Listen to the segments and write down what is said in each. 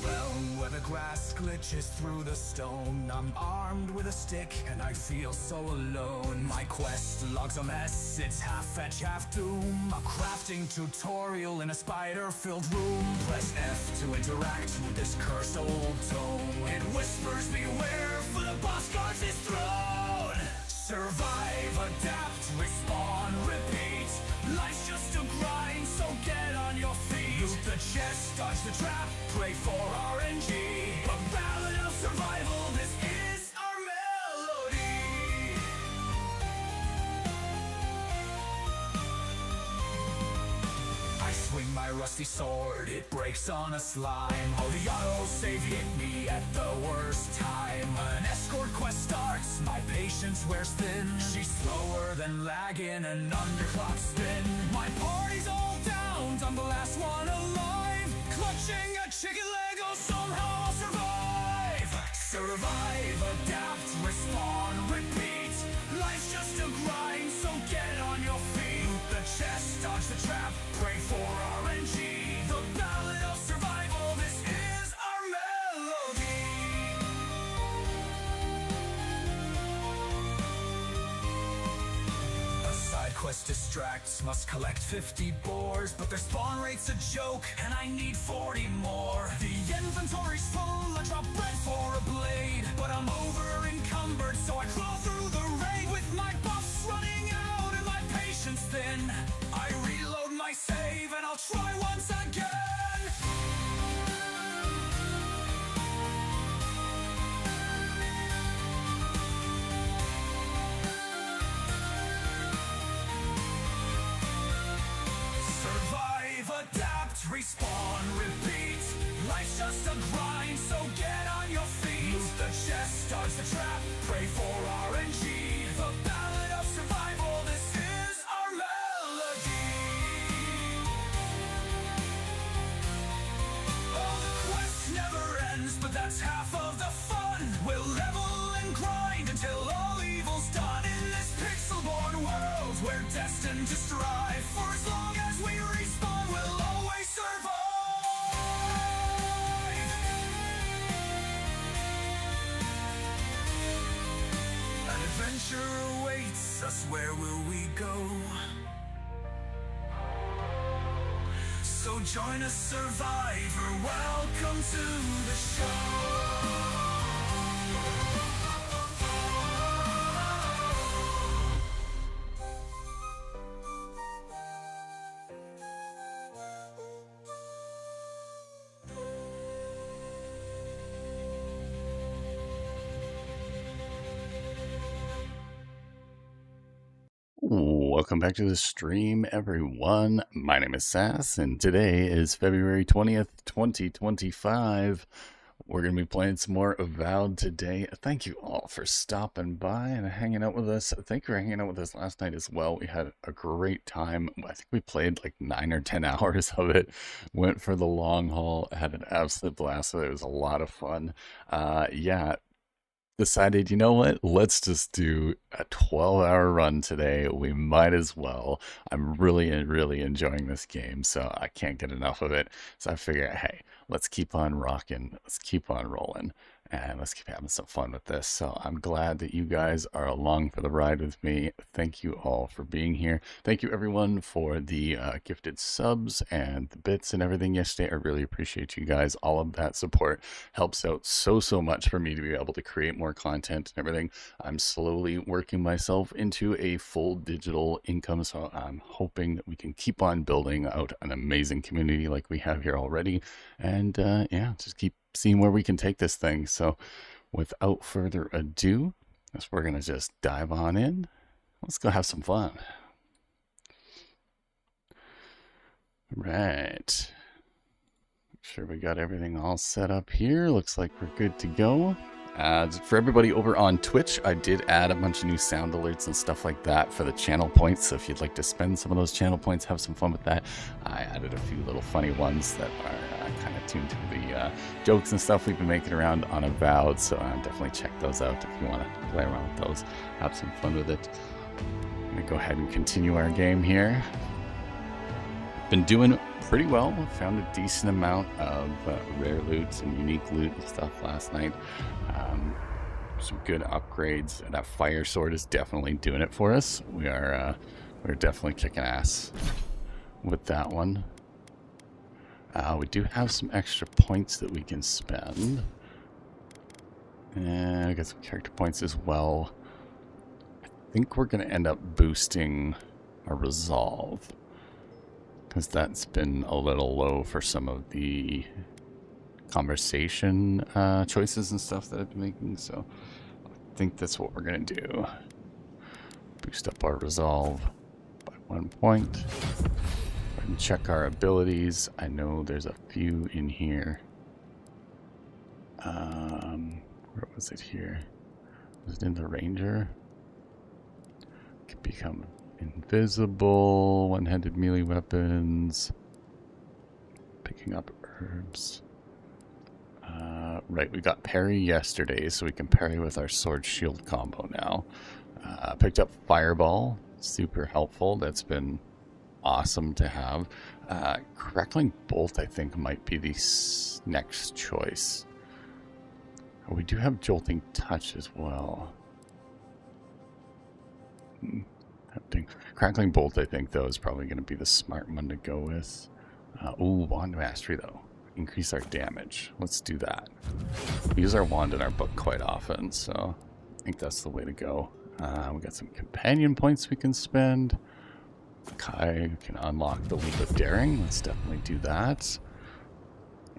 realm where the grass glitches through the stone. I'm armed with a stick and I feel so alone. My quest log's a mess, it's half fetch, half doom. A crafting tutorial in a spider-filled room. Press F to interact with this cursed old tome. It whispers beware, for the boss guards his throne. Survive, adapt, respawn, repeat. Life's just a grind, so get on your feet. Loot the chest, dodge the trap, pray for RNG. A ballad of survival, this is our melody. I swing my rusty sword, it breaks on a slime. Oh, the auto-save hit me at the worst time. An escort quest starts, my patience wears thin. She's slower than lagging, an underclock spin. My party's all down, I'm the last one alive. Clutching a chicken leg, oh somehow I'll survive. Survive, adapt, respawn, repeat. Life's just a grind, so get on your feet. Loot the chest, dodge the trap, pray for RNG. The ballad of survival, this is our melody. A side quest distracts, must collect 50 boars. But their spawn rate's a joke, and I need 40 more. The inventory's full, I drop bread for a blade. But I'm over encumbered, so I crawl through the raid. With my buffs running out and my patience thin, I reload my save and I'll try once again. Survive, adapt, respawn, repeat. Life's just a grind, so get on your feet. Loot the chest, dodge the trap, pray for RNG. The ballad of survival, this is our melody. Oh, the quest never ends, but that's half of the fun. We'll level and grind until all evil's done. In this pixel-born world, we're destined to strive. For as long as we respawn, we'll always survive. An adventure awaits us, where will we go? So join us, survivor, welcome to the show. Welcome back to the stream, everyone. My name is SASS, and today is February 20th, 2025. We're going to be playing some more Avowed today. Thank you all for stopping by and hanging out with us. Thank you for hanging out with us last night as well. We had a great time. I think we played like 9 or 10 hours of it. Went for the long haul. Had an absolute blast. So it was a lot of fun. Decided, you know what, let's just do a 12-hour run today. We might as well. I'm really enjoying this game, so I can't get enough of it. So I figured, hey, let's keep on rocking, let's keep on rolling, and let's keep having some fun with this. So I'm glad that you guys are along for the ride with me. Thank you all for being here. Thank you everyone for the gifted subs and the bits and everything yesterday. I really appreciate you guys. All of that support helps out so much for me to be able to create more content and everything. I'm slowly working myself into a full digital income, so I'm hoping that we can keep on building out an amazing community like we have here already, and yeah, just keep seeing where we can take this thing. So without further ado, we're gonna just dive on in. Let's go have some fun. Right, make sure we got everything all set up here. Looks like we're good to go. For everybody over on Twitch, I did add a bunch of new sound alerts and stuff like that for the channel points. So if you'd like to spend some of those channel points, have some fun with that. I added a few little funny ones that are kind of tuned to the jokes and stuff we've been making around on Avowed. So definitely check those out if you want to play around with those. Have some fun with it. I'm going to go ahead and continue our game here. been doing pretty well. Found a decent amount of rare loot and unique loot and stuff last night. Some good upgrades. And that fire sword is definitely doing it for us. We're definitely kicking ass with that one. We do have some extra points that we can spend. And I got some character points as well. I think we're going to end up boosting our resolve, because that's been a little low for some of the conversation choices and stuff that I've been making. So I think that's what we're going to do. Boost up our resolve by 1 point. And check our abilities. I know there's a few in here. Where was it here? Was it in the ranger? Could become invisible, one-handed melee weapons, picking up herbs. Right, we got parry yesterday, so we can parry with our sword shield combo now. Picked up fireball, super helpful. That's been awesome to have. Crackling bolt, I think, might be the next choice. We do have jolting touch as well. Crackling bolt, I think, though, is probably going to be the smart one to go with. Ooh, wand mastery, though. Increase our damage. Let's do that. We use our wand in our book quite often, so I think that's the way to go. We got some companion points we can spend. Kai can unlock the Leap of Daring. Let's definitely do that.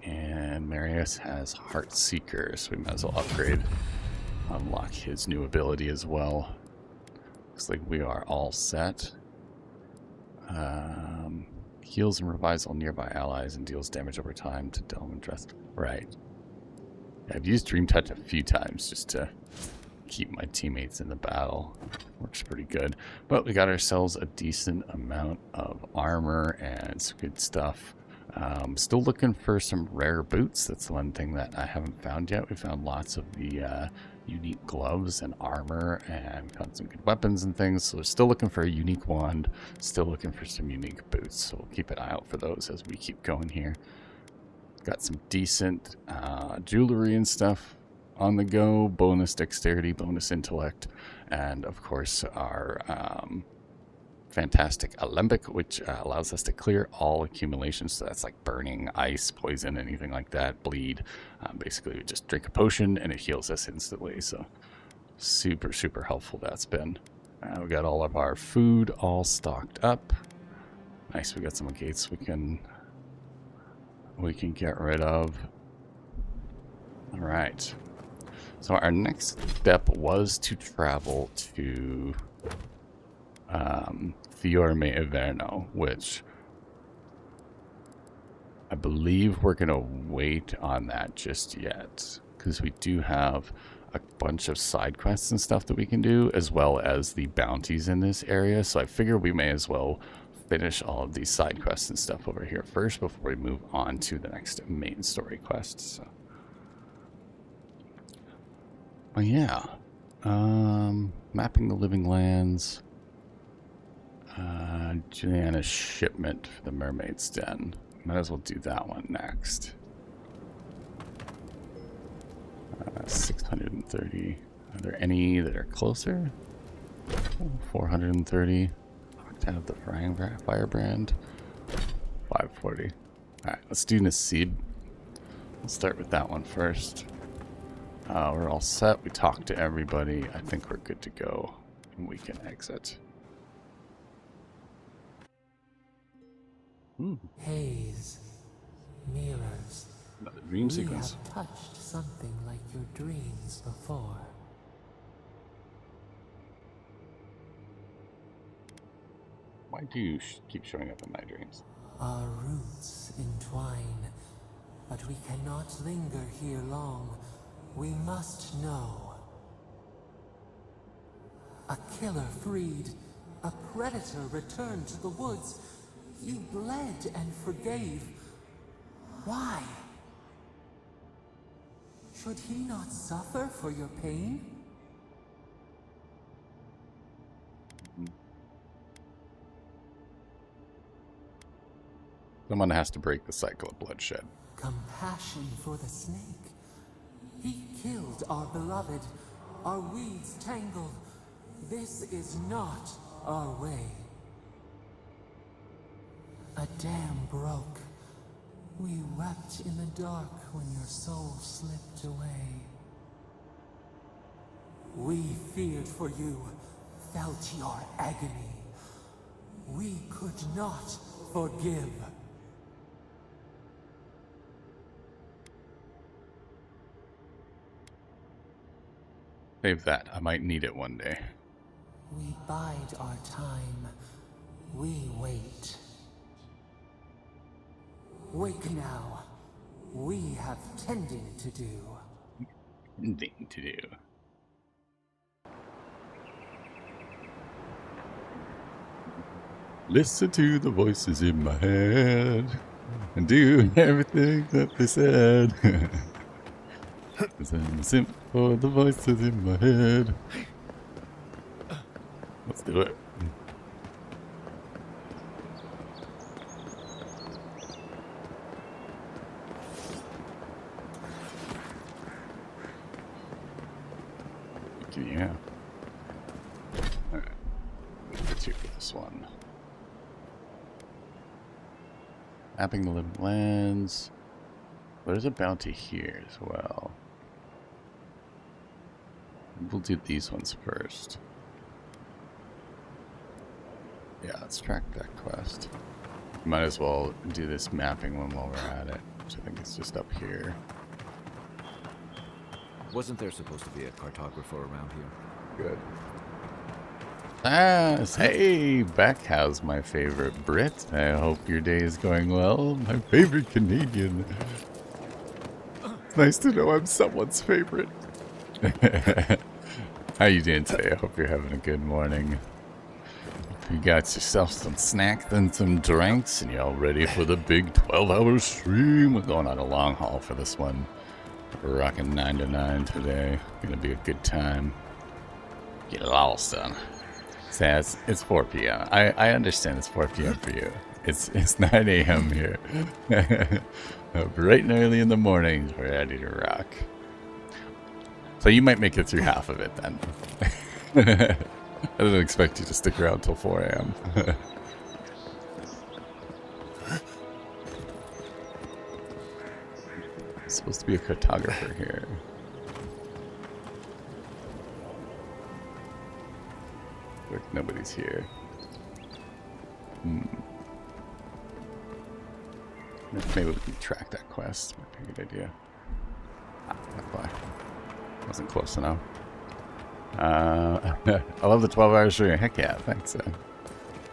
And Marius has Heart Seeker, so we might as well upgrade. Unlock his new ability as well. Looks like we are all set. Heals and revives all nearby allies and deals damage over time to Delve and Dress. Right. I've used Dream Touch a few times just to keep my teammates in the battle. Works pretty good. But we got ourselves a decent amount of armor and some good stuff. Still looking for some rare boots. That's the one thing that I haven't found yet. We found lots of the unique gloves and armor, and found some good weapons and things. So we're still looking for a unique wand. Still looking for some unique boots. So we'll keep an eye out for those as we keep going here. Got some decent jewelry and stuff on the go. Bonus dexterity, bonus intellect, and of course our fantastic alembic, which allows us to clear all accumulations. So that's like burning, ice, poison, anything like that, bleed. Basically we just drink a potion and it heals us instantly. So super, super helpful that's been. We got all of our food all stocked up. Nice, we got some gates we can get rid of. All right. So our next step was to travel to Fiorme Averno, which I believe we're going to wait on that just yet, because we do have a bunch of side quests and stuff that we can do, as well as the bounties in this area. So I figure we may as well finish all of these side quests and stuff over here first before we move on to the next main story quest. So, well, yeah, mapping the living lands. Juliana's shipment for the Mermaid's Den. Might as well do that one next. 630. Are there any that are closer? 430. To have the firebrand. 540. Alright, let's do Nasid. We'll start with that one first. We're all set. We talked to everybody. I think we're good to go. And we can exit. Haze, mirrors. Another dream sequence. We have touched something like your dreams before. Why do you keep showing up in my dreams? Our roots entwine, but we cannot linger here long. We must know. A killer freed, a predator returned to the woods. He bled and forgave. Why? Should he not suffer for your pain? Someone has to break the cycle of bloodshed. Compassion for the snake. He killed our beloved. Our weeds tangled. This is not our way. A dam broke. We wept in the dark when your soul slipped away. We feared for you, felt your agony. We could not forgive. Save that. I might need it one day. We bide our time. We wait. Wake now. We have tending to do. Thing to do. Listen to the voices in my head and do everything that they said. Listen for the voices in my head. Let's do it. Yeah. Alright. Let's do this one. Mapping the living lands. There's a bounty here as well. We'll do these ones first. Yeah, let's track that quest. Might as well do this mapping one while we're at it, which I think is just up here. Wasn't there supposed to be a cartographer around here? Good. SASS! Hey, Beckhow's my favorite Brit. I hope your day is going well. My favorite Canadian. It's nice to know I'm someone's favorite. How you doing today? I hope you're having a good morning. Hope you got yourself some snacks and some drinks, and you're all ready for the big 12-hour stream. We're going on a long haul for this one. We're rocking 9 to 9 today. Gonna be a good time. Get lost on. SASS, it's 4 p.m. I understand it's 4 p.m. for you. It's 9 a.m. here. Bright and early in the morning, we're ready to rock. So you might make it through half of it then. I didn't expect you to stick around till 4 a.m. Supposed to be a cartographer here. Like nobody's here. Maybe we can track that quest. Might be a good idea. That's why. Wasn't close enough. I love the 12-hour stream. Heck yeah, thanks.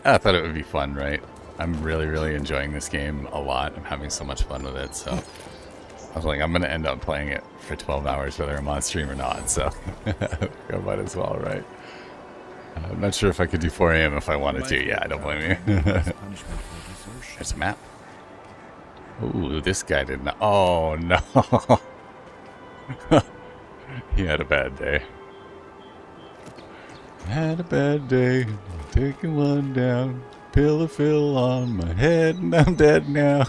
I thought it would be fun, right? I'm really enjoying this game a lot. I'm having so much fun with it, so I was like, I'm going to end up playing it for 12 hours whether I'm on stream or not, so I might as well, right? I'm not sure if I could do 4 a.m. if I wanted to. Yeah, I don't blame you. There's a map. Ooh, this guy did not. Oh, no. He had a bad day. Had a bad day. Taking one down. Pillow fill on my head and I'm dead now.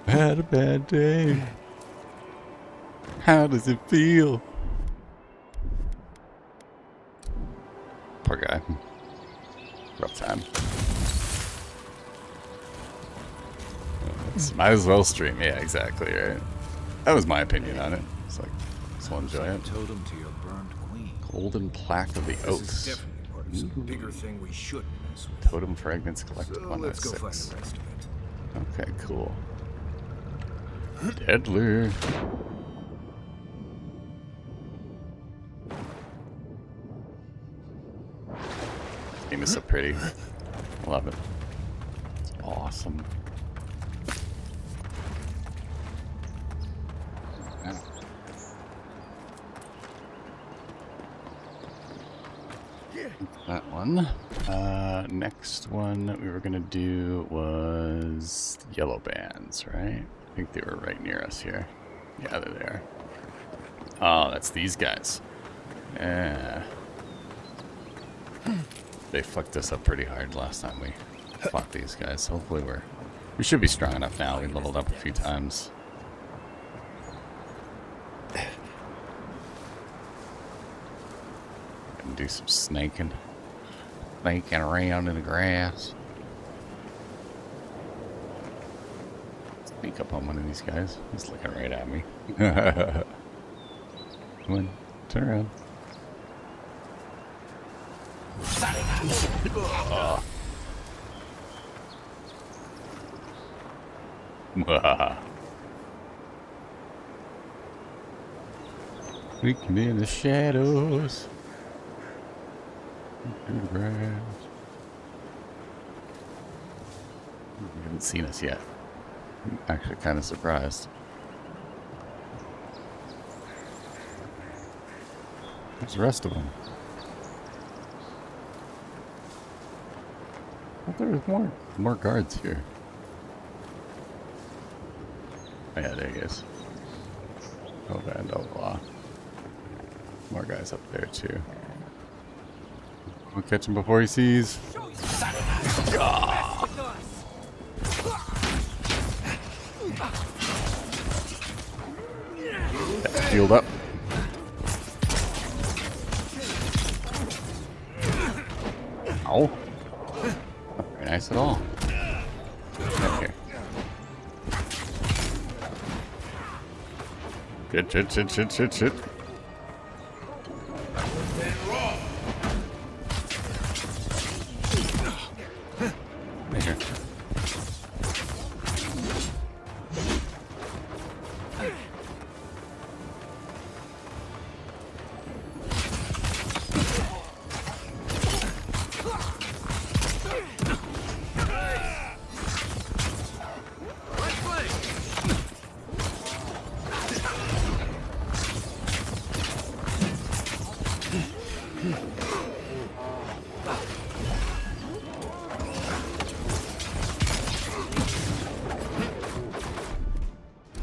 Had a bad day. How does it feel? Poor guy. Rough time. Might as well stream. Yeah, exactly, right? That was my opinion on it. It's like, just want to enjoy it. Totem to your burned queen. Golden plaque of the This oaths. is definitely part of some bigger thing we shouldn't mess with. Totem fragments collected So 1 let's out go of find 6. the rest of it. Okay, cool. Deadly. Game is so pretty. Love it. It's awesome. That one. Next one we were gonna do was yellow bands, right? I think they were right near us here. Yeah, they're there. Oh, that's these guys. Yeah. They fucked us up pretty hard last time we fought these guys. Hopefully we're We should be strong enough now. We leveled up a few times. And do some snaking. Snaking around in the grass. Sneak up on one of these guys. He's looking right at me. Come on, turn around. We can be in the shadows. Through the grass. You haven't seen us yet. I'm actually kind of surprised. Where's the rest of them? I thought there was more guards here. Oh, yeah, there he is. Oh, and more guys up there too. We'll catch him before he sees. That's healed up. Ow. Not very nice at all. Okay. Shit. There.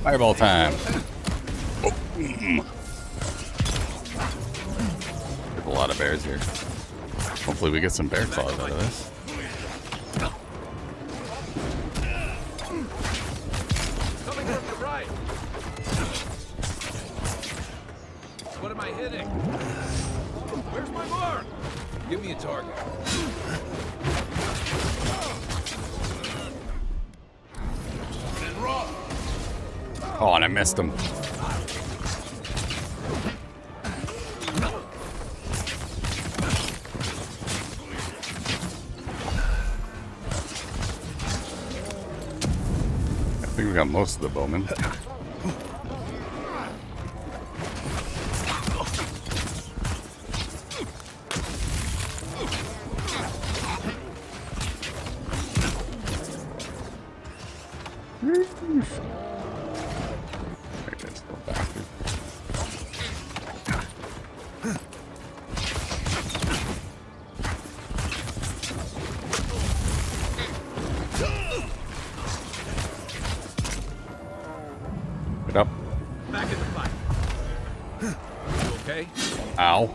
Fireball time. Oh. There's a lot of bears here. Hopefully we get some bear claws out of this. Coming from the right. What am I hitting? Where's my mark? Give me a target. Oh, and I missed him. I think we got most of the bowmen. Get up. Back in the fight. You okay? Ow.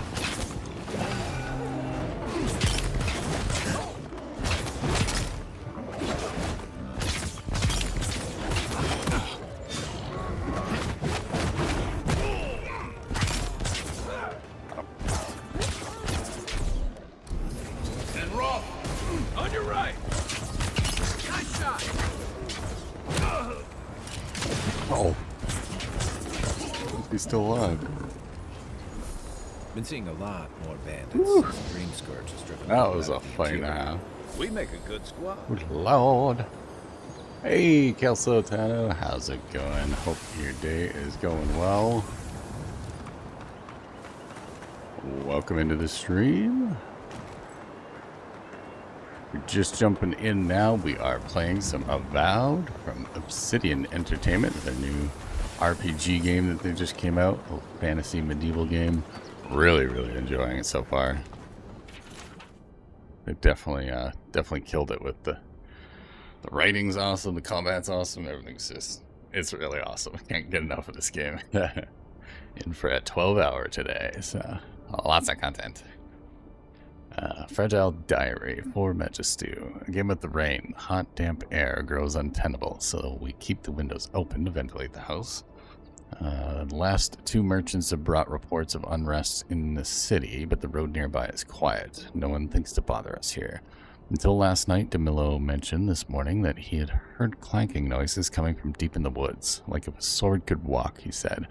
And roll. On your right. Nice shot. Oh. He's still alive. Been seeing a lot more bandits since Dream Scourge has driven That them was out a of the fight and a interior. half. We make a good squad. Good Lord. Hey, Kelso Tano, how's it going? Hope your day is going well. Welcome into the stream. We're just jumping in now. We are playing some Avowed from Obsidian Entertainment, their new RPG game that they just came out, a fantasy medieval game. Really enjoying it so far. They definitely killed it with the writing's awesome, the combat's awesome, everything's just, it's really awesome. I can't get enough of this game. In for a 12-hour today, so lots of content. Fragile diary for Magistu. A game with the rain. Hot, damp air grows untenable, so we keep the windows open to ventilate the house. The last 2 merchants have brought reports of unrest in the city, but the road nearby is quiet. No one thinks to bother us here. Until last night, DeMillo mentioned this morning that he had heard clanking noises coming from deep in the woods, like if a sword could walk, he said.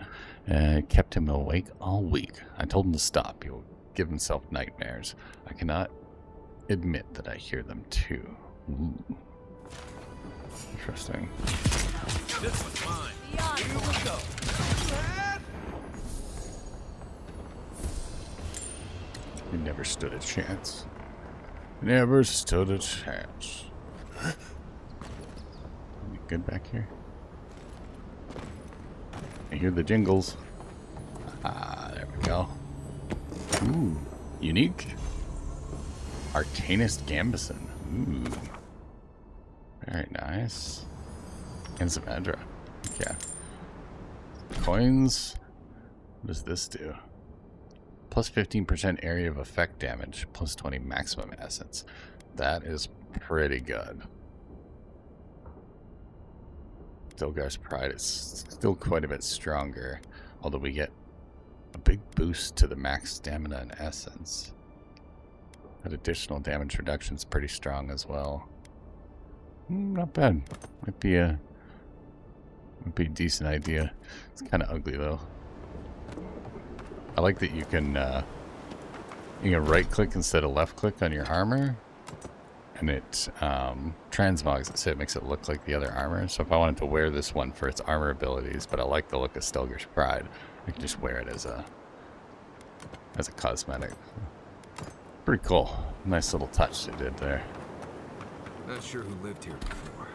It kept him awake all week. I told him to stop. He'll give himself nightmares. I cannot admit that I hear them too. Ooh. Interesting. This one's mine. Here we go. You never stood a chance. Never stood a chance. You good back here? I hear the jingles. Ah, there we go. Ooh, unique. Arcanist Gambison. Ooh. Very nice. And some Edra. Yeah. Coins. What does this do? Plus 15% area of effect damage. Plus 20 maximum essence. That is pretty good. Stilgar's Pride is still quite a bit stronger. Although we get a big boost to the max stamina and essence. That additional damage reduction is pretty strong as well. Not bad. Might be a decent idea. It's kind of ugly though. I like that you can right click instead of left click on your armor, and it transmogs it, so it makes it look like the other armor. So if I wanted to wear this one for its armor abilities, but I like the look of Stilgar's Pride, I can just wear it as a cosmetic. Pretty cool. Nice little touch they did there. Not sure who lived here before.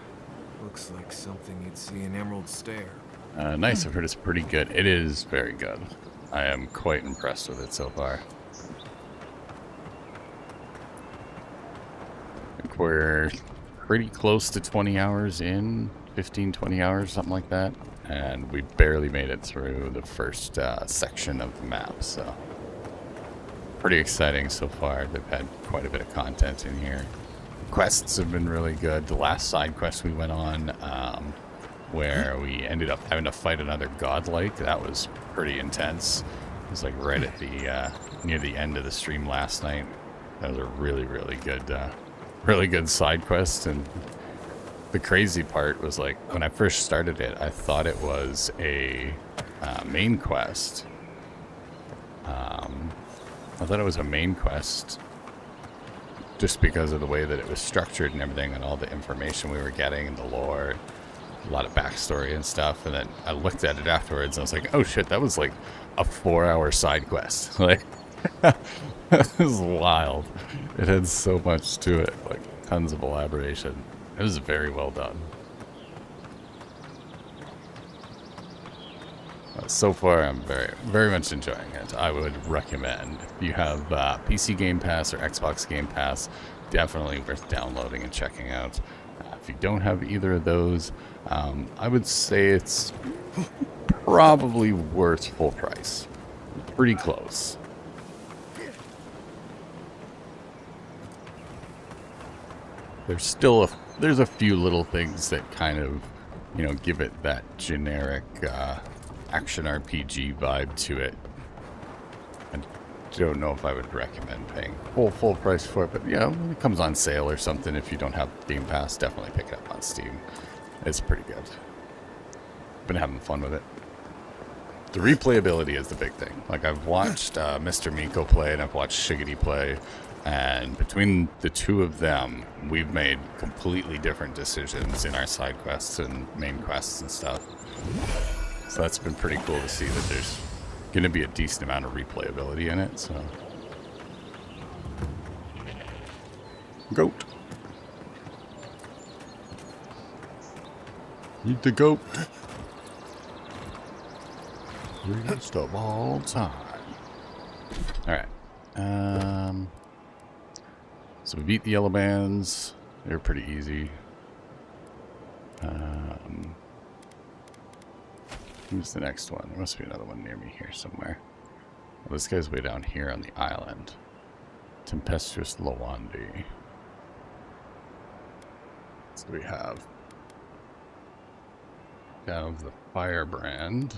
Looks like something you'd see in Emerald Stair. Nice. I've heard it's pretty good. It is very good. I am quite impressed with it so far. I think we're pretty close to 20 hours in, 15, 20 hours, something like that. And we barely made it through the first section of the map, so pretty exciting so far. They've had quite a bit of content in here. Quests have been really good. The last side quest we went on, where we ended up having to fight another godlike, that was pretty intense. It was like right at the near the end of the stream last night. That was a really good side quest. And the crazy part was, like, when I first started it, I thought it was a main quest. I thought it was a main quest just because of the way that it was structured and everything, and all the information we were getting and the lore, a lot of backstory and stuff. And then I looked at it afterwards and I was like, oh shit, that was like a 4-hour side quest. Like, it was wild. It had so much to it, like tons of elaboration. It was very well done. So far, I'm very much enjoying it. I would recommend. If you have PC Game Pass or Xbox Game Pass, definitely worth downloading and checking out. If you don't have either of those, I would say it's probably worth full price. Pretty close. There's a few little things that kind of, give it that generic action RPG vibe to it. I don't know if I would recommend paying full price for it, but when it comes on sale or something, if you don't have Game Pass, definitely pick it up on Steam. It's pretty good. Been having fun with it. The replayability is the big thing. Like, I've watched Mr. Miko play and I've watched Shiggity play, and between the two of them, we've made completely different decisions in our side quests and main quests and stuff. So that's been pretty cool to see that there's going to be a decent amount of replayability in it. So, goat. Eat the goat. Greatest of all time. All right. So we beat the yellow bands. They're pretty easy. Who's the next one? There must be another one near me here somewhere. Well, this guy's way down here on the island. Tempestuous Lawandi. So we have the Firebrand.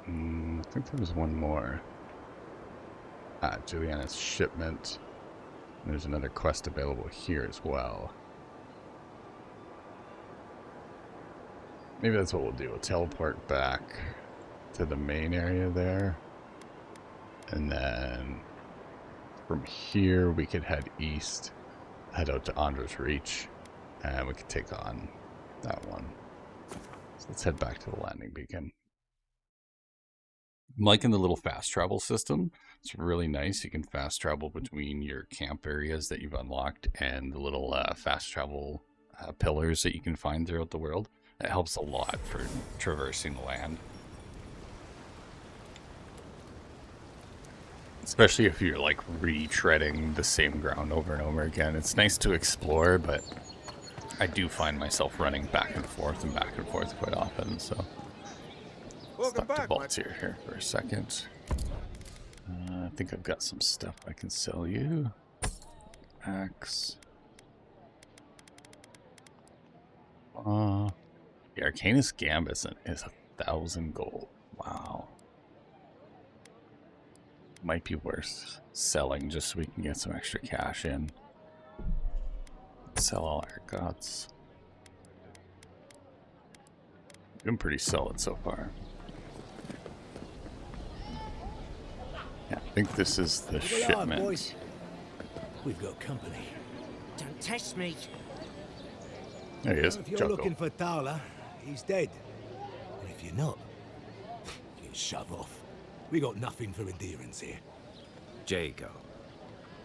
I think there was one more. Juliana's Shipment. And there's another quest available here as well. Maybe that's what we'll do. We'll teleport back to the main area there. And then from here we could head east, head out to Andra's Reach, and we could take on that one. So let's head back to the landing beacon. I'm liking the little fast travel system. It's really nice. You can fast travel between your camp areas that you've unlocked and the little fast travel pillars that you can find throughout the world. It helps a lot for traversing the land. Especially if you're like retreading the same ground over and over again. It's nice to explore, but I do find myself running back and forth quite often, so... Welcome Stuck to back, Volunteer here for a second. I think I've got some stuff I can sell you. Axe. The Arcanus Gambit is 1,000 gold. Wow. Might be worth selling just so we can get some extra cash in. Sell all our guts. Been pretty solid so far. Yeah, I think this is the shipment. Boys. We've got company. Don't test me. There he is, If you're Jocko. looking for Thala, he's dead. And if you're not, you shove off. We got nothing for endurance here. Jago,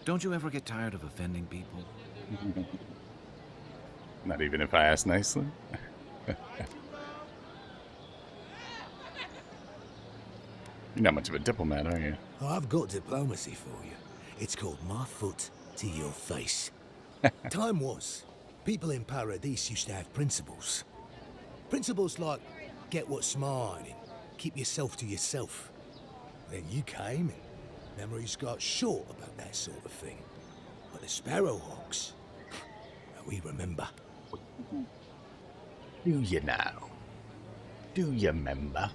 don't you ever get tired of offending people? Not even if I ask nicely. You're not much of a diplomat, are you? Oh, I've got diplomacy for you. It's called my foot to your face. Time was, people in Paradise used to have principles. Principles like, get what's mine and keep yourself to yourself. Then you came and memories got short about that sort of thing. But the Sparrowhawks, we remember. Do you now? Do you remember?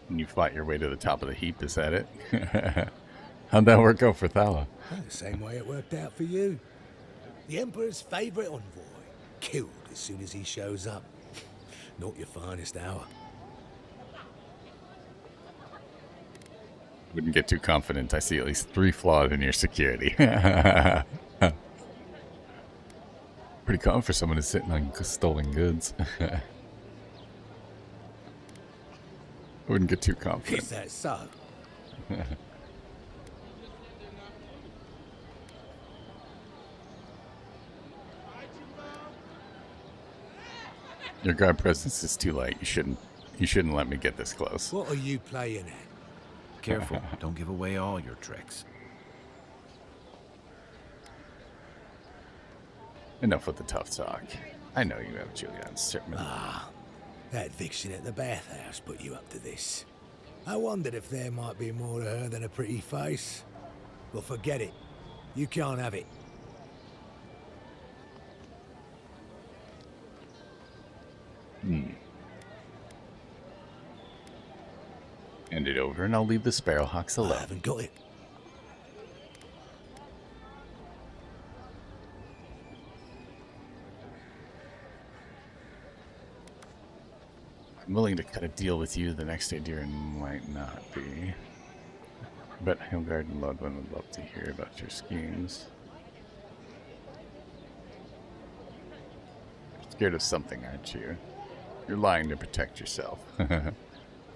And you fought your way to the top of the heap, is that it? How'd that work out for Thala? Well, the same way it worked out for you. The Emperor's favorite envoy, killed as soon as he shows up. Not your finest hour. Wouldn't get too confident. I see at least 3 flaws in your security. Pretty common for someone who's sitting on stolen goods. Wouldn't get too confident. Is that so? Your guard presence is too light. You shouldn't let me get this close. What are you playing at? Careful, don't give away all your tricks. Enough with the tough talk. I know you have Julian's shipment. That vixen at the bathhouse put you up to this. I wondered if there might be more to her than a pretty face. Well, forget it. You can't have it. Hand it over and I'll leave the Sparrowhawks I alone. haven't got it. I'm willing to cut a deal with you. The next idea might not be. But Hilgard and Ludwin would love to hear about your schemes. You're scared of something, aren't you? You're lying to protect yourself.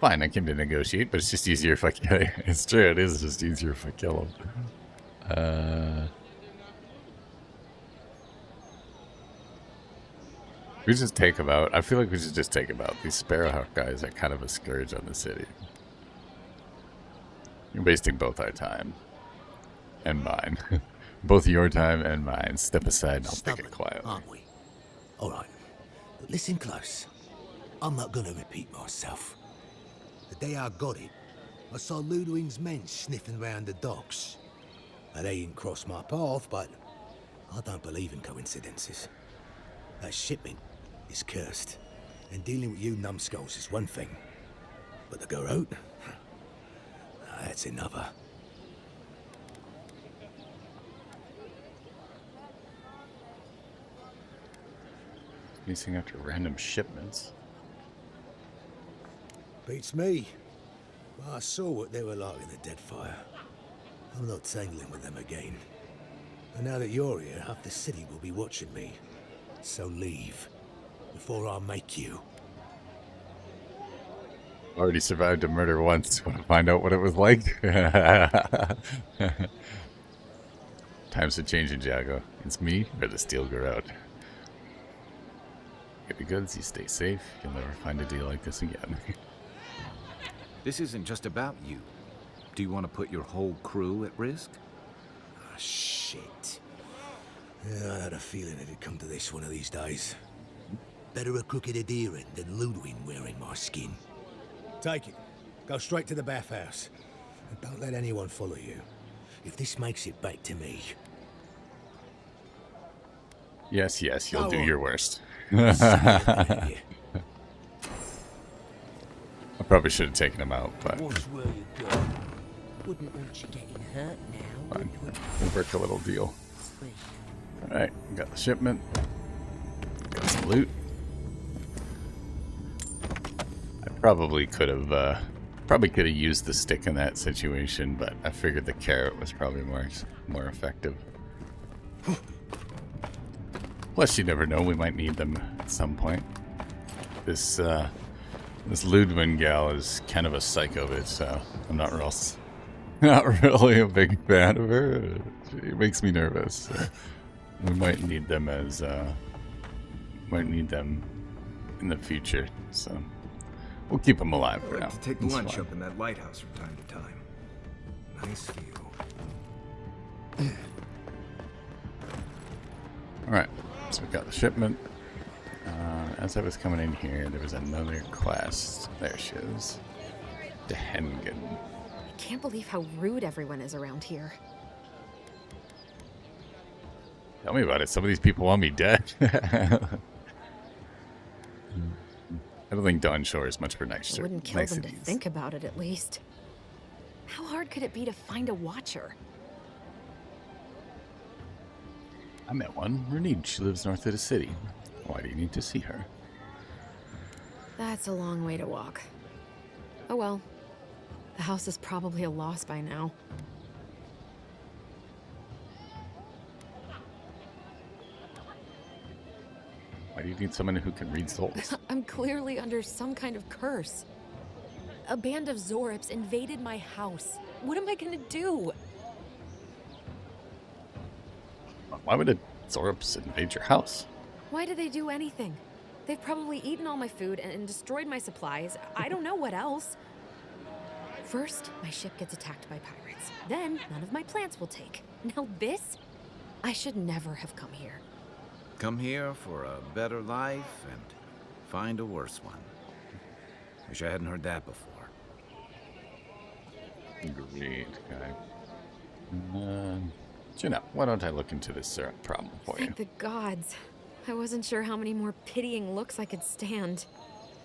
Fine, I came to negotiate, but it's just easier if I kill you. It's true, it is just easier if I kill him. We just take him out. I feel like we should just take him out. These Sparrowhawk guys are kind of a scourge on the city. You're wasting both our time. And mine. Both your time and mine. Step aside and I'll take it quietly. Aren't we? All right. But listen close. I'm not going to repeat myself. The day I got it, I saw Ludwig's men sniffing round the docks. Now, they didn't cross my path, but I don't believe in coincidences. That shipment is cursed, and dealing with you numbskulls is one thing. But to go out, that's another. Chasing after random shipments. Beats me. But I saw what they were like in the Deadfire. I'm not tangling with them again. And now that you're here, half the city will be watching me. So leave, before I make you. Already survived a murder once. Want to find out what it was like? Times are changing, Jago. It's me or the Steel Garrote. Get the goods, you stay safe. You'll never find a deal like this again. This isn't just about you. Do you want to put your whole crew at risk? Ah, shit. Yeah, I had a feeling it'd come to this one of these days. Better a crooked adherent than Ludwig wearing my skin. Take it. Go straight to the bathhouse. And don't let anyone follow you. If this makes it back to me... Yes, yes, you'll do your worst. I I probably should have taken him out, but Watch where you go. Wouldn't want you getting hurt now, fine. would We'll work a little deal. we? Alright, got the shipment. Got some loot. I probably could have used the stick in that situation, but I figured the carrot was probably more effective. Plus, you never know, we might need them at some point. This Ludwig gal is kind of a psycho bitch, so I'm not really a big fan of her. She makes me nervous. So we might need them in the future, so we'll keep them alive I for now. like to take It's lunch fine. up in that lighthouse from time to time. Nice view. Alright, so we got the shipment. As I was coming in here, there was another quest. There she is. Dehengen. I can't believe how rude everyone is around here. Tell me about it. Some of these people want me dead. I don't think Dawn Shore is much for I wouldn't kill them to niceties. think about it, at least. How hard could it be to find a watcher? I met one. Renee. She lives north of the city. Why do you need to see her? That's a long way to walk. Oh well. The house is probably a loss by now. Why do you need someone who can read souls? I'm clearly under some kind of curse. A band of Zorips invaded my house. What am I gonna do? Why would a Zorops invade your house? Why do they do anything? They've probably eaten all my food and destroyed my supplies. I don't know what else. First, my ship gets attacked by pirates. Then, none of my plants will take. Now this? I should never have come here. Come here for a better life and find a worse one. Wish I hadn't heard that before. Great guy. You know, why don't I look into this syrup problem for you? Thank the gods. I wasn't sure how many more pitying looks I could stand.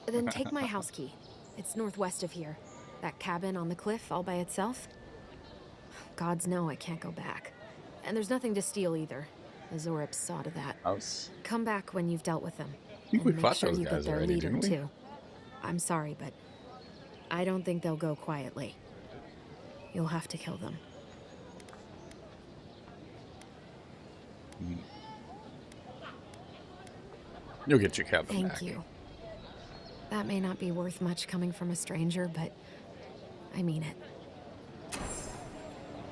Then take my house key. It's northwest of here. That cabin on the cliff all by itself. Gods know I can't go back. And there's nothing to steal either. The Zorips saw to that. House? Come back when you've dealt with them. I think we And make fought sure those you guys get their already, leader didn't we? too. I'm sorry, but I don't think they'll go quietly. You'll have to kill them. You'll get your cabin Thank back. you. That may not be worth much coming from a stranger, but I mean it.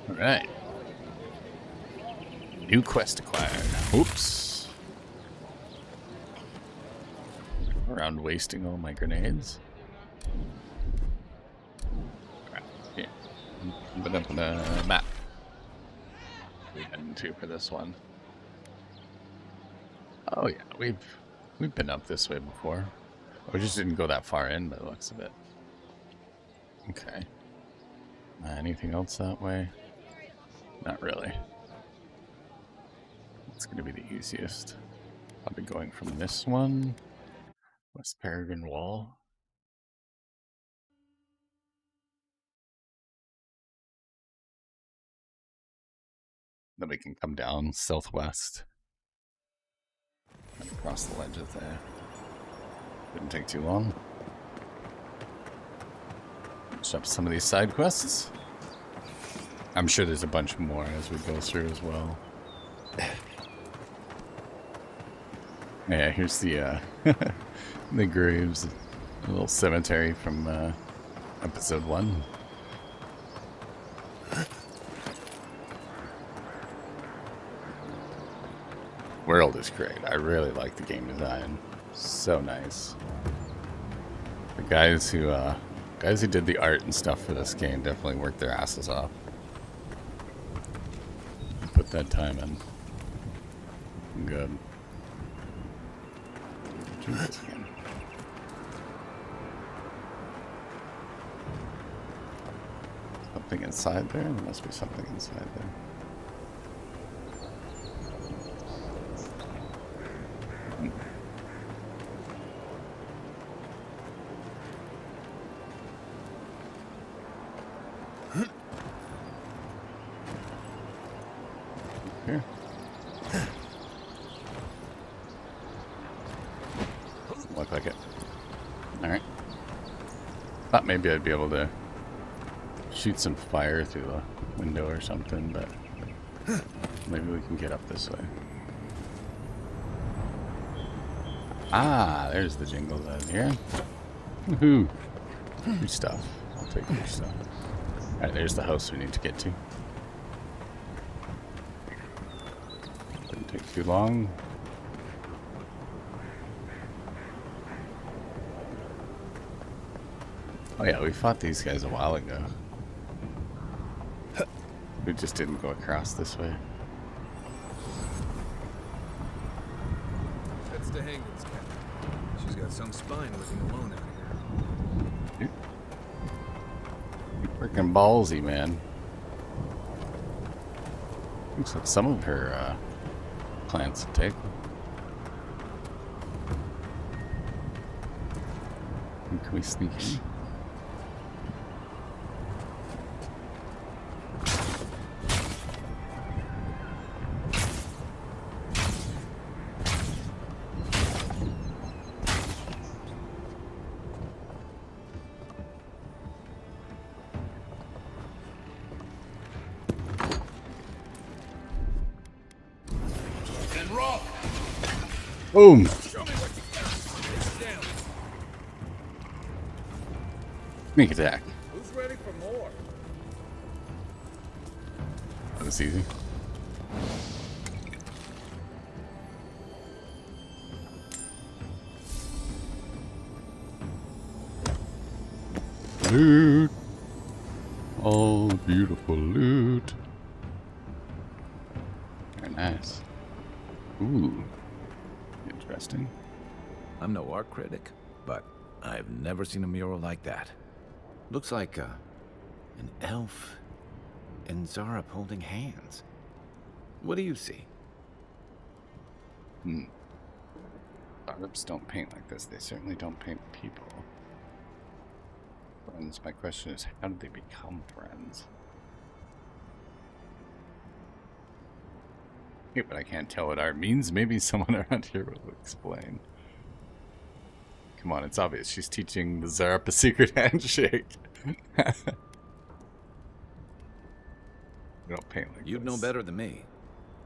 All right. New quest acquired. Oops. Around wasting all my grenades. Crap. Yeah. Put up on a map. We heading to for this one. Oh yeah, we've been up this way before. We just didn't go that far in by the looks of it. Okay. Anything else that way? Not really. It's going to be the easiest. I'll be going from this one, West Peregrine Wall. Then we can come down southwest and across the ledges there. Didn't take too long. Finish up some of these side quests. I'm sure there's a bunch more as we go through as well. Yeah, here's the the graves, a little cemetery from episode 1. World is great. I really like the game design. So nice. The guys who did the art and stuff for this game definitely worked their asses off. Put that time in. Good. Something inside there? There must be something inside there. Here. Look like it. Alright. Thought maybe I'd be able to shoot some fire through the window or something, but maybe we can get up this way. Ah, there's the jingles out here. Woohoo! Good stuff. I'll take your stuff. Alright, there's the house we need to get to. Didn't take too long. Oh yeah, we fought these guys a while ago. We just didn't go across this way. That's the Hangin's cat. She's got some spine living alone out here. You're freaking ballsy, man. Looks like some of her plants to take. Can we sneak in? Boom! Sneak attack. Who's ready for more? That was easy. Loot! All beautiful loot. Very nice. Ooh. Interesting. I'm no art critic, but I've never seen a mural like that. Looks like an elf and Zarep holding hands. What do you see? Zareps don't paint like this. They certainly don't paint people. Friends, my question is, how did they become friends? Yeah, but I can't tell what art means. Maybe someone around here will explain. Come on, it's obvious. She's teaching the Zarep a secret handshake. We don't paint like You'd this. know better than me.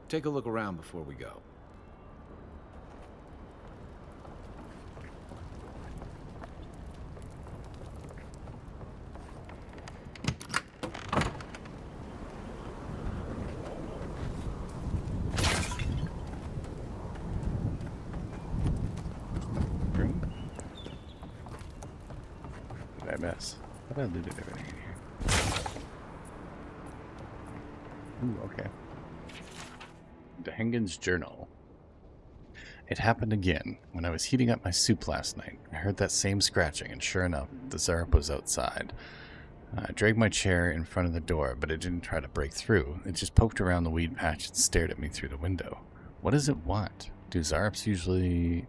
Take a look around before we go. What did I miss? How about I looted everything in here? Ooh, okay. Dehengen's journal. It happened again. When I was heating up my soup last night, I heard that same scratching, and sure enough, the Zarep was outside. I dragged my chair in front of the door, but it didn't try to break through. It just poked around the weed patch and stared at me through the window. What does it want? Do Zarops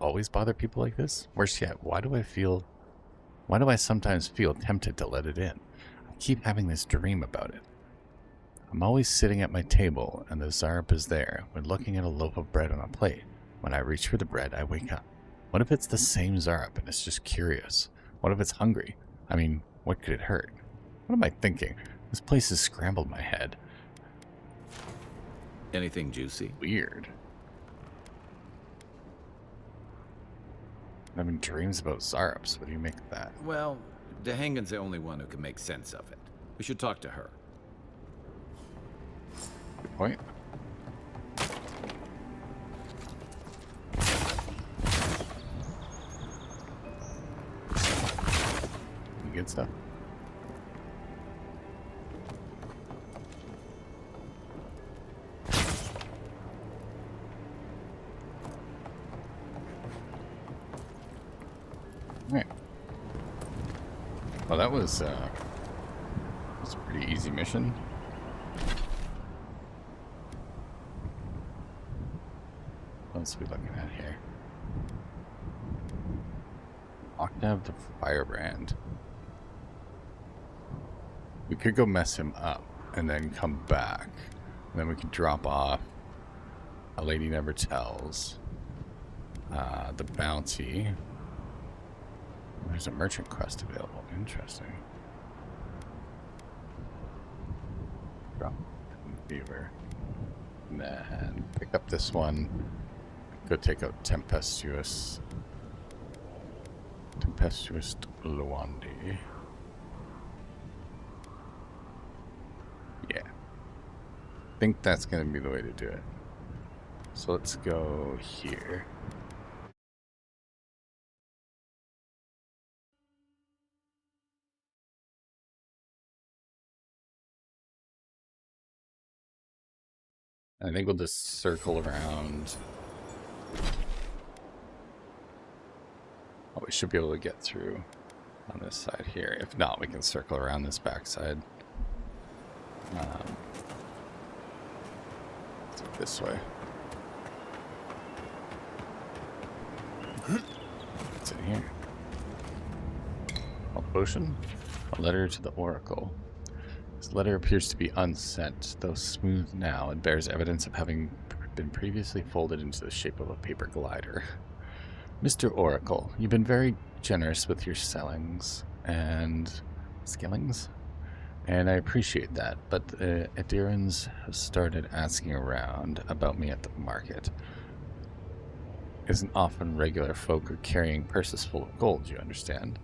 always bother people like this? Worse yet, why do I sometimes feel tempted to let it in? I keep having this dream about it. I'm always sitting at my table, and the Zarop is there, when looking at a loaf of bread on a plate. When I reach for the bread, I wake up. What if it's the same Zarop and it's just curious? What if it's hungry? I mean, what could it hurt? What am I thinking? This place has scrambled my head. Anything juicy? Weird. I'm having dreams about Zarops. What do you make of that? Well, Dahangan's the only one who can make sense of it. We should talk to her. Good point. Good stuff. Alright. Well, that was a pretty easy mission. What else are we looking at here? Octave the Firebrand. We could go mess him up and then come back. And then we could drop off A Lady Never Tells. The Bounty. There's a merchant quest available. Interesting. Drop Beaver. And then pick up this one. Go take out Tempestuous Luandi. Yeah. I think that's going to be the way to do it. So let's go here. I think we'll just circle around. Oh, we should be able to get through on this side here. If not, we can circle around this backside. This way. What's in here? A potion? A letter to the Oracle. This letter appears to be unsent, though smooth now. It bears evidence of having been previously folded into the shape of a paper glider. Mr. Oracle, you've been very generous with your skillings, and I appreciate that, but the Adirans have started asking around about me at the market. Isn't often regular folk are carrying purses full of gold, you understand?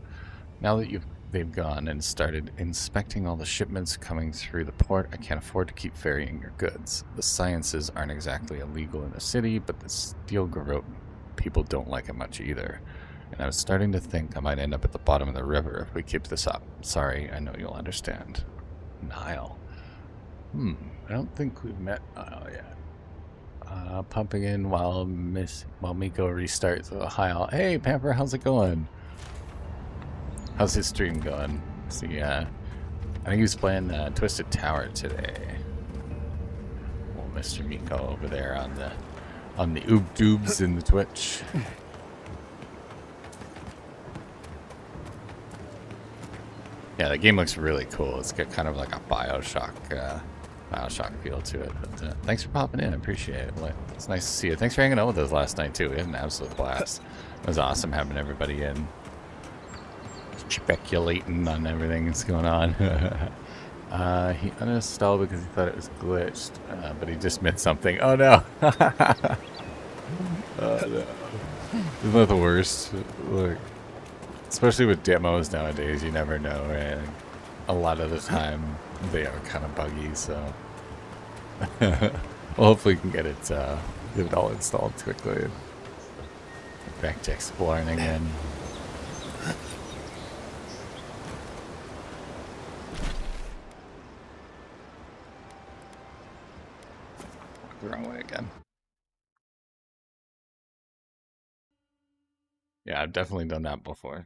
Now that they've gone and started inspecting all the shipments coming through the port, I can't afford to keep ferrying your goods. The sciences aren't exactly illegal in the city, but the steel garrote people don't like it much either. And I was starting to think I might end up at the bottom of the river if we keep this up. Sorry, I know you'll understand. Nile. I don't think we've met Nile yet. Pumping in while Miko restarts. Oh, hi, hey, Pamper, how's it going? How's his stream going? See, I think he was playing Twisted Tower today. Well, Mr. Miko over there on the oob doobs in the Twitch. Yeah, the game looks really cool. It's got kind of like a Bioshock feel to it. But thanks for popping in. I appreciate it. It's nice to see you. Thanks for hanging out with us last night, too. We had an absolute blast. It was awesome having everybody in. Speculating on everything that's going on. He uninstalled because he thought it was glitched, but he just missed something. Oh, no. Oh, no. Isn't that the worst? Look. Especially with demos nowadays, you never know, right? A lot of the time, they are kind of buggy, so... well, hopefully we can get it all installed quickly. Back to exploring again. The wrong way again. Yeah, I've definitely done that before.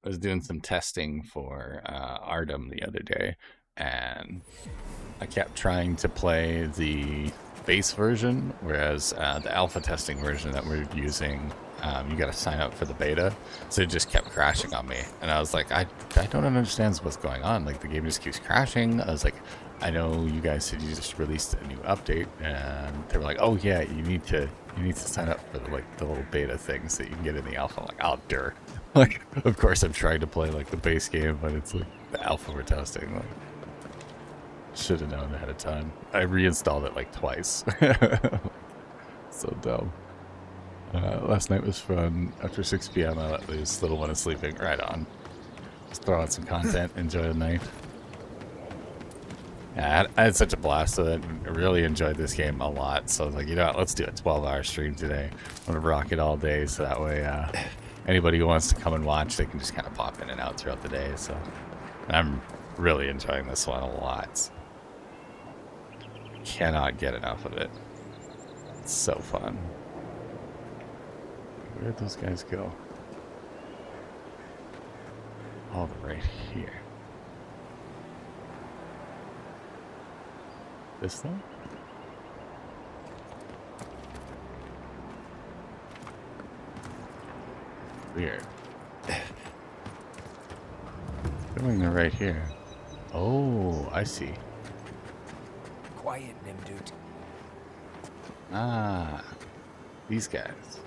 I was doing some testing for Artem the other day, and I kept trying to play the base version, whereas the alpha testing version that we're using, you got to sign up for the beta, so it just kept crashing on me. And I was like, I don't understand what's going on. Like, the game just keeps crashing. I was like, I know you guys said you just released a new update, and they were like, oh yeah, you need to sign up for the little beta thing so you can get in the alpha. I'm like, oh, dirt. Like, of course I'm trying to play like the base game, but it's like the alpha we're testing. Like, should have known ahead of time. I reinstalled it like twice. So dumb. Last night was fun. After 6 p.m. I let this little one is sleeping. Right on. Just throw out some content. Enjoy the night. Yeah, I had such a blast with it. I really enjoyed this game a lot. So I was like, you know what? Let's do a 12-hour stream today. I'm going to rock it all day. So that way anybody who wants to come and watch, they can just kind of pop in and out throughout the day. So and I'm really enjoying this one a lot. Cannot get enough of it. It's so fun. Where'd those guys go? All right here. This thing? Weird. Doing they're right here. Oh, I see. Quiet, Nimdude. Ah, these guys.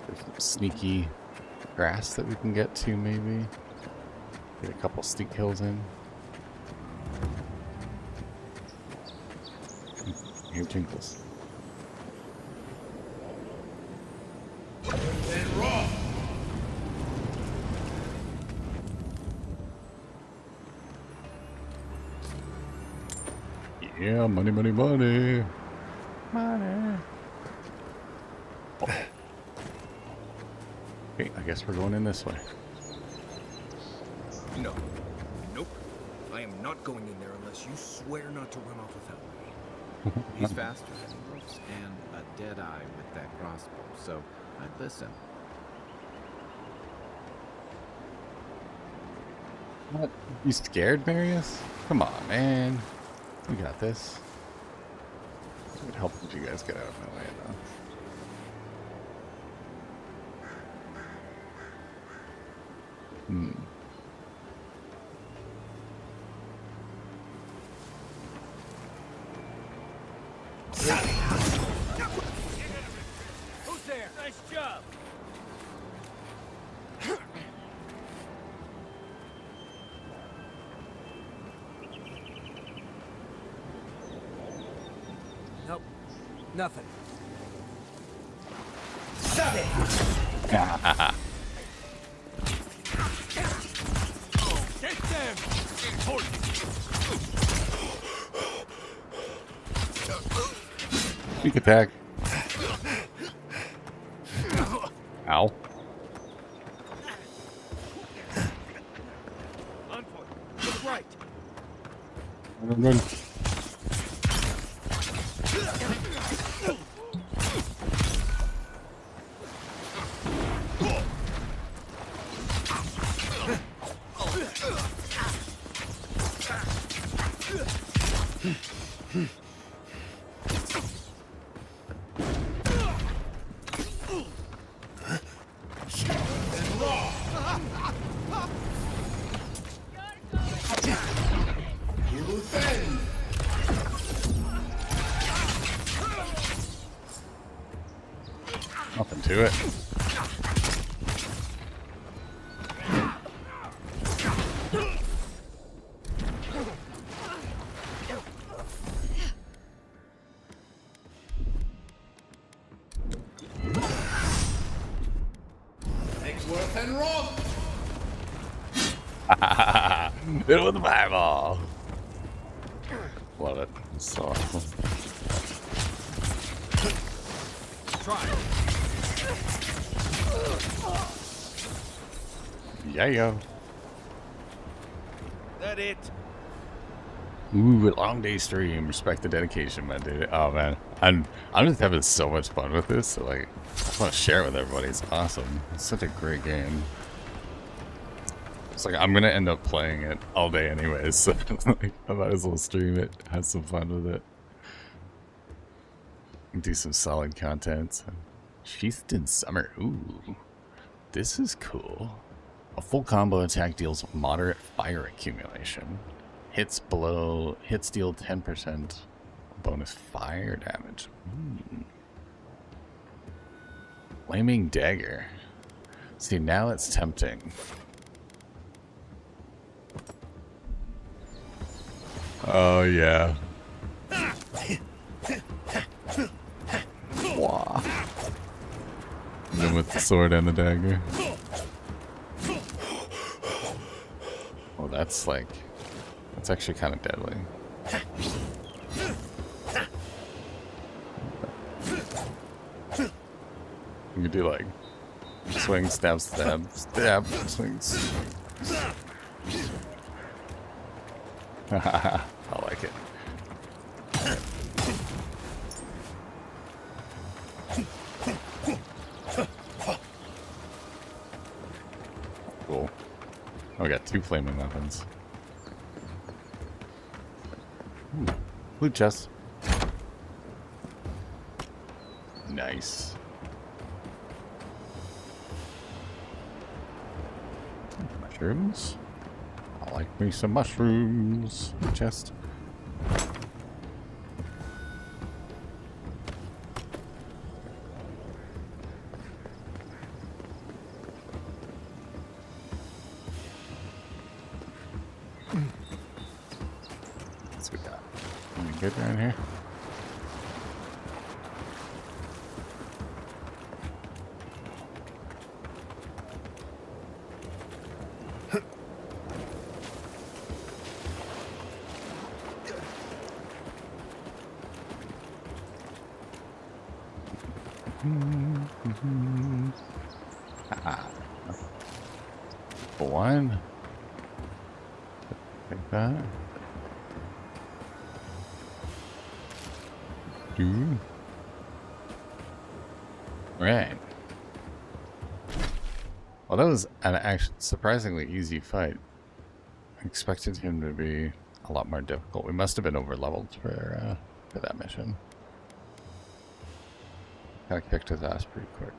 There's some sneaky grass that we can get to, maybe. Get a couple sneak kills in. Here, Jinkles. Yeah, money, money, money. Money. Oh. Okay, I guess we're going in this way. No. Nope. I am not going in there unless you swear not to run off without me. He's faster than most and a dead eye with that crossbow, so I'd listen. What? You scared, Marius? Come on, man. We got this. It would help if you guys get out of my way, though. Who's there? Nice job. Nope. Nothing. Stop it! Get them! Sneak attack. Ow. On point. To the right. Run, run. Nothing to it. Worth and wrong. Hit it with the fireball. Love it. It's so awesome. Try. Yeah, yo. That it. Ooh, a long day stream. Respect the dedication, man, dude. Oh, man. I'm just having so much fun with this. So like, I want to share it with everybody. It's awesome. It's such a great game. It's like I'm gonna end up playing it all day anyways. So like, I might as well stream it. Have some fun with it. Do some solid content. So. Sheathed in Summer. Ooh, this is cool. A full combo attack deals moderate fire accumulation. Hits deal 10% bonus fire damage. Flaming Dagger. See, now it's tempting. Oh, yeah. Wow. Even with the sword and the dagger. Oh, that's like... That's actually kind of deadly. You could do like... Swing, stab, stab, stab, swing, swing. I like it. Cool. Oh, we got 2 flaming weapons. Ooh, loot chest. Nice. Mushrooms. I like me some mushrooms. Loot chest. What's we got? Anything good around here? One. Like that. 2. Right. Well, that was an actually surprisingly easy fight. I expected him to be a lot more difficult. We must have been over leveled for that mission. Kind of kicked his ass pretty quick.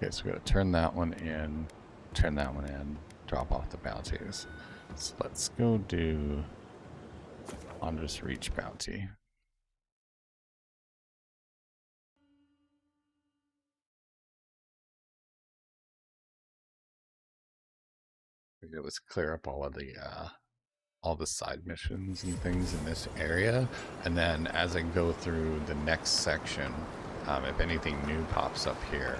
Okay, so we gotta turn that one in, drop off the bounties. So let's go do Wander's Reach bounty. Okay, let's clear up all the side missions and things in this area, and then as I go through the next section, if anything new pops up here,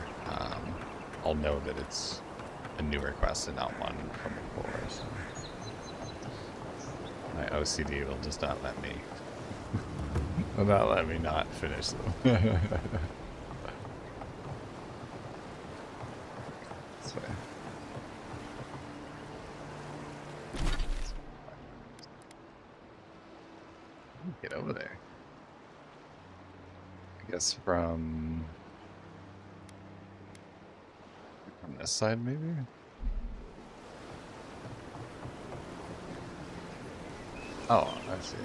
I'll know that it's a new request and not one from before. So. My OCD will just not let me not finish them. This way. Get over there. I guess from this side, maybe? Oh, I see.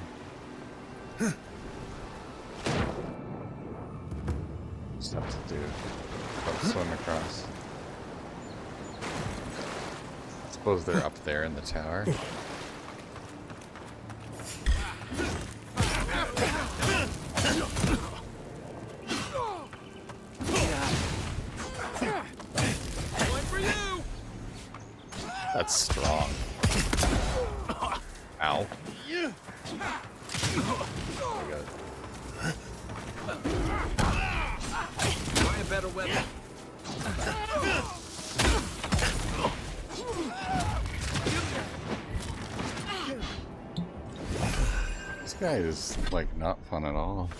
Just have to do swim across. I suppose they're up there in the tower. That's strong. Ow. Try a better weapon. This guy is like not fun at all.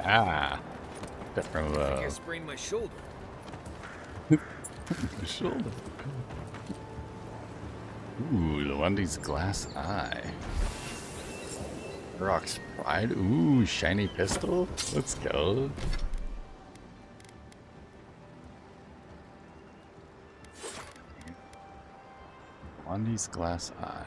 Ah, different I think I sprained my shoulder. shoulder. Ooh, Lwandi's glass eye. Rock's pride. Ooh, shiny pistol. Let's go. Lwandi's glass eye.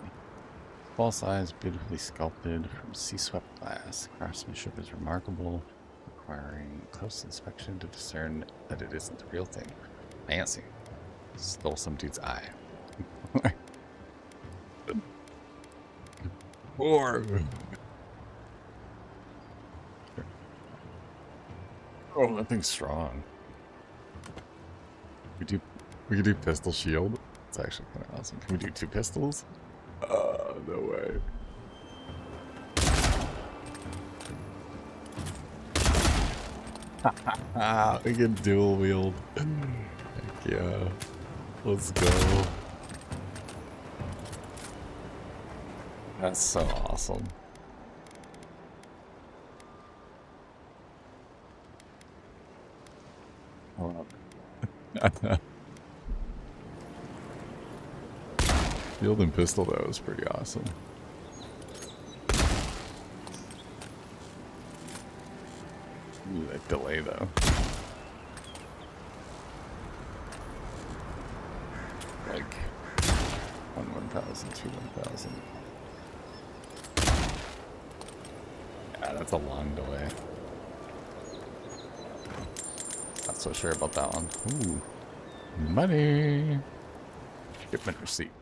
False eyes beautifully sculpted from sea-swept glass. Craftsmanship is remarkable, requiring close inspection to discern that it isn't the real thing. Fancy. Stole some dude's eye. Or oh, that thing's strong. We could do pistol shield. It's actually kind of awesome. Can we do 2 pistols? No way. We can dual wield. Heck yeah. Let's go. That's so awesome. Hold on. Shield and pistol though is pretty awesome. Ooh, that delay though. Like 1,000, 1,000. Yeah, that's a long delay. Not so sure about that one. Ooh, money. Shipment receipt.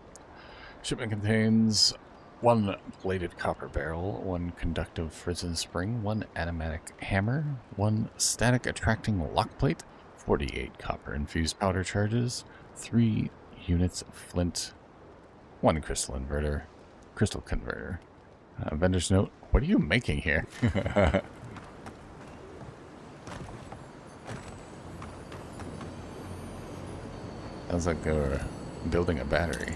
Shipment contains 1 bladed copper barrel, 1 conductive frozen spring, 1 animatic hammer, 1 static attracting lock plate, 48 copper infused powder charges, 3 units of flint, 1 crystal converter. Vendor's note, what are you making here? Sounds like they were building a battery.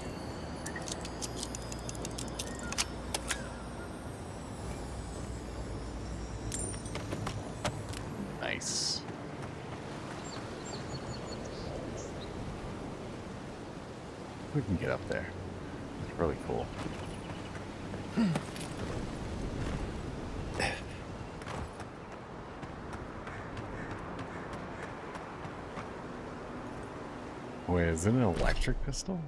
Nice. We can get up there. It's really cool. Wait, is it an electric pistol?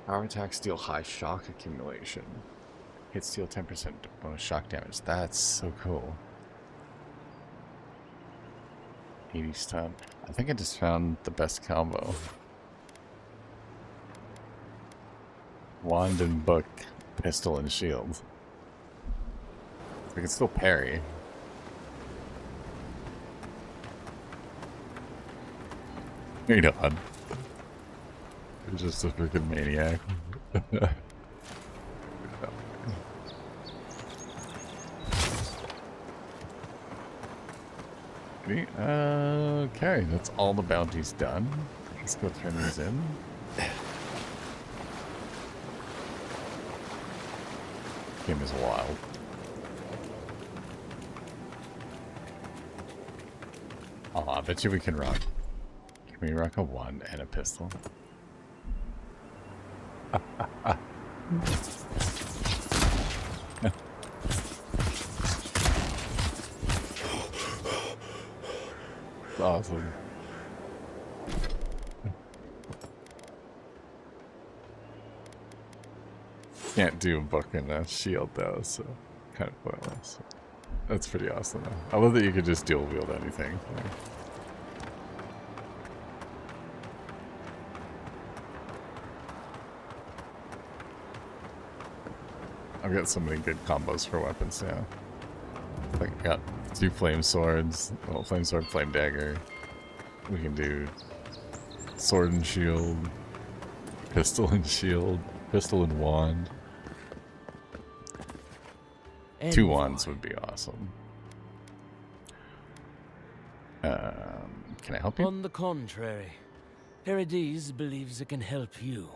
Power attack, steal high shock accumulation. Hit steal 10% bonus shock damage. That's so cool. 80 stun. I think I just found the best combo. Wand and book, pistol and shield. We can still parry. Wait on. You're just a freaking maniac. Okay, that's all the bounties done. Let's go turn these in. Game is wild. Oh, I bet you we can rock. Can we rock a wand and a pistol? Awesome. Can't do a book and a shield though, so kind of pointless. That's pretty awesome though. I love that you could just dual wield anything. I've got so many good combos for weapons now. Like I got 2 flame swords, well, flame sword, flame dagger. We can do sword and shield, pistol and shield, pistol and wand. 2 wands would be awesome. Can I help you? On the contrary, Herodes believes it can help you.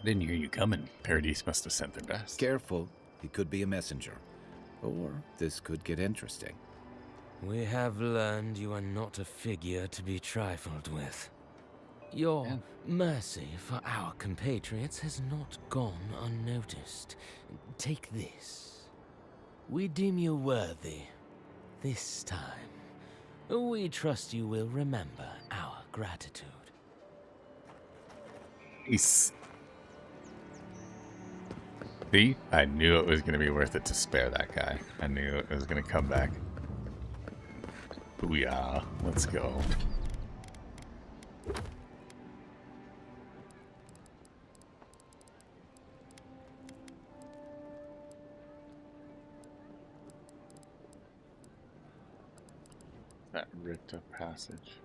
Didn't hear you coming. Paradise must have sent their best. Careful, he could be a messenger. Or this could get interesting. We have learned you are not a figure to be trifled with. Your Yeah. mercy for our compatriots has not gone unnoticed. Take this. We deem you worthy. This time, we trust you will remember our gratitude. Peace. See? I knew it was going to be worth it to spare that guy. I knew it was going to come back. Booyah. Let's go. That ripped up passage.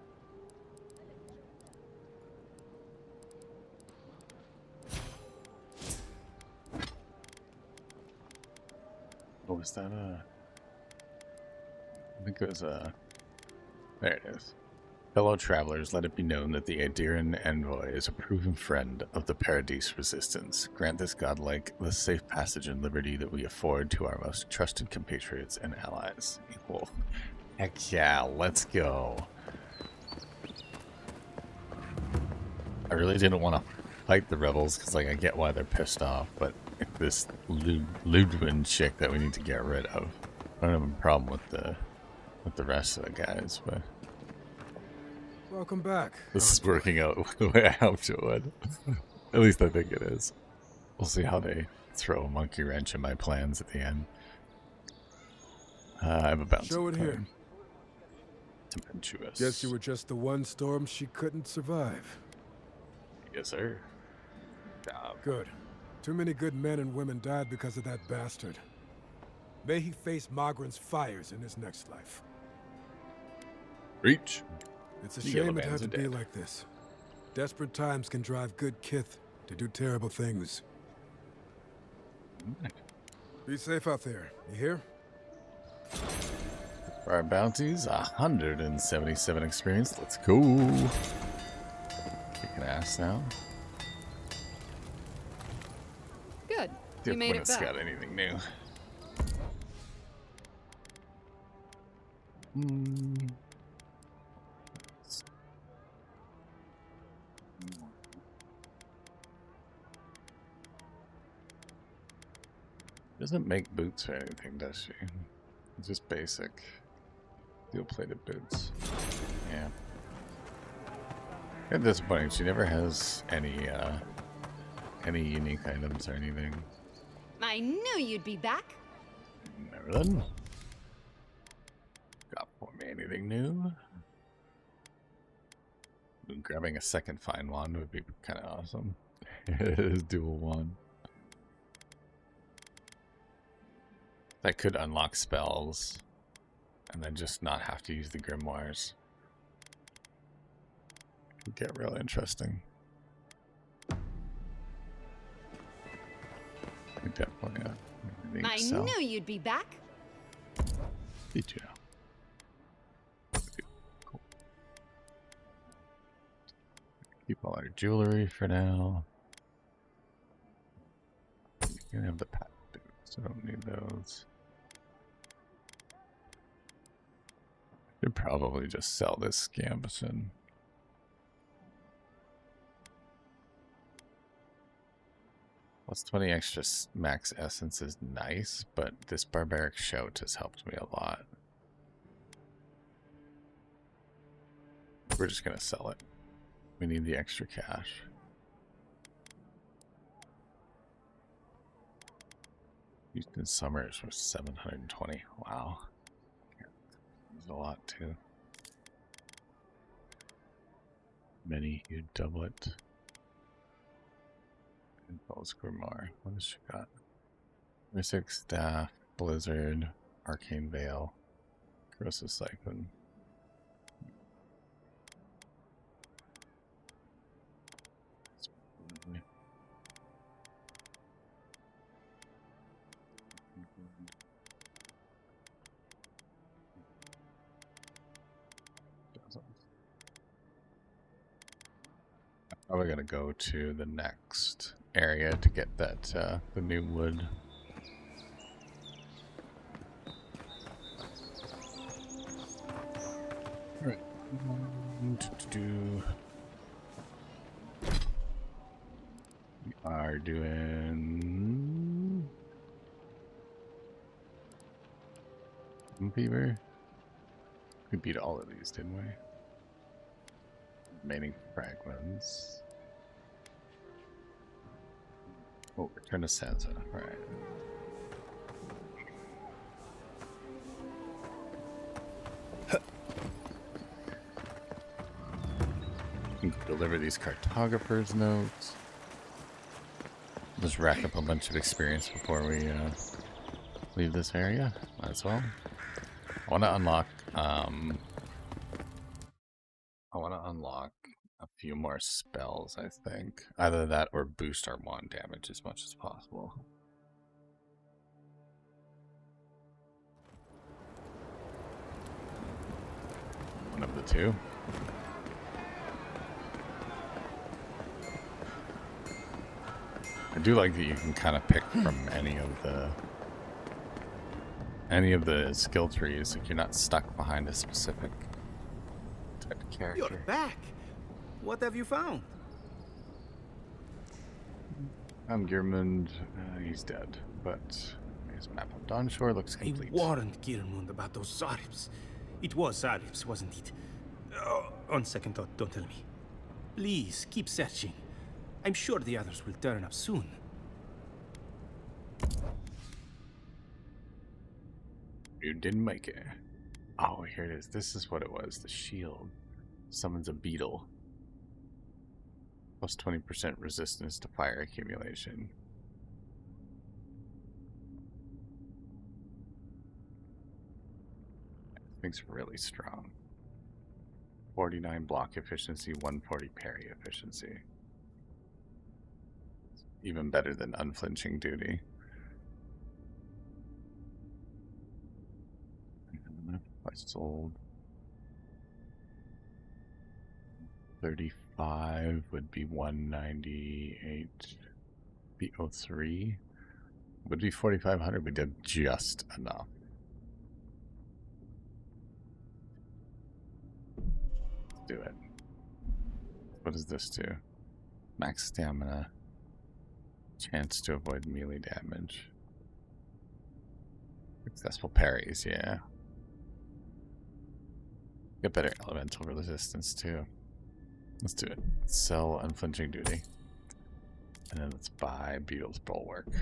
Oh, was that I think it was there it is. Fellow travelers, let it be known that the Adiran envoy is a proven friend of the Paradise resistance. Grant this godlike the safe passage and liberty that we afford to our most trusted compatriots and allies. Equal. Heck yeah, let's go. I really didn't want to fight the rebels because, like, I get why they're pissed off, but this Ludwin chick that we need to get rid of. I don't have a problem with the rest of the guys, but Welcome back. this is working out the way I hoped it would. At least I think it is. We'll see how they throw a monkey wrench in my plans at the end. I have a bounce. Show it here. Tempestuous. Guess you were just the one storm she couldn't survive. Yes, sir. Good. Too many good men and women died because of that bastard. May he face Magran's fires in his next life. Reach. It's a The yellow shame it had bands to are be dead. like this. Desperate times can drive good kith to do terrible things. Be safe out there, you hear? For our bounties, 177 experience. Let's go. Kicking ass now. Good. See You if made it Gwyneth's back. got anything new. Doesn't make boots or anything, does she? It's just basic steel-plated boots. Yeah. Kind of disappointing. She never has any unique items or anything. I knew you'd be back. Marilyn, got for me anything new? Grabbing a second fine wand would be kind of awesome. It is dual wand. That could unlock spells and then just not have to use the grimoires. Could get real interesting. Definitely. I knew you'd be back. Did you know? Cool. Keep all our jewelry for now. You can have the pat boots. I don't need those. Should probably just sell this Gambison. Plus 20 extra max essence is nice, but this barbaric shout has helped me a lot. We're just gonna sell it. We need the extra cash. Houston Summers was 720. Wow. That's a lot too. Many you doublet. Impulse Grimoire. What has she got? Mystic Staff, Blizzard, Arcane Veil, Corrosive Siphon. Probably gonna go to the next area to get that the new wood. All right. We are doing fever. We beat all of these, didn't we? Remaining fragments. Oh, return to Sansa. All right. We can deliver these cartographers' notes. Just rack up a bunch of experience before we leave this area. Might as well. I want to unlock. I want to unlock a few more spells. I think either that or boost our wand damage as much as possible. One of the two. I do like that you can kind of pick from any of the skill trees. Like you're not stuck behind a specific type of character. You're back. What have you found? I'm Gearmund. He's dead, but his map of Dawnshore looks complete. I warned Gearmund about those Zaribs. It was Zaribs, wasn't it? Oh, on second thought, don't tell me. Please, keep searching. I'm sure the others will turn up soon. You didn't make it. Oh, here it is. This is what it was. The shield summons a beetle. Plus 20% resistance to fire accumulation. This thing's really strong. 49 block efficiency, 140 parry efficiency. Even better than unflinching duty. I sold 35 would be 198. Be 03 would be 4,500. We did just enough. Let's do it. What does this do? Max stamina. Chance to avoid melee damage. Successful parries, yeah. Get better elemental resistance too. Let's do it. Sell unflinching duty. And then let's buy Beetle's Bulwark.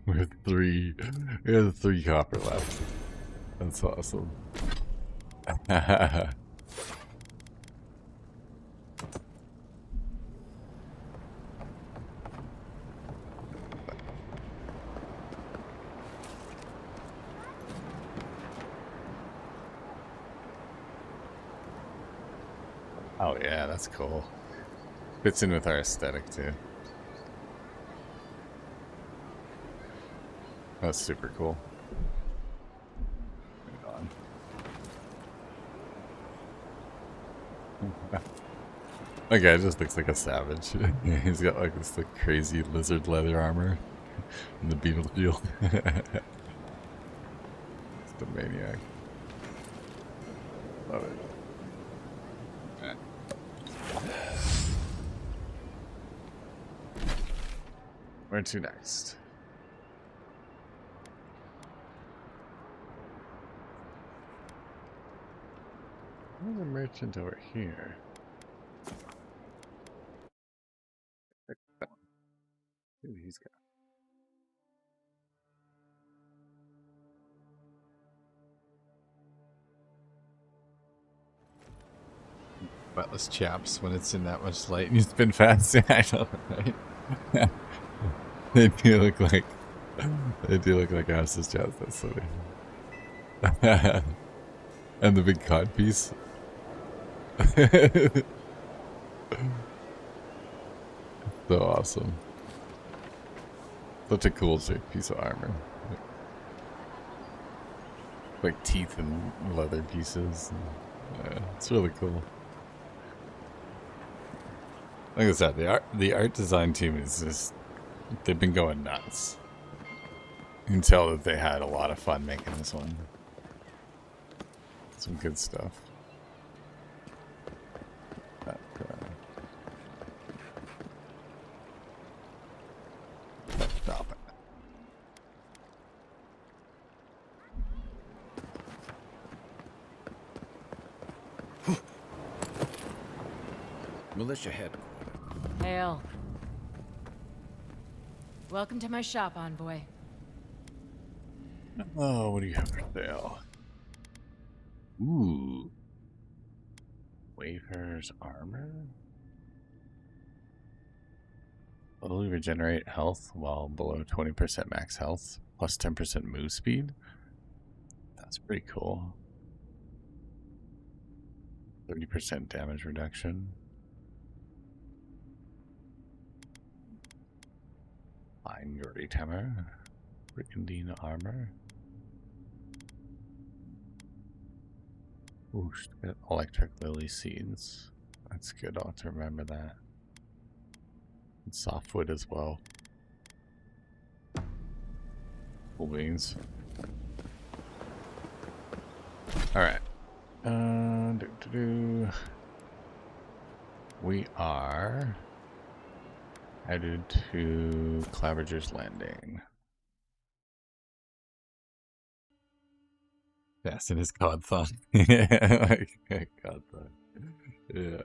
We have three copper left. That's awesome. Oh yeah, that's cool. Fits in with our aesthetic too. That's super cool. That guy just looks like a savage. He's got like this like crazy lizard leather armor in the beetle field. It's the maniac. Love it. Where to next? There's a merchant over here. Who he's got? Buttless chaps when it's in that much light and you spin fast. I know, right? They do look like As's chaps. That's funny. And the big cod piece. So awesome. Such a cool shaped piece of armor. Like teeth and leather pieces. Yeah, it's really cool. Like I said, the art design team is just, they've been going nuts. You can tell that they had a lot of fun making this one. Some good stuff. Stop it. Militia headquarters. Hail. Welcome to my shop, envoy. Oh, what do you have for sale? Ooh. Wafer's armor? Slowly regenerate health while below 20% max health, plus 10% move speed. That's pretty cool. 30% damage reduction. Fine Yuri Temmer. Brigandine armor. Ooh, get electric lily seeds. That's good. I'll have to remember that. And softwood as well. Cool beans. Alright. We are headed to Claverger's Landing. Fast in his Godthon. Like, Godthon. Yeah.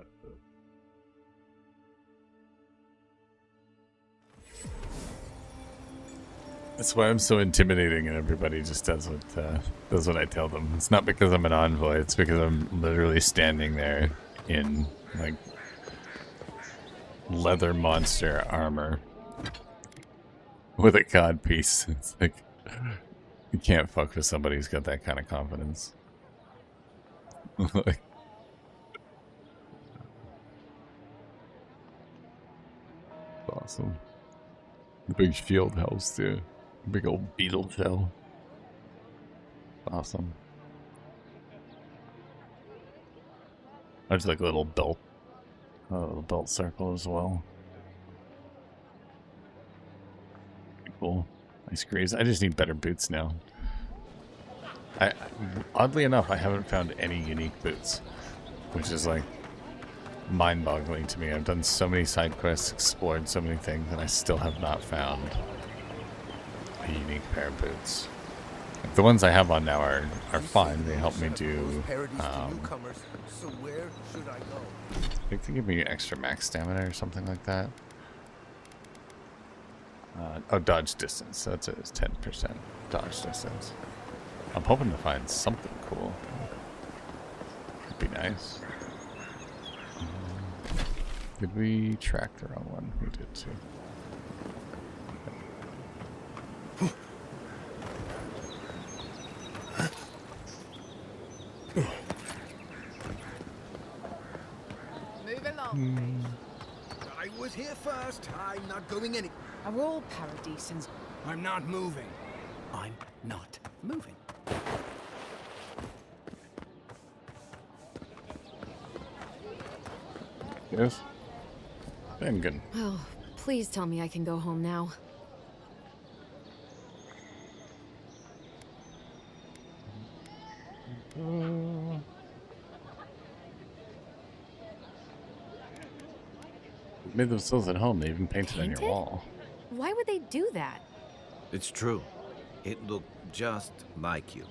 That's why I'm so intimidating, and everybody just does what I tell them. It's not because I'm an envoy; it's because I'm literally standing there in like leather monster armor with a cod piece. It's like you can't fuck with somebody who's got that kind of confidence. Like, awesome. The big shield helps too. Big old beetle shell. Awesome. There's like a little belt circle as well. Pretty cool. Nice greaves. I just need better boots now. Oddly enough, I haven't found any unique boots, which is like mind-boggling to me. I've done so many side quests, explored so many things, and I still have not found a unique pair of boots. The ones I have on now are fine. They help me do I think they give me extra max stamina or something like that. Oh, dodge distance. So that's 10% dodge distance. I'm hoping to find something cool. Could be nice. Did we track the wrong one? We did too. Move along. I was here first. I'm not going any. Are all paradisans? I'm not moving. I'm not moving. Yes. Good. Oh, please tell me I can go home now. Made themselves at home. They even painted on your wall. Why would they do that? It's true. It looked just like you.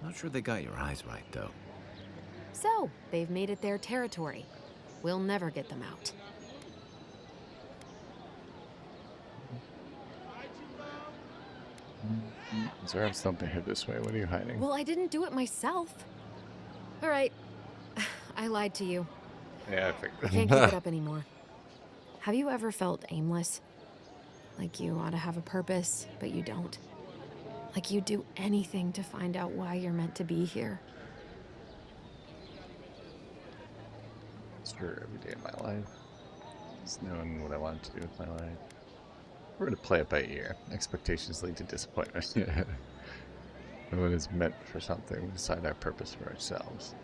Not sure they got your eyes right, though. So, they've made it their territory. We'll never get them out. Zerab's something here this way. What are you hiding? Well, I didn't do it myself. All right. I lied to you. Yeah, I figured. I can't keep it up anymore. Have you ever felt aimless? Like you ought to have a purpose, but you don't? Like you'd do anything to find out why you're meant to be here? It's for every day of my life. Just knowing what I wanted to do with my life. We're going to play it by ear. Expectations lead to disappointment. No one is meant for something. We decide our purpose for ourselves.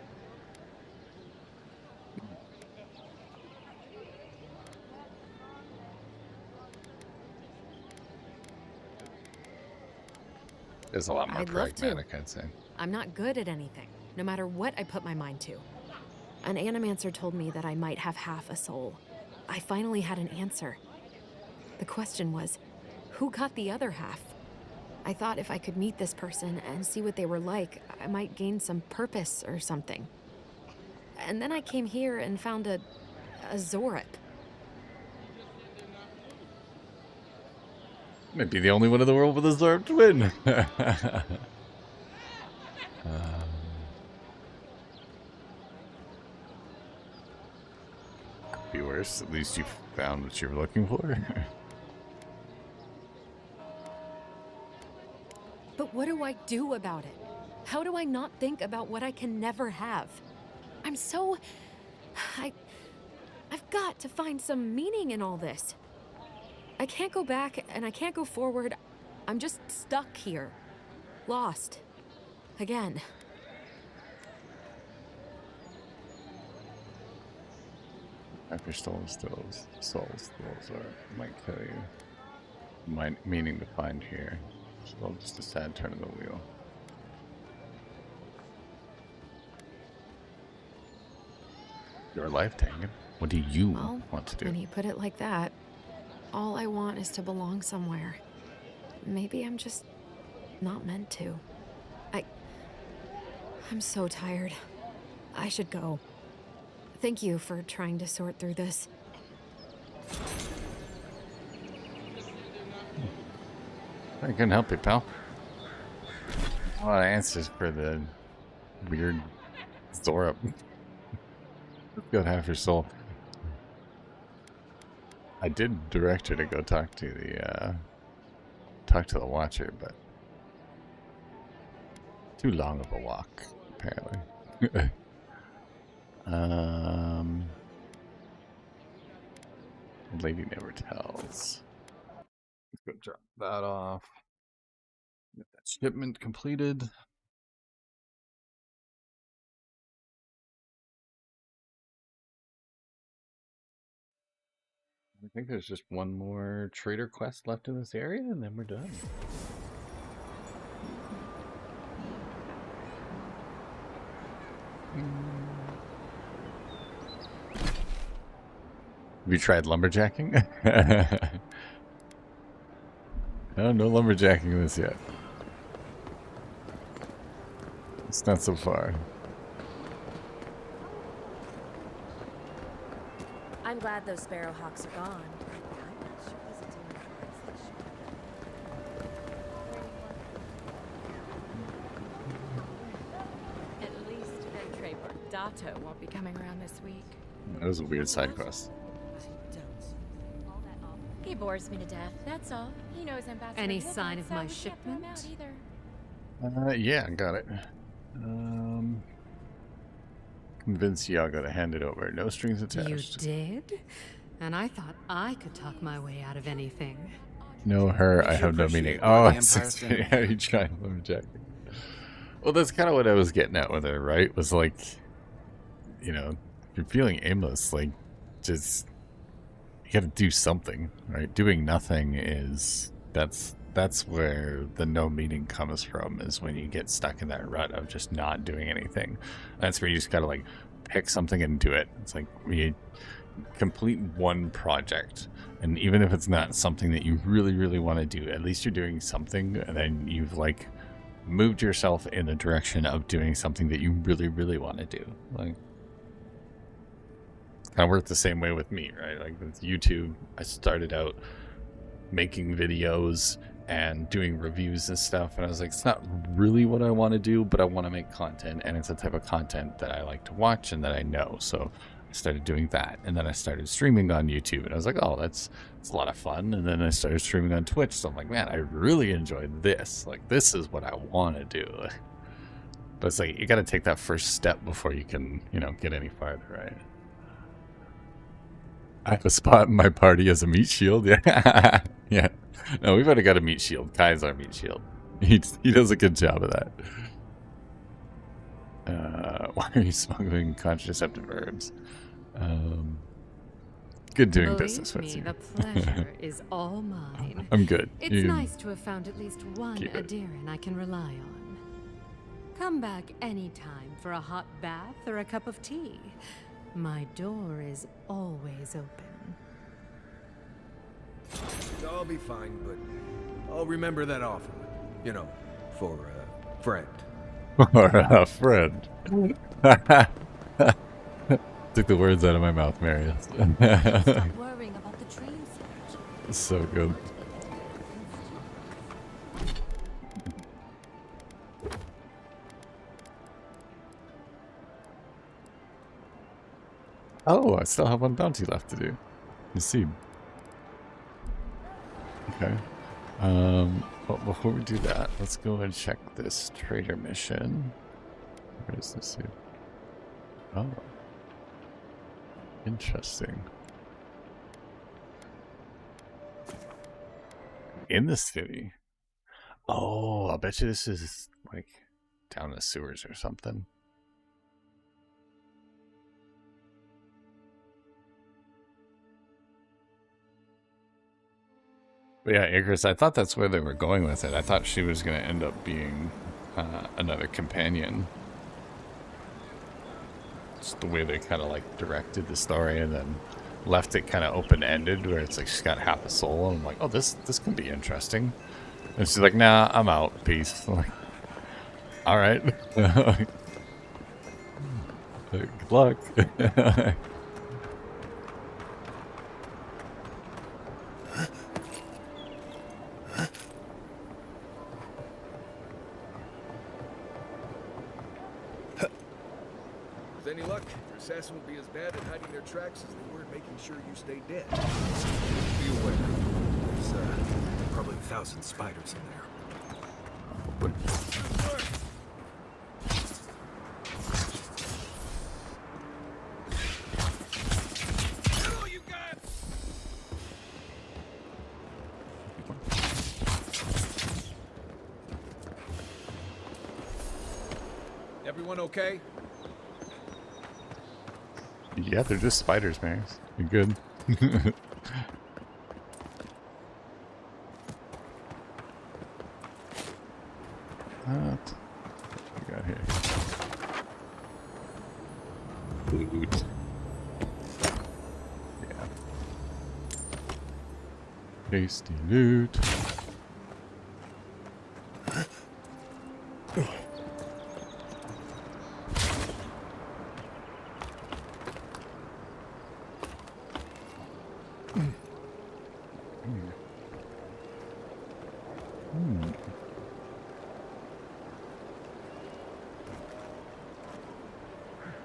Is a lot more I'd love to. pragmatic, I'd say. I'm not good at anything, no matter what I put my mind to. An animancer told me that I might have half a soul. I finally had an answer. The question was, who got the other half? I thought if I could meet this person and see what they were like, I might gain some purpose or something. And then I came here and found a Zorip. Might be the only one in the world with a Zorb twin. Could be worse. At least you found what you were looking for. But what do I do about it? How do I not think about what I can never have? I'm so... I've got to find some meaning in all this. I can't go back and I can't go forward. I'm just stuck here. Lost. Again. After souls, or might kill you. Meaning to find here. Well, just a sad turn of the wheel. Your life, Tangan. What do you want to do? When you put it like that, all I want is to belong somewhere. Maybe I'm just not meant to. I'm so tired. I should go. Thank you for trying to sort through this. I can help you, pal. A lot of answers for the weird Zorip. Got half your soul. I did direct her to go talk to the Watcher, but too long of a walk, apparently. Lady never tells. Let's go drop that off. Get that shipment completed. I think there's just one more trader quest left in this area, and then we're done. Have you tried lumberjacking? No, no lumberjacking this yet. It's not so far. I'm glad those sparrowhawks are gone. At least Trey Dato won't be coming around this week. That was a weird side quest. He bores me to death, that's all. He knows I'm about to Any forget sign that, of so my we can't throw him out shipment? either. Yeah, got it. Convince Yago to hand it over. No strings attached. You did? And I thought I could talk my way out of anything. No, her. I have no meaning. Oh, it's how you try lumberjacking. Well, that's kind of what I was getting at with her, right? Was like, you know, if you're feeling aimless, like, just you got to do something, right? Doing nothing is that's where the no meaning comes from, is when you get stuck in that rut of just not doing anything. That's where you just got to like pick something and do it. It's like you complete one project, and even if it's not something that you really want to do, at least you're doing something, and then you've like moved yourself in the direction of doing something that you really want to do. Like, kind of worked the same way with me, right? Like with YouTube, I started out making videos and doing reviews and stuff, and I was like, it's not really what I want to do, but I want to make content, and it's a type of content that I like to watch and that I know. So I started doing that, and then I started streaming on YouTube, and I was like, oh, it's a lot of fun. And then I started streaming on Twitch, so I'm like, man, I really enjoyed this. Like, this is what I want to do. But it's like, you got to take that first step before you can, you know, get any farther, right? I have a spot in my party as a meat shield. Yeah. Yeah. No, we've already got a meat shield. Kai's our meat shield. He does a good job of that. Why are you smuggling contraceptive herbs? good doing Believe business with me, you. the pleasure is all mine. I'm good. It's nice to have found at least one keep it. Adiran I can rely on. Come back anytime for a hot bath or a cup of tea. My door is always open. I'll be fine, but I'll remember that offer. You know, for a friend. For a friend. Took the words out of my mouth, Marius. Stop worrying about the train surge. So good. Oh, I still have one bounty left to do. You see. Okay. But before we do that, let's go and check this trader mission. Where is this here? Oh. Interesting. In the city. Oh, I bet you this is like down the sewers or something. But yeah, Icarus, I thought that's where they were going with it. I thought she was going to end up being another companion. Just the way they kind of like directed the story and then left it kind of open-ended where it's like she's got half a soul. And I'm like, oh, this can be interesting. And she's like, nah, I'm out. Peace. I'm like, all right. Good luck. With any luck, your SASS won't be as bad at hiding their tracks as they were at making sure you stay dead. Be aware. There's probably 1,000 spiders in there. But... Everyone okay? Yeah, they're just spiders, man. You're good. What we got here? Loot. Yeah. Tasty loot.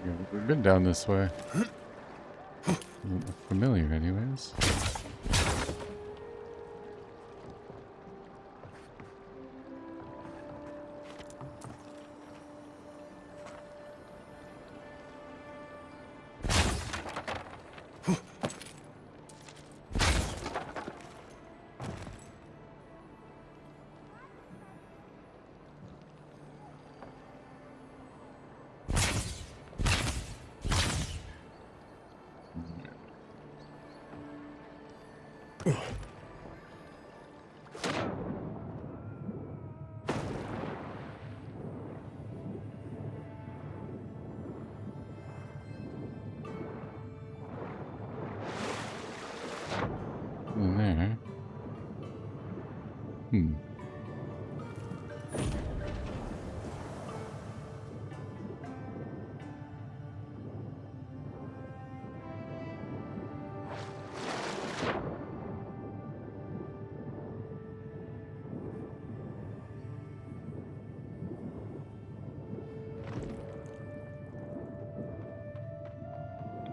Yeah, we've been down this way. Doesn't look familiar anyways. There.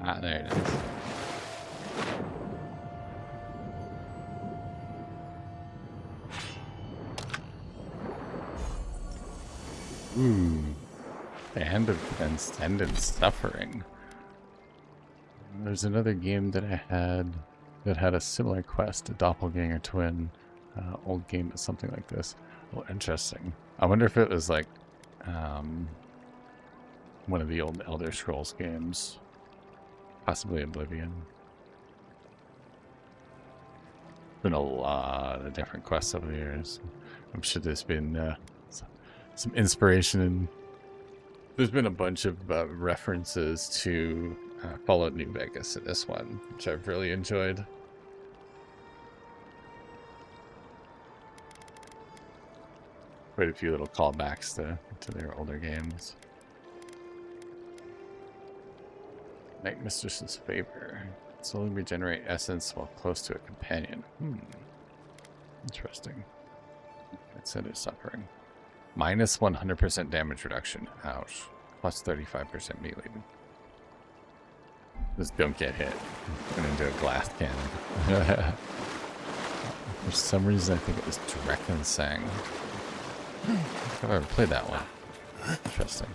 Ah, there it is. Ooh. Band of Transcendent Suffering. There's another game that I had that had a similar quest, a doppelganger twin. Old game is something like this. Oh, interesting. I wonder if it was like one of the old Elder Scrolls games. Possibly Oblivion. been a lot of different quests over the years. I'm sure there's been some inspiration, and there's been a bunch of references to Fallout New Vegas in this one, which I've really enjoyed. Quite a few little callbacks to their older games. Night Mistress's Favor. Slowly regenerate essence while close to a companion. Interesting. Consider suffering. Minus 100% damage reduction. Ouch. Plus 35% melee. Just don't get hit. Went into a glass cannon. For some reason, I think it was Dreckensang. I've ever played that one. Interesting.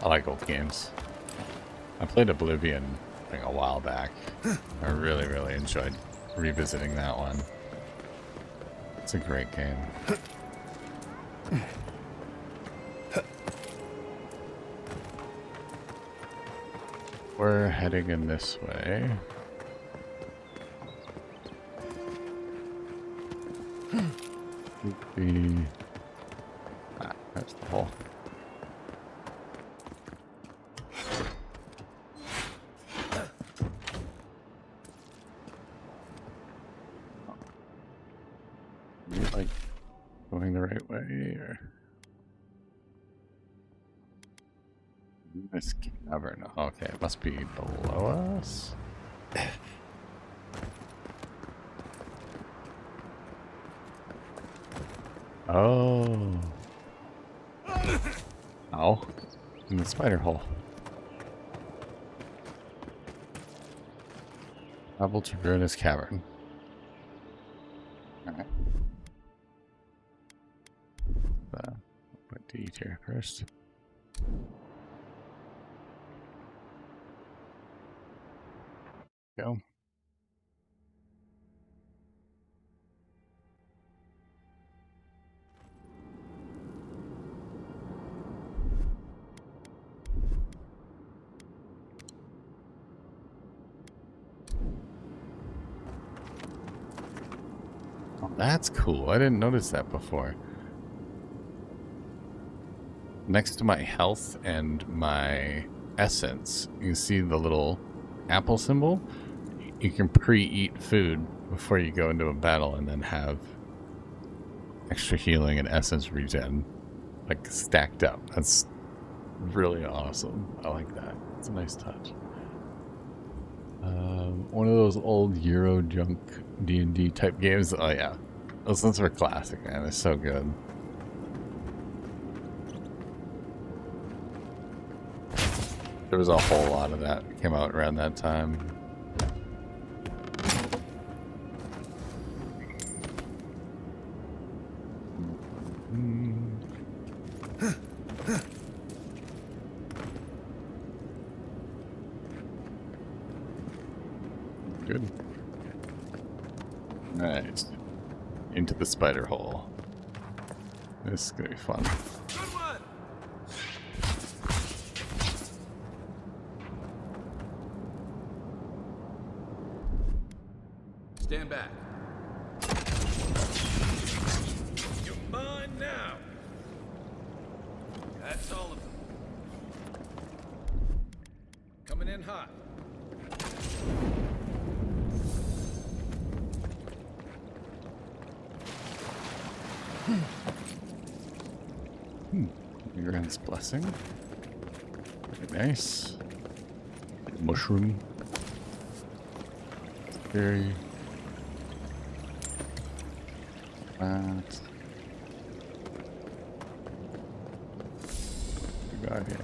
I like old games. I played Oblivion like a while back. I really, really enjoyed revisiting that one. It's a great game. We're heading in this way. That's the hole. Like going the right way, or this cavern? Okay, it must be below us. Oh, oh, in the spider hole. Travel to Ruinous Cavern. Alright. What to eat here first? Go. Oh, that's cool. I didn't notice that before. Next to my health and my essence, you see the little apple symbol. You can pre-eat food before you go into a battle and then have extra healing and essence regen like stacked up. That's really awesome. I like that. It's a nice touch. One of those old Euro junk D&D type games. Oh yeah, those ones were classic, man. They're so good. There was a whole lot of that came out around that time. Good. Nice. Into the spider hole. This is gonna be fun. Stand back. You're mine now. That's all of them. Coming in hot. Grand's blessing. Very nice. Mushroom. Very. What we got here?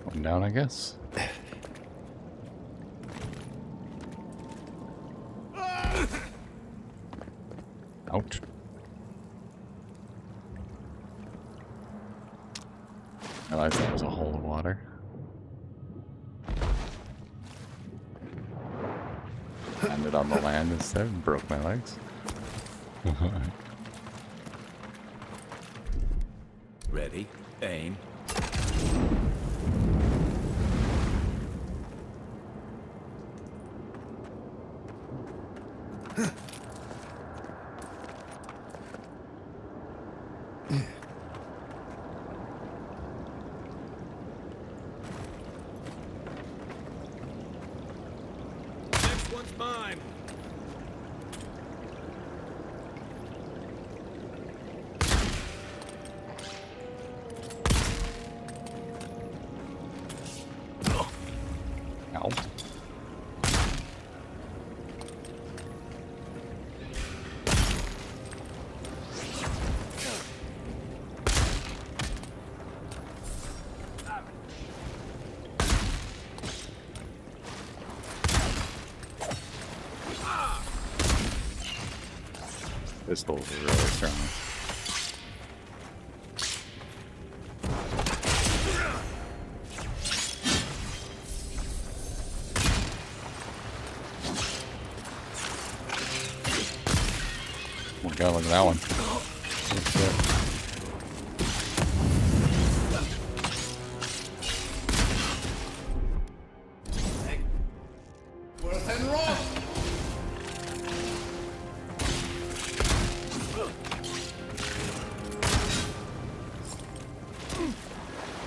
One down, I guess. Ouch. I realized there was a hole of water. Landed on the land instead and broke my legs. Ready, aim. Next one's mine. Ow. Pistols are really strong. Oh my god, look at that one. That's it.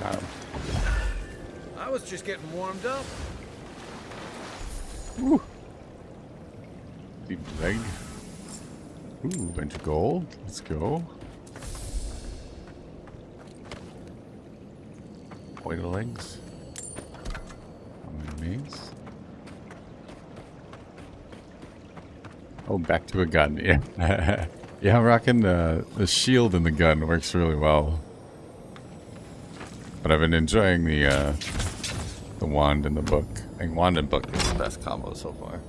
Got him. I was just getting warmed up. Woo. Deep leg. Ooh, bunch of gold. Let's go. White legs. Mace. Oh, back to a gun. Yeah. Yeah, I'm rocking the shield and the gun works really well. But I've been enjoying the wand and the book. I think wand and book is the best combo so far.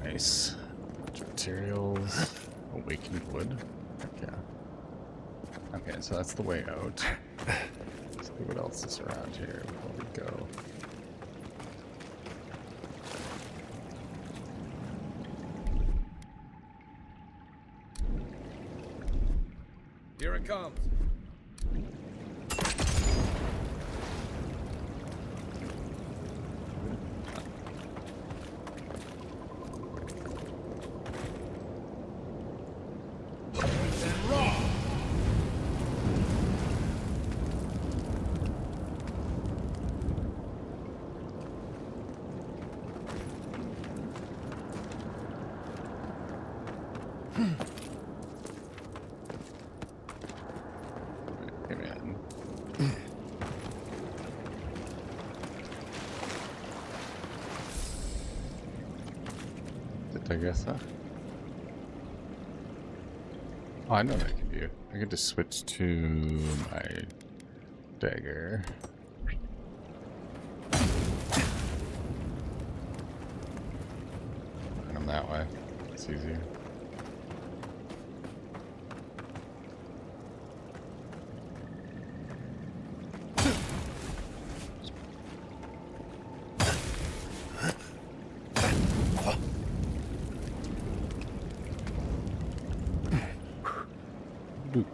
Nice. Materials. Awakened wood. Heck yeah. Okay, so that's the way out. Let's see what else is around here before we go. Here it comes. Hey man. Did I guess that? Oh, I know what I can do. I can just switch to my dagger. And I'm that way. It's easier. Loot.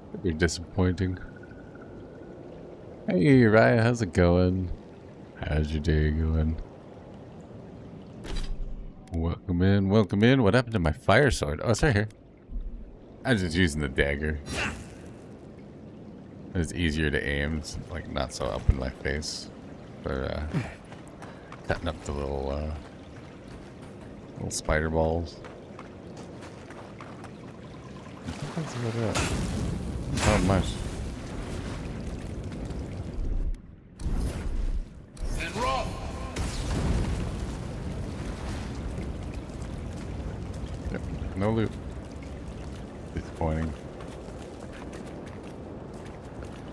That'd be disappointing. Hey Raya, how's it going? How's your day going? Welcome in, welcome in. What happened to my fire sword? Oh, it's right here. I was just using the dagger. It's easier to aim. It's like not so up in my face. For cutting up the little spider balls. That's about it. Not much. No loot. Disappointing.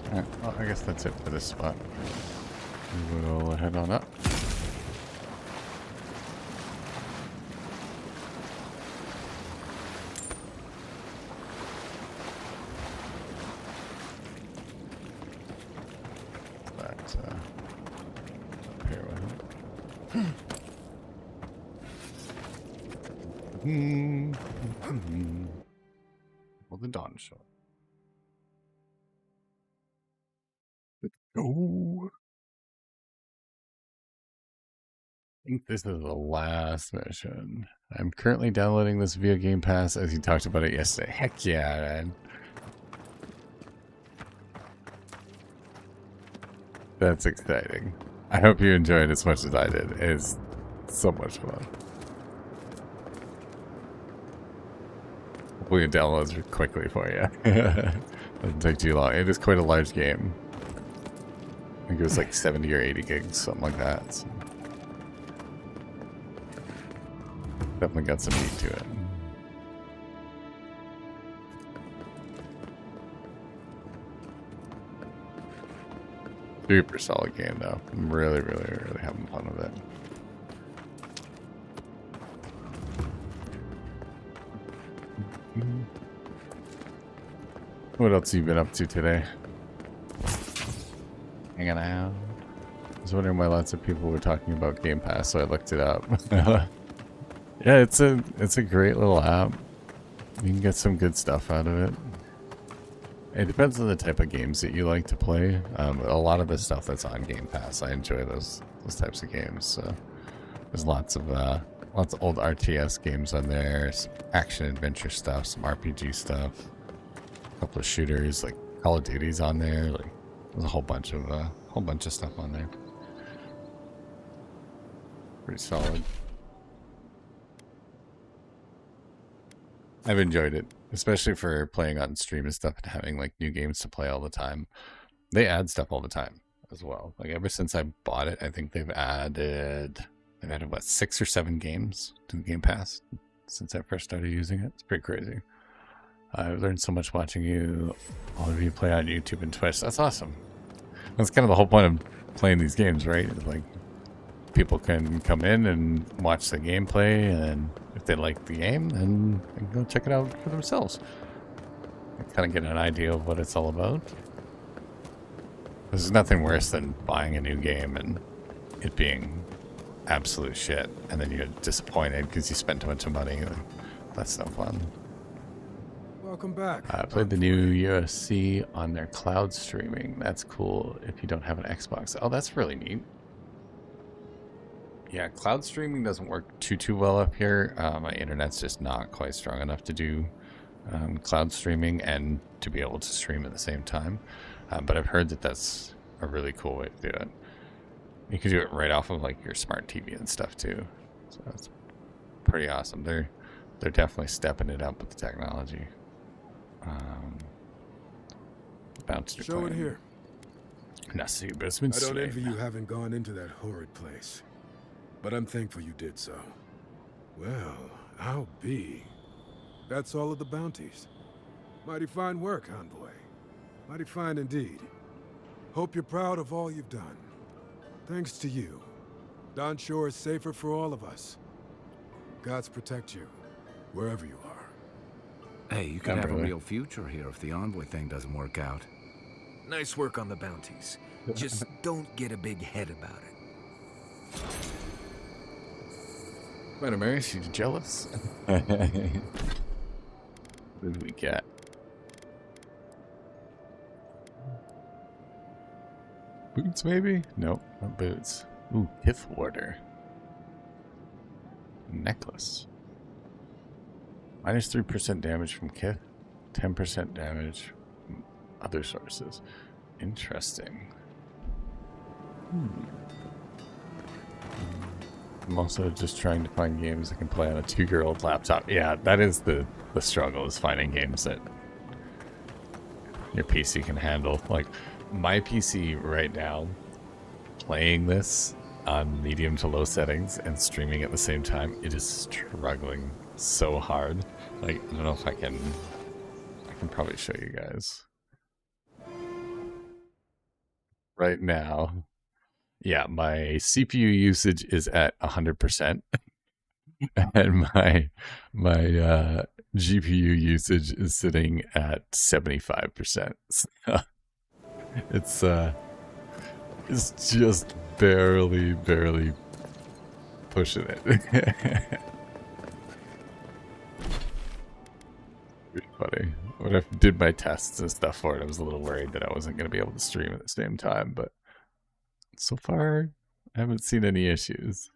Alright, well, I guess that's it for this spot. We will head on up. That's up here with it. Well, the dawn show. Let's go. I think this is the last mission. I'm currently downloading this via Gamepass, as you talked about it yesterday. Heck yeah, man. That's exciting. I hope you enjoy it as much as I did. It is so much fun. Hopefully it downloads quickly for you. Doesn't take too long. It is quite a large game. I think it was like 70 or 80 gigs, something like that. So definitely got some meat to it. Super solid game though. I'm really having fun with it. What else have you been up to today? Hanging out. I was wondering why lots of people were talking about Gamepass, so I looked it up. Yeah, it's a great little app. You can get some good stuff out of it. It depends on the type of games that you like to play. A lot of the stuff that's on Gamepass, I enjoy those types of games. So there's lots of old RTS games on there, some action adventure stuff, some RPG stuff, a couple of shooters like Call of Duty's on there. Like there's a whole bunch of stuff on there. Pretty solid. I've enjoyed it, especially for playing on stream and stuff and having like new games to play all the time. They add stuff all the time as well. Like ever since I bought it, I think they've added what, 6 or 7 games to the Game Pass since I first started using it. It's pretty crazy. I've learned so much watching all of you play on YouTube and Twitch. That's awesome. That's kind of the whole point of playing these games, right? Like people can come in and watch the gameplay, and if they like the game, then they can go check it out for themselves. And kind of get an idea of what it's all about. There's nothing worse than buying a new game and it being absolute shit, and then you get disappointed because you spent too much money. That's no fun. Welcome back. I played the new UFC on their cloud streaming. That's cool if you don't have an Xbox. Oh, that's really neat. Yeah, cloud streaming doesn't work too well up here. My internet's just not quite strong enough to do cloud streaming and to be able to stream at the same time. But I've heard that that's a really cool way to do it. You can do it right off of like your smart TV and stuff too. So that's pretty awesome. They're definitely stepping it up with the technology. Show it here. I don't envy you having gone into that horrid place, but I'm thankful you did so. Well, I'll be. That's all of the bounties. Mighty fine work, Envoy. Mighty fine indeed. Hope you're proud of all you've done. Thanks to you, Don Shore is safer for all of us. Gods protect you, wherever you are. Hey, you could have a real future here if the Envoy thing doesn't work out. Nice work on the bounties. Just don't get a big head about it. Wait a minute, she's jealous. What did we get? Boots, maybe? Nope, not boots. Ooh, Kith Warder. Necklace. Minus 3% damage from Kith. 10% damage from other sources. Interesting. I'm also just trying to find games I can play on a 2-year-old laptop. Yeah, that is the struggle, is finding games that your PC can handle. Like, my PC right now, playing this on medium to low settings and streaming at the same time, it is struggling so hard. Like, I don't know if I can probably show you guys. Right now, yeah, my CPU usage is at 100%. And my GPU usage is sitting at 75%. So it's just barely pushing it. Pretty funny. When I did my tests and stuff for it, I was a little worried that I wasn't going to be able to stream at the same time, but so far I haven't seen any issues.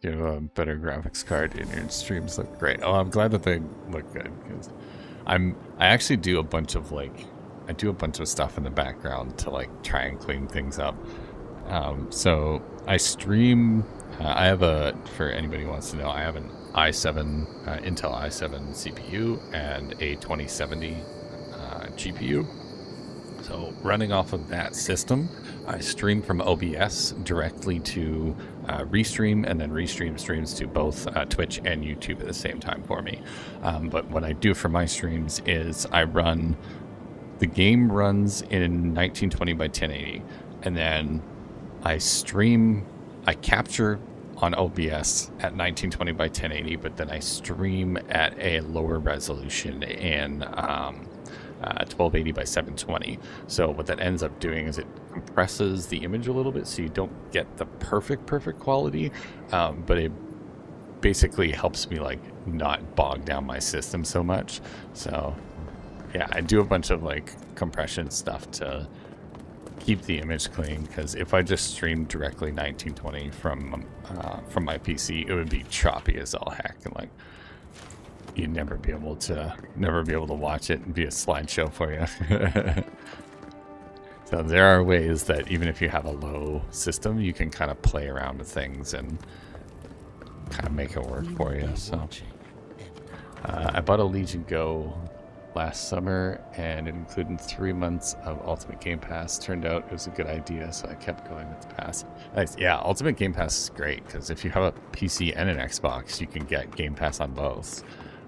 You have a better graphics card and your streams look great. Oh, I'm glad that they look good, because I actually do a bunch of I do a bunch of stuff in the background to try and clean things up. So I stream. I have for anybody who wants to know, I have an i7 Intel i7 CPU and a 2070 GPU. So running off of that system, I stream from OBS directly to Restream, and then Restream streams to both Twitch and YouTube at the same time for me. But what I do for my streams is the game runs in 1920 by 1080, and then I capture on OBS at 1920 by 1080, but then I stream at a lower resolution in 1280 by 720. So what that ends up doing is it compresses the image a little bit, so you don't get the perfect quality, but it basically helps me not bog down my system so much. So yeah, I do a bunch of compression stuff to keep the image clean, because if I just streamed directly 1920 from my PC, it would be choppy as all heck, and you'd never be able to watch it and be a slideshow for you. So there are ways that even if you have a low system, you can kind of play around with things and kind of make it work for you. So I bought a Legion Go last summer, and it included 3 months of Ultimate Game Pass. Turned out it was a good idea, so I kept going with the pass. Yeah, Ultimate Game Pass is great, because if you have a PC and an Xbox, you can get Game Pass on both,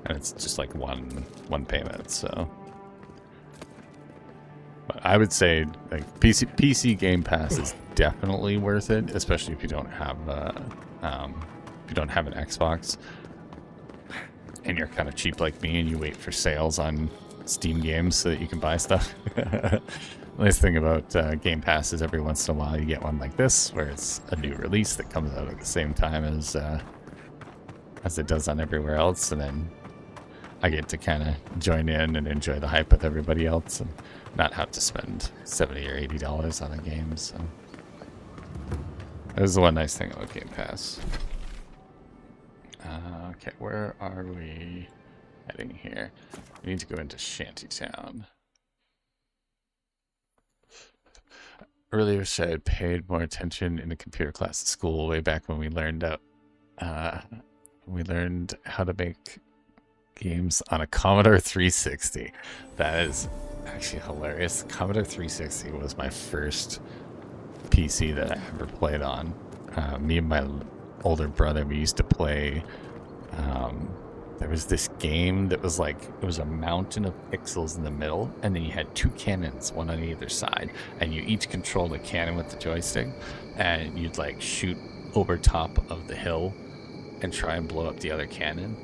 and it's just one payment. So, but I would say PC Game Pass is definitely worth it, especially if you don't have an Xbox and you're kind of cheap like me and you wait for sales on Steam games so that you can buy stuff. The nice thing about Game Pass is every once in a while you get one like this, where it's a new release that comes out at the same time as it does on everywhere else, and then I get to kind of join in and enjoy the hype with everybody else and not have to spend $70 or $80 on a game. So that was the one nice thing about Game Pass. Okay, where are we heading here? We need to go into Shantytown. Earlier said I paid more attention in a computer class at school way back when we learned how to make games on a Commodore 360. That is actually hilarious. Commodore 360 was my first PC that I ever played on. Me and my older brother, we used to play. There was this game that was it was a mountain of pixels in the middle, and then you had two cannons, one on either side, and you each controlled a cannon with the joystick, and you'd shoot over top of the hill and try and blow up the other cannon.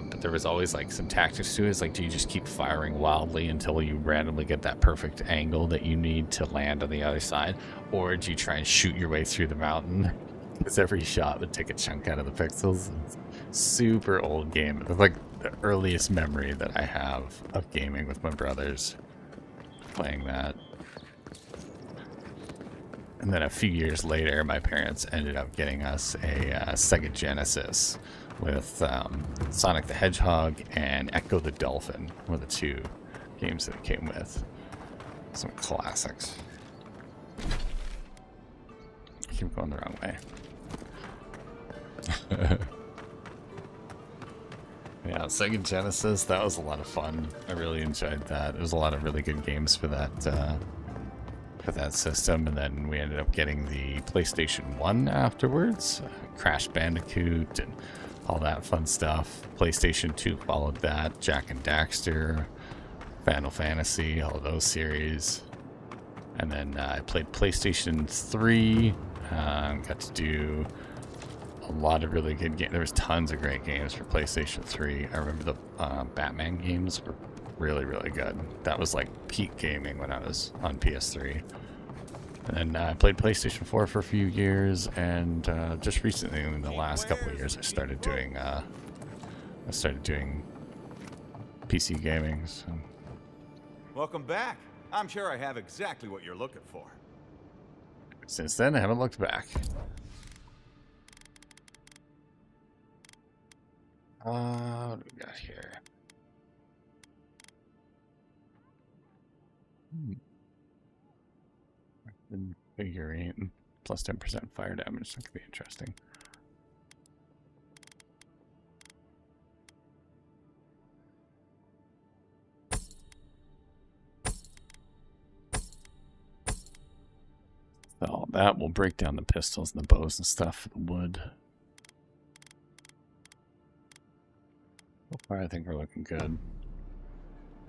But there was always some tactics to it. It's do you just keep firing wildly until you randomly get that perfect angle that you need to land on the other side, or do you try and shoot your way through the mountain? Because every shot would take a chunk out of the pixels. It's super old game. It's the earliest memory that I have of gaming with my brothers, playing that. And then a few years later, my parents ended up getting us a Sega Genesis with Sonic the Hedgehog and Echo the Dolphin were the two games that it came with. Some classics. I keep going the wrong way. Yeah, Sega Genesis, that was a lot of fun. I really enjoyed that. There was a lot of really good games for that for that system, and then we ended up getting the PlayStation 1 afterwards. Crash Bandicoot and all that fun stuff. PlayStation 2 followed that. Jak and Daxter, Final Fantasy, all of those series. And then I played PlayStation 3. Got to do a lot of really good games. There was tons of great games for PlayStation 3. I remember the Batman games were really, really good. That was like peak gaming when I was on PS3. And then I played PlayStation 4 for a few years, and just recently, in the last couple of years, I started doing PC gaming. So. Welcome back. I'm sure I have exactly what you're looking for. Since then, I haven't looked back. What do we got here? Figurine plus 10% fire damage. That could be interesting. So that will break down the pistols and the bows and stuff for the wood. So far, I think we're looking good.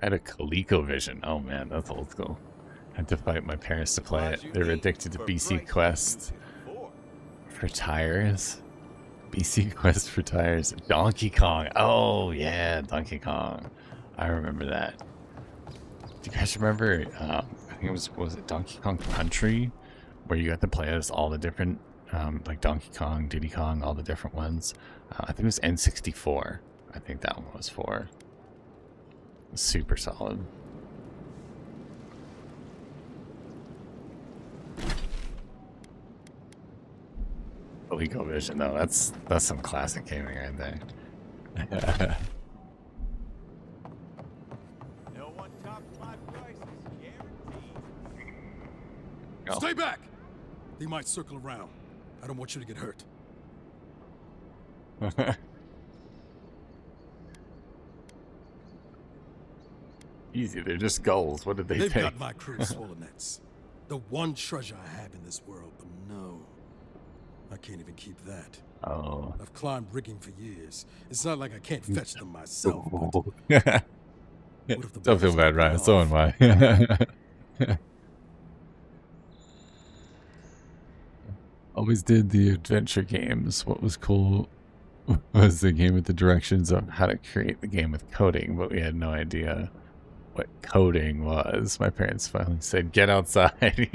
I had a ColecoVision. Oh man, that's old school. I had to fight my parents to play it. They were addicted to BC Quest for tires. BC Quest for tires. Donkey Kong. Oh yeah, Donkey Kong. I remember that. Do you guys remember? I think was it Donkey Kong Country, where you got to play as all the different, like Donkey Kong, Diddy Kong, all the different ones. I think it was N64. I think that one was for. Super solid. ColecoVision, though, that's some classic gaming right there. No one tops my prices, guaranteed. Oh. Stay back! They might circle around. I don't want you to get hurt. Easy, they're just gulls. What did they They've think? got my crew swollen nets. The one treasure I have in this world, but no. I can't even keep that. Oh. I've climbed rigging for years. It's not like I can't fetch them myself. Don't feel bad, Ryan. So am I. Always did the adventure games. What was cool was the game with the directions on how to create the game with coding, but we had no idea what coding was. My parents finally said, "Get outside."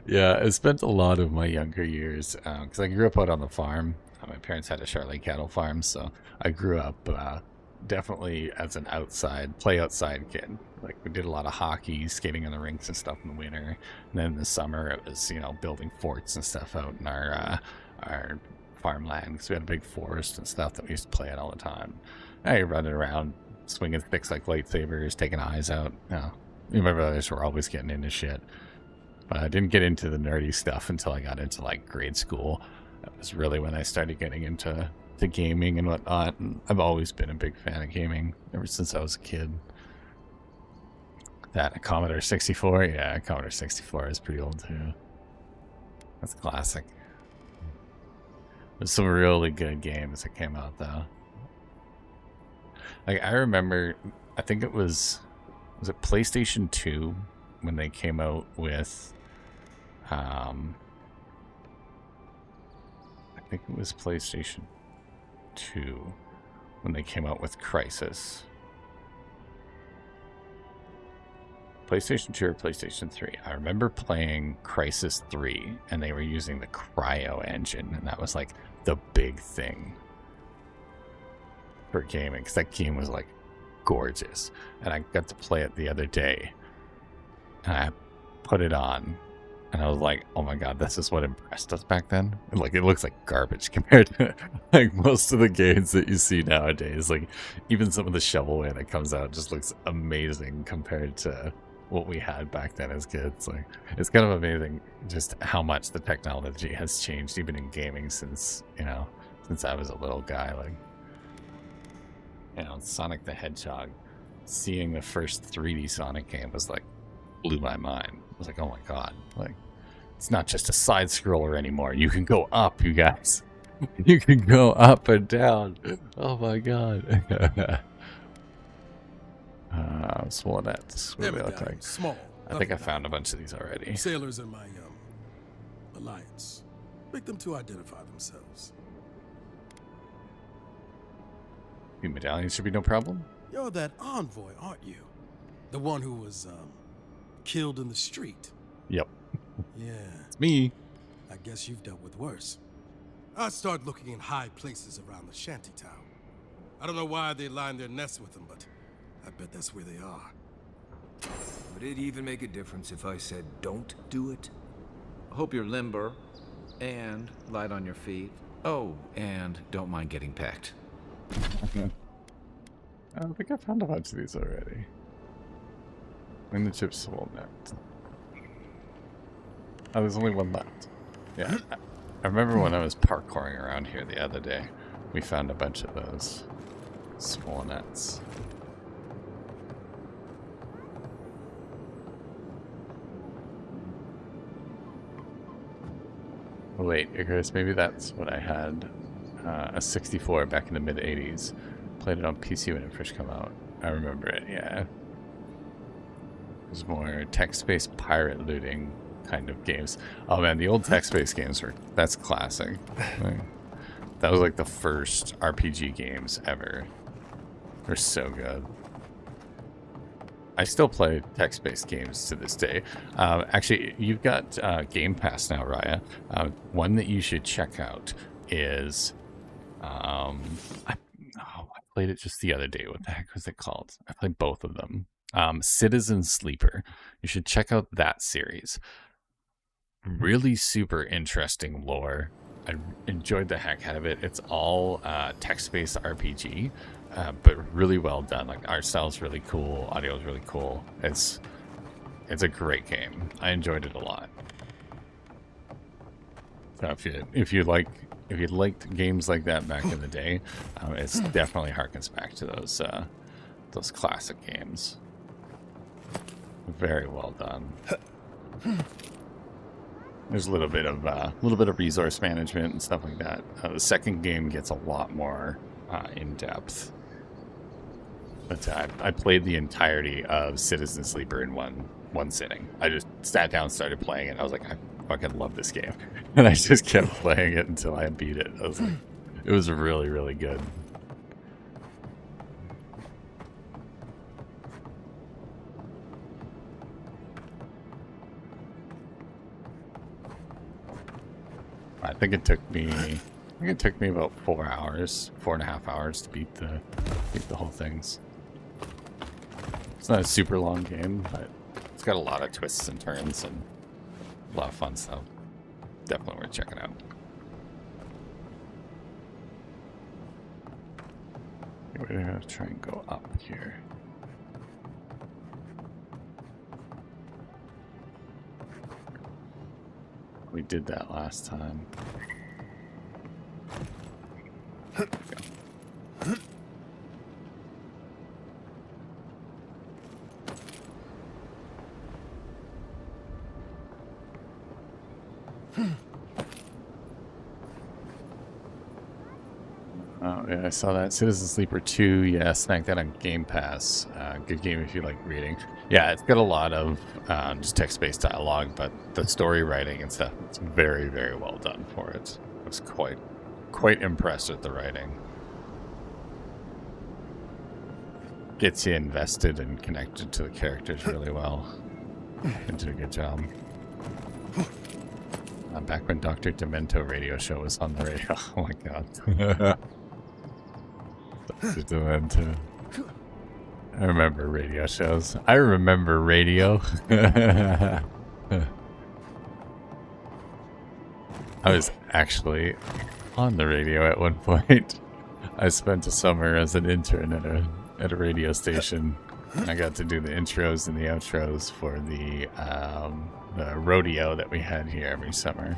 Yeah, I spent a lot of my younger years, because I grew up out on the farm. My parents had a Charolais cattle farm, so I grew up definitely as an play outside kid. Like, we did a lot of hockey, skating on the rinks and stuff in the winter. And then in the summer, it was, building forts and stuff out in our farmland, because we had a big forest and stuff that we used to play at all the time. I running around, swinging sticks like lightsabers, taking eyes out. Me and my brothers were always getting into shit. But I didn't get into the nerdy stuff until I got into, like, grade school. That was really when I started getting into gaming and whatnot. And I've always been a big fan of gaming ever since I was a kid. That a Commodore 64? Yeah, Commodore 64 is pretty old, too. That's classic. There's some really good games that came out, though. Like, I remember, I think it was it PlayStation 2 when they came out with, I think it was PlayStation 2 when they came out with Crysis. PlayStation 2 or PlayStation 3. I remember playing Crysis 3, and they were using the Cryo engine, and that was like the big thing for gaming, because that game was like gorgeous. And I got to play it the other day, and I put it on, and I was like, oh my god, this is what impressed us back then. And like, it looks like garbage compared to like most of the games that you see nowadays. Like, even some of the shovelware that comes out just looks amazing compared to what we had back then as kids. Like, it's kind of amazing just how much the technology has changed, even in gaming, since I was a little guy. Like, Sonic the Hedgehog seeing the first 3D Sonic game was like, blew my mind. I was like, oh my god, like, it's not just a side scroller anymore. You can go up, you guys. You can go up and down. Oh my god. Swanets. What do they look like? Small. I think I found a bunch of these already. Sailors in my alliance. Make them to identify themselves. The medallions should be no problem. You're that envoy, aren't you? The one who was killed in the street. Yep. Yeah. It's me. I guess you've dealt with worse. I start looking in high places around the shantytown. I don't know why they line their nests with them, but I bet that's where they are. Would it even make a difference if I said don't do it? Hope you're limber and light on your feet. Oh, and don't mind getting pecked. I think I found a bunch of these already. When the chips will net. Oh, there's only one left. Yeah. I remember when I was parkouring around here the other day, we found a bunch of those small nets. Oh, wait, Icarus, maybe that's what I had. A 64 back in the mid-80s. Played it on PC when it first came out. I remember it, yeah. It was more text-based pirate looting kind of games. Oh man, the old text-based games that's classic. Like, that was like the first RPG games ever. They're so good. I still play text-based games to this day. Actually, you've got Gamepass now, Raya. One that you should check out is... I played it just the other day. What the heck was it called? I played both of them. Citizen Sleeper. You should check out that series. Really super interesting lore. I enjoyed the heck out of it. It's all text-based RPG, but really well done. Like, art style's really cool, audio is really cool. It's a great game. I enjoyed it a lot. So if you liked games like that back in the day, it's definitely harkens back to those classic games. Very well done. There's a little bit of resource management and stuff like that. The second game gets a lot more in depth. But I played the entirety of Citizen Sleeper in one sitting. I just sat down, started playing it. I was like, I fucking love this game, and I just kept playing it until I beat it. I was like, it was really, really good. I think it took me about 4.5 hours to beat the whole things. It's not a super long game, but it's got a lot of twists and turns and a lot of fun stuff. Definitely worth checking out. We're gonna try and go up here. We did that last time. Oh yeah, I saw that. Citizen Sleeper 2, yeah, snag that on Gamepass. Good game if you like reading. Yeah, it's got a lot of just text-based dialogue, but the story writing and stuff, it's very, very well done for it. I was quite impressed with the writing. Gets you invested and connected to the characters really well. And did a good job. Back when Dr. Demento radio show was on the radio. Oh my god. Dr. Demento. I remember radio shows. I remember radio. I was actually on the radio at one point. I spent a summer as an intern at a radio station. I got to do the intros and the outros for the rodeo that we had here every summer.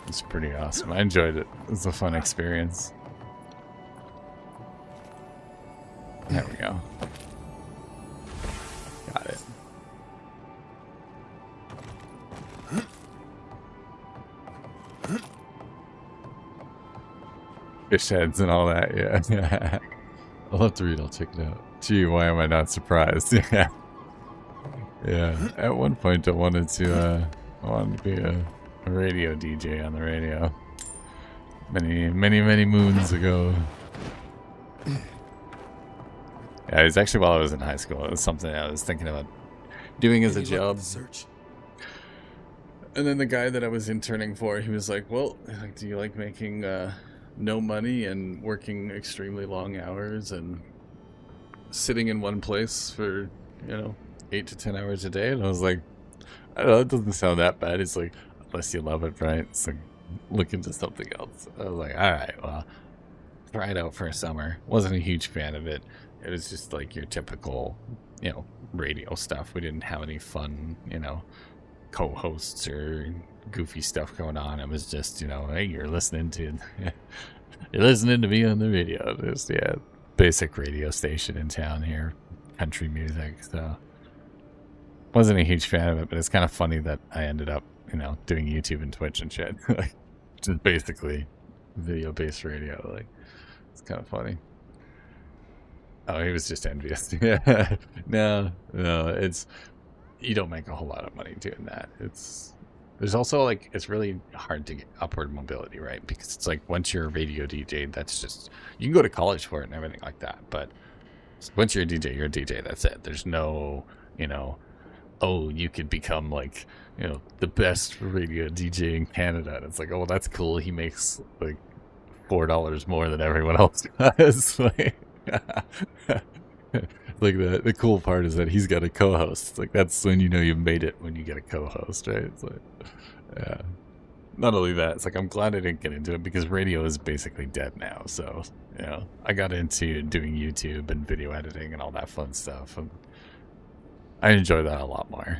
It's pretty awesome. I enjoyed it. It was a fun experience. There we go. Got it. Fish heads and all that, yeah. I'll have to read, I'll check it out. Gee, why am I not surprised? Yeah. Yeah. At one point I wanted to be a radio DJ on the radio. Many moons ago. Yeah, it was actually while I was in high school. It was something I was thinking about doing as a job. And then the guy that I was interning for, he was like, well, do you like making no money and working extremely long hours and sitting in one place for, 8 to 10 hours a day? And I was like, I don't know, it doesn't sound that bad. It's like, unless you love it, right? It's like, look into something else. I was like, all right, well, try it out for a summer. Wasn't a huge fan of it. It was just like your typical, radio stuff. We didn't have any fun, co-hosts or goofy stuff going on. It was just, hey, you're listening to me on the radio. Just, basic radio station in town here, country music. So wasn't a huge fan of it, but it's kind of funny that I ended up, doing YouTube and Twitch and shit. Like, just basically video-based radio. Like, it's kind of funny. Oh, he was just envious. Yeah. No, it's, you don't make a whole lot of money doing that. There's also like, it's really hard to get upward mobility, right? Because it's like, once you're a radio DJ, that's just, you can go to college for it and everything like that. But once you're a DJ, that's it. There's no, oh, you could become like, the best radio DJ in Canada. And it's like, oh, well, that's cool. He makes like $4 more than everyone else does. Like, like the cool part is that he's got a co-host. It's like, that's when you made it, when you get a co-host, right? It's like, yeah. Not only that, it's like, I'm glad I didn't get into it because radio is basically dead now. So, I got into doing YouTube and video editing and all that fun stuff. And I enjoy that a lot more.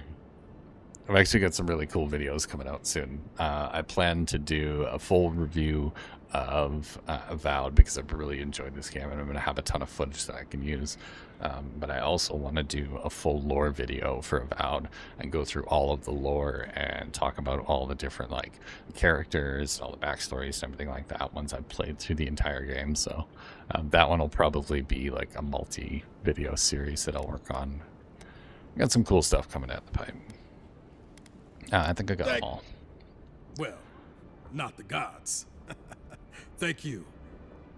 I've actually got some really cool videos coming out soon. I plan to do a full review of Avowed because I've really enjoyed this game and I'm going to have a ton of footage that I can use. But I also want to do a full lore video for Avowed and go through all of the lore and talk about all the different like characters, all the backstories and everything like that once I've played through the entire game. So that one will probably be like a multi-video series that I'll work on. Got some cool stuff coming out the pipe. I think I got them all. Well, not the gods. Thank you.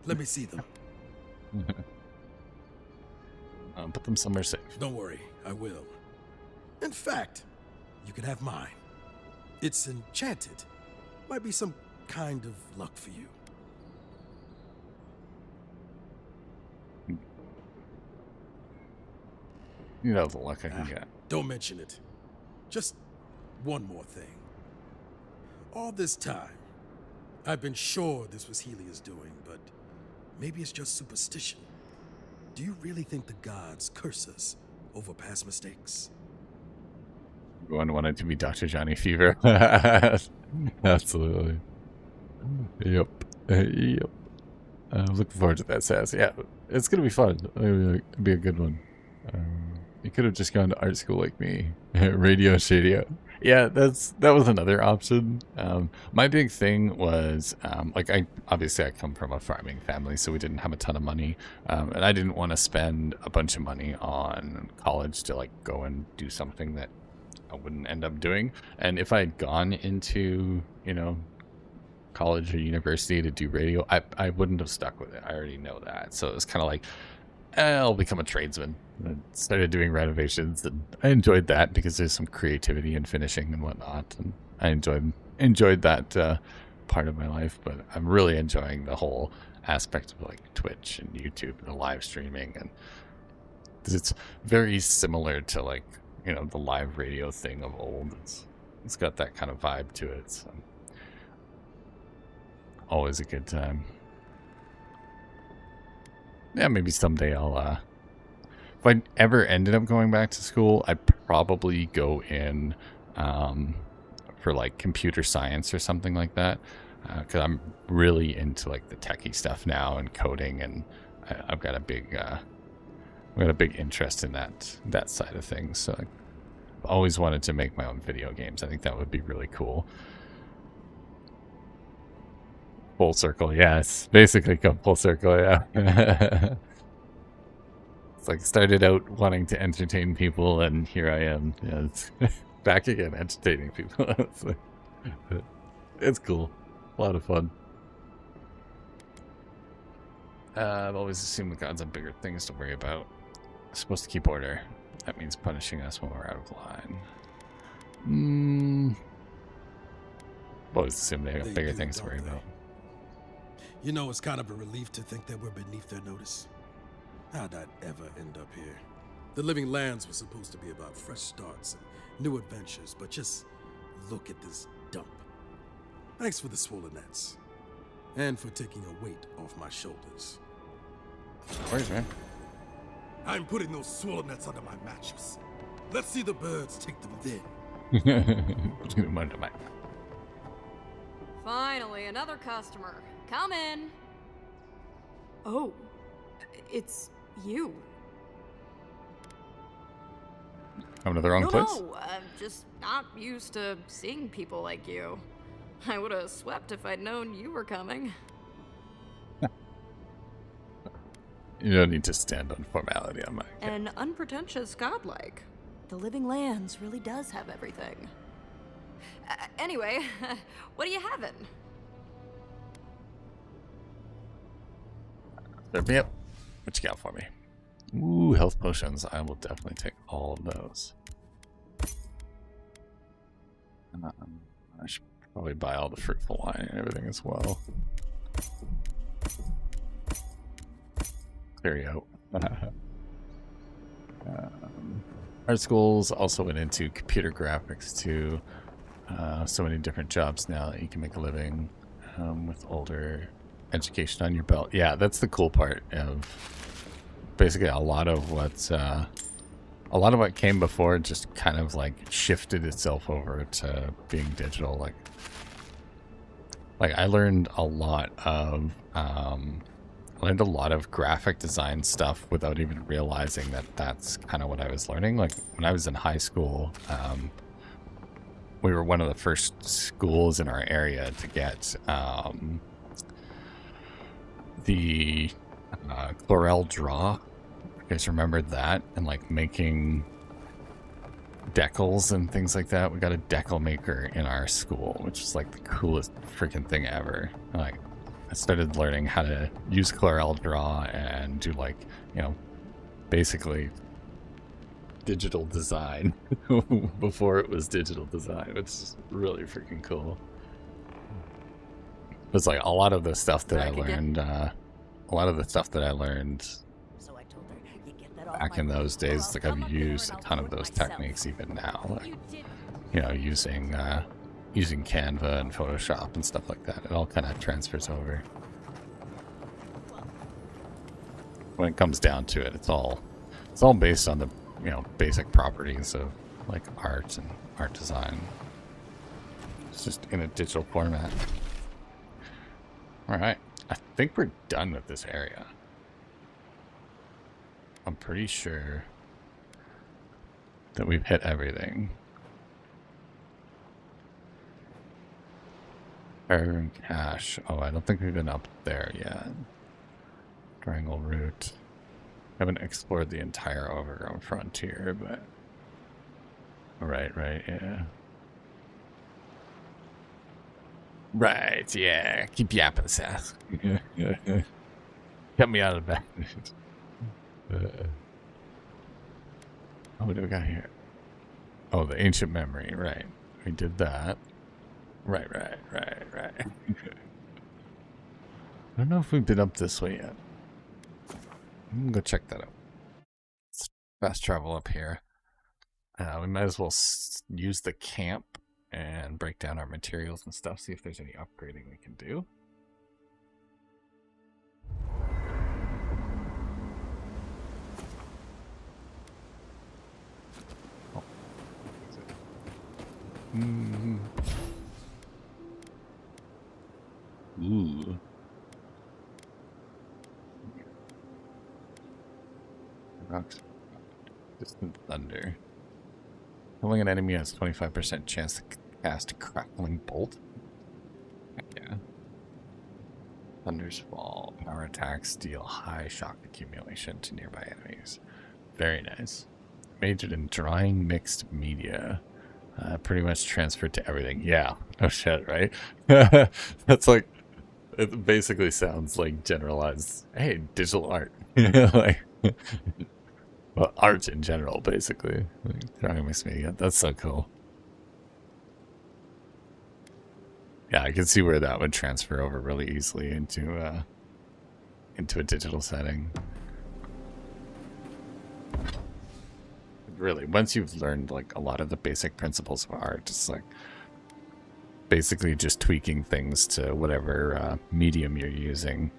Let me see them. Put them somewhere safe. Don't worry, I will. In fact, you can have mine. It's enchanted. Might be some kind of luck for you. You know the luck I can get. Don't mention it. Just one more thing. All this time, I've been sure this was Helia's doing, but maybe it's just superstition. Do you really think the gods curse us over past mistakes? Everyone wanted to be Dr. Johnny Fever. Absolutely. Yep. Yep. Looking forward to that, SASS. Yeah, it's going to be fun. It'll be a good one. You could have just gone to art school like me. Radio Shadio. Yeah, that was another option. My big thing was, I come from a farming family, so we didn't have a ton of money. And I didn't want to spend a bunch of money on college to like go and do something that I wouldn't end up doing. And if I had gone into, college or university to do radio, I wouldn't have stuck with it. I already know that. So it was kind of like, I'll become a tradesman. And started doing renovations, and I enjoyed that because there's some creativity in finishing and whatnot, and I enjoyed that part of my life. But I'm really enjoying the whole aspect of like Twitch and YouTube and the live streaming, and it's very similar to like the live radio thing of old. It's got that kind of vibe to it. So always a good time. Yeah, maybe someday I'll, if I ever ended up going back to school, I'd probably go in for like computer science or something like that. Because I'm really into like the techie stuff now and coding, and I've got a big I've got a big interest in that side of things. So I've always wanted to make my own video games. I think that would be really cool. Full circle, yes. Basically come full circle, yeah. It's like started out wanting to entertain people, and here I am. Yeah, it's back again, entertaining people. It's cool. A lot of fun. I've always assumed the gods have bigger things to worry about. Supposed to keep order. That means punishing us when we're out of line. I've always assumed they have bigger things to worry about. You know, it's kind of a relief to think that we're beneath their notice. How'd that ever end up here? The Living Lands was supposed to be about fresh starts and new adventures, but just look at this dump. Thanks for the swollen nets. And for taking a weight off my shoulders. Where's man? I'm putting those swollen nets under my mattress. Let's see the birds take them then. Put them under my... Finally, another customer. Come in. Oh, it's you. Coming to the wrong place? No, I'm just not used to seeing people like you. I would have swept if I'd known you were coming. You don't need to stand on formality on my account. An unpretentious godlike. The Living Lands really does have everything. Anyway, what are you having? Serve me up. What you got for me? Ooh, health potions. I will definitely take all of those. I should probably buy all the fruitful wine and everything as well. Clear you out. Art schools also went into computer graphics too. So many different jobs now that you can make a living with older education on your belt. Yeah, that's the cool part of basically a lot of what came before just kind of like shifted itself over to being digital. Like I learned a lot of graphic design stuff without even realizing that that's kind of what I was learning. Like when I was in high school, we were one of the first schools in our area to get the Chlorel draw. You guys remember that? And like making decals and things like that. We got a decal maker in our school, which is like the coolest freaking thing ever. Like I started learning how to use Chlorel draw and do like, you know, basically digital design before it was digital design, which is really freaking cool. It's like a lot of the stuff that I learned, back in those days, like I've used a ton of those techniques even now, like, you know, using Canva and Photoshop and stuff like that. It all kind of transfers over. When it comes down to it, it's all based on the, you know, basic properties of like art and art design. It's just in a digital format. All right, I think we're done with this area. I'm pretty sure that we've hit everything. Iron cache. Oh, I don't think we've been up there yet. Triangle route. Haven't explored the entire overgrown frontier, but... Right, yeah. Right, yeah. Keep yapping, Sass. Get me out of the back. Oh, what do we got here? Oh, the ancient memory, right. We did that. Right. I don't know if we've been up this way yet. I'm gonna go check that out. Let's fast travel up here. We might as well use the camp and break down our materials and stuff, see if there's any upgrading we can do. Oh. Ooh. Rocks. Distant thunder. Killing an enemy has 25% chance to cast a crackling bolt. Yeah. Thunder's fall. Power attacks deal high shock accumulation to nearby enemies. Very nice. Majored in drawing mixed media. Pretty much transferred to everything. Yeah. Oh shit, right? That's like, it basically sounds like generalized, hey, digital art. Like, well, art in general, basically. Like, drawing mixed media. That's so cool. Yeah, I can see where that would transfer over really easily into a digital setting. Really, once you've learned like a lot of the basic principles of art, it's like basically just tweaking things to whatever medium you're using.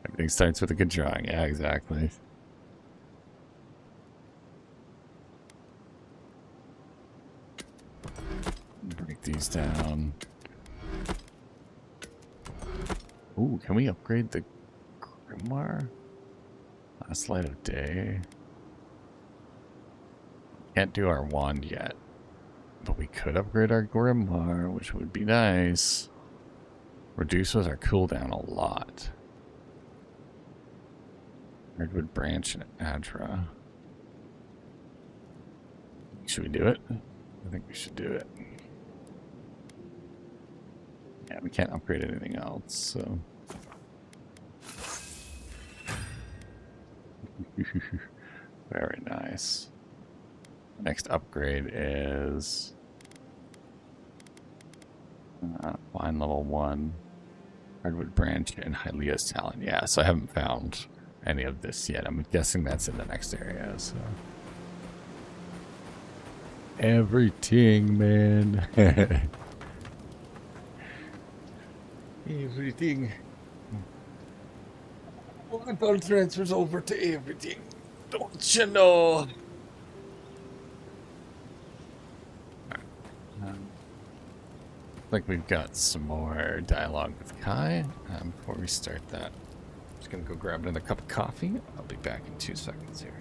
Everything starts with a good drawing. Yeah, exactly. Break these down. Ooh, can we upgrade the grimoire? Last light of day. Can't do our wand yet, but we could upgrade our grimoire, which would be nice. Reduces our cooldown a lot. Redwood branch and Adra. Should we do it? I think we should do it. Yeah, we can't upgrade anything else, so. Very nice. Next upgrade is line level 1, Redwood Branch, and Hylia's Talon. Yeah, so I haven't found any of this yet. I'm guessing that's in the next area. So everything, man. Everything. What all transfers over to everything? Don't you know? I think we've got some more dialogue with Kai. Before we start that, I'm just gonna go grab another cup of coffee. I'll be back in 2 seconds here.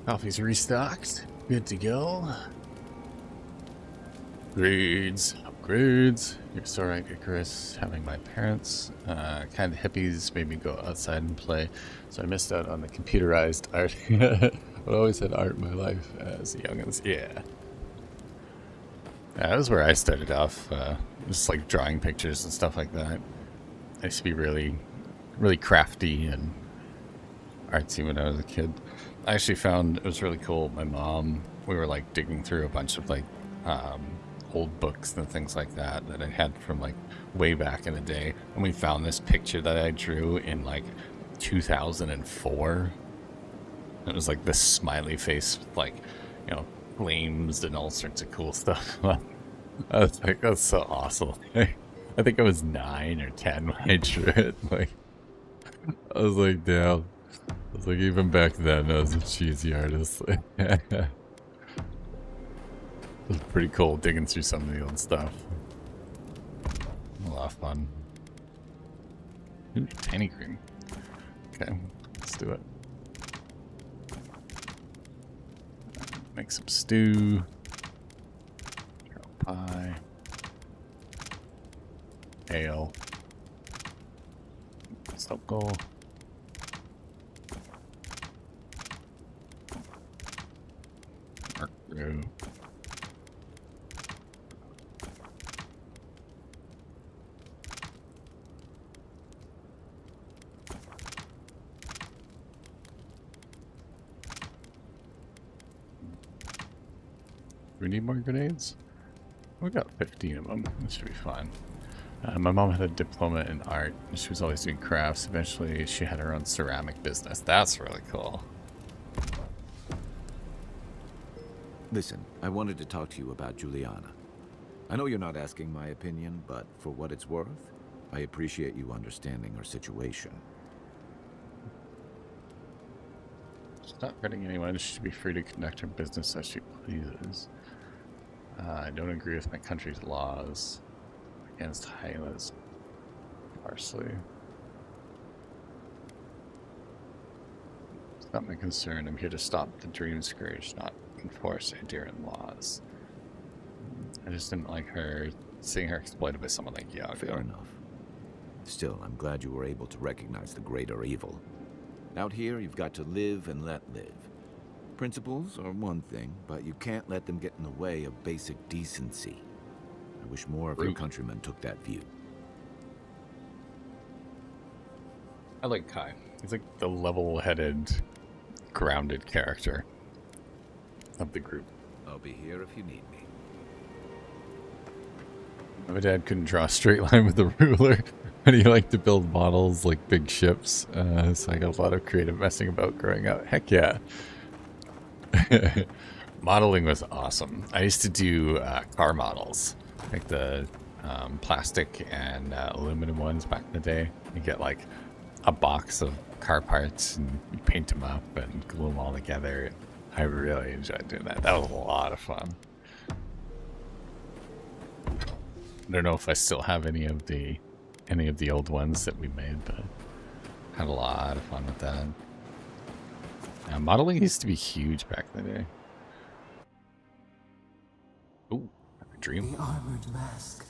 Coffee's restocked. Good to go. Upgrades. Upgrades. You're so right, Icarus. Having my parents, kind of hippies, made me go outside and play. So I missed out on the computerized art. But I always had art in my life as a youngins. Yeah. That was where I started off, just like drawing pictures and stuff like that. I used to be really, really crafty and artsy when I was a kid. I actually found it was really cool. My mom, we were like digging through a bunch of like old books and things like that I had from like way back in the day, and we found this picture that I drew in like 2004. It was like this smiley face with like, you know, flames and all sorts of cool stuff. I was like, that's so awesome. I think I was 9 or 10 when I drew it. Like, I was like, damn. I was like, even back then, I was a cheesy artist. It was pretty cool digging through some of the old stuff. A lot of fun. Ooh, tiny cream. Okay, let's do it. Make some stew. Pie. Ale. Circle. Mark brew. We need more grenades? We got 15 of them. This should be fun. My mom had a diploma in art. She was always doing crafts. Eventually, she had her own ceramic business. That's really cool. Listen, I wanted to talk to you about Juliana. I know you're not asking my opinion, but for what it's worth, I appreciate you understanding her situation. She's not hurting anyone. She should be free to conduct her business as she pleases. I don't agree with my country's laws against Hyla's parsley. It's not my concern. I'm here to stop the dream scourge, not enforce Adirian laws. I just didn't like her, seeing her exploited by someone like Yaga. Fair enough. Still, I'm glad you were able to recognize the greater evil. Out here, you've got to live and let live. Principles are one thing, but you can't let them get in the way of basic decency. I wish more of your countrymen took that view. I like Kai. He's like the level-headed, grounded character of the group. I'll be here if you need me. My dad couldn't draw a straight line with a ruler, but he liked to build models like big ships, so I got a lot of creative messing about growing up. Heck yeah. Modeling was awesome. I used to do car models, like the plastic and aluminum ones back in the day. You get like a box of car parts and you paint them up and glue them all together. I really enjoyed doing that. That was a lot of fun. I don't know if I still have any of the old ones that we made, but had a lot of fun with that. Modeling used to be huge back in the day. Ooh, a dream. The armored mask.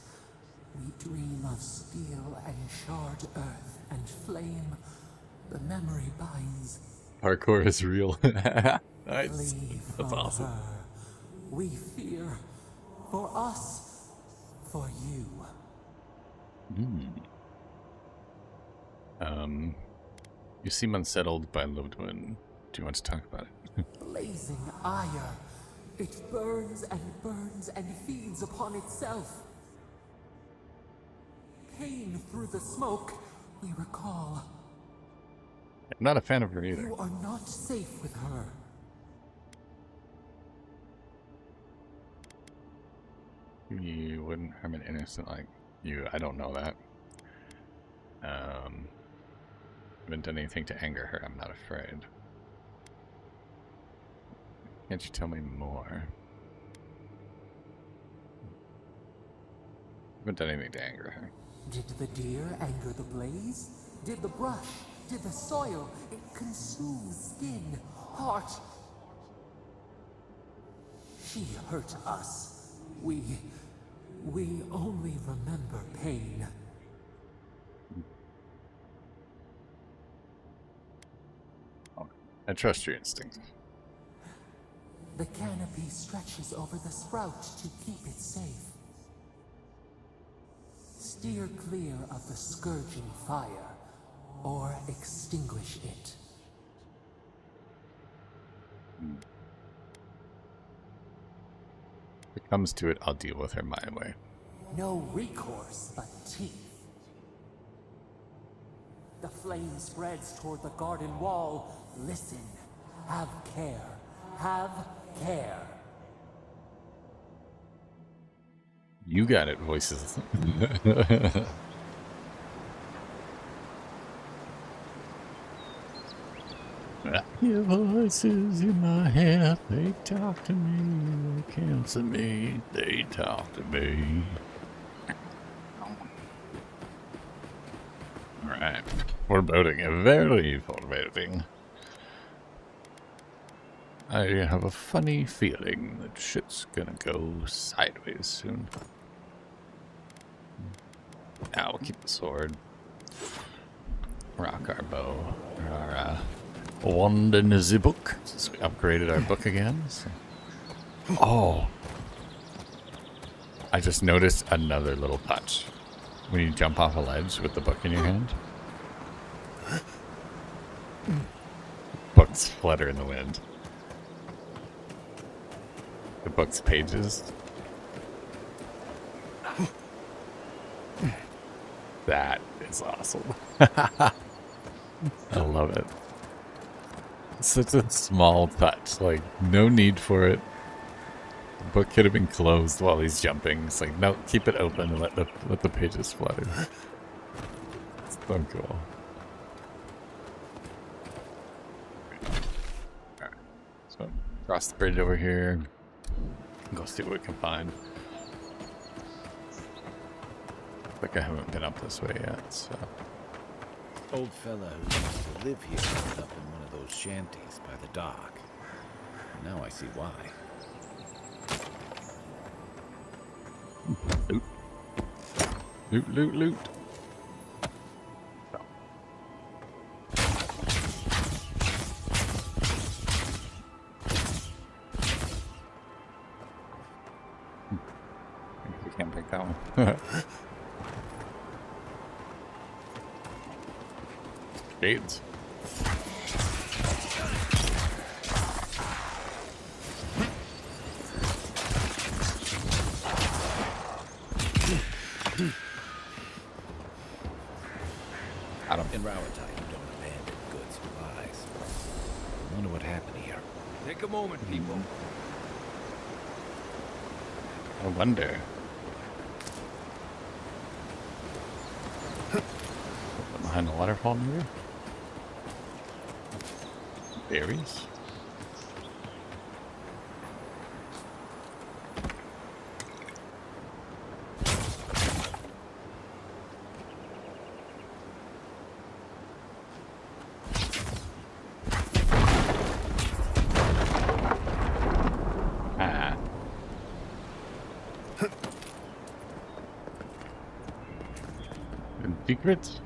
We dream of steel and charred earth and flame. The memory binds. Parkour is real. Nice. Flee That's from awesome. her. We fear. For us. For you. You seem unsettled by loved one. Do you want to talk about it? Blazing ire. It burns and feeds upon itself. Pain through the smoke, we recall. I'm not a fan of her either. You are not safe with her. You wouldn't harm an innocent like you. I don't know that. Haven't done anything to anger her. I'm not afraid. Can't you tell me more? Haven't done anything to anger her. Did the deer anger the blaze? Did the brush? Did the soil? It consumes skin, heart. She hurt us. We only remember pain. I trust your instinct. The canopy stretches over the sprout to keep it safe. Steer clear of the scourging fire, or extinguish it. If it comes to it, I'll deal with her my way. No recourse but teeth. The flame spreads toward the garden wall. Listen. Have care. Have care. You got it, voices. Your voices in my head, they talk to me, they counsel me, they talk to me. Alright, foreboding, very foreboding. I have a funny feeling that shit's gonna go sideways soon. Now we'll keep the sword. Rock our bow. Our wand in the book. Since we upgraded our book again. So. Oh! I just noticed another little touch. When you jump off a ledge with the book in your hand. Books flutter in the wind. The book's pages. That is awesome. I love it. Such a small touch. Like, no need for it. The book could have been closed while he's jumping. It's like, no, keep it open and let the pages flutter. It's so cool. Alright. So, cross the bridge over here. Go see what we can find. Like I haven't been up this way yet, so. Old fella who used to live here ended up in one of those shanties by the dock. Now I see why. Loot. Loot, loot, loot. We can't pick that one. Shades. In Rauatai, you don't abandon good supplies. I wonder what happened here. Take a moment, people. I wonder. Behind the waterfall, maybe? Berries? Secrets?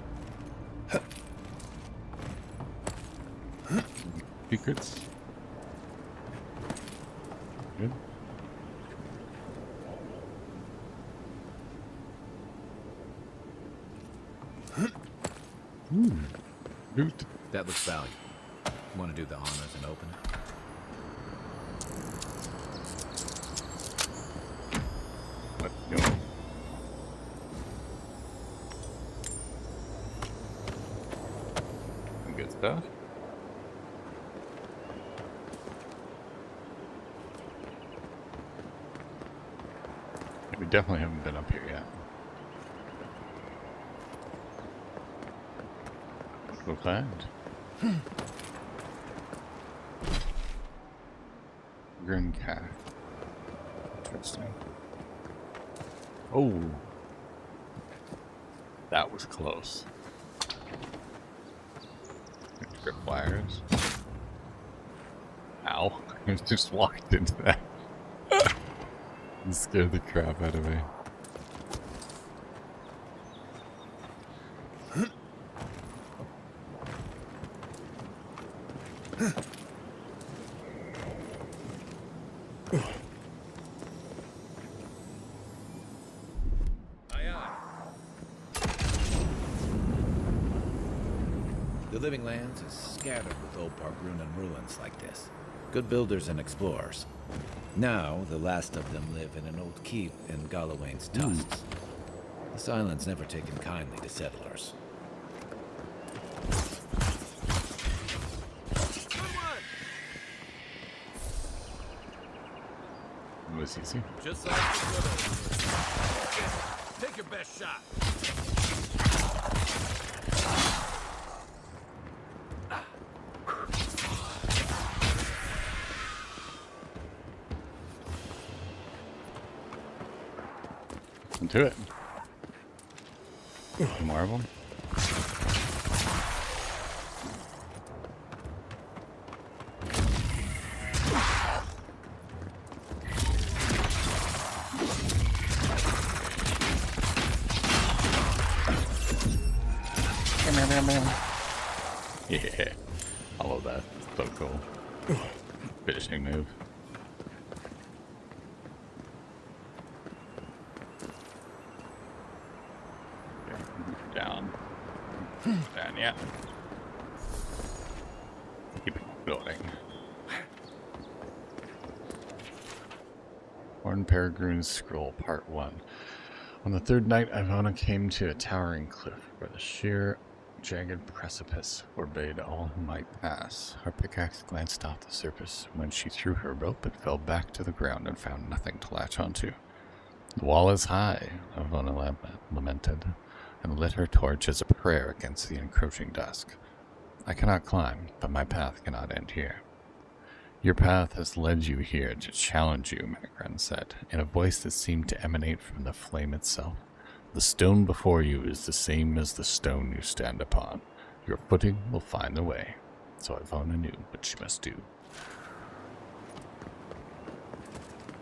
Secrets? Good. Loot. That looks valuable. Want to do the honors and open it? Let's go. Some good stuff. We definitely haven't been up here yet. Go find. Green cat. Interesting. Oh. That was close. Trip wires. Ow. I just walked into that. You scared the crap out of me. living lands is scattered with old Pargrunan ruins like this. Good builders and explorers. Now, the last of them live in an old keep in Galawain's tusks. This island's never taken kindly to settlers. It was easy. Just like the good old days. Take your best shot. Into it. More of them. Yeah, I love that. It's so cool. Finishing move. Down. Down, yeah. Keep going. Horn Peregrine's Scroll, Part 1. On the third night, Ivona came to a towering cliff where the sheer, jagged precipice forbade all who might pass. Her pickaxe glanced off the surface. When she threw her rope, it fell back to the ground and found nothing to latch onto. The wall is high, Ivona lamented, and lit her torch as a prayer against the encroaching dusk. I cannot climb, but my path cannot end here. Your path has led you here to challenge you, Magran said, in a voice that seemed to emanate from the flame itself. The stone before you is the same as the stone you stand upon. Your footing will find the way. So Ivona knew what she must do.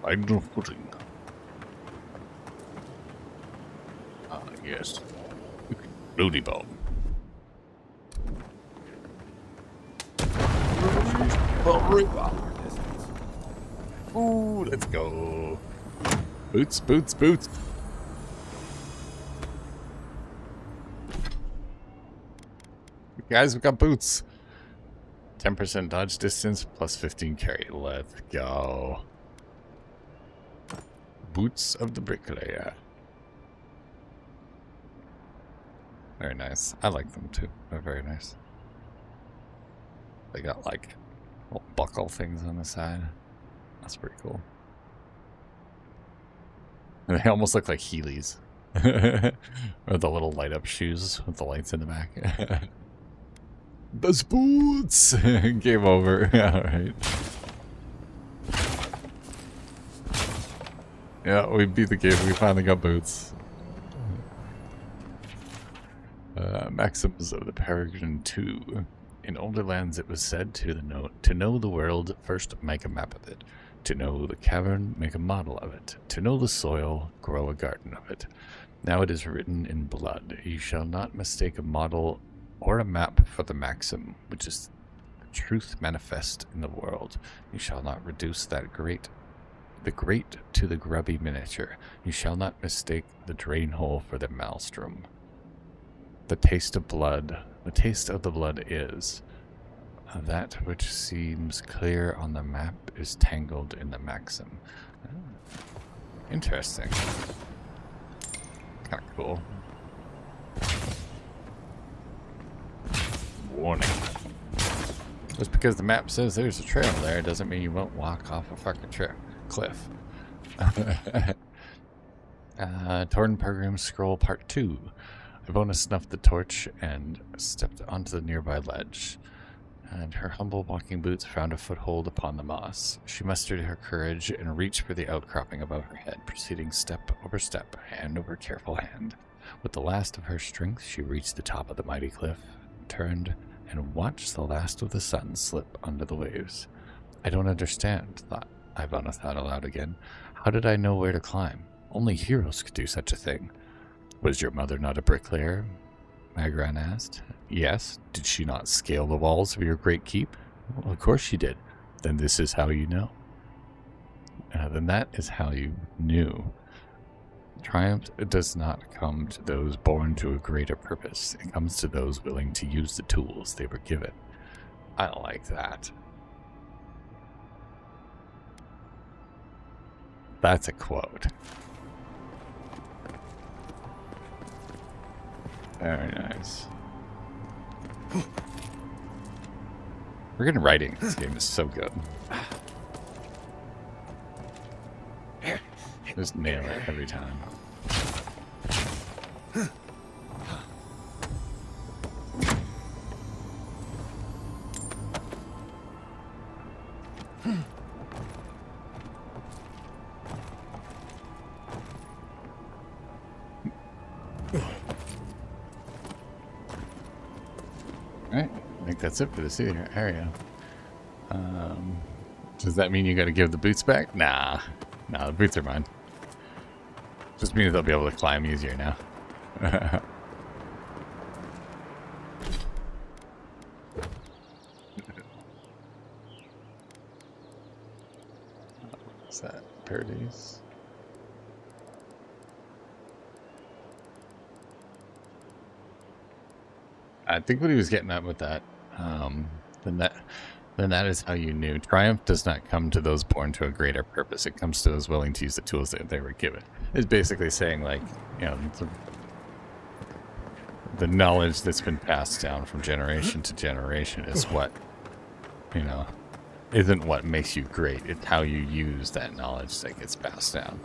Find your footing. Ah, yes. Bloody bomb. Ooh, let's go. Boots, boots, boots. Guys, we got boots. 10% dodge distance plus 15 carry. Let's go. Boots of the Bricklayer. Very nice. I like them too. They're very nice. They got like little buckle things on the side. That's pretty cool. And they almost look like Heelys. Or the little light up shoes with the lights in the back. Those boots! Game over. Alright. Yeah, we beat the game. We finally got boots. Maxims of the Peregrine 2. In older lands, it was said to know the world, first make a map of it. To know the cavern, make a model of it. To know the soil, grow a garden of it. Now it is written in blood. You shall not mistake a model or a map for the maxim, which is the truth manifest in the world. You shall not reduce the great to the grubby miniature. You shall not mistake the drain hole for the maelstrom. The taste of the blood is that which seems clear on the map is tangled in the maxim. Interesting. Kind of cool. Warning. Just because the map says there's a trail there doesn't mean you won't walk off a fucking cliff. Torn Pilgrim's Scroll Part 2. Ivona snuffed the torch and stepped onto the nearby ledge, and her humble walking boots found a foothold upon the moss. She mustered her courage and reached for the outcropping above her head, proceeding step over step, hand over careful hand. With the last of her strength, she reached the top of the mighty cliff, turned, and watched the last of the sun slip under the waves. I don't understand, Ivona thought aloud again. How did I know where to climb? Only heroes could do such a thing. Was your mother not a bricklayer? Magran asked. Yes. Did she not scale the walls of your great keep? Well, of course she did. Then this is how you know. Then that is how you knew. Triumph does not come to those born to a greater purpose. It comes to those willing to use the tools they were given. I like that. That's a quote. Very nice. Friggin' writing in this game is so good. Just nail it every time. Alright, I think that's it for this area. Does that mean you gotta give the boots back? Nah. Nah, the boots are mine. Just means they'll be able to climb easier now. What's that? Parodies? I think what he was getting at with that, then that is how you knew. Triumph does not come to those born to a greater purpose. It comes to those willing to use the tools that they were given. It's basically saying, like, you know, the knowledge that's been passed down from generation to generation is what, you know, isn't what makes you great. It's how you use that knowledge that gets passed down.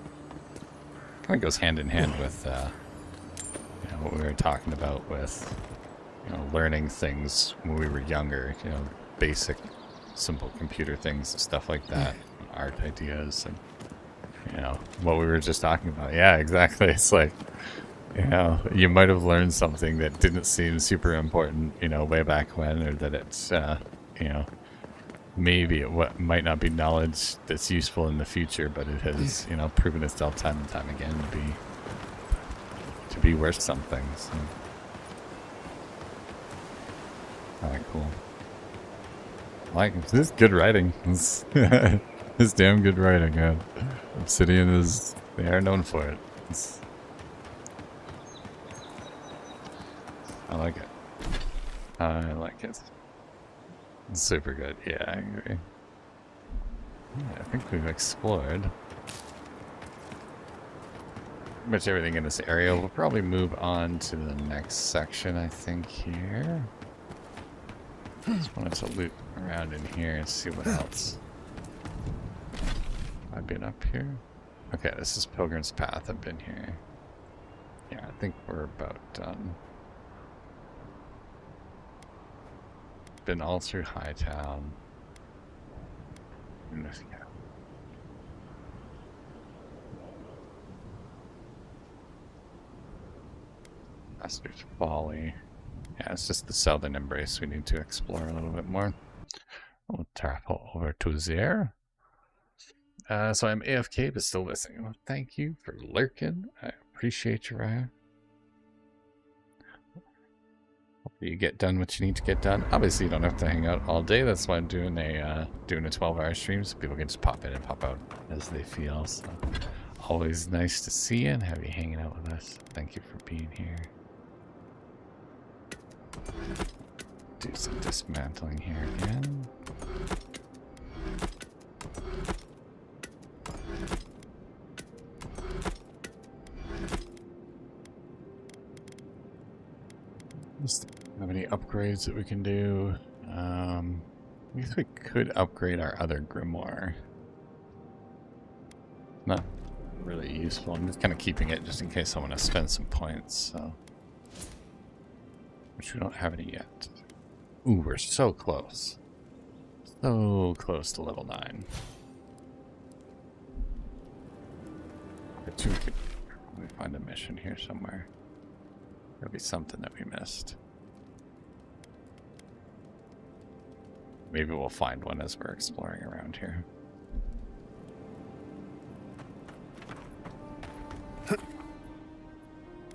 Kind of goes hand in hand with, you know, what we were talking about with, you know, learning things when we were younger, you know, basic, simple computer things and stuff like that, art ideas, and, you know, what we were just talking about. Yeah, exactly. It's like, you know, you might have learned something that didn't seem super important, you know, way back when, or that it's, you know, maybe it might not be knowledge that's useful in the future, but it has, you know, proven itself time and time again to be worth something. So. Alright, cool. Like, this is good writing. This is damn good writing, man. Obsidian is, they are known for it. I like it. I like it. It's super good. Yeah, I agree. Yeah, I think we've explored pretty much everything in this area. We'll probably move on to the next section, I think, here. Just wanted to loot around in here and see what else. I've been up here. Okay, this is Pilgrim's Path. I've been here. Yeah, I think we're about done. Been all through Hightown. Yeah. Master's Folly. Yeah, it's just the southern embrace we need to explore a little bit more. We'll travel over to there. So I'm AFK, but still listening. Well, thank you for lurking. I appreciate you, Ryan. Hopefully you get done what you need to get done. Obviously, you don't have to hang out all day. That's why I'm doing a 12-hour stream, so people can just pop in and pop out as they feel. So always nice to see you and have you hanging out with us. Thank you for being here. Do some dismantling here again. Just have any upgrades that we can do? I guess we could upgrade our other grimoire. Not really useful. I'm just kind of keeping it just in case I want to spend some points. So. Which we don't have any yet. Ooh, we're so close. So close to level 9. We could probably find a mission here somewhere. There'll be something that we missed. Maybe we'll find one as we're exploring around here.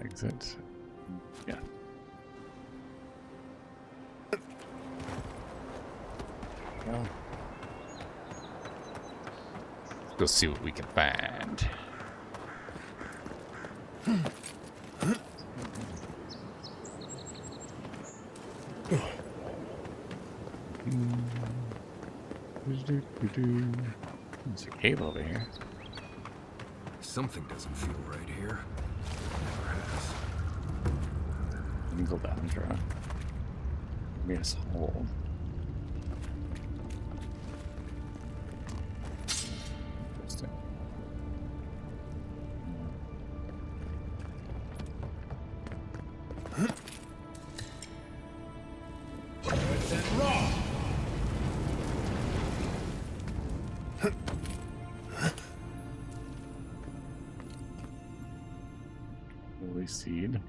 Exit. Yeah. Let's go see what we can find. There's a cave over here. Something doesn't feel right here. Never has. Nickel Dandra. Maybe it's hold. Interesting. Holy seed.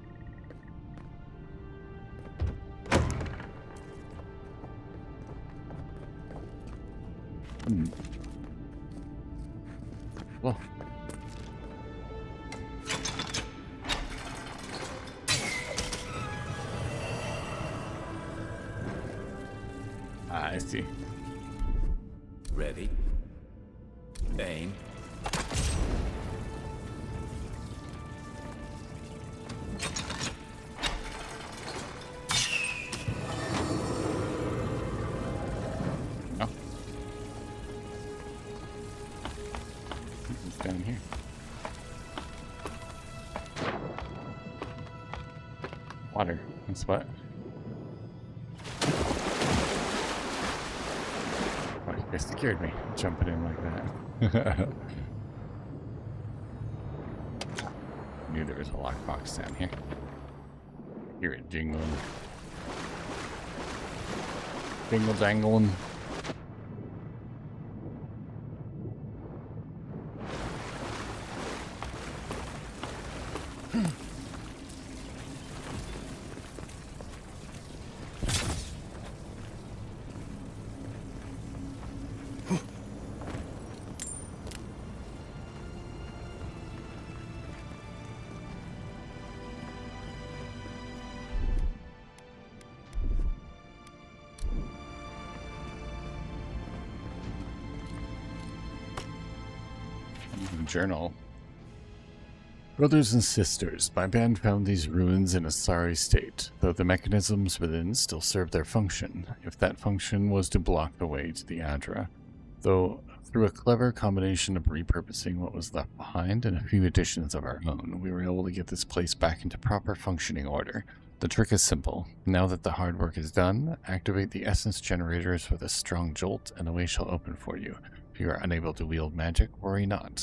Well. I see. Ready? Aim. No. It's down here. Water. That's what. Oh, you guys scared me jumping in like that. Knew there was a lockbox down here. Hear it jingling. Jingle jangling. Journal. Brothers and sisters, my band found these ruins in a sorry state, though the mechanisms within still serve their function, if that function was to block the way to the Adra. Though, through a clever combination of repurposing what was left behind and a few additions of our own, we were able to get this place back into proper functioning order. The trick is simple. Now that the hard work is done, activate the essence generators with a strong jolt and the way shall open for you. If you are unable to wield magic, worry not.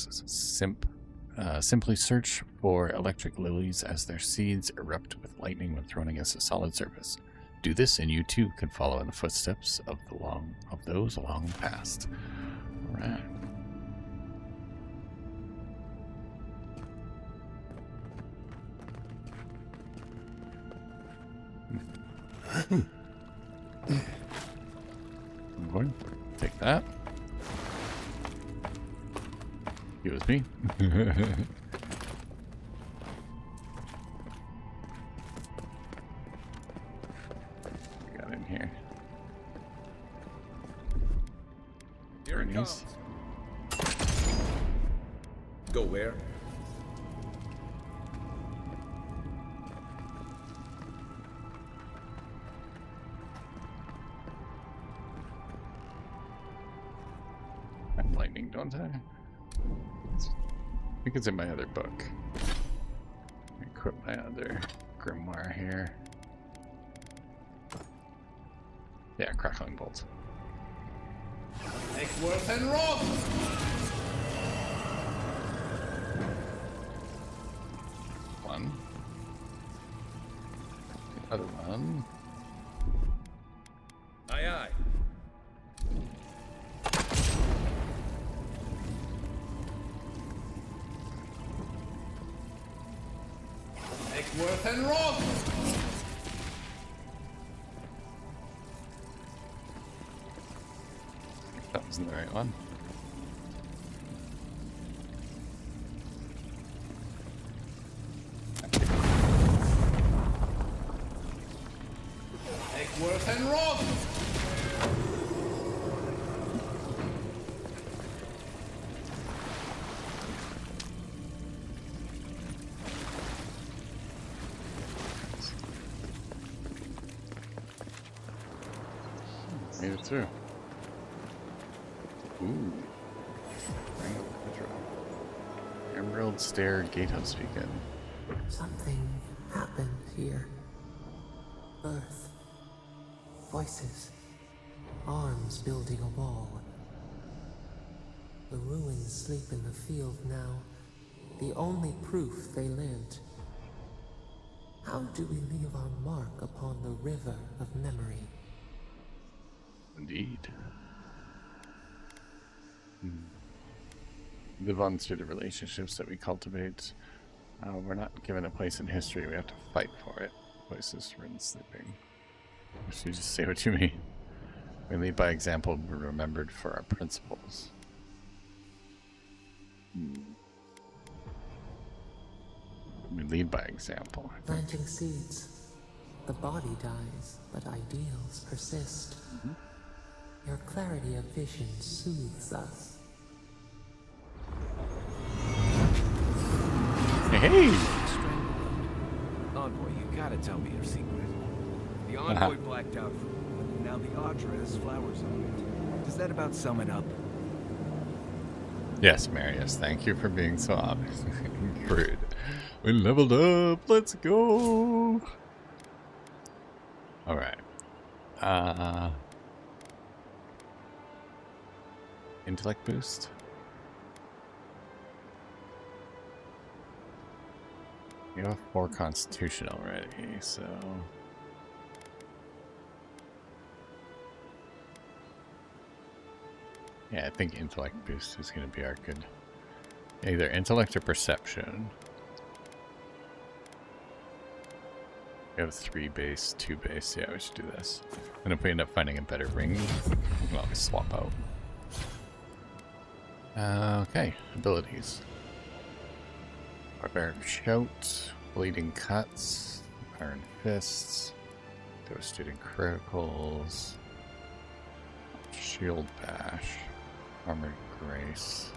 Simply search for electric lilies as their seeds erupt with lightning when thrown against a solid surface. Do this and you too can follow in the footsteps of those long past. Alright. I'm going to take that. Excuse me. We got in here. Here it comes. Go where? I have lightning, don't I? I think it's in my other book. Equip my other grimoire here. Yeah, crackling bolt. Make worth and rob! One. The other one. Aye, aye. Worth and rob! That wasn't the right one. Make worth and rob! through. Ooh. Emerald Stair Gatehouse Beacon. Something happened here. Birth. Voices. Arms building a wall. The ruins sleep in the field now. The only proof they lived. How do we leave our mark upon the river of memory? Indeed. Live on through the relationships that we cultivate. We're not given a place in history. We have to fight for it. Voices written sleeping. You just say what you mean. We lead by example. We're remembered for our principles. We lead by example. Planting seeds. The body dies, but ideals persist. Your clarity of vision soothes us. Hey! Envoy, you gotta tell me your secret. The Envoy blacked out for a moment, and now the Audra has flowers on it. Does that about sum it up? Yes, Marius, thank you for being so honest. Rude. We leveled up, let's go! Alright. Intellect boost? You have 4 constitution already, so... Yeah, I think intellect boost is going to be our good... Either intellect or perception. We have 3 base, 2 base. Yeah, we should do this. And if we end up finding a better ring, we can always swap out. Okay, abilities. Barbaric Shout, Bleeding Cuts, Iron Fists, Devastating Criticals, Shield Bash, Armored Grace.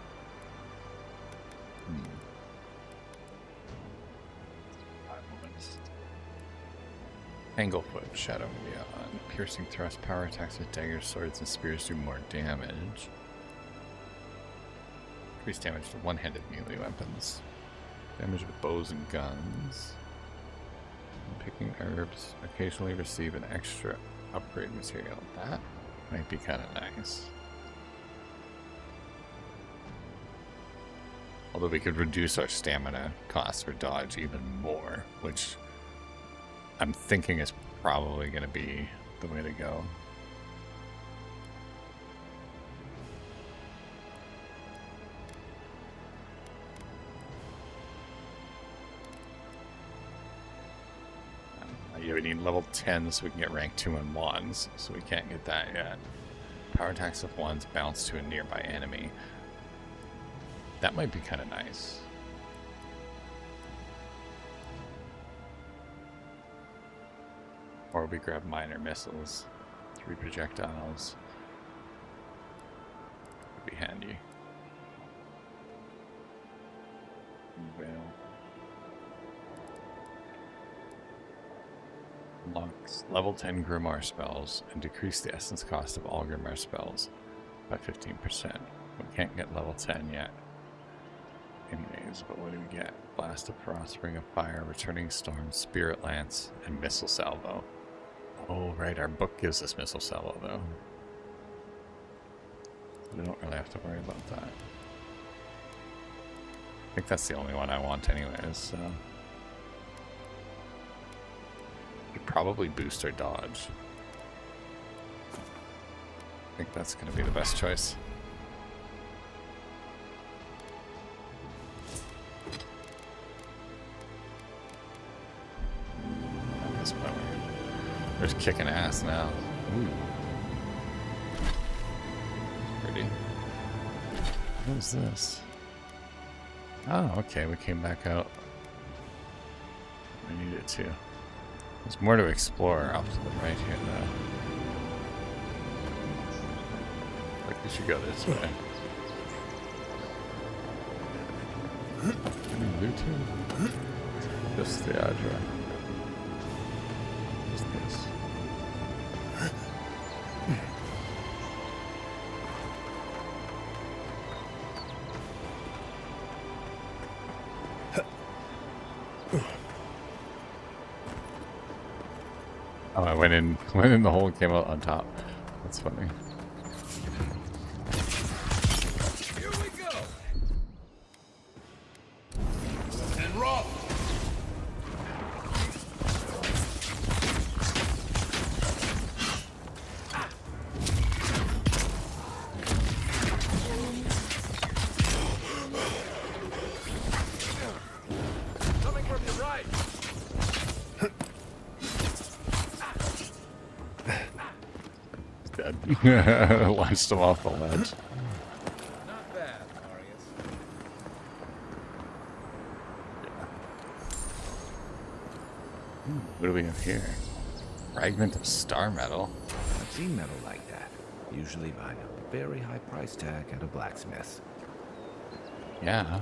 Anglefoot, Shadow Beyond, Piercing Thrust, Power Attacks with daggers, swords, and spears do more damage. Increase damage to one-handed melee weapons. Damage with bows and guns. Picking herbs. Occasionally receive an extra upgrade material. That might be kind of nice. Although we could reduce our stamina cost for dodge even more, which I'm thinking is probably going to be the way to go. Yeah, we need level 10 so we can get rank 2 and 1s, so we can't get that yet. Power attacks with 1s bounce to a nearby enemy. That might be kind of nice. Or we grab minor missiles. 3 projectiles. Would be handy. Veil. Unlocks level 10 Grimoire spells and decrease the essence cost of all Grimoire spells by 15%. We can't get level 10 yet. Anyways, but what do we get? Blast of Frost, Ring of Fire, Returning Storm, Spirit Lance, and Missile Salvo. Oh, right, our book gives us Missile Salvo, though. We don't really have to worry about that. I think that's the only one I want anyways, so... We'd probably boost our dodge. I think that's going to be the best choice. We're just kicking ass now. Ooh. Pretty. What is this? Oh, okay, we came back out. We needed to. There's more to explore off to the right here, though. Like, we should go this way. Any loot here? Just the Audra. What's this? Oh, I went in the hole and came out on top. That's funny. Here we go. And rock. Coming from your right. Dead. Launched him off the ledge. Not bad, Marius. What do we have here? Fragment of star metal. I've seen metal like that, usually by a very high price tag at a blacksmith. Yeah.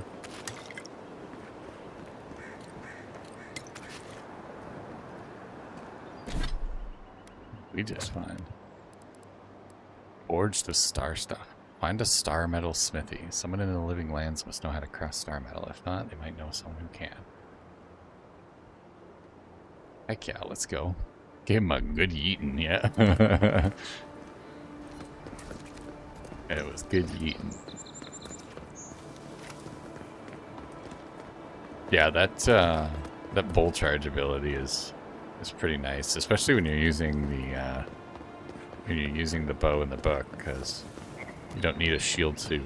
We just find. Forge the star stuff. Find a star metal smithy. Someone in the living lands must know how to craft star metal. If not, they might know someone who can. Heck yeah, let's go. Give him a good yeetin', yeah. It was good yeetin'. Yeah, that bolt charge ability is pretty nice, especially when you're using the bow in the book, because you don't need a shield to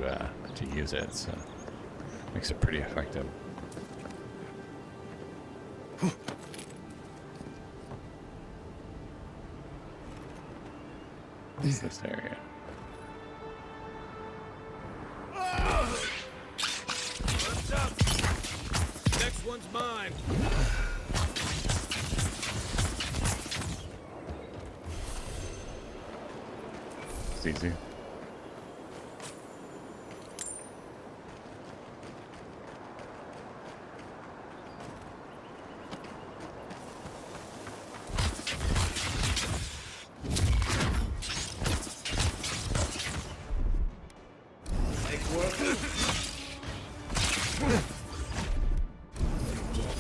use it, so it makes it pretty effective. What's this area? What's up? Next one's mine. It's easy.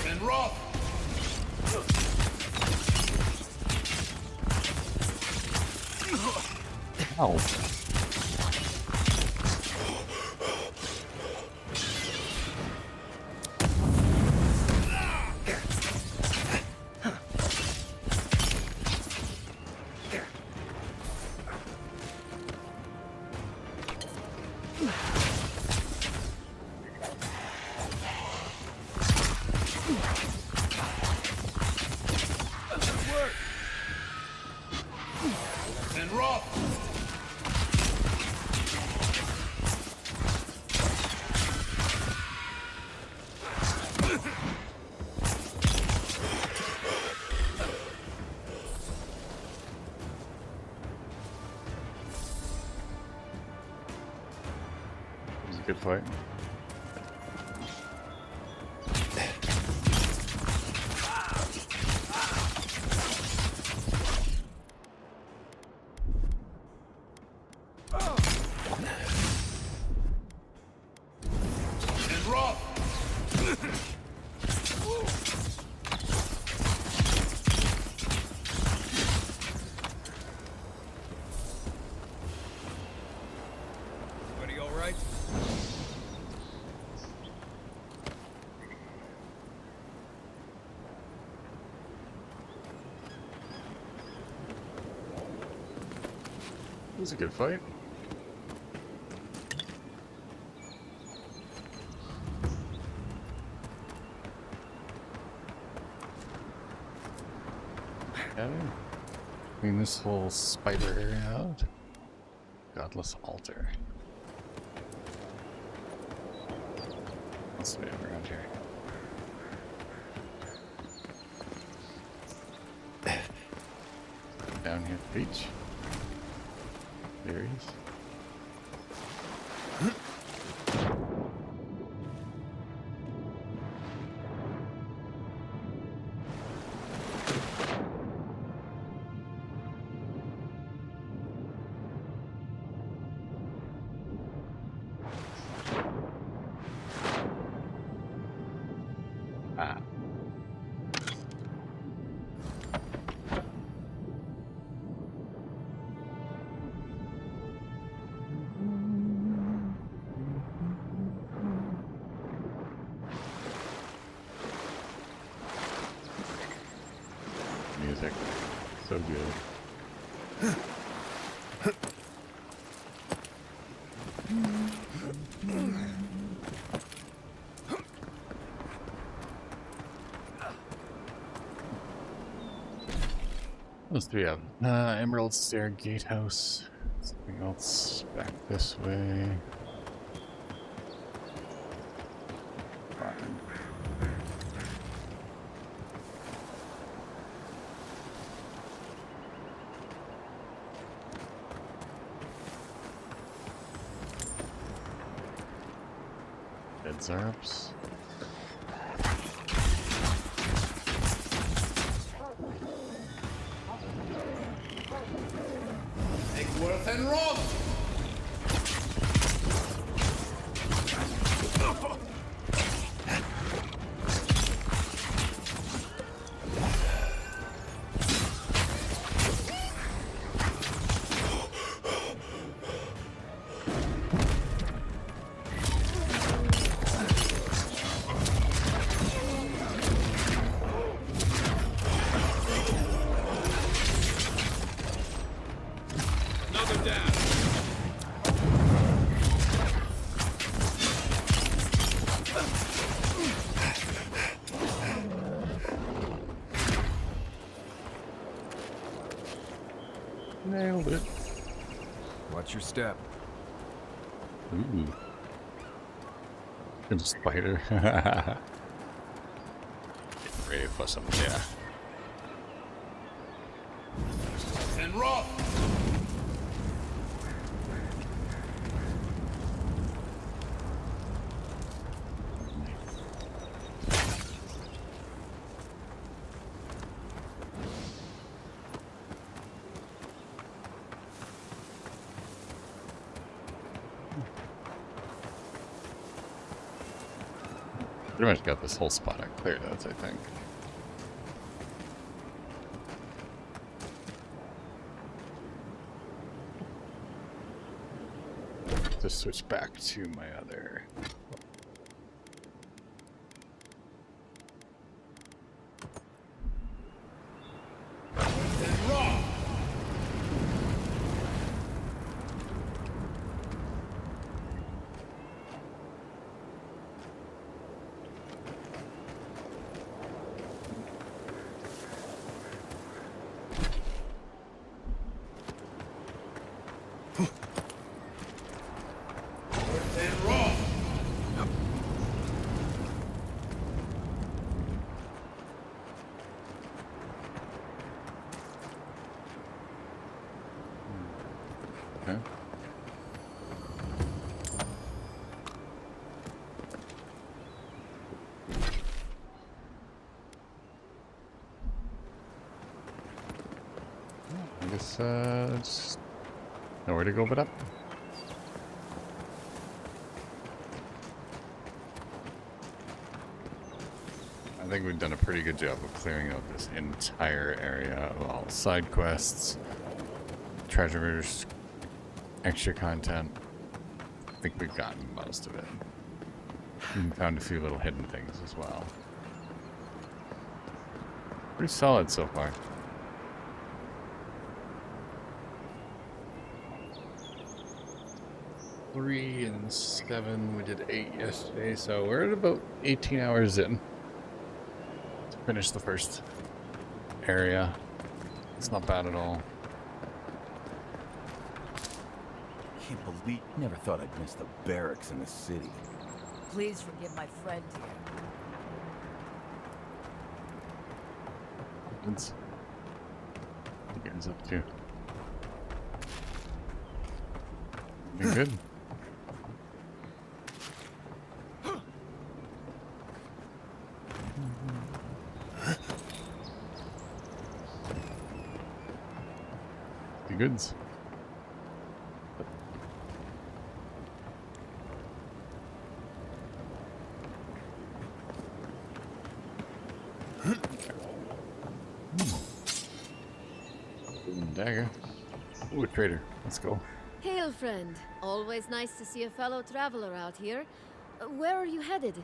And rock. Ow. And rock. It was a good fight. And rock. Everybody all right? It was a good fight. Yeah. Clean this whole spider area out. Godless altar. What's the way around here? Down here at the beach. There he is. music. So good. What else do we have? Emerald Stair Gatehouse. Something else back this way. Fine. Dead Zarps. Worth and Roth! Nailed it. Watch your step. Ooh. Good spider. Ready for some dinner. And Roth! Pretty much got this whole spot cleared out, I think. Just switch back to my other. Okay. I guess just nowhere to go but up. I think we've done a pretty good job of clearing out this entire area of all side quests, treasures, extra content. I think we've gotten most of it. And found a few little hidden things as well. Pretty solid so far. 3 and 7. We did 8 yesterday, so we're at about 18 hours in to finish the first area. It's not bad at all. Can't believe. Never thought I'd miss the barracks in the city. Please forgive my friend here. What you guys up to? Been good. The goods. Dagger. Ooh, a trader. Let's go. Hail, friend. Always nice to see a fellow traveler out here. Where are you headed?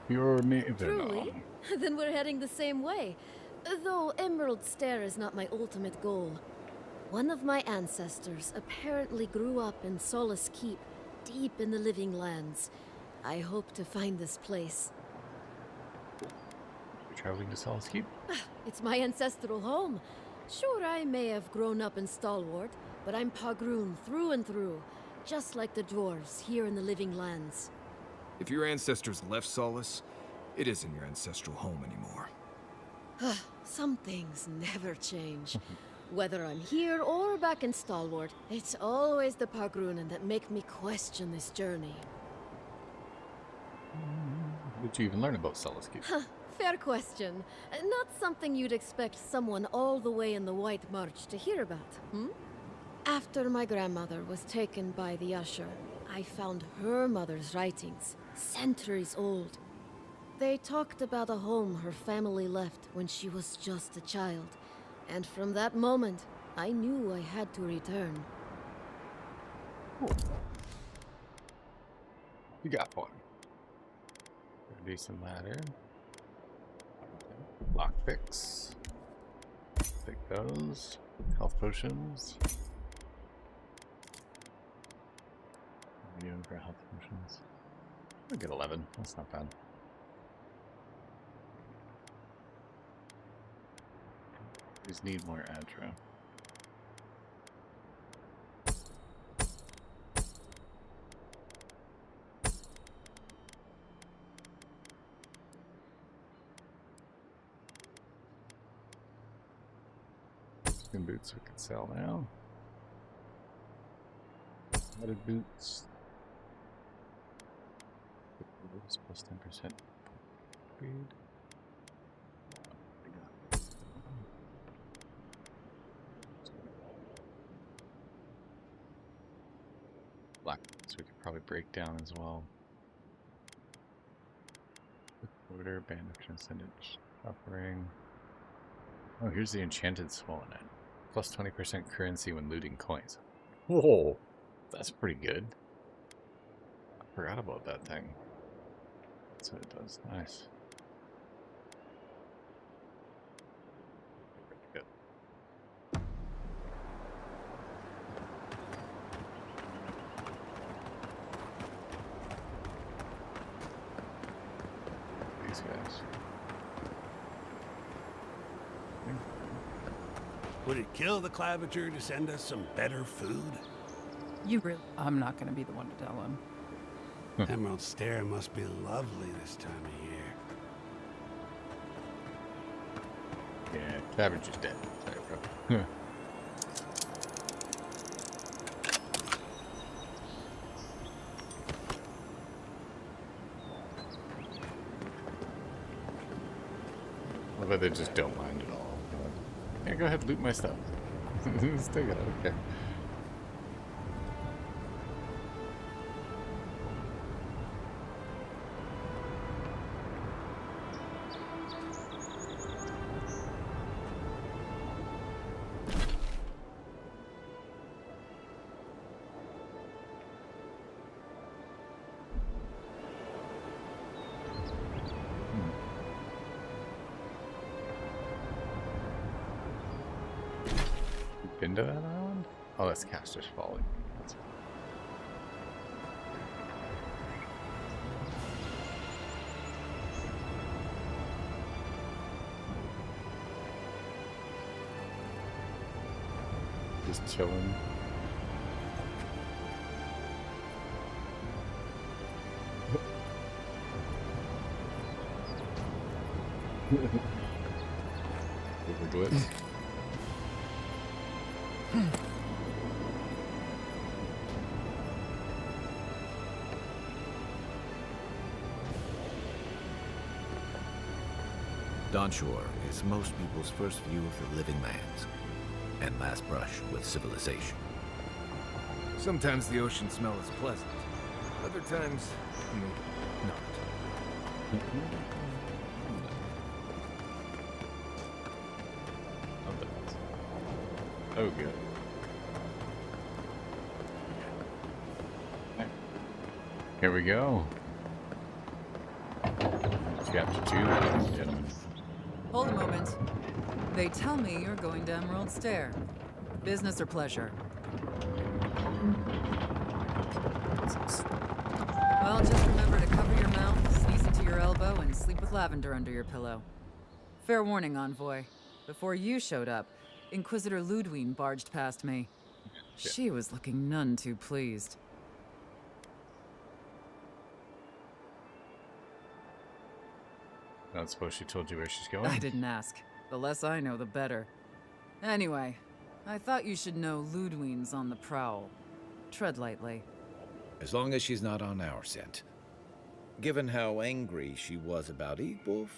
You're moving Truly? on. Then we're heading the same way. Though Emerald Stair is not my ultimate goal. One of my ancestors apparently grew up in Solace Keep, deep in the Living Lands. I hope to find this place. You're traveling to Solace Keep? It's my ancestral home. Sure, I may have grown up in Stalwart, but I'm Pagroon through and through, just like the dwarves here in the Living Lands. If your ancestors left Solace, it isn't your ancestral home anymore. Some things never change. Whether I'm here or back in Stalwart, it's always the Pagroonen that make me question this journey. How did you even learn about Solace Keep? Fair question. Not something you'd expect someone all the way in the White March to hear about, hmm? After my grandmother was taken by the Usher, I found her mother's writings, centuries old. They talked about a home her family left when she was just a child, and from that moment, I knew I had to return. Cool. You got one. A decent ladder. Lockpicks. Take those. Health potions. What are you doing for health potions? I'll get 11. That's not bad. Just need more Adra. Skin boots we can sell now. Added boots. Plus 10% speed. Black boots we could probably break down as well. Order, band of transcendence, offering. Oh, here's the enchanted swollen net. Plus 20% currency when looting coins. Whoa, that's pretty good. I forgot about that thing. That's what it does. Nice. Good. These guys. Would it kill the claviger to send us some better food? You really... I'm not going to be the one to tell him. Emerald Stair must be lovely this time of year. Yeah, Cabbage is dead. Sorry, bro. I bet they just don't mind at all. Yeah, go ahead, loot my stuff. Still got it, okay. Been to that island? Oh, that's Caster's Folly. That's... Just chilling. With the glitch. Dawnshore is most people's first view of the living lands and last brush with civilization. Sometimes the ocean smell is pleasant. Other times, not. Oh, good. Here we go. Chapter 2, ladies and gentlemen. Hold a moment. They tell me you're going to Emerald Stair. Business or pleasure? Well, just remember to cover your mouth, sneeze into your elbow, and sleep with lavender under your pillow. Fair warning, Envoy. Before you showed up, Inquisitor Ludwig barged past me. She was looking none too pleased. I don't suppose she told you where she's going? I didn't ask. The less I know, the better. Anyway, I thought you should know Ludwig's on the prowl. Tread lightly. As long as she's not on our scent. Given how angry she was about Eagwolf,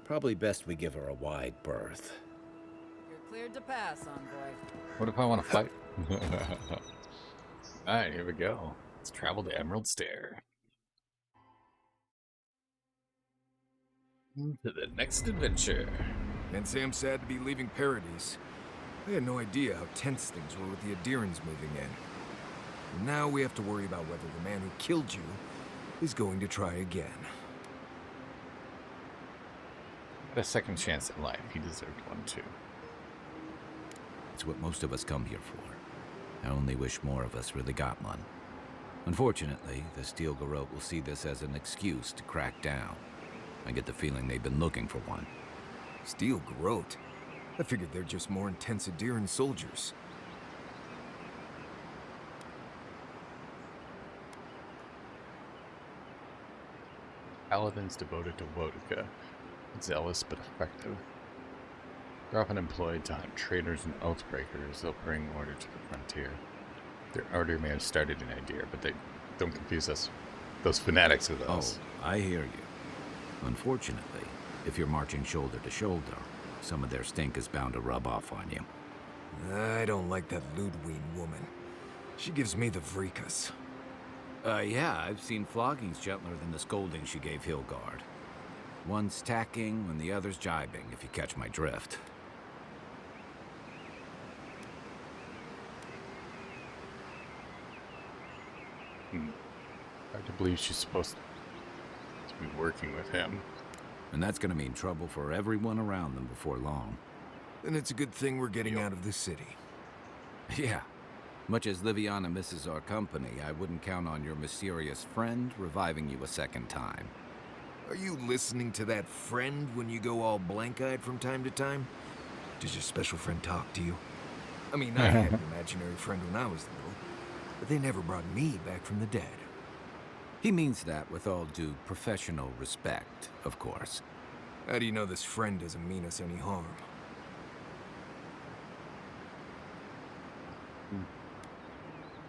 probably best we give her a wide berth. You're cleared to pass, Envoy. What if I want to fight? Alright, here we go. Let's travel to Emerald Stair. To the next adventure. Can't say I'm sad to be leaving Paradise. I had no idea how tense things were with the Adherans moving in. And now we have to worry about whether the man who killed you is going to try again. Had a second chance at life. He deserved one too. It's what most of us come here for. I only wish more of us really got one. Unfortunately, the Steel Garrote will see this as an excuse to crack down. I get the feeling they've been looking for one. Steel Garrote? I figured they're just more intense Adheran soldiers. Paladins devoted to Wodica. Zealous but effective. They're often employed to hunt traitors and oathbreakers. They'll bring order to the frontier. Their order may have started in Idea, but they don't confuse us. Those fanatics with us. Oh, I hear you. Unfortunately, if you're marching shoulder to shoulder, some of their stink is bound to rub off on you. I don't like that Ludwig woman. She gives me the vreekas. Yeah, I've seen floggings gentler than the scolding she gave Hilgard. One's tacking when the other's jibing, if you catch my drift. Hard to believe she's supposed to be working with him. And that's gonna mean trouble for everyone around them before long. Then it's a good thing we're getting out of the city. Yeah. Much as Liviana misses our company, I wouldn't count on your mysterious friend reviving you a second time. Are you listening to that friend when you go all blank-eyed from time to time? Does your special friend talk to you? I mean, I had an imaginary friend when I was little, but they never brought me back from the dead. He means that with all due professional respect, of course. How do you know this friend doesn't mean us any harm?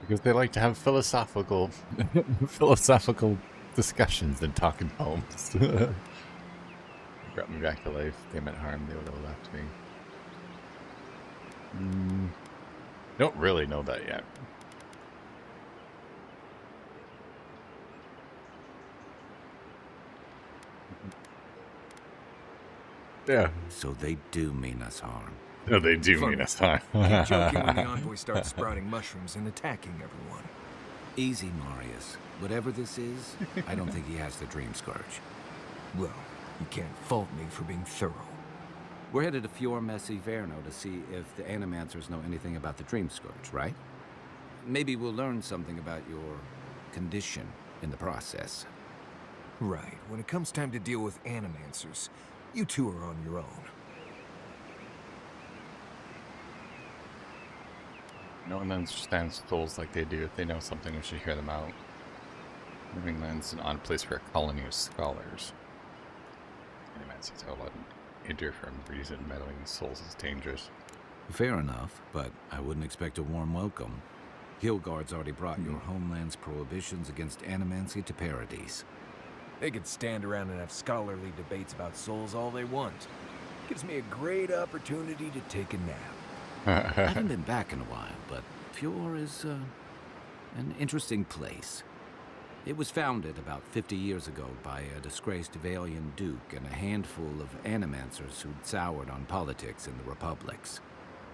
Because they like to have philosophical discussions and talking homes. They brought me back to life. They meant harm. They would have left me. Don't really know that yet. Yeah. So they do mean us harm. No, they do mean us harm. Keep joking when the envoy starts sprouting mushrooms and attacking everyone. Easy, Marius. Whatever this is, I don't think he has the Dream Scourge. Well, you can't fault me for being thorough. We're headed to Fior Messi Verno to see if the Animancers know anything about the Dream Scourge, right? Maybe we'll learn something about your condition in the process. Right. When it comes time to deal with Animancers, you two are on your own. No one understands souls like they do. If they know something, we should hear them out. Living Land's an odd place for a colony of scholars. Animancers are allowed to enter for a reason. Meddling souls is dangerous. Fair enough, but I wouldn't expect a warm welcome. Hilgard's already brought your homeland's prohibitions against animancy to Paradise. They could stand around and have scholarly debates about souls all they want. Gives me a great opportunity to take a nap. I haven't been back in a while, but Fior is an interesting place. It was founded about 50 years ago by a disgraced Valian duke and a handful of animancers who'd soured on politics in the republics.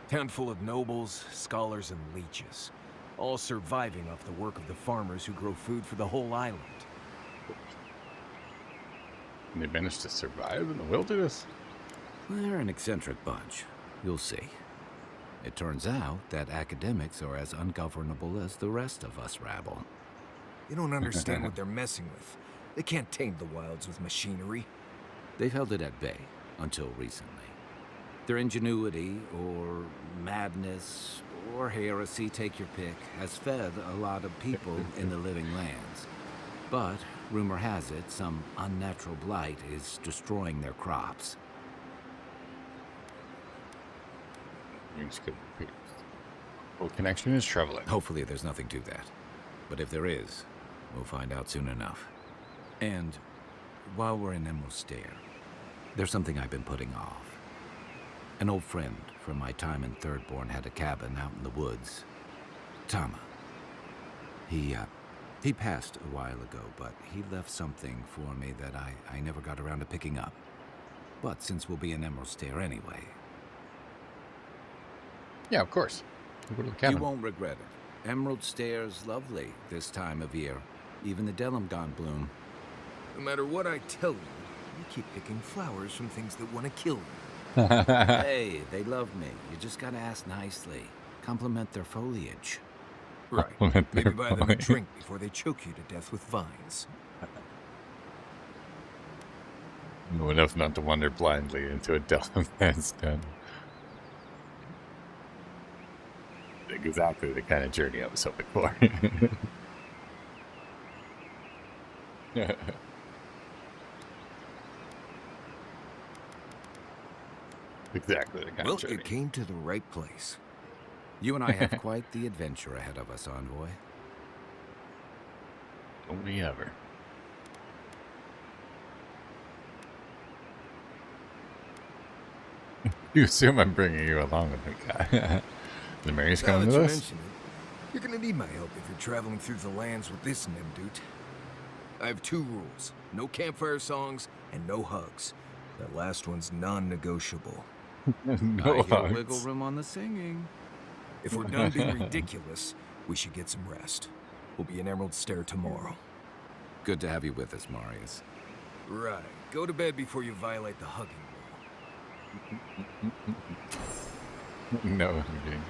Town full of nobles, scholars, and leeches, all surviving off the work of the farmers who grow food for the whole island. And they managed to survive in the wilderness? They're an eccentric bunch. You'll see. It turns out that academics are as ungovernable as the rest of us rabble. You don't understand what they're messing with. They can't tame the wilds with machinery. They've held it at bay until recently. Their ingenuity, or madness, or heresy, take your pick, has fed a lot of people in the living lands. But, rumor has it, some unnatural blight is destroying their crops. Well, connection is troubling. Hopefully there's nothing to that. But if there is, we'll find out soon enough. And while we're in Emerald Stair, there's something I've been putting off. An old friend from my time in Thirdborn had a cabin out in the woods. Tama. He passed a while ago, but he left something for me that I never got around to picking up. But since we'll be in Emerald Stair anyway... Yeah, of course. We'll go to the cabin. You won't regret it. Emerald Stair's lovely this time of year. Even the Delimgon bloom. No matter what I tell you, you keep picking flowers from things that want to kill you. Hey, they love me. You just gotta ask nicely. Compliment their foliage. Right. Maybe buy them a drink before they choke you to death with vines. Know enough not to wander blindly into a Delimgon's den. Exactly the kind of journey I was hoping for. Exactly the kind of journey. Well, it came to the right place. You and I have quite the adventure ahead of us, Envoy. Don't we ever. You assume I'm bringing you along with me, guy. The Mary's coming with us? You're gonna need my help if you're traveling through the lands with this Nimdut. I have 2 rules. No campfire songs and no hugs. That last one's non-negotiable. No hugs. Wiggle room on the singing. If we're done being ridiculous, we should get some rest. We'll be in Emerald Stair tomorrow. Good to have you with us, Marius. Right. Go to bed before you violate the hugging rule. No hugging.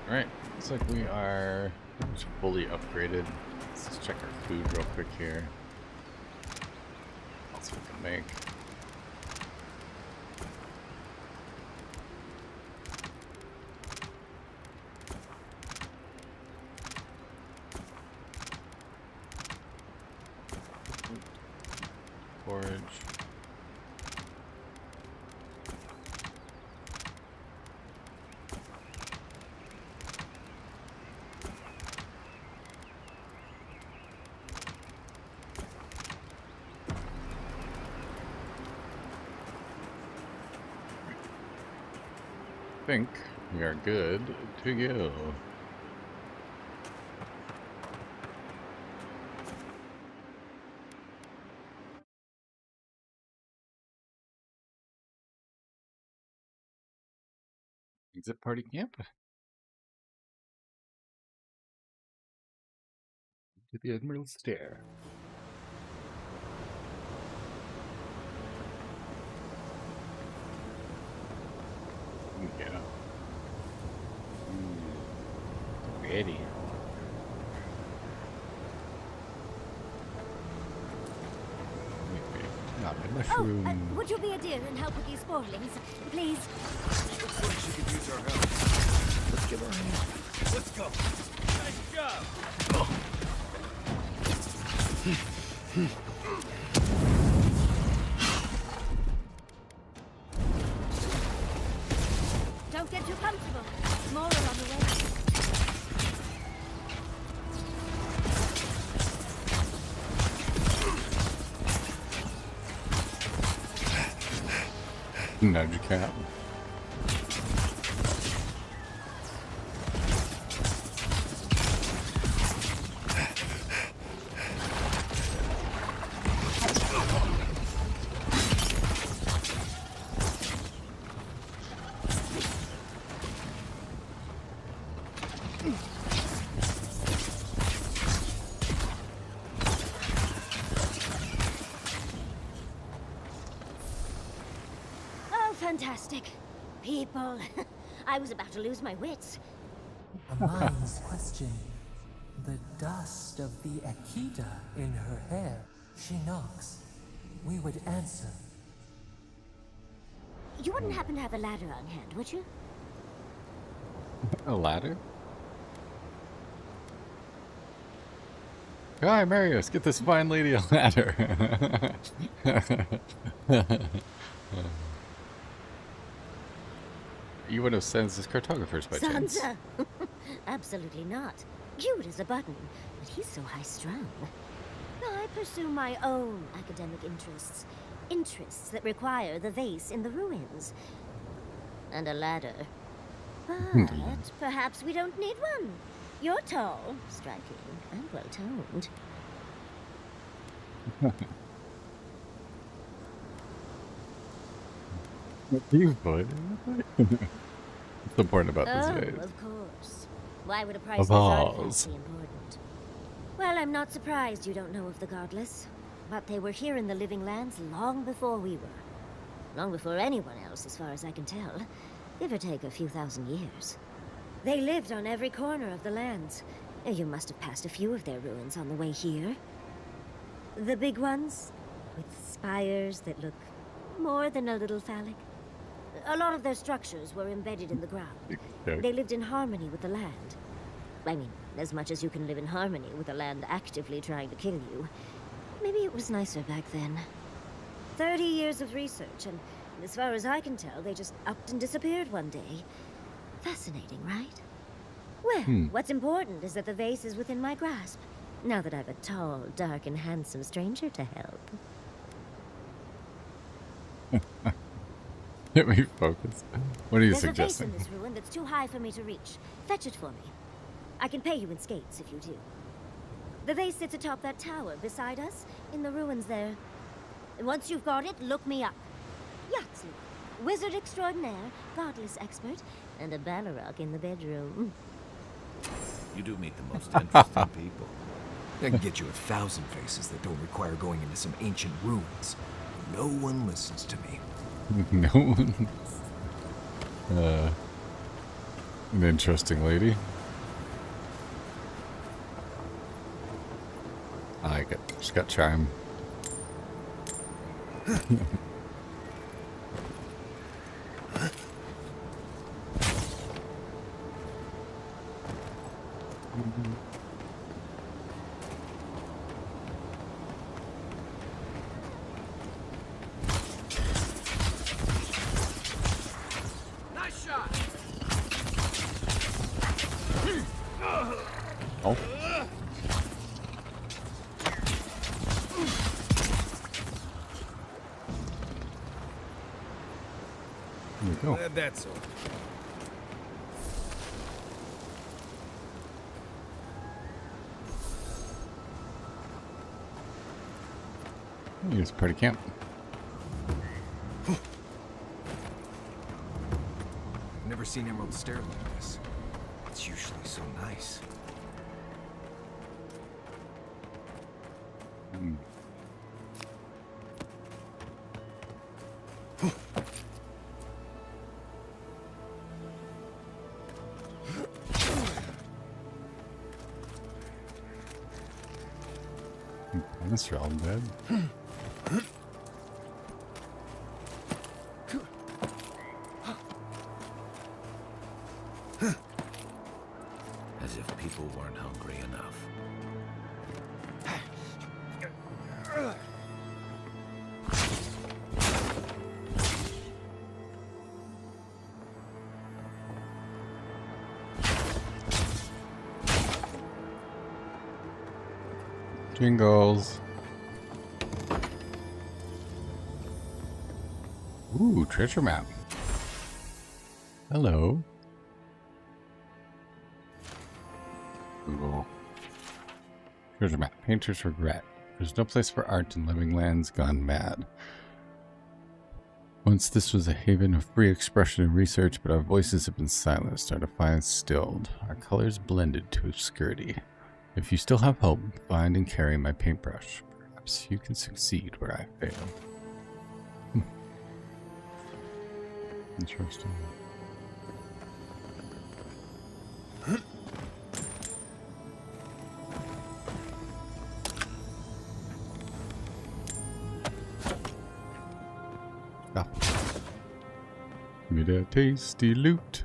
Alright, looks like we are fully upgraded. Let's just check our food real quick here. What else we can make? Forage. I think we are good to go. Exit party camp? To the Emerald Stair. Yeah. Ready. Not a mushroom. Would you be a dear and help with these spoilings, please? Looks like she could use our help. Let's give her a hand. Let's go. Nice job. Don't get too comfortable. More are on the way. Nudge cat. fantastic. People. I was about to lose my wits. A mind's question. The dust of the Akita in her hair. She knocks. We would answer. You wouldn't happen to have a ladder on hand, would you? A ladder? Hi, Marius, get this fine lady a ladder. You would have sent as cartographers by chance. Sansa! Absolutely not. Cute as a button, but he's so high-strung. I pursue my own academic interests. Interests that require the vase in the ruins. And a ladder. But perhaps we don't need one. You're tall, striking, and well-toned. You would. What's important about this vase? Of course. Why would a priceless Avowed. artifact be important? Well, I'm not surprised you don't know of the Godless. But they were here in the Living Lands long before we were. Long before anyone else, as far as I can tell. Give or take a few thousand years. They lived on every corner of the lands. You must have passed a few of their ruins on the way here. The big ones, with spires that look more than a little phallic. A lot of their structures were embedded in the ground. They lived in harmony with the land. I mean, as much as you can live in harmony with the land actively trying to kill you. Maybe it was nicer back then. 30 years of research, and as far as I can tell, they just upped and disappeared one day. Fascinating, right? Well, what's important is that the vase is within my grasp, now that I've a tall, dark, and handsome stranger to help. Let me focus. What are you There's suggesting? a vase in this ruin that's too high for me to reach. Fetch it for me. I can pay you in skates if you do. The vase sits atop that tower beside us, in the ruins there. Once you've got it, look me up. Yahtzee, wizard extraordinaire, godless expert, and a Balrog in the bedroom. You do meet the most interesting people. I can get you 1,000 faces that don't require going into some ancient ruins. No one listens to me. No one. An interesting lady. I like it. She's got charm. Nice shot. Oh. There you go. That's all. It's a party camp. I've never seen Emerald Stair like this. It's usually so nice. That's all dead. As if people weren't hungry enough. Jingles. Ooh, treasure map. Hello. Google. Treasure map. Painter's regret. There's no place for art in living lands gone mad. Once this was a haven of free expression and research, but our voices have been silenced, our defiance stilled, our colors blended to obscurity. If you still have hope, find and carry my paintbrush. Perhaps you can succeed where I fail. Interesting. Ah. Give me that tasty loot.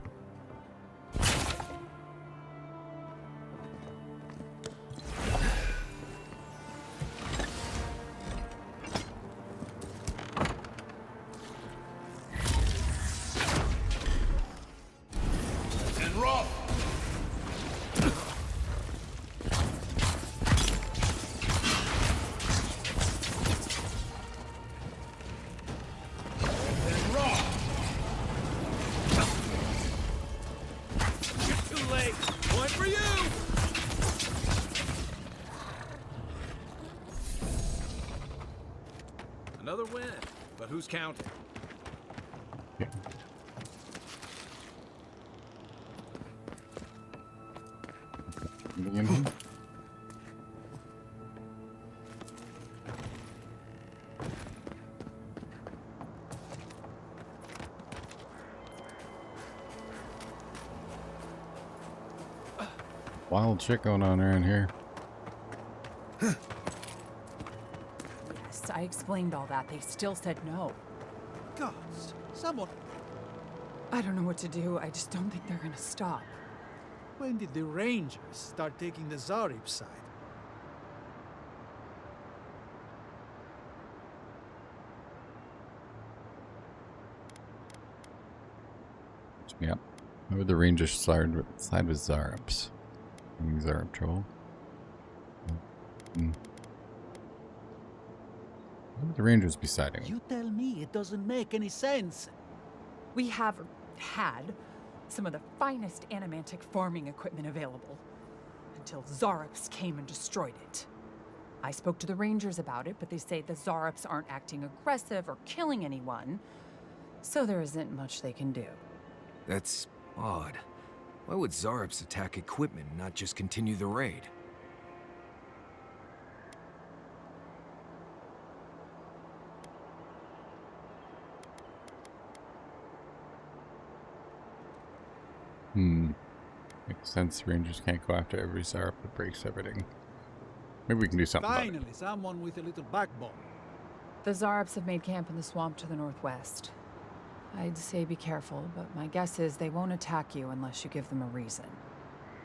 Another win, but who's counting? Wild shit going on around here. Yes, I explained all that. They still said no. Gods, someone... I don't know what to do. I just don't think they're gonna stop. When did the Rangers start taking the Zarib side? Yep. Why would the Rangers side with Zaribs? Zarib troll. Why would the Rangers be siding? You tell me, it doesn't make any sense. We have had some of the finest animantic farming equipment available until Zaribs came and destroyed it. I spoke to the Rangers about it, but they say the Zaribs aren't acting aggressive or killing anyone, so there isn't much they can do. That's odd. Why would Zaribs attack equipment and not just continue the raid? Makes sense. Rangers can't go after every Zarib that breaks everything. Maybe we can do something about it. Finally, someone with a little backbone. The Zaribs have made camp in the swamp to the northwest. I'd say be careful, but my guess is they won't attack you unless you give them a reason.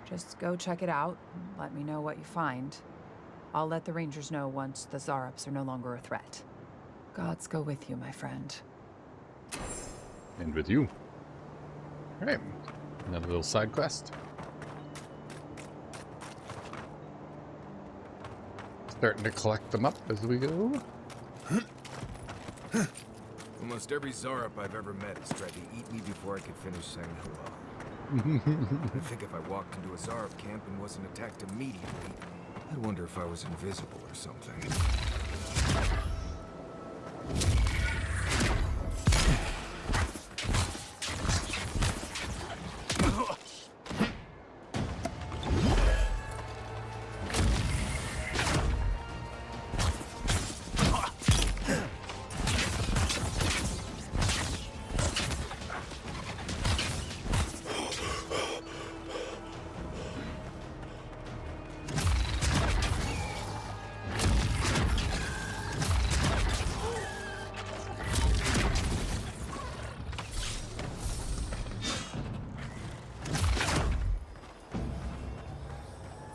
Just go check it out and let me know what you find. I'll let the Rangers know once the Zaribs are no longer a threat. Gods go with you, my friend. And with you. Alright. Another little side quest. Starting to collect them up as we go. Almost every Zarib I've ever met has tried to eat me before I could finish saying hello. I think if I walked into a Zarib camp and wasn't attacked immediately, I'd wonder if I was invisible or something.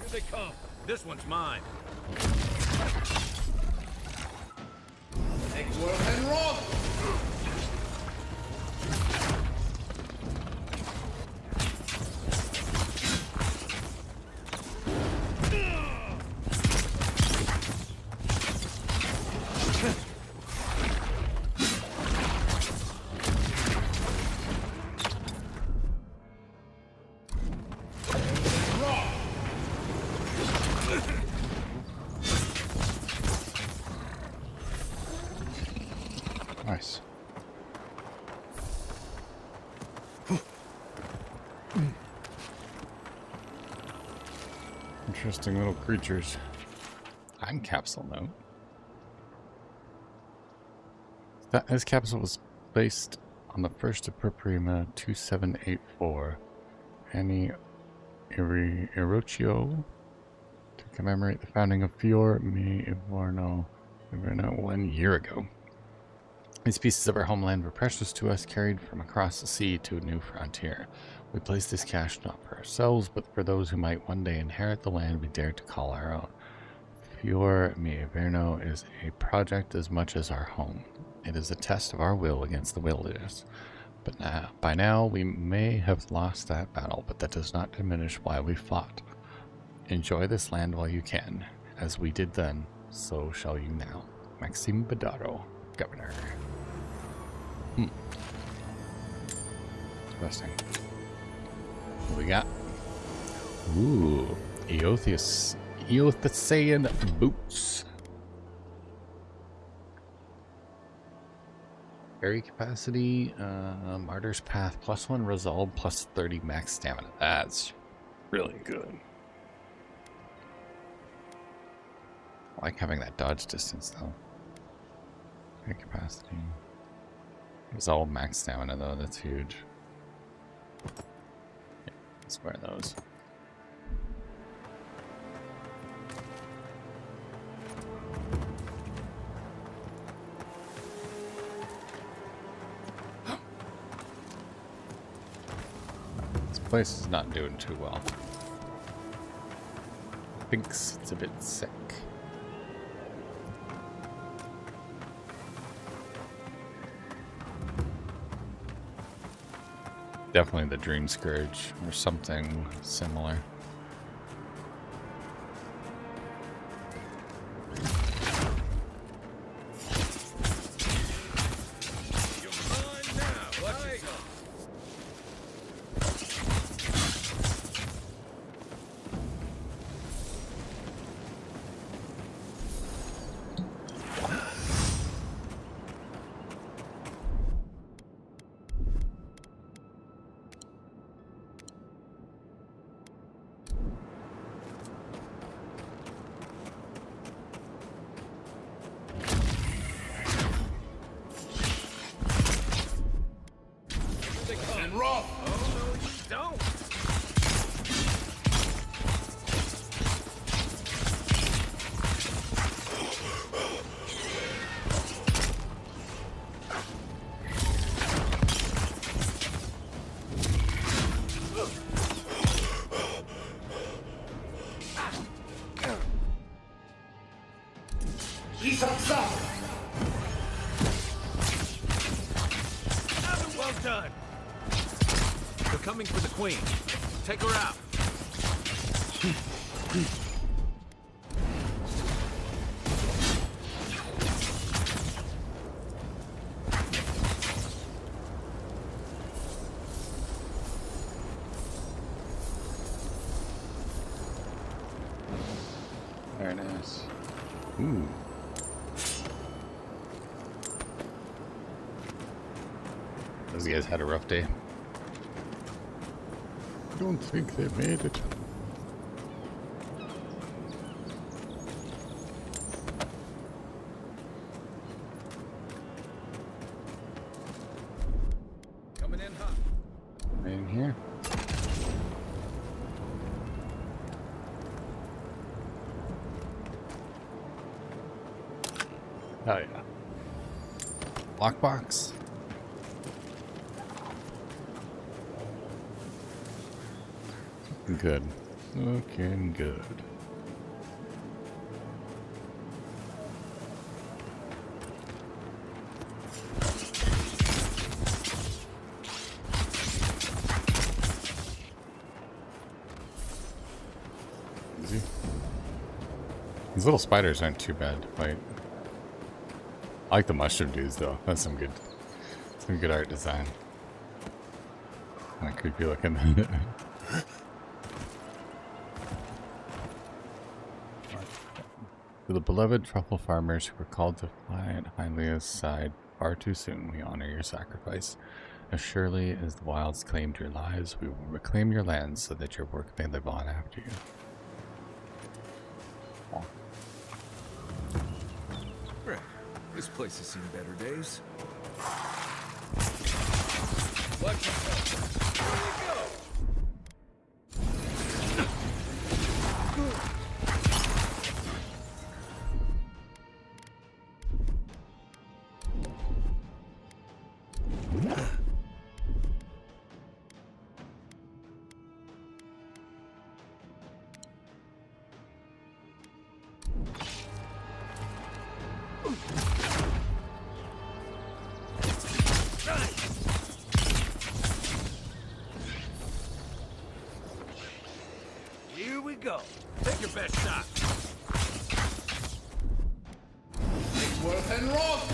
Here they come. This one's mine. Next world and roll! Nice. Interesting little creatures. Time capsule note. This capsule was placed On the 1st of Prima 2784, Annie Erochio, to commemorate the founding of Fior Mi Ivorno 1 year ago. These pieces of our homeland were precious to us, carried from across the sea to a new frontier. We placed this cash not for ourselves, but for those who might one day inherit the land we dare to call our own. Fior Mi Ivorno is a project as much as our home. It is a test of our will against the wilderness. But by now, we may have lost that battle, but that does not diminish why we fought. Enjoy this land while you can. As we did then, so shall you now. Maxime Badaro, Governor. Interesting. What we got? Ooh, Eothasian boots. Carry capacity, Martyr's Path, +1 resolve, +30 max stamina. That's really good. I like having that dodge distance though. Carry capacity. Resolve max stamina though, that's huge. Yeah, let's wear those. Place is not doing too well. Thinks it's a bit sick. Definitely the Dream Scourge or something similar. Well done. They're coming for the queen. Take her out. Very nice. Ooh. Those guys had a rough day. I don't think they made it. Coming in hot. Right in here. Oh yeah. Lockbox. Good. Looking good. Easy. These little spiders aren't too bad to fight. I like the mushroom dudes though. That's some good art design. Kinda creepy looking. To the beloved truffle farmers who were called to fly at Hylia's side far too soon, we honor your sacrifice. As surely as the wilds claimed your lives, we will reclaim your lands so that your work may live on after you. Oh. Right. This place has seen better days. Watch yourself. Here you go. Here we go. Take your best shot. Worth and rock.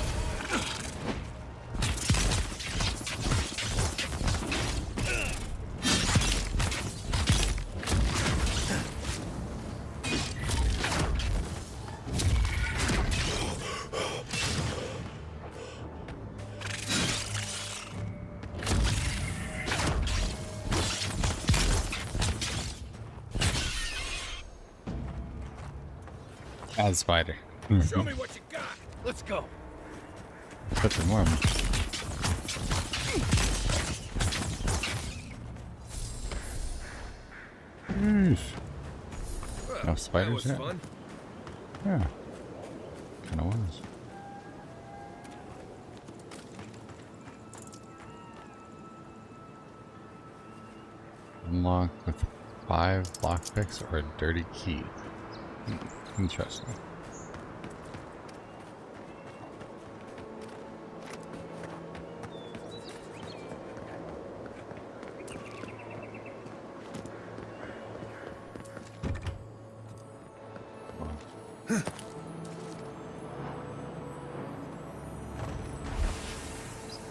As spider. Show me what you got. Let's go. Put them warm. No spiders that yet? was fun. Yeah. Kinda was. Unlock with 5 lockpicks or a dirty key. Interesting.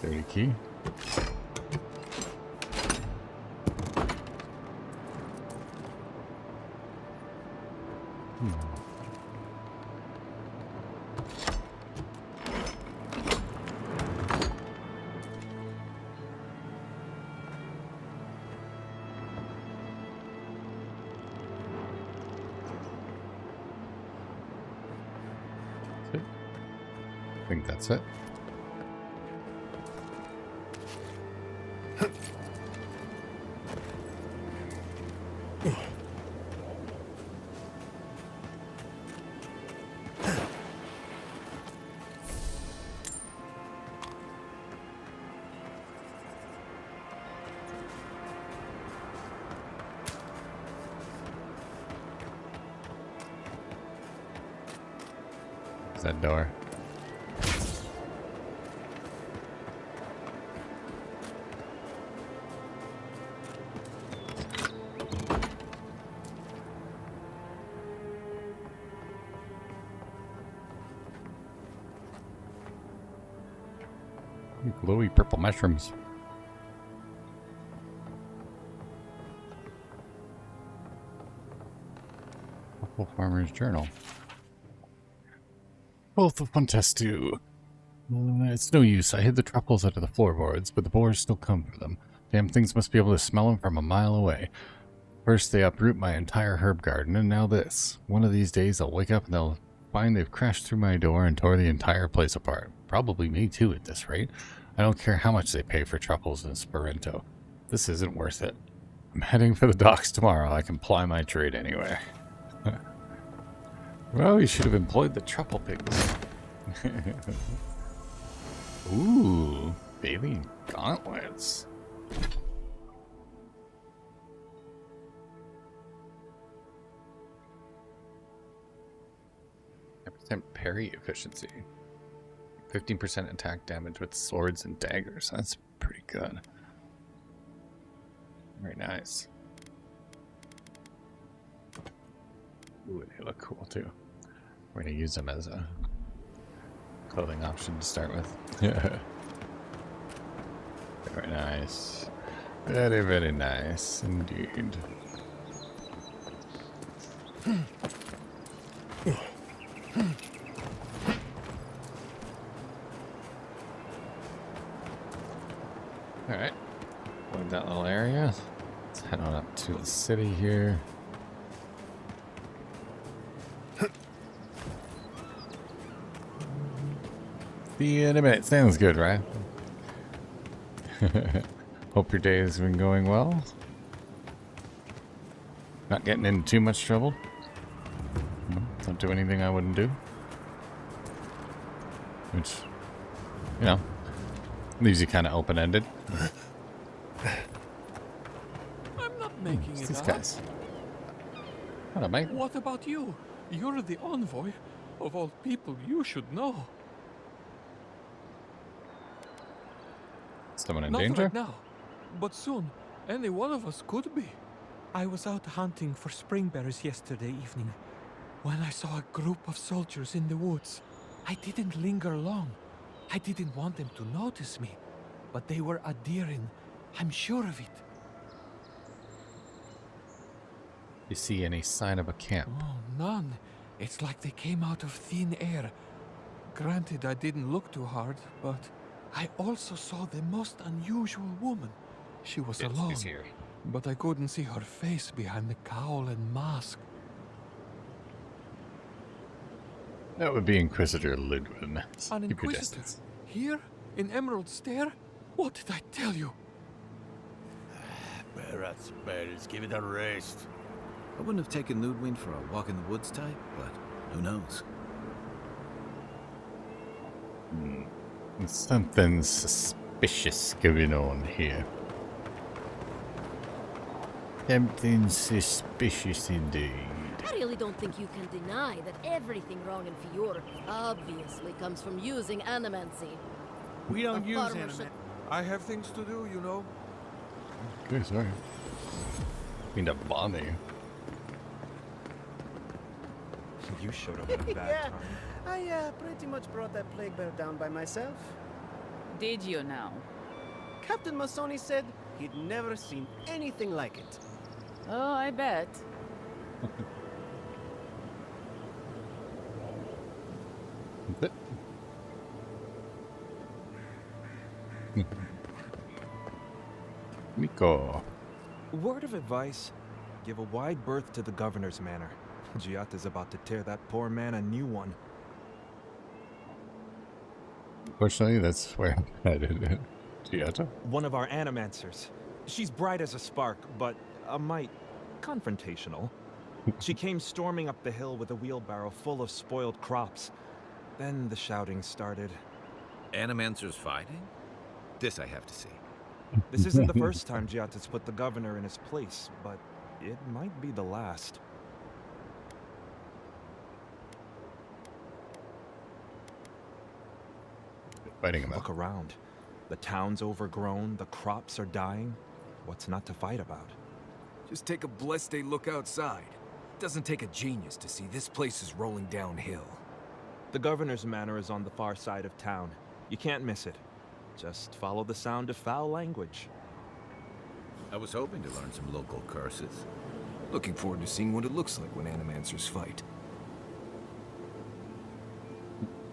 Dirty key. I think that's it. Is that door? Glowy purple mushrooms. Apple Farmer's Journal. Both of one test too. It's no use. I hid the truffles under the floorboards, but the boars still come for them. Damn things must be able to smell them from a mile away. First they uproot my entire herb garden, and now this. One of these days I'll wake up and they'll find they've crashed through my door and tore the entire place apart. Probably me too at this rate. I don't care how much they pay for truffles in Esperanto. This isn't worth it. I'm heading for the docks tomorrow. I can ply my trade anywhere. Well, you should have employed the truffle pigs. Ooh, baby gauntlets. 10% parry efficiency. 15% attack damage with swords and daggers. That's pretty good. Very nice. Ooh, they look cool too. We're gonna use them as a clothing option to start with. Very nice. Very, very nice indeed. Alright. Avoid that little area. Let's head on up to the city here. See you in a minute. Sounds good, right? Hope your day has been going well. Not getting into too much trouble. No, don't do anything I wouldn't do. Which, you know, leaves you kind of open-ended. I'm not making it These up. guys. Hello, mate. What about you? You're the envoy. Of all people, you should know. Someone in Not danger? right now, but soon. Any one of us could be. I was out hunting for spring bears yesterday evening when I saw a group of soldiers in the woods. I didn't linger long. I didn't want them to notice me, but they were adhering. I'm sure of it. You see any sign of a camp? Oh, none. It's like they came out of thin air. Granted, I didn't look too hard, but I also saw the most unusual woman. She was alone, here. but I couldn't see her face behind the cowl and mask. That would be Inquisitor Ludwin. An Keep your Inquisitor? distance. Here? In Emerald Stair? What did I tell you? Barrett's bells, give it a rest. I wouldn't have taken Ludwig for a walk in the woods type, but who knows? Something suspicious going on here. Something suspicious indeed. I really don't think you can deny that everything wrong in Fiora obviously comes from using animancy. We don't A use farmer animate. should- I have things to do, you know. Okay, sorry. Mean to bother you. You showed up at a bad Yeah, time. I pretty much brought that plague bear down by myself. Did you now? Captain Masoni said he'd never seen anything like it. Oh, I bet. Miko. Word of advice, give a wide berth to the governor's manor. Giata's about to tear that poor man a new one. Fortunately, that's where I'm headed. Giata? One of our animancers. She's bright as a spark, but a mite confrontational. She came storming up the hill with a wheelbarrow full of spoiled crops. Then the shouting started. Animancers fighting? This I have to see. This isn't the first time Giata's put the governor in his place, but it might be the last. Fighting him Look around. The town's overgrown, the crops are dying. What's not to fight about? Just take a blessed day look outside. It doesn't take a genius to see this place is rolling downhill. The governor's manor is on the far side of town. You can't miss it. Just follow the sound of foul language. I was hoping to learn some local curses. Looking forward to seeing what it looks like when animancers fight.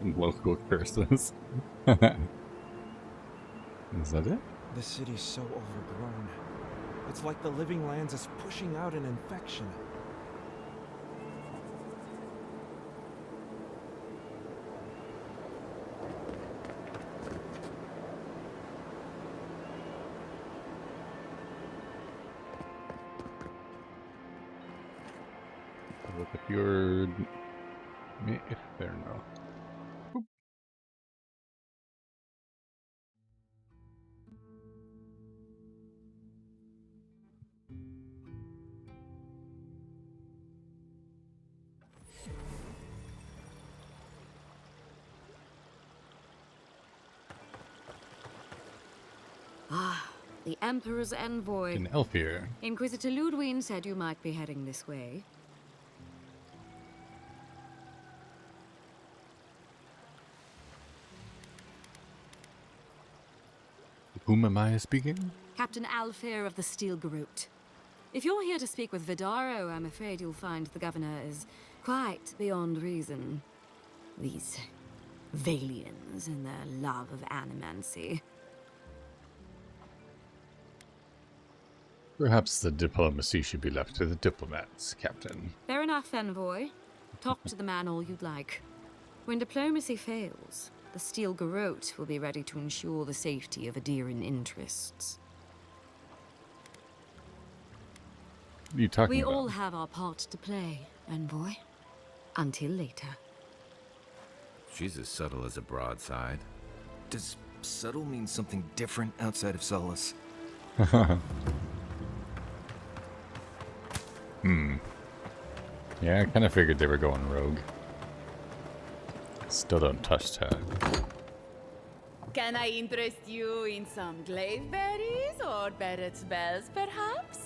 Local curses. Is that it? The city's so overgrown. It's like the living lands is pushing out an infection. Look at your... If there no. Boop. Ah, the Emperor's envoy. An elf here. Inquisitor Ludwig said you might be heading this way. Whom am I speaking? Captain Alfair of the Steel Garrote. If you're here to speak with Vidaro, I'm afraid you'll find the governor is quite beyond reason. These Valians and their love of animancy. Perhaps the diplomacy should be left to the diplomats, Captain. Fair enough, envoy. Talk to the man all you'd like. When diplomacy fails, the Steel Garrote will be ready to ensure the safety of adhering interests. are you talking We about? all have our part to play, envoy. Until later. She's as subtle as a broadside. Does subtle mean something different outside of Solace? Yeah, I kind of figured they were going rogue. Still don't touch tag. Can I interest you in some glaive berries or Barrett's bells, perhaps?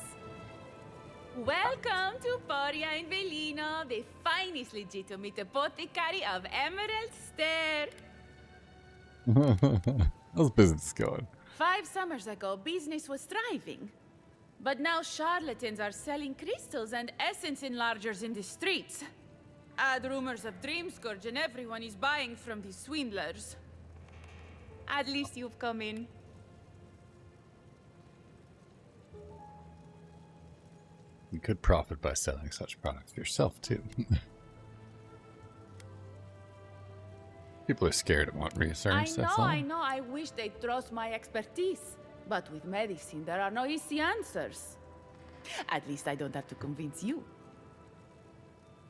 Welcome to Poria in Velino, the finest legitimate apothecary of Emerald Stair. How's business going? 5 summers ago, business was thriving. But now charlatans are selling crystals and essence enlargers in the streets. Add rumors of Dream Scourge and everyone is buying from these swindlers. At least you've come in. You could profit by selling such products yourself, too. People are scared and want reassurance, that's all. I know, I wish they'd trust my expertise. But with medicine, there are no easy answers. At least I don't have to convince you.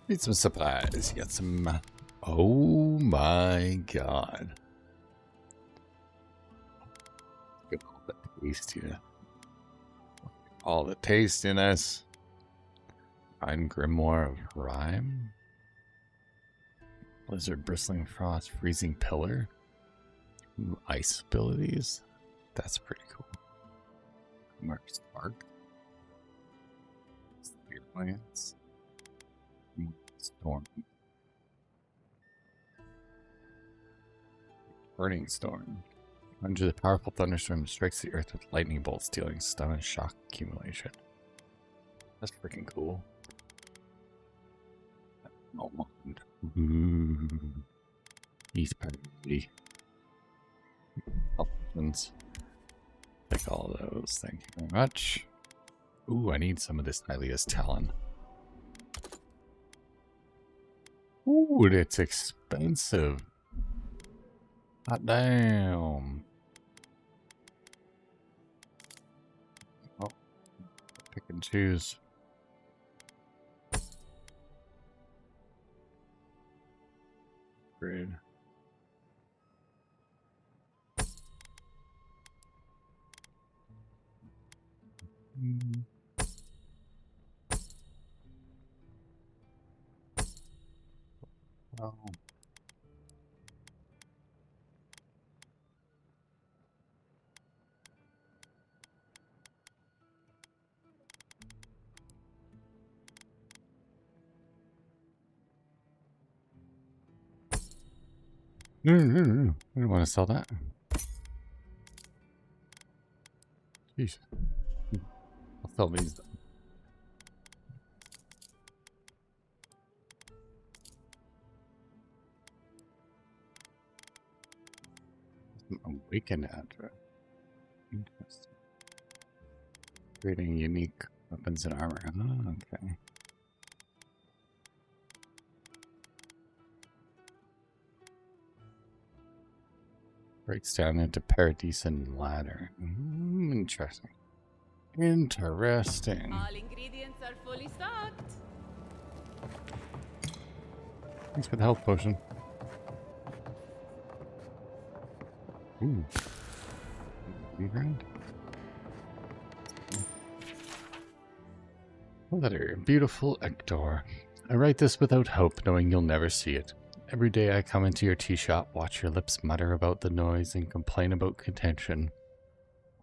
Need some supplies. You got some... Oh my god. Look at all the taste here. All the tastiness. Fine Grimoire of Rhyme. Blizzard Bristling Frost, Freezing Pillar. Ooh, ice abilities. That's pretty cool. Mark Spark. Spear Lance. Storm. Burning Storm. Under the powerful thunderstorm strikes the earth with lightning bolts, dealing stun and shock accumulation. That's freaking cool. Almond. Ooh. East Party. Options. Take all those. Thank you very much. Ooh, I need some of this Hylia's Talon. Ooh, it's expensive. Hot damn. Oh, pick and choose. Great. Oh. No, I don't want to sell that. Jeez. I'll sell these then. Awaken address. Interesting. Creating unique weapons and armor. Oh, okay. Breaks down into Paradise and Ladder. Interesting. Interesting. All ingredients are fully stocked. Thanks for the health potion. Ooh. $3,000. Letter. Beautiful Ector. I write this without hope, knowing you'll never see it. Every day I come into your tea shop, watch your lips mutter about the noise and complain about contention.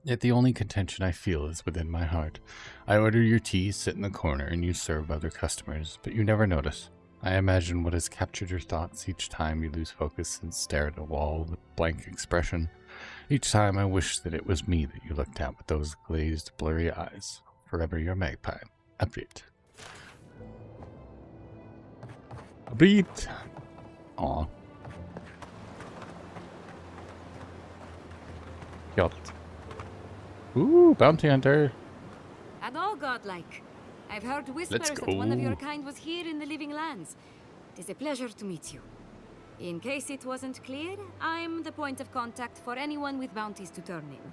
Yet the only contention I feel is within my heart. I order your tea, sit in the corner, and you serve other customers, but you never notice. I imagine what has captured your thoughts each time you lose focus and stare at a wall with blank expression. Each time I wish that it was me that you looked at with those glazed, blurry eyes. Forever your magpie. Update. Update! Aw. Got it. Ooh, bounty hunter. And all godlike. I've heard whispers that one of your kind was here in the living lands. It is a pleasure to meet you. In case it wasn't clear, I'm the point of contact for anyone with bounties to turn in.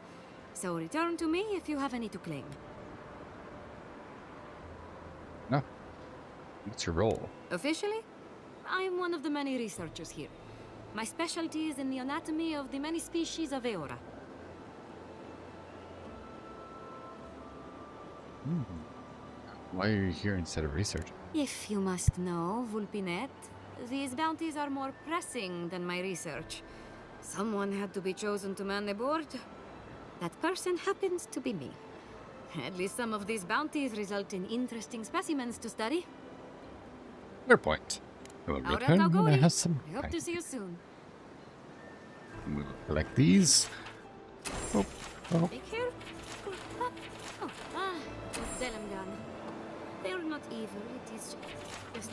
So return to me if you have any to claim. What's your role? Officially, I am one of the many researchers here. My specialty is in the anatomy of the many species of Eora. Why are you here instead of research? If you must know, Vulpinet, these bounties are more pressing than my research. Someone had to be chosen to man the board. That person happens to be me. At least some of these bounties result in interesting specimens to study. Fair point. We'll All right, return I'll go when I in. have some I hope time. to see you soon. We'll collect these. Oh, oh. Be careful. Them gun. They're not evil. It is just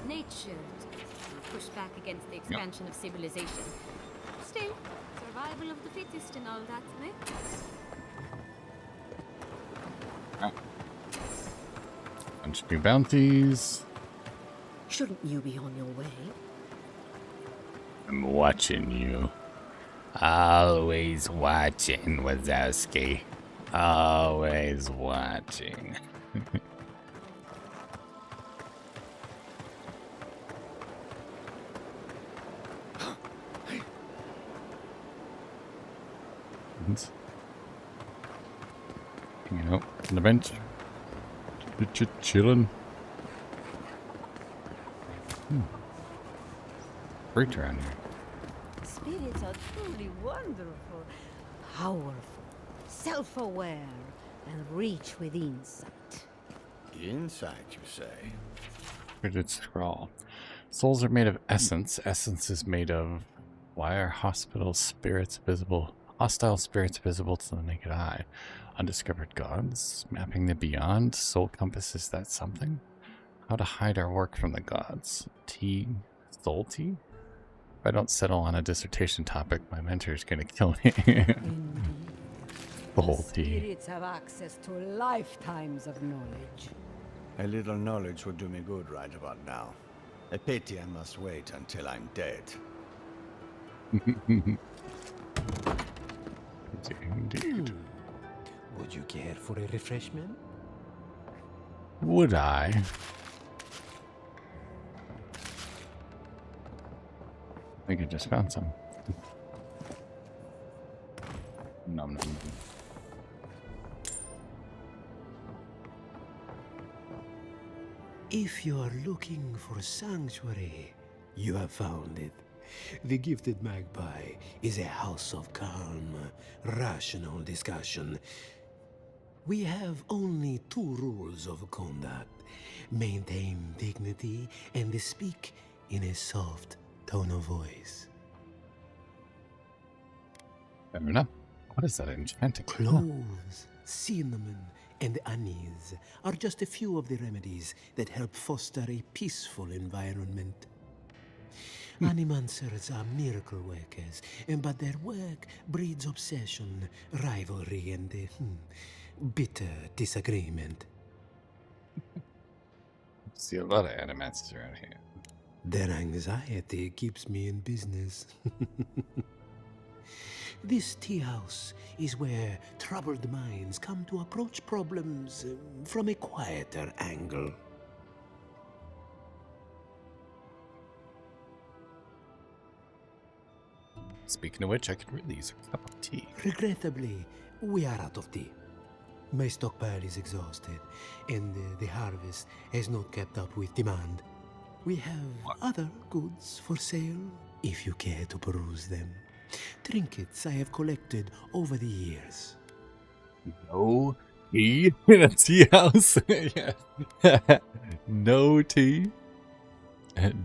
nature to push back against the expansion of civilization. Still, survival of the fittest and all that, eh? Bunch of new bounties. Shouldn't you be on your way? I'm watching you. Always watching, Wazowski. Always watching. Hanging out on the bench. Chilling. Freaked around here. Spirits are truly wonderful, powerful, self-aware, and reach with insight. Insight, you say? Printed scrawl. Souls are made of essence. Essence is made of. Why are hostile spirits visible to the naked eye? Undiscovered gods? Mapping the beyond? Soul compass, is that something? How to hide our work from the gods? Tea? Soul tea? If I don't settle on a dissertation topic, my mentor is going to kill me. Soul tea. Spirits have access to lifetimes of knowledge. A little knowledge would do me good right about now. A pity I must wait until I'm dead. Indeed. Would you care for a refreshment? Would I? I think I just found some. Nom nom. If you are looking for sanctuary, you have found it. The Gifted Magpie is a house of calm, rational discussion. We have only 2 rules of conduct. Maintain dignity and speak in a soft tone of voice. Fair enough. What is that enchanting? Cloves, cinnamon, and anise are just a few of the remedies that help foster a peaceful environment. Animancers are miracle workers, but their work breeds obsession, rivalry, and bitter disagreement. See a lot of animancers around here. Their anxiety keeps me in business. This tea house is where troubled minds come to approach problems from a quieter angle. Speaking of which, I could really use a cup of tea. Regrettably, we are out of tea. My stockpile is exhausted, and the harvest has not kept up with demand. We have other goods for sale, if you care to peruse them. Trinkets I have collected over the years. No tea in a tea house? No tea?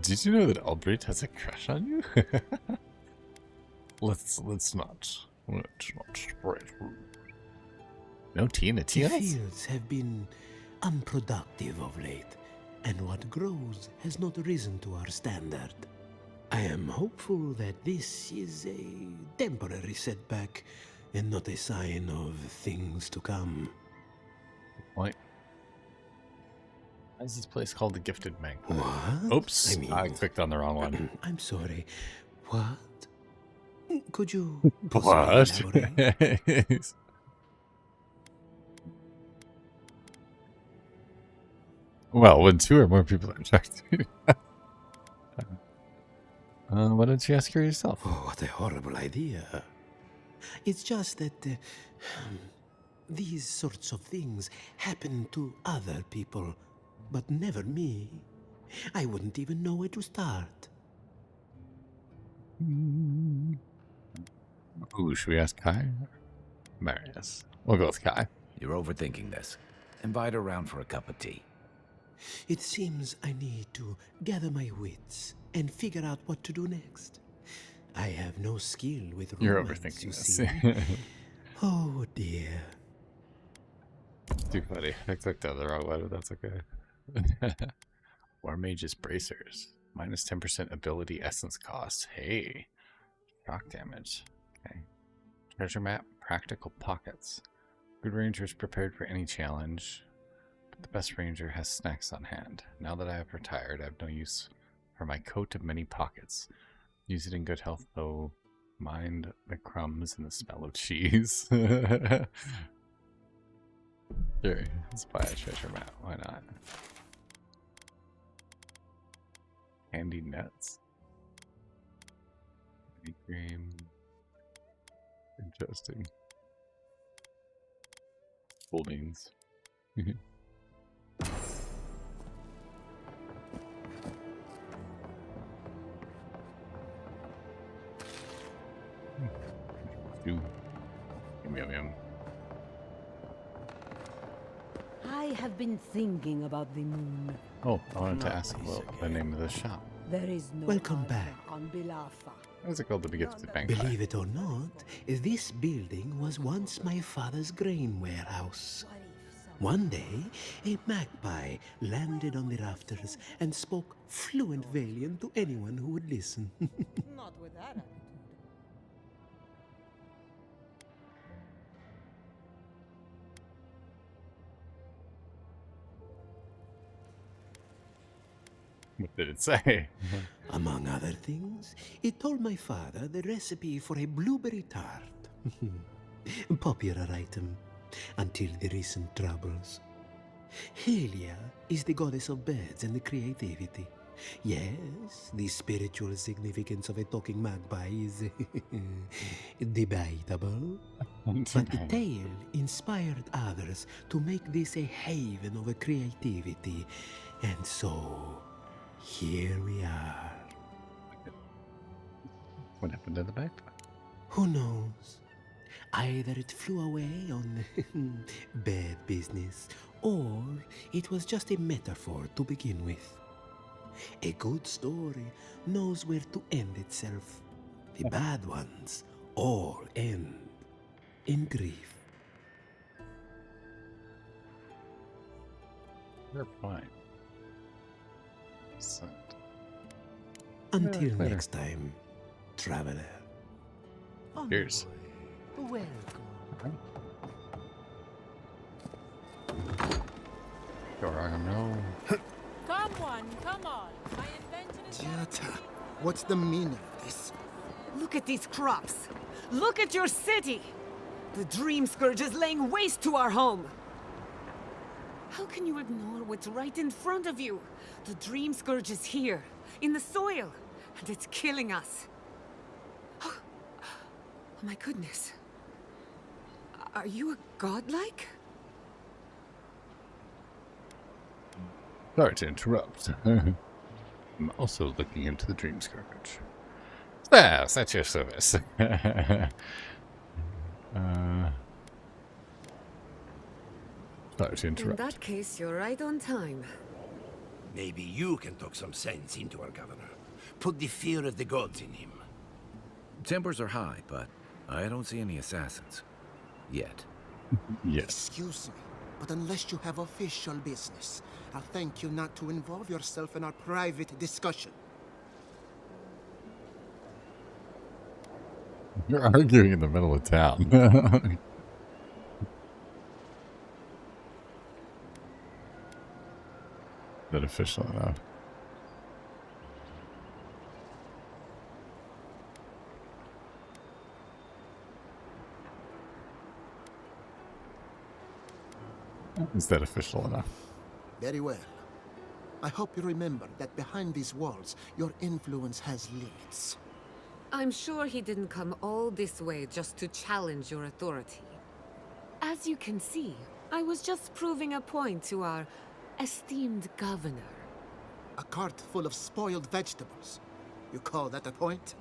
Did you know that Albrecht has a crush on you? Let's not spread rumors. No tea in a tea The house? fields have been unproductive of late, and what grows has not risen to our standard. I am hopeful that this is a temporary setback and not a sign of things to come. What? Why is this place called the Gifted Magpie? What? Oops, I clicked on the wrong one. I'm sorry. What? Could you What? Well, when 2 or more people are infected. Why don't you ask her yourself? Oh, what a horrible idea. It's just that these sorts of things happen to other people, but never me. I wouldn't even know where to start. Ooh, should we ask Kai? Marius. We'll go with Kai. You're overthinking this. Invite her around for a cup of tea. It seems I need to gather my wits and figure out what to do next. I have no skill with You're romance, overthinking you this. see. Oh dear. Too funny. I clicked on the wrong one, but that's okay. War Mage's Bracers. Minus 10% ability essence cost. Hey. Shock damage. Okay. Treasure map. Practical pockets. Good rangers prepared for any challenge. But the best ranger has snacks on hand. Now that I have retired, I have no use for my coat of many pockets. Use it in good health, though. Mind the crumbs and the smell of cheese. Sure, let's buy a treasure map. Why not? Handy nets. Candy cream. Interesting. Cool beans. Yum, yum, yum. I have been thinking about the moon. Oh, I wanted to ask the name of the shop. There is no Welcome back. on Bilafa. What is it called to be gifted bank? Believe it or not, this building was once my father's grain warehouse. One day, a magpie landed on the rafters and spoke fluent Valian to anyone who would listen. Not with that attitude. What did it say? Among other things, it told my father the recipe for a blueberry tart. Popular item until the recent troubles. Helia is the goddess of birds and creativity. Yes, the spiritual significance of a talking magpie is debatable. But the tale inspired others to make this a haven of creativity. And so, here we are. What happened to the backpack? Who knows? Either it flew away on bad business, or it was just a metaphor to begin with. A good story knows where to end itself. The bad ones all end in grief. You're fine. So, Until later. next time, traveler. Cheers. Welcome. Go rock and roll. Come on. My invention is... Jata, what's the meaning of this? Look at these crops. Look at your city. The Dream Scourge is laying waste to our home. How can you ignore what's right in front of you? The Dream Scourge is here, in the soil, and it's killing us. Oh my goodness. Are you a godlike? Sorry to interrupt. I'm also looking into the Dream Scourge. SASS, that's your service. Sorry to In interrupt. that case, you're right on time. Maybe you can talk some sense into our governor. Put the fear of the gods in him. Tempers are high, but I don't see any assassins. Yet. Yes. Excuse me, but unless you have official business, I'll thank you not to involve yourself in our private discussion. You're arguing in the middle of town. Is that official enough? Is that official enough? Very well. I hope you remember that behind these walls, your influence has limits. I'm sure he didn't come all this way just to challenge your authority. As you can see, I was just proving a point to our esteemed governor. A cart full of spoiled vegetables. You call that a point?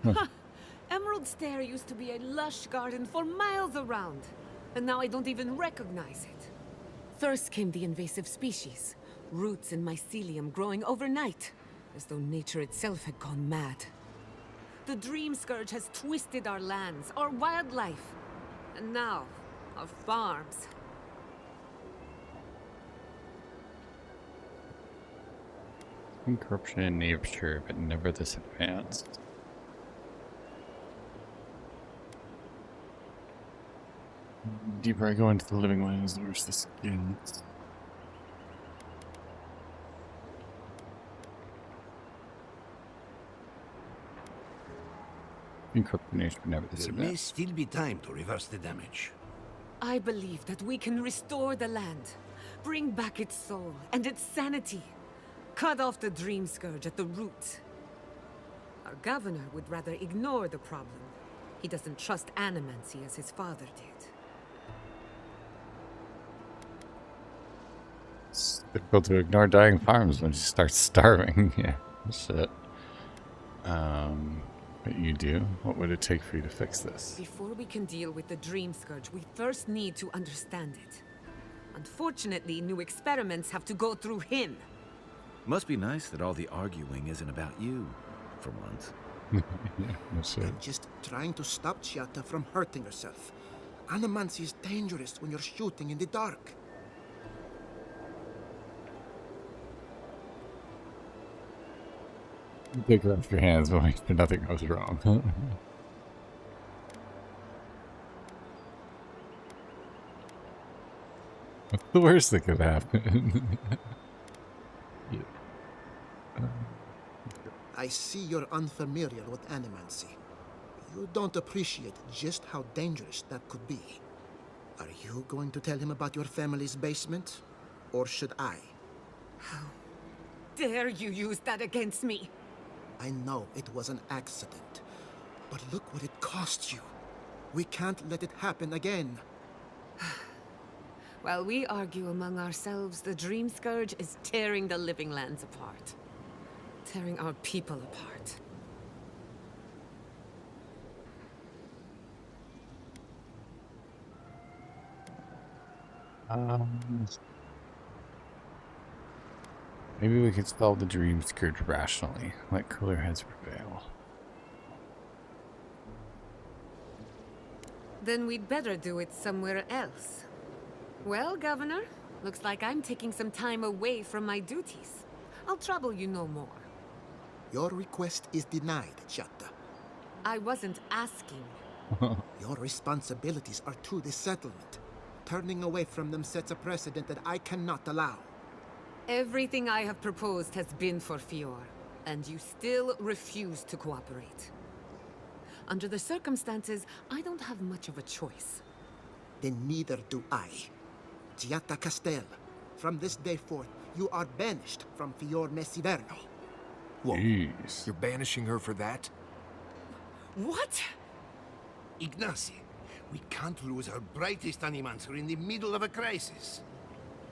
Ha! Emerald Stair used to be a lush garden for miles around, and now I don't even recognize it. First came the invasive species, roots and mycelium growing overnight, as though nature itself had gone mad. The Dream Scourge has twisted our lands, our wildlife, and now, our farms. Corruption in nature, but never this advanced. Deeper I go into the living lands, the worse the skins. Corruption in nature, but never this There may advanced. still be time to reverse the damage. I believe that we can restore the land, bring back its soul and its sanity, cut off the Dream Scourge at the root. Our governor would rather ignore the problem. He doesn't trust animancy as his father did. It's difficult to ignore dying farms when you start starving. Yeah, shit. What you do? What would it take for you to fix this? Before we can deal with the Dream Scourge, we first need to understand it. Unfortunately, new experiments have to go through him. Must be nice that all the arguing isn't about you, for once. Yeah, that's it. I'm just trying to stop Chiata from hurting herself. Animancy is dangerous when you're shooting in the dark. Take it off your hands when nothing goes wrong. What's the worst that could happen? Yeah. I see you're unfamiliar with animancy. You don't appreciate just how dangerous that could be. Are you going to tell him about your family's basement? Or should I? How dare you use that against me? I know it was an accident, but look what it cost you. We can't let it happen again. While we argue among ourselves, the Dream Scourge is tearing the living lands apart. Tearing our people apart. Maybe we could solve the Dream Scourge rationally. Let cooler heads prevail. Then we'd better do it somewhere else. Well, Governor, looks like I'm taking some time away from my duties. I'll trouble you no more. Your request is denied, Chiata. I wasn't asking. Your responsibilities are to the settlement. Turning away from them sets a precedent that I cannot allow. Everything I have proposed has been for Fior, and you still refuse to cooperate. Under the circumstances, I don't have much of a choice. Then neither do I. Chiata Castel, from this day forth, you are banished from Fior Mesiverno. Whoa. Jeez. You're banishing her for that? What? Ignacy, we can't lose our brightest animancer in the middle of a crisis.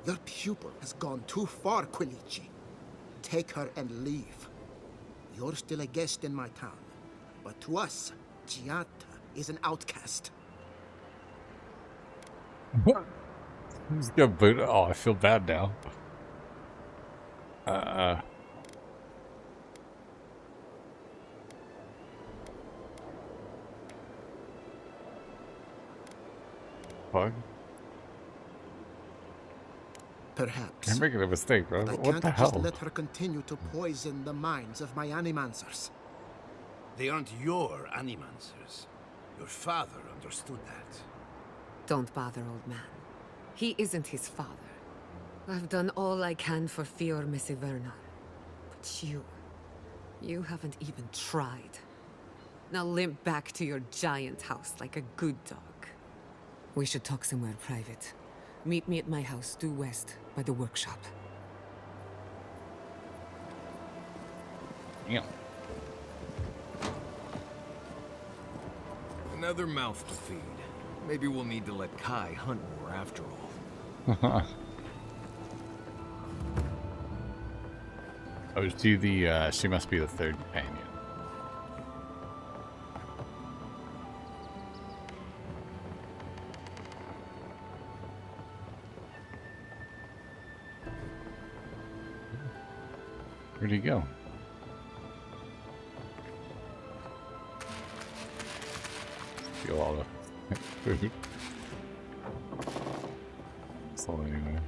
Your pupil has gone too far, Quilici. Take her and leave. You're still a guest in my town, but to us, Chiata is an outcast. Who's got boot? Oh, I feel bad now. Fuck. Perhaps. I'm making a mistake, bro. But I What can't the just hell? let her continue to poison the minds of my animancers. They aren't your animancers. Your father understood that. Don't bother, old man. He isn't his father. I've done all I can for Fior Mesiverno. But you haven't even tried. Now limp back to your giant house like a good dog. We should talk somewhere private. Meet me at my house due west, by the workshop. Damn. Another mouth to feed. Maybe we'll need to let Kai hunt more after all. Oh, she must be the third companion. Where'd he go? Steal all the food. So anyway.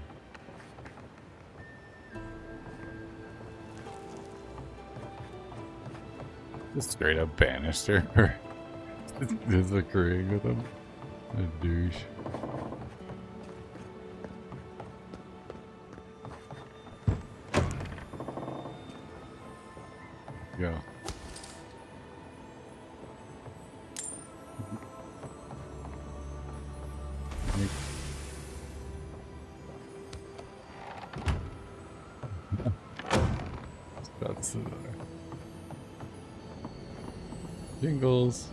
Just straight up banished her for disagreeing with him. A douche. Go. That's jingles.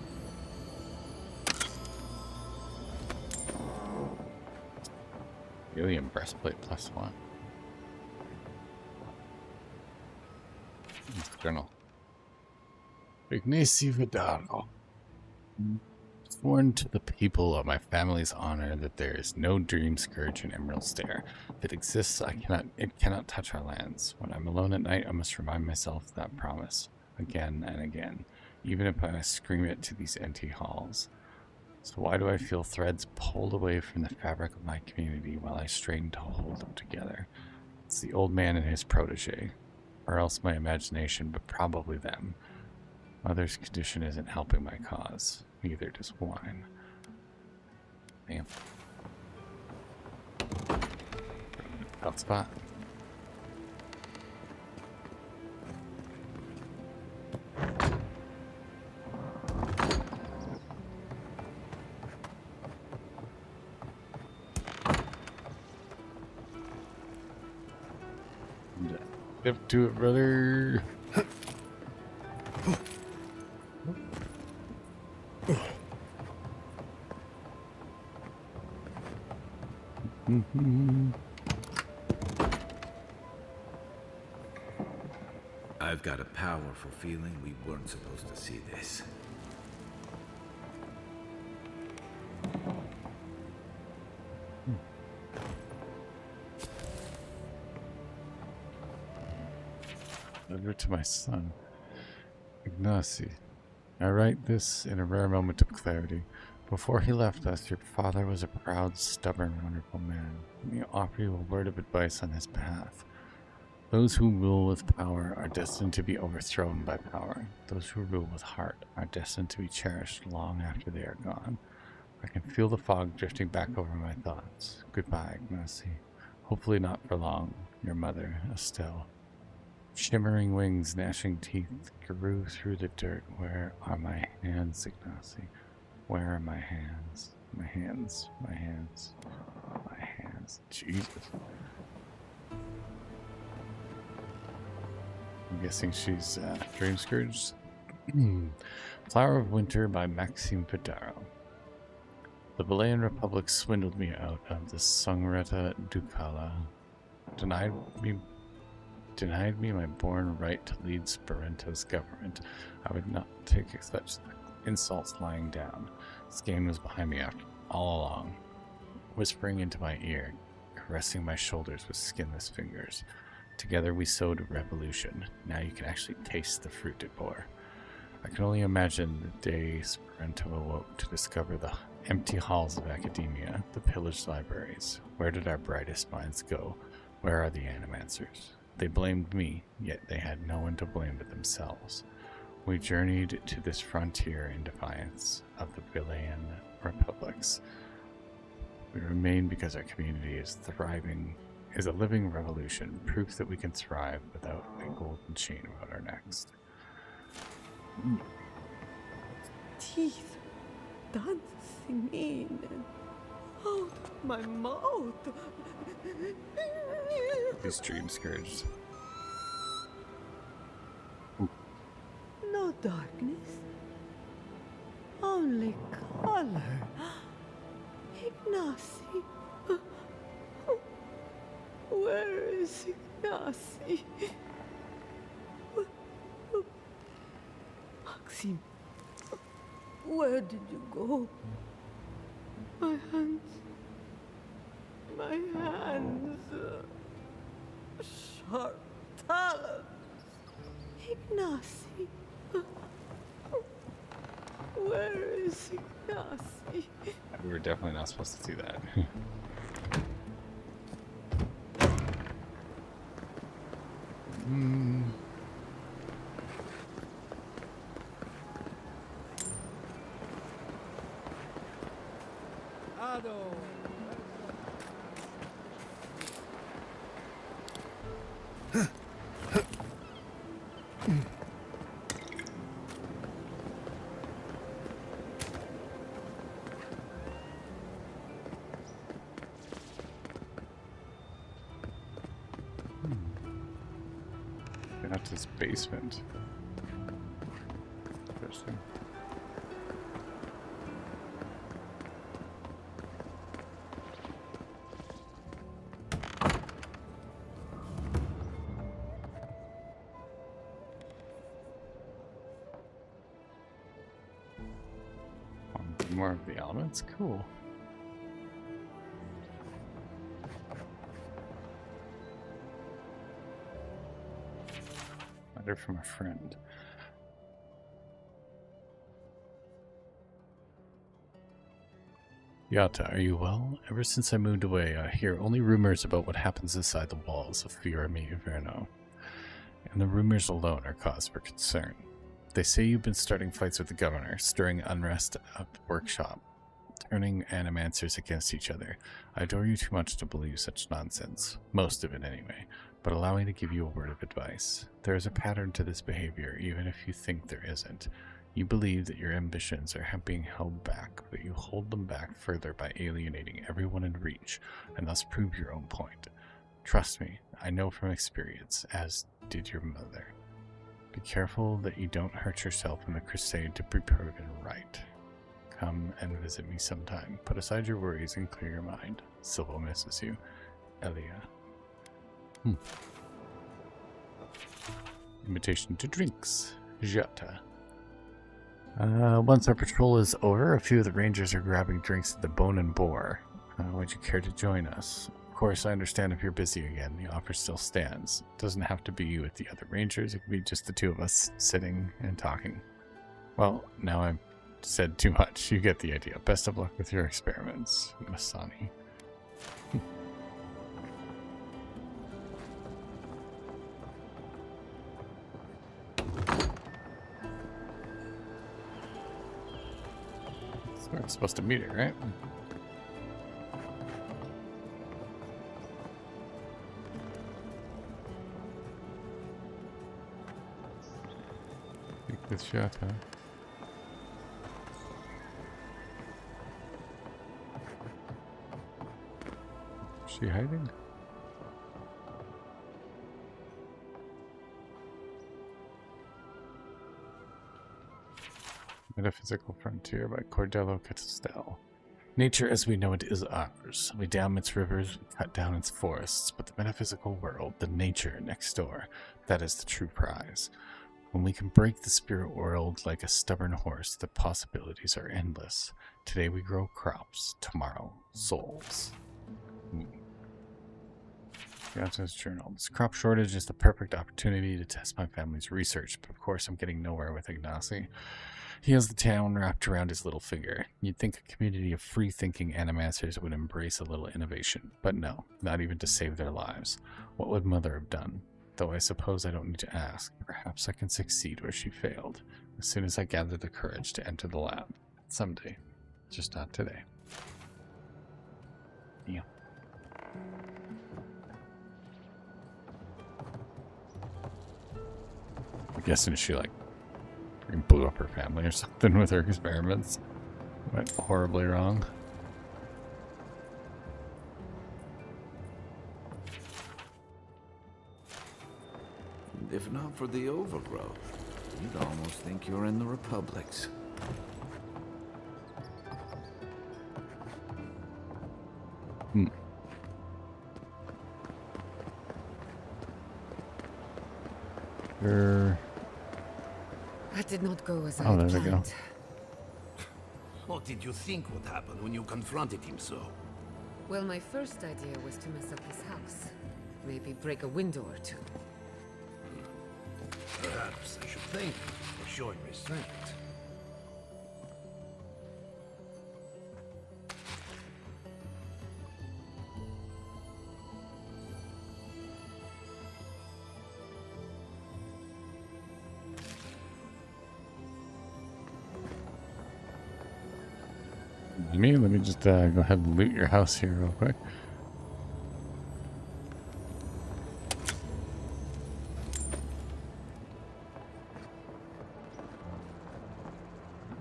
Alien breastplate +1. Journal. Ignacy Vidal. Sworn to the people of my family's honor that there is no dream scourge in Emerald Stair. If it exists, it cannot touch our lands. When I'm alone at night, I must remind myself of that promise again and again, even if I must scream it to these empty halls. So why do I feel threads pulled away from the fabric of my community while I strain to hold them together? It's the old man and his protege, or else my imagination, but probably them. Mother's condition isn't helping my cause. Neither does wine. Damn. Health spot. Step to it, brother. I've got a powerful feeling we weren't supposed to see this. Letter to my son, Ignacy. I write this in a rare moment of clarity. Before he left us, your father was a proud, stubborn, wonderful man. Let me offer you a word of advice on his behalf. Those who rule with power are destined to be overthrown by power. Those who rule with heart are destined to be cherished long after they are gone. I can feel the fog drifting back over my thoughts. Goodbye, Ignacy. Hopefully not for long. Your mother, Estelle. Shimmering wings, gnashing teeth grew through the dirt. Where are my hands, Ignacy? Where are my hands? My hands, my hands, my hands. Jesus. I'm guessing she's Dream Scourge. Flower of Winter by Maxime Pidaro. The Belayan Republic swindled me out of the Sangreta Ducala. Denied me my born right to lead Sperento's government. I would not take such insults lying down. Skain was behind me all along, whispering into my ear, caressing my shoulders with skinless fingers. Together we sowed a revolution. Now you can actually taste the fruit it bore. I can only imagine the day Sperento awoke to discover the empty halls of academia, the pillaged libraries. Where did our brightest minds go? Where are the animancers? They blamed me, yet they had no one to blame but themselves. We journeyed to this frontier in defiance of the Belayan republics. We remain because our community is a living revolution, proof that we can thrive without a golden chain around our necks. Teeth dancing in out my mouth. These dream scourges. darkness. Only color. Ignacy. Where is Ignacy? Maxim, where did you go? My hands. My hands. Sharp talons. Ignacy. Where is Ignacy? We were definitely not supposed to do that. That's his basement. Interesting. More of the elements, cool. Letter from a friend. Yata, are you well? Ever since I moved away, I hear only rumors about what happens inside the walls of Inferno. And the rumors alone are cause for concern. They say you've been starting fights with the governor, stirring unrest at the workshop, turning animancers against each other. I adore you too much to believe such nonsense. Most of it anyway. But allow me to give you a word of advice. There is a pattern to this behavior, even if you think there isn't. You believe that your ambitions are being held back, but you hold them back further by alienating everyone in reach, and thus prove your own point. Trust me, I know from experience, as did your mother. Be careful that you don't hurt yourself in the crusade to be proven right. Come and visit me sometime. Put aside your worries and clear your mind. Silvo misses you. Elia. Invitation to drinks. Jata. Once our patrol is over, a few of the rangers are grabbing drinks at the Bone and Boar. Would you care to join us? Of course, I understand if you're busy again, the offer still stands. It doesn't have to be you with the other rangers, it can be just the two of us sitting and talking. Well, now I've said too much, you get the idea. Best of luck with your experiments, Masani. So we're supposed to meet her, right? Good shot, huh? Is she hiding? Metaphysical Frontier by Cordello Catastel. Nature as we know it is ours. We dam its rivers, we cut down its forests, but the metaphysical world, the nature next door, that is the true prize. When we can break the spirit world like a stubborn horse, the possibilities are endless. Today we grow crops, tomorrow souls. Yata's journal. This crop shortage is the perfect opportunity to test my family's research, but of course I'm getting nowhere with Ignacy. He has the town wrapped around his little finger. You'd think a community of free-thinking animancers would embrace a little innovation, but no, not even to save their lives. What would Mother have done? Though I suppose I don't need to ask. Perhaps I can succeed where she failed, as soon as I gather the courage to enter the lab. Someday. Just not today. Yeah. I'm guessing she, like, blew up her family or something with her experiments. Went horribly wrong. If not for the overgrowth, you'd almost almost think you're in the Republics. That did not go as I Oh, had there we go. planned. What did you think would happen when you confronted him so? Well, my first idea was to mess up his house. Maybe break a window or two. Perhaps I should thank you for showing restraint. Let me just go ahead and loot your house here real quick.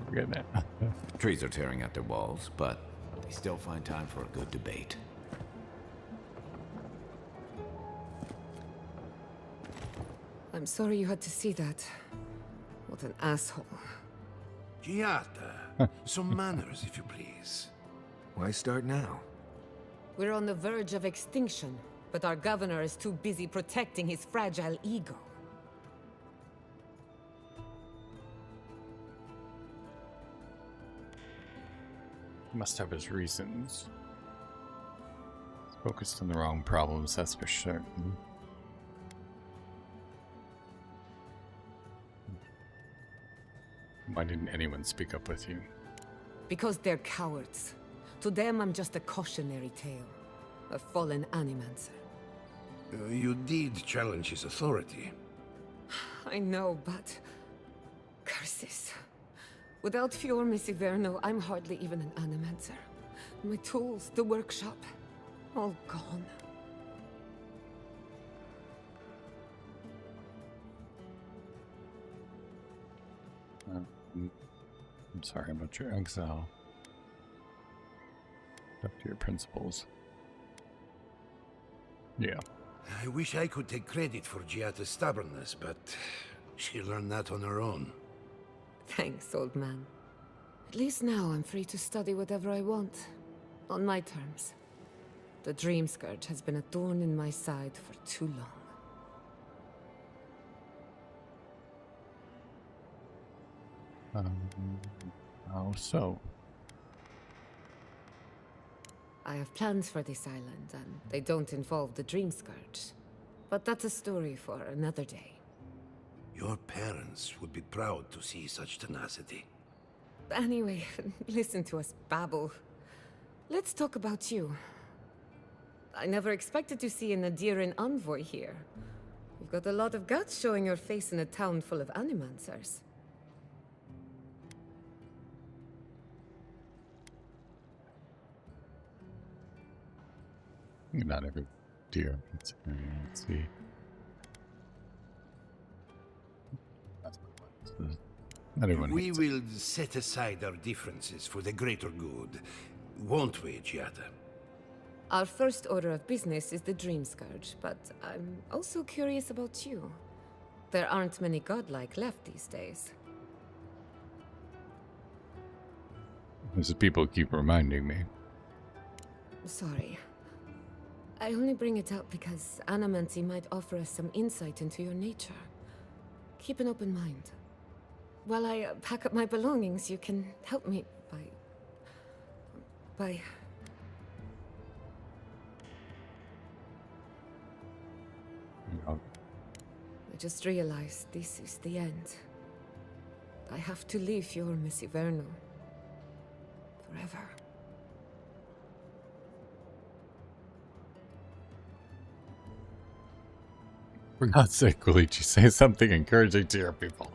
Forget that. Trees are tearing at their walls, but we still find time for a good debate. I'm sorry you had to see that. What an asshole. Giata, some manners, if you please. Why start now? We're on the verge of extinction, but our governor is too busy protecting his fragile ego. Must have his reasons. He's focused on the wrong problems, that's for certain. Why didn't anyone speak up with you? Because they're cowards. To them, I'm just a cautionary tale. A fallen animancer. You did challenge his authority. I know, but... curses. Without Fior Misiverno, I'm hardly even an animancer. My tools, the workshop, all gone. I'm sorry about your exile. Up to your principles. Yeah. I wish I could take credit for Giata's stubbornness, but she learned that on her own. Thanks, old man. At least now I'm free to study whatever I want. On my terms. The Dream Scourge has been a thorn in my side for too long. How so? I have plans for this island, and they don't involve the Dream Scourge. But that's a story for another day. Your parents would be proud to see such tenacity. Anyway, listen to us babble. Let's talk about you. I never expected to see an Adiran envoy here. You've got a lot of guts showing your face in a town full of animancers. Not every deer. Let's see. Not everyone We hates will set aside our differences for the greater good, won't we, Giata? Our first order of business is the Dream Scourge, but I'm also curious about you. There aren't many godlike left these days. As the people keep reminding me. Sorry. I only bring it up because Animancy might offer us some insight into your nature. Keep an open mind. While I pack up my belongings, you can help me by... I just realized this is the end. I have to leave Fior Misiverno. Forever. For God's sake, Koichi, say something encouraging to your people.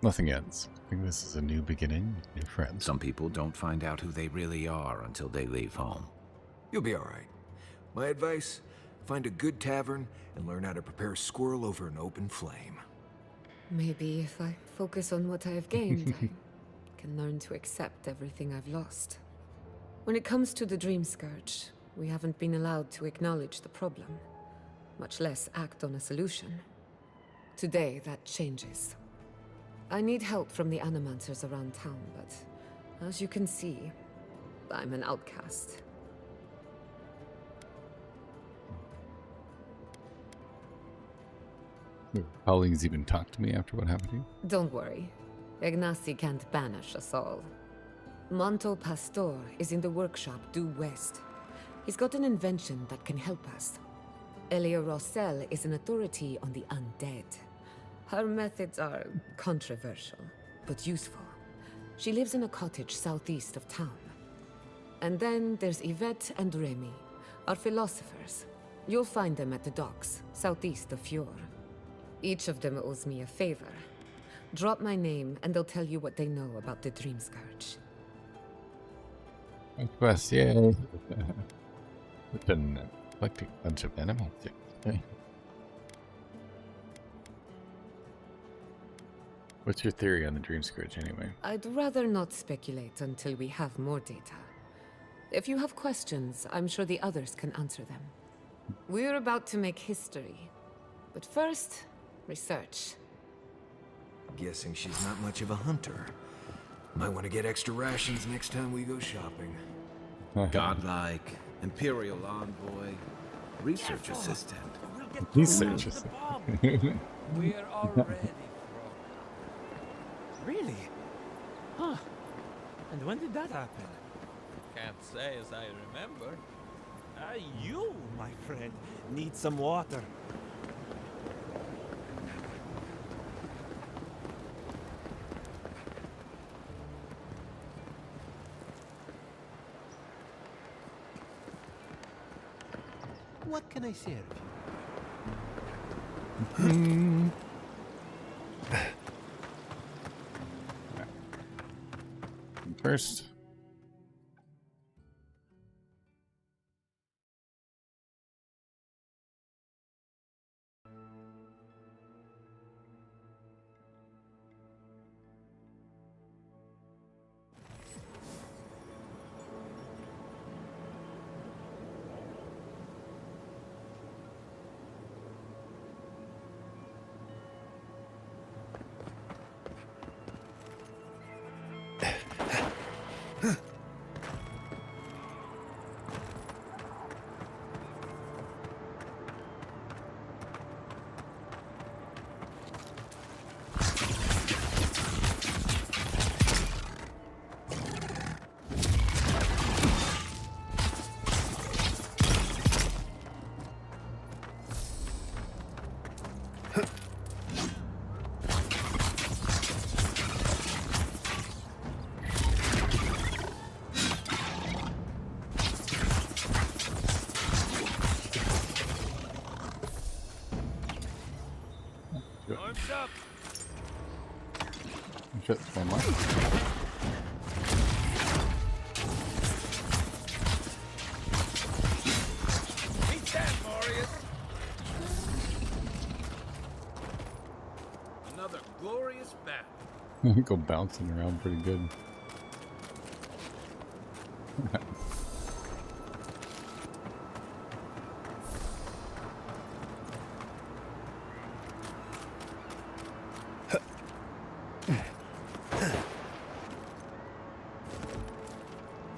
Nothing ends. I think this is a new beginning, new friends. Some people don't find out who they really are until they leave home. You'll be all right. My advice, find a good tavern and learn how to prepare squirrel over an open flame. Maybe if I focus on what I have gained, I can learn to accept everything I've lost. When it comes to the Dream Scourge, we haven't been allowed to acknowledge the problem, much less act on a solution. Today, that changes. I need help from the animancers around town, but as you can see, I'm an outcast. Your colleagues even talked to me after what happened to you? Don't worry. Ignacy can't banish us all. Manto Pastor is in the workshop due west. He's got an invention that can help us. Elia Rossell is an authority on the undead. Her methods are controversial, but useful. She lives in a cottage southeast of town. And then there's Yvette and Remy, our philosophers. You'll find them at the docks, southeast of Fjord. Each of them owes me a favor. Drop my name, and they'll tell you what they know about the Dream Scourge. Quest, yay! We've been collecting a bunch of animals. Okay. What's your theory on the Dream Scourge, anyway? I'd rather not speculate until we have more data. If you have questions, I'm sure the others can answer them. We're about to make history. But first, research. Guessing she's not much of a hunter. Might want to get extra rations next time we go shopping. Godlike, Imperial envoy, research assistant. Research assistant. We're already Really? Huh. And when did that happen? Can't say as I remember. You, my friend, need some water. What can I serve you? First. Shit, one more. Beat that, Marius! Another glorious battle. Go bouncing around pretty good.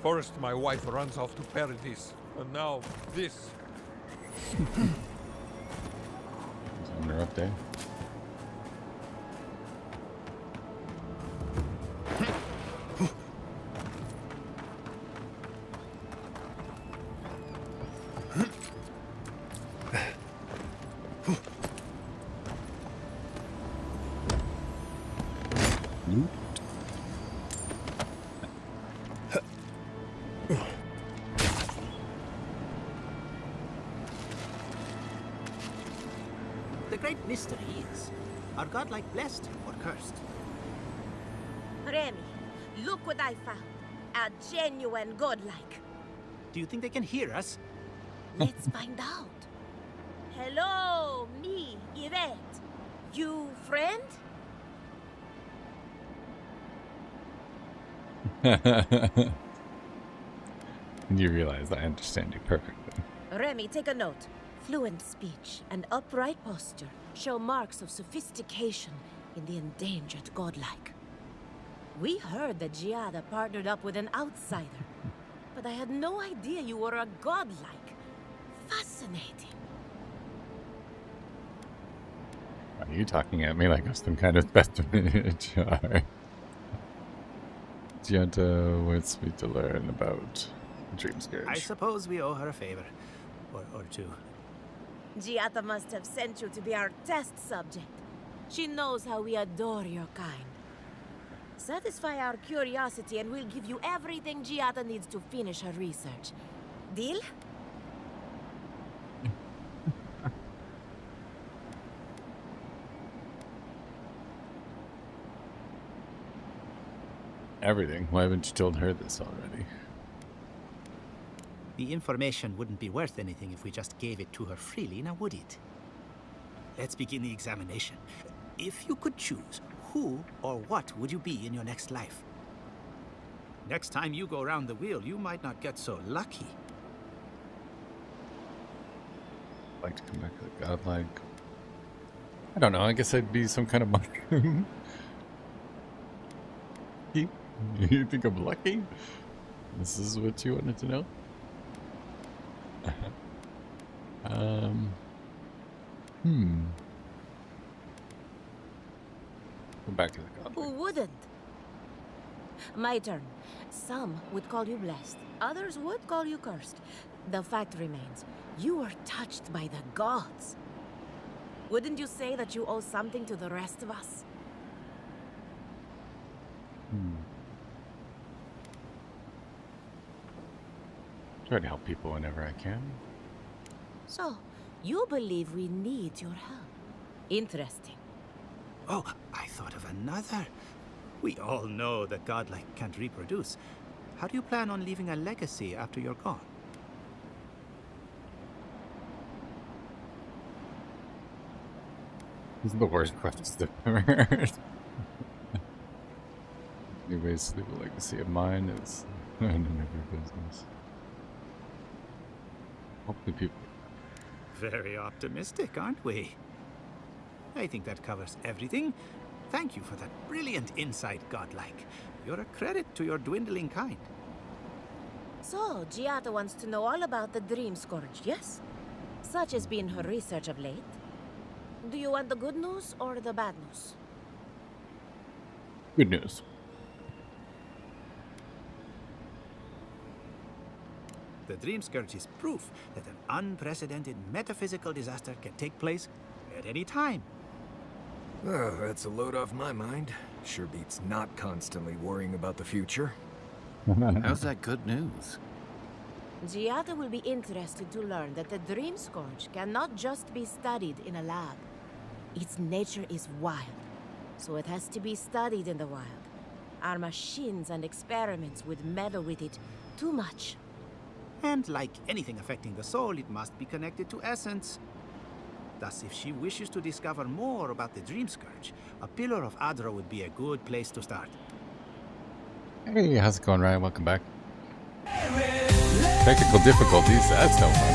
First, my wife runs off to Paradise, and now this. On her up there. The great mystery is, are godlike blessed or cursed? Remy, look what I found. A genuine godlike. Do you think they can hear us? Let's find out. Hello, me, Yvette. You friend? You realize I understand you perfectly. Remy, take a note. Fluent speech and upright posture show marks of sophistication in the endangered godlike. We heard that Giada partnered up with an outsider, but I had no idea you were a godlike. Fascinating. Are you talking at me like I'm some kind of specimen in a jar? Giada wants me to learn about Dream Scourge. I suppose we owe her a favor. Or two. Giada must have sent you to be our test subject. She knows how we adore your kind. Satisfy our curiosity and we'll give you everything Giada needs to finish her research. Deal? Everything? Why haven't you told her this already? The information wouldn't be worth anything if we just gave it to her freely, now would it? Let's begin the examination. If you could choose, who or what would you be in your next life? Next time you go around the wheel, you might not get so lucky. I'd like to come back to the godlike. I don't know, I guess I'd be some kind of monk. You think I'm lucky? This is what you wanted to know? Go back to the godlike. Who wouldn't? My turn. Some would call you blessed. Others would call you cursed. The fact remains, you were touched by the gods. Wouldn't you say that you owe something to the rest of us? Try to help people whenever I can. So, you believe we need your help. Interesting. Oh, I thought of another. We all know that godlike can't reproduce. How do you plan on leaving a legacy after you're gone? This is the worst questions I've ever heard. Anyways, leave a legacy of mine is none of your business. Hopefully people... Very optimistic, aren't we? I think that covers everything. Thank you for that brilliant insight, godlike. You're a credit to your dwindling kind. So, Giada wants to know all about the Dream Scourge, yes? Such has been her research of late. Do you want the good news or the bad news? Good news. The Dream Scourge is proof that an unprecedented metaphysical disaster can take place at any time. Oh, that's a load off my mind. Sure beats not constantly worrying about the future. How's that good news? Giada will be interested to learn that the Dream Scourge cannot just be studied in a lab. Its nature is wild, so it has to be studied in the wild. Our machines and experiments would meddle with it too much. And like anything affecting the soul, it must be connected to essence. Thus, if she wishes to discover more about the Dream Scourge, a Pillar of Adra would be a good place to start. Hey, how's it going, Ryan? Welcome back. Technical difficulties, that's no fun.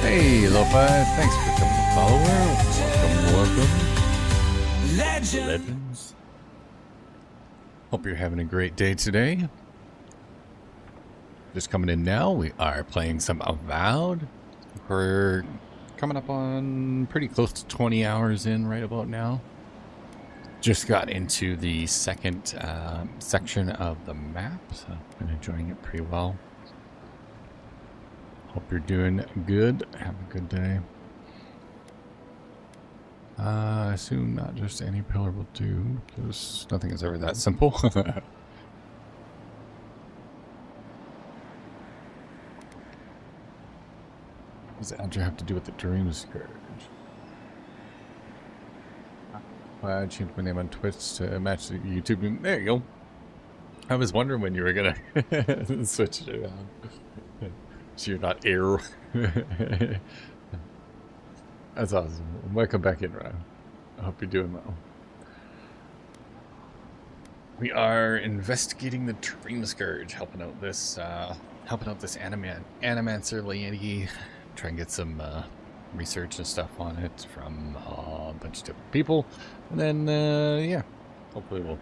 Hey, Lo-Fi, thanks for coming to follower. Welcome. Legends. Hope you're having a great day today. Just coming in now, we are playing some Avowed. We're coming up on pretty close to 20 hours in right about now. Just got into the second section of the map, so I'm enjoying it pretty well. Hope you're doing good. Have a good day. I assume not just any pillar will do, because nothing is ever that simple. What does Adra have to do with the Dream Scourge? I changed my name on Twitch to match the YouTube name. There you go. I was wondering when you were gonna switch it around. So you're not Eora. That's awesome. Welcome back in, Ryan. I hope you're doing well. We are investigating the Dream Scourge, helping out this helping out this animancer lady, try and get some research and stuff on it from a bunch of different people, and then yeah, hopefully we'll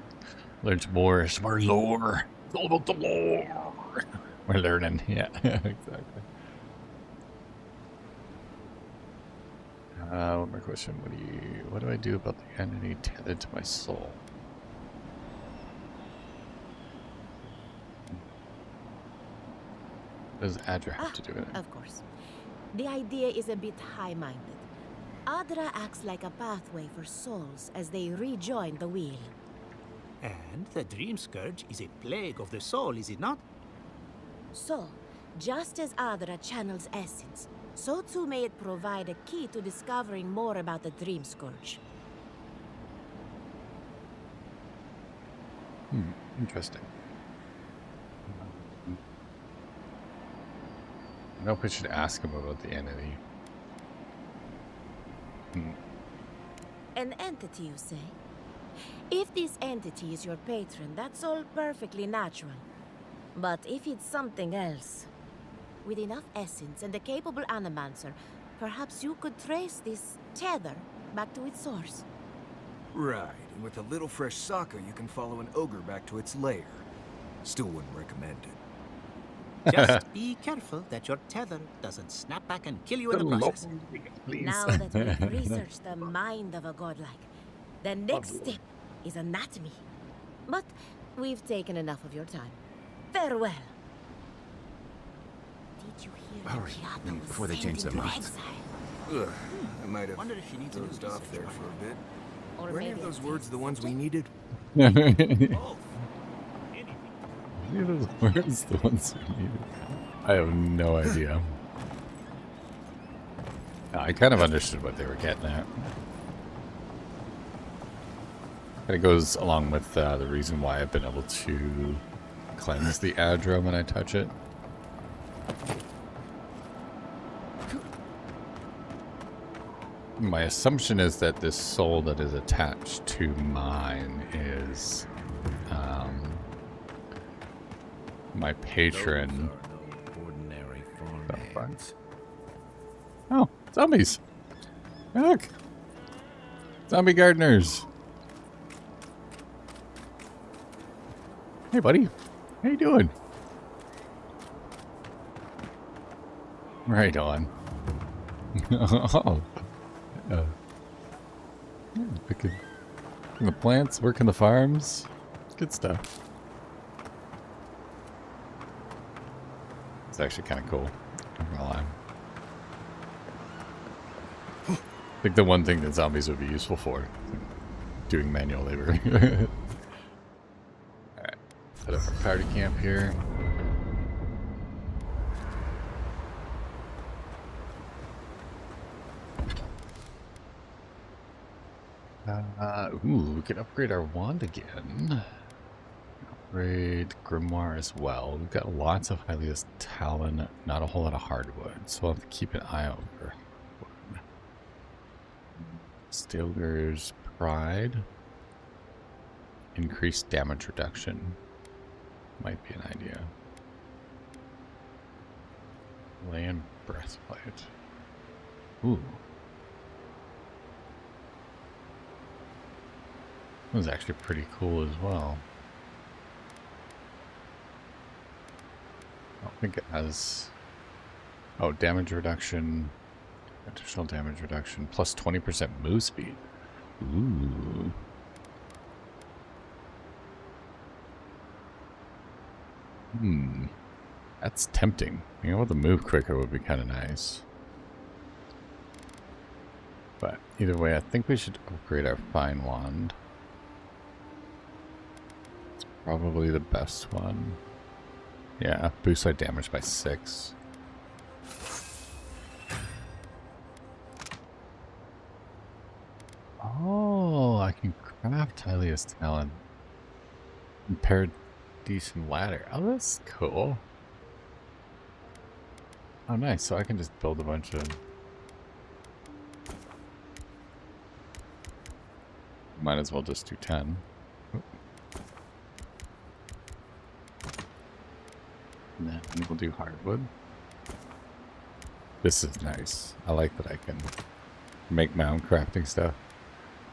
learn some more lore. It's all about the lore. We're learning, yeah, exactly. One more question. What do I do about the entity tethered to my soul? What does Adra have to do with it? Of course. The idea is a bit high-minded. Adra acts like a pathway for souls as they rejoin the wheel. And the Dream Scourge is a plague of the soul, is it not? So, just as Adra channels essence, so too may it provide a key to discovering more about the Dream Scourge. Interesting. I know if we should ask him about the entity. An entity, you say? If this entity is your patron, that's all perfectly natural. But if it's something else, with enough essence and a capable animancer, perhaps you could trace this tether back to its source. Right, and with a little fresh sake, you can follow an ogre back to its lair. Still wouldn't recommend it. Just be careful that your tether doesn't snap back and kill you in the process. Now that we've researched the mind of a godlike, the next step is anatomy. But we've taken enough of your time. Farewell. Did you hear Hurry, before they change their minds. Ugh, I might have dozed off there for a bit. Were any of those words the ones we needed? Those words, the ones we needed. I have no idea. I kind of understood what they were getting at. It goes along with the reason why I've been able to cleanse the Adra when I touch it. My assumption is that this soul that is attached to mine is my patron. Ordinary farmhands. Oh, zombies! Look, zombie gardeners. Hey, buddy, how you doing? Right on. Oh. Picking the plants, working the farms. Good stuff. It's actually kind of cool. I'm not gonna lie. I think the one thing that zombies would be useful for, doing manual labor. Alright, set up our party camp here. Ooh, we can upgrade our wand again. Upgrade Grimoire as well. We've got lots of Hylia's Talon, not a whole lot of hardwood, so we'll have to keep an eye out for wood. Stilger's Pride. Increased damage reduction. Might be an idea. Land Breastplate. Ooh. That was actually pretty cool as well. I don't think it has... Oh, damage reduction. Additional damage reduction. Plus 20% move speed. Ooh. That's tempting. Being able to move quicker would be kind of nice. But either way, I think we should upgrade our Fine Wand. Probably the best one. Yeah, boost my damage by 6. Oh, I can craft Hylia's Talon. Decent ladder. Oh, that's cool. Oh, nice. So I can just build a bunch of... Might as well just do 10. And we'll do hardwood. This is nice. I like that I can make my own crafting stuff.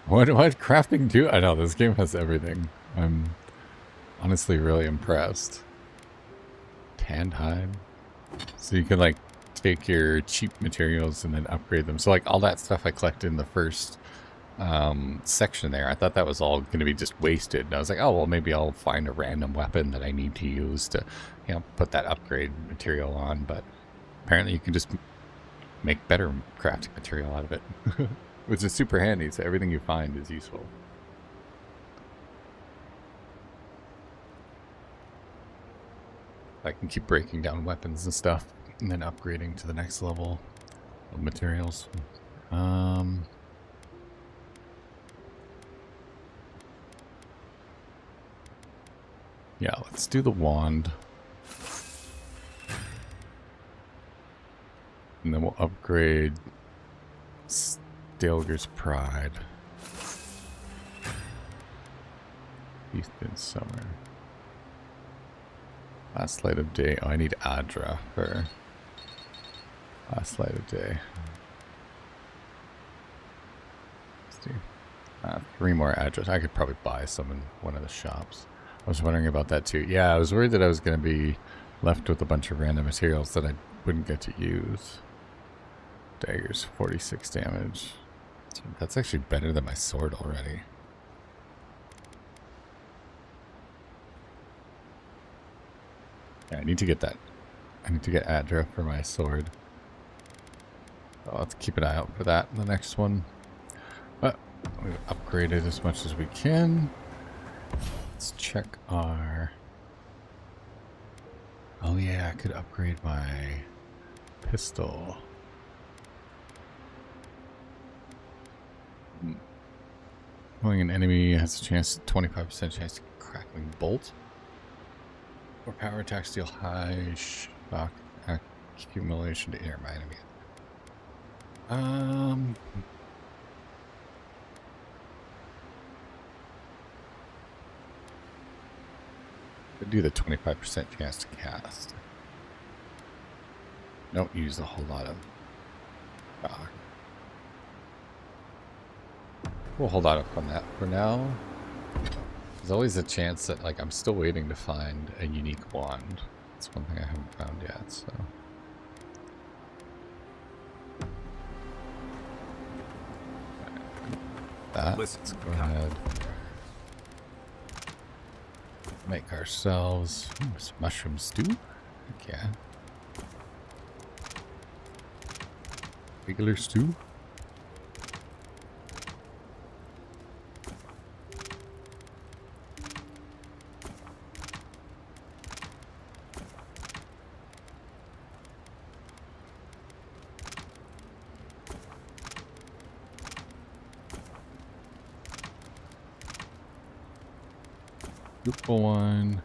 What crafting do? I know, this game has everything. I'm honestly really impressed. Tanned hide. So you can like take your cheap materials and then upgrade them. So like all that stuff I collected in the first section there, I thought that was all going to be just wasted. And I was like, oh, well, maybe I'll find a random weapon that I need to use to, you know, put that upgrade material on. But apparently you can just make better crafting material out of it, which is super handy. So everything you find is useful. I can keep breaking down weapons and stuff and then upgrading to the next level of materials. Yeah, let's do the wand. And then we'll upgrade Stilger's Pride. Feast in Summer. Last Light of Day. Oh, I need Adra for Last Light of Day. Let's do 3 more Adras. I could probably buy some in one of the shops. I was wondering about that too. Yeah, I was worried that I was going to be left with a bunch of random materials that I wouldn't get to use. Daggers, 46 damage. That's actually better than my sword already. Yeah, I need to get that. I need to get Adra for my sword. I'll have to keep an eye out for that in the next one. But we've upgraded as much as we can. Let's check our... Oh yeah, I could upgrade my pistol. Killing an enemy has a chance, 25% chance to crackling bolt. Or power attack, steal high shock accumulation to air my enemy. Do the 25% chance to cast. Don't use a whole lot of shock. We'll hold out on that for now. There's always a chance that, like, I'm still waiting to find a unique wand. That's one thing I haven't found yet, so. Let's go ahead. Make ourselves some mushroom stew. Heck yeah. Regular stew. Beautiful one.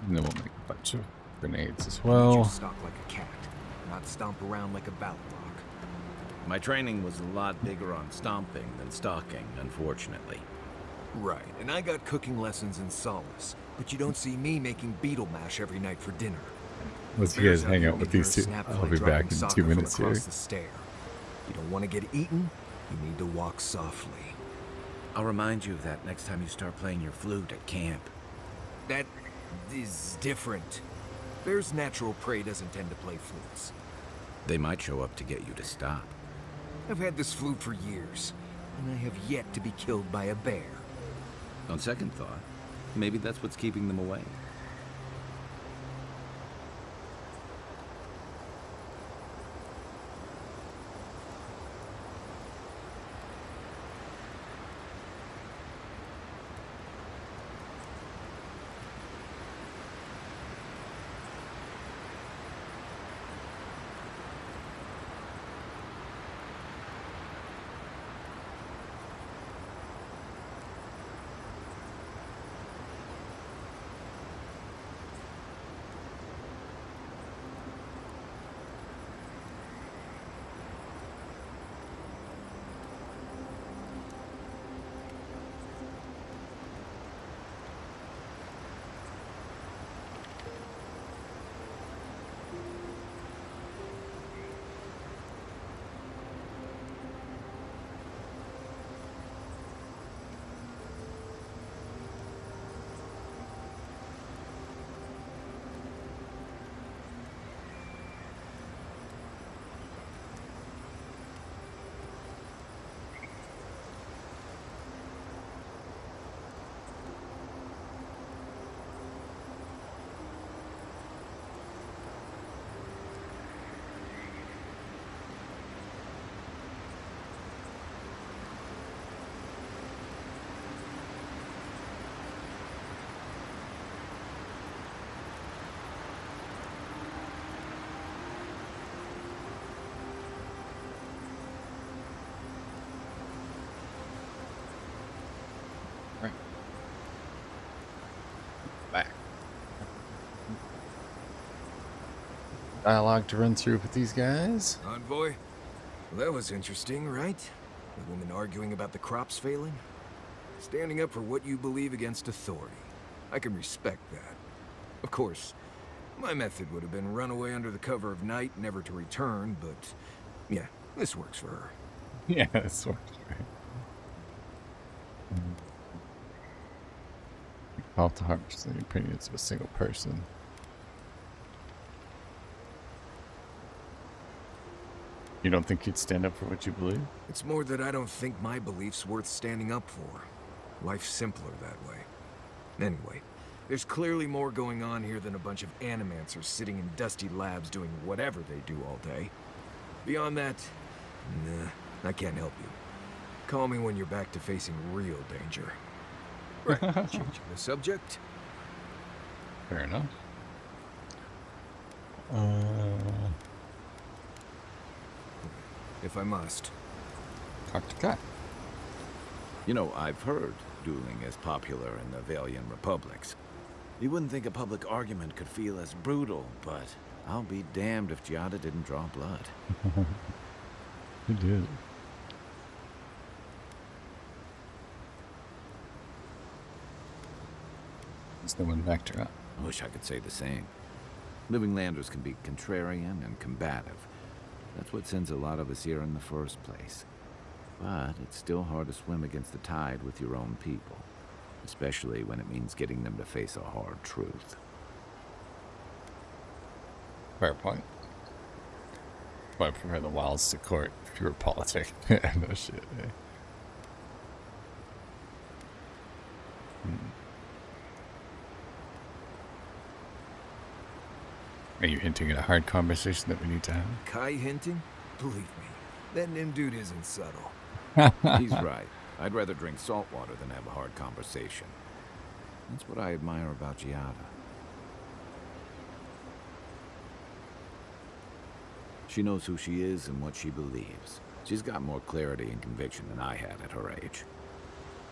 And then we'll make a bunch of grenades as well. Stalk like a cat, not stomp around like a Balrog. My training was a lot bigger on stomping than stalking, unfortunately. Right, and I got cooking lessons in Solace, but you don't see me making beetle mash every night for dinner. Let's you guys hang out with these two. I'll be back in 2 minutes here. The stair. You don't want to get eaten, you need to walk softly. I'll remind you of that next time you start playing your flute at camp. That is different. Bear's natural prey doesn't tend to play flutes. They might show up to get you to stop. I've had this flute for years, and I have yet to be killed by a bear. On second thought, maybe that's what's keeping them away. dialogue to run through with these guys. Envoy? Well, that was interesting, right? The woman arguing about the crops failing? Standing up for what you believe against authority. I can respect that. Of course, my method would have been run away under the cover of night, never to return, but yeah, this works for her. Yeah, this works for her. Off the heart, the opinions of a single person. You don't think you'd stand up for what you believe? It's more that I don't think my belief's worth standing up for. Life's simpler that way. Anyway, there's clearly more going on here than a bunch of animancers sitting in dusty labs doing whatever they do all day. Beyond that, nah, I can't help you. Call me when you're back to facing real danger. Right, changing the subject. Fair enough. If I must. Talk to Kat. You know, I've heard dueling is popular in the Valiant Republics. You wouldn't think a public argument could feel as brutal, but I'll be damned if Giada didn't draw blood. He did. No one backed her up. I wish I could say the same. Living Landers can be contrarian and combative. That's what sends a lot of us here in the first place. But it's still hard to swim against the tide with your own people, especially when it means getting them to face a hard truth. Fair point. But I prefer the wilds to court if you were politic. No shit, eh? Are you hinting at a hard conversation that we need to have? Kai hinting? Believe me, that Nim dude isn't subtle. He's right. I'd rather drink salt water than have a hard conversation. That's what I admire about Giada. She knows who she is and what she believes. She's got more clarity and conviction than I had at her age.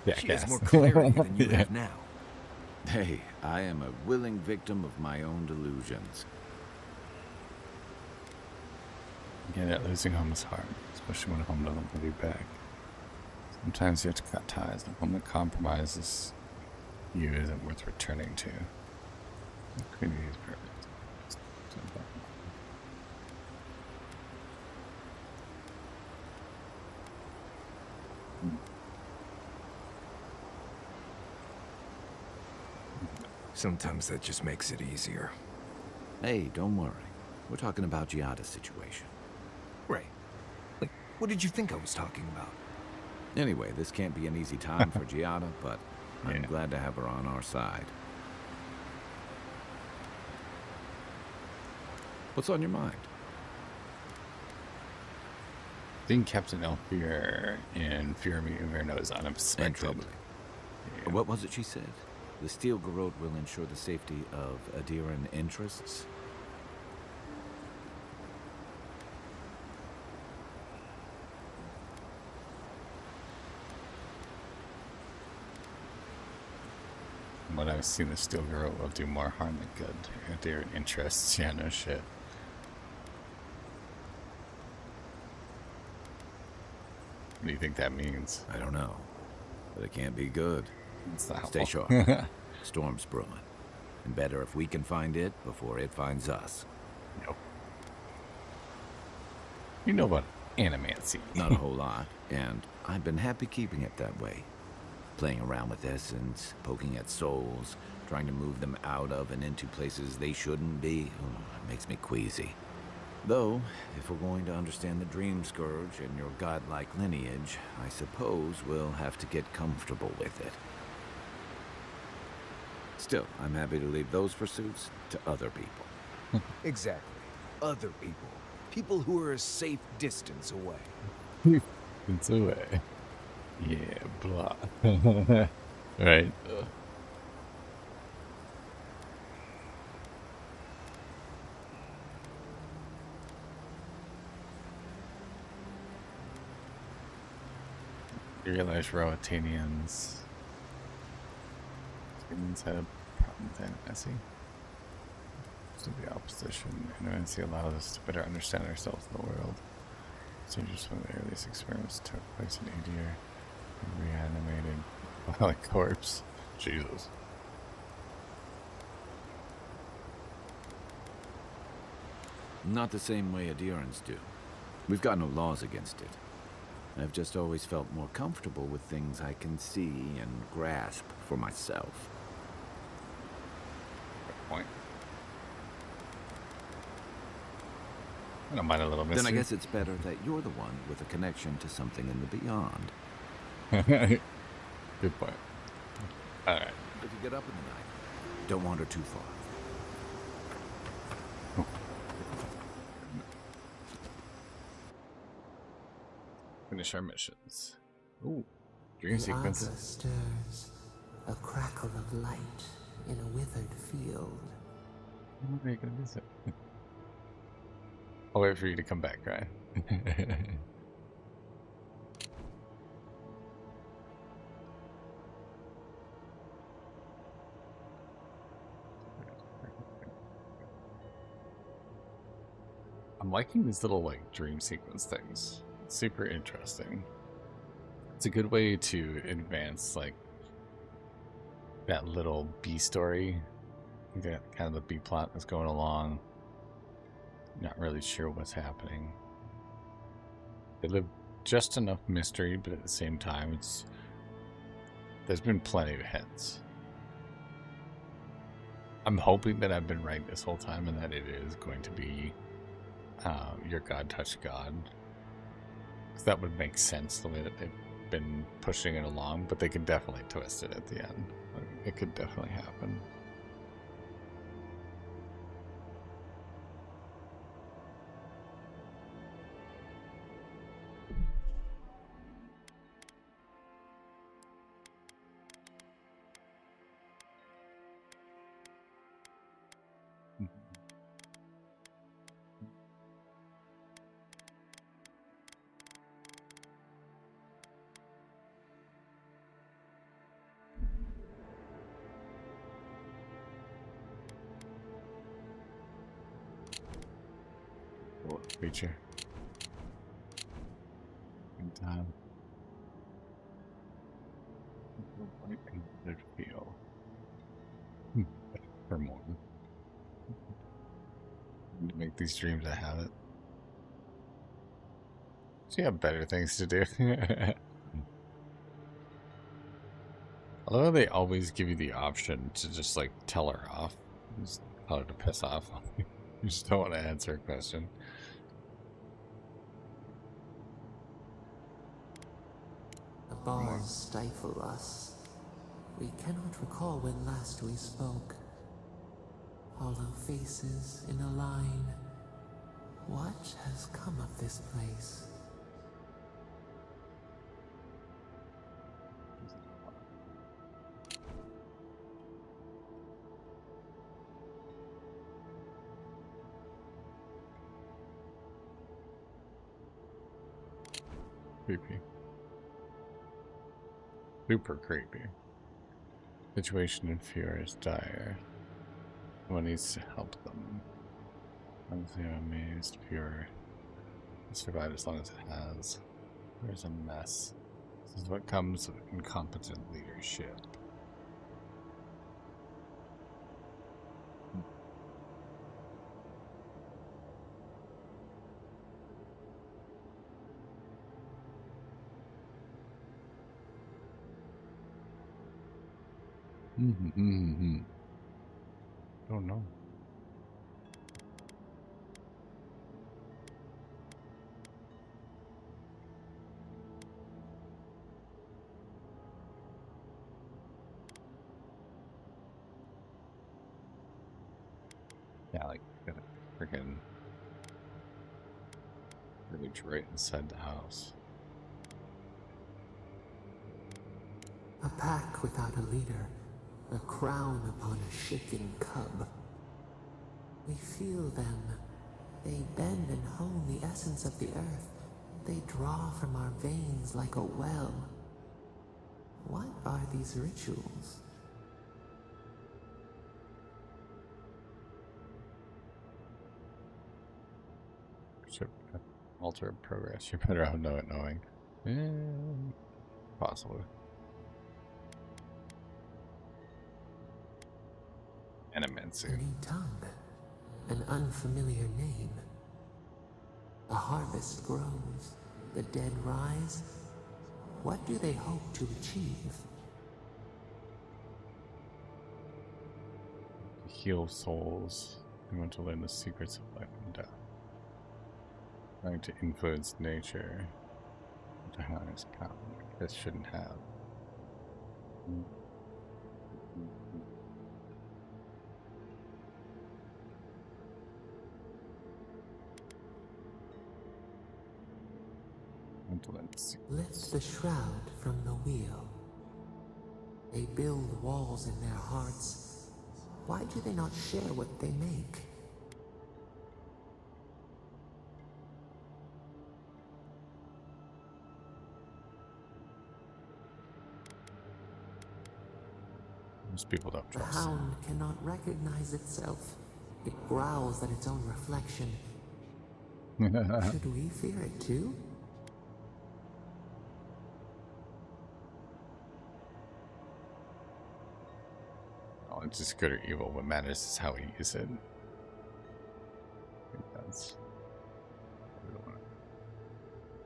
Yeah, she has more clarity than you have now. Hey, I am a willing victim of my own delusions. Again, that losing home is hard, especially when home doesn't want you back. Sometimes you have to cut ties. The home that compromises you isn't worth returning to. The community is perfect. Sometimes that just makes it easier. Hey, don't worry. We're talking about Giada's situation. Right. Like, what did you think I was talking about? Anyway, this can't be an easy time for Giada, but I'm glad to have her on our side. What's on your mind? Being Captain Elfir in Fear Me Inverno is unexpected. And troubling. Yeah. What was it she said? The Steel Garrote will ensure the safety of Adiran interests? From what I've seen, the Steel Garrote will do more harm than good to Adiran interests. Yeah, no shit. What do you think that means? I don't know, but it can't be good. It's not Stay sharp. Storm's brewing. And better if we can find it before it finds us. Nope. You know about animancy. Not a whole lot, and I've been happy keeping it that way. Playing around with essence, poking at souls, trying to move them out of and into places they shouldn't be. It makes me queasy. Though, if we're going to understand the Dream Scourge and your godlike lineage, I suppose we'll have to get comfortable with it. Still, I'm happy to leave those pursuits to other people. Exactly. Other people. People who are a safe distance away. It's away. Yeah, blah. Right. You realize Roatanians had a problem with animacy. to the opposition. Intimacy allows us to better understand ourselves in the world. Stages from the earliest experiments took place in Eora, reanimated by a corpse. Jesus. Not the same way Adherents do. We've got no laws against it. I've just always felt more comfortable with things I can see and grasp for myself. Good point. I don't mind a little mystery. Then I guess it's better that you're the one with a connection to something in the beyond. Good point. Alright. If you get up in the night, don't wander too far. Finish our missions. Ooh, dream The sequences. arbor stirs, a crackle of light in a withered field. What are you gonna visit? I'll wait for you to come back, right? I'm liking these little like dream sequence things. It's super interesting. It's a good way to advance like that little B story. That kind of the B plot that's going along. Not really sure what's happening. They live just enough mystery, but at the same time, there's been plenty of hints. I'm hoping that I've been right this whole time and that it is going to be your God touched God. Because that would make sense the way that they've been pushing it along, but they could definitely twist it at the end. It could definitely happen. Creature. In time. White and withered feel. For more. To make these dreams a habit. So you have better things to do. Although they always give you the option to just like tell her off. Just tell her to piss off. You just don't want to answer a question. The bars stifle us. We cannot recall when last we spoke. Hollow faces in a line. What has come of this place? Creepy. Super creepy. Situation in fear is dire. One needs to help them. Honestly, I'm amazed Pure has survived as long as it has. There's a mess. This is what comes with incompetent leadership. Oh no. Yeah, like got a freaking village right inside the house. A pack without a leader, a crown upon a shaken cub. We feel them. They bend and hone the essence of the earth. They draw from our veins like a well. What are these rituals? Alter progress. You're better off not knowing. Possibly. Animancy. A new tongue. An unfamiliar name. The harvest grows. The dead rise. What do they hope to achieve? To heal souls. They want to learn the secrets of life and death. Trying to influence nature. To harness power. This shouldn't have. Lift the shroud from the wheel. They build walls in their hearts. Why do they not share what they make? Most people don't The trust. hound cannot recognize itself. It growls at its own reflection. Should we fear it too? Oh, it's just good or evil. What matters is how we use it. I think that's.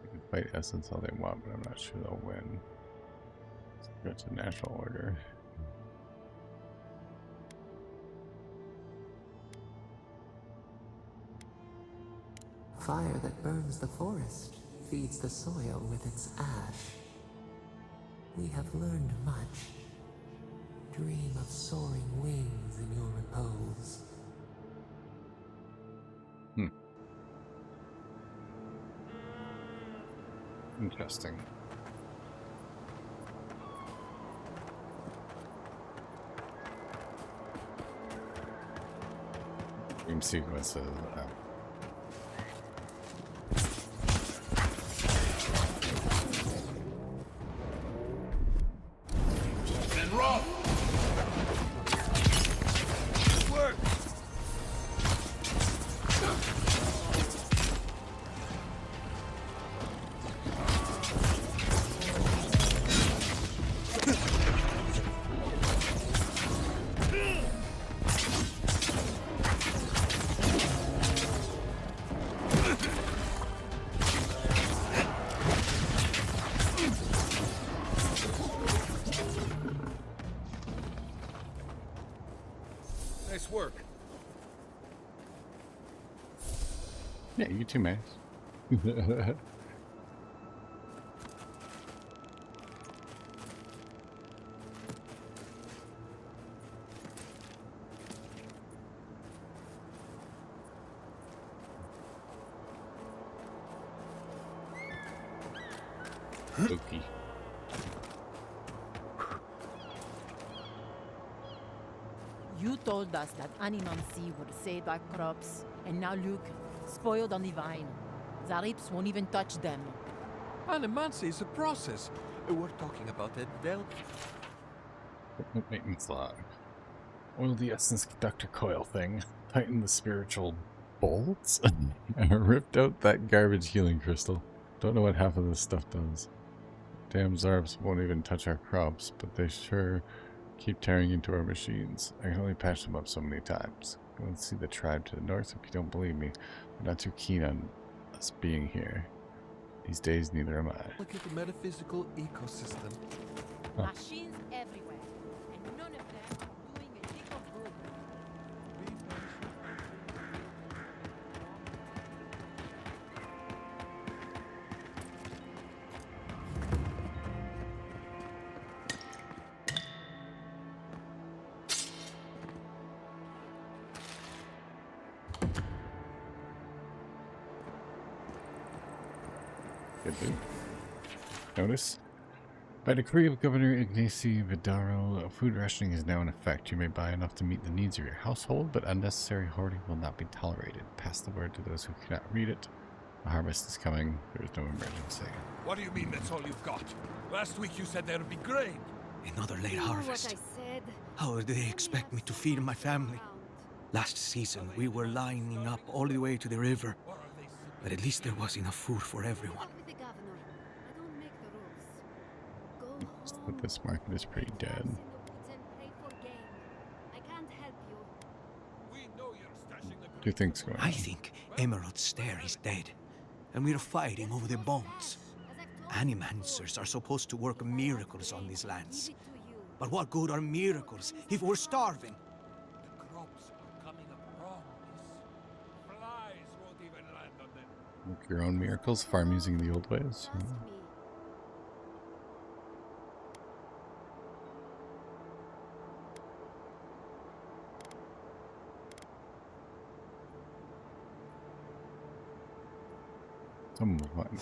They can fight essence all they want, but I'm not sure they'll win. Let's go to natural order. Fire that burns the forest feeds the soil with its ash. We have learned much. Dream of soaring wings in your repose. Interesting. Dream sequences. Nice work. Yeah, you too, Mace. Spooky. You told us that Animancy would save our crops, and now look, spoiled on the vine. Zarips won't even touch them. Animancy is a process. We're talking about a Maintenance log. Oil the essence conductor coil thing. Tighten the spiritual bolts. Ripped out that garbage healing crystal. Don't know what half of this stuff does. Damn Zarps won't even touch our crops, but they sure keep tearing into our machines. I can only patch them up so many times. Go and see the tribe to the north if you don't believe me. I'm not too keen on us being here. These days, neither am I. Look at the metaphysical ecosystem. Machines everywhere, and none of them are doing a lick of good. Good dude. Notice. By decree of Governor Ignacy Vidaro, food rationing is now in effect. You may buy enough to meet the needs of your household, but unnecessary hoarding will not be tolerated. Pass the word to those who cannot read it. The harvest is coming. There is no emergency. What do you mean that's all you've got? Last week you said there would be grain. Another late You know harvest. what I said? How do they expect me to feed my family? Last season, we were lining up all the way to the river. But at least there was enough food for everyone. But this market is pretty dead. What do you think's going on? I think Emerald Stair is dead, and we're fighting over the bones. Animancers are supposed to work miracles on these lands. But what good are miracles if we're starving? The crops are coming up wrong, miss. Flies won't even land on them. Work your own miracles, farm using the old ways.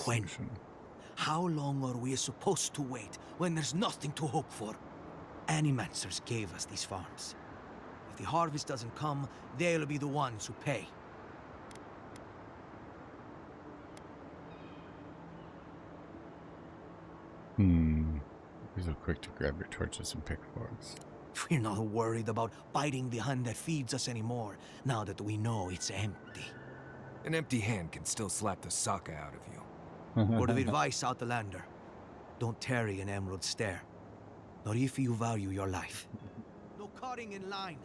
When? How long are we supposed to wait when there's nothing to hope for? Animancers gave us these farms. If the harvest doesn't come, they'll be the ones who pay. Be so quick to grab your torches and pitchforks. We're not worried about biting the hand that feeds us anymore, now that we know it's empty. An empty hand can still slap the sock out of you. Word of advice, Outlander. Don't tarry in Emerald Stair. Not if you value your life. No cutting in line.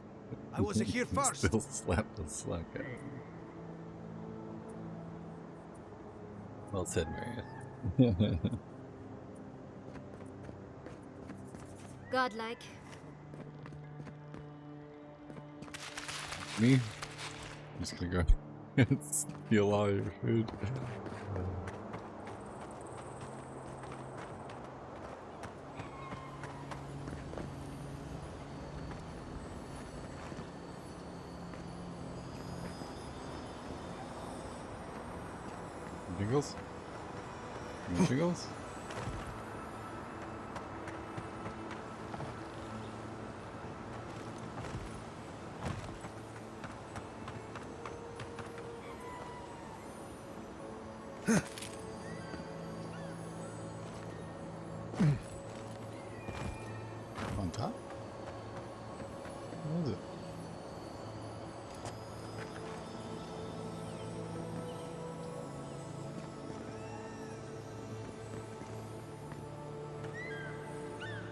I was here first. Still slap the sock out. Well said, Marius. Godlike. Me? I'm just gonna go steal all your food. Jingles? Jingles? On top? What is it?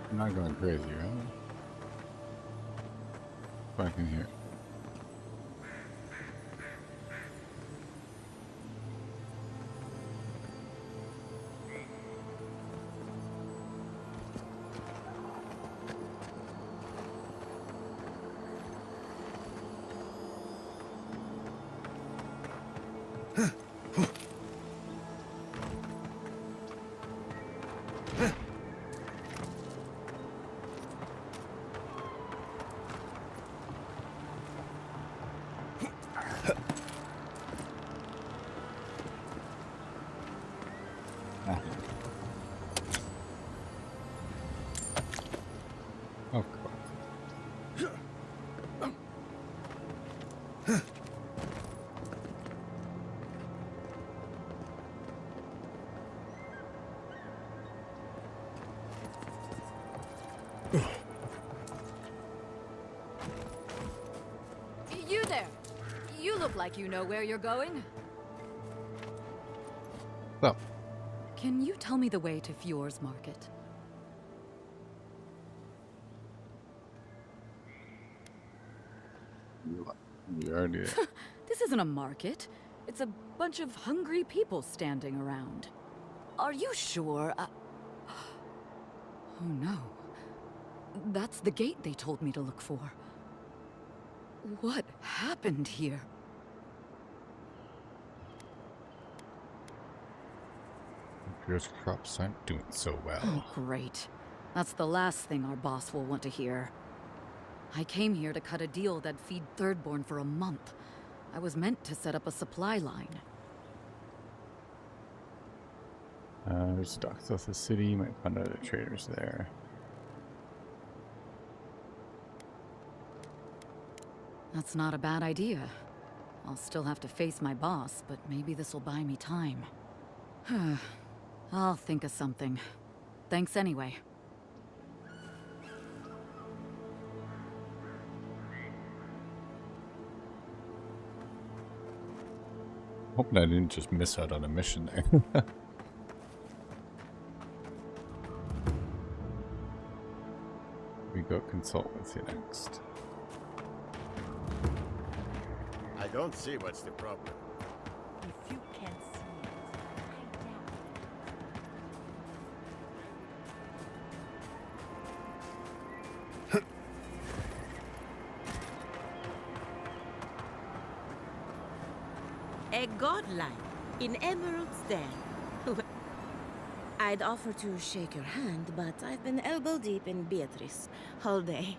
I'm not going crazy, right? Back in here. Of course. You there. You look like you know where you're going. Oh. Can you tell me the way to Fjord's market? You already... This isn't a market. It's a bunch of hungry people standing around. Are you sure? Oh no. That's the gate they told me to look for. What happened here? Your crops aren't doing so well. Oh, great. That's the last thing our boss will want to hear. I came here to cut a deal that'd feed Thirdborn for a month. I was meant to set up a supply line. There's docks south of the city. You might find other traders there. That's not a bad idea. I'll still have to face my boss, but maybe this'll buy me time. I'll think of something. Thanks anyway. Hoping I didn't just miss out on a mission there. We go consult with you next. I don't see what's the problem. If you can't see it, I doubt. A godlike in Emerald's Den. I'd offer to shake your hand, but I've been elbow deep in Beatrice all day.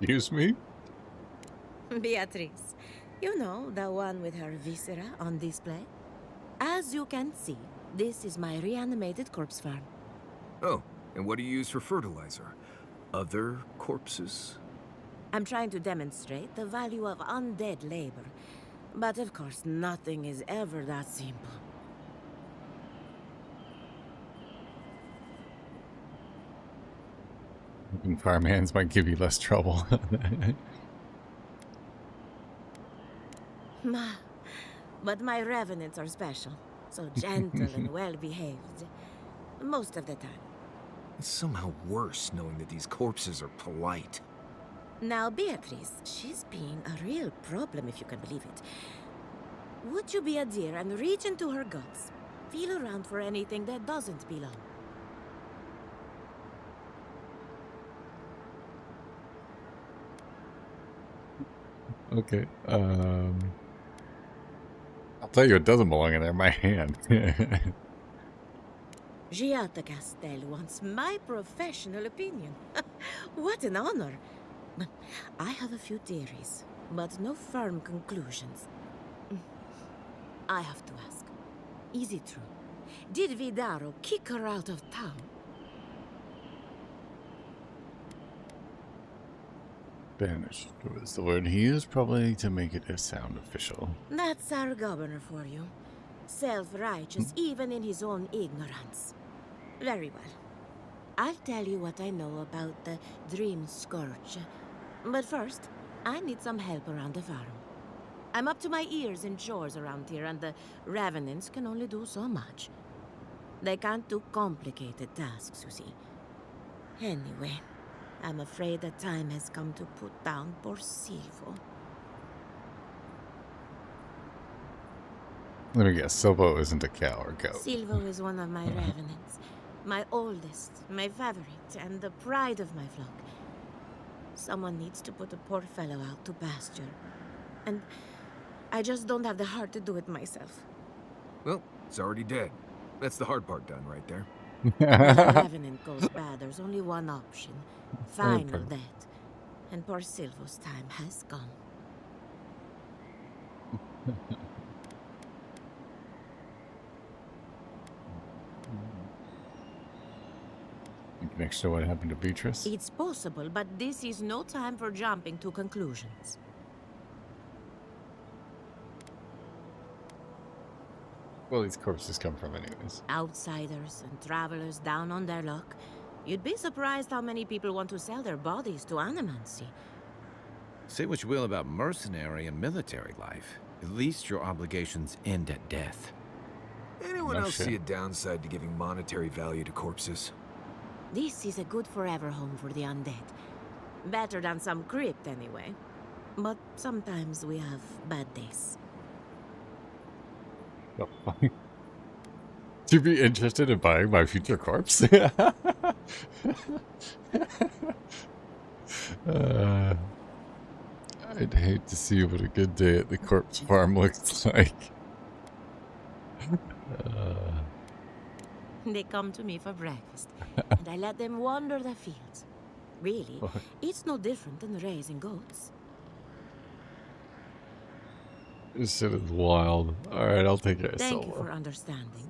Excuse me? Beatrice. You know, the one with her viscera on display? As you can see, this is my reanimated corpse farm. Oh, and what do you use for fertilizer? Other corpses? I'm trying to demonstrate the value of undead labor. But of course, nothing is ever that simple. Hoping farmhands might give you less trouble. But my revenants are special. So gentle and well-behaved. Most of the time. It's somehow worse knowing that these corpses are polite. Now, Beatrice, she's being a real problem, if you can believe it. Would you be a dear and reach into her guts? Feel around for anything that doesn't belong. Okay, I'll tell you it doesn't belong in there, my hand. Giatta Castel wants my professional opinion. What an honor. I have a few theories, but no firm conclusions. I have to ask, is it true? Did Vidaro kick her out of town? Banished was the word he used, probably to make it sound official. That's our governor for you. Self-righteous even in his own ignorance. Very well. I'll tell you what I know about the Dream Scourge. But first, I need some help around the farm. I'm up to my ears in chores around here, and the Revenants can only do so much. They can't do complicated tasks, you see. Anyway, I'm afraid the time has come to put down poor Silvo. Let me guess, Silvo isn't a cow or goat. Silvo is one of my Revenants. My oldest, my favorite, and the pride of my flock. Someone needs to put the poor fellow out to pasture. And I just don't have the heart to do it myself. Well, it's already dead. That's the hard part done right there. When the Revenant goes bad, there's only one option. Final death. And poor Silvo's time has gone. You can extra what happened to Beatrice? It's possible, but this is no time for jumping to conclusions. Well, these corpses come from anyways. Outsiders and travelers down on their luck. You'd be surprised how many people want to sell their bodies to animancy. Say what you will about mercenary and military life. At least your obligations end at death. Anyone else see a downside to giving monetary value to corpses? This is a good forever home for the undead. Better than some crypt, anyway. But sometimes we have bad days. To be interested in buying my future corpse? I'd hate to see what a good day at the corpse farm looks like. They come to me for breakfast, and I let them wander the fields. Really, it's no different than raising goats. This shit is wild. Alright, I'll take it. Thank you for understanding.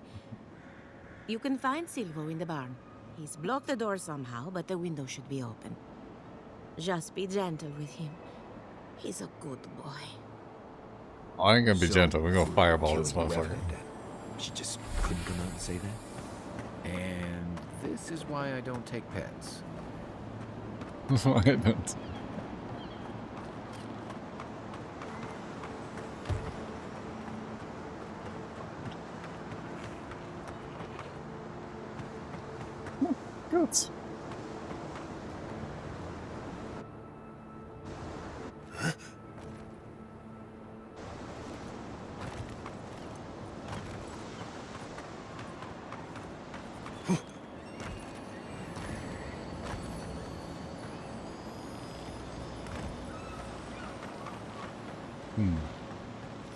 You can find Silvo in the barn. He's blocked the door somehow, but the window should be open. Just be gentle with him. He's a good boy. I ain't gonna be gentle. We're gonna fireball this motherfucker. She just couldn't come out and say that. And this is why I don't take pets. Why don't? Goats.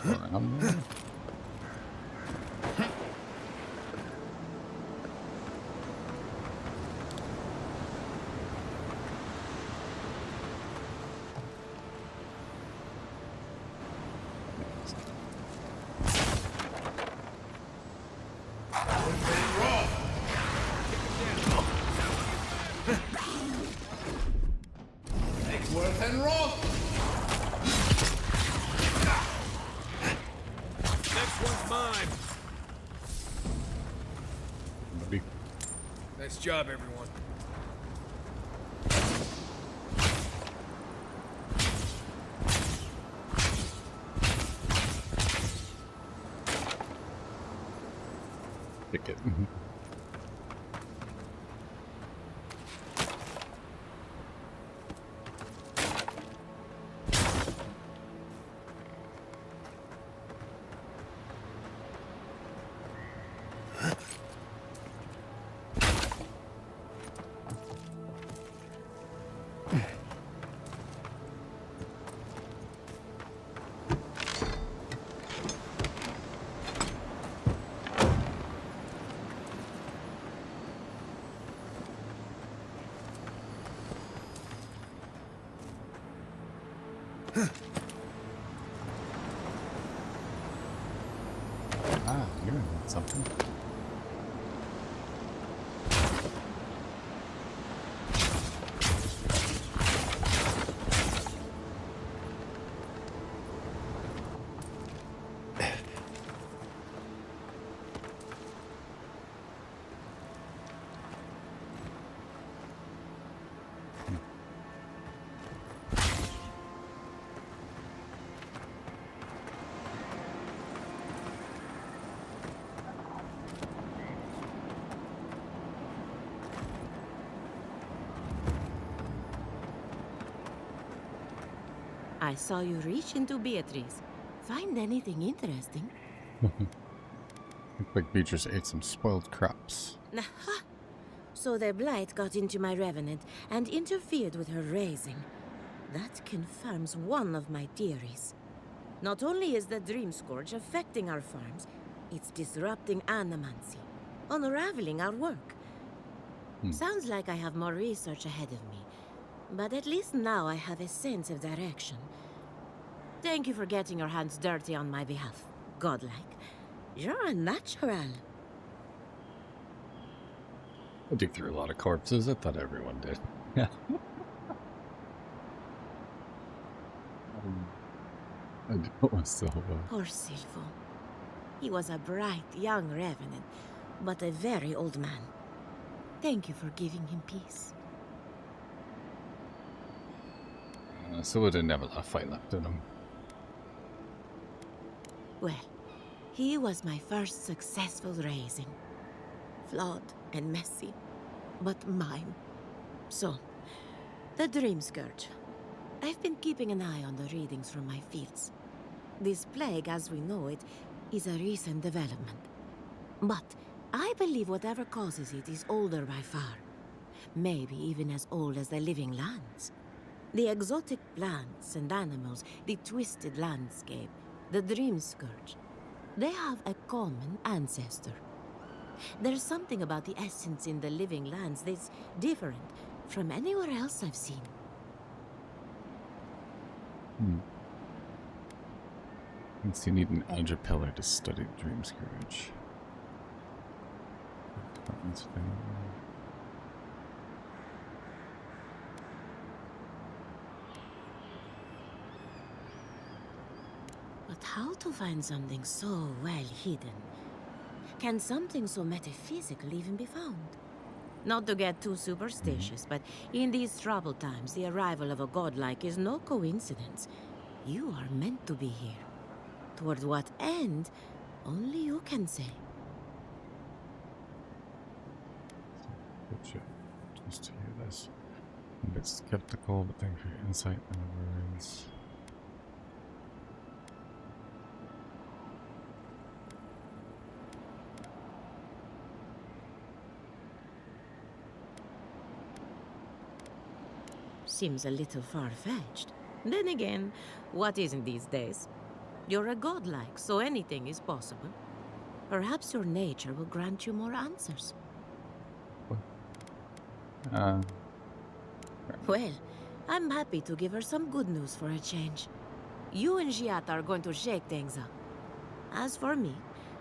Around there. Worth and Roth! Next one's mine. Maybe. Nice job, everyone. Pick it. Ah, you're doing something. I saw you reach into Beatrice. Find anything interesting? Looks like Beatrice ate some spoiled crops. Aha! So the blight got into my revenant and interfered with her raising. That confirms one of my theories. Not only is the Dream Scourge affecting our farms, it's disrupting animancy, unraveling our work. Sounds like I have more research ahead of me, but at least now I have a sense of direction. Thank you for getting your hands dirty on my behalf, godlike. You're a natural. I dig through a lot of corpses. I thought everyone did. Yeah. I don't want Silva. Poor Silvo. He was a bright, young revenant, but a very old man. Thank you for giving him peace. Silva didn't have a lot of fight left in him. Well, he was my first successful raising. Flawed and messy, but mine. So, the Dream Scourge. I've been keeping an eye on the readings from my fields. This plague, as we know it, is a recent development. But I believe whatever causes it is older by far. Maybe even as old as the living lands. The exotic plants and animals, the twisted landscape, the Dream Scourge. They have a common ancestor. There's something about the essence in the living lands that's different from anywhere else I've seen. Thinks you need an Alger pillar to study the Dream Scourge. But how to find something so well hidden? Can something so metaphysical even be found? Not to get too superstitious, but in these troubled times, the arrival of a godlike is no coincidence. You are meant to be here. Toward what end, only you can say. Just to hear this. I'm a bit skeptical, but thank you for your insight and words. Seems a little far-fetched. Then again, what isn't these days? You're a godlike, so anything is possible. Perhaps your nature will grant you more answers. Well, I'm happy to give her some good news for a change. You and Giat are going to shake things up. As for me,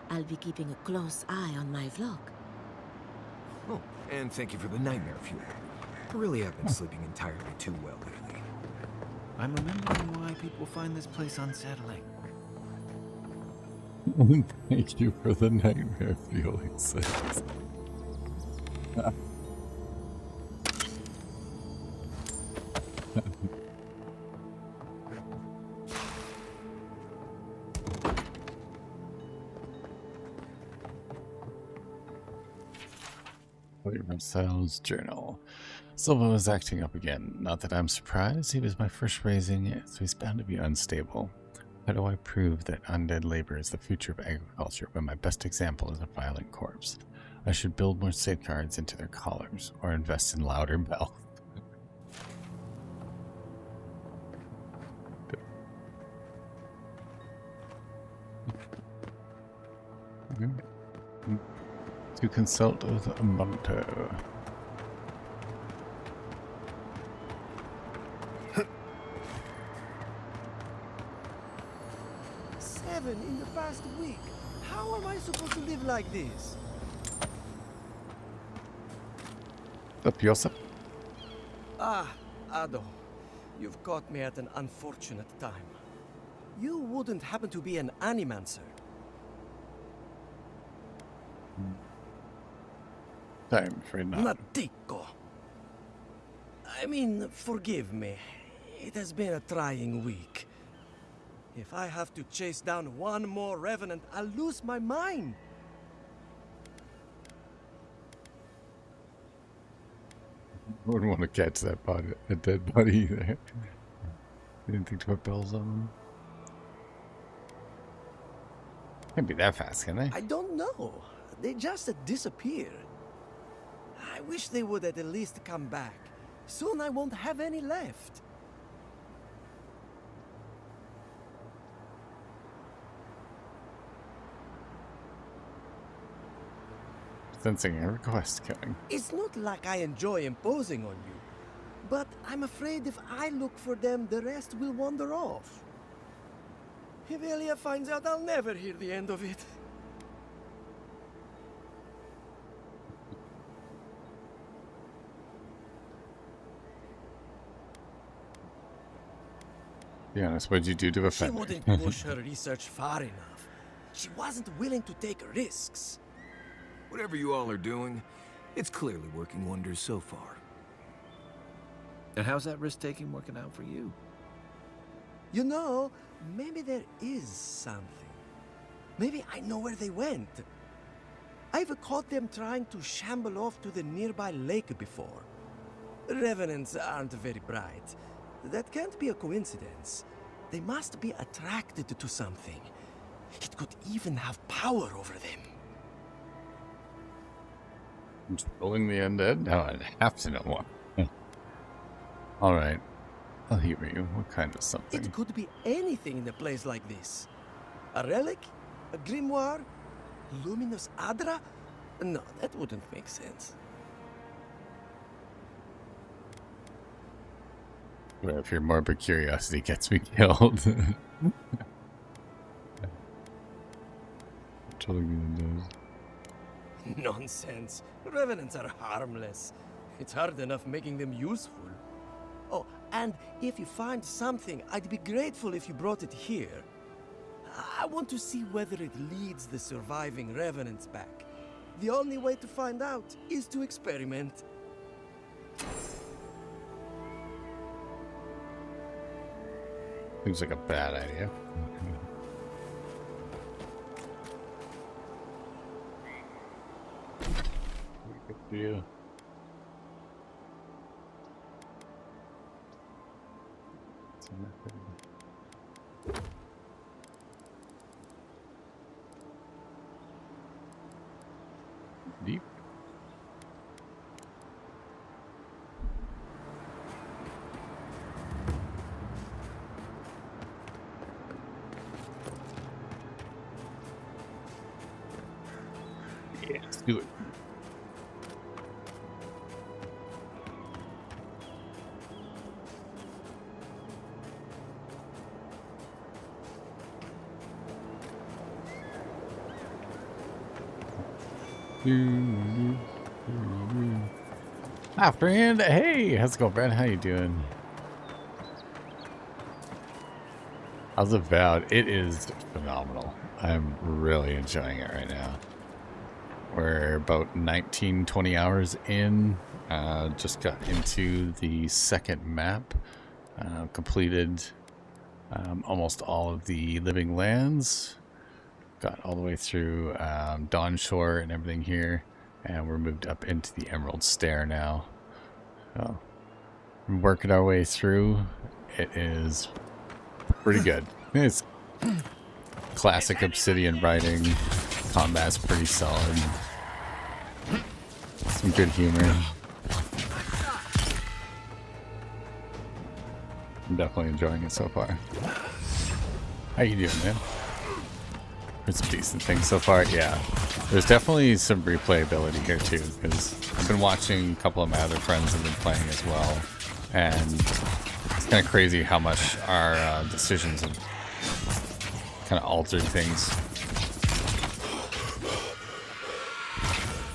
I'll be keeping a close eye on my flock. Oh, and thank you for the nightmare fuel. I really have been sleeping entirely too well lately. I'm remembering why people find this place unsettling. Thank you for the nightmare fuel, he says. Marcel's journal. Silva was acting up again. Not that I'm surprised. He was my first raising, so he's bound to be unstable. How do I prove that undead labor is the future of agriculture when my best example is a violent corpse? I should build more safeguards into their collars, or invest in louder bells. To consult with a Monto. Seven in the past week. How am I supposed to live like this? Up, Yosef? Ah, Ado. You've caught me at an unfortunate time. You wouldn't happen to be an animancer? I'm afraid not. Natico. I mean, forgive me. It has been a trying week. If I have to chase down one more revenant, I'll lose my mind. I wouldn't want to catch that body, a dead body either. You didn't think to put bells on them? Can't be that fast, can they? I don't know. They just disappear. I wish they would at least come back. Soon I won't have any left. Sensing a request coming. It's not like I enjoy imposing on you, but I'm afraid if I look for them, the rest will wander off. If Elia finds out, I'll never hear the end of it. Be honest, what'd you do to offend She her? wouldn't push her research far enough. She wasn't willing to take risks. Whatever you all are doing, it's clearly working wonders so far. And how's that risk-taking working out for you? You know, maybe there is something. Maybe I know where they went. I've caught them trying to shamble off to the nearby lake before. Revenants aren't very bright. That can't be a coincidence. They must be attracted to something. It could even have power over them. Controlling the undead? Now I'd have to know what. Alright. I'll humor you. What kind of something? It could be anything in a place like this. A relic? A grimoire? Luminous Adra? No, that wouldn't make sense. Well, if your morbid curiosity gets me killed. Controlling the undead. Nonsense. Revenants are harmless. It's hard enough making them useful. Oh, and if you find something, I'd be grateful if you brought it here. I want to see whether it leads the surviving revenants back. The only way to find out is to experiment. Seems like a bad idea. Good for you. Deep. Yeah, let's do it. Ah, friend. Hey, how's it going, Brad? How you doing? How's Avowed? It is phenomenal. I'm really enjoying it right now. We're about 19, 20 hours in. Just got into the second map. Completed almost all of the living lands. Got all the way through Dawn Shore and everything here. And we're moved up into the Emerald Stair now. So, we're working our way through. It is pretty good. It's classic Obsidian writing. Combat's pretty solid. Some good humor. I'm definitely enjoying it so far. How you doing, man? There's some decent things so far. Yeah, there's definitely some replayability here too, because I've been watching a couple of my other friends have been playing as well, and it's kind of crazy how much our decisions have kind of altered things.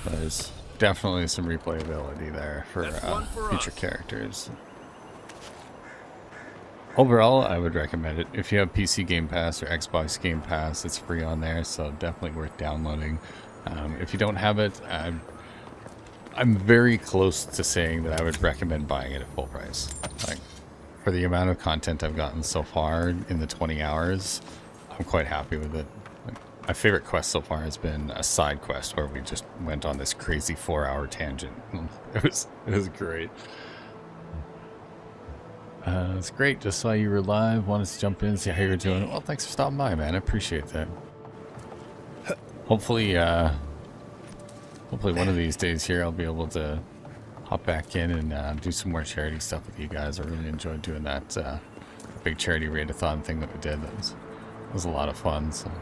There's definitely some replayability there for future characters. Overall, I would recommend it. If you have PC Game Pass or Xbox Game Pass, it's free on there, so definitely worth downloading. If you don't have it, I'm very close to saying that I would recommend buying it at full price. Like, for the amount of content I've gotten so far in the 20 hours, I'm quite happy with it. Like, my favorite quest so far has been a side quest where we just went on this crazy 4-hour tangent. It was great. It's great. Just saw you were live. Wanted to jump in, see how you're doing. Well, thanks for stopping by, man. I appreciate that. Hopefully, hopefully one of these days here I'll be able to hop back in and do some more charity stuff with you guys. I really enjoyed doing that big charity raid-a-thon thing that we did. That was a lot of fun. So,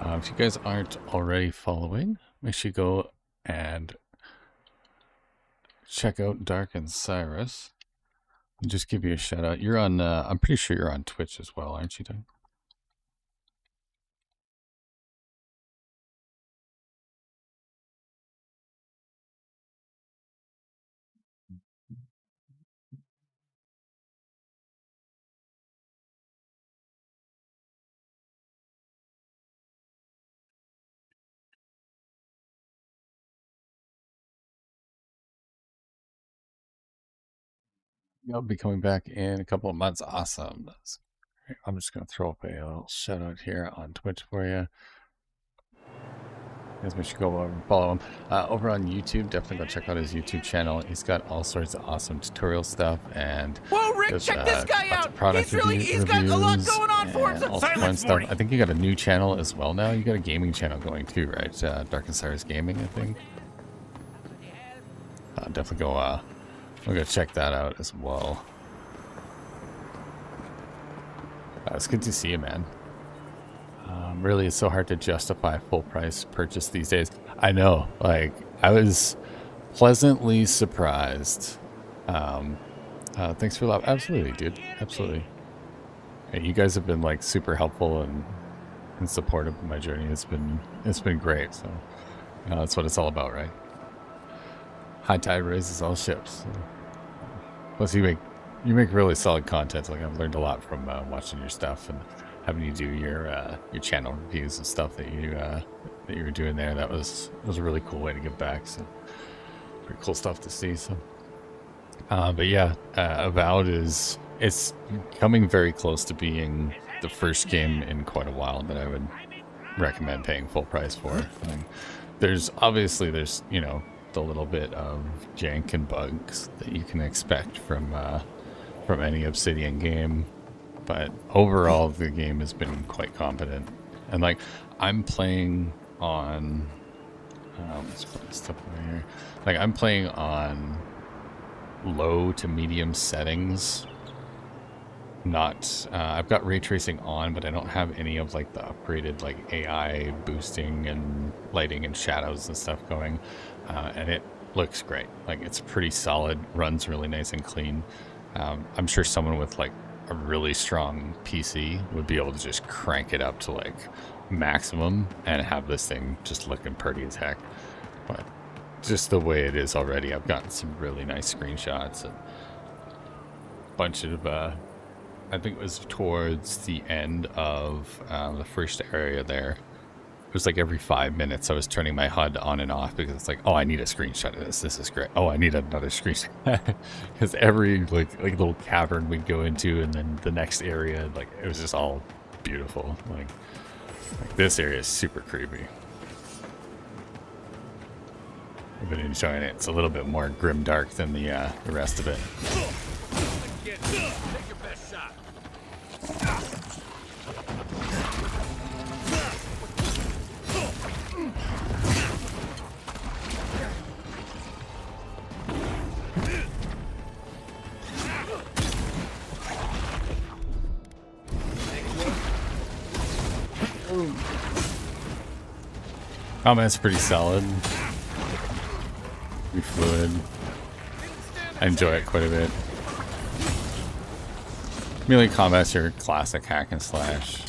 if you guys aren't already following, make sure you go and check out Dark and Cyrus. Just give you a shout out. You're on, I'm pretty sure you're on Twitch as well, aren't you, Doug? I'll be coming back in a couple of months. Awesome. That's great. I'm just going to throw up a little shout out here on Twitch for you. You guys make sure you go over and follow him. Over on YouTube, definitely go check out his YouTube channel. He's got all sorts of awesome tutorial stuff and whoa, Rick, check this guy out. He's got a lot going on for him. All fun stuff. I think you got a new channel as well now. You got a gaming channel going too, right? Dark and Cyrus Gaming, I think. Definitely go. We'll go check that out as well. It's good to see you, man. Really, it's so hard to justify full price purchase these days. I know, like, I was pleasantly surprised. Thanks for love. Absolutely, dude. Absolutely. Hey, you guys have been like super helpful and supportive of my journey. It's been great. So that's what it's all about, right? High tide raises all ships. Plus, you make really solid content. Like, I've learned a lot from watching your stuff and having you do your channel reviews and stuff that that you were doing there. That was a really cool way to give back. So pretty cool stuff to see. So, but yeah, Avowed it's coming very close to being the first game in quite a while that I would recommend paying full price for. Like, there's you know, the little bit of jank and bugs that you can expect from any Obsidian game, but overall the game has been quite competent. And like, I'm playing on let's put this stuff over here. Like, I'm playing on low to medium settings. Not I've got ray tracing on, but I don't have any of like the upgraded like AI boosting and lighting and shadows and stuff going, and it looks great. Like, it's pretty solid, runs really nice and clean. I'm sure someone with like a really strong PC would be able to just crank it up to like maximum and have this thing just looking pretty as heck. But just the way it is already, I've gotten some really nice screenshots and a bunch of I think it was towards the end of the first area there. It was like every 5 minutes I was turning my HUD on and off because it's like, oh, I need a screenshot of this. This is great. Oh, I need another screenshot. Because every like little cavern we'd go into, and then the next area, like, it was just all beautiful. Like this area is super creepy. I've been enjoying it. It's a little bit more grimdark than the rest of it. Take your best shot. Combat's pretty solid. Pretty fluid. I enjoy it quite a bit. Melee combat's your classic hack and slash.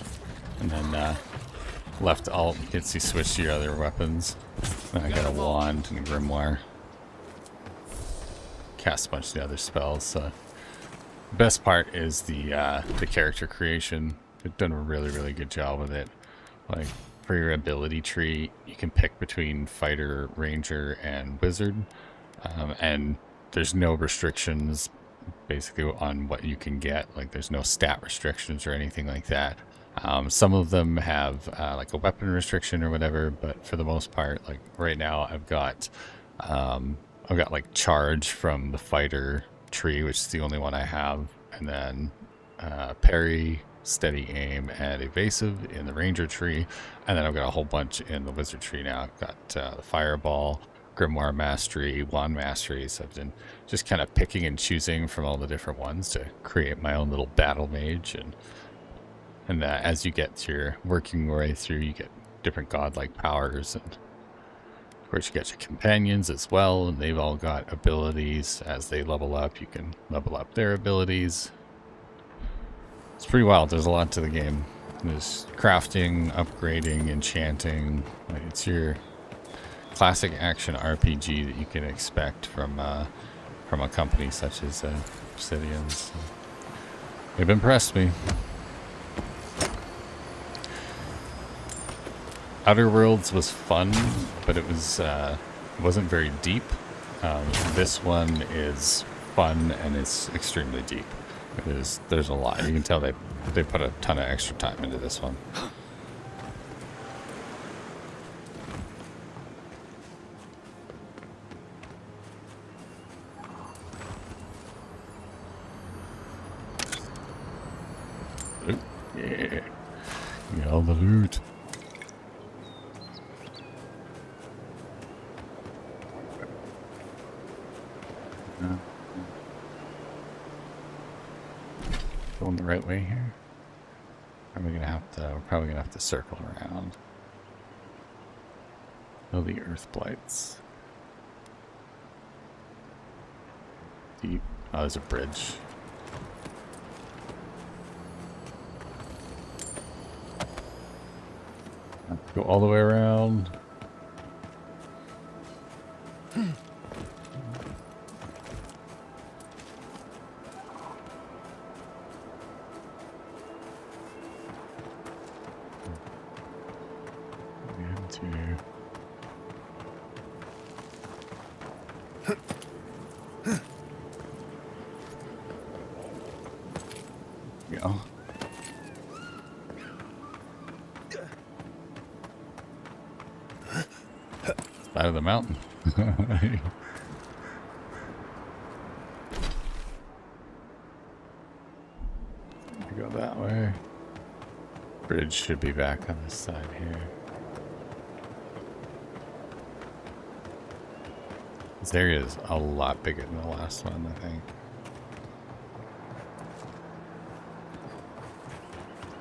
And then left alt gets you switch to your other weapons. Then I got a wand and a grimoire. Cast a bunch of the other spells. So the best part is the character creation. They've done a really good job with it. Like, for your ability tree, you can pick between fighter, ranger, and wizard, and there's no restrictions basically on what you can get. Like, there's no stat restrictions or anything like that. Some of them have like a weapon restriction or whatever, but for the most part, like right now, I've got like charge from the fighter tree, which is the only one I have, and then parry, steady aim, and evasive in the ranger tree, and then I've got a whole bunch in the wizard tree now. I've got the fireball, grimoire mastery, wand mastery. So I've been just kind of picking and choosing from all the different ones to create my own little battle mage. And as you get your working your way through, you get different godlike powers, and of course you get your companions as well, and they've all got abilities. As they level up, you can level up their abilities. It's pretty wild. There's a lot to the game. There's crafting, upgrading, enchanting. Like, it's your classic action RPG that you can expect from a company such as Obsidian. So they've impressed me. Outer Worlds was fun, but it wasn't very deep. This one is fun and it's extremely deep. There's a lot. You can tell they put a ton of extra time into this one. Loot. Yeah. Get all the loot. Going the right way here? We're probably gonna have to circle around. Oh, the earth blights. Deep. Oh, there's a bridge. Have to go all the way around. you. Go. Side of the mountain. Go that way. Bridge should be back on this side here. This area is a lot bigger than the last one, I think.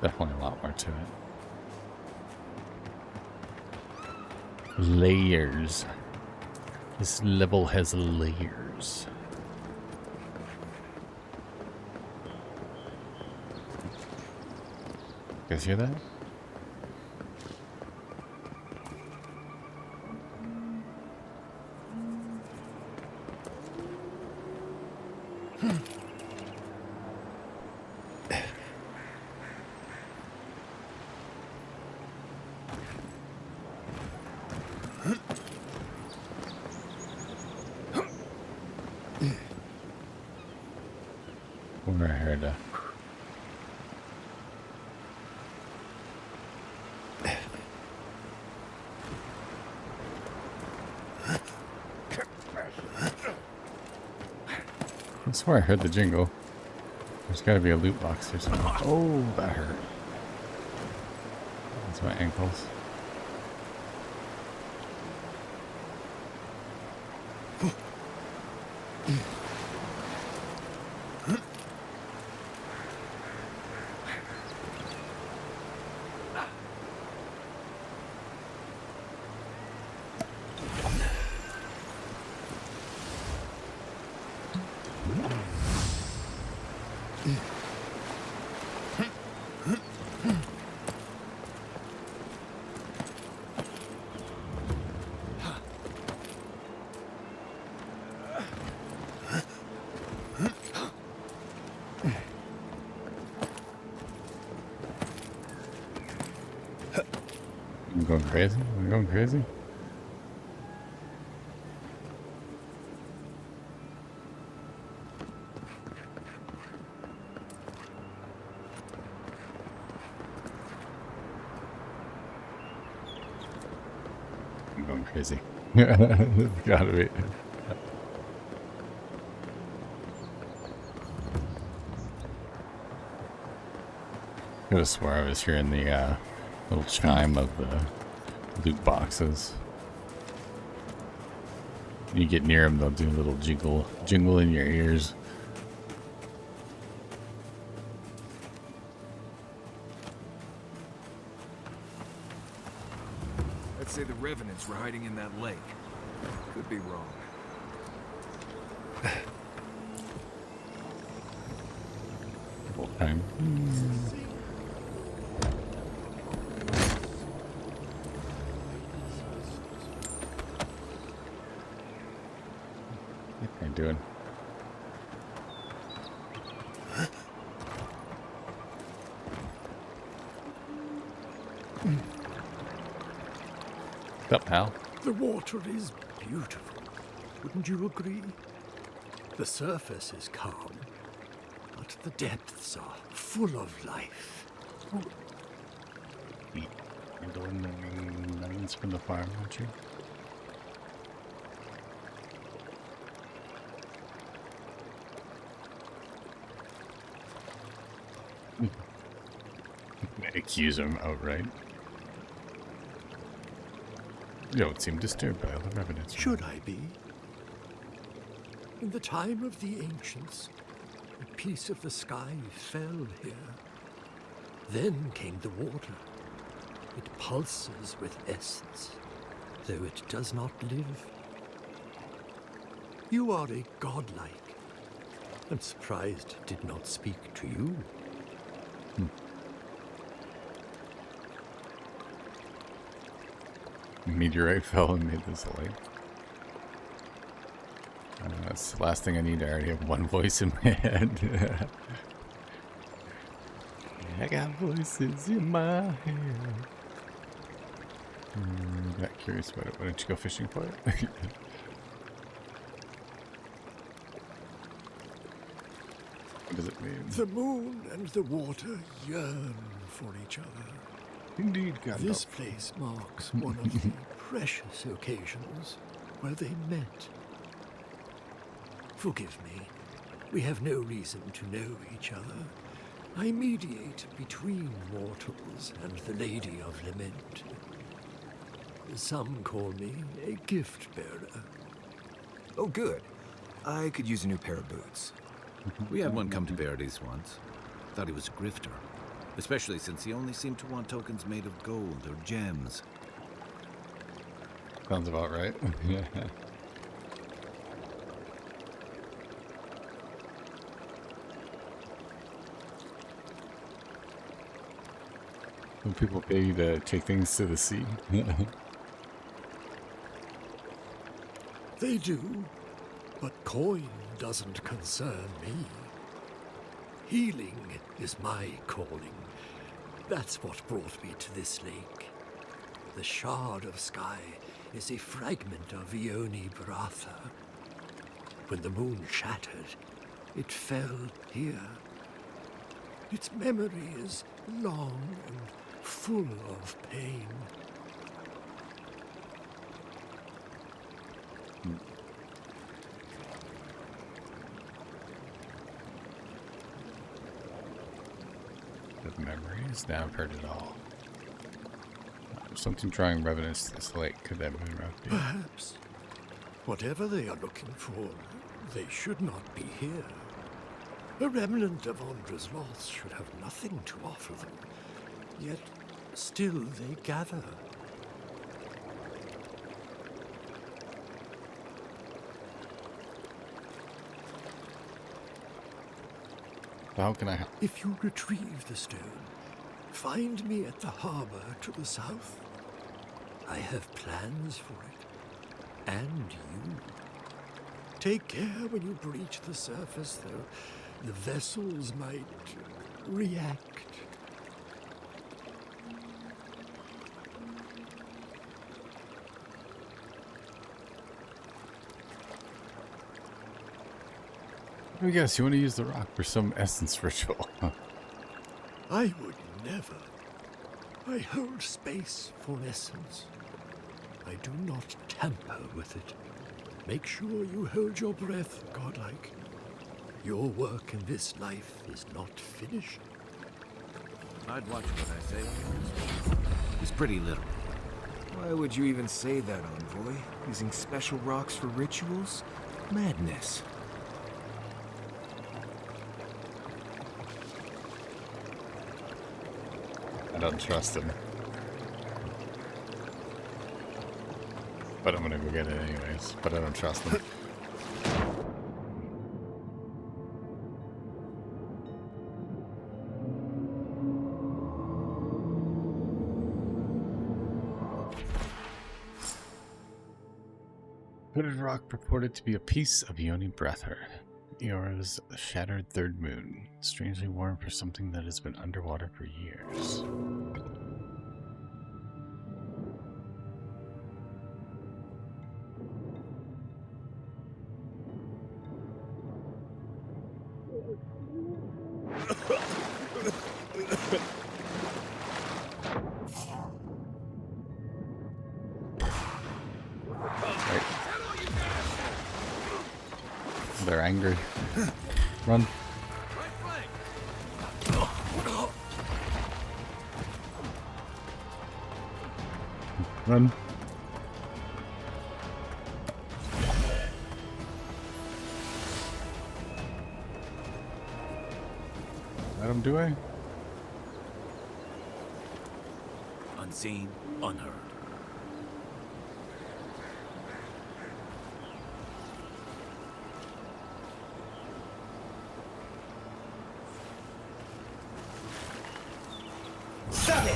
Definitely a lot more to it. Layers. This level has layers. You guys hear that? Where I heard a I swear I heard the jingle. There's got to be a loot box or something. Oh, that hurt. That's my ankles. I'm going crazy? Am I going crazy? I'm going crazy. It's gotta be. I could have swore I was hearing the little chime of the loot boxes. When you get near them, they'll do a little jingle in your ears. I'd say the revenants were hiding in that lake. Could be wrong. Full time. What are you doing? What's up, pal? The water is beautiful. Wouldn't you agree? The surface is calm, but the depths are full of life. You're doing the onions from the farm, aren't you? Accuse him outright. You don't seem disturbed by all the revenants. Should I be? In the time of the ancients, a piece of the sky fell here. Then came the water. It pulses with essence, though it does not live. You are a godlike. I'm surprised it did not speak to you. Meteorite fell and made this lake. That's the last thing I need. I already have one voice in my head. I got voices in my head. Got curious about it. Why don't you go fishing for it? What does it mean? The moon and the water yearn for each other. Indeed, Gandalf. This place marks one of the precious occasions where they met. Forgive me. We have no reason to know each other. I mediate between mortals and the Lady of Lament. Some call me a gift bearer. Oh, good. I could use a new pair of boots. We had one come to Verity's once. Thought he was a grifter. Especially since he only seemed to want tokens made of gold or gems. Sounds about right. Yeah. Some people pay you to take things to the sea. They do, but coin doesn't concern me. Healing is my calling. That's what brought me to this lake. The shard of sky is a fragment of Ioni Bratha. When the moon shattered, it fell here. Its memory is long and full of pain. The memories? Now I've heard it all. Something drawing revenants to this lake. Could that moon rock be? Perhaps. Whatever they are looking for, they should not be here. A remnant of Ondra's loss should have nothing to offer them. Yet, still they gather. How can I help? If you retrieve the stone, find me at the harbor to the south. I have plans for it. And you. Take care when you breach the surface, though. The vessels might react. I guess you want to use the rock for some essence ritual. I would never. I hold space for essence. I do not tamper with it. Make sure you hold your breath, godlike. Your work in this life is not finished. I'd watch what I say. It's pretty little. Why would you even say that, Envoy? Using special rocks for rituals? Madness. I don't trust him. But I'm gonna go get it anyways. But I don't trust him. Hooded rock purported to be a piece of Ioni Bratha, Eora's shattered third moon, strangely warm for something that has been underwater for years. They're angry. Run. Run. Let him do it. Unseen, unheard. Stop it!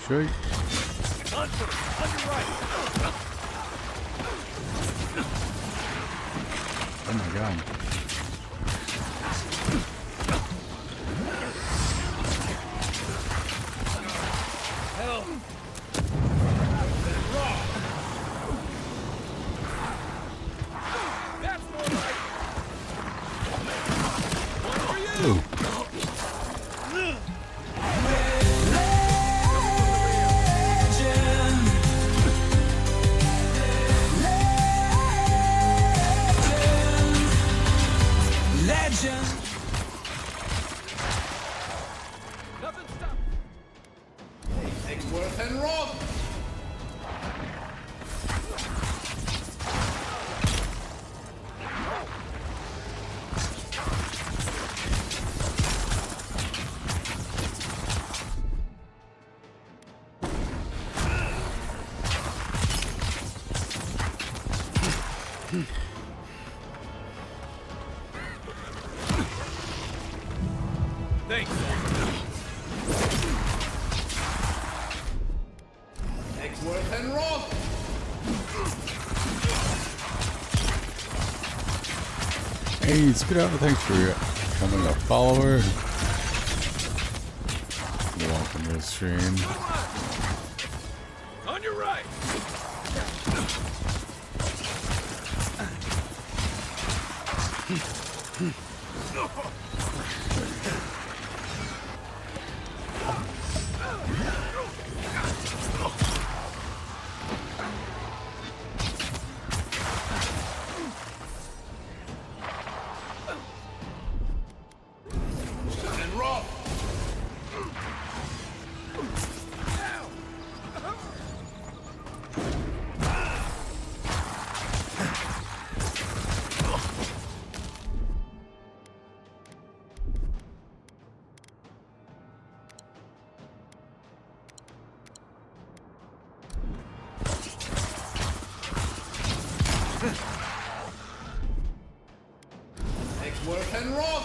Shake. On your right. Oh my god. Hell. That's more like. One for you. Ooh. Nothing stop. Eggsworth and Rob! Thanks. Eggsworth and Rob! Hey, Skedaddle, thanks for becoming a follower. Welcome to the stream. On your right. And Rob! Eggsworth and Rob!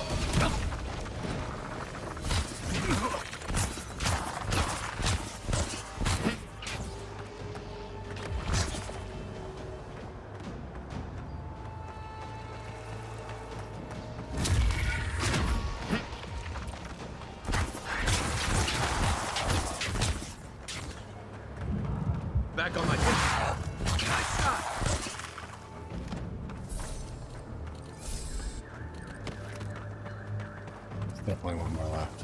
Back on my hip. Nice shot. There's definitely one more left.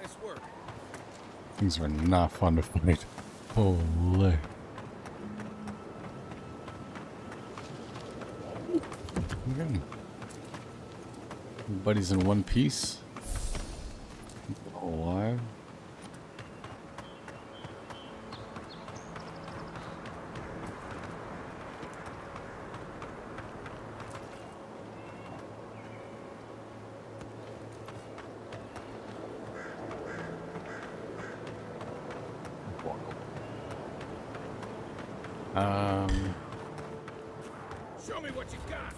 Nice work. Things were not fun to fight. Holy. Okay. Everybody's in one piece. All alive. Show me what you got.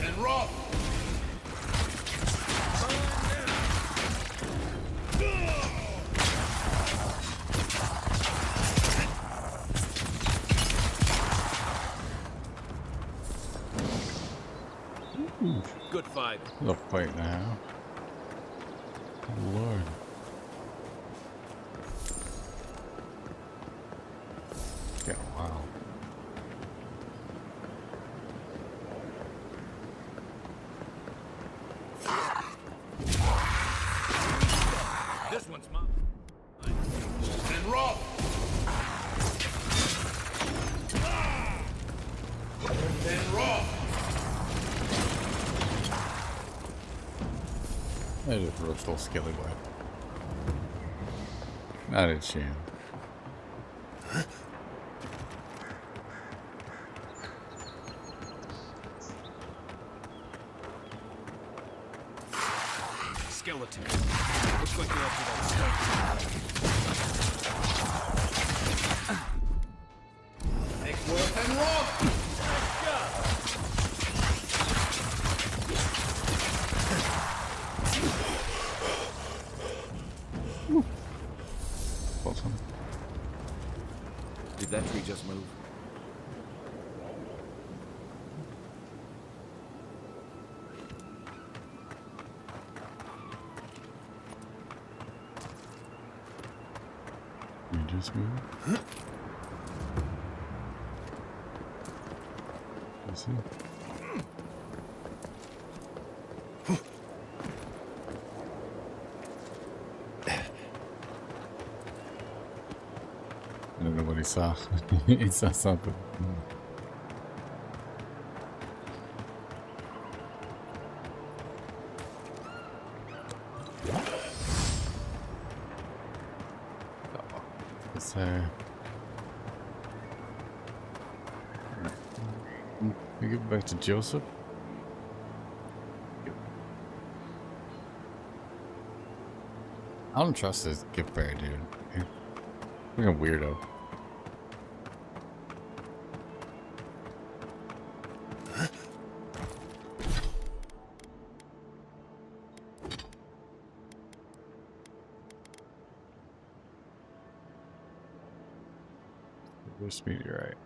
And Rob! Good fight. They'll fight now. Good Lord. Yeah, wow. and rough. I just roast old Skilly Boy. Not a chance. Skeleton. Looks like they're up to that stuff. Make worth and rough. Awesome. Did that tree just move? You just move. Let's see. I don't know what he saw. He saw something. So we get back to Joseph. I don't trust this gift bearer, dude. He's like a weirdo. This meteorite.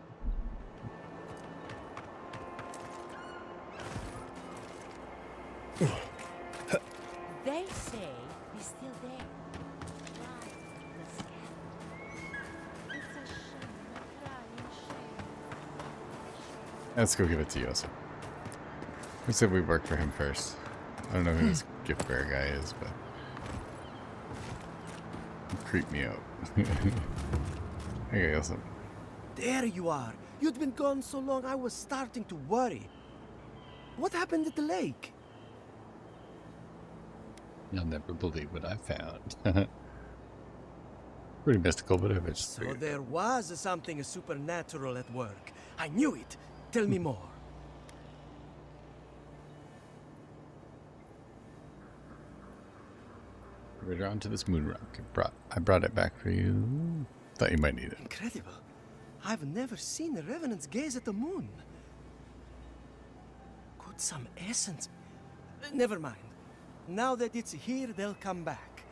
They say he's still there. Let's go give it to Yosef. We said we work for him first. I don't know who this gift bearer guy is, but he creeped me out. Okay, Yosef. There you are. You'd been gone so long, I was starting to worry. What happened at the lake? You'll never believe what I found. Pretty mystical, but I just So there was something supernatural at work. I knew it. Tell me more. We're drawn to this moon rock. I brought it back for you. Thought you might need it. Incredible. I've never seen the revenants gaze at the moon. Could some essence... Never mind. Now that it's here, they'll come back.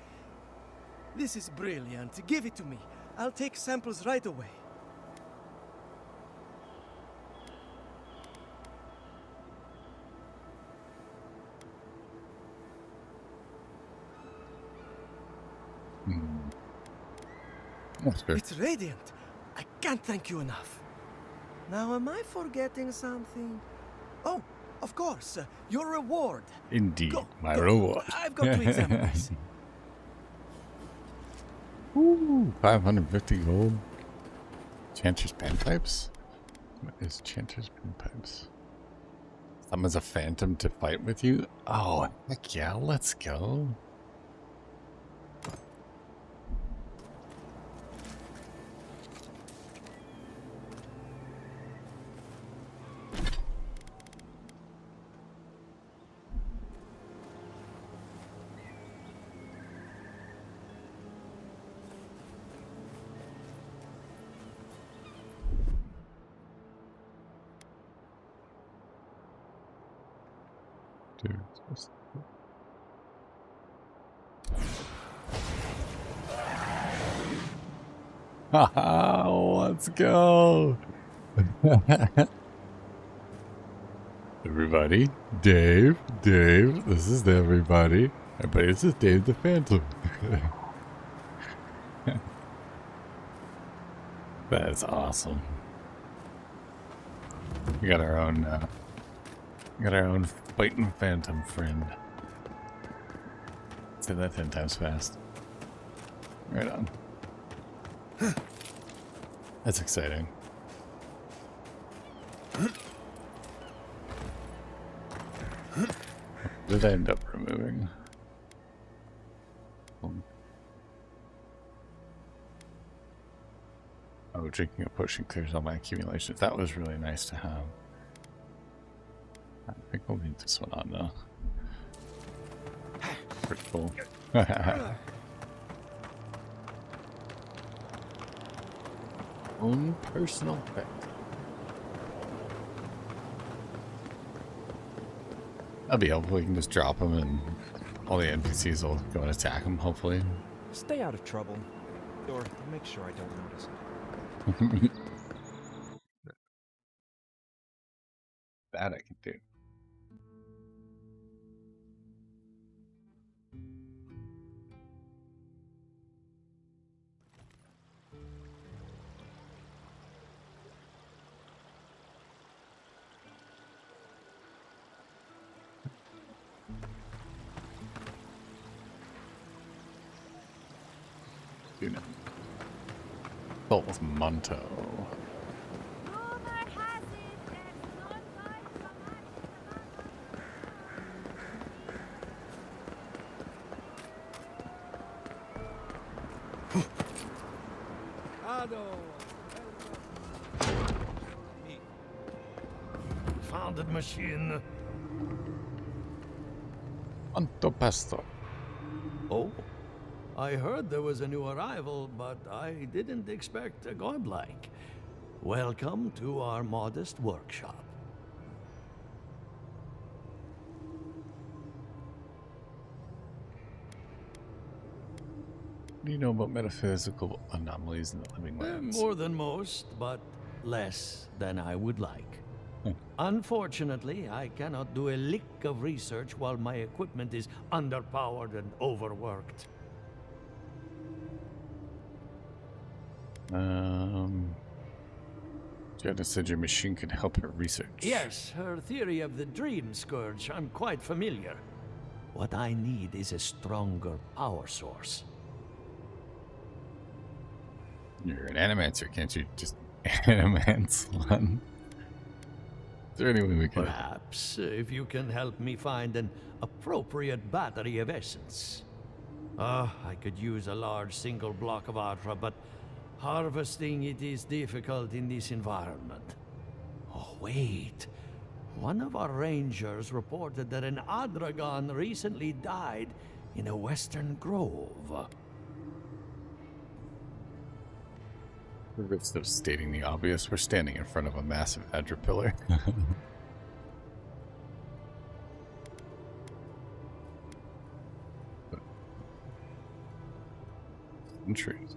This is brilliant. Give it to me. I'll take samples right away. That's good. It's radiant. I can't thank you enough. Now, am I forgetting something? Oh, of course. Your reward. Indeed, Go, my go. reward. I've got to examine this. Ooh, 550 gold. Chanter's panpipes? What is Chanter's panpipes? Someone's a phantom to fight with you? Oh, heck yeah, let's go. Dude, haha, let's go. Everybody, Dave, this is everybody. Everybody, this is Dave the Phantom. That's awesome. We got our own fighting phantom friend. Say that 10 times fast. Right on. That's exciting. What did I end up removing? Oh, drinking a potion clears all my accumulations. That was really nice to have. I think we'll leave this one on though. Pretty cool. Own personal pet. That'd be helpful. We can just drop them and all the NPCs will go and attack them, hopefully. Stay out of trouble. Or make sure I don't notice it. That I can do. Both Monto. Found it, machine. Monto Pasto. Oh, I heard there was a new arrival, but I didn't expect a godlike. Welcome to our modest workshop. What do you know about metaphysical anomalies in the living lands? More than most, but less than I would like. Unfortunately, I cannot do a lick of research while my equipment is underpowered and overworked. Jenna said your machine could help her research. Yes, her theory of the dream scourge, I'm quite familiar. What I need is a stronger power source. You're an animancer, can't you just animance one? Is there any way we can... Perhaps, if you can help me find an appropriate battery of essence. I could use a large single block of Atra, but harvesting it is difficult in this environment. Oh, wait. One of our rangers reported that an Adragon recently died in a western grove. The risk of stating the obvious, we're standing in front of a massive Adra pillar. Intrude.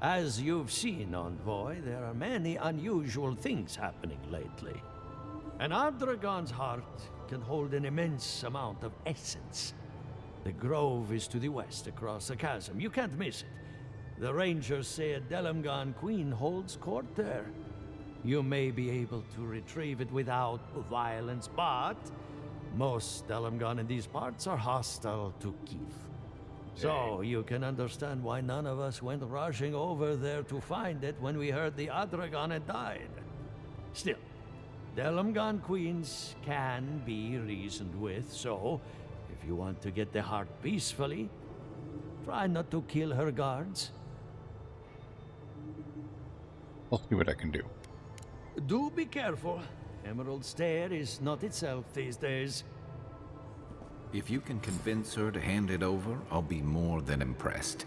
As you've seen, Envoy, there are many unusual things happening lately. An Adragon's heart can hold an immense amount of essence. The grove is to the west, across the chasm. You can't miss it. The rangers say a Delamgan queen holds court there. You may be able to retrieve it without violence, but most Delamgan in these parts are hostile to Keith. So you can understand why none of us went rushing over there to find it when we heard the Adragon had died. Still, Delamgan queens can be reasoned with, so if you want to get the heart peacefully, try not to kill her guards. I'll see what I can do. Do be careful. Emerald Stair is not itself these days. If you can convince her to hand it over, I'll be more than impressed.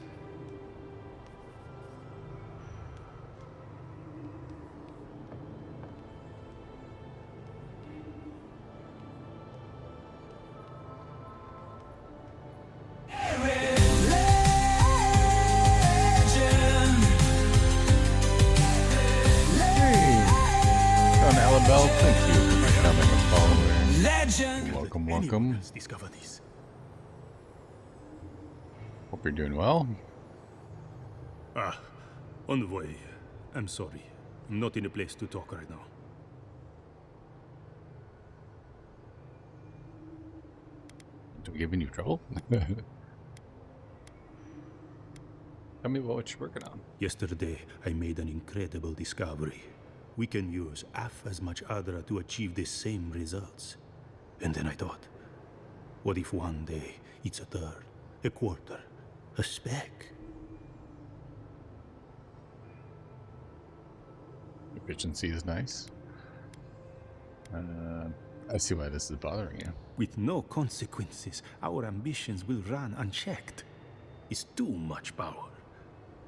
Welcome. Discover this. Hope you're doing well. Envoy, I'm sorry. I'm not in a place to talk right now. Do we give you trouble? Tell me about what you're working on. Yesterday, I made an incredible discovery. we can use half as much Adra to achieve the same results. And then I thought, what if one day it's a third, a quarter, a speck? Efficiency is nice. I see why this is bothering you. With no consequences, our ambitions will run unchecked. It's too much power.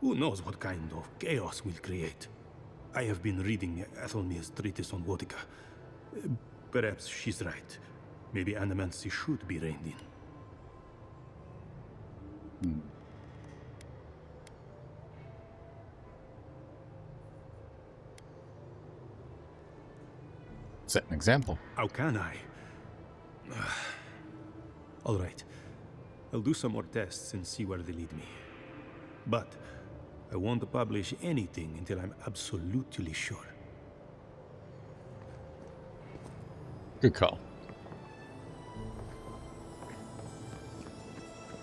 Who knows what kind of chaos we'll create? I have been reading Athelmir's treatise on Wotica. Perhaps she's right. Maybe Animancy should be reined in. Set an example. How can I? All right. I'll do some more tests and see where they lead me. But I won't publish anything until I'm absolutely sure. Good call.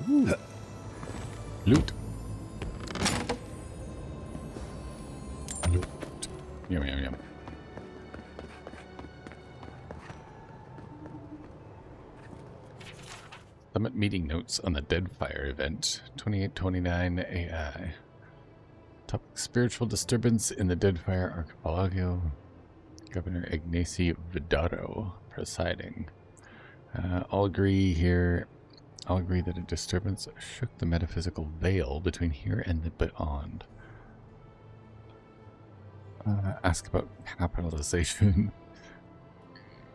Loot. Loot. Yum, yum, yum. Summit meeting notes on the Deadfire event, 2829 AI. Topic: spiritual disturbance in the Deadfire Archipelago. Governor Ignacy Vidaro presiding. All agree that a disturbance shook the metaphysical veil between here and the beyond. Ask about capitalization.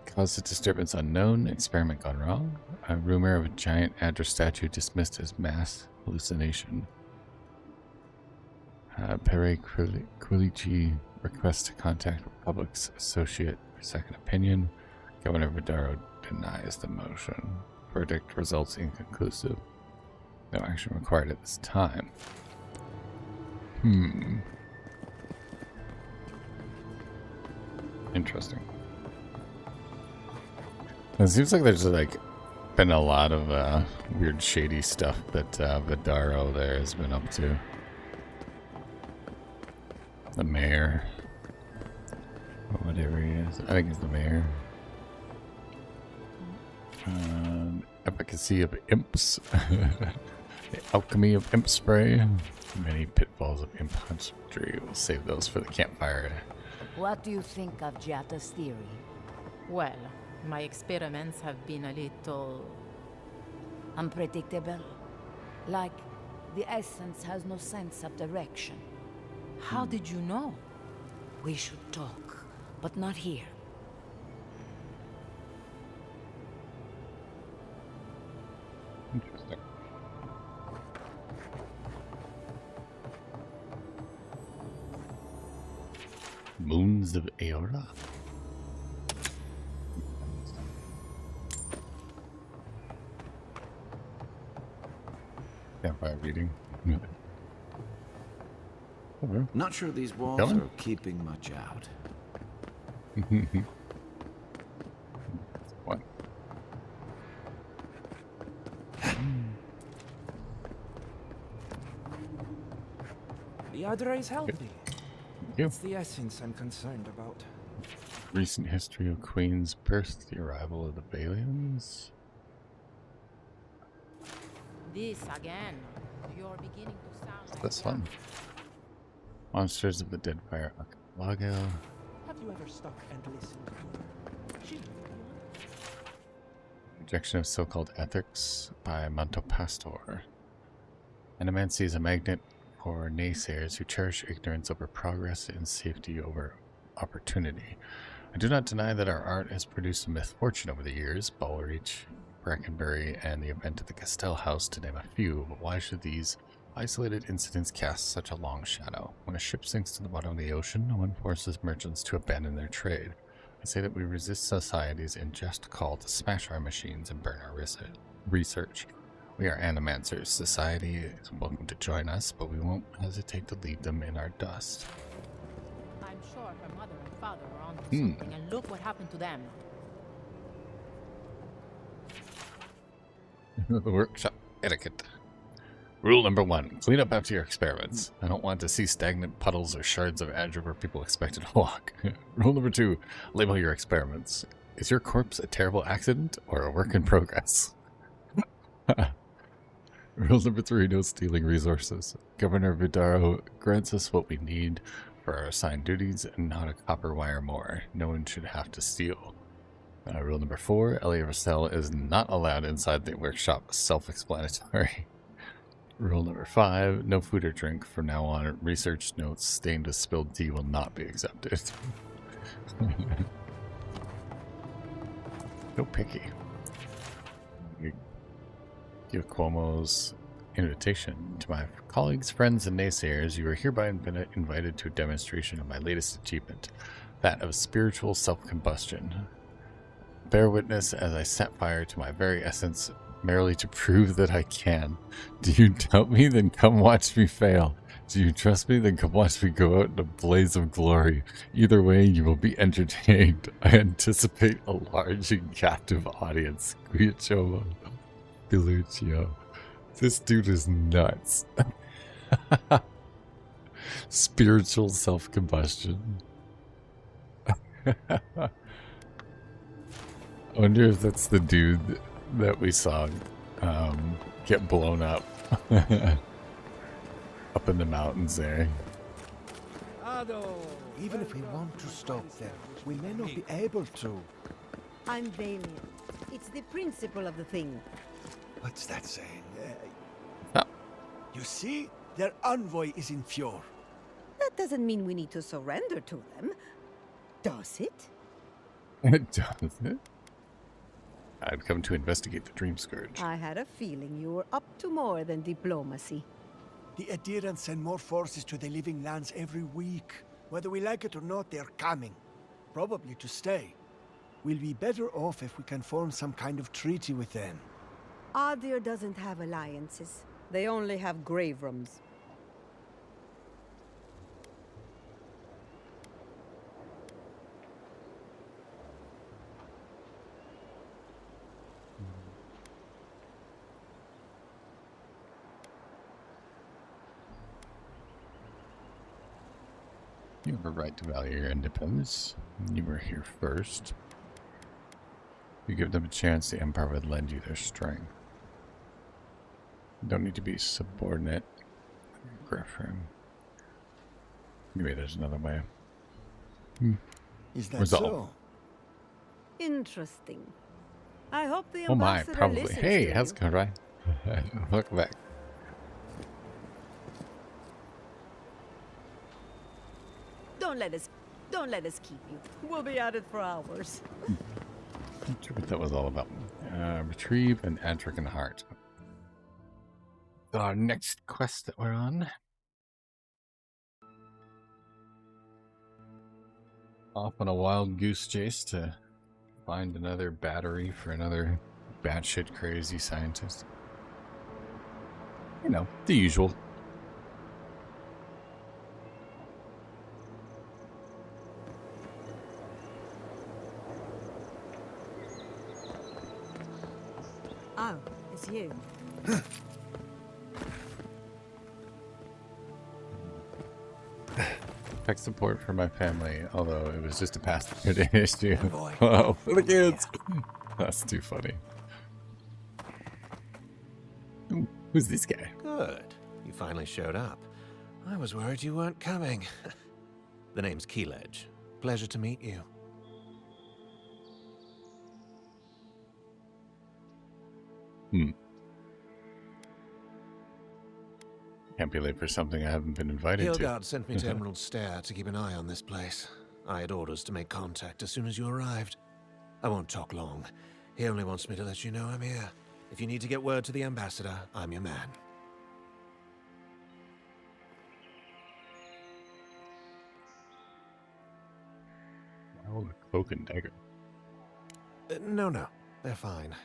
Caused a disturbance unknown. Experiment gone wrong. A rumor of a giant Adra statue dismissed as mass hallucination. Pere Quilici requests to contact Republic's associate for second opinion. Governor Vidaro denies the motion. Verdict results inconclusive. No action required at this time. Interesting. It seems like there's been a lot of weird shady stuff that Vidaro there has been up to. The mayor. Or whatever he is. I think he's the mayor. Efficacy of imps. The alchemy of imp spray. Many pitfalls of imp husbandry. We'll save those for the campfire. What do you think of Giata's theory? Well, my experiments have been a little... unpredictable. Like, the essence has no sense of direction. How did you know? We should talk, but not here. Interesting. Moons of Eora. Campfire reading. Not sure these walls Coming? are keeping much out. What? The Adra is healthy. You. It's the essence I'm concerned about. Recent history of Queen's birth, the arrival of the Balians. This again. You're beginning to sound like That's fun. Monsters of the Deadfire Archipelago. Have you ever stopped and listened to her? She... Rejection of so-called ethics by Manto Pastor. Animancy is a magnet for naysayers who cherish ignorance over progress and safety over opportunity. I do not deny that our art has produced a misfortune over the years, Balreach, Brackenbury, and the event at the Castell House, to name a few, but why should these isolated incidents cast such a long shadow? When a ship sinks to the bottom of the ocean, no one forces merchants to abandon their trade. I say that we resist society's unjust call to smash our machines and burn our research. We are animancers. Society is welcome to join us, but we won't hesitate to leave them in our dust. I'm sure her mother and father were onto something, and look what happened to them. The workshop etiquette. Rule number 1, clean up after your experiments. I don't want to see stagnant puddles or shards of agile where people expected to walk. Rule number 2, label your experiments. Is your corpse a terrible accident or a work in progress? Rule number 3, no stealing resources. Governor Vidaro grants us what we need for our assigned duties and not a copper wire more. No one should have to steal. Rule number 4, Elia Rosell is not allowed inside the workshop. Self-explanatory. Rule number 5, no food or drink from now on. Research notes stained with spilled tea will not be accepted. No picky. Give Cuomo's invitation to my colleagues, friends, and naysayers. You are hereby invited to a demonstration of my latest achievement, that of spiritual self-combustion. Bear witness as I set fire to my very essence, merely to prove that I can. Do you doubt me? Then come watch me fail. Do you trust me? Then come watch me go out in a blaze of glory. Either way, you will be entertained. I anticipate a large and captive audience. Guiachomo Deluccio. This dude is nuts. Spiritual self-combustion. I wonder if that's the dude that we saw get blown up up in the mountains there. Even if we want to stop them, we may not be able to. I'm valiant. It's the principle of the thing. What's that saying? You see? Their envoy is in Fjord. That doesn't mean we need to surrender to them. Does it? Does it? I've come to investigate the Dream Scourge. I had a feeling you were up to more than diplomacy. The adherents send more forces to the Living Lands every week. Whether we like it or not, they're coming. Probably to stay. We'll be better off if we can form some kind of treaty with them. Adir doesn't have alliances. They only have grave rooms. You have a right to value your independence. You were here first. You give them a chance, the Empire would lend you their strength. You don't need to be subordinate. Maybe there's another way. Is that Resolve. so? Interesting. I hope the Oh my, ambassador probably. listens Hey, to how's you. it going, Ryan? Look back. Don't let us keep you. We'll be at it for hours. Not sure what that was all about. Retrieve an Atrakan heart. Our next quest that we're on. Off on a wild goose chase to find another battery for another batshit crazy scientist. You know, the usual. Oh, it's you. Tech support for my family, although it was just a password issue. Oh, for the kids! That's too funny. Ooh, who's this guy? Good. You finally showed up. I was worried you weren't coming. The name's Keeledge. Pleasure to meet you. Can't be late for something I haven't been invited to. Hildgard sent me to Emerald Stair to keep an eye on this place. I had orders to make contact as soon as you arrived. I won't talk long. He only wants me to let you know I'm here. If you need to get word to the ambassador, I'm your man. Oh, a cloak and dagger. No. They're fine.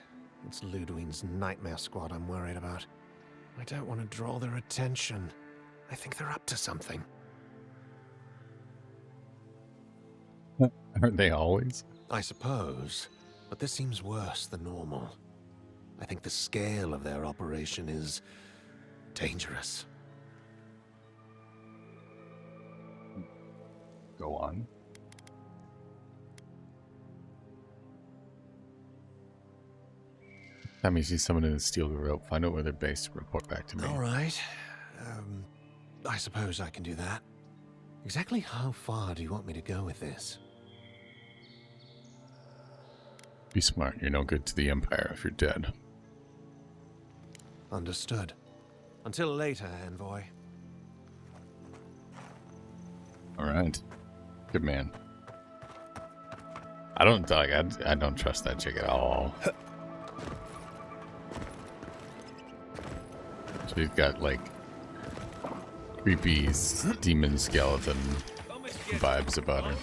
It's Ludwig's nightmare squad I'm worried about. I don't want to draw their attention. I think they're up to something. Aren't they always? I suppose. But this seems worse than normal. I think the scale of their operation is dangerous. Go on. Time you see someone in the steel rope, find out where they're based, report back to me. All right. I suppose I can do that. Exactly how far do you want me to go with this? Be smart. You're no good to the Empire if you're dead. Understood. Until later, envoy. All right. Good man. I don't trust that chick at all. She's got like creepy demon skeleton vibes about her.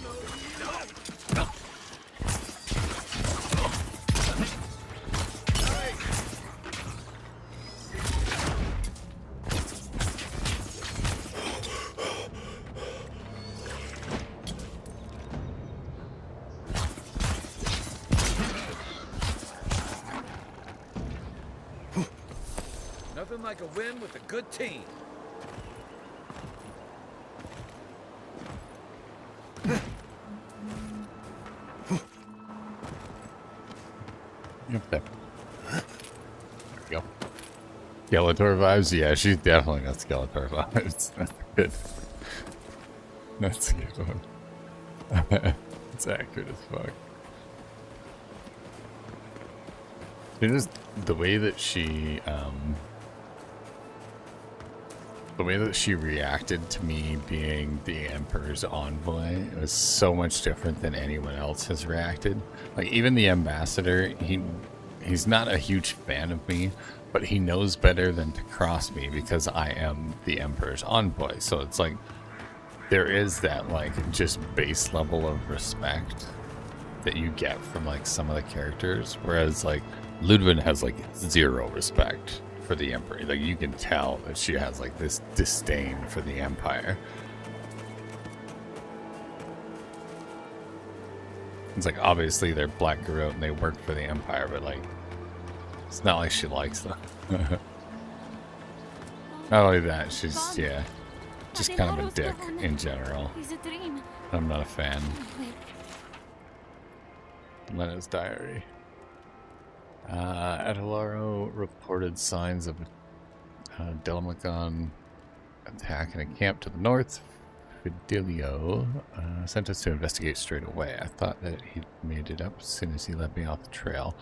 Nothing like a win with a good team. Yep, there we go. Skeletor vibes? Yeah, she's definitely got Skeletor vibes. That's good. That's a good one. It's accurate as fuck. It is the way that she reacted to me being the Emperor's envoy was so much different than anyone else has reacted. Like, even the ambassador, he's not a huge fan of me, but he knows better than to cross me because I am the Emperor's envoy. So it's like, there is that, like, just base level of respect that you get from, like, some of the characters. Whereas, like, Ludwig has, like, zero respect for the Emperor. Like, you can tell that she has, like, this disdain for the Empire. It's like, obviously they're Black Garrote and they work for the Empire, but, like, it's not like she likes them. Not only that, she's, yeah, just kind of a dick in general. I'm not a fan. Lena's diary. Adelaro reported signs of a Delamagon attack in a camp to the north. Fidelio sent us to investigate straight away. I thought that he'd made it up as soon as he let me off the trail.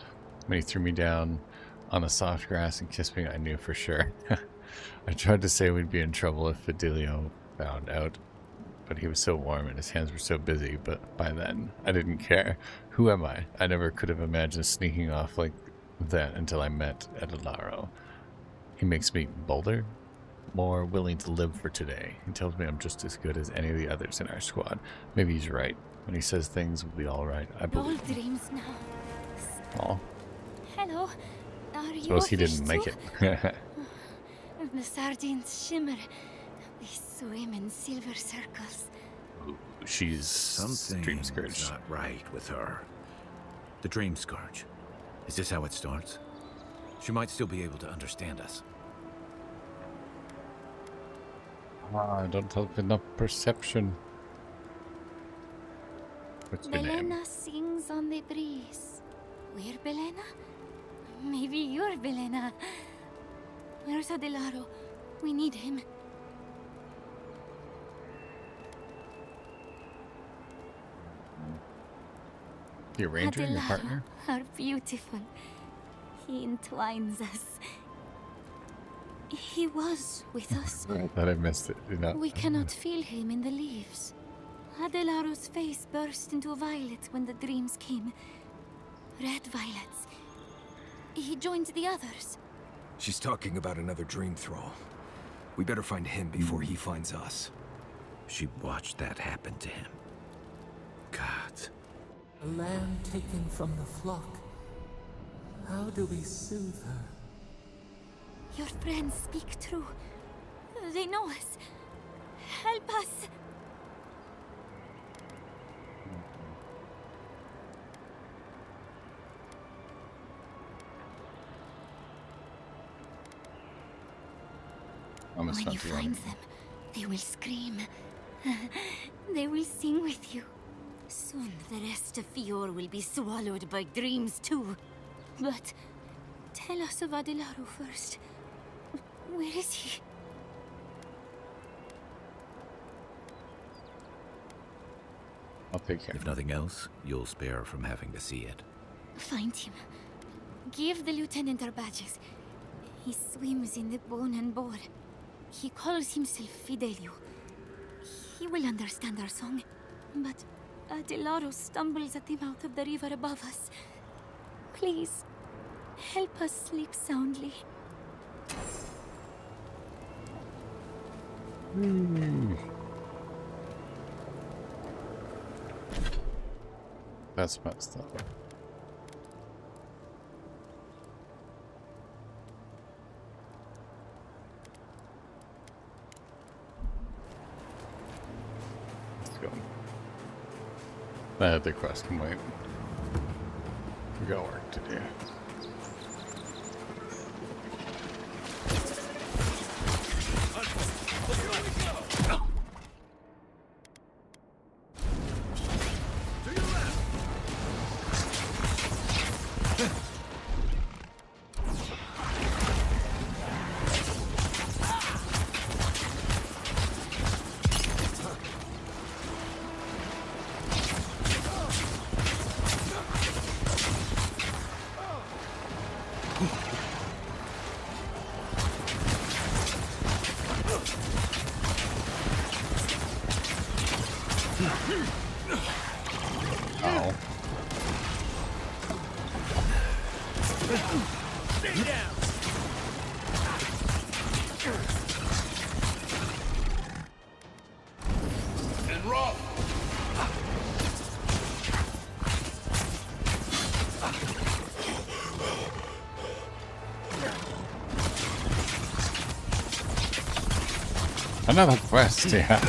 When he threw me down on the soft grass and kissed me, I knew for sure. I tried to say we'd be in trouble if Fidelio found out, but he was so warm and his hands were so busy, but by then, I didn't care. Who am I? I never could have imagined sneaking off like that until I met Adelaro. He makes me bolder, more willing to live for today. He tells me I'm just as good as any of the others in our squad. Maybe he's right. When he says things will be alright, I believe him. Dreams now. Aw. Hello. Are you Suppose he a fish didn't make too? it. The sardines shimmer. They swim in silver circles. She's Dream Scourge. Something's not right with her. The Dream Scourge. Is this how it starts? She might still be able to understand us. I don't have enough perception. What's your name? Belena sings on the breeze. We're Belena? Maybe you're Belena. Where's Adelaro? We need him. Your ranger, your Adelaro, partner? are beautiful. He entwines us. He was with us. I thought I missed it. Did not. We cannot feel him in the leaves. Adelaro's face burst into violet when the dreams came. Red violets. He joined the others. She's talking about another dream thrall. We better find him before he finds us. She watched that happen to him. God. A lamb taken from the flock. How do we soothe her? Your friends speak true. They know us. Help us. Almost When you find them, they will scream. They will sing with you. Soon the rest of Fior will be swallowed by dreams too. But tell us of Adelaro first. Where is he? I'll take care. If nothing else, you'll spare from having to see it. Find him. Give the lieutenant our badges. He swims in the bone and boar. He calls himself Fidelio. He will understand our song. But Adelaro stumbles at the mouth of the river above us. Please, help us sleep soundly. That's messed up. Let's go. The quest can wait. We got work to do. Another quest, yeah.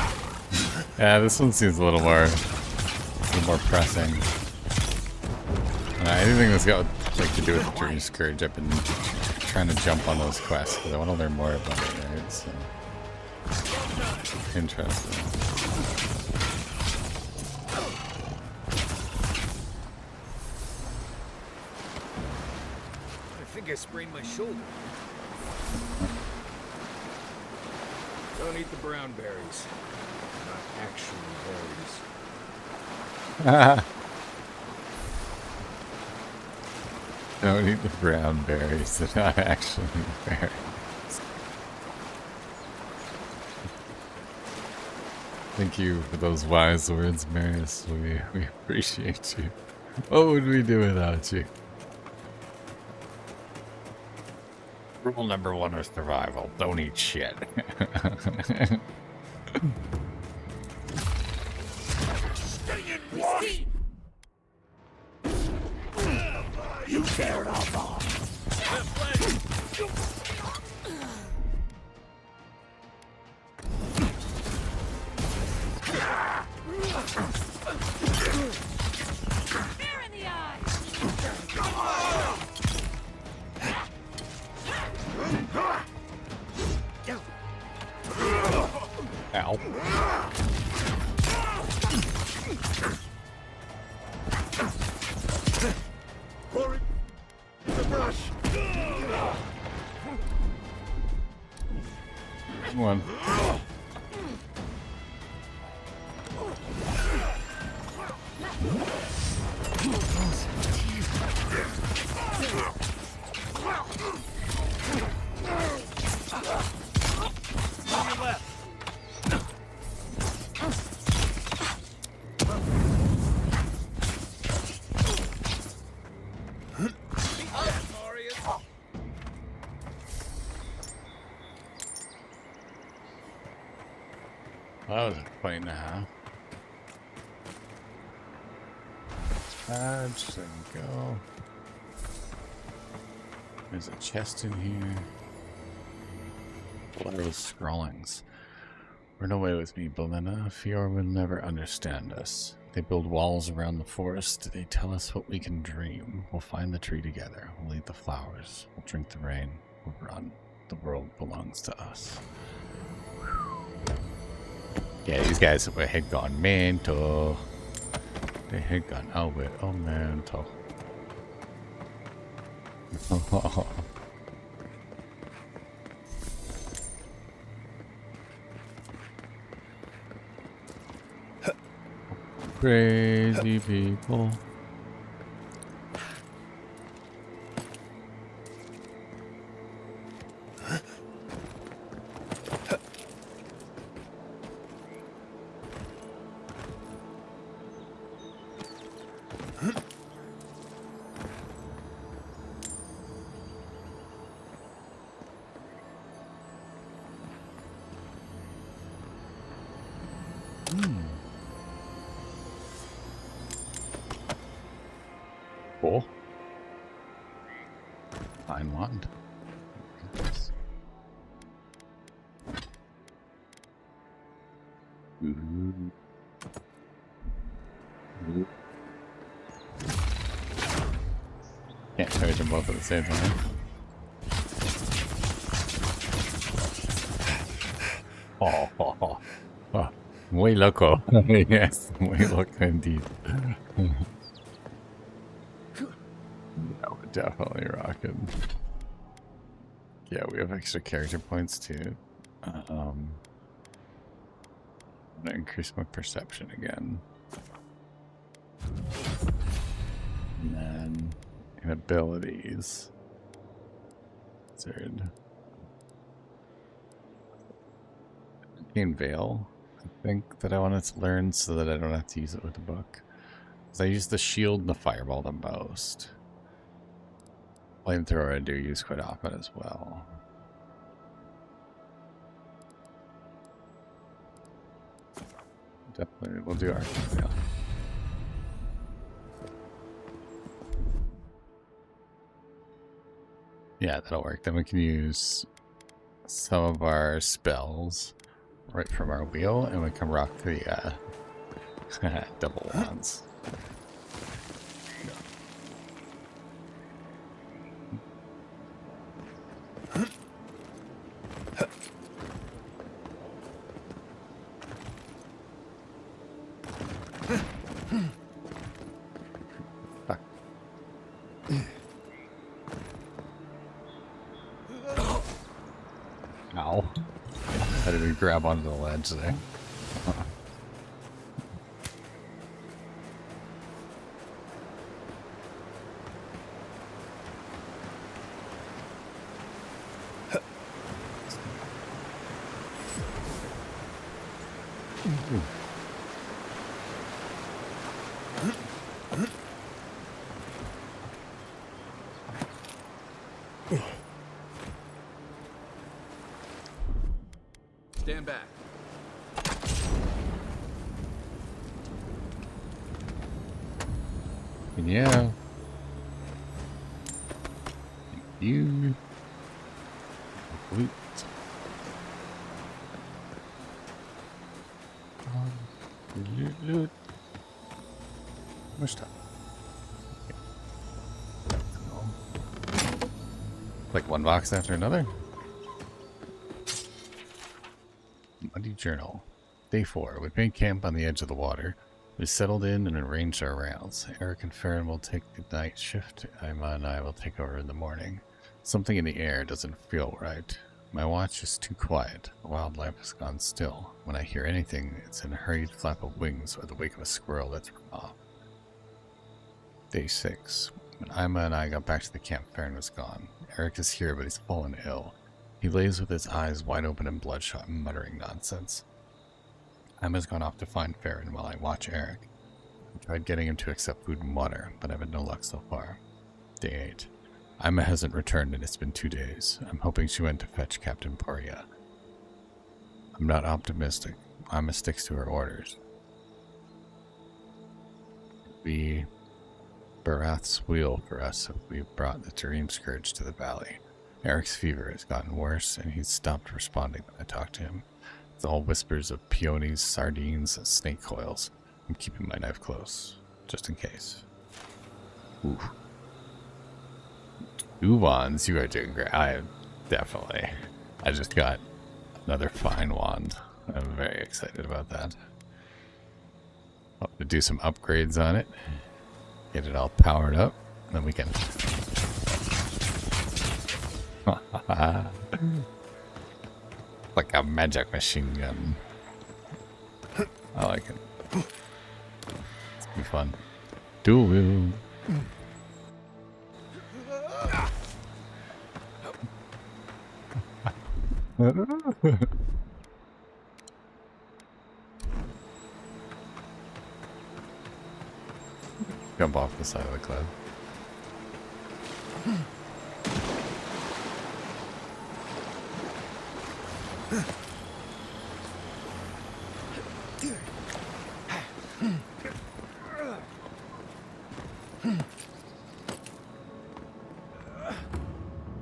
Yeah, this one seems a little more pressing. Anything that's got like to do with the Dream Scourge, I've been trying to jump on those quests because I want to learn more about it, right? So interesting. I think I sprained my shoulder. Don't eat the brown berries. Not actually berries. Don't eat the brown berries. They're not actually berries. Thank you for those wise words, Marius. We appreciate you. What would we do without you? Rule number 1 of survival: don't eat shit. You care about. Spear in the eye. Ow. One. That was a fight and a half. There we go. There's a chest in here. What are those scrawlings? Run away with me, Belinda. Fior will never understand us. They build walls around the forest. They tell us what we can dream. We'll find the tree together. We'll eat the flowers. We'll drink the rain. We'll run. The world belongs to us. Yeah, these guys had gone mental. They had gone out with mental. Crazy people. Cool. Fine wand. Ooh. Ooh. Can't charge them both at the same time. Oh, muy loco. Yes, muy loco indeed. Yeah, we're definitely rocking. Yeah, we have extra character points too. I'm gonna increase my perception again. And then in abilities. Third. Gain Veil, I think, that I wanted to learn so that I don't have to use it with the book. Because I use the shield and the fireball the most. Flamethrower I do use quite often as well. Definitely, we'll do our Veil. Yeah, that'll work. Then we can use some of our spells right from our wheel, and we can rock the double wands. Ow. I didn't even grab onto the ledge there. Stand back. Yeah. Thank you. Loot. Loot. More stuff. Like one box after another. Monday journal. Day 4. We made camp on the edge of the water. We settled in and arranged our rounds. Eric and Farron will take the night shift. Emma and I will take over in the morning. Something in the air doesn't feel right. My watch is too quiet. The wildlife has gone still. When I hear anything, it's in a hurried flap of wings or the wake of a squirrel that's run off. Day 6. When Emma and I got back to the camp, Farron was gone. Eric is here, but he's fallen ill. He lays with his eyes wide open and bloodshot, muttering nonsense. Emma's gone off to find Farron while I watch Eric. I tried getting him to accept food and water, but I've had no luck so far. Day 8. Emma hasn't returned and it's been 2 days. I'm hoping she went to fetch Captain Poria. I'm not optimistic. Emma sticks to her orders. It'd be Barath's wheel for us if we brought the Dream Scourge to the valley. Eric's fever has gotten worse, and he's stopped responding when I talk to him. It's all whispers of peonies, sardines, and snake coils. I'm keeping my knife close, just in case. Ooh. 2 wands, you are doing great. I just got another fine wand. I'm very excited about that. I'll have to do some upgrades on it. Get it all powered up. Then we can... like a magic machine gun. I like it. It's gonna be fun. Dual wield. Jump off the side of the cliff.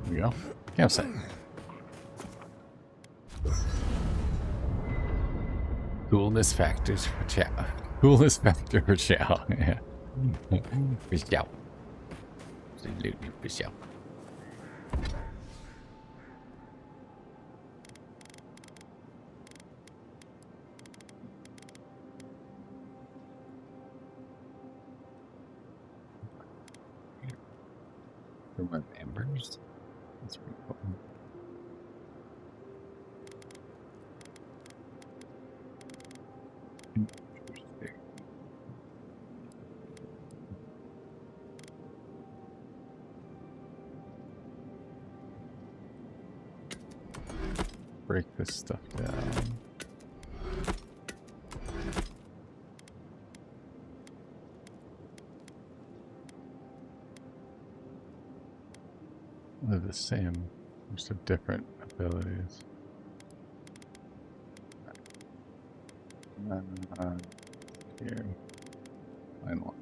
There we go. Campsite. Coolness factors for chow. Coolness factor for chow. Yeah. For chow. Absolutely for chow. From embers. That's pretty cool. Break this stuff down. They're the same, just have different abilities. Here, line one.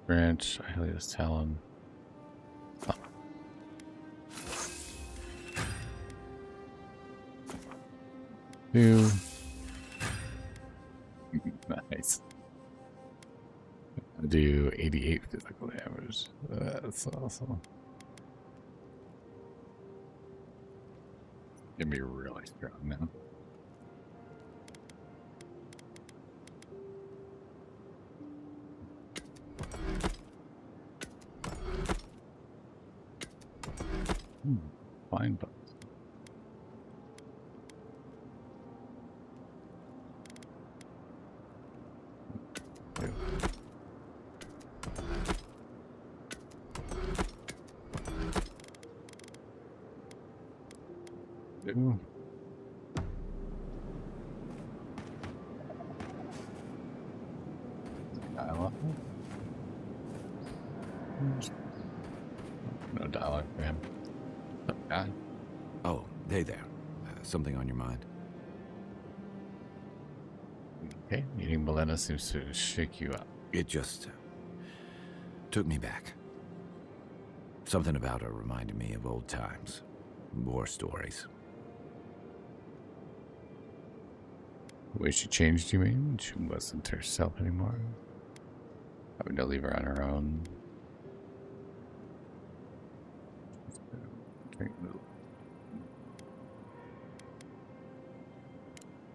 Branch, Hylia's Talon. Oh. Two. Nice. I do 88 physical damage. That's awesome. Gonna be really strong now. Fine bugs. Ooh. No dialogue for him. Guy. Oh, hey there. Something on your mind? Okay, meeting Milena seems to shake you up. It just took me back. Something about her reminded me of old times. War stories. The way she changed, you mean? She wasn't herself anymore? Having to leave her on her own.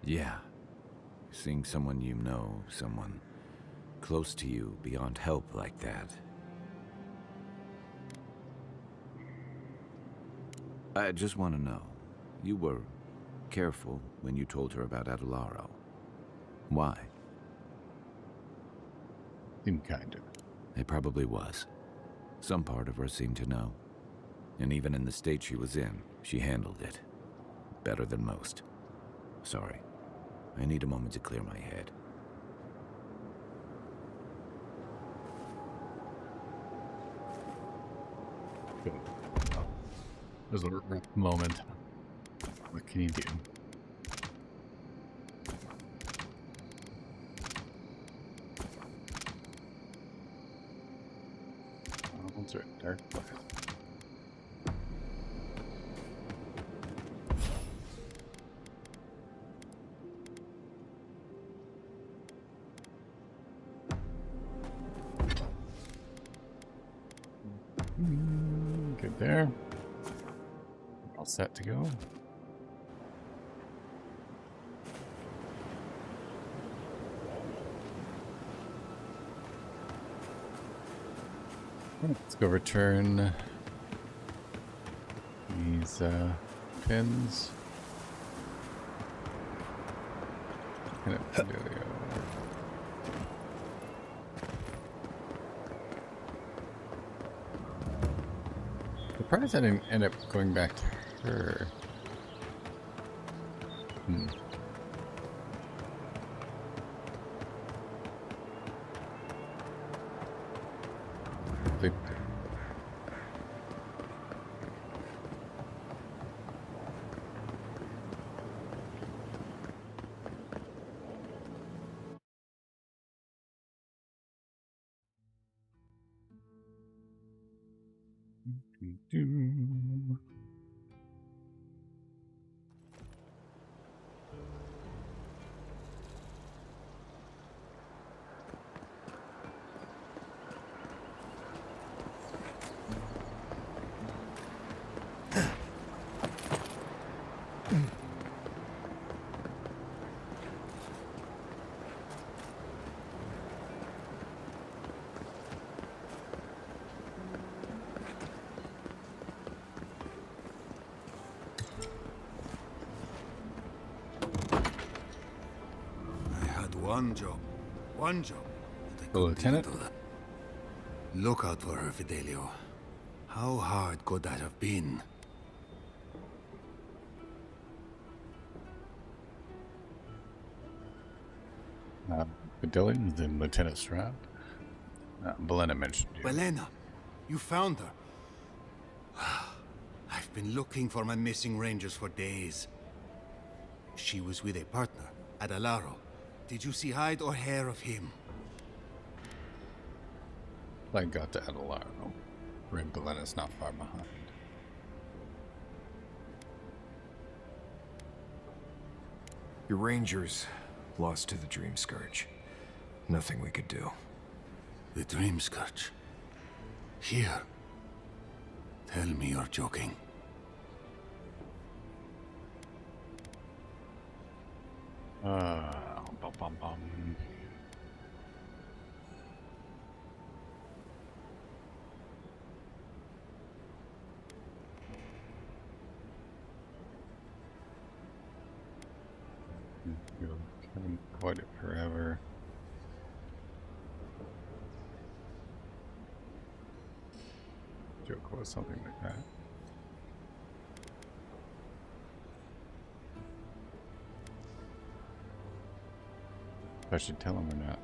Yeah. Seeing someone you know, someone close to you, beyond help like that. I just want to know. You were careful when you told her about Adelaro. Why? Seemed kind of. It probably was. Some part of her seemed to know. And even in the state she was in, she handled it. Better than most. Sorry. I need a moment to clear my head. Good. Oh, it was a rough moment. What can you do? Those are dark black. Good there. All set to go. Let's go return these pins. Surprised I didn't end up going back to her. One job. The lieutenant? Look out for her, Fidelio. How hard could that have been? Fidelio and Lieutenant Stroud. Belena mentioned you. Belena, you found her. I've been looking for my missing rangers for days. She was with a partner at Alaro. Did you see hide or hair of him? I got to Alaro. Red Belena's not far behind. Your rangers lost to the Dream Scourge. Nothing we could do. The Dream Scourge? Here? Tell me you're joking. Bum, bum. Haven't quite it forever. Joke was something like that. I should tell him or not.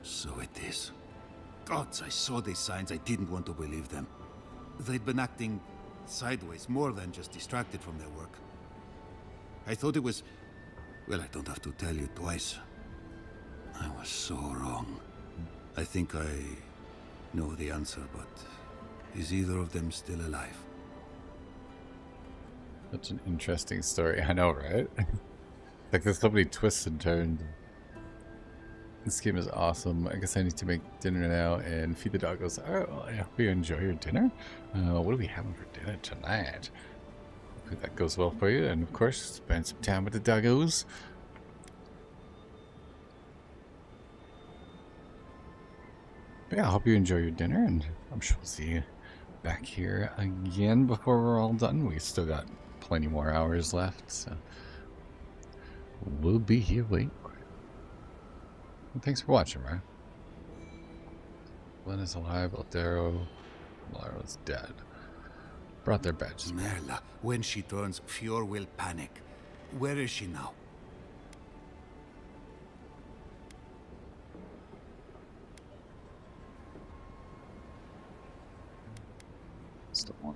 So it is. Gods, I saw these signs. I didn't want to believe them. They'd been acting sideways, more than just distracted from their work. I thought it was... Well, I don't have to tell you twice. I was so wrong. I think I know the answer, but is either of them still alive? Such an interesting story. I know, right? Like, there's so many twists and turns. This game is awesome. I guess I need to make dinner now and feed the doggos. Oh, I hope you enjoy your dinner. What are we having for dinner tonight? Hopefully that goes well for you. And of course, spend some time with the doggos. But yeah, I hope you enjoy your dinner, and I'm sure we'll see you back here again before we're all done. We still got plenty more hours left, so we'll be here waiting. Well, thanks for watching, right? Glenn is alive, Aldero, Malaro's dead. Brought their badges. Merla, when she turns, Fior will panic. Where is she now?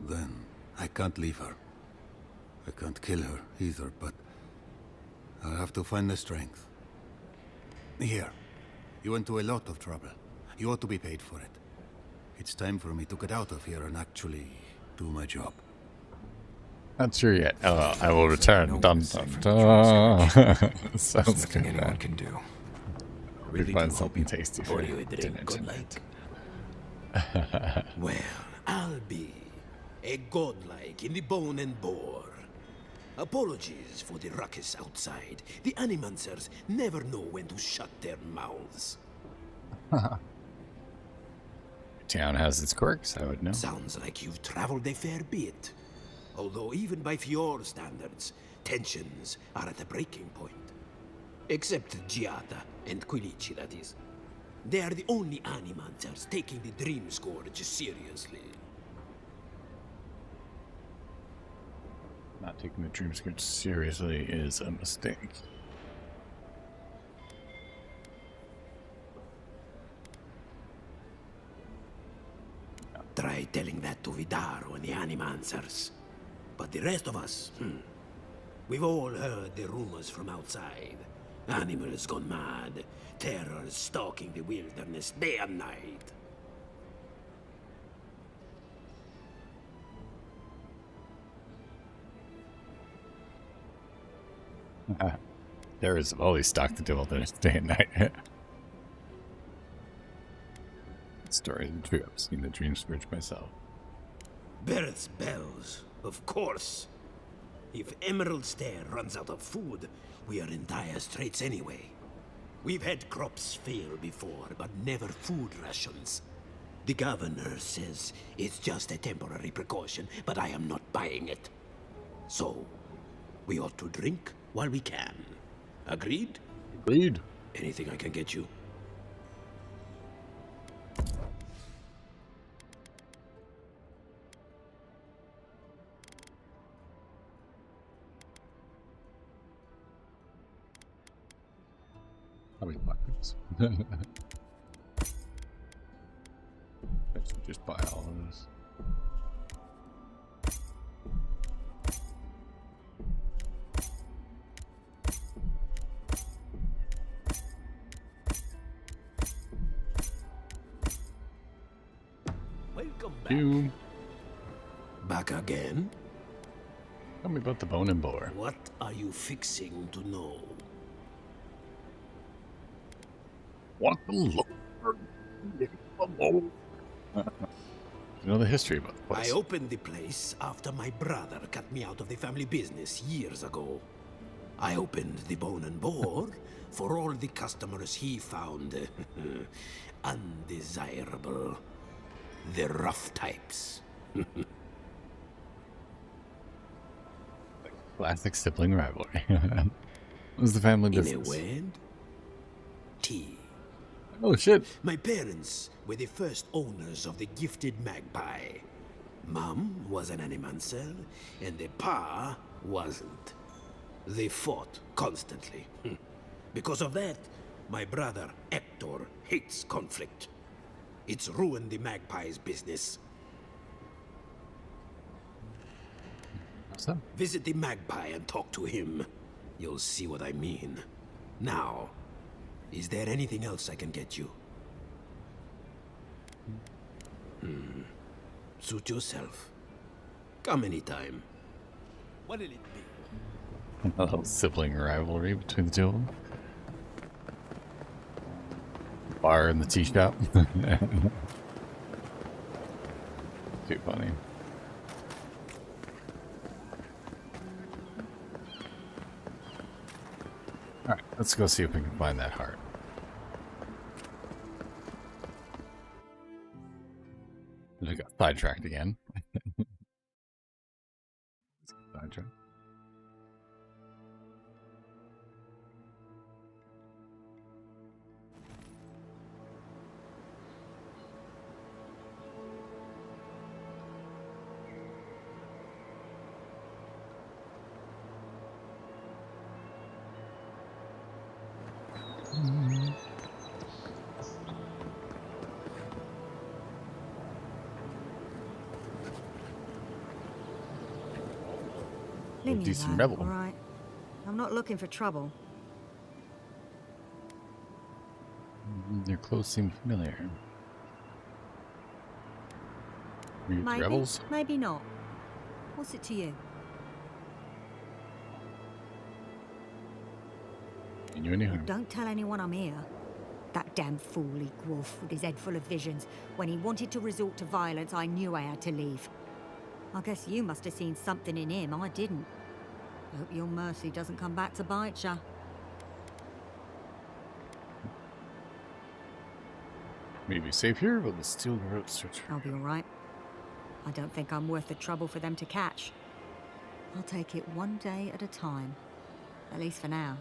Then I can't leave her. I can't kill her either, but I'll have to find the strength. Here, you went to a lot of trouble. You ought to be paid for it. It's time for me to get out of here and actually do my job. Not sure yet. Oh, I will return. Dun, dun, dun. Sounds good. Anyone can do. We find something tasty for you. Dinner tonight. Well, I'll be a godlike in the bone and bore. Apologies for the ruckus outside. The Animancers never know when to shut their mouths. Town has its quirks, I would know. Sounds like you've traveled a fair bit. Although even by Fior standards, tensions are at a breaking point. Except Giada and Quilici, that is. They are the only Animancers taking the Dream Scourge seriously. Not taking the Dream Scourge seriously is a mistake. Try telling that to Vidaro and the Animancers. But the rest of us, we've all heard the rumors from outside. Animals gone mad, terror stalking the wilderness day and night. There is always stock to do all this day and night. Story is true. I've seen the Dream Scourge myself. Bereth's bells, of course. If Emerald Stair runs out of food, we are in dire straits anyway. We've had crops fail before, but never food rations. The governor says it's just a temporary precaution, but I am not buying it. So, we ought to drink while we can. Agreed? Agreed. Anything I can get you? How many buckets? I should just buy all of this. Welcome back. Back again? Tell me about the bone and boar. What are you fixing to know? Want the Lord? You know the history about the place. I opened the place after my brother cut me out of the family business years ago. I opened the Bone and Boar for all the customers he found undesirable. The rough types. Classic sibling rivalry. What was the family business? In a word, tea. Oh shit. My parents were the first owners of the gifted magpie. Mom was an Animancer, and the pa wasn't. They fought constantly. Because of that, my brother Hector hates conflict. It's ruined the magpie's business. What's up? Visit the magpie and talk to him. You'll see what I mean. Now, is there anything else I can get you? Suit yourself. Come anytime. What'll it be? A little sibling rivalry between the two of them. Bar in the tea shop. Too funny. Alright, let's go see if we can find that heart. I got sidetracked again. Sidetracked. Leave me Decent alone, rebel. all right? I'm not looking for trouble. Your clothes seem familiar. Are you Maybe, rebels? maybe not. What's it to you? And you any harm? Don't tell anyone I'm here. That damn fool Wolf with his head full of visions. When he wanted to resort to violence, I knew I had to leave. I guess you must have seen something in him I didn't. Hope your mercy doesn't come back to bite ya. Maybe safe here, but the steel rope searcher. I'll be all right. I don't think I'm worth the trouble for them to catch. I'll take it one day at a time. At least for now.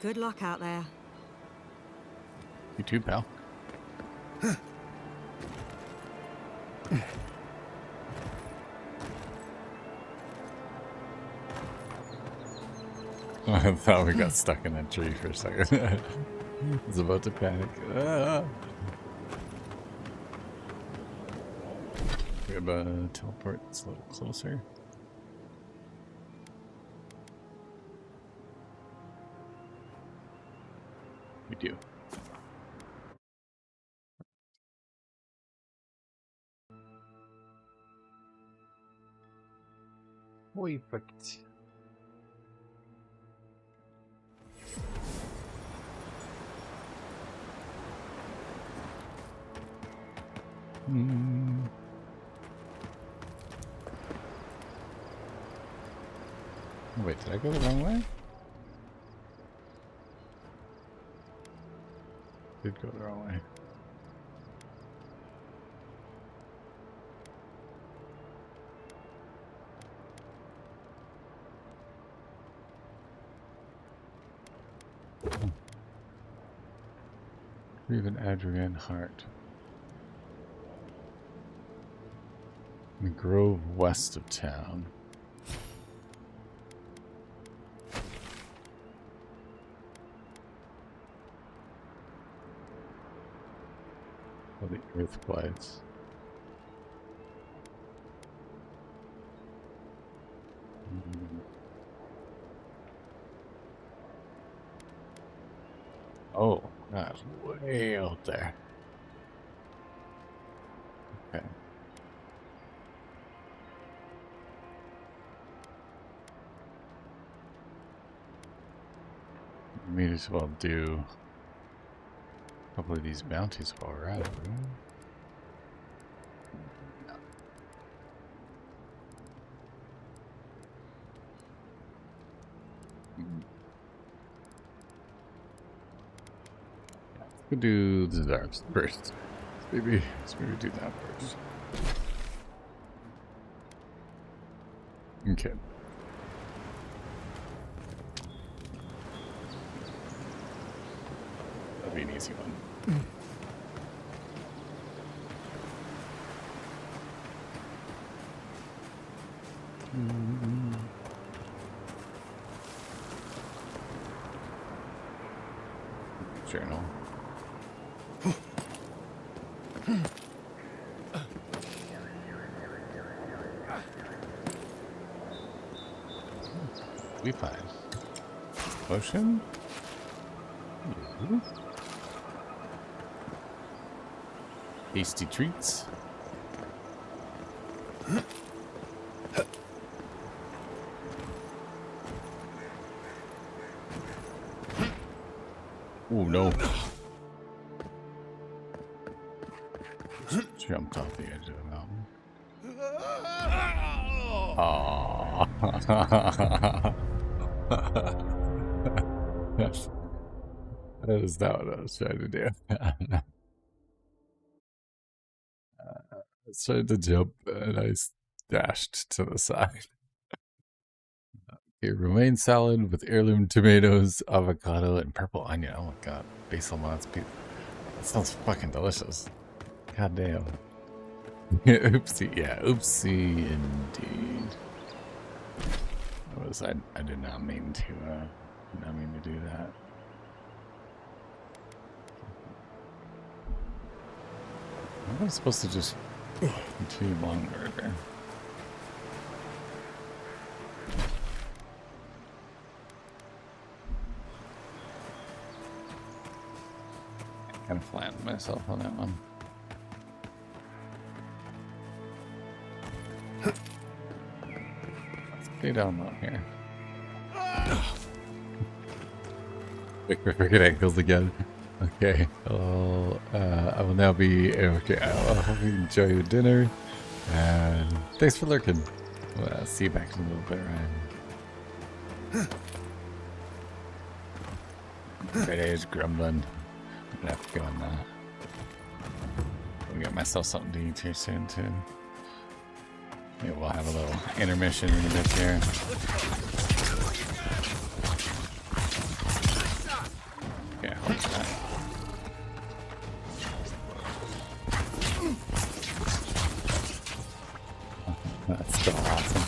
Good luck out there. You too, pal. I thought we got stuck in that tree for a second. I was about to panic. We have a teleport that's a little closer. We do. Perfect. Wait, did I go the wrong way? Did go the wrong way. Even Adrian Hart. The grove west of town. Oh, the earth glides. Oh, that's way out there. Okay. May as well do a couple of these bounties while we're at it. Let's do the darts first. Let's maybe do that first. Okay. That'll be an easy one. Journal. We find potion. Hasty treats. Oh no. Jumped off the edge of the mountain. Aww. That is not what I was trying to do. I was trying to jump and I dashed to the side. Okay, romaine salad with heirloom tomatoes, avocado, and purple onion. Oh my god, basil mods. That sounds fucking delicious. God damn. Oopsie, yeah, oopsie indeed. I did not mean to do that. I was supposed to just continue longer there. I kind of flattened myself on that one. Let's stay down low here. Quick ankles again. Okay. Well, I will now be okay. I hope you enjoy your dinner, and thanks for lurking. Well, I'll see you back in a little bit, Ryan. Freddy's grumbling. I'm gonna have to go on that. I'll get myself something to eat here soon too. Maybe we'll have a little intermission in a bit here. Yeah, hold that. That's still awesome.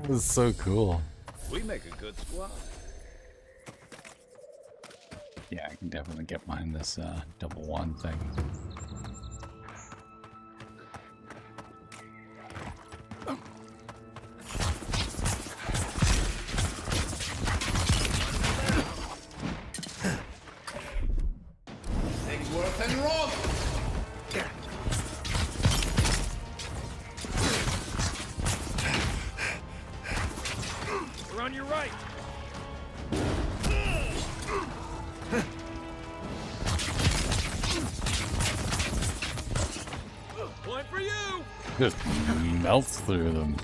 This is so cool. We make a good squad. Yeah, I can definitely get behind this double one thing. We're on your right. Point for you. Just melts through them.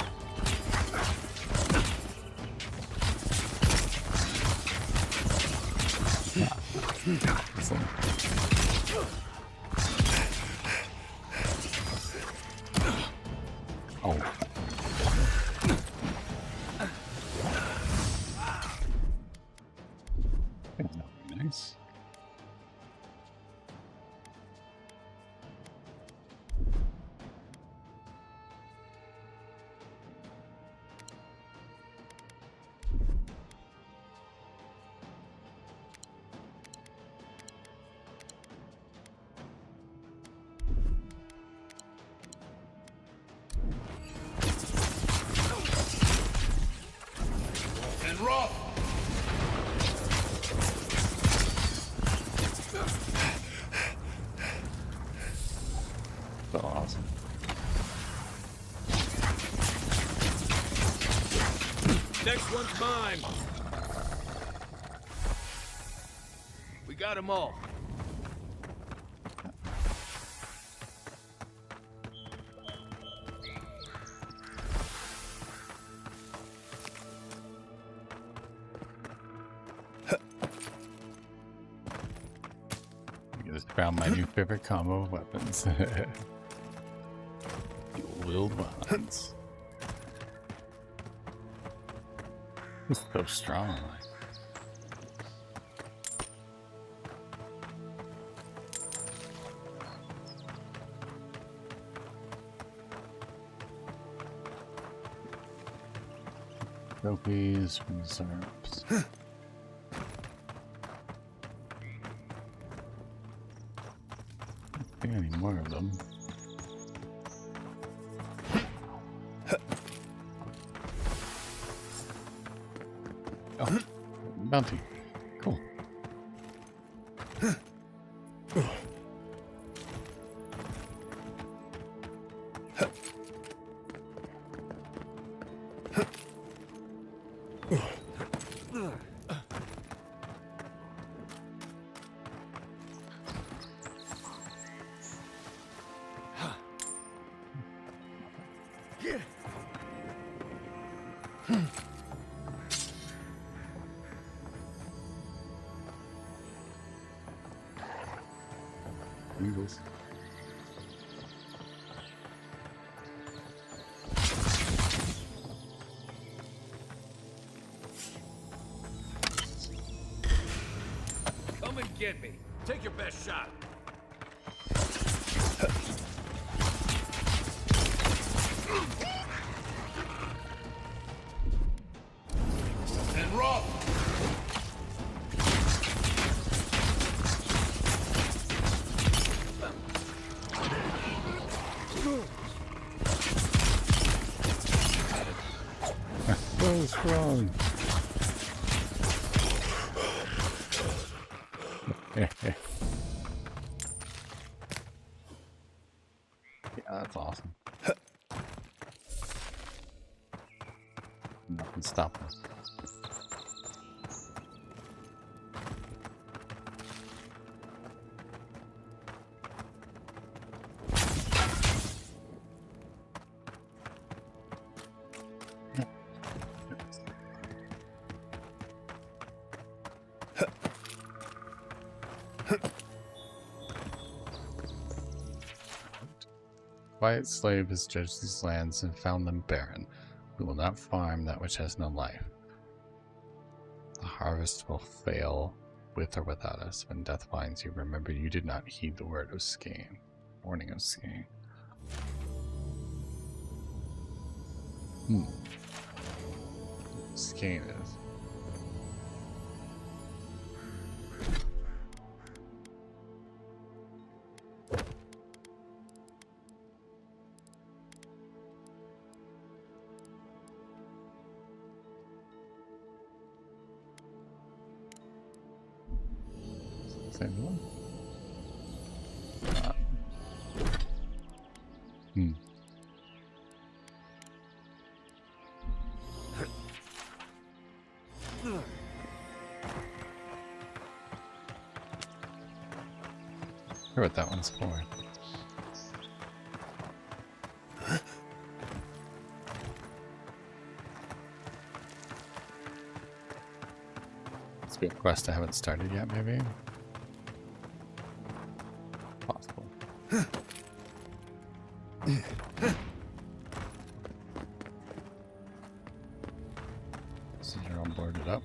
Awesome. Oh. Nice. And rough. So awesome. Next one's mine. We got them all. I just found my new favorite combo of weapons. Wield weapons. It's so strong. Trophies, reserves. Don't think any more of them. Oh, bounty. Cool. Eagles. Come and get me. Take your best shot. And rough. So strong. Yeah, that's awesome. Nothing stopping us. Quiet slave has judged these lands and found them barren. We will not farm that which has no life. The harvest will fail with or without us. When death finds you, remember you did not heed the word of Skane. Warning of Skane. Skane is. Same one. I wonder what that one's for. Must be a quest I haven't started yet, maybe? Possible. So you're all boarded up.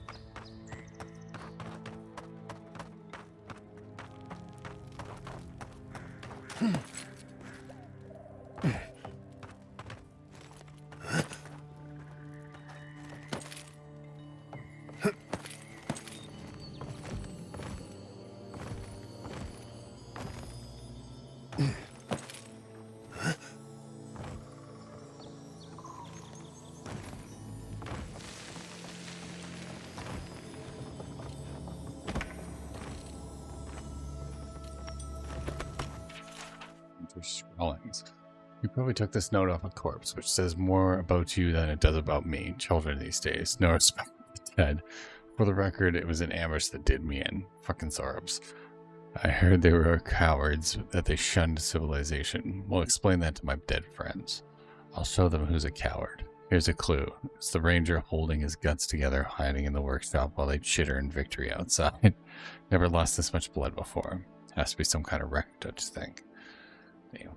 Scrawlings. You probably took this note off a corpse, which says more about you than it does about me. Children these days, no respect for the dead. For the record, it was an ambush that did me in. Fucking Sorbs. I heard they were cowards, that they shunned civilization. We'll explain that to my dead friends. I'll show them who's a coward. Here's a clue. It's the ranger holding his guts together, hiding in the workshop while they chitter in victory outside. Never lost this much blood before. Has to be some kind of record, don't you think? Damn.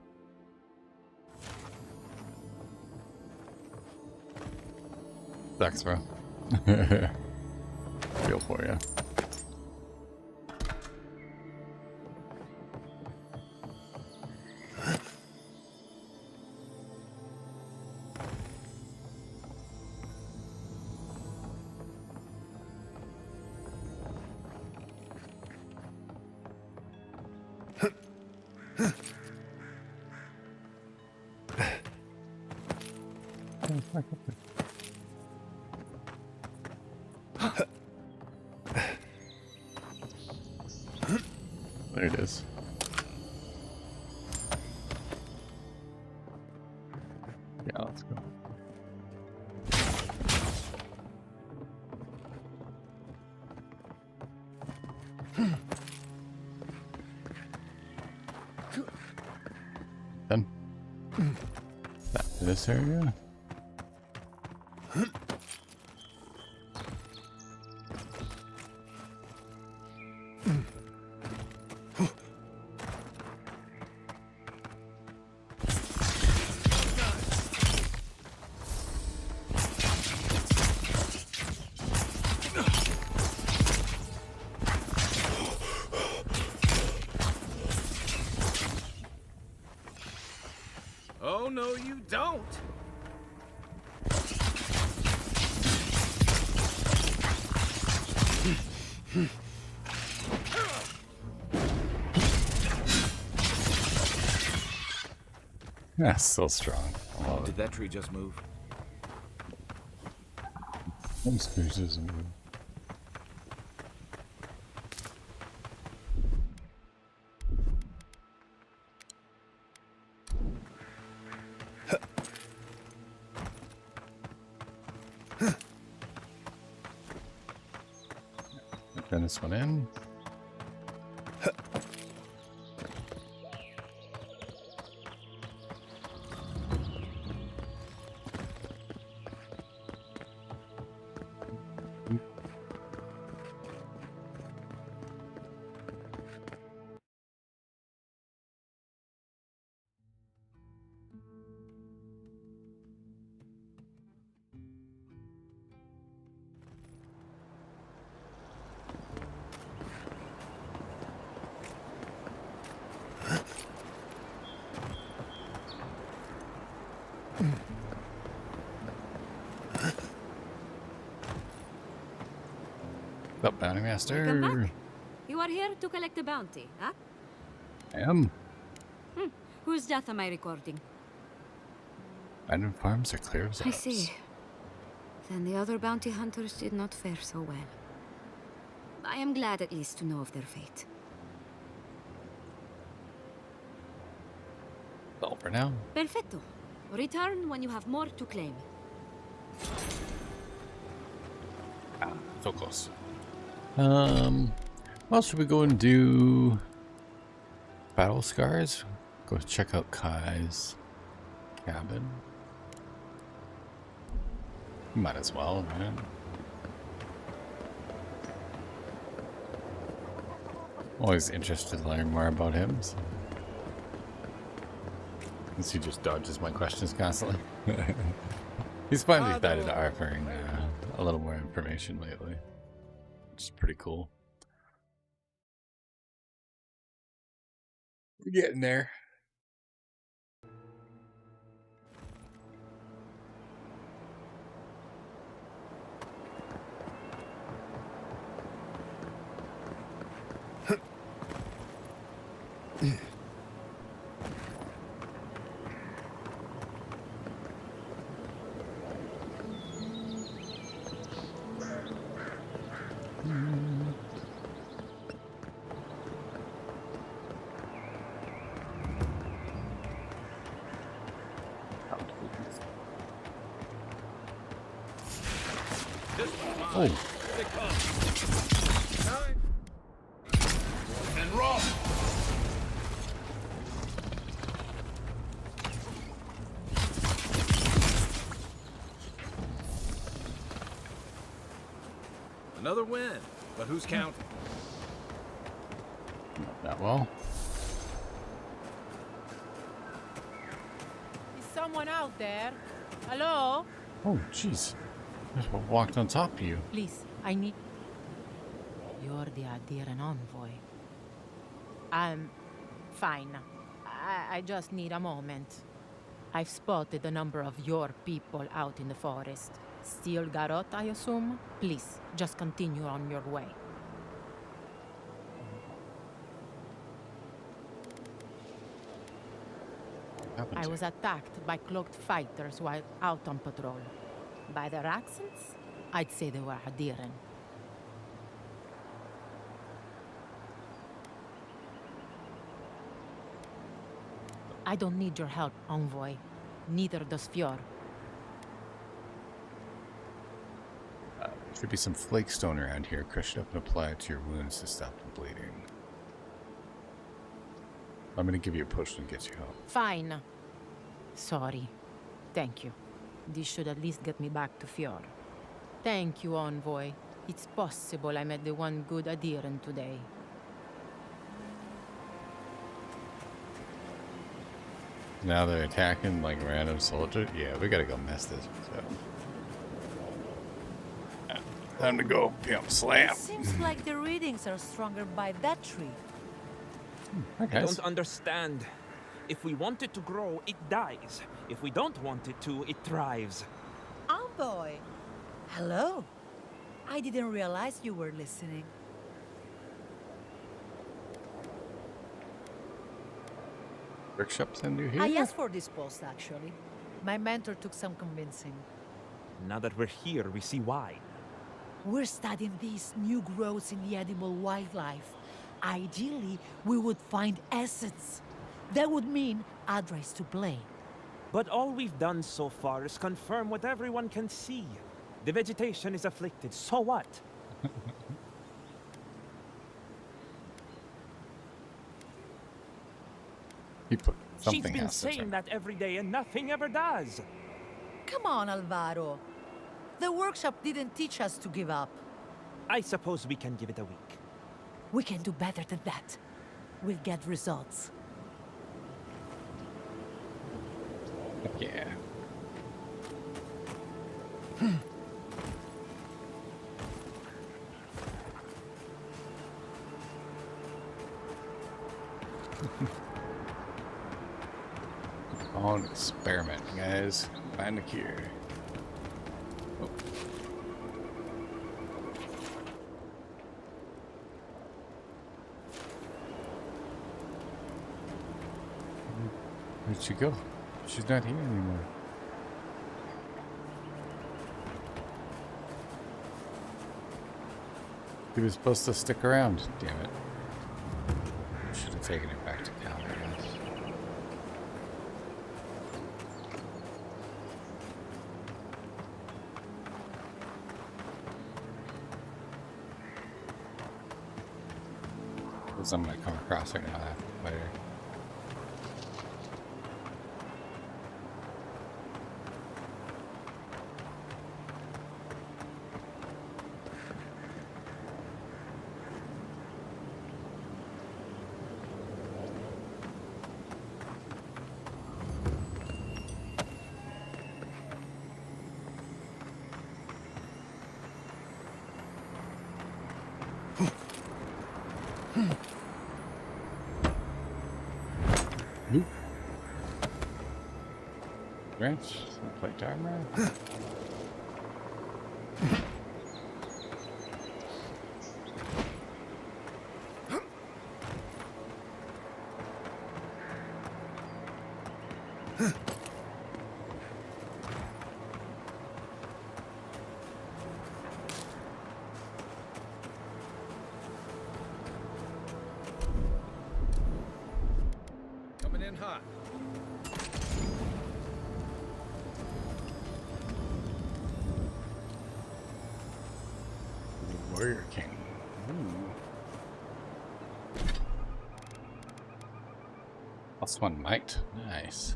Sucks, bro. Feel for you. There it is. Yeah, let's go. Then back to this area. Oh, no, you don't! Yeah, still strong. Did that tree just move? Some species move. Turn this one in. Up, Bounty Master. Welcome back. You are here to collect a bounty, huh? I am. Whose death am I recording? Abandoned farms are clear of I see. Then the other bounty hunters did not fare so well. I am glad at least to know of their fate. All for now. Perfecto. Return when you have more to claim. Ah, so close. What else should we go and do? Battle scars? Go check out Kai's cabin. Might as well, right? Always interested to learn more about him. So. Since he just dodges my questions constantly. He's finally started offering a little more information lately. Which is pretty cool. We're getting there. Oh. And roll. Another win, but who's counting? Not that well. Is someone out there? Hello? Oh, jeez. Just walked on top of you. Please, I need... You're the Adiran envoy. I'm fine. I just need a moment. I've spotted a number of your people out in the forest. Still Garot, I assume? Please, just continue on your way. I was attacked by cloaked fighters while out on patrol. By their accents, I'd say they were Hadiran. I don't need your help, envoy. Neither does Fjord. Should be some flake stone around here. Crush it up and apply it to your wounds to stop the bleeding. I'm gonna give you a potion and get you help. Fine. Sorry. Thank you. This should at least get me back to Fjord. Thank you, envoy. It's possible I met the one good Adiran today. Now they're attacking like random soldiers. Yeah, we gotta go mess this up. Time to go, pimp slam. It seems like the readings are stronger by that tree. I don't understand. If we want it to grow, it dies. If we don't want it to, it thrives. Envoy! Hello. I didn't realize you were listening. Workshops and you here? I asked for this post, actually. My mentor took some convincing. Now that we're here, we see why. We're studying these new growths in the edible wildlife. Ideally, we would find essence. That would mean Adra is to blame. But all we've done so far is confirm what everyone can see. The vegetation is afflicted, so what? She's been saying that every day and nothing ever does. Come on, Alvaro. The workshop didn't teach us to give up. I suppose we can give it a week. We can do better than that. We'll get results. Yeah. On experiment, guys. Find a cure. Oh. Where'd she go? She's not here anymore. He was supposed to stick around. Damn it. Should have taken it back to Cal, I guess. Because I'm gonna come across her now later. Branch, play timer. Coming in hot. Warrior King. Ooh. +1 might. Nice.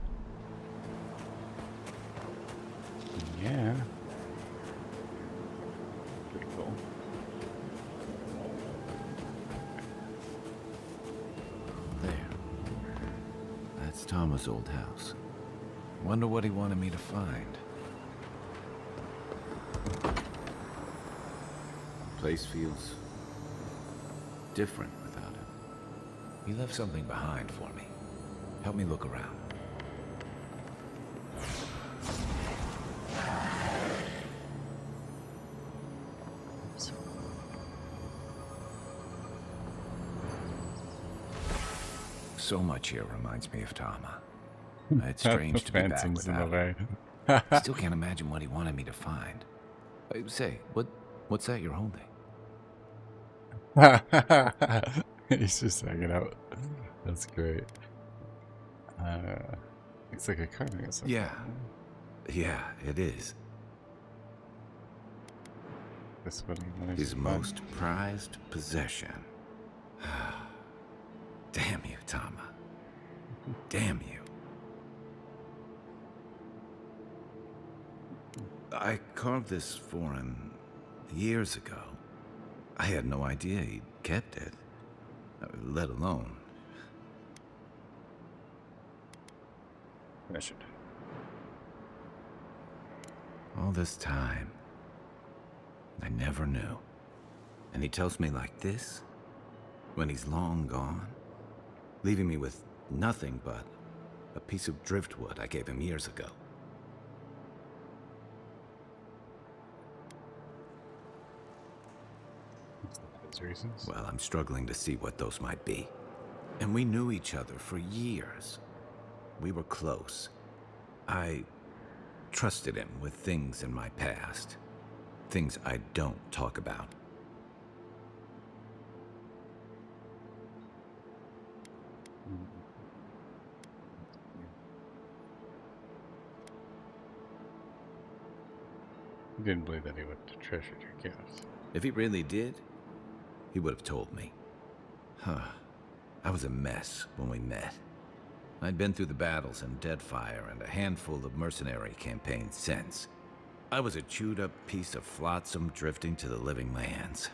Yeah. Pretty cool. There. That's Tama's old house. Wonder what he wanted me to find. Place feels different without him. He left something behind for me. Help me look around. So much here reminds me of Tama. It's strange to be back without him. Still can't imagine what he wanted me to find. Say, what's that you're holding? He's just hanging out. That's great. It's like a carving or something. Yeah, it is. This one His most prized possession. Damn you, Tama. Damn you. I carved this for him years ago. I had no idea he'd kept it, let alone. Measured. All this time, I never knew. And he tells me like this, when he's long gone, leaving me with nothing but a piece of driftwood I gave him years ago. Reasons? Well, I'm struggling to see what those might be. And we knew each other for years. We were close. I trusted him with things in my past. Things I don't talk about. You didn't believe that he would have treasured your gifts. If he really did, he would have told me. I was a mess when we met. I'd been through the battles in Deadfire and a handful of mercenary campaigns since. I was a chewed-up piece of flotsam drifting to the living lands.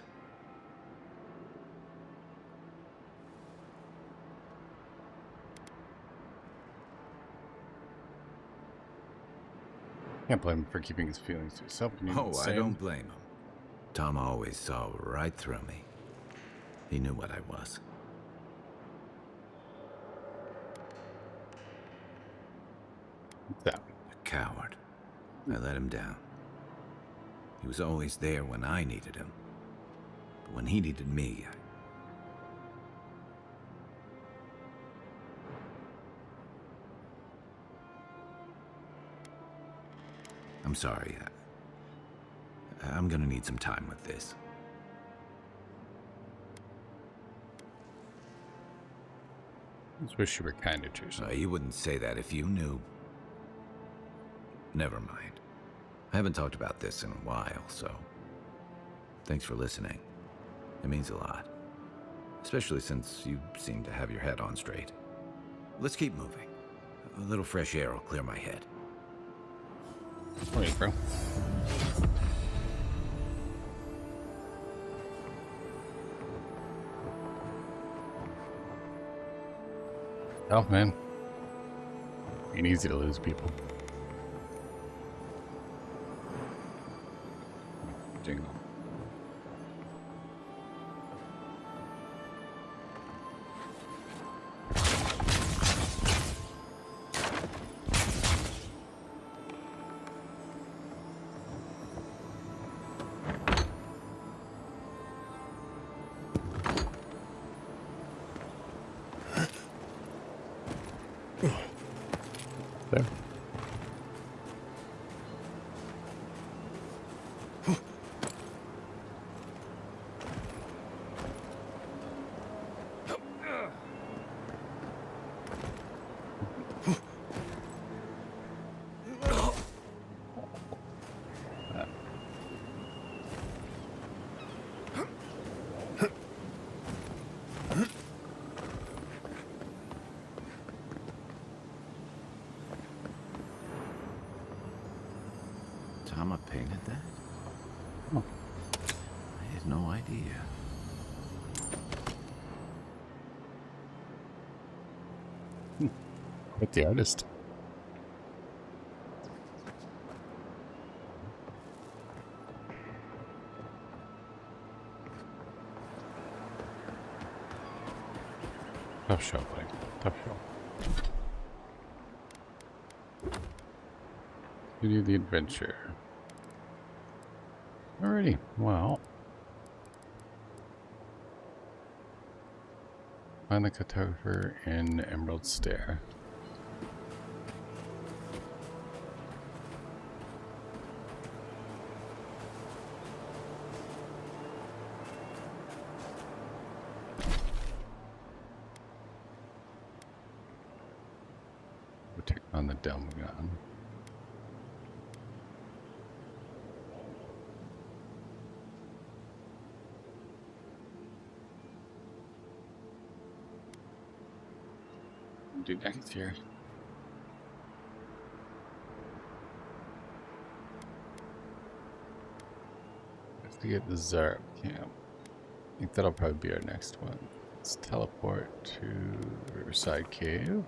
Can't blame him for keeping his feelings to himself. Oh, I don't blame him. Tom always saw right through me. He knew what I was. What's that? A coward. I let him down. He was always there when I needed him. But when he needed me, I'm sorry. I'm gonna need some time with this. I just wish you were kinder to yourself. You wouldn't say that if you knew. Never mind. I haven't talked about this in a while, so thanks for listening. It means a lot. Especially since you seem to have your head on straight. Let's keep moving. A little fresh air will clear my head. Wait, bro. Oh, man. Ain't easy to lose people. Jingle. There. Tama painted that? Oh. I had no idea. Quite the artist. Tough show, buddy. Tough show. Continue the adventure. Alrighty, well. Find the cartographer in Emerald Stair. We'll take on the Delmagon. Do next here. Let's get the Zarp camp. I think that'll probably be our next one. Let's teleport to Riverside Cave.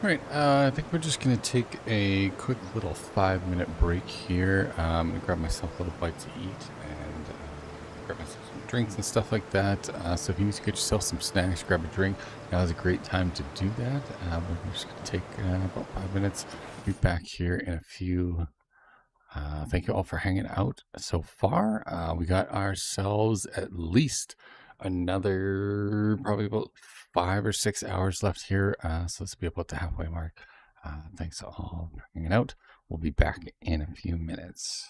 Alright, I think we're just going to take a quick little 5-minute break here. I'm going to grab myself a little bite to eat and grab myself some drinks and stuff like that. So if you need to get yourself some snacks, grab a drink, now is a great time to do that. We're just going to take about 5 minutes. Be back here in a few. Thank you all for hanging out so far. We got ourselves at least another probably about 5 or 6 hours left here, so let's be about the halfway mark. Thanks all for hanging out. We'll be back in a few minutes.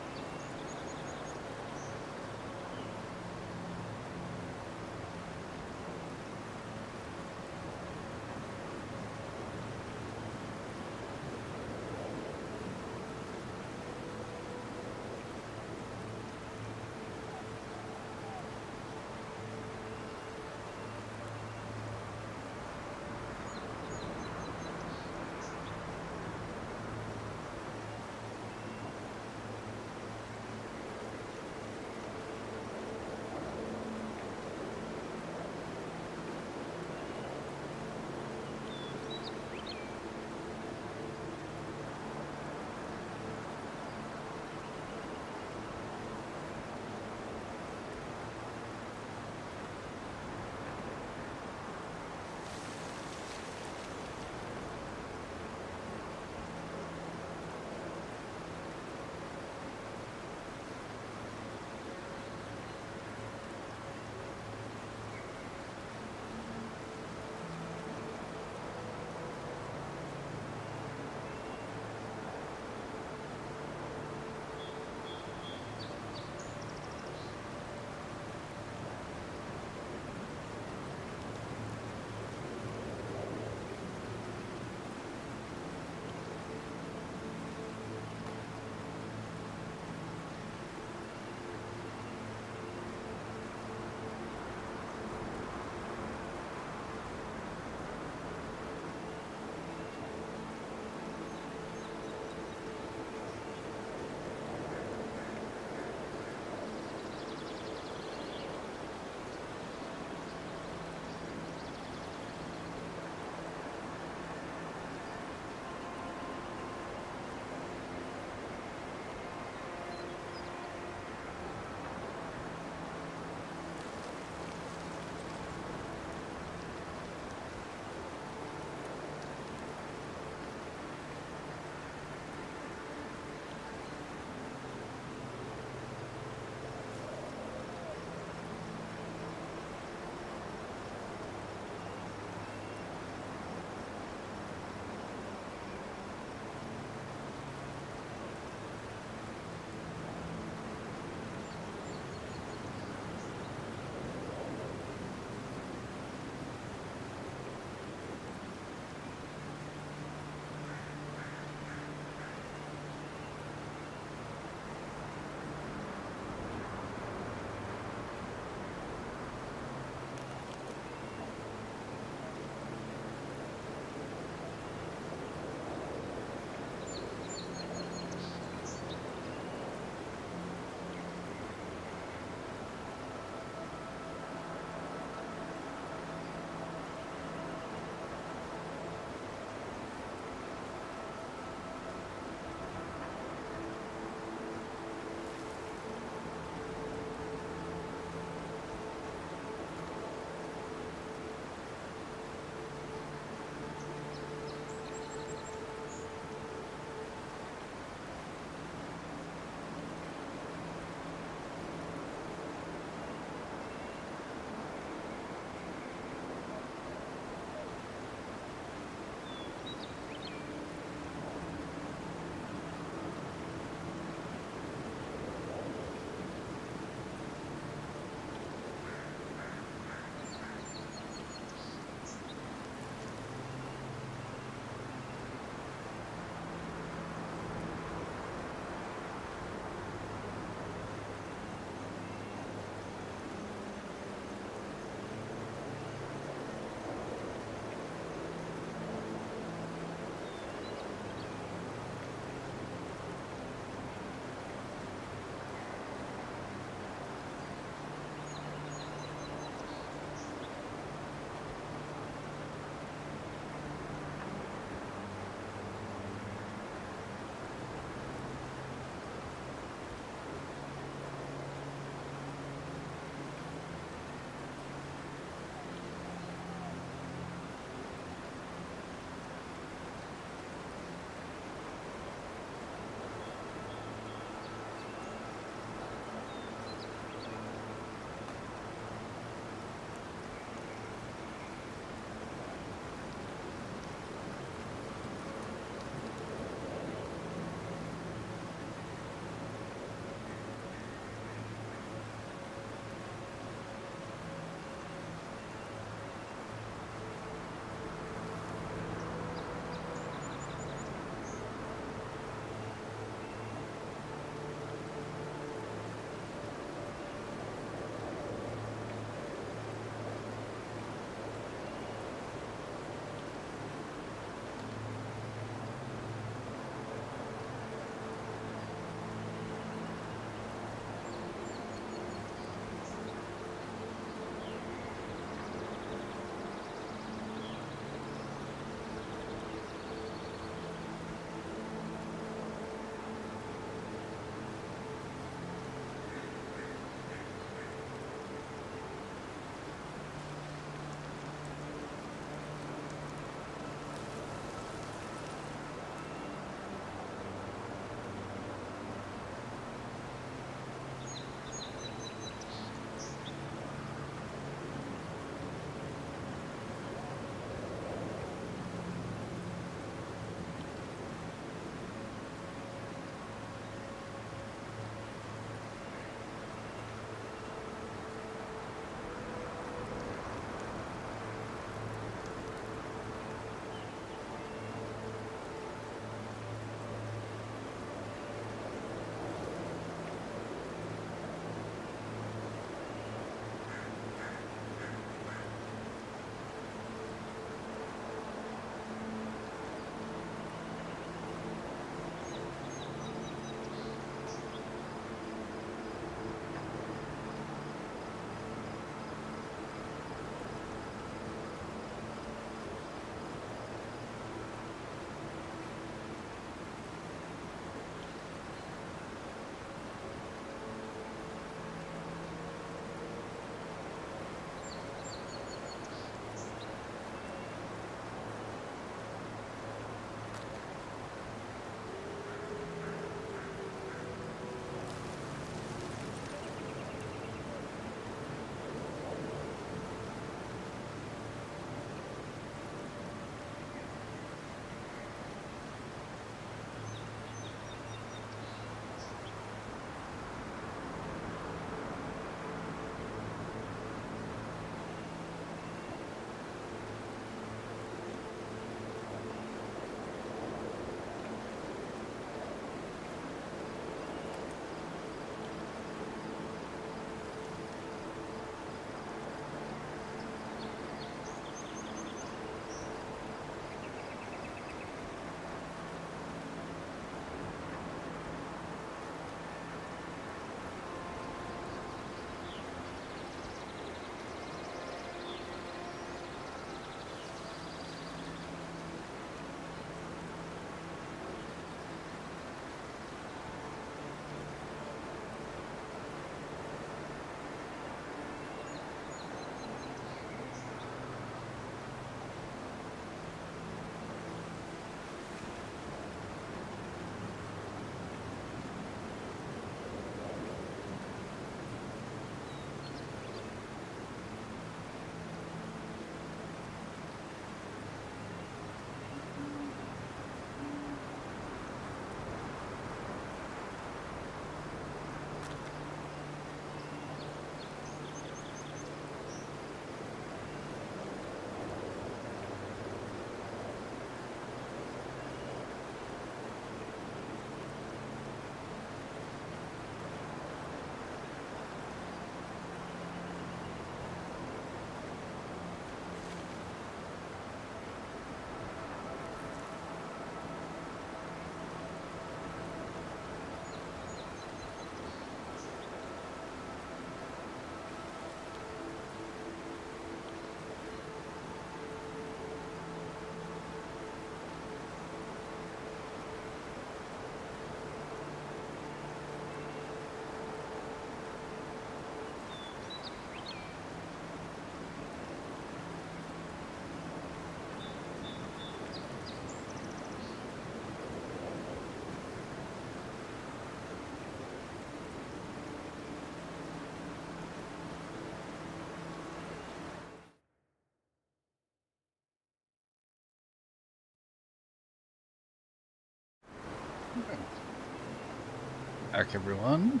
Back, everyone.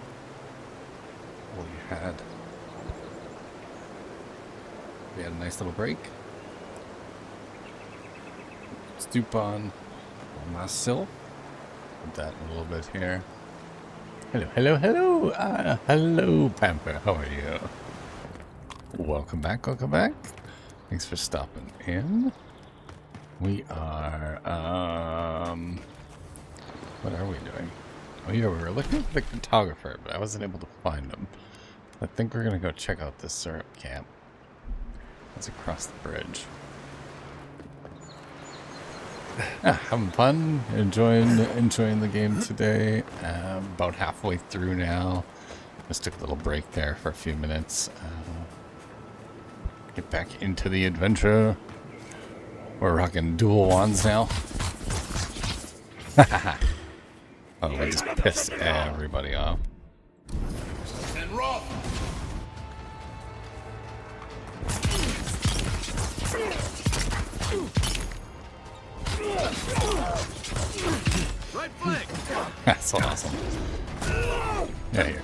We had a nice little break. Stoop on myself. Put that in a little bit here. Hello, hello, hello. Hello, Pamper. How are you? Welcome back, welcome back. Thanks for stopping in. We are, what are we doing? Oh yeah, we were looking for the cartographer, but I wasn't able to find him. I think we're gonna go check out this syrup camp. That's across the bridge. Having fun, enjoying the game today. About halfway through now. Just took a little break there for a few minutes. Get back into the adventure. We're rocking dual wands now. Oh, we just pissed everybody off. And roll. Right flank. That's so awesome. Yeah, here.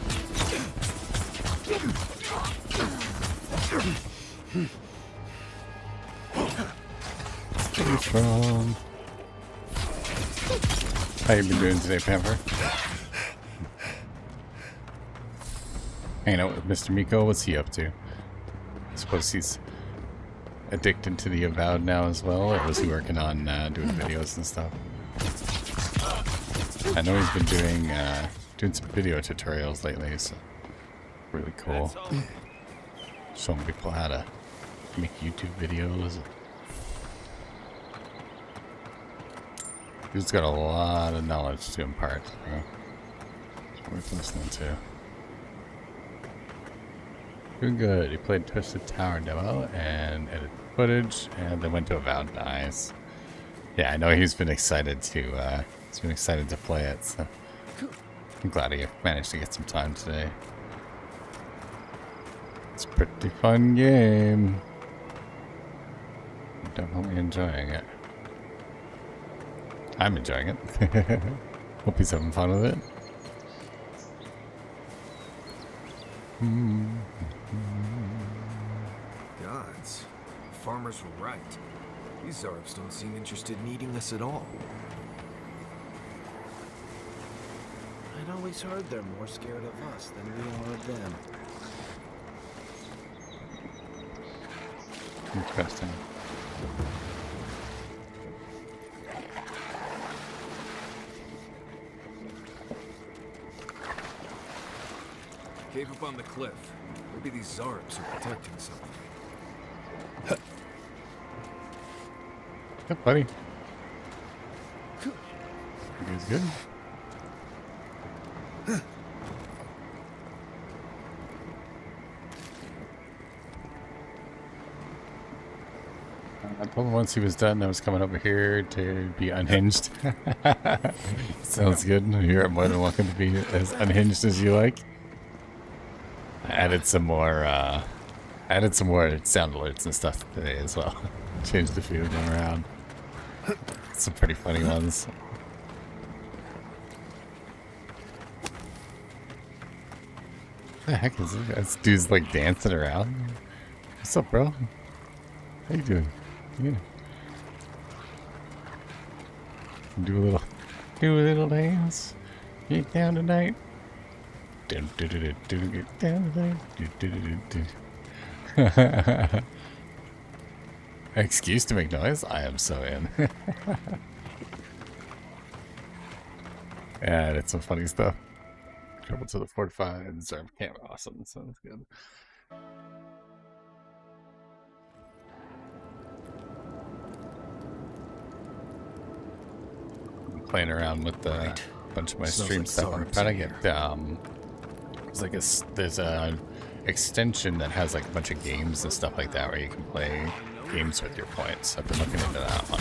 From. How you been doing today, Pamper? Hanging out with Mr. Miko. What's he up to? I suppose he's addicted to the Avowed now as well, or was he working on doing videos and stuff? I know he's been doing some video tutorials lately, so really cool. Showing people how to make YouTube videos. He's got a lot of knowledge to impart. Worth listening to. Doing good. He played Twisted Tower demo and edited footage, and then went to Avowed. Nice. Yeah, I know he's been excited to play it. So I'm glad he managed to get some time today. It's a pretty fun game. I'm definitely enjoying it. I'm enjoying it. Hope he's having fun with it. Gods, the farmers were right. These Zarps don't seem interested in eating us at all. I'd always heard they're more scared of us than we are of them. Interesting. Cave up on the cliff. Maybe these Zarps are protecting something. Yep, buddy. He's good. I told him once he was done I was coming over here to be unhinged. Sounds good. You're more than welcome to be as unhinged as you like. I added some more sound alerts and stuff today as well. Changed a few of them around. Some pretty funny ones. What the heck is it? This dude's like dancing around. What's up, bro? How you doing? Yeah. Do a little dance. Get down tonight. Get down tonight. Excuse to make noise? I am so in. Yeah, it's some funny stuff. Travel to the fortified Zarp camp. Awesome. Sounds good. I'm playing around with a bunch of my stream stuff. I'm trying to get there's a extension that has like a bunch of games and stuff like that where you can play games with your points. I've been looking into that one.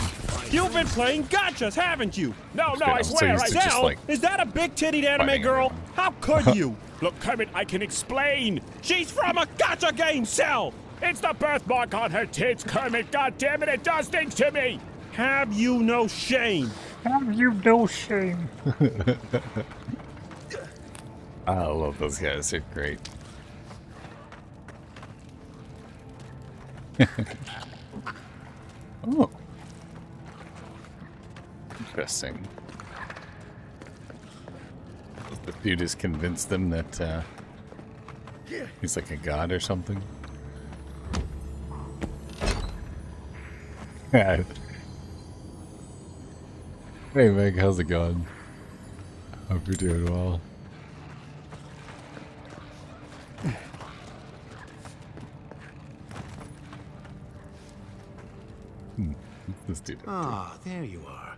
You've been playing gotchas, haven't you? No, I swear, Adele, like, is that a big-tittied anime girl? How could you? Look, Kermit, I can explain. She's from a gotcha game cell. It's the birthmark on her tits, Kermit. God damn it, it does things to me. Have you no shame? Have you no shame? I love those guys. They're great. Oh. Interesting. The dude has convinced them that he's like a god or something. Hey Meg, how's it going? Hope you're doing well. This dude. Ah, there you are.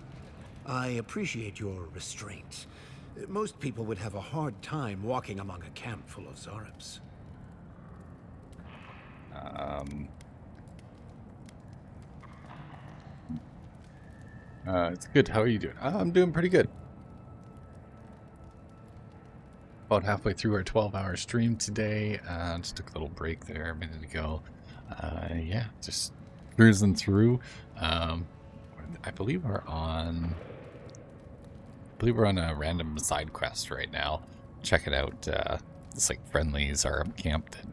I appreciate your restraint. Most people would have a hard time walking among a camp full of Zarips. It's good. How are you doing? I'm doing pretty good. About halfway through our 12-hour stream today. Just took a little break there a minute ago. Yeah, just cruising through. I believe we're on a random side quest right now. Check it out. It's like friendlies are up camped. And,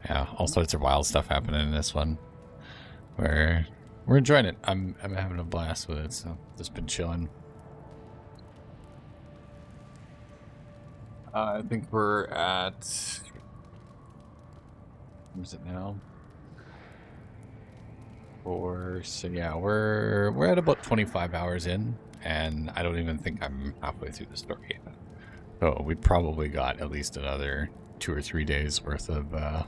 yeah, all sorts of wild stuff happening in this one. We're enjoying it. I'm having a blast with it. So just been chilling. I think we're at. What is it now? So yeah, we're at about 25 hours in, and I don't even think I'm halfway through the story yet. So we probably got at least another 2 or 3 days worth of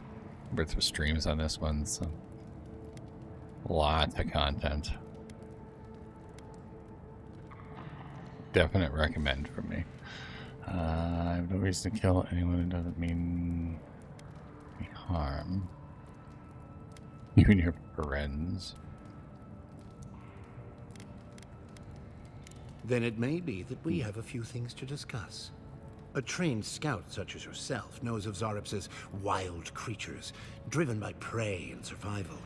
streams on this one. So lots of content. Definite recommend for me. I have no reason to kill anyone who doesn't mean any harm. You and your friends. Then it may be that we have a few things to discuss. A trained scout such as yourself knows of Zarips as wild creatures, driven by prey and survival.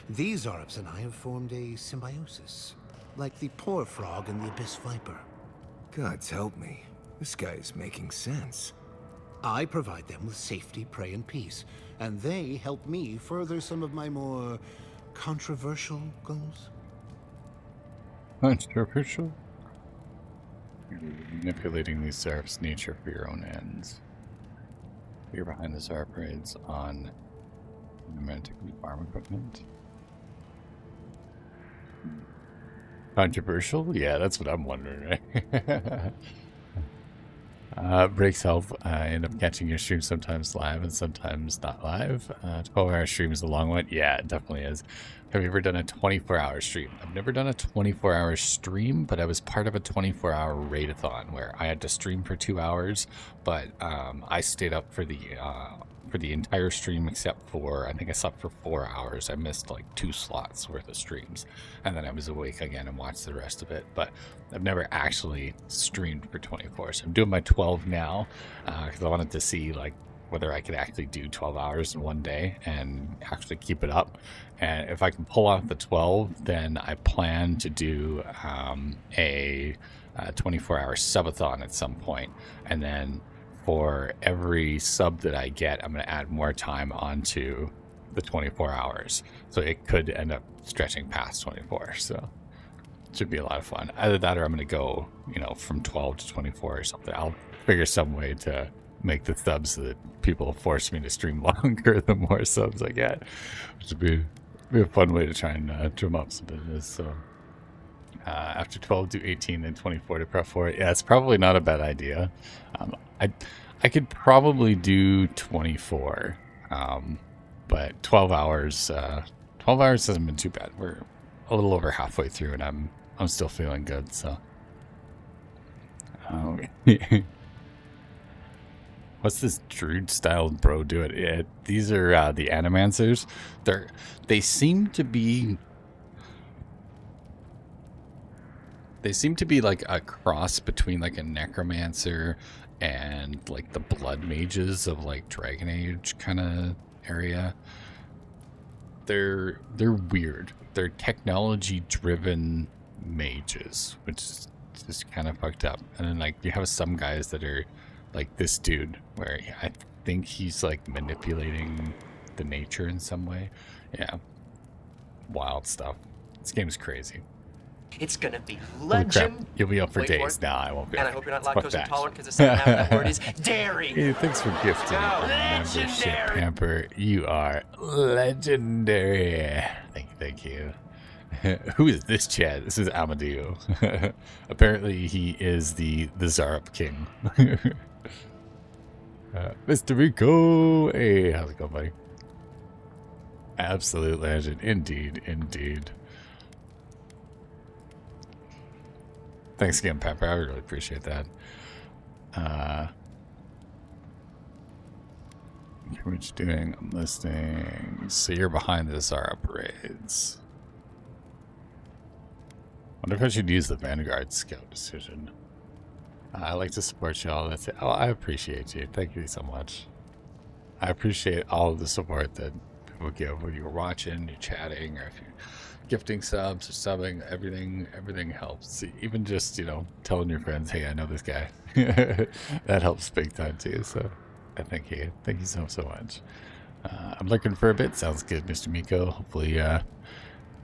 These Zarips and I have formed a symbiosis, like the poor frog and the abyss viper. Gods help me. This guy is making sense. I provide them with safety, prey, and peace, and they help me further some of my more controversial goals. Controversial? You're manipulating these Zarips' nature for your own ends. You're behind the Zarp raids on romantic farm equipment. Controversial? Yeah, that's what I'm wondering, right? Breaks health. I end up catching your stream sometimes live and sometimes not live. 12-hour stream is a long one. Yeah, it definitely is. Have you ever done a 24-hour stream? I've never done a 24-hour stream, but I was part of a 24-hour raid-a-thon where I had to stream for 2 hours, but I stayed up for the entire stream except for, I think I slept for 4 hours. I missed like 2 slots worth of streams, and then I was awake again and watched the rest of it. But I've never actually streamed for 24, so I'm doing my 12 now because I wanted to see like whether I could actually do 12 hours in one day and actually keep it up. And if I can pull off the 12, then I plan to do a 24-hour subathon at some point, and then for every sub that I get, I'm going to add more time onto the 24 hours. So it could end up stretching past 24. So it should be a lot of fun. Either that or I'm going to go, from 12 to 24 or something. I'll figure some way to make the subs so that people force me to stream longer the more subs I get. Which would be a fun way to try and drum up some business. So after 12 do 18, then 24 to prep for it. Yeah, it's probably not a bad idea. I could probably do 24, but 12 hours. 12 hours hasn't been too bad. We're a little over halfway through, and I'm still feeling good. So, what's this Druid-style bro doing? These are the Animancers. They seem to be. They seem to be like a cross between like a necromancer and like the blood mages of like Dragon Age kind of area. They're weird. They're technology driven mages, which is just kind of fucked up. And then like you have some guys that are like this dude, where I think he's like manipulating the nature in some way. Yeah, wild stuff. This game is crazy. It's gonna be Holy crap. legend. You'll be up for Wait for days. it. Nah, I won't be. And I hope you're not Fuck lactose that. intolerant because the second half of that word is dairy. Hey, thanks for gifting a membership, Pamper. You are legendary. Thank you. Who is this Chad? This is Amadeo. Apparently, he is the Zarup King. Mr. Rico. Hey, how's it going, buddy? Absolute legend. Indeed, indeed. Thanks again, Pepper. I really appreciate that. What you doing? I'm listening. So you're behind the Zara parades. Wonder if I should use the Vanguard Scout decision. I like to support y'all. That's it. Oh, I appreciate you. Thank you so much. I appreciate all of the support that people give when you're watching, you're chatting, or if you're gifting subs or subbing. Everything helps. Even just, you know, telling your friends, hey, I know this guy. That helps big time too. So I thank you. Thank you so much. I'm looking for a bit. Sounds good, Mr. Miko.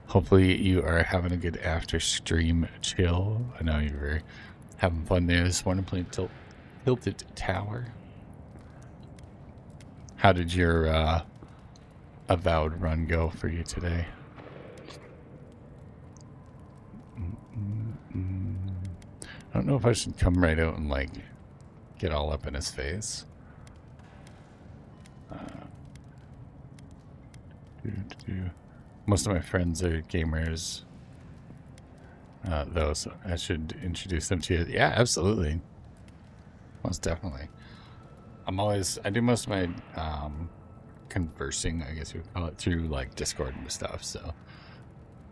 Hopefully you are having a good after stream chill. I know you were having fun there this morning playing Tilted Tower. How did your Avowed run go for you today? I don't know if I should come right out and like get all up in his face. Most of my friends are gamers, though, so I should introduce them to you. Yeah, absolutely. Most definitely. I do most of my conversing, I guess you would call it, through like Discord and stuff, so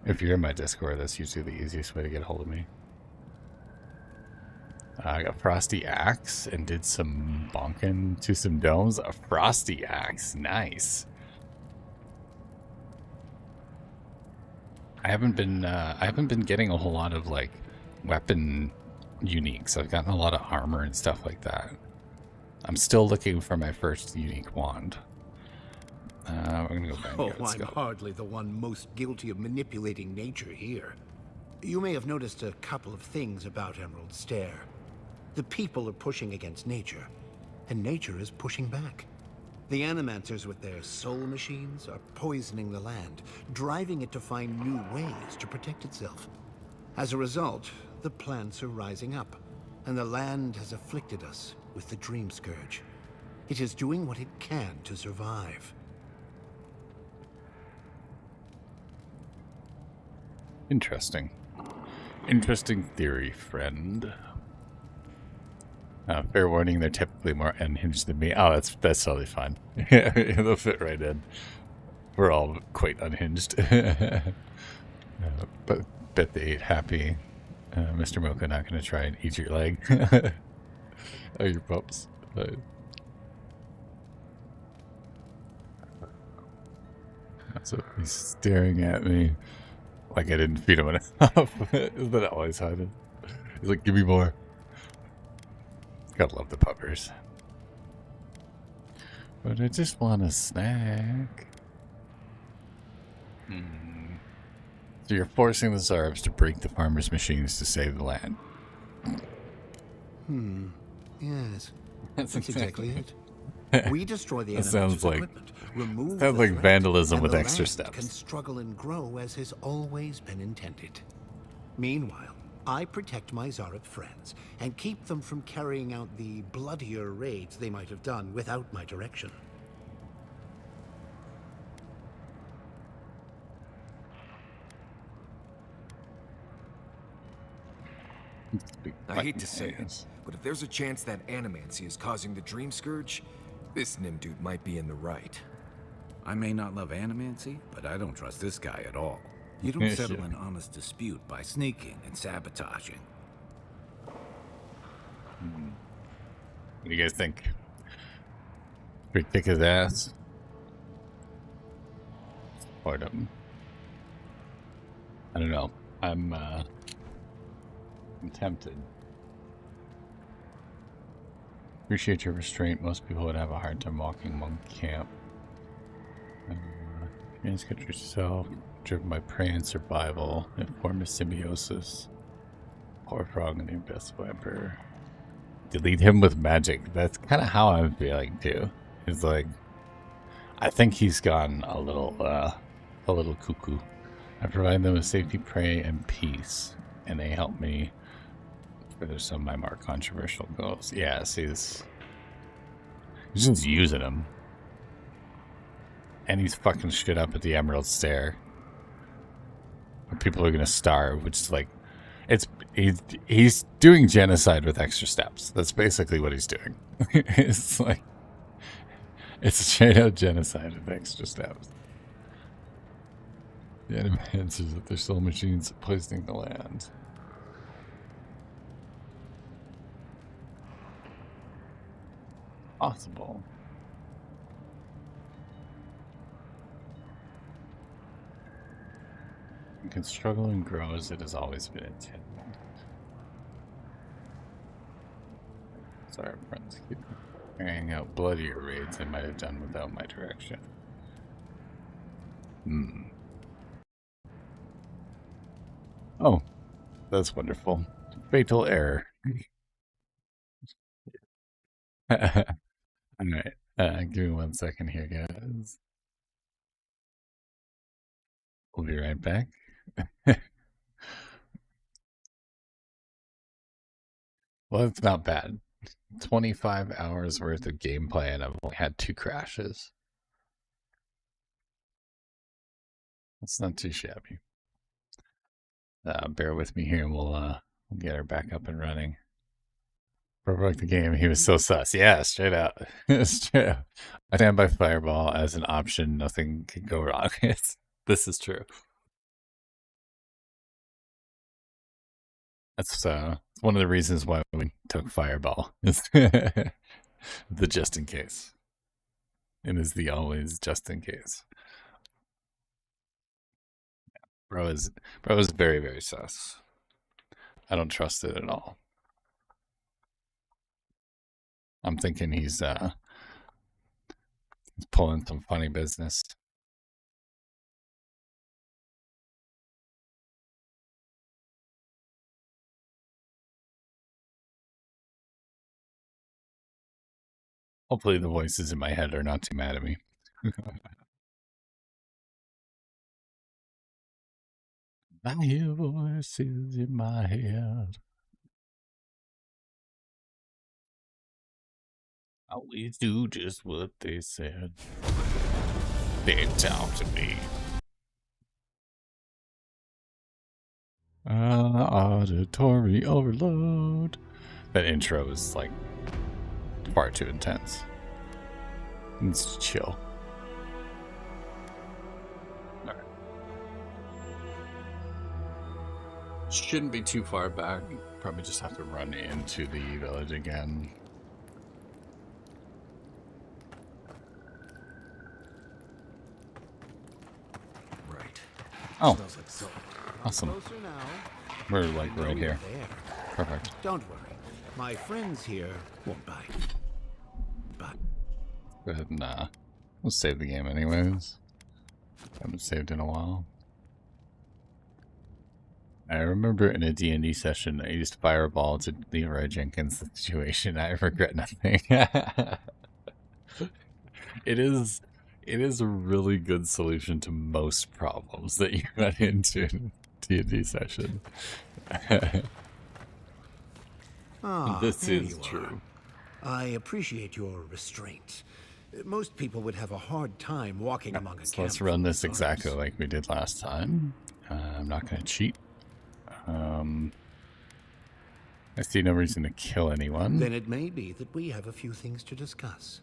if you're in my Discord, that's usually the easiest way to get a hold of me. I got Frosty Axe and did some bonking to some domes. A Frosty Axe, nice. I haven't been getting a whole lot of like weapon uniques. I've gotten a lot of armor and stuff like that. I'm still looking for my first unique wand. I'm gonna go Vanguard I'm Scout. hardly the one most guilty of manipulating nature here. You may have noticed a couple of things about Emerald Stair. The people are pushing against nature, and nature is pushing back. The Animancers with their soul machines are poisoning the land, driving it to find new ways to protect itself. As a result, the plants are rising up, and the land has afflicted us with the Dream Scourge. It is doing what it can to survive. Interesting. Interesting theory, friend. Fair warning, they're typically more unhinged than me. Oh, that's totally fine. They'll fit right in. We're all quite unhinged. But bet they ate happy. Mr. Mocha not going to try and eat your leg. Oh, your pups. So he's staring at me like I didn't feed him enough. Isn't that always happens? He's like, give me more. Gotta love the puppers. But I just want a snack. So you're forcing the Zarabs to break the farmers' machines to save the land. Yes. That's exactly it. We destroy the That enemy's sounds like equipment, remove sounds the like threat, vandalism and with the extra land steps. can struggle and grow as has always been intended. Meanwhile, I protect my Zarup friends and keep them from carrying out the bloodier raids they might have done without my direction. I hate to say it, but if there's a chance that animancy is causing the Dream Scourge, this Nimdude might be in the right. I may not love animancy, but I don't trust this guy at all. You don't settle an honest dispute by sneaking and sabotaging. What do you guys think? We kick his ass? Support him. I don't know. I'm I'm tempted. Appreciate your restraint. Most people would have a hard time walking among camp. Get yourself driven by prey and survival. It formed a symbiosis. Poor frog and the best viper. Delete him with magic. That's kind of how I'm feeling too. It's like, I think he's gone a little cuckoo. I provide them with safety, prey, and peace, and they help me further some of my more controversial goals. Yeah, see this. He's just using them. And he's fucking shit up at the Emerald Stair. People are gonna starve, which is like, he's doing genocide with extra steps. That's basically what he's doing. It's like, it's straight out genocide with extra steps. The enemy answers that their soul machines poisoning the land. Possible. You can struggle and grow as it has always been intended. Sorry, friends. Keep carrying out bloodier raids I might have done without my direction. Oh, that's wonderful. Fatal error. Alright, give me 1 second here, guys. We'll be right back. Well, it's not bad. 25 hours worth of gameplay and I've only had 2 crashes. That's not too shabby. Bear with me here and we'll get her back up and running. Broke the game. He was so sus. Yeah, straight out. Straight out. I stand by Fireball as an option. Nothing can go wrong. This is true. That's one of the reasons why we took Fireball. Is the just in case. It is the always just in case. Bro is very, very sus. I don't trust it at all. I'm thinking he's pulling some funny business. Hopefully the voices in my head are not too mad at me. I hear voices in my head. I always do just what they said. They talk to me. Auditory overload. That intro is like far too intense. Let's chill. Alright. Shouldn't be too far back. Probably just have to run into the village again. Right. Oh, awesome. We're like right here. Perfect. Don't worry. My friends here won't bite. But go ahead and we'll save the game anyways. Haven't saved in a while. I remember in a D&D session I used Fireball to Leroy Jenkins the situation. I regret nothing. It is a really good solution to most problems that you run into in a D&D session. This is true. I appreciate your restraint. Most people would have a hard time walking among a camp. So let's run this exactly like we did last time. I'm not going to cheat. I see no reason to kill anyone. Then it may be that we have a few things to discuss.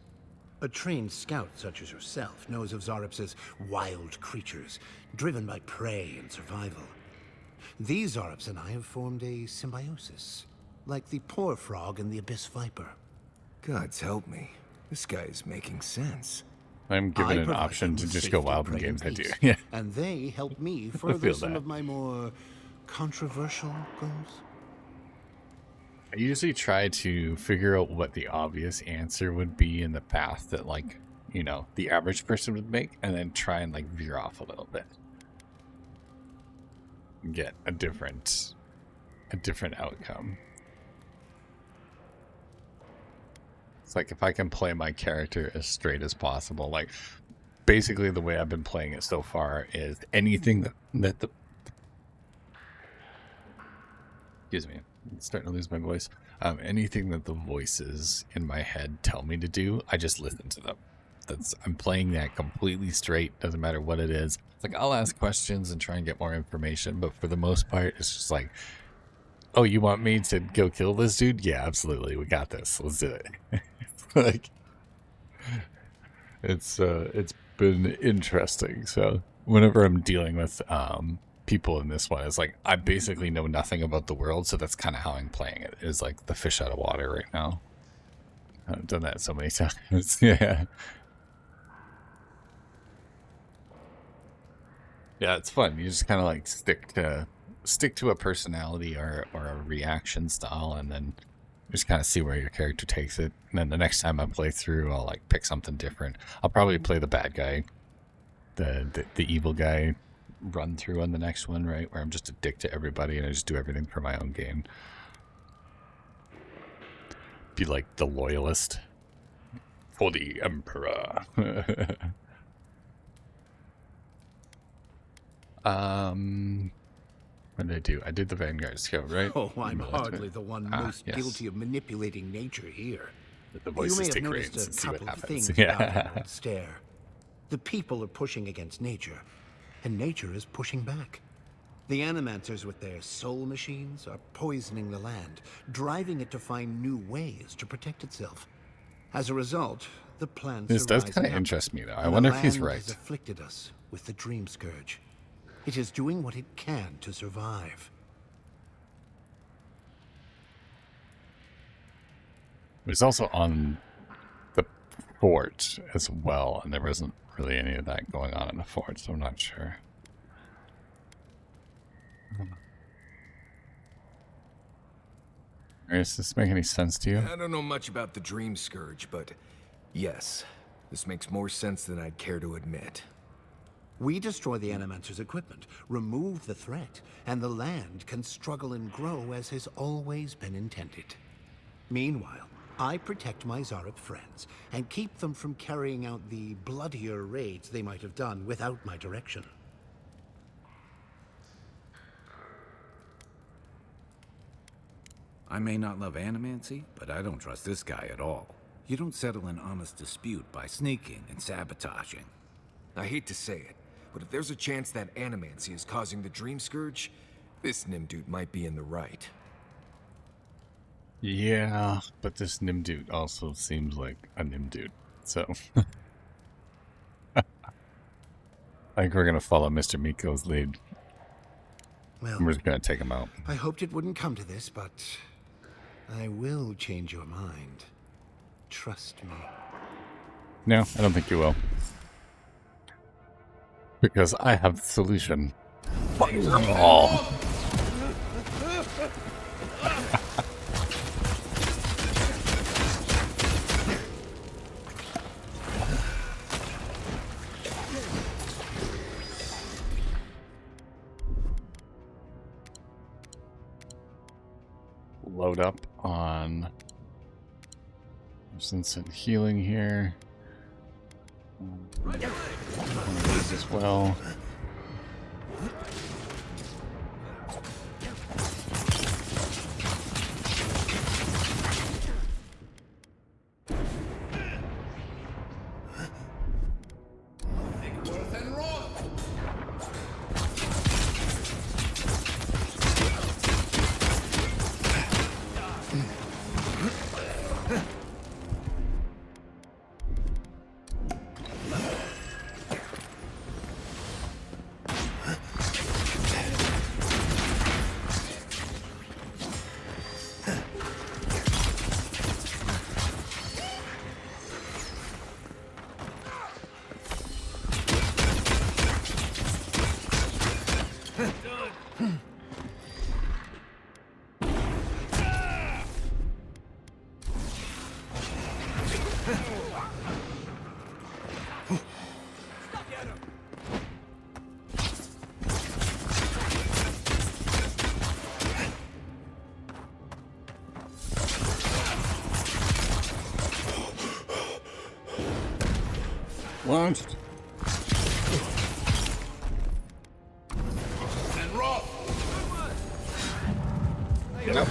A trained scout such as yourself knows of Zarep's wild creatures, driven by prey and survival. These Zareps and I have formed a symbiosis, like the poor frog and the abyss viper. Gods help me. This guy is making sense. I'm given an option to just go wild in games. I do. Yeah. And they help me further some of my more controversial goals. I usually try to figure out what the obvious answer would be in the path that, like, you know, the average person would make, and then try and, like, veer off a little bit. And get a different outcome. It's like if I can play my character as straight as possible, like, basically the way I've been playing it so far is anything that the... Excuse me. I'm starting to lose my voice. Anything that the voices in my head tell me to do, I just listen to them. I'm playing that completely straight. Doesn't matter what it is. It's like I'll ask questions and try and get more information, but for the most part, it's just like, oh, you want me to go kill this dude? Yeah, absolutely. We got this. Let's do it. Like, it's been interesting. So whenever I'm dealing with people in this one, it's like I basically know nothing about the world, so that's kind of how I'm playing it. Is like the fish out of water right now. I've done that so many times. Yeah. Yeah, it's fun. You just kind of like stick to a personality or a reaction style, and then just kind of see where your character takes it. And then the next time I play through, I'll like pick something different. I'll probably play the bad guy, the evil guy run through on the next one, right? Where I'm just a dick to everybody and I just do everything for my own gain. Be like the loyalist for the Emperor. What did I do? I did the Vanguard skill, right? Oh, I'm hardly the one most guilty of manipulating nature here. The voices take reins noticed and a see what couple of happens. things about the stare. The people are pushing against nature, and nature is pushing back. The Animancers with their soul machines are poisoning the land, driving it to find new ways to protect itself. As a result, the plants This does kind of interest me, though. I wonder if he's right. Has afflicted us with the Dream Scourge. It is doing what it can to survive. It was also on the fort as well, and there wasn't really any of that going on in the fort, so I'm not sure. Does this make any sense to you? I don't know much about the Dream Scourge, but yes, this makes more sense than I'd care to admit. We destroy the Animancer's equipment, remove the threat, and the land can struggle and grow as has always been intended. Meanwhile, I protect my Zarab friends and keep them from carrying out the bloodier raids they might have done without my direction. I may not love animancy, but I don't trust this guy at all. You don't settle an honest dispute by sneaking and sabotaging. I hate to say it, but if there's a chance that animancy is causing the Dream Scourge, this Nimdude might be in the right. Yeah, but this Nimdude also seems like a Nimdude, so... I think we're going to follow Mr. Miko's lead. Well, we're just going to take him out. I hoped it wouldn't come to this, but I will change your mind. Trust me. No, I don't think you will. Because I have the solution. Fireball! Load up on instant healing here. These as well. Launched. And roll. Nope.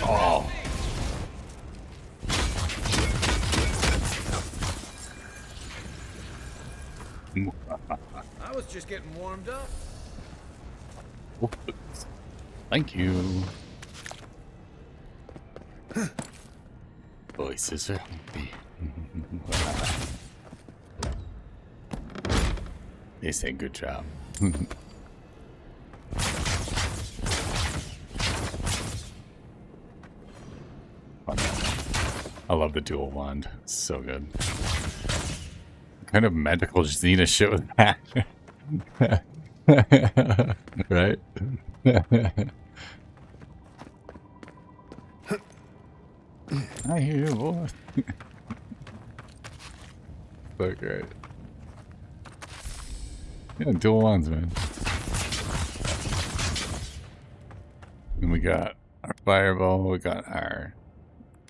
Oh. I was just getting warmed up. Thank you. Voices are happy. They say good job. I love the dual wand. It's so good. What kind of medical Xena shit was that? Right? I hear you, boy. So great. Yeah, dual wands, man. And we got our fireball, we got our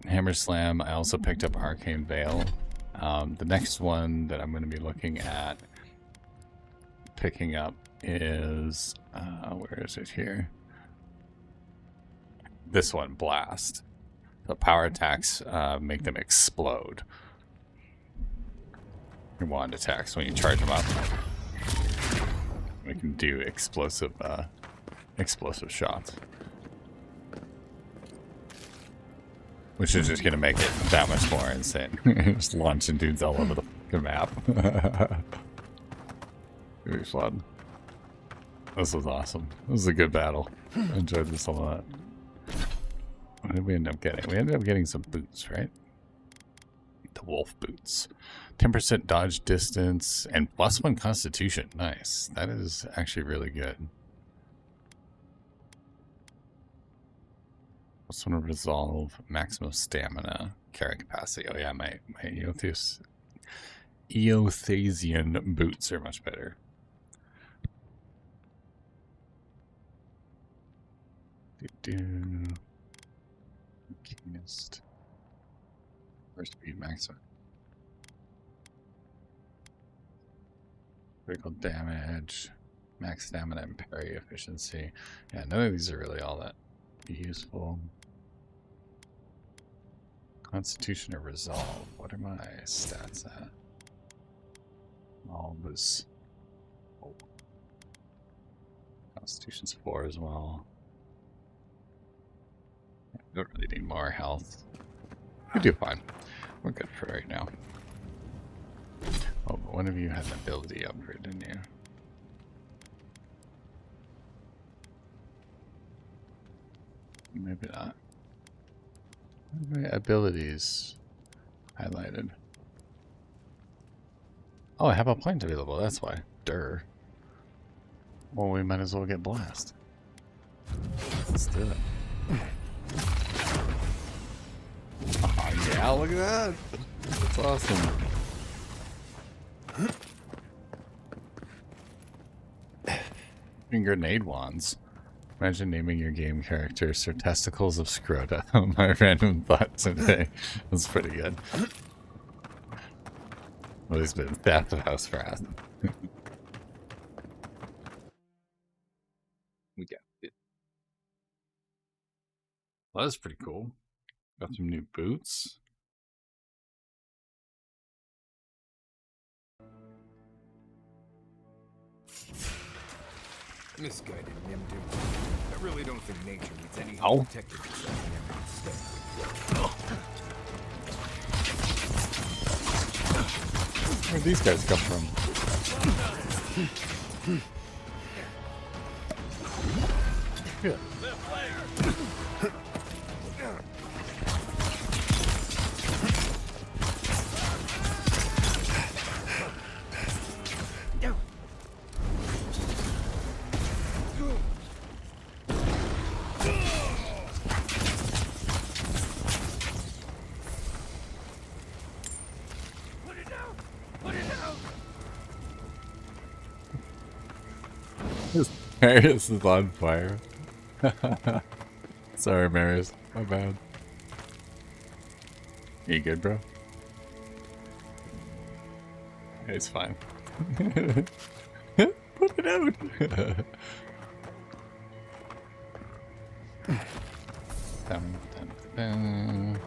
hammer slam. I also picked up arcane veil. The next one that I'm going to be looking at picking up is where is it here? This one, blast. The power attacks make them explode. Your wand attacks when you charge them up. We can do explosive shots. Which is just going to make it that much more insane. Just launching dudes all over the fucking map. Very fun. This was awesome. This was a good battle. I enjoyed this a lot. What did we end up getting? We ended up getting some boots, right? The wolf boots. 10% dodge distance and +1 constitution. Nice. That is actually really good. +1 resolve, maximum stamina, carry capacity. Oh yeah, my Eothasian boots are much better. Keenest. First speed maximum. Critical damage, max stamina, and parry efficiency. Yeah, none of these are really all that useful. Constitution or resolve. What are my stats at? All was. Oh. Constitution's 4 as well. Yeah, we don't really need more health. We do fine. We're good for right now. Oh, but one of you had an ability upgrade, didn't you? Maybe not. What are my abilities highlighted? Oh, I have a plant available, that's why. Durr. Well, we might as well get blast. Let's do it. Oh, yeah, look at that. That's awesome. And grenade wands. Imagine naming your game character Sir Testicles of Scrota. My random thought today. That's pretty good. Well, he's been theft of House Wrath. We got it. Well, that's pretty cool. Got some new boots. Misguided Nimdu. I really don't think nature needs any Ow. protecting itself in every step. Where'd these guys come from? Good. Marius is on fire. Sorry, Marius. My bad. Are you good, bro? It's fine. Put it out. Dun, dun, dun.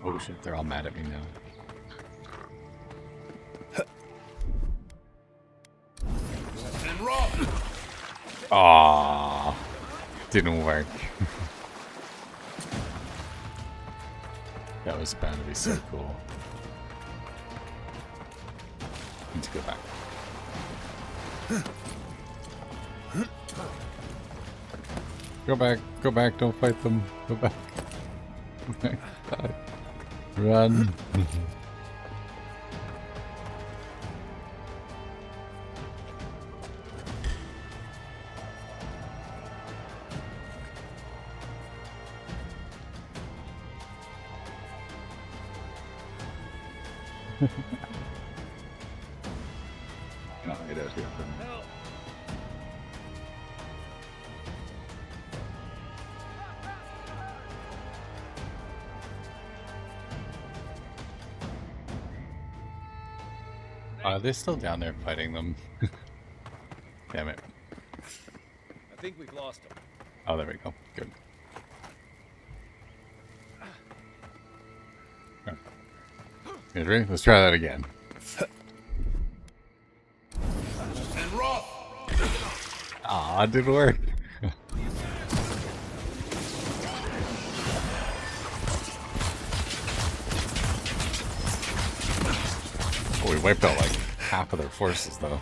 Oh shit, they're all mad at me now. Aww, didn't work. That was bound to be so cool. Need to go back. Go back, don't fight them. Go back. Run. No, it is good. Are they still down there fighting them? Damn it. I think we've lost him. Oh, there we go. Good. Good, ready? Let's try that again. Aw, it didn't work. Oh, we wiped out like half of their forces, though.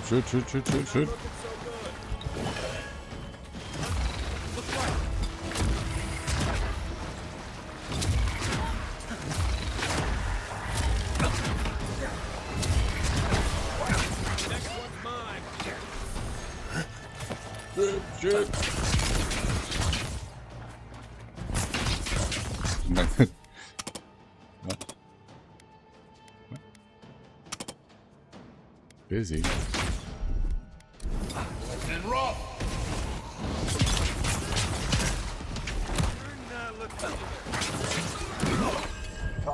Shoot. Shoot. Busy. And roll.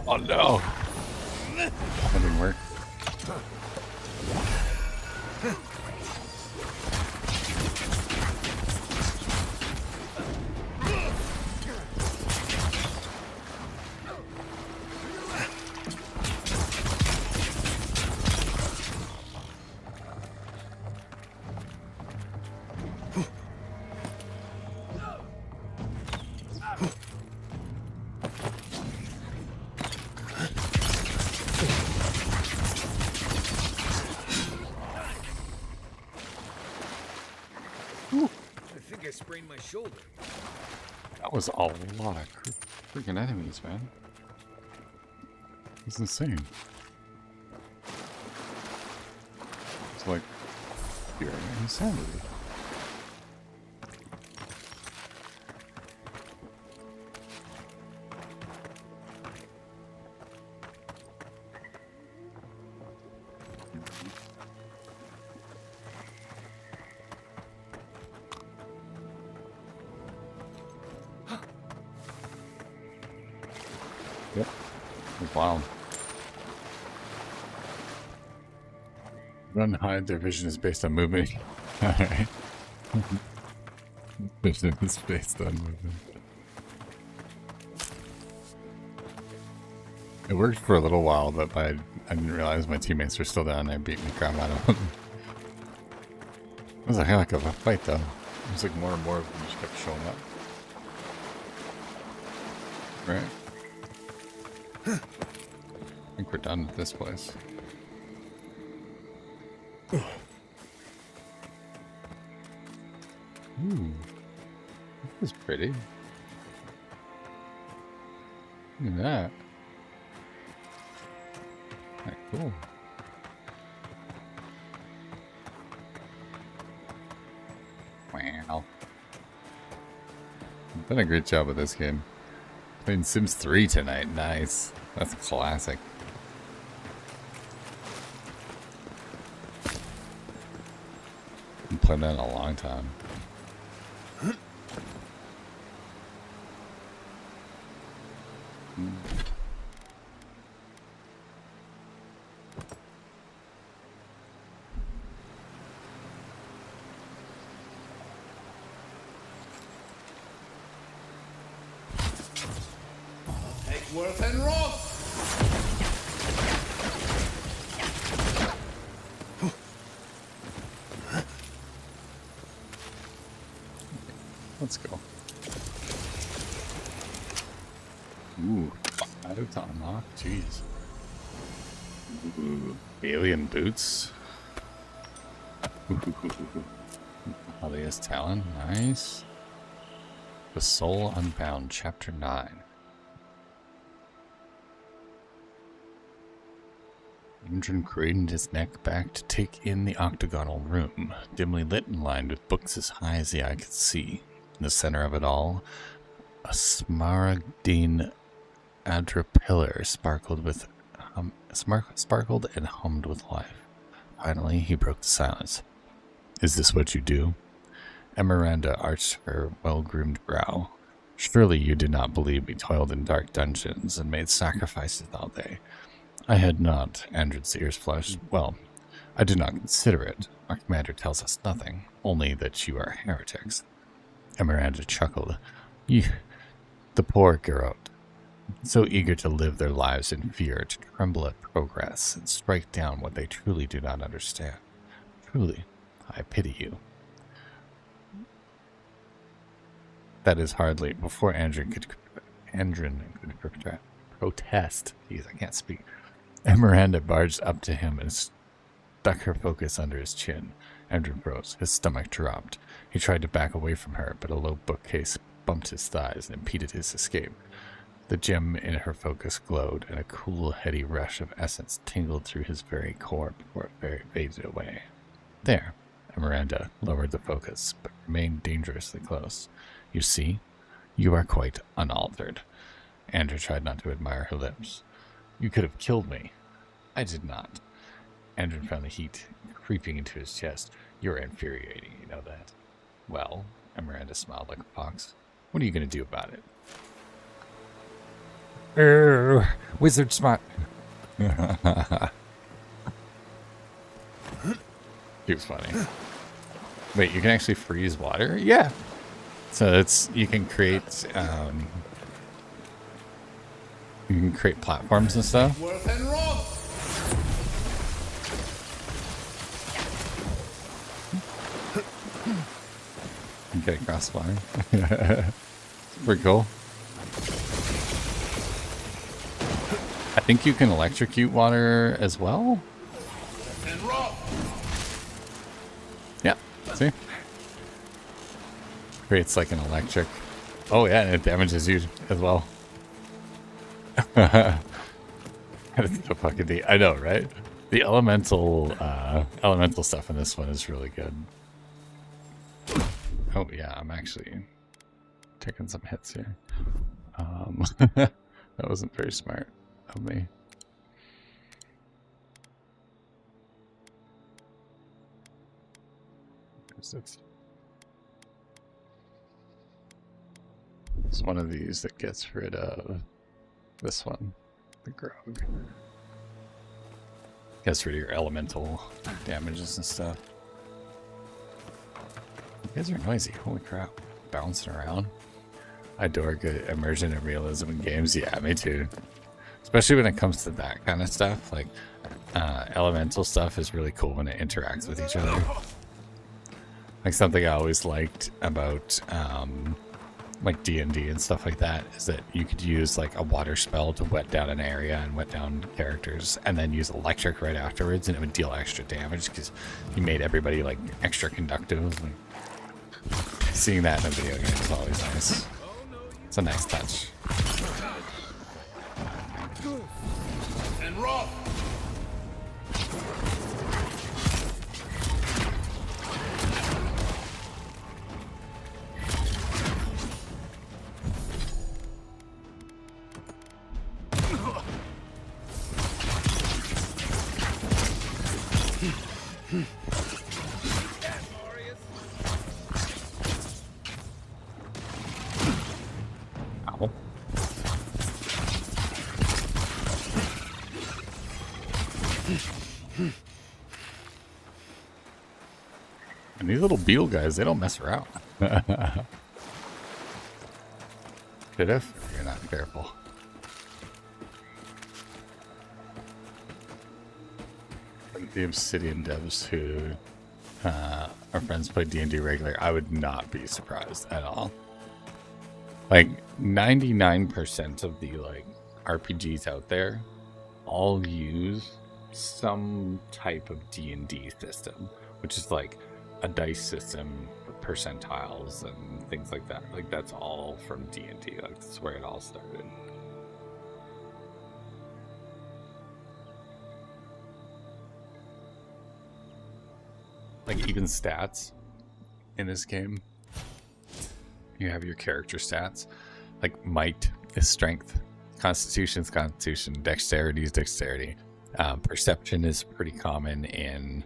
Oh no. That didn't work. I sprained my shoulder. That was a lot of freaking enemies, man. It's insane. It's like pure insanity. Yep. Wow. Run, hide, their vision is based on movement. Alright. Vision is based on movement. It worked for a little while, but I didn't realize my teammates were still down. I beat the crap out of them. It was a heck of a fight, though. It was like more and more of them just kept showing up. Right. I think we're done with this place. Ooh, this is pretty. Look at that. Alright, cool. Wow. I've done a great job with this game. Playing Sims 3 tonight. Nice. That's a classic. Been playing that in a long time. Worth and Roth! Let's go. Ooh, 5 to unlock? Jeez. Ooh, alien boots. Alias Talon, nice. The Soul Unbound, Chapter 9. Andron craned his neck back to take in the octagonal room, dimly lit and lined with books as high as the eye could see. In the center of it all, a smaragdine adra pillar sparkled and hummed with life. Finally, he broke the silence. "Is this what you do?" Emeranda arched her well-groomed brow. "Surely you did not believe we toiled in dark dungeons and made sacrifices all day." "I had not," Andron's ears flushed. "Well, I did not consider it. Our commander tells us nothing, only that you are heretics." Emeranda chuckled. The poor garrote, so eager to live their lives in fear, to tremble at progress and strike down what they truly do not understand. Truly, I pity you. That is hardly before Andron could protest. Jeez, I can't speak. Emeranda barged up to him and stuck her focus under his chin. Andron froze. His stomach dropped. He tried to back away from her, but a low bookcase bumped his thighs and impeded his escape. The gem in her focus glowed, and a cool, heady rush of essence tingled through his very core before it faded away. There, Emeranda lowered the focus, but remained dangerously close. "You see, you are quite unaltered." Andrew tried not to admire her lips. "You could have killed me." "I did not." Andrew found the heat creeping into his chest. "You're infuriating, you know that." "Well," Emeranda smiled like a fox, "what are you going to do about it?" Wizard smart. He was funny. Wait, you can actually freeze water? Yeah. So you can create platforms and stuff. Worth and Roth! Okay, crossfire. Pretty cool. I think you can electrocute water as well. Yeah, see? Creates like an electric. Oh yeah, and it damages you as well. I know, right? The elemental stuff in this one is really good. Oh yeah, I'm actually taking some hits here. That wasn't very smart of me. It's one of these that gets rid of this one, the grog. Gets rid of your elemental damages and stuff. You guys are noisy, holy crap. Bouncing around. I adore good immersion and realism in games. Yeah, me too. especially when it comes to that kind of stuff. Like elemental stuff is really cool when it interacts with each other. Like something I always liked about like D&D and stuff like that is that you could use like a water spell to wet down an area and wet down characters, and then use electric right afterwards, and it would deal extra damage because you made everybody like extra conductive. Like, seeing that in a video game is always nice. It's a nice touch. And rough. And these little beetle guys, they don't mess around. Could if you're not careful. Like the Obsidian devs who our friends play D&D regular, I would not be surprised at all. Like 99% of the like RPGs out there all use some type of D&D system, which is like a dice system for percentiles and things like that. Like that's all from D&D. Like that's where it all started. Like even stats in this game, you have your character stats. Like might is strength, constitution is constitution, dexterity is dexterity. Perception is pretty common in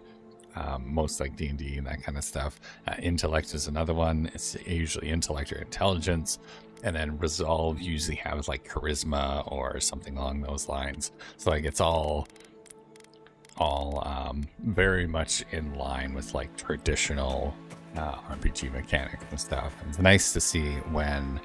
most like D&D and that kind of stuff. Intellect is another one. It's usually intellect or intelligence. And then resolve usually has like charisma or something along those lines. So like it's all very much in line with like traditional RPG mechanics and stuff. And it's nice to see when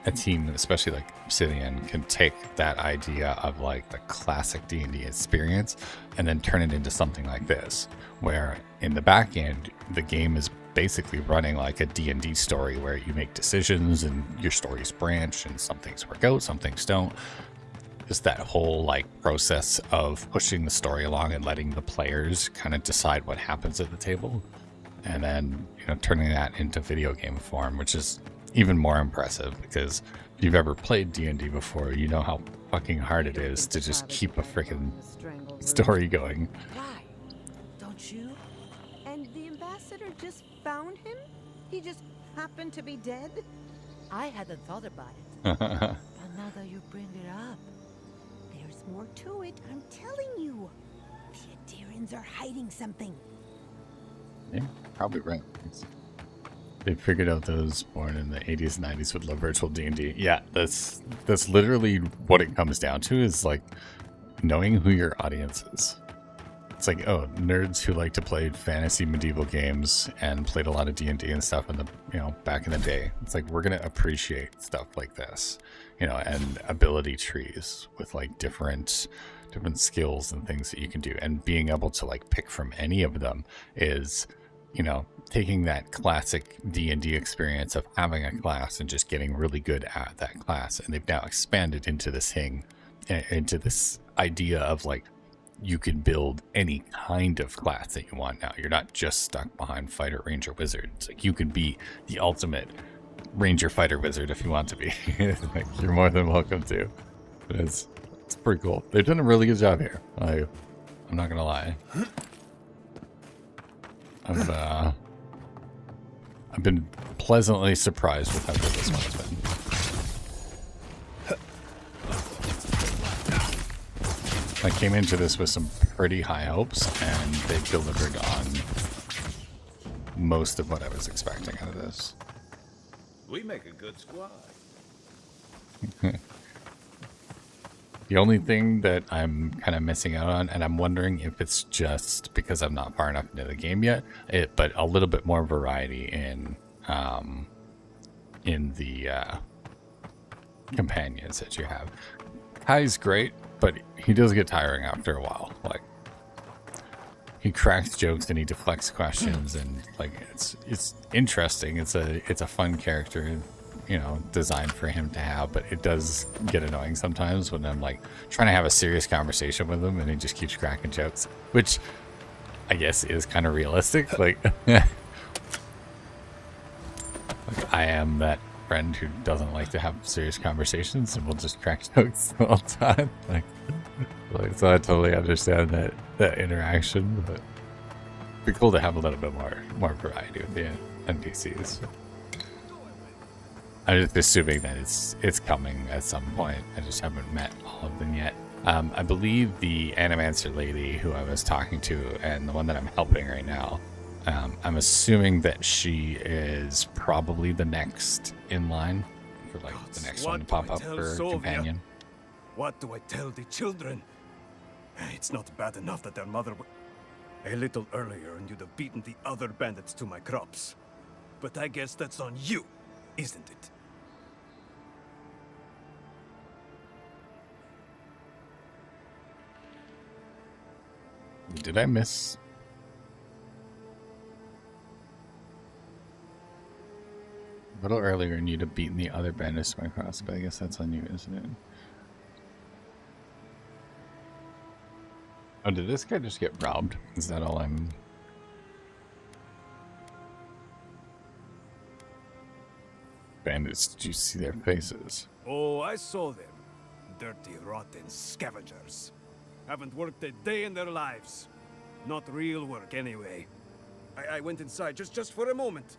a team, especially like Obsidian, can take that idea of like the classic D&D experience and then turn it into something like this, where in the back end, the game is basically running like a D&D story where you make decisions and your stories branch and some things work out, some things don't. Just that whole like process of pushing the story along and letting the players kind of decide what happens at the table, and then, you know, turning that into video game form, which is even more impressive because if you've ever played D&D before, you know how fucking hard it is to just keep a freaking story going. Why? Don't you? And the ambassador just found him? He just happened to be dead? I hadn't thought about it. But now that you bring it up, there's more to it, I'm telling you. The Adirians are hiding something. Yeah, probably right. They figured out those born in the 80s and 90s would love virtual D&D. Yeah, that's literally what it comes down to, is like knowing who your audience is. It's like, oh, nerds who like to play fantasy medieval games and played a lot of D&D and stuff in the, you know, back in the day. It's like, we're going to appreciate stuff like this, you know, and ability trees with like different skills and things that you can do, and being able to like pick from any of them is, you know, taking that classic D&D experience of having a class and just getting really good at that class. And they've now expanded into this thing, into this idea of like, you can build any kind of class that you want now. You're not just stuck behind fighter, ranger, wizard. It's like you can be the ultimate ranger, fighter, wizard if you want to be. Like, you're more than welcome to. But it's pretty cool. They've done a really good job here. I'm not gonna lie. I've been pleasantly surprised with how good this one has been. I came into this with some pretty high hopes, and they delivered on most of what I was expecting out of this. We make a good squad. The only thing that I'm kind of missing out on, and I'm wondering if it's just because I'm not far enough into the game yet, but a little bit more variety in the companions that you have. Kai's great, but he does get tiring after a while. Like, he cracks jokes and he deflects questions, and like it's interesting. It's a fun character, you know, designed for him to have, but it does get annoying sometimes when I'm like trying to have a serious conversation with him and he just keeps cracking jokes, which I guess is kind of realistic. Like, like I am that friend who doesn't like to have serious conversations and will just crack jokes all the time. Like so I totally understand that interaction, but it'd be cool to have a little bit more variety with the NPCs. I'm just assuming that it's coming at some point. I just haven't met all of them yet. I believe the Animancer lady who I was talking to and the one that I'm helping right now, I'm assuming that she is probably the next in line for like the next one to pop up for companion. What do I tell the children? It's not bad enough that their mother a little earlier and you'd have beaten the other bandits to my crops. But I guess that's on you, isn't it? Did I miss? A little earlier and you'd have beaten the other bandits to my cross, but I guess that's on you, isn't it? Oh, did this guy just get robbed? Is that all I'm... Bandits, did you see their faces? Oh, I saw them. Dirty, rotten scavengers. Haven't worked a day in their lives. Not real work, anyway. I went inside just for a moment.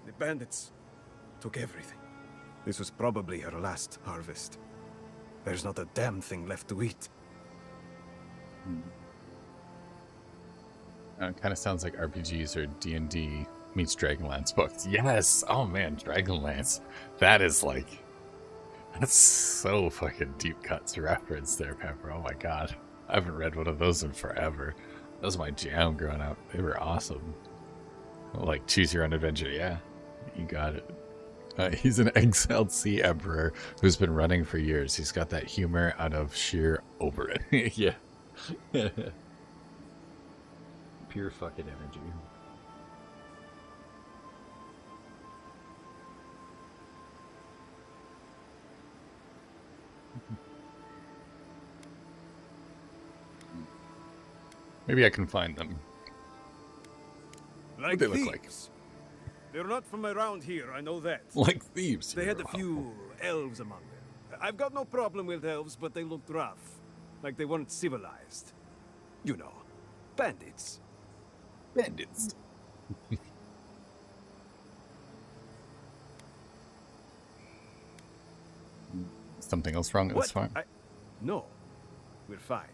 The bandits took everything. This was probably her last harvest. There's not a damn thing left to eat. It kind of sounds like RPGs or D&D meets Dragonlance books. Yes! Oh man, Dragonlance. That is like... That's so fucking deep cuts reference there, Pepper. Oh my god. I haven't read one of those in forever. That was my jam growing up. They were awesome. Like, choose your own adventure. Yeah, you got it. He's an exiled sea emperor who's been running for years. He's got that humor out of sheer over it. Yeah. Pure fucking energy. Maybe I can find them. Like what do they thieves. look like? They're not from around here, I know that. Like thieves. They had a few elves among them. I've got no problem with elves, but they looked rough. Like they weren't civilized. You know, bandits. Bandits. Something else wrong at this farm? No, we're fine.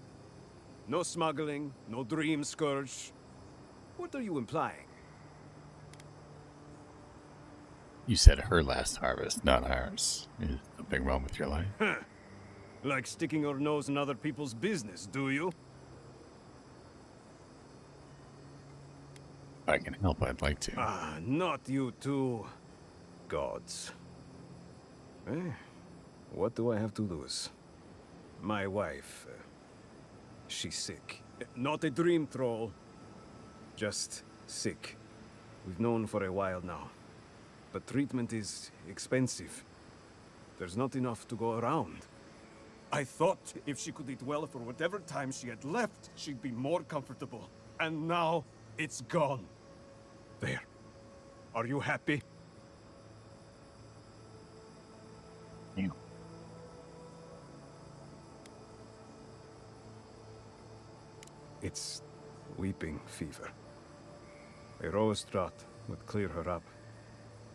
No smuggling, no dream scourge. What are you implying? You said her last harvest, not ours. Is something wrong with your life? Huh. Like sticking your nose in other people's business, do you? If I can help, I'd like to. Ah, not you two. Gods. Eh, what do I have to lose? My wife, she's sick. Not a dream troll. Just sick. We've known for a while now. But treatment is expensive. There's not enough to go around. I thought if she could eat well for whatever time she had left, she'd be more comfortable. And now, it's gone. There. Are you happy? Yeah. It's weeping fever. A rose draught would clear her up.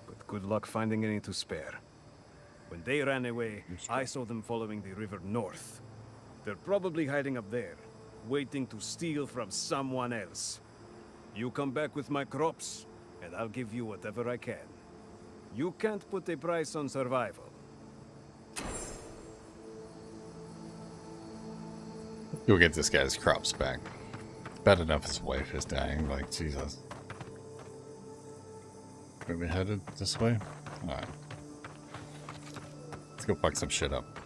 But good luck finding any to spare. When they ran away, I saw them following the river north. They're probably hiding up there, waiting to steal from someone else. You come back with my crops, and I'll give you whatever I can. You can't put a price on survival. You'll get this guy's crops back. Bad enough his wife is dying, like, Jesus. Are we headed this way? Alright. Let's go fuck some shit up.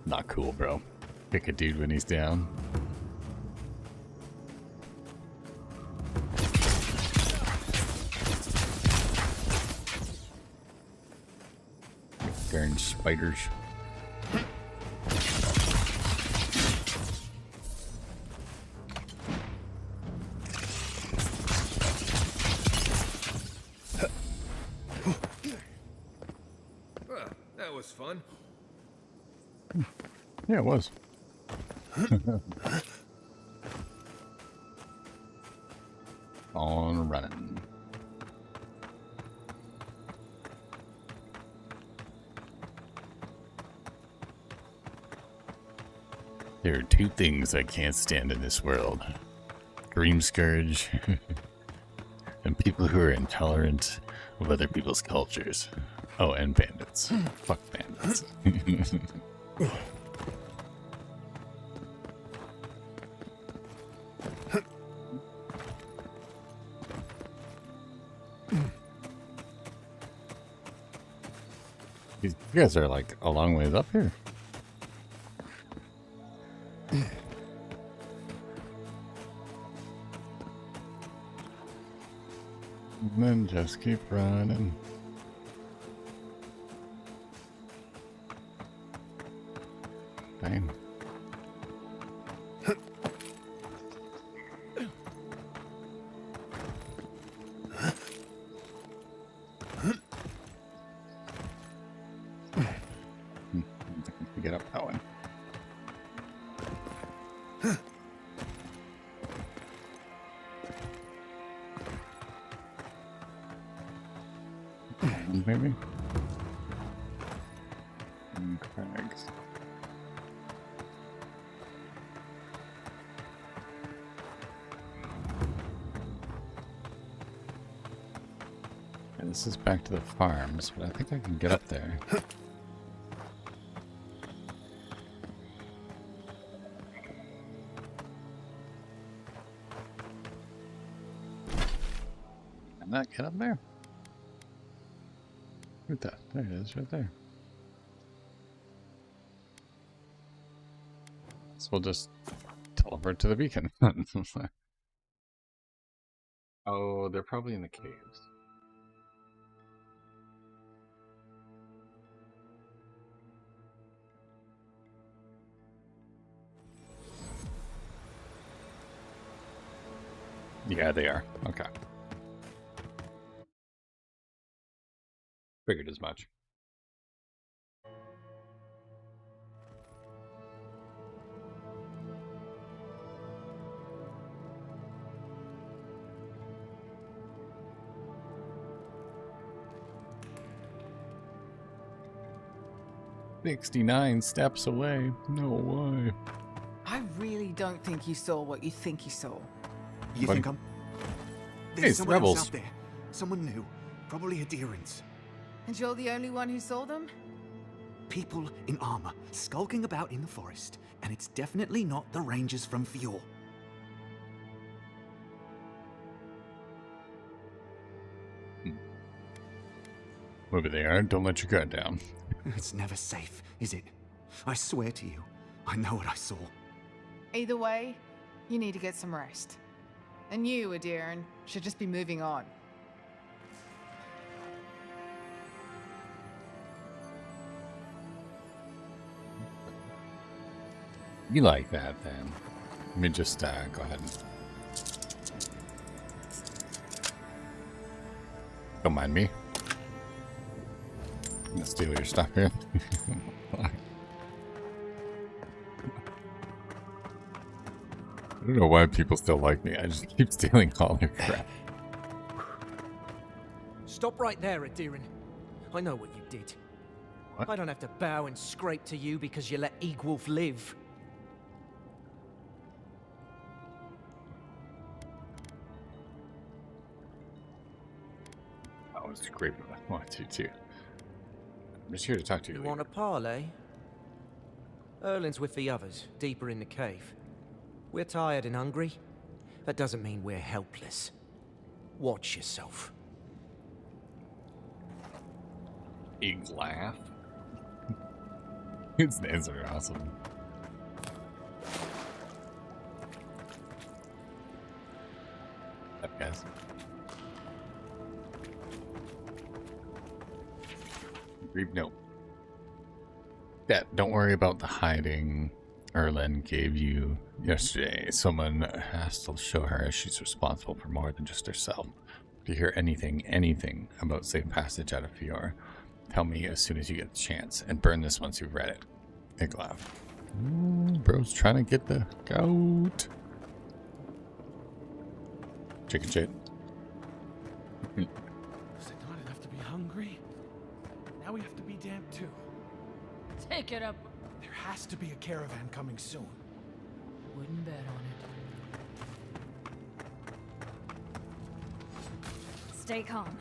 Not cool, bro. Pick a dude when he's down. Darn spiders. Well, that was fun. Yeah, it was. On running. There are two things I can't stand in this world. Dream Scourge and people who are intolerant of other people's cultures. Oh, and bandits. Fuck bandits. You guys are like a long ways up here. And then just keep running. Damn. Get up that way. Maybe. And crags. And this is back to the farms, but I think I can get up there. Can that get up there? Where'd that? There it is, right there. So we'll just teleport to the beacon. Oh, they're probably in the caves. Yeah, they are. Okay. Figured as much. "69 steps away. No way." I really don't think you saw what you think you saw. You What? think I'm... Hey, There's it's someone rebels. else out there. Someone new. Probably adherents. And you're the only one who saw them? People in armor, skulking about in the forest. And it's definitely not the rangers from Fjord. Maybe they are. Don't let your guard down. It's never safe, is it? I swear to you, I know what I saw. Either way, you need to get some rest. And you, Adiran, should just be moving on. You like that, then? Let me just go ahead and... Don't mind me. I'm gonna steal your stuff here. I don't know why people still like me. I just keep stealing all their crap. Stop right there, Adiran. I know what you did. What? I don't have to bow and scrape to you because you let Eagwolf live. I was scraping if I want to, too. I'm just here to talk to you. You want a parley? Erlin's with the others, deeper in the cave. We're tired and hungry. That doesn't mean we're helpless. Watch yourself. Big laugh. These names are awesome. Up, guys. Brief note. Yeah, don't worry about the hiding Erlen gave you yesterday. Someone has to show her she's responsible for more than just herself. If you hear anything about safe passage out of Eora, tell me as soon as you get the chance, and burn this once you've read it. Iglao. Bro's trying to get the goat. Chicken shit. Was it not enough to be hungry? Now we have to be damned too. Take it up. There has to be a caravan coming soon. Wouldn't bet on it. Stay calm.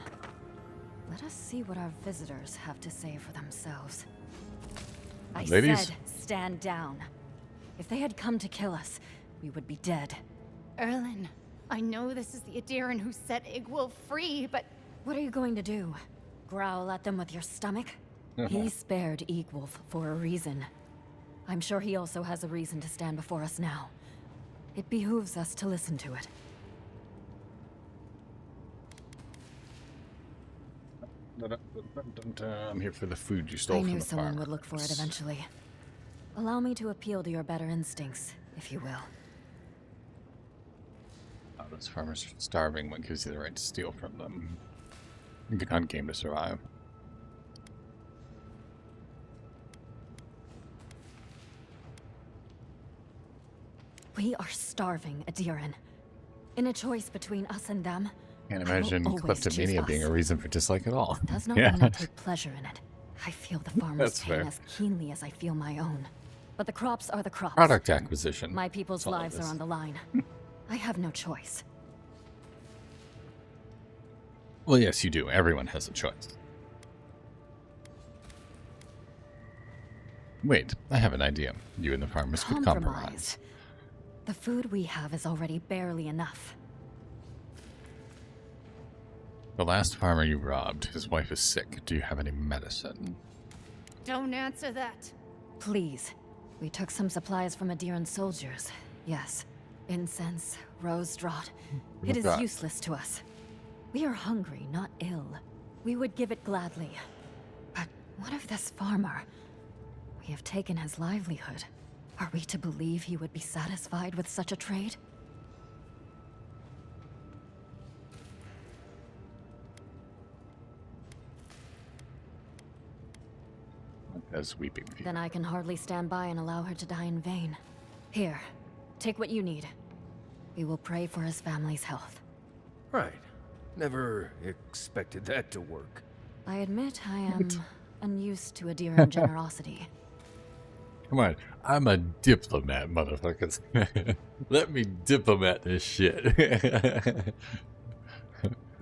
Let us see what our visitors have to say for themselves. I Ladies? said stand down. If they had come to kill us, we would be dead. Erlen, I know this is the Adiran who set Igwil free, but... What are you going to do? Growl at them with your stomach? He spared Igwolf for a reason. I'm sure he also has a reason to stand before us now. It behooves us to listen to it. I'm here for the food you stole I from knew the someone farmer. would look for it eventually. Allow me to appeal to your better instincts, if you will. Oh, those farmers are starving. What gives you the right to steal from them? You can hunt game to survive. We are starving, Adiran. In a choice between us and them, Can't I will imagine always kleptomania choose being us. a reason for dislike at all. Does not Yeah. mean I take pleasure in it. I feel the farmer's That's pain fair. as keenly as I feel my own. But the crops are the crops. Product acquisition. My people's That's all it lives is. are on the line. I have no choice. Well, yes, you do. Everyone has a choice. Wait, I have an idea. You and the farmers could compromise. The food we have is already barely enough. The last farmer you robbed, his wife is sick. Do you have any medicine? Don't answer that. Please. We took some supplies from Adiran soldiers. Yes. Incense, rose draught. It is God. useless to us. We are hungry, not ill. We would give it gladly. But what of this farmer? We have taken his livelihood. Are we to believe he would be satisfied with such a trade? As weeping feet. Then I can hardly stand by and allow her to die in vain. Here, take what you need. We will pray for his family's health. Right. Never expected that to work. I admit I am unused to Adiran generosity. Come on, I'm a diplomat, motherfuckers. Let me diplomat this shit.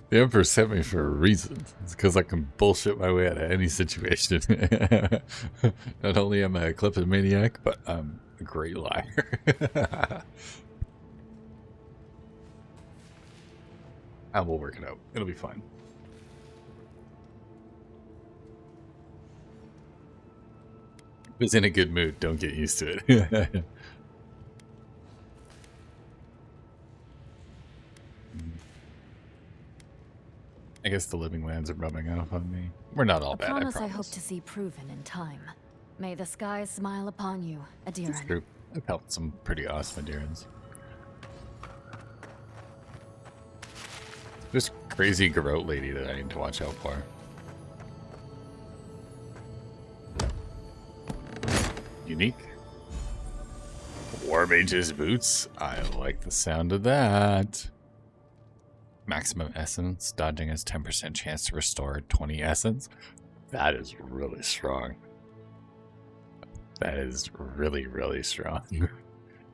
The Emperor sent me for a reason. It's because I can bullshit my way out of any situation. Not only am I a kleptomaniac, but I'm a great liar. And we'll work it out. It'll be fine. If it's in a good mood, don't get used to it. I guess the living lands are rubbing off on me. We're not all A bad, promise I I hope promise. to see proven in time. May the skies smile upon you, It's Adiran. true. I've helped some pretty awesome Adirans. This crazy garrote lady that I need to watch out for. Unique. War Mage's boots. I like the sound of that. Maximum essence. Dodging has 10% chance to restore 20 essence. That is really strong. That is really, really strong.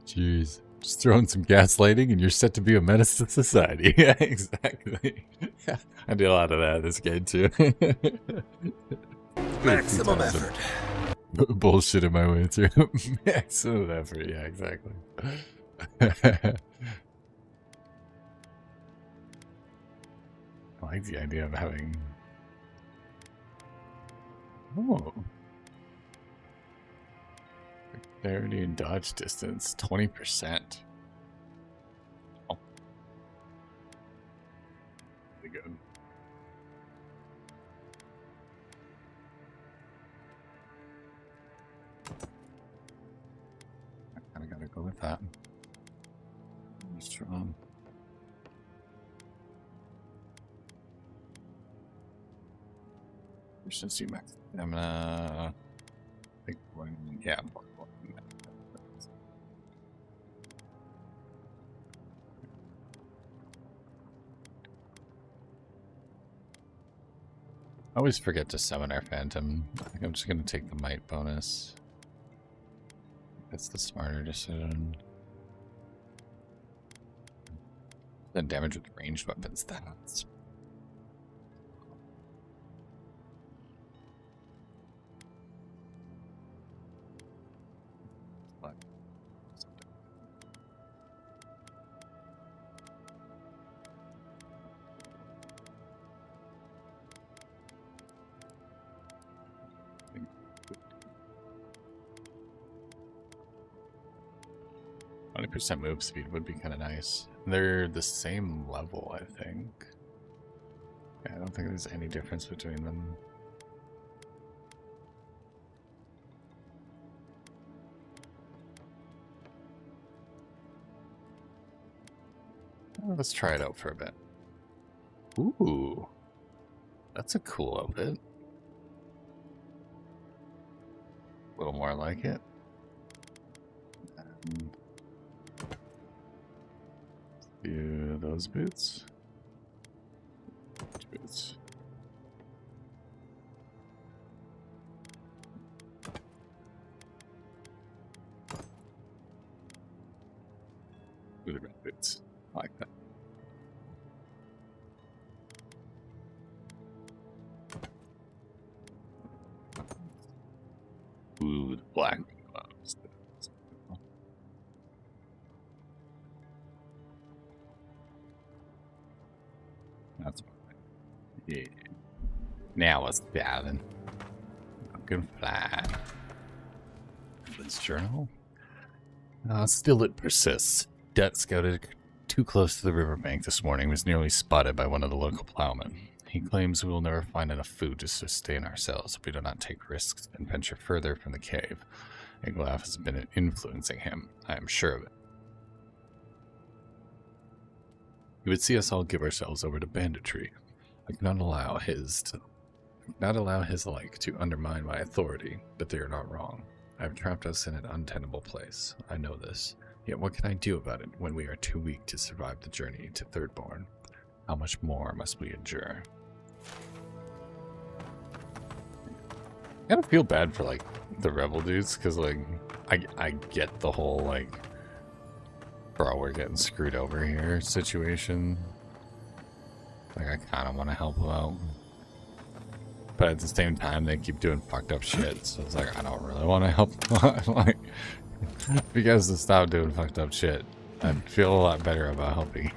Jeez. Just throw in some gaslighting and you're set to be a menace to society. Yeah, exactly. I do a lot of that in this game too. Maximum effort. Bullshitting my way through. Maximum effort, yeah, exactly. I like the idea of having... Oh. Dexterity and dodge distance, 20%. Oh. Pretty good. I kind of gotta go with that. Strong. Efficiency max. I'm gonna pick one. Yeah. I always forget to summon our phantom. I think I'm just gonna take the might bonus. That's the smarter decision. Then damage with ranged weapons. That's what? % move speed would be kind of nice. They're the same level, I think. Yeah, I don't think there's any difference between them. Well, let's try it out for a bit. Ooh, that's a cool outfit. A little more like it. Do those boots. Which boots? Ooh, the red boots. I like that. Ooh, the black gloves. That's fine. Yeah. Now let's dive in. Good fly. This journal. Still it persists. Det scouted too close to the riverbank this morning, was nearly spotted by one of the local plowmen. He claims we will never find enough food to sustain ourselves if we do not take risks and venture further from the cave. Iglaf has been influencing him. I am sure of it. He would see us all give ourselves over to banditry. I cannot allow his like to undermine my authority, but they are not wrong. I have trapped us in an untenable place. I know this. Yet what can I do about it when we are too weak to survive the journey to Thirdborn? How much more must we endure? I gotta feel bad for like the rebel dudes, because like I get the whole like, bro, we're getting screwed over here situation. Like I kind of want to help them out, but at the same time they keep doing fucked up shit. So it's like I don't really want to help them. Like, if you guys to stop doing fucked up shit, I'd feel a lot better about helping.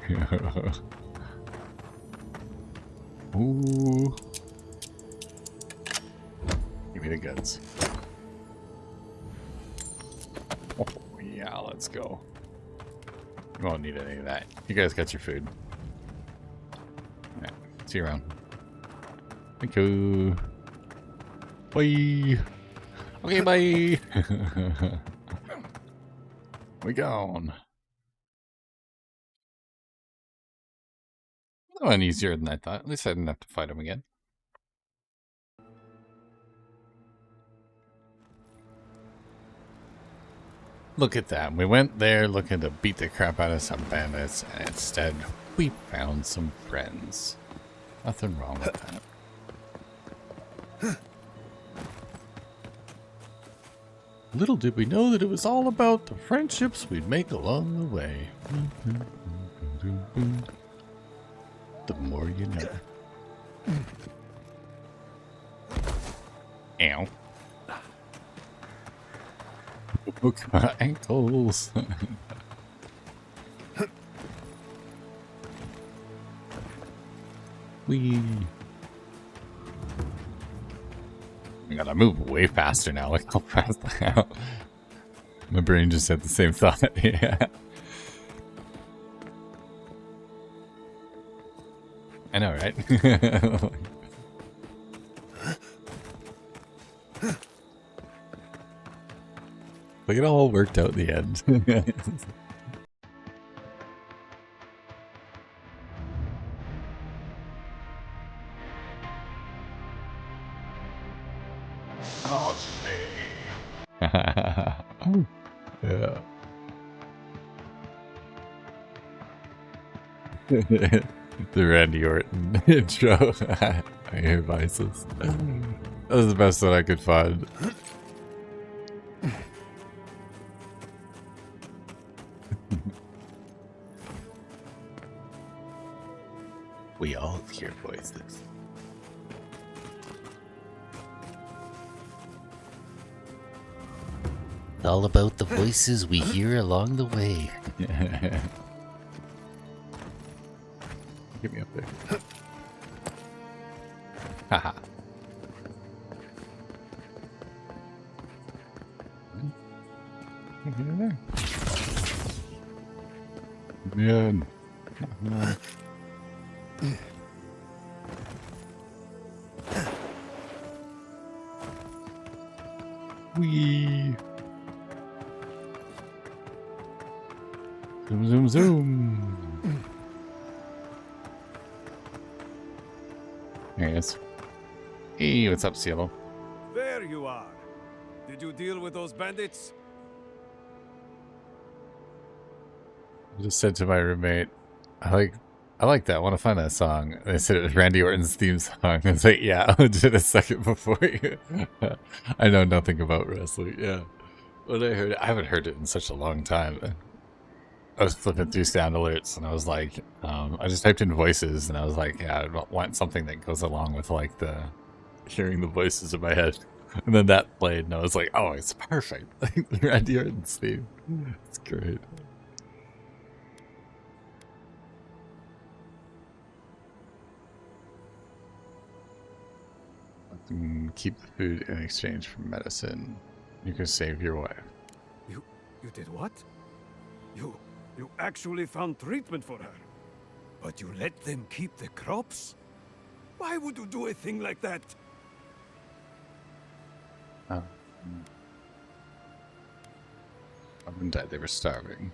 Ooh. Give me the goods. Oh, yeah, let's go. You won't need any of that. You guys got your food. Alright, see you around. Thank you. Bye. Okay, bye. We gone. That went easier than I thought. At least I didn't have to fight him again. Look at that. We went there looking to beat the crap out of some bandits, and instead we found some friends. Nothing wrong with that. Little did we know that it was all about the friendships we'd make along the way. The more you know. Ow. Look, my ankles. Wee. I gotta move way faster now. Look how fast I am. My brain just had the same thought. Yeah. I know, right? Like it all worked out in the end. Oh, yeah. The Randy Orton intro. I hear voices. That was the best one I could find. We all hear voices. It's all about the voices we hear along the way. Get me up there. Haha. Get in there. Man. Wee. Zoom, zoom, zoom. There he is. Hey, what's up, Cielo? There you are. Did you deal with those bandits? I just said to my roommate, I like that. I want to find that song. They said it was Randy Orton's theme song. I was like, yeah, I did a second before you. I know nothing about wrestling. Yeah. When I heard it, I haven't heard it in such a long time. I was flipping through sound alerts and I was like, I just typed in voices and I was like, yeah, I want something that goes along with like the hearing the voices in my head. And then that played and I was like, oh, it's perfect. Like the Randy Orton's theme. It's great. Keep the food in exchange for medicine. You can save your wife. You did what? You actually found treatment for her. But you let them keep the crops? Why would you do a thing like that? Oh. Someone died. They were starving.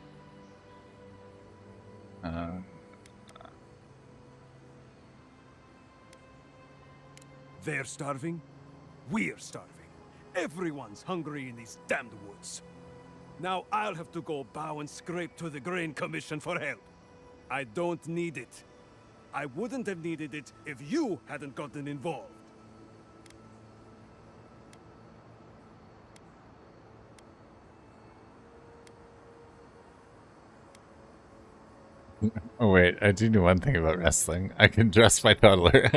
They're starving. We're starving. Everyone's hungry in these damned woods. Now I'll have to go bow and scrape to the Grain Commission for help. I don't need it. I wouldn't have needed it if you hadn't gotten involved. Oh wait, I do know one thing about wrestling. I can dress my toddler.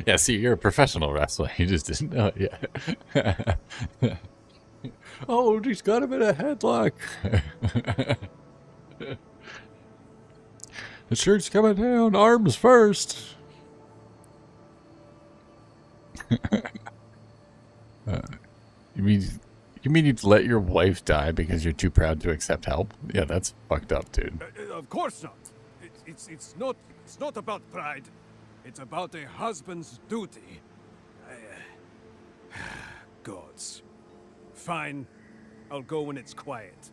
Yeah, see, you're a professional wrestler. You just didn't know it yet. Oh, he's got him in a headlock. The shirt's coming down. Arms first. You mean you'd let your wife die because you're too proud to accept help? Yeah, that's fucked up, dude. Of course not. It's not about pride. It's about a husband's duty. Gods. Fine. I'll go when it's quiet.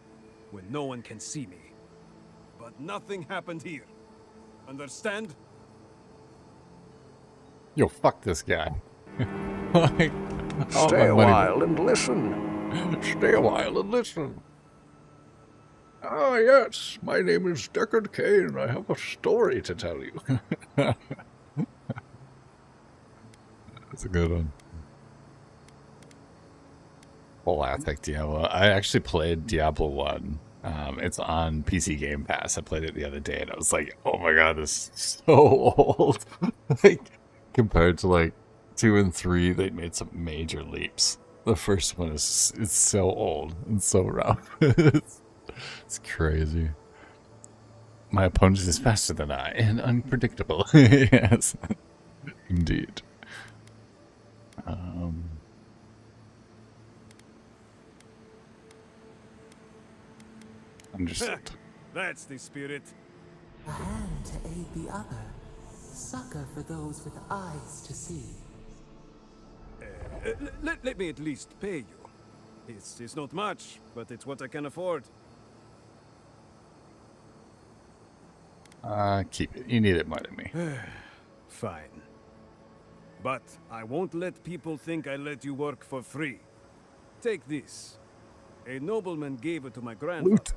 When no one can see me. But nothing happened here. Understand? Yo, fuck this guy. Like, Stay a while and listen. Stay a while and listen. Ah, yes. My name is Deckard Cain. I have a story to tell you. That's a good one. Classic Diablo. I actually played Diablo 1. It's on PC Gamepass. I played it the other day and I was like, oh my god, this is so old. Like, compared to like 2 and 3, they made some major leaps. The first one is so old and so rough. It's crazy. My opponent is faster than I and unpredictable. Yes, indeed. Understood. That's the spirit. A hand to aid the other. Succor for those with eyes to see. Let me at least pay you. It's not much, but it's what I can afford. Keep it. You need it more than me. Fine. But I won't let people think I let you work for free. Take this. A nobleman gave it to my grandfather, Loot.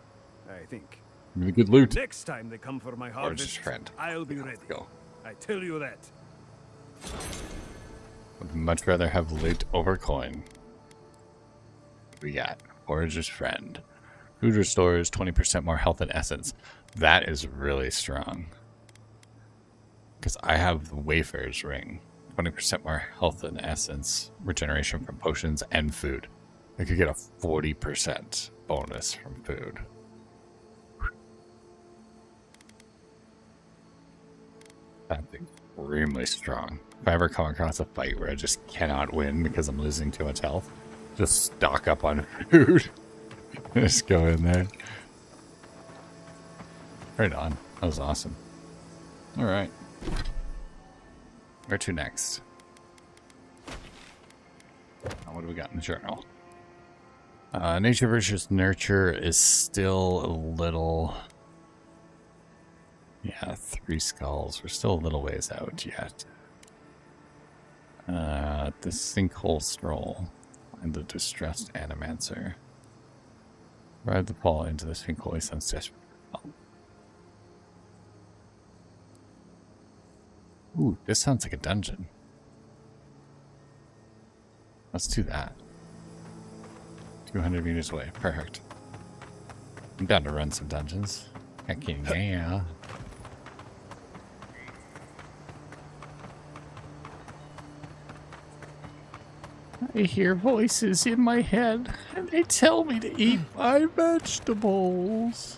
I think. Really good loot. Next time they come for my harvest, I'll be ready. Go. I tell you that. Would much rather have loot over coin. We got Forager's Friend. Food restores 20% more health and essence. That is really strong. Because I have the Wayfarer's Ring. 20% more health and essence regeneration from potions and food. I could get a 40% bonus from food. That's extremely strong. If I ever come across a fight where I just cannot win because I'm losing too much health, just stock up on food. Just go in there. Right on. That was awesome. Alright. Where to next? What do we got in the journal? Nature versus nurture is still a little... Yeah, 3 skulls. We're still a little ways out yet. The sinkhole stroll. Find the distressed animancer. Ride the fall into the sinkhole. He sounds desperate. Ooh, this sounds like a dungeon. Let's do that. 200 meters away. Perfect. I'm down to run some dungeons. Heck yeah. I hear voices in my head, and they tell me to eat my vegetables.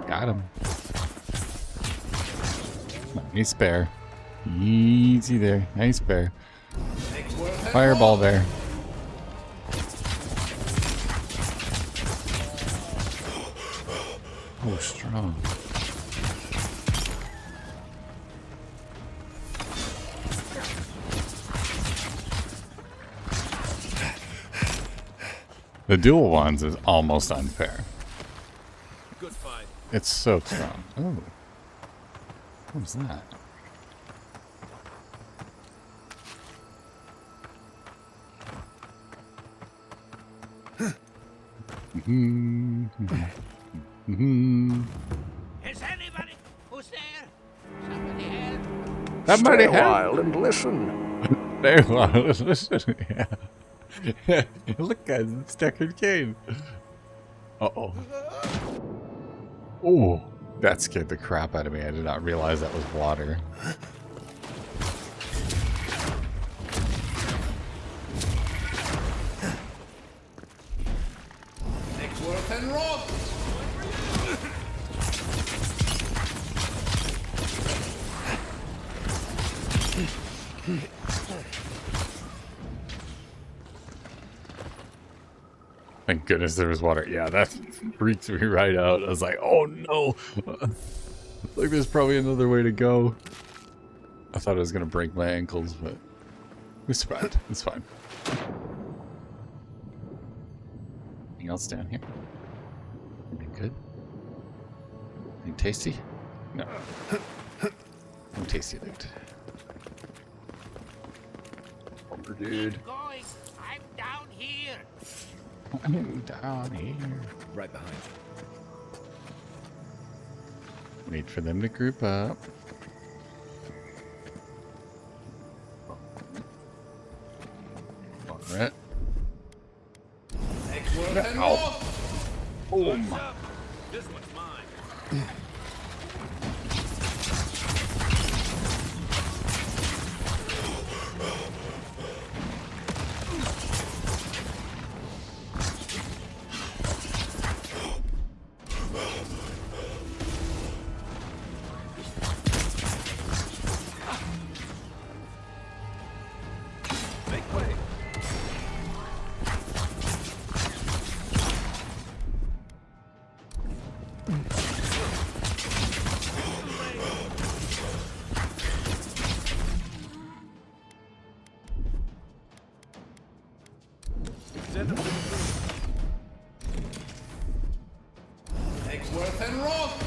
Got him. Nice bear. Easy there. Nice bear. Fireball there. Oh, strong. The dual ones is almost unfair. Good fight. It's so strong. Oh. What was that? Is anybody who's there? Somebody help. Somebody Stay a help. while and listen. Stay a while and listen. Yeah. Look, guys, it's Deckard Cain. Uh-oh. Oh, that scared the crap out of me. I did not realize that was water. and rob. Thank goodness there was water. Yeah, that freaked me right out. I was like, oh no. Like there's probably another way to go. I thought I was going to break my ankles, but we survived. It's fine. Anything else down here? Anything good? Anything tasty? No. No tasty loot. Over, dude. Keep going. I'm down here. I'm down here. Right behind you. Wait for them to group up. Alright. Ow. Boom. This one's mine. Eggsworth and Roth!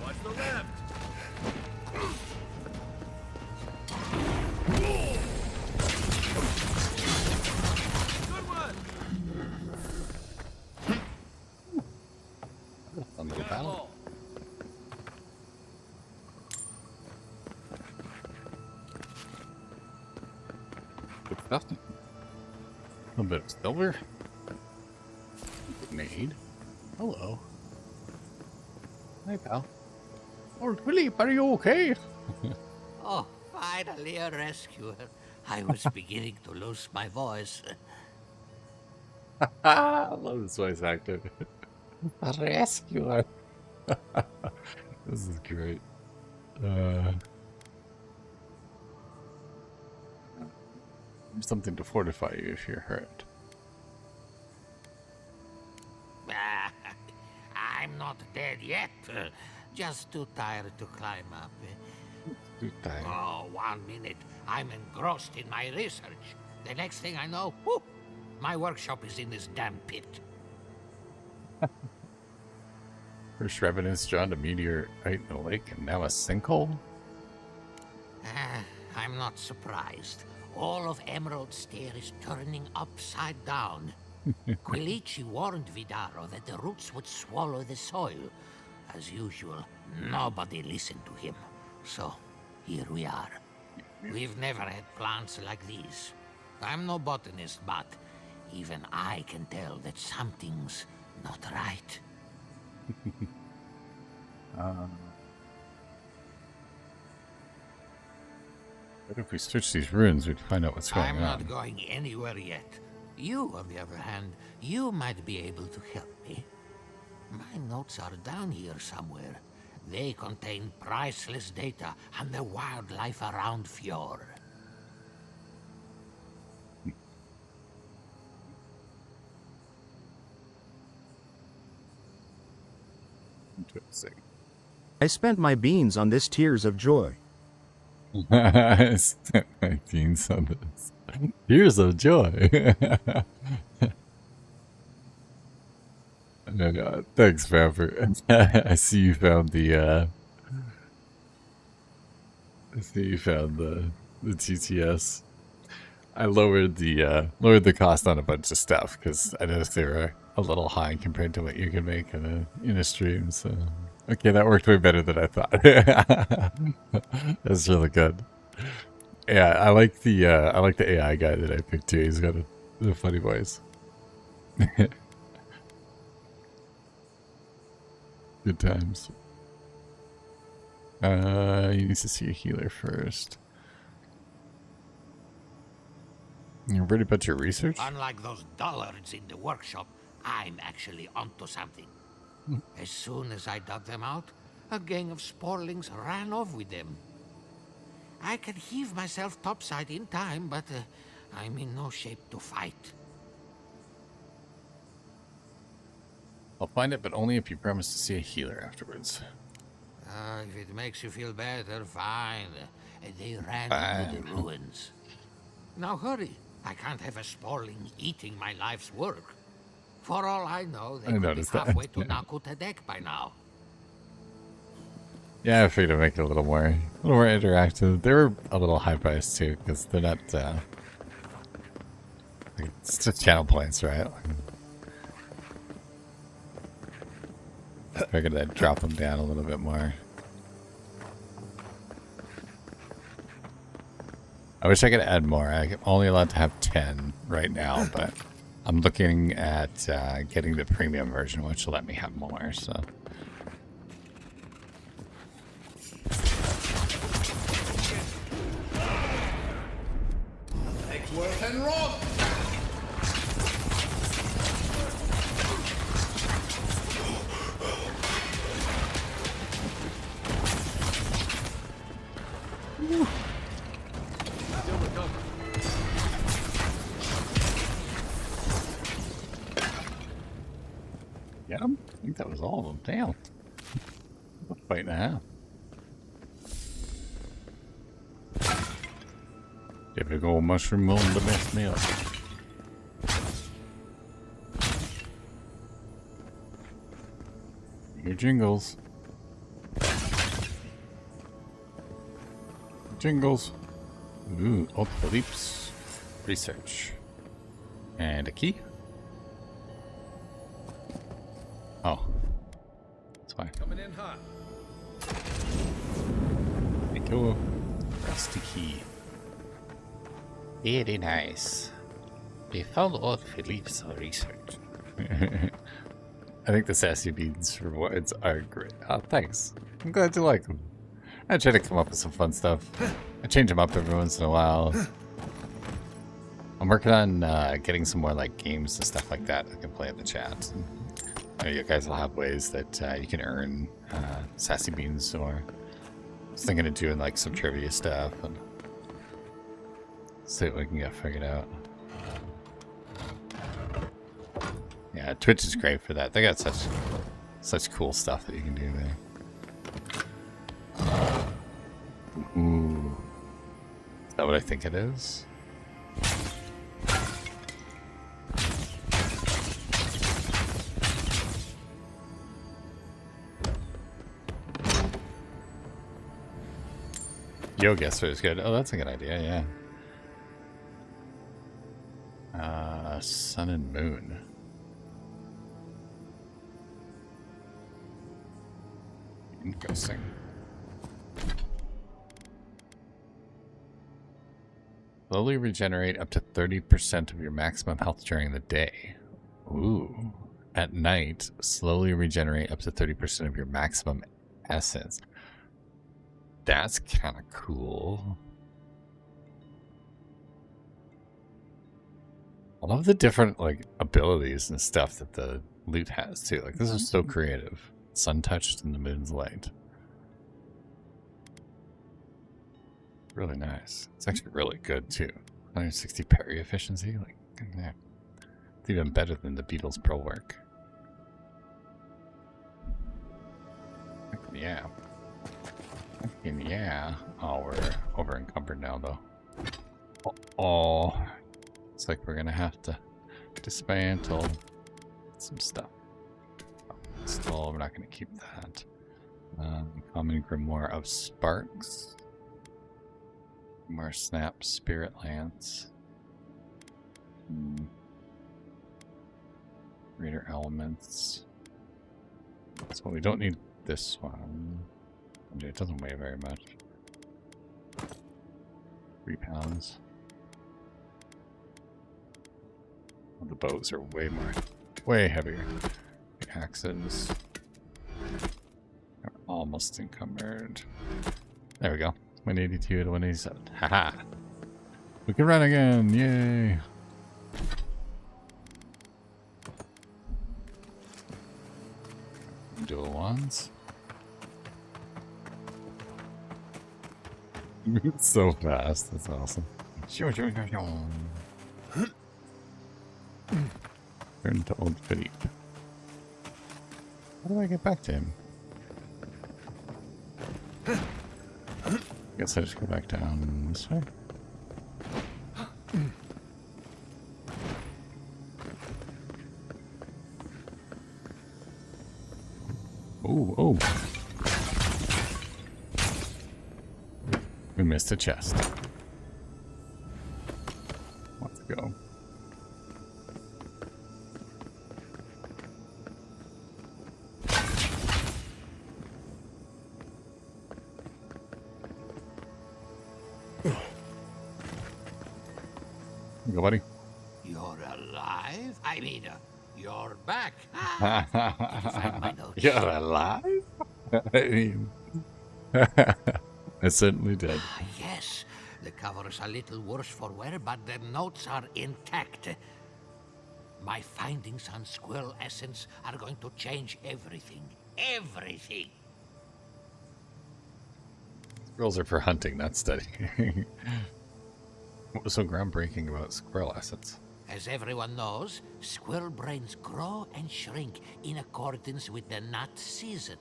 Watch the left. Good one. Fun little battle. Good stuff. A little bit of silver. Made. Hello. Hi, pal. Lord Philip, are you okay? Oh, finally a rescuer. I was beginning to lose my voice. I love this voice actor. A rescuer. This is great. Something to fortify you if you're hurt. I'm not dead yet. Just too tired to climb up. Too tired. Oh, 1 minute. I'm engrossed in my research. The next thing I know, whoop, my workshop is in this damn pit. First evidence drawn a meteorite in the lake and now a sinkhole? I'm not surprised. All of Emerald Stair is turning upside down. Quilici warned Vidaro that the roots would swallow the soil. As usual, nobody listened to him. So, here we are. We've never had plants like these. I'm no botanist, but even I can tell that something's not right. But if we search these ruins, we'd find out what's going on. I'm not going anywhere yet. You, on the other hand, you might be able to help me. My notes are down here somewhere. They contain priceless data on the wildlife around Fjord. Interesting. I spent my beans on this Tears of Joy. I spent my beans on this. Tears of Joy. Oh god. Thanks, Vamper. I see you found the TTS. I lowered the cost on a bunch of stuff because I noticed they were a little high compared to what you can make in a stream. So okay, that worked way better than I thought. That's really good. Yeah, I like the AI guy that I picked too. He's got a funny voice. Good times. You need to see a healer first. You're worried about your research? Unlike those dullards in the workshop, I'm actually onto something. As soon as I dug them out, a gang of sporlings ran off with them. I can heave myself topside in time, but I'm in no shape to fight. I'll find it, but only if you promise to see a healer afterwards. If it makes you feel better, fine. They ran into the ruins. Now hurry. I can't have a sporling eating my life's work. For all I know, they could be halfway to Nakutadek by now. Yeah, I figured I'd make it a little more interactive. They were a little high priced too, because they're not. It's just channel points, right? I figured I'd drop them down a little bit more. I wish I could add more. I'm only allowed to have 10 right now, but I'm looking at getting the premium version, which will let me have more. So. Eggsworth and Roth! Get him? I think that was all of them. Damn. A fight and a half. Typical mushroom will the best meal. Your jingles. Jingles. Ooh, Old Philippe's research. And a key. Oh. That's why. Coming in hot. Thank you. Rusty key. Very nice. We found Old Philippe's research. I think the sassy beans rewards are great. Oh, thanks. I'm glad you like them. I try to come up with some fun stuff. I change them up every once in a while. I'm working on getting some more like games and stuff like that I can play in the chat. You guys will have ways that you can earn sassy beans, or I was thinking of doing like some trivia stuff and see what we can get figured out. Yeah, Twitch is great for that. They got such cool stuff that you can do there. Ooh. Is that what I think it is? Yo, guess what is good? Oh, that's a good idea, yeah. Sun and moon. Interesting. Slowly regenerate up to 30% of your maximum health during the day. Ooh. At night, slowly regenerate up to 30% of your maximum essence. That's kind of cool. I love the different like abilities and stuff that the loot has too. Like this is so creative. Sun touched in the moon's light. Really nice. It's actually really good too. 160 parry efficiency. Like, yeah. It's even better than the Beetle's Pro work. Yeah. Yeah. Oh, we're over encumbered now though. Oh. It's like we're gonna have to dismantle some stuff. Still, we're not gonna keep that. Common Grimoire of Sparks. More Snap Spirit Lance. Greater Elements. So we don't need this one. It doesn't weigh very much. 3 pounds. The bows are way heavier. The axes are almost encumbered. There we go. 182 to 187. Haha! We can run again! Yay! Dual ones. It's so fast. That's awesome. Turn to Old Philippe. How do I get back to him? Guess I just go back down this way. Oh. We missed a chest. Let's go. Go, buddy. You're alive? I mean, you're back. You're alive? I mean, I certainly did. Yes, the cover's a little worse for wear, but the notes are intact. My findings on squirrel essence are going to change everything. Everything! Squirrels are for hunting, not studying. What was so groundbreaking about squirrel essence? As everyone knows, squirrel brains grow and shrink in accordance with the nut season.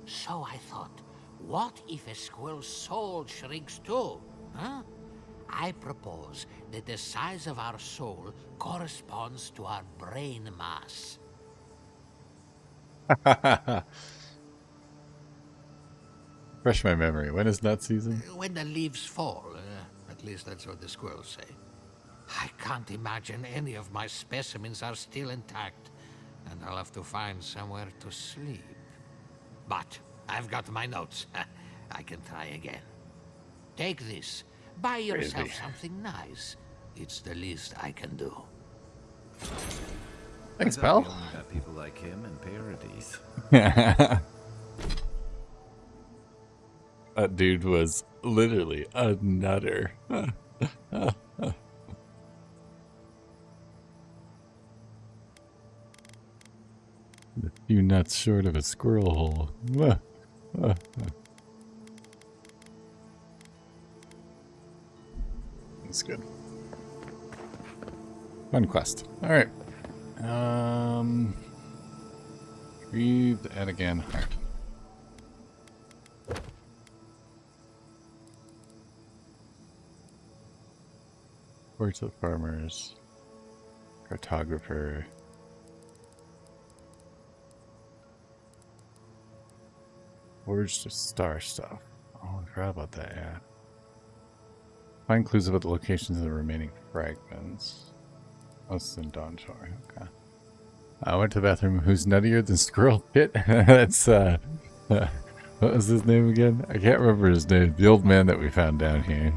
So I thought, what if a squirrel's soul shrinks too? Huh? I propose that the size of our soul corresponds to our brain mass. Fresh my memory. When is nut season? When the leaves fall, at least that's what the squirrels say. I can't imagine any of my specimens are still intact, and I'll have to find somewhere to sleep. But I've got my notes. I can try again. Take this. Buy yourself something nice. It's the least I can do. Thanks, I pal. thought we only got people like him in Paradise. That dude was literally a nutter. A few nuts short of a squirrel hole. That's good. Fun quest. Alright. Breathe and again heart. Words of farmers. Cartographer. Forged star stuff. Oh, I forgot about that, yeah. Find clues about the locations of the remaining fragments. Most in Dawn Shore, okay. I went to the bathroom. Who's nuttier than Squirrel Pit? That's, what was his name again? I can't remember his name. The old man that we found down here.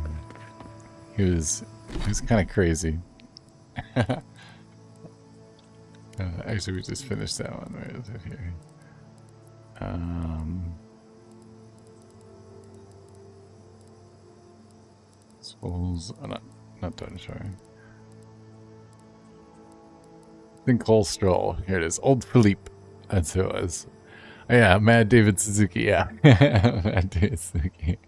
He was kind of crazy. Actually, we just finished that one. Where is it here? Souls, not done showing. Sinkhole Stroll. Here it is. Old Philippe. That's who it was. Oh, yeah, Mad David Suzuki. Yeah, Mad David Suzuki.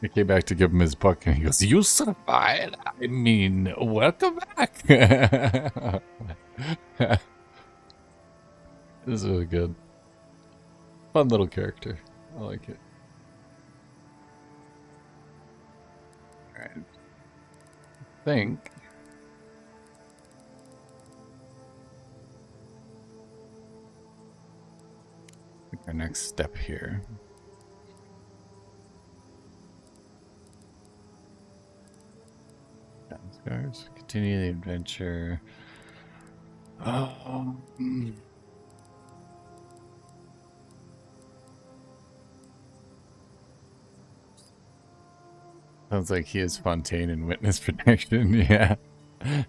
He came back to give him his book, and he goes, "You survived. I mean, welcome back." This is really good. Fun little character. I like it. Alright. I think our next step here. Downstairs. Continue the adventure. Sounds like he is Fontaine in witness protection. Yeah,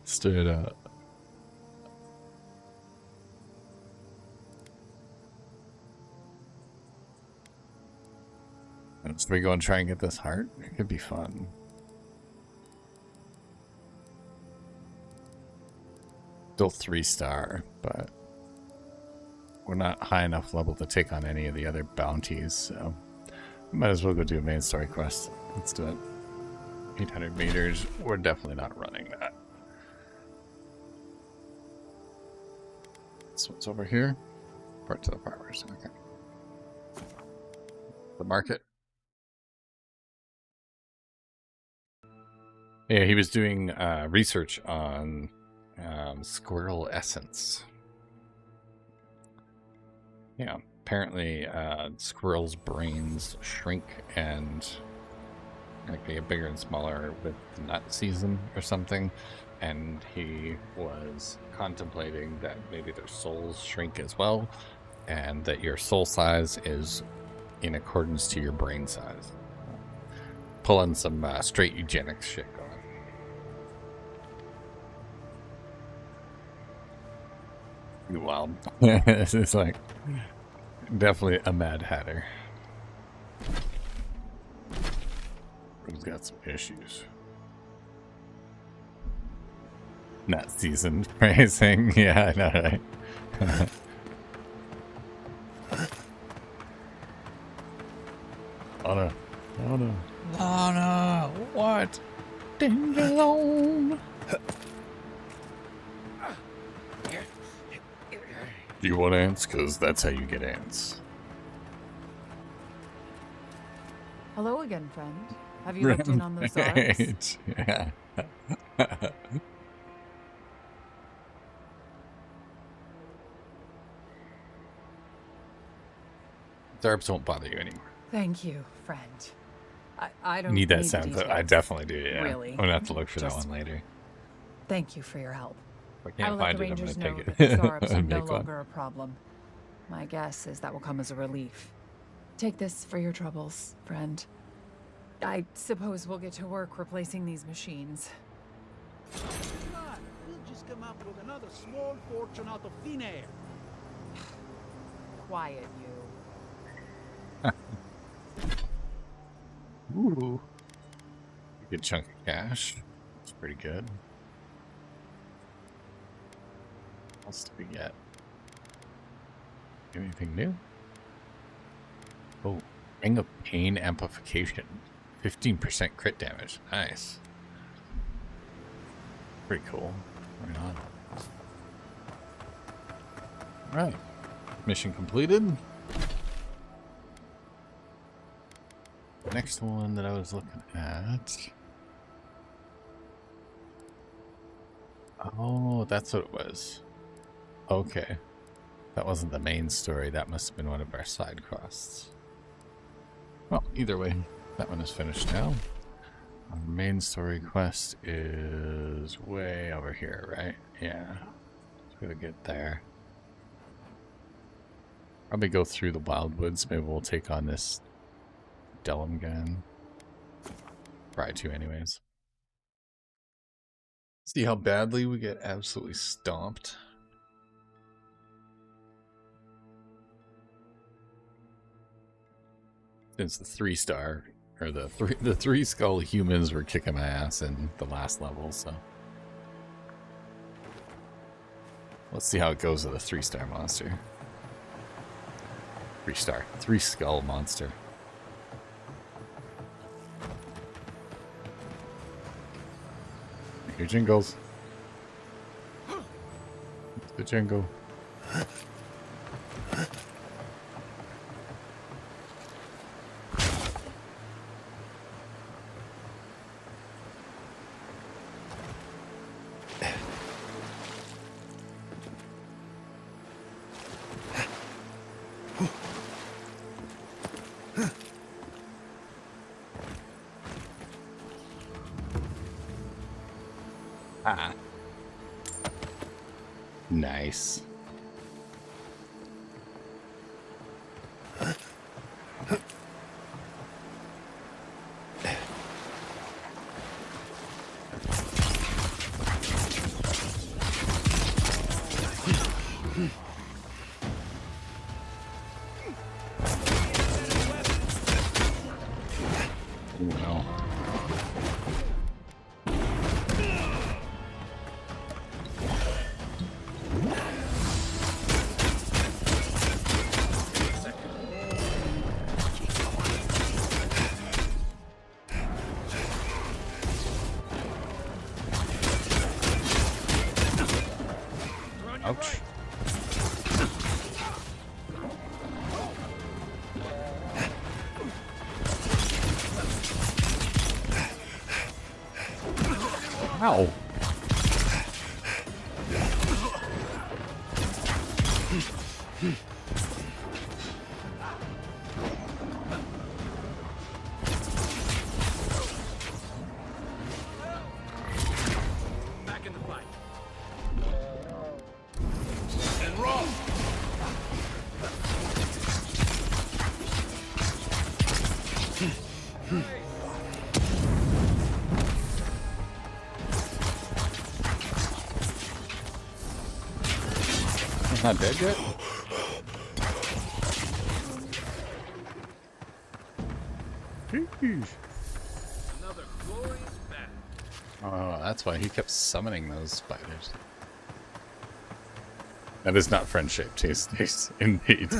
straight up. So we go and try and get this heart? It could be fun. Still 3-star, but we're not high enough level to take on any of the other bounties, so we might as well go do a main story quest. Let's do it. 800 meters. We're definitely not running that. So what's over here? Parts of the farmers. Okay. The market. Yeah, he was doing research on squirrel essence. Yeah, apparently squirrels' brains shrink and like they get bigger and smaller with the nut season or something, and he was contemplating that maybe their souls shrink as well, and that your soul size is in accordance to your brain size. Pulling some straight eugenics shit going. Wild. This is like definitely a Mad Hatter. He's got some issues. Not seasoned phrasing. Yeah, I know, right? Lana. Lana. Lana! What? Danger zone! Do you want ants? Because that's how you get ants. Hello again, friend. Have you looked in on those Zarbs? Yeah. Zarbs won't bother you anymore. Thank you, friend. I don't Need that the sound clip? I details, definitely do, yeah. Really. I'm gonna have to look for that Just one later. Thank you for your help. If I can't will let find the it, I'm Rangers gonna know take that the it. Zarbs are and no make one. longer a problem. My guess is that will come as a relief. Take this for your troubles, friend. I suppose we'll get to work replacing these machines. We'll just come up with another small fortune out of thin air. Quiet, you. Ooh. Good chunk of cash. It's pretty good. What else do we get? Anything new? Oh, Ring of Pain Amplification. 15% crit damage. Nice. Pretty cool. Right on. Alright. Mission completed. Next one that I was looking at. Oh, that's what it was. Okay. That wasn't the main story. That must have been one of our side quests. Well, either way, that one is finished now. Our main story quest is way over here, right? Yeah. Let's go get there. Probably go through the wildwoods. Maybe we'll take on this Delum gun. Try to anyways. See how badly we get absolutely stomped. Since the 3-star or the 3 skull humans were kicking my ass in the last level, so let's see how it goes with a 3-star monster. 3 skull monster. Here, Jingles. It's the jingle. Ah. Nice. No. Ouch. Ow. Back in the fight. And roll! He's not dead yet? Another glorious battle. Oh, that's why he kept summoning those spiders. That is not friend-shaped. He's indeed.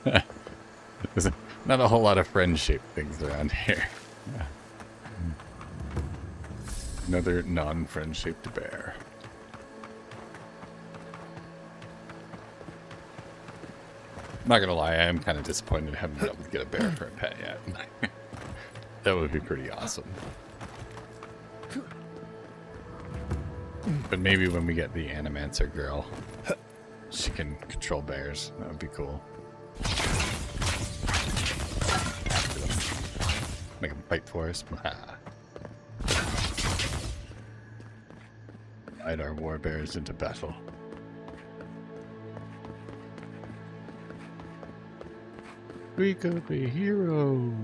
There's not a whole lot of friend-shaped things around here. Another non-friend-shaped bear. I'm not gonna lie, I am kind of disappointed I haven't been able to get a bear for a pet yet. That would be pretty awesome. But maybe when we get the Animancer girl, she can control bears. That would be cool. Make them fight for us. Guide our war bears into battle. We could be heroes.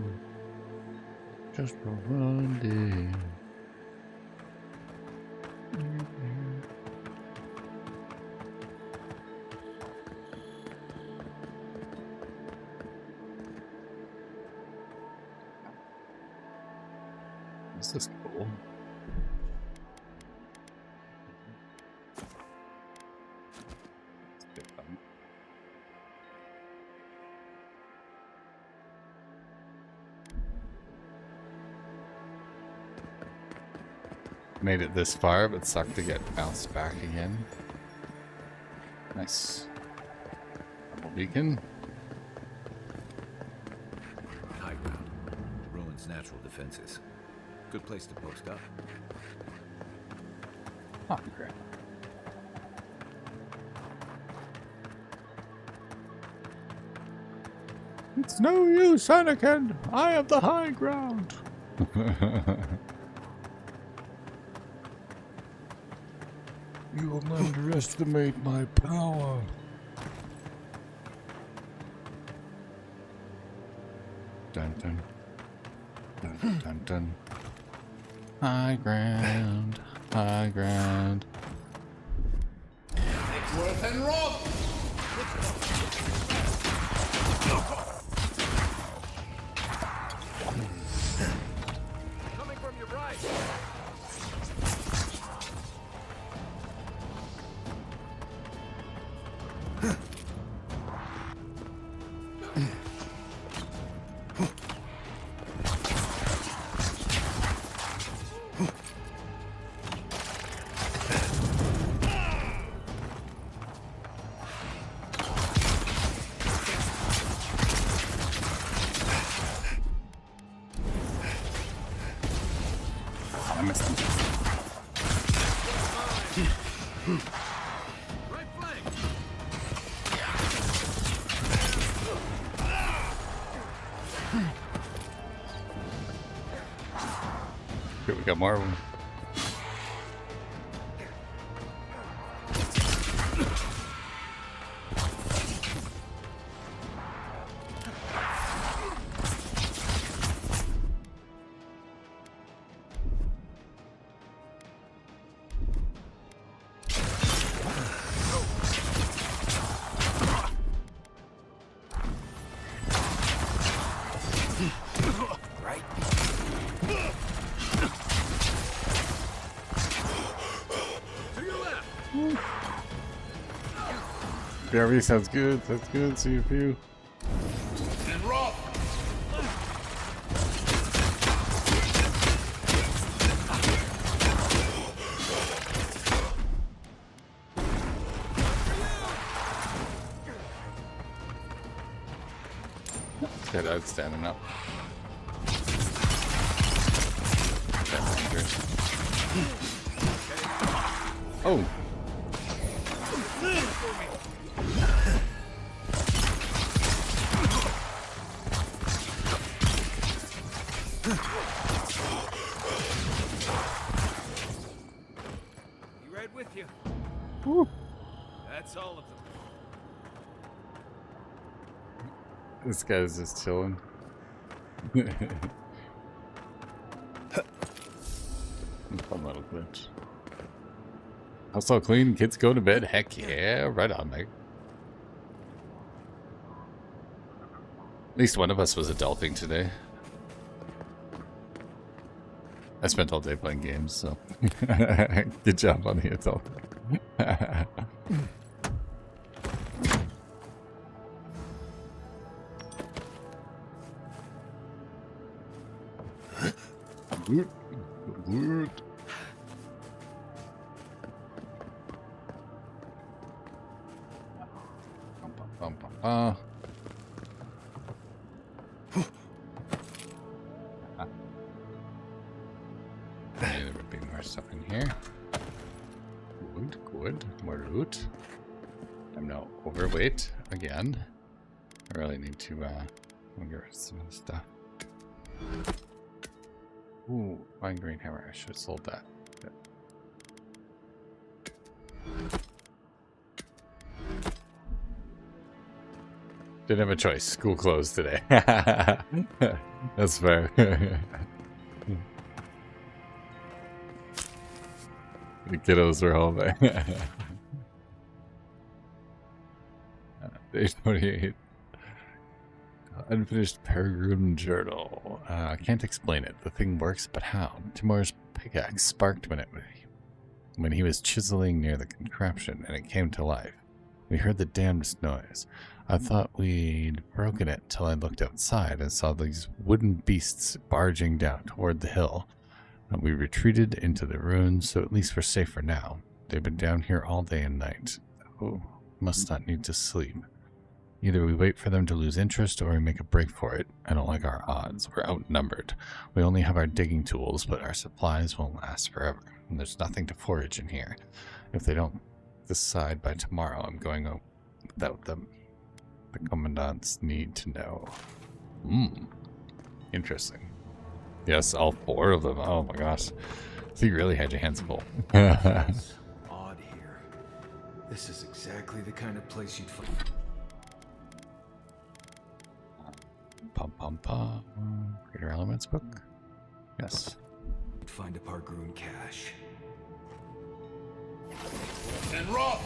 Just for one day. This is cool. It's a bit fun. Made it this far, but sucked to get bounced back again. Nice. Double beacon. High ground. Ruins natural defenses. Good place to post up. Oh, great. It's no use, Anakin. I have the high ground. You will underestimate my power. Dun dun. Dun dun dun. High ground. High ground. Worth and Rob! Coming from your right. I missed him. Right flank! Good, we got more of them. BRB sounds good. That's good. See you few. And Rob! Dead out standing up. Oh! You right with you. Woo. That's all of them. This guy's just chilling. Fun little glitch. House all clean, kids go to bed. Heck yeah, right on, Meg. At least one of us was adulting today. I spent all day playing games, so good job on the adult. Good. stuff in here. Good, good. More loot. I'm now overweight again. I really need to get rid of some of the stuff. Ooh, fine green hammer. I should have sold that. Didn't have a choice. School closed today. That's fair. The kiddos were home. Day 28. Unfinished Peregrine Journal. I can't explain it. The thing works, but how? Timur's pickaxe sparked when he was chiseling near the contraption, and it came to life. We heard the damnedest noise. I thought we'd broken it till I looked outside and saw these wooden beasts barging down toward the hill. We retreated into the ruins, so at least we're safe for now. They've been down here all day and night. Oh, must not need to sleep. Either we wait for them to lose interest or we make a break for it. I don't like our odds. We're outnumbered. We only have our digging tools, but our supplies won't last forever. And there's nothing to forage in here. If they don't decide by tomorrow, I'm going out without them. The commandants need to know. Interesting. Yes, all 4 of them. Oh my gosh. So you really had your hands full. It's odd here. This is exactly the kind of place you'd find. Pum pum pum. Greater Elements book? Yes. Find a Pargroon cache. And rock!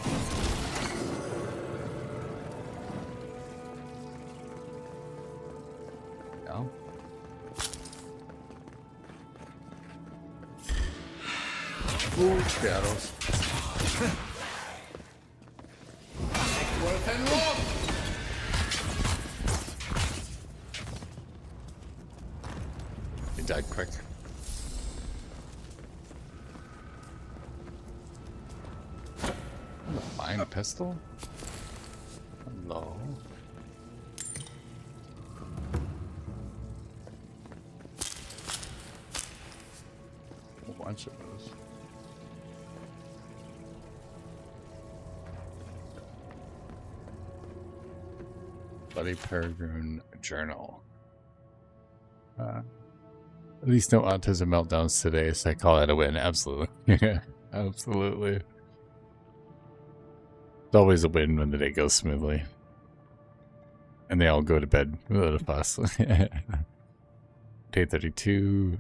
No. Ooh, shadows. And rock! He died quick. Fine pistol? Hello. A bunch of those. Bloody Peregrine Journal. At least no autism meltdowns today, so I call that a win. Absolutely. Absolutely. It's always a win when the day goes smoothly. And they all go to bed without a fuss. Day 32,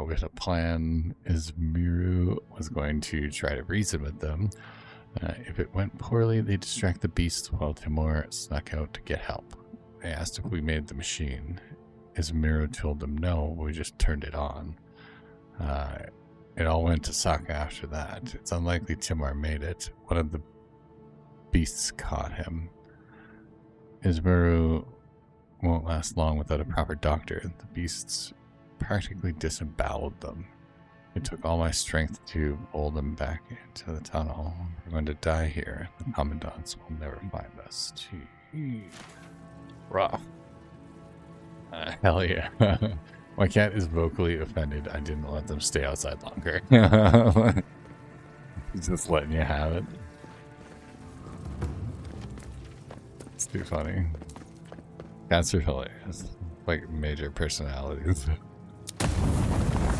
we had a plan. Miru was going to try to reason with them. If it went poorly, they distract the beasts while Timur snuck out to get help. They asked if we made the machine. Miru told them no, we just turned it on. It all went to Sokka after that. It's unlikely Timur made it. One of the beasts caught him. Miru won't last long without a proper doctor. The beasts practically disemboweled them. It took all my strength to pull them back into the tunnel. We're going to die here. The commandants will never find us. Gee. Rough. Hell yeah. My cat is vocally offended I didn't let them stay outside longer. He's just letting you have it. It's too funny. Cats are hilarious. Like major personalities.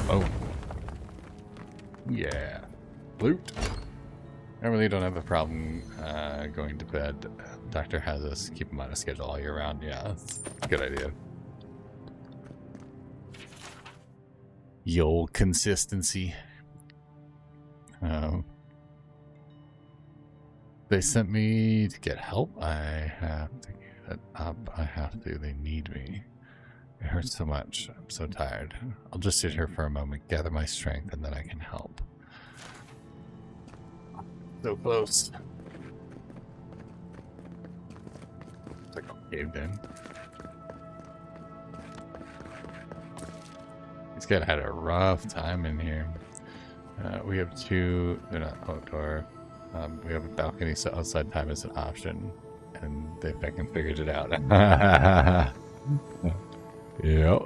Oh. Yeah. Loot. I really don't have a problem going to bed. Doctor has us keep him on a schedule all year round. Yeah, that's a good idea. Yo, consistency. They sent me to get help. I have to get up. I have to. They need me. It hurts so much. I'm so tired. I'll just sit here for a moment, gather my strength, and then I can help. So close. It's like I'm caved in. This guy had a rough time in here. We have 2. They're not outdoor. We have a balcony, so outside time is an option, and they fucking figured it out. Yep.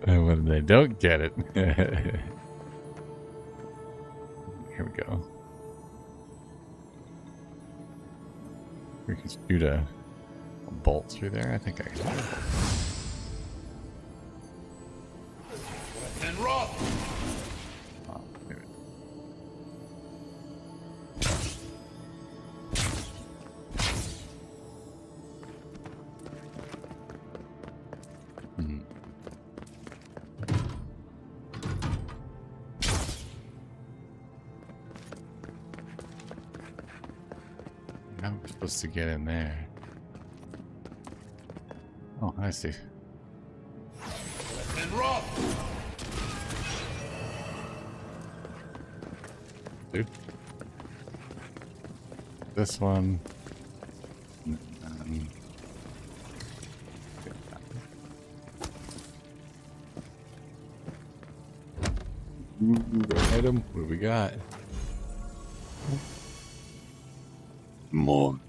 And when they don't get it, Here we go. We can shoot a bolt through there. I think I can. And rock. Oh, maybe. How am I supposed to get in there? Oh, I see. And rock. Dude. This one. Item. What do we got? More.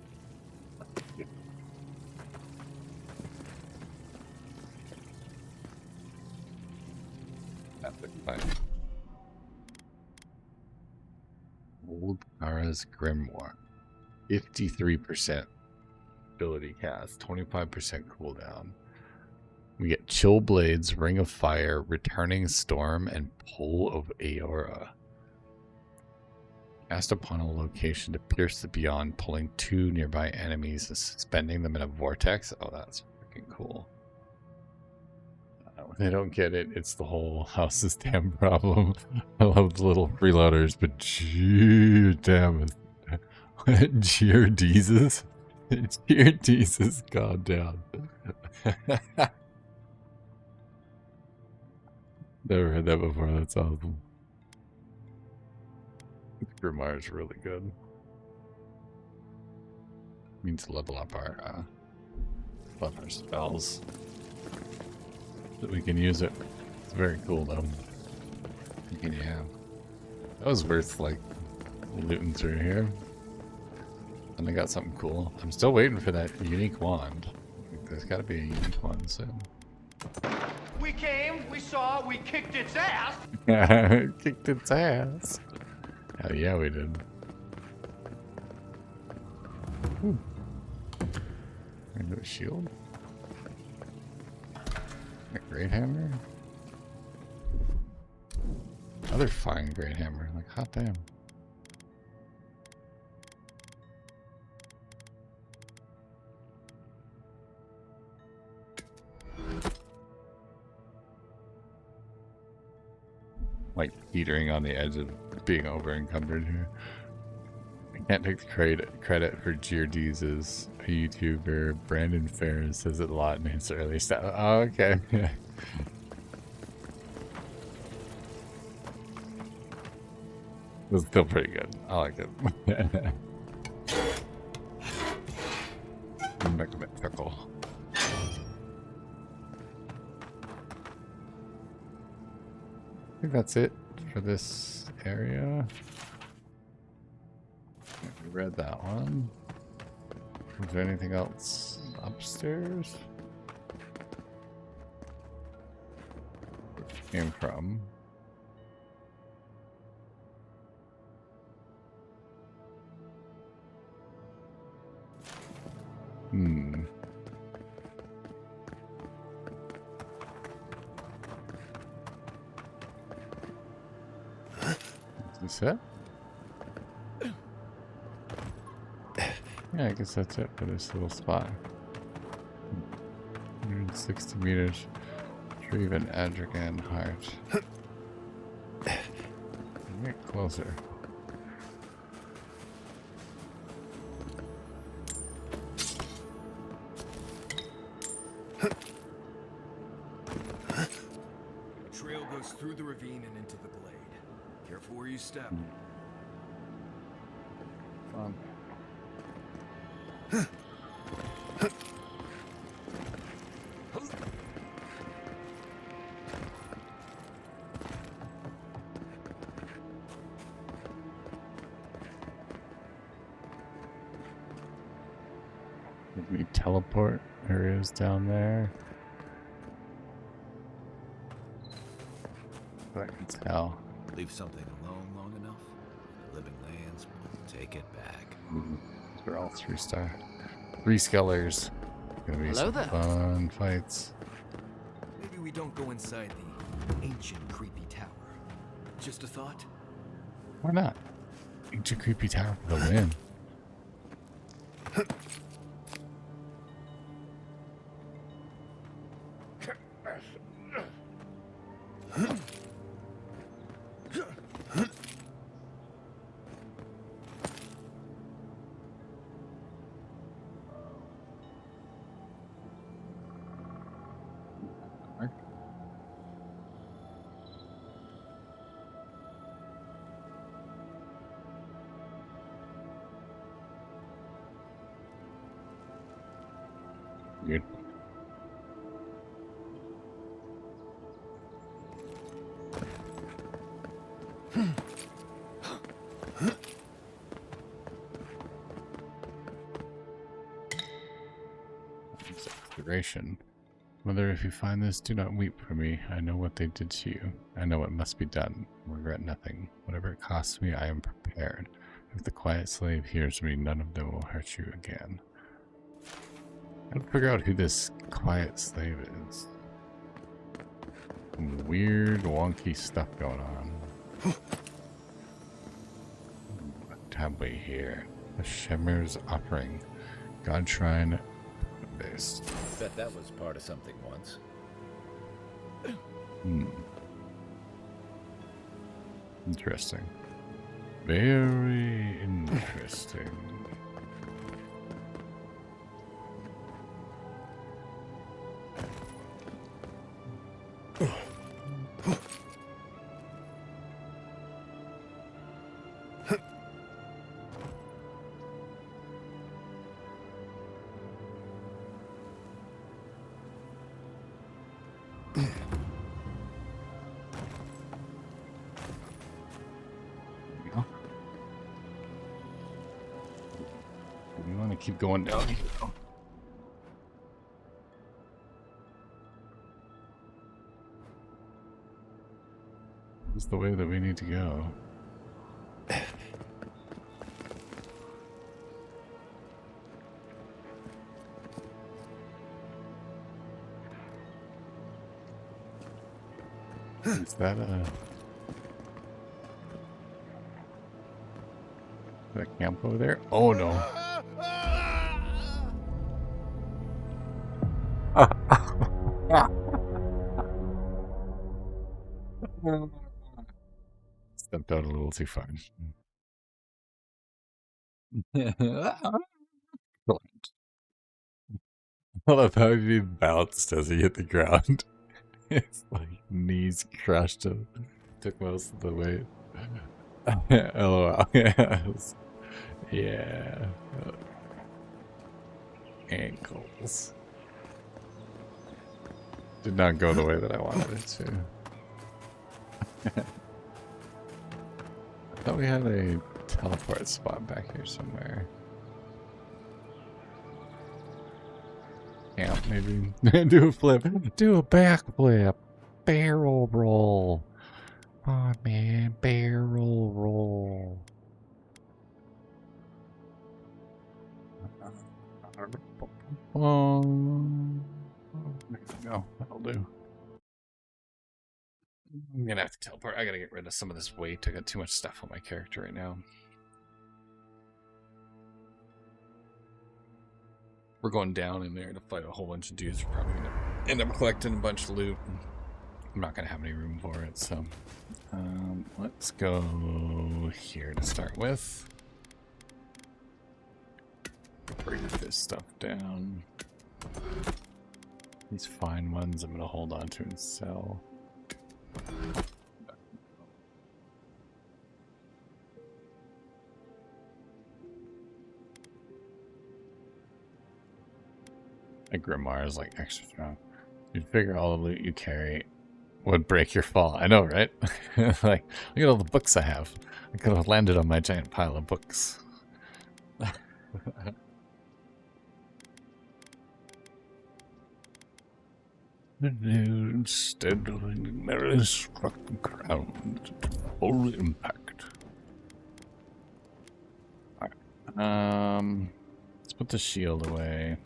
Old Kara's Grimoire. 53% ability cast, 25% cooldown. We get Chill Blades, Ring of Fire, Returning Storm, and Pull of Eora. Cast upon a location to pierce the beyond, pulling 2 nearby enemies and suspending them in a vortex. Oh, that's freaking cool. When they don't get it, it's the whole house's damn problem. I love the little freeloaders, but gee, damn it. Giardeeses? Giardeeses, god damn. Never heard that before, that's awesome. Grimoire is really good. Means to level up our spells. So we can use it. It's very cool though. Yeah. That was worth like looting through here. And I got something cool. I'm still waiting for that unique wand. There's gotta be a unique wand soon. We came, we saw, we kicked its ass. Kicked its ass. Hell yeah, we did. Into a shield. A great hammer. Another fine great hammer. Like hot damn. Like teetering on the edge of being over encumbered here. I can't take the credit for Giardeeses. A YouTuber, Brandon Ferris, says it a lot in his early stuff. Oh, okay. Yeah. It was still pretty good. I like it. Make a tickle. I think that's it for this area. We read that one. Is there anything else upstairs? Where it came from? Is this it? Yeah, I guess that's it for this little spot. 160 meters. Retrieve an Adrigan heart. Get closer. The trail goes through the ravine and into the glade. Careful where you step. Maybe teleport areas down there. I can tell. Leave something alone long enough, living lands, we'll take it back. They're all 3-star. 3 scholars. Gonna be Hello some there. fun fights. Maybe we don't go inside the ancient creepy tower. Just a thought? Why not? Ancient creepy tower for the win. Weird. Exploration. Mother, if you find this, do not weep for me. I know what they did to you. I know what must be done. Regret nothing. Whatever it costs me, I am prepared. If the quiet slave hears me, none of them will hurt you again. I gotta figure out who this quiet slave is. Some weird, wonky stuff going on. What have we here? The Shimmer's Offering. God Shrine base. Bet that was part of something once. Interesting. Very interesting. We want to keep going down here. This is the way that we need to go. Is that a camp over there? Oh no. Stepped out a little too far. I love how he bounced as he hit the ground. His like knees crushed him. Took most of the weight. LOL. Yes. Yeah. Ankles. Did not go the way that I wanted it to. I thought we had a teleport spot back here somewhere. Camp, maybe. Do a flip. Do a backflip. Barrel roll. Oh man, barrel roll. No, that'll do. I'm gonna have to teleport. I gotta get rid of some of this weight. I got too much stuff on my character right now. We're going down in there to fight a whole bunch of dudes. We're probably gonna end up collecting a bunch of loot. I'm not gonna have any room for it, so let's go here to start with. Break this stuff down. These fine ones I'm gonna hold on to and sell. A grimoire is like extra strong. You'd figure all the loot you carry would break your fall. I know, right? Like, look at all the books I have. I could have landed on my giant pile of books. The dude steadily merrily struck the ground to full impact. Let's put the shield away.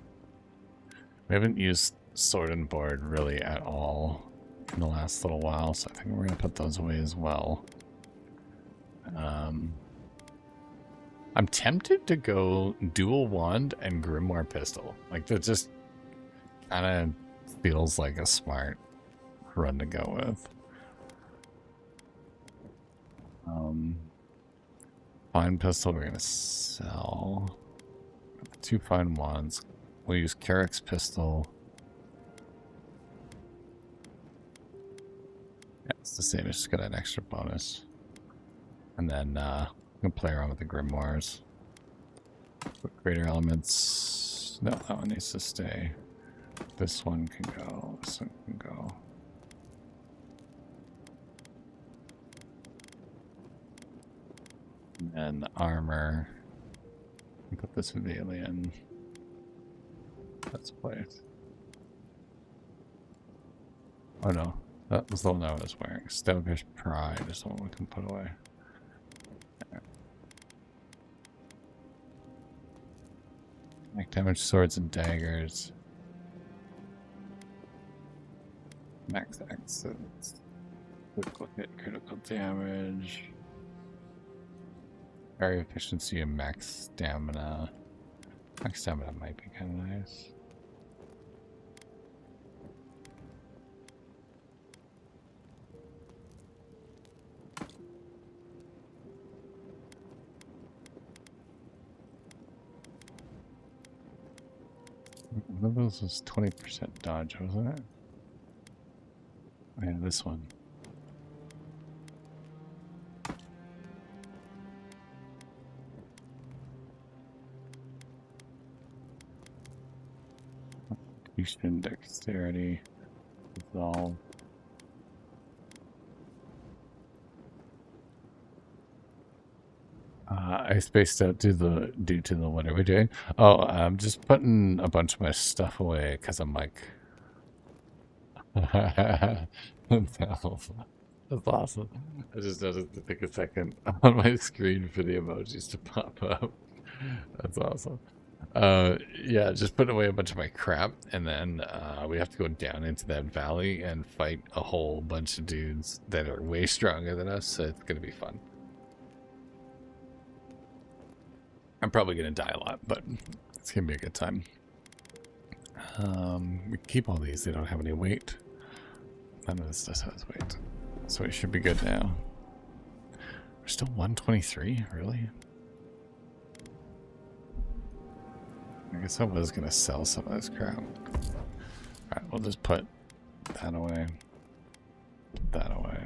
We haven't used sword and board really at all in the last little while, so I think we're gonna put those away as well. I'm tempted to go dual wand and grimoire pistol. Like, that just kind of feels like a smart run to go with. Fine pistol we're gonna sell. 2 fine wands. We'll use Carrick's pistol. Yeah, it's the same, it's just got an extra bonus. And then we can play around with the grimoires. Put greater elements. No, that one needs to stay. This one can go. This one can go. And then the armor. We put this with alien. Let's play it. Oh no, that was the one I was wearing. Stoic Pride is the one we can put away. Make damage swords and daggers. Max accents. Critical hit, critical damage. Area efficiency and max stamina. Max stamina might be kind of nice. One of those was 20% dodge, wasn't it? Oh yeah, this one. Execution, dexterity, resolve. I spaced out due to the what are we doing? Oh, I'm just putting a bunch of my stuff away because I'm like, that's awesome. I just noticed to take a second on my screen for the emojis to pop up. That's awesome. Yeah, just putting away a bunch of my crap, and then we have to go down into that valley and fight a whole bunch of dudes that are way stronger than us, so it's gonna be fun. I'm probably gonna die a lot, but it's gonna be a good time. We keep all these, they don't have any weight. None of this stuff has weight. So we should be good now. We're still 123, really? I guess I was gonna sell some of this crap. Alright, we'll just put that away. That away.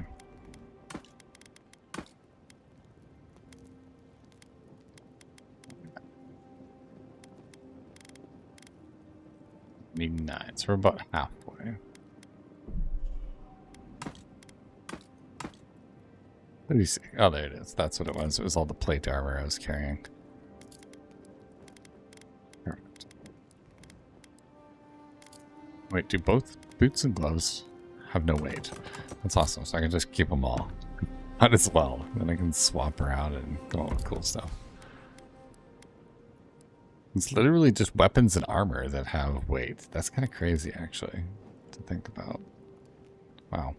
Need 9, so we're about halfway. What do you see? Oh, there it is. That's what it was. It was all the plate armor I was carrying. Perfect. Wait, do both boots and gloves have no weight? That's awesome. So I can just keep them all. Might as well. Then I can swap around and go with cool stuff. It's literally just weapons and armor that have weight. That's kind of crazy, actually, to think about. Wow.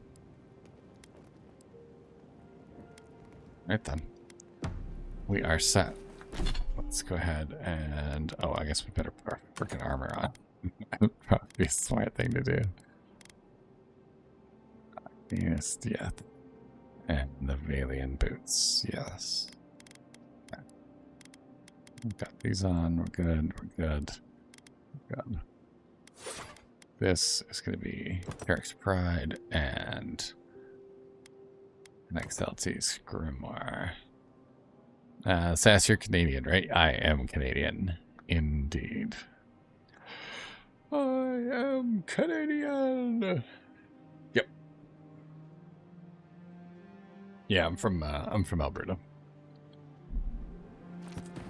Right then. We are set. Let's go ahead and... Oh, I guess we better put our freaking armor on. That would probably be a smart thing to do. Yes, yeah. And the Valian boots, yes. We've got these on, we're good, we're good. We're good. This is going to be Eric's Pride and an XLT's Grimoire. Sass, you're Canadian, right? I am Canadian. Indeed. I am Canadian! Yep. Yeah, I'm from Alberta.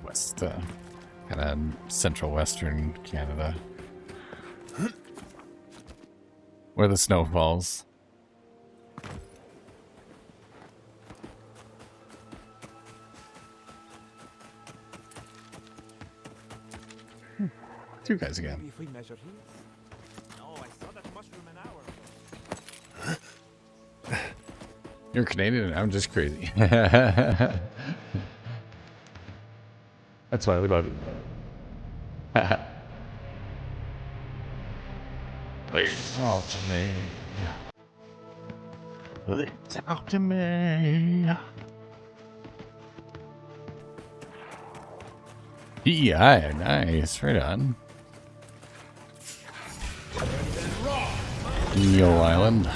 West, kind of central western Canada. Where the snow falls. you guys again. Maybe if we measure here. No, I saw that mushroom an hour ago. You're Canadian and I'm just crazy. That's why we love you. Wait, talk to me. Talk to me. Yeah, nice. Right on. Neo Island.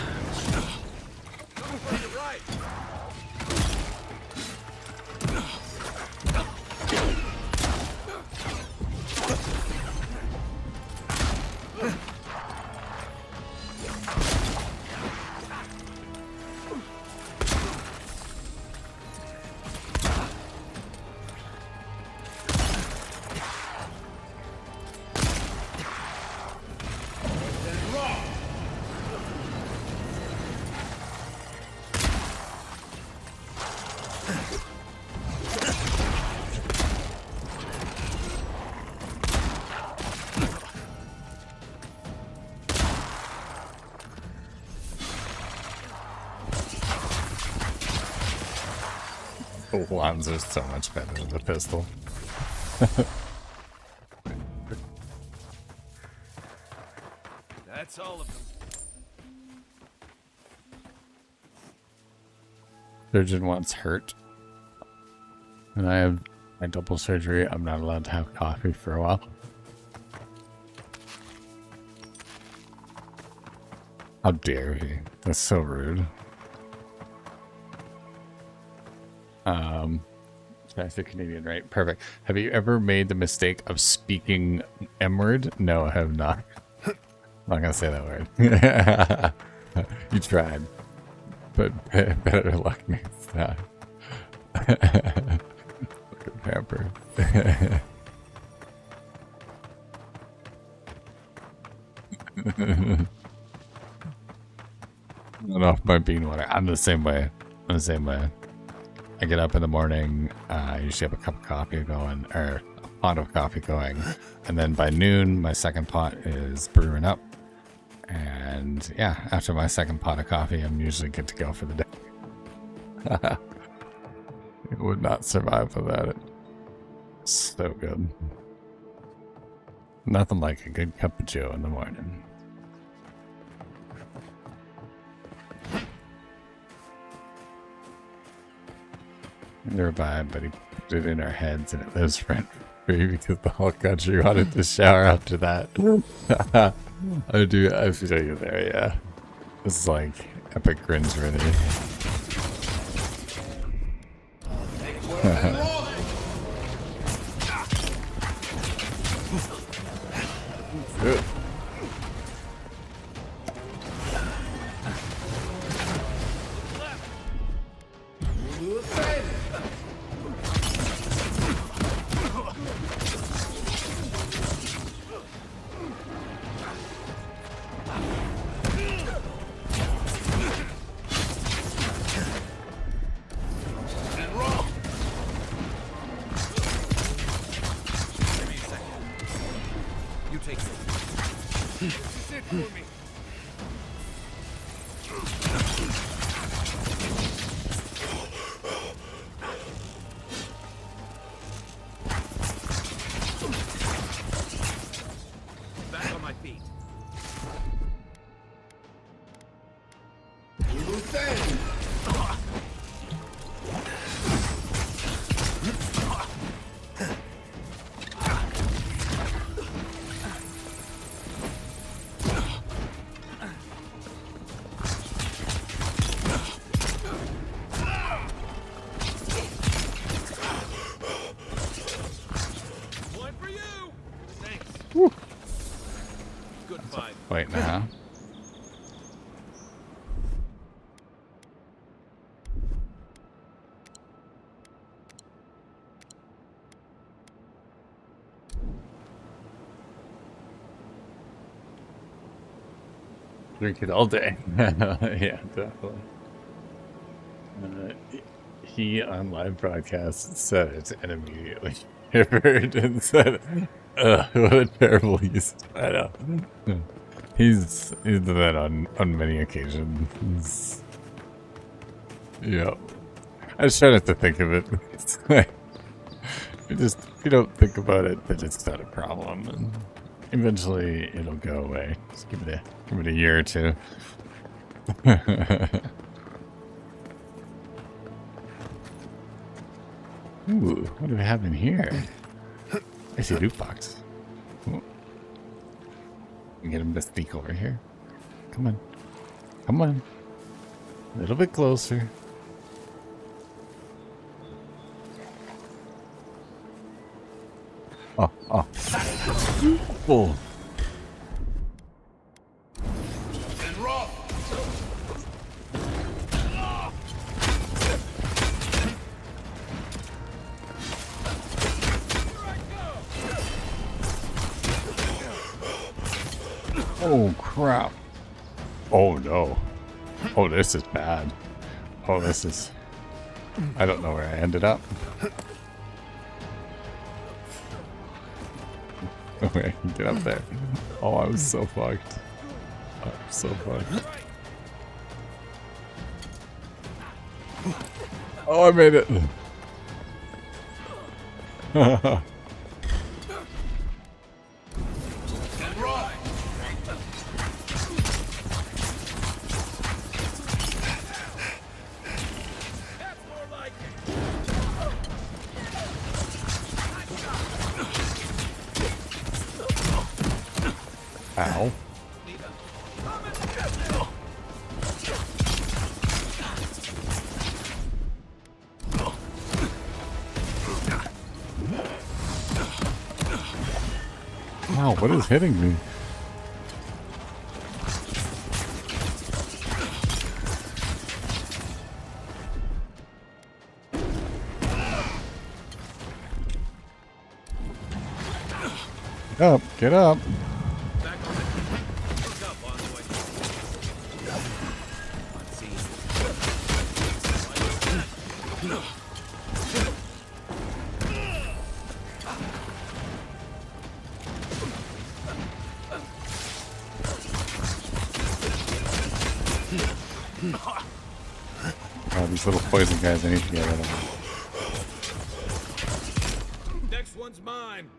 The wands are so much better than the pistol. That's all of them. Surgeon wants hurt. And I have my double surgery. I'm not allowed to have coffee for a while. How dare he? That's so rude. That's the Canadian, right? Perfect. Have you ever made the mistake of speaking M-word? No, I have not. I'm not gonna say that word. You tried, but better luck next time. Look at Pamper. Not off my bean water. I'm the same way. I'm the same way. I get up in the morning, I usually have a cup of coffee going, or a pot of coffee going, and then by noon, my second pot is brewing up. And yeah, after my second pot of coffee, I'm usually good to go for the day. It would not survive without it. So good. Nothing like a good cup of joe in the morning. They're vibe, but he put it in our heads and it lives rent free because the whole country wanted to shower after that. I feel you there, yeah. This is like epic cringe-worthy. Good. Wait now. Drink it all day. Yeah, definitely. He on live broadcast said it and immediately shivered and said, What a terrible use. I know. He's done that on many occasions. Yeah. I just try not to think of it. It's like, if you don't think about it, then it's not a problem. And eventually it'll go away. Just give it a year or two. Ooh, what do we have in here? I see a loot box. Ooh. Get him to sneak over here. Come on. Come on. A little bit closer. Oh. Oh. Oh crap. Oh no. Oh, this is bad. Oh, this is... I don't know where I ended up. Okay, get up there. Oh, I was so fucked. I'm so fucked. Oh, I made it. Ow. Wow, what is hitting me? Get up. Oh, these little poison guys, I need to get rid of them. Next one's mine.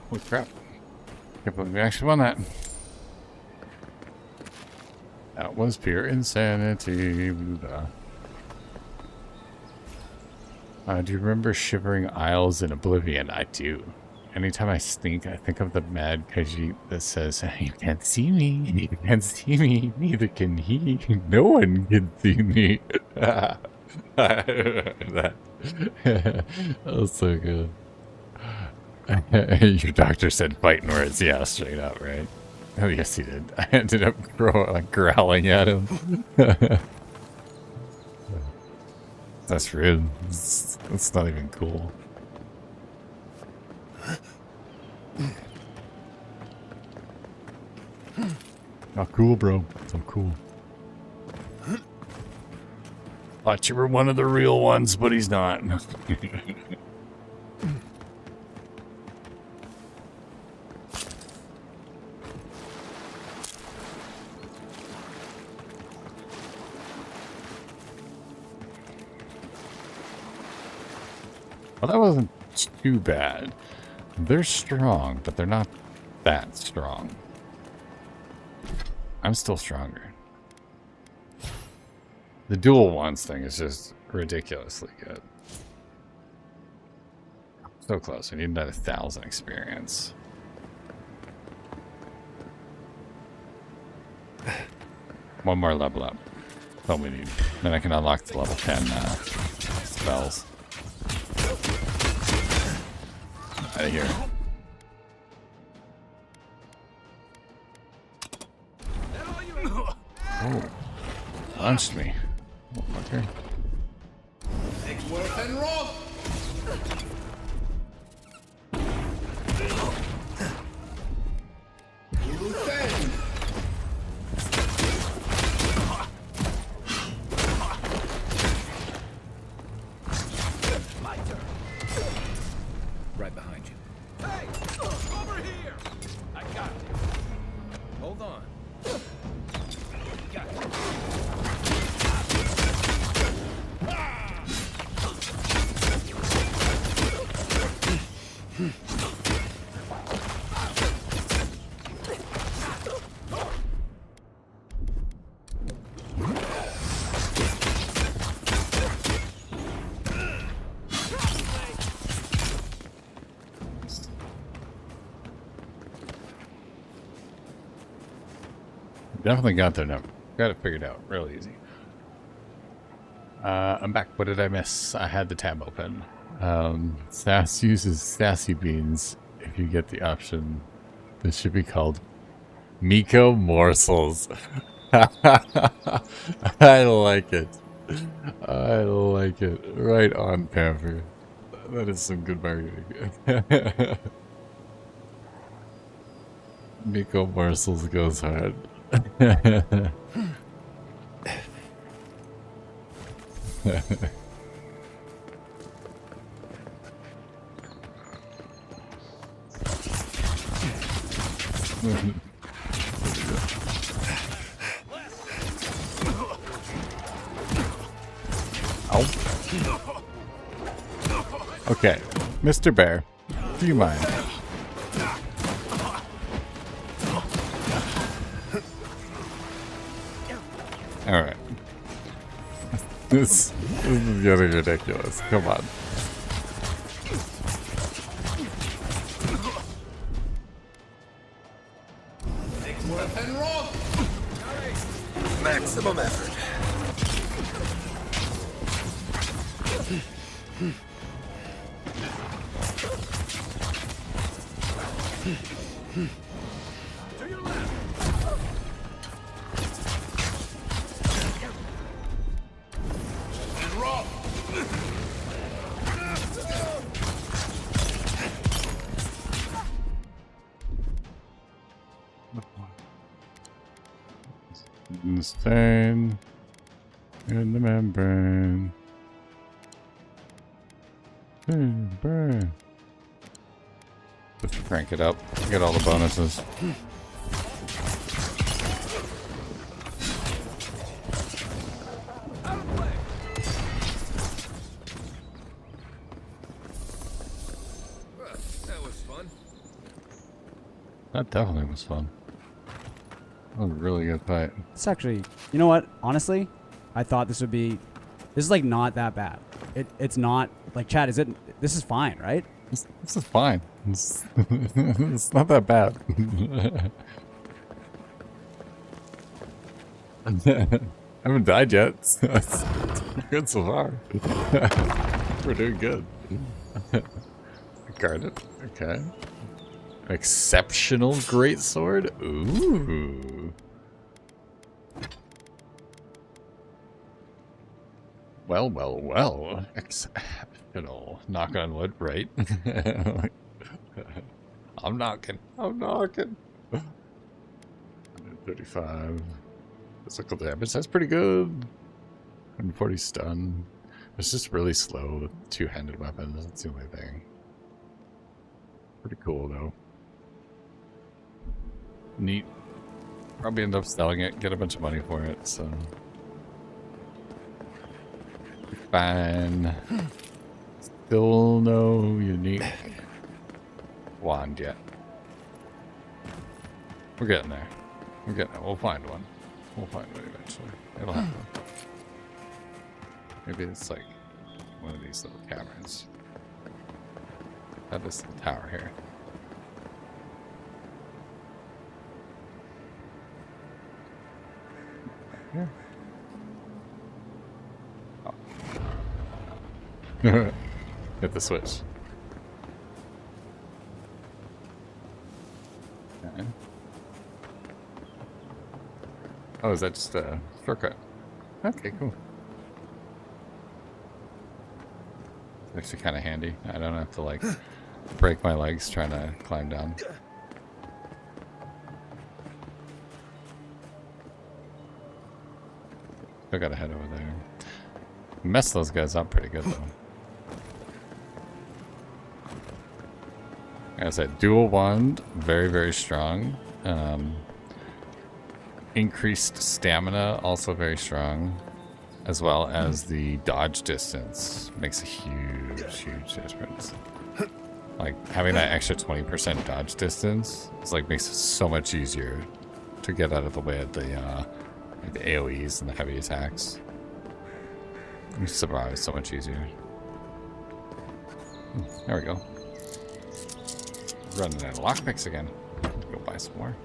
Holy crap. Can't believe we actually won that. That was pure insanity. Do you remember Shivering Isles in Oblivion? I do. Anytime I sneak, I think of the mad Khajiit that says, "You can't see me, you can't see me, neither can he. No one can see me." I remember that was so good. Your doctor said fighting words. Yeah, straight up, right? Oh, yes, he did. I ended up growling at him. That's rude. That's not even cool. Not cool, bro. So cool. Thought you were one of the real ones, but he's not. Well, that wasn't too bad. They're strong, but they're not that strong. I'm still stronger. The dual wands thing is just ridiculously good. So close. We need another 1,000 experience. One more level up. That's all we need. Then I can unlock the level 10 spells. Out of here. Oh, launched me. Oh, okay. Right behind you. Hey! Over here! I got you. Hold on. Got you. Definitely got their number. Got it figured out real easy. I'm back. What did I miss? I had the tab open. SASS uses sassy beans if you get the option. This should be called Miko morsels. I like it. I like it. Right on, Pamper. That is some good marketing. Miko morsels goes hard. Ow. Okay, Mr. Bear, do you mind? Alright. This is getting ridiculous. Come on. Maximum effort. Stain in the membrane. Burn. Just crank it up. Get all the bonuses. That was fun. That definitely was fun. That was a really good fight. It's actually, you know what? Honestly, I thought this would be. This is like not that bad. It's not like Chad. Is it? This is fine, right? This is fine. It's not that bad. I haven't died yet. It's good so far. We're doing good. Guard it. Okay. Exceptional greatsword. Ooh. Well, well, well. Exceptional. Knock on wood, right? I'm knocking. I'm knocking. 135. Physical damage. That's pretty good. 140 stun. It's just really slow with two-handed weapons. That's the only thing. Pretty cool, though. Neat. Probably end up selling it, get a bunch of money for it, so. Fine. Still no unique wand yet. We're getting there. We're getting there. We'll find one. We'll find one eventually. It'll happen. Maybe it's like one of these little caverns. Got this little tower here. Here. Oh. Hit the switch. Okay. Oh, is that just a shortcut? Okay, cool. It's actually kind of handy. I don't have to like break my legs trying to climb down. Still gotta head over there. Mess those guys up pretty good though. Like I said, dual wand, very, very strong. Increased stamina, also very strong. As well as the dodge distance makes a huge, huge difference. Like having that extra 20% dodge distance is like makes it so much easier to get out of the way of the AoEs and the heavy attacks. You survive so much easier. There we go. Running out of lockpicks again. Go buy some more.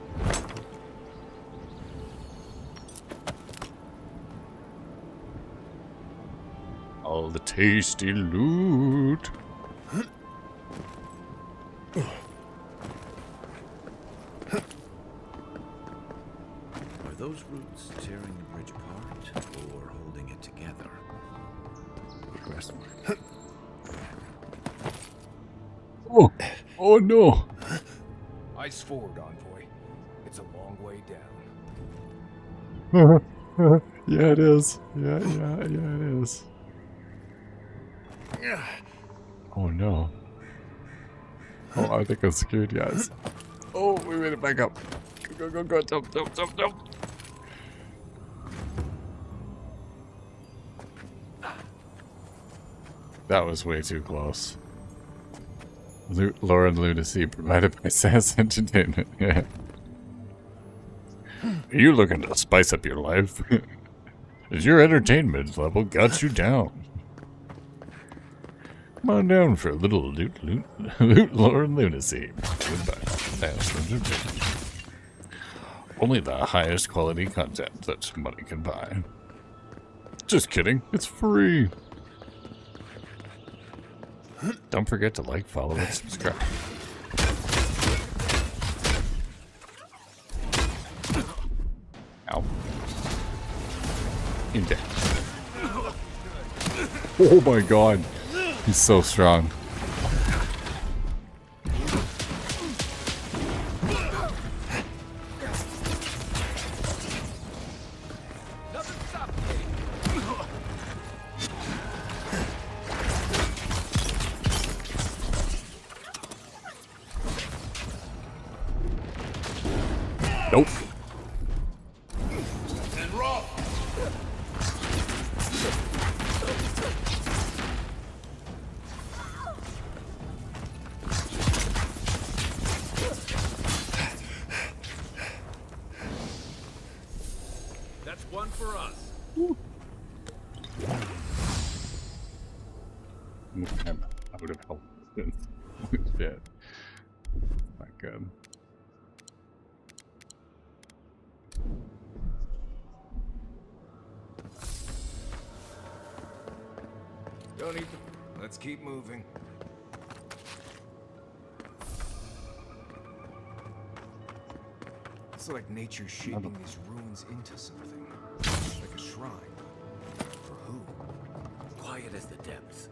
All the tasty loot. Are those roots tearing the bridge apart or holding it together? Good question. Oh, oh no! Ice forward, envoy. It's a long way down. Yeah, it is. Yeah, it is. Oh no. Oh, I think I'm screwed, guys. Oh, we made it back up. Go, go, go, jump, jump, jump, jump. That was way too close. Lore and Lunacy provided by SASS Entertainment. Yeah. Are you looking to spice up your life? Is your entertainment level got you down? Come on down for a little loot, lore and lunacy. Goodbye. SASS Entertainment. Only the highest quality content that money can buy. Just kidding, it's free. Don't forget to like, follow, and subscribe. Ow. You're dead. Oh my god. He's so strong. Nope. And rough. That's one for us. I'm out of health. Dead. Not good. Don't need to. Let's keep moving. It's like nature shaping these ruins into something. Like a shrine. For who? Quiet as the depths.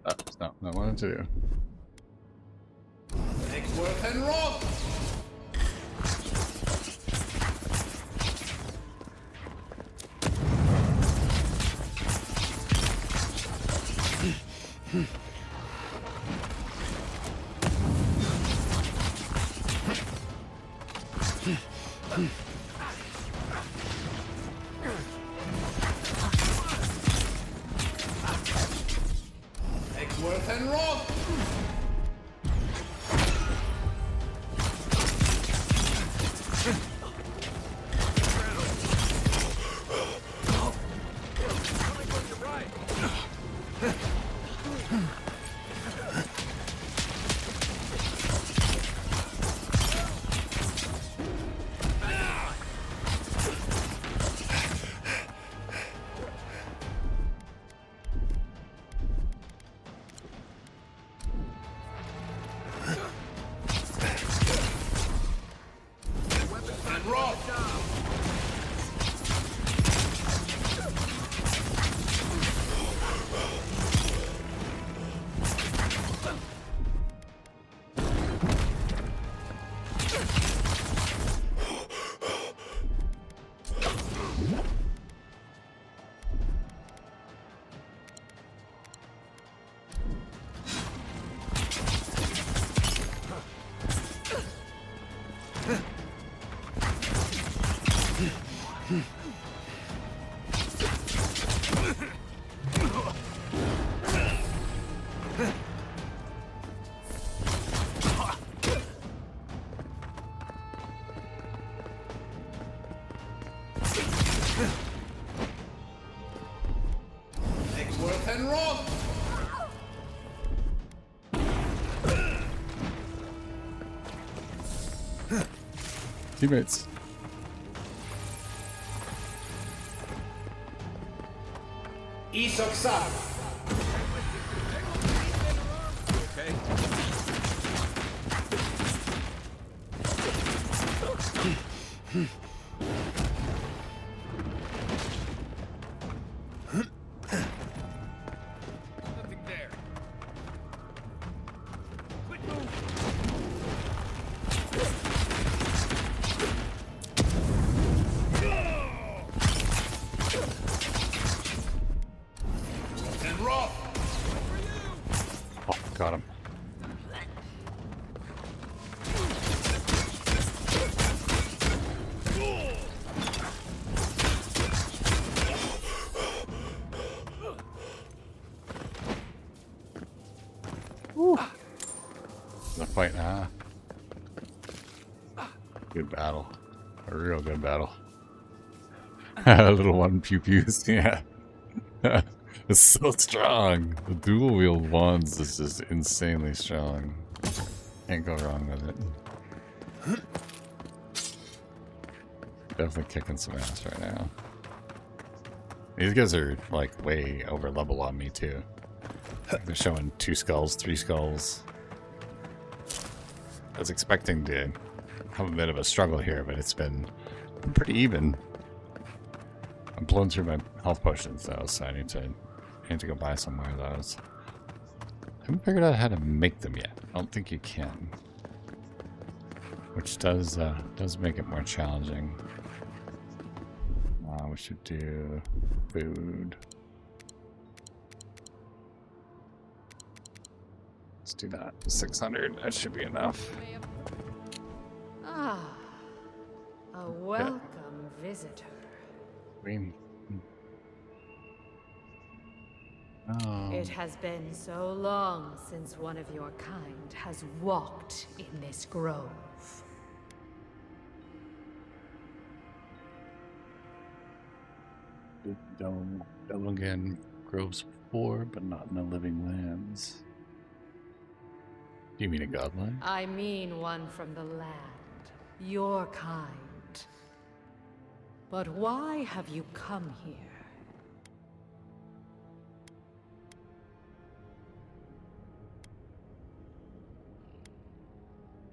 That's not what I wanted to do. Worth and rough. and Roth! And Roth! Teammates. Isoksa! Okay. Nothing there. Quick move. And Roth. Oh, got him. The fight, good battle. A real good battle. A little one pew pews, yeah. It's so strong. The dual wield wands is just insanely strong. Can't go wrong with it. Definitely kicking some ass right now. These guys are like way over level on me too. They're showing 2 skulls, 3 skulls. I was expecting to have a bit of a struggle here, but it's been pretty even. I'm blowing through my health potions though, so I need to go buy some more of those. I haven't figured out how to make them yet. I don't think you can, which does make it more challenging. We should do food. Let's do that. 600. That should be enough. Ah, a welcome visitor. Oh. It has been so long since one of your kind has walked in this grove. Delve again. Groves before, but not in the living lands. Do you mean a godline? I mean one from the land, your kind. But why have you come here?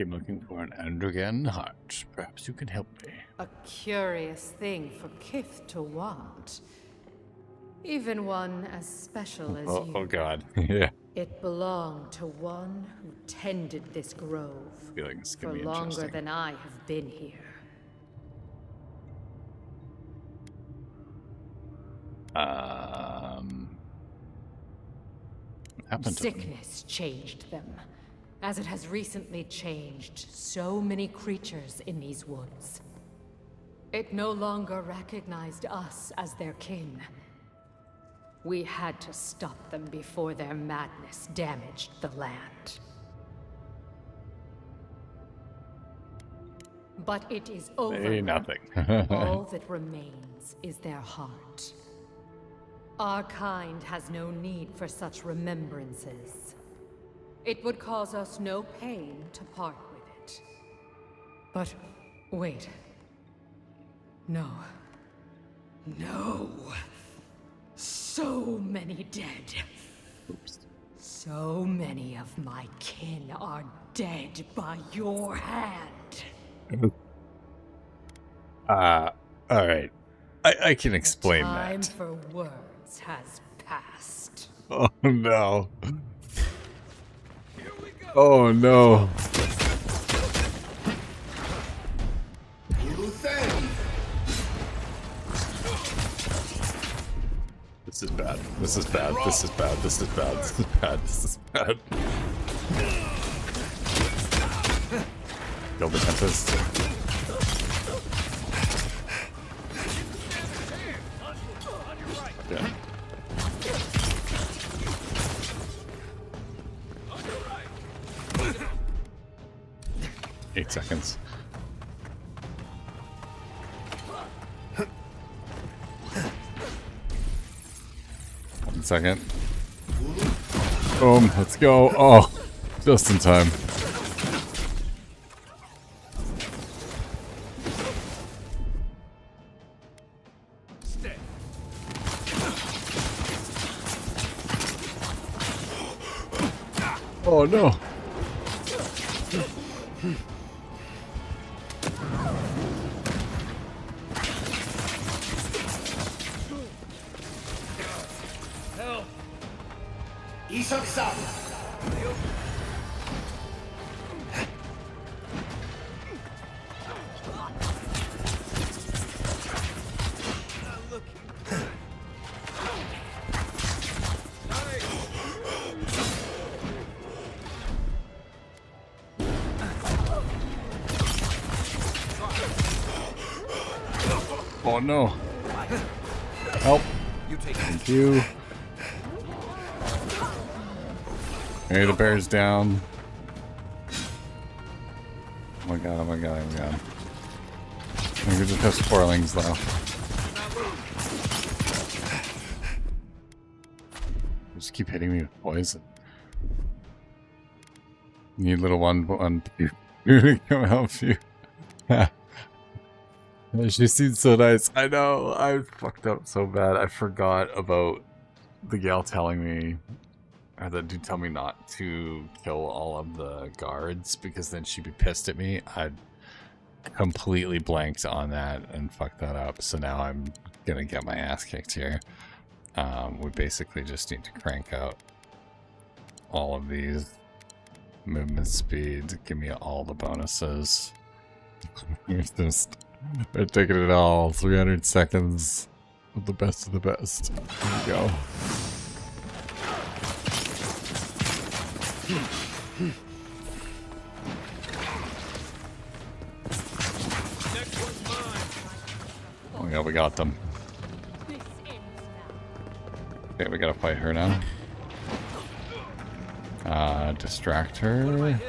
I'm looking for an Androgan heart. Perhaps you can help me. A curious thing for Kith to want. Even one as special as you. Oh god. Yeah. It belonged to one who tended this grove for longer than I have been here. What happened to them? Sickness changed them, as it has recently changed so many creatures in these woods. It no longer recognized us as their kin. We had to stop them before their madness damaged the land. But it is over. Say nothing. All that remains is their heart. Our kind has no need for such remembrances. It would cause us no pain to part with it. But wait. No. No. So many dead. Oops. So many of my kin are dead by your hand. Alright. I can explain Time that. for words has passed. Oh no. Oh no. This is bad. This is bad. This is bad. This is bad. This is bad. This is bad. Kill the Tempest. Yeah. Eight seconds. One second. Boom, let's go. Oh, just in time. Oh no. Help! Oh no. Help. Thank you. Hey, the bear's down. Oh my god, oh my god, oh my god. I think we just have spoilings though. Just keep hitting me with poison. Need little one to come help you. She seems so nice. I know, I fucked up so bad. I forgot about the gal telling me, or the dude tell me not to kill all of the guards because then she'd be pissed at me. I completely blanked on that and fucked that up. So now I'm gonna get my ass kicked here. We basically just need to crank out all of these. Movement speed, give me all the bonuses. We're taking it all. 300 seconds of the best of the best. Here we go. Oh yeah, we got them. Okay, we gotta fight her now. Distract her.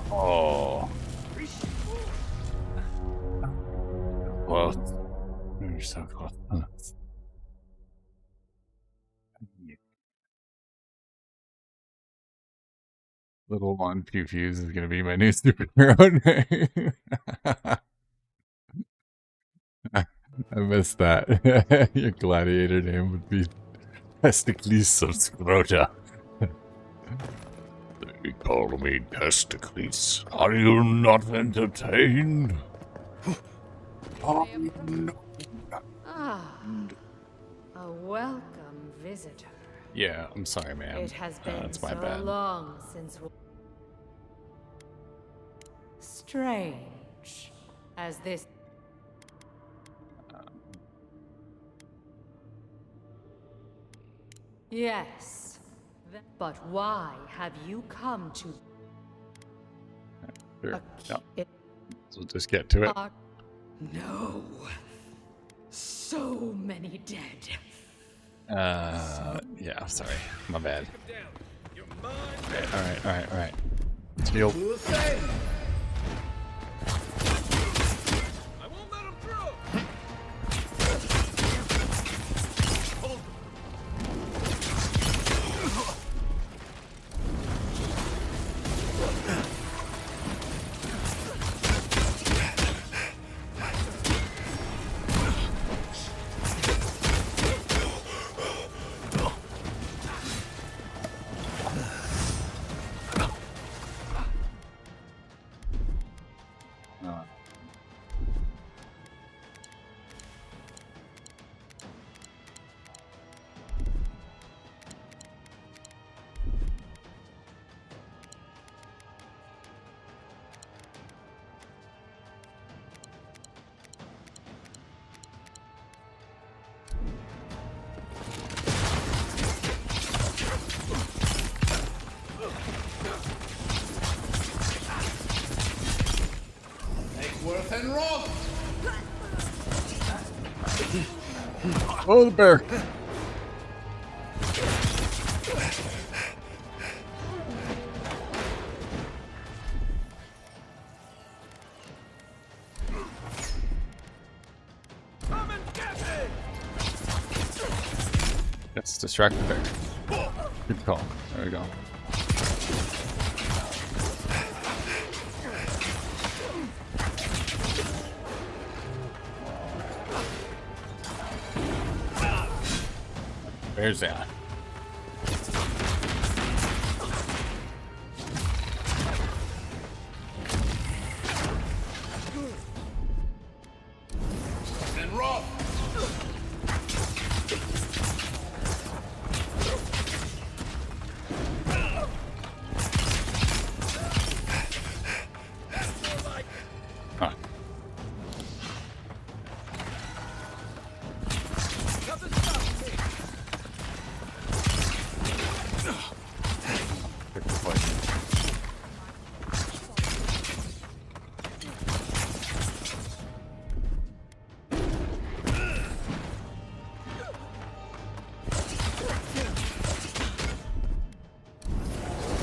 Oh. Close. You're so close. Little one Pew Fuse is gonna be my new superhero name. I missed that. Your gladiator name would be Testicles of Scrota. They call me Testicles. Are you not entertained? Ah, a welcome visitor. Yeah, I'm sorry, ma'am. It has been That's my so bad. long since. Strange, as this. Yes, but why have you come to? Sure. No. So just get to it. No. So many dead. Yeah, sorry. My bad. Okay, alright. Shield. I won't let him through. Worth and Roth. Oh, the bear. Let's distract the bear. Good call. There we go. Where's that? And Roth. Huh.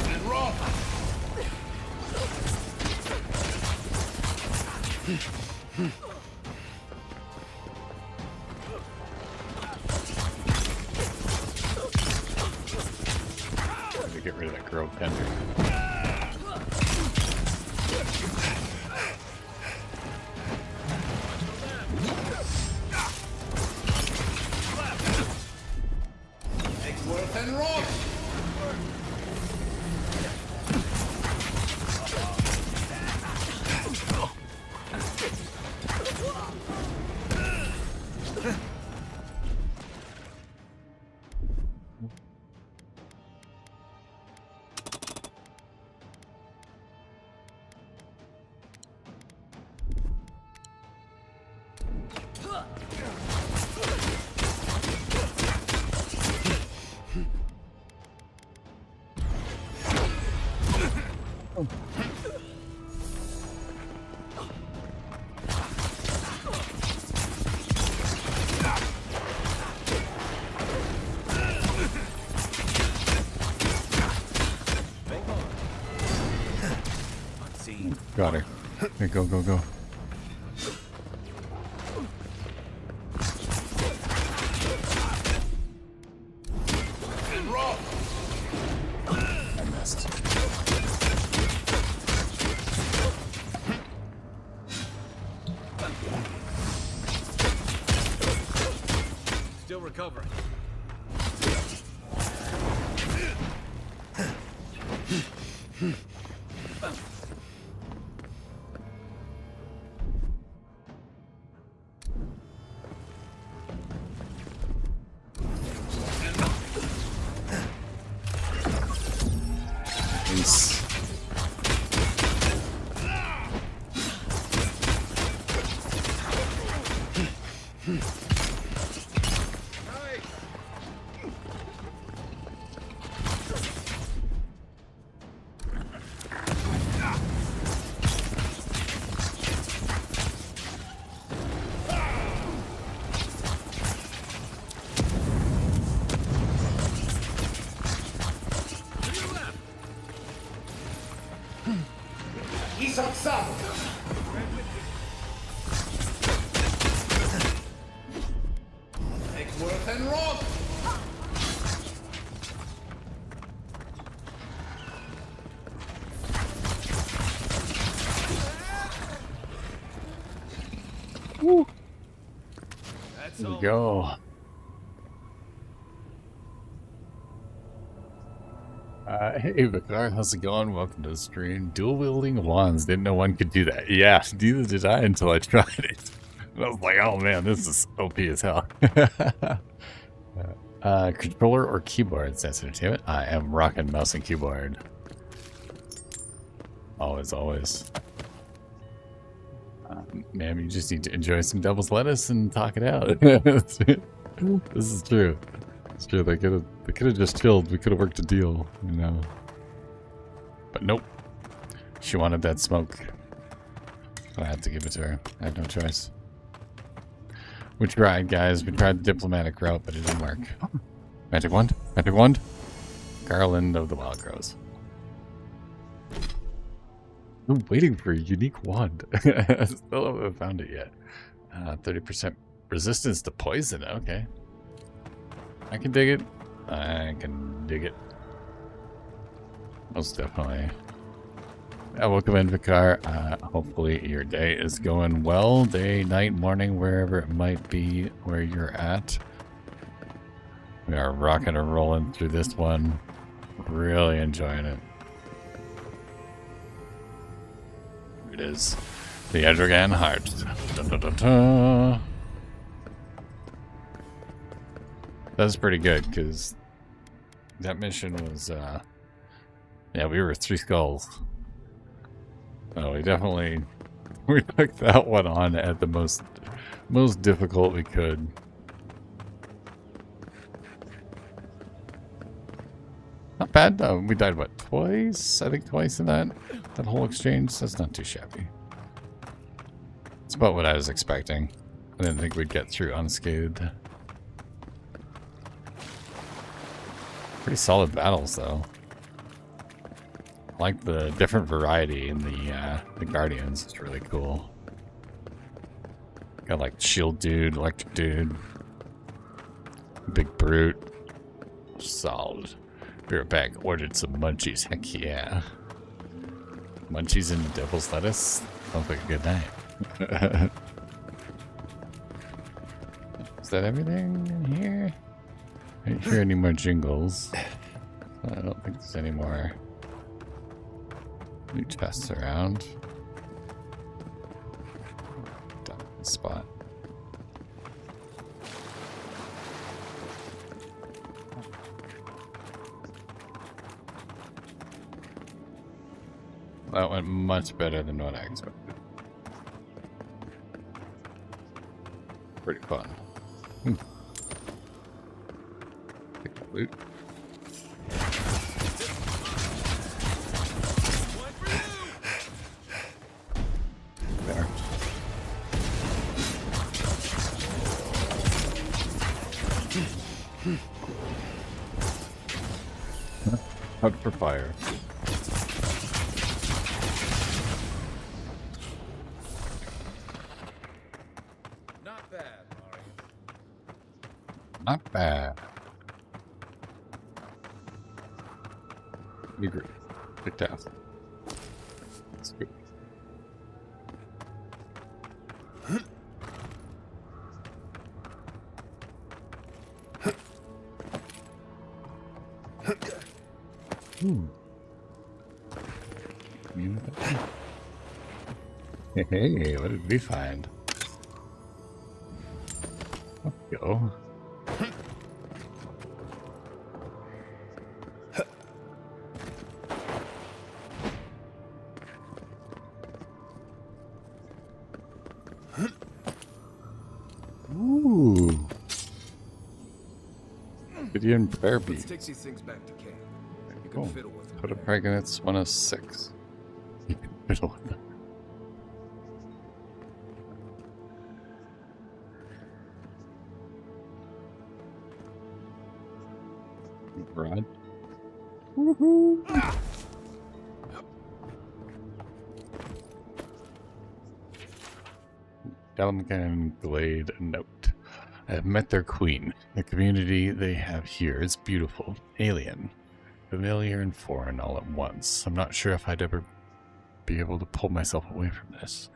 And Roth. Let me get rid of that girl tender. Worth and Roth. Got her. Okay, go, go, go. And Roth. I missed. Still recovering. Nice. down. Eggsworth and Roth. Woo. That's Here we all. go. Hey, Vicar, how's it going? Welcome to the stream. Dual wielding wands. Didn't know one could do that. Yeah, neither did I until I tried it. And I was like, oh man, this is OP as hell. Controller or keyboard? SASS Entertainment. I am rocking mouse and keyboard. Always, always. Man, you just need to enjoy some devil's lettuce and talk it out. This is true. It's true. They could have just chilled. We could have worked a deal, you know. But nope. She wanted that smoke. So I had to give it to her. I had no choice. We tried, guys. We tried the diplomatic route, but it didn't work. Magic wand. Magic wand. Garland of the Wild Crows. I'm waiting for a unique wand. I still haven't found it yet. 30% resistance to poison. Okay. I can dig it. I can dig it. Most definitely. Welcome in, Vicar. Hopefully your day is going well. Day, night, morning, wherever it might be where you're at. We are rocking and rolling through this one. Really enjoying it. Here it is. The Edrigan Heart. Dun, dun, dun, dun. That's pretty good, because that mission was, yeah, we were 3 skulls. Oh, we definitely, we took that one on at the most difficult we could. Not bad. We died, what, twice? I think twice in that whole exchange. That's not too shabby. It's about what I was expecting. I didn't think we'd get through unscathed. Pretty solid battles, though. I like the different variety in the Guardians. It's really cool. Got like shield dude, electric dude, big brute. Solid. Be right back. Ordered some munchies. Heck yeah. Munchies and devil's lettuce. Sounds like a good night. Is that everything in here? I didn't hear any more jingles. I don't think there's any more new chests around. Down the spot. That went much better than what I expected. Pretty fun. Loot. There. Hunt for fire. Not bad, Mario. Not bad. We agree. Good task. That's good. Hey, what did we find? Let's go. Ooh. Obsidian prayer bead. Let's take these things back to camp. You can Cool. fiddle with them. Put a pregnant's 1 of 6. You can fiddle with them. Rod. Woohoo! Delmgan Glade Note. I have met their queen. The community they have here is beautiful, alien, familiar and foreign all at once. I'm not sure if I'd ever be able to pull myself away from this.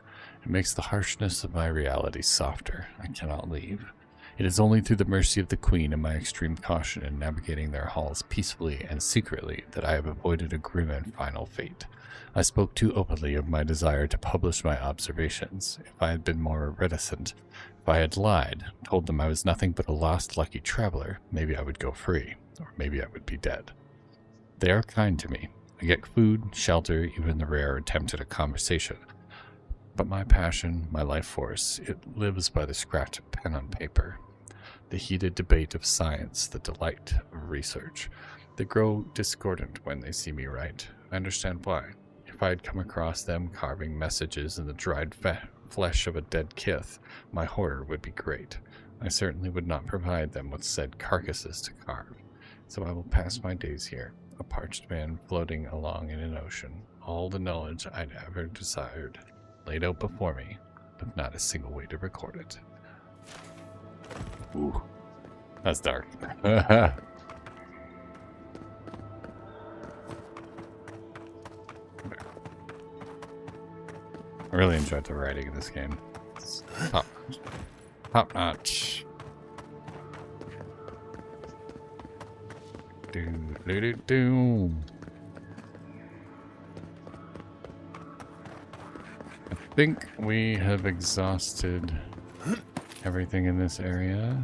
It makes the harshness of my reality softer. I cannot leave. It is only through the mercy of the Queen and my extreme caution in navigating their halls peacefully and secretly that I have avoided a grim and final fate. I spoke too openly of my desire to publish my observations. If I had been more reticent, if I had lied, told them I was nothing but a lost lucky traveler, maybe I would go free, or maybe I would be dead. They are kind to me. I get food, shelter, even the rare attempt at a conversation. But my passion, my life force, it lives by the scratch of pen on paper. The heated debate of science, the delight of research. They grow discordant when they see me write. I understand why. If I had come across them carving messages in the dried flesh of a dead kith, my horror would be great. I certainly would not provide them with said carcasses to carve. So I will pass my days here, a parched man floating along in an ocean. All the knowledge I'd ever desired laid out before me, but not a single way to record it. Ooh, that's dark. I really enjoyed the writing in this game. It's top notch. Do. I think we have exhausted everything in this area.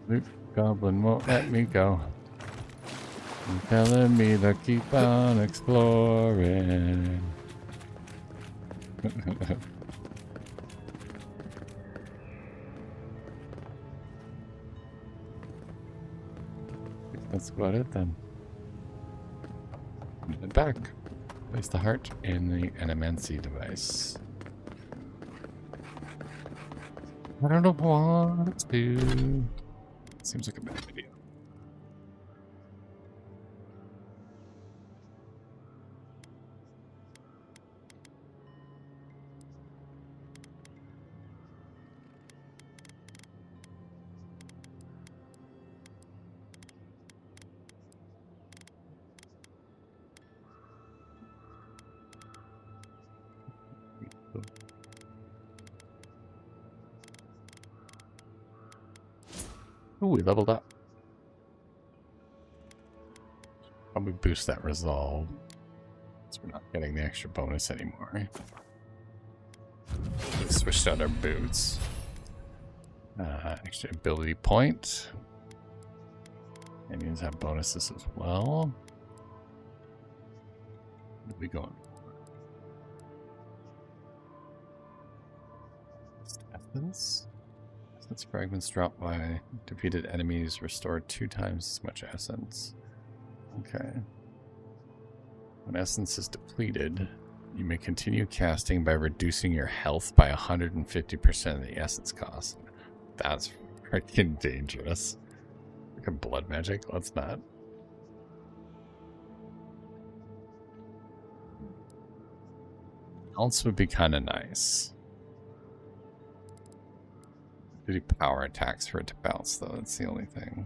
Luke Goblin won't let me go. You're telling me to keep on exploring. That's about it then. Head back. Place the heart in the animancy device. I don't know what to do. Seems like a bad idea. Oh, we leveled up. Probably boost that resolve. So we're not getting the extra bonus anymore. We switched out our boots. Extra ability point. Indians have bonuses as well. Where are we going? Essence? Essence fragments dropped by defeated enemies restore 2 times as much essence. Okay. When essence is depleted, you may continue casting by reducing your health by 150% of the essence cost. That's freaking dangerous. Like a blood magic? Let's not. Else would be kind of nice. To do power attacks for it to bounce, though. That's the only thing.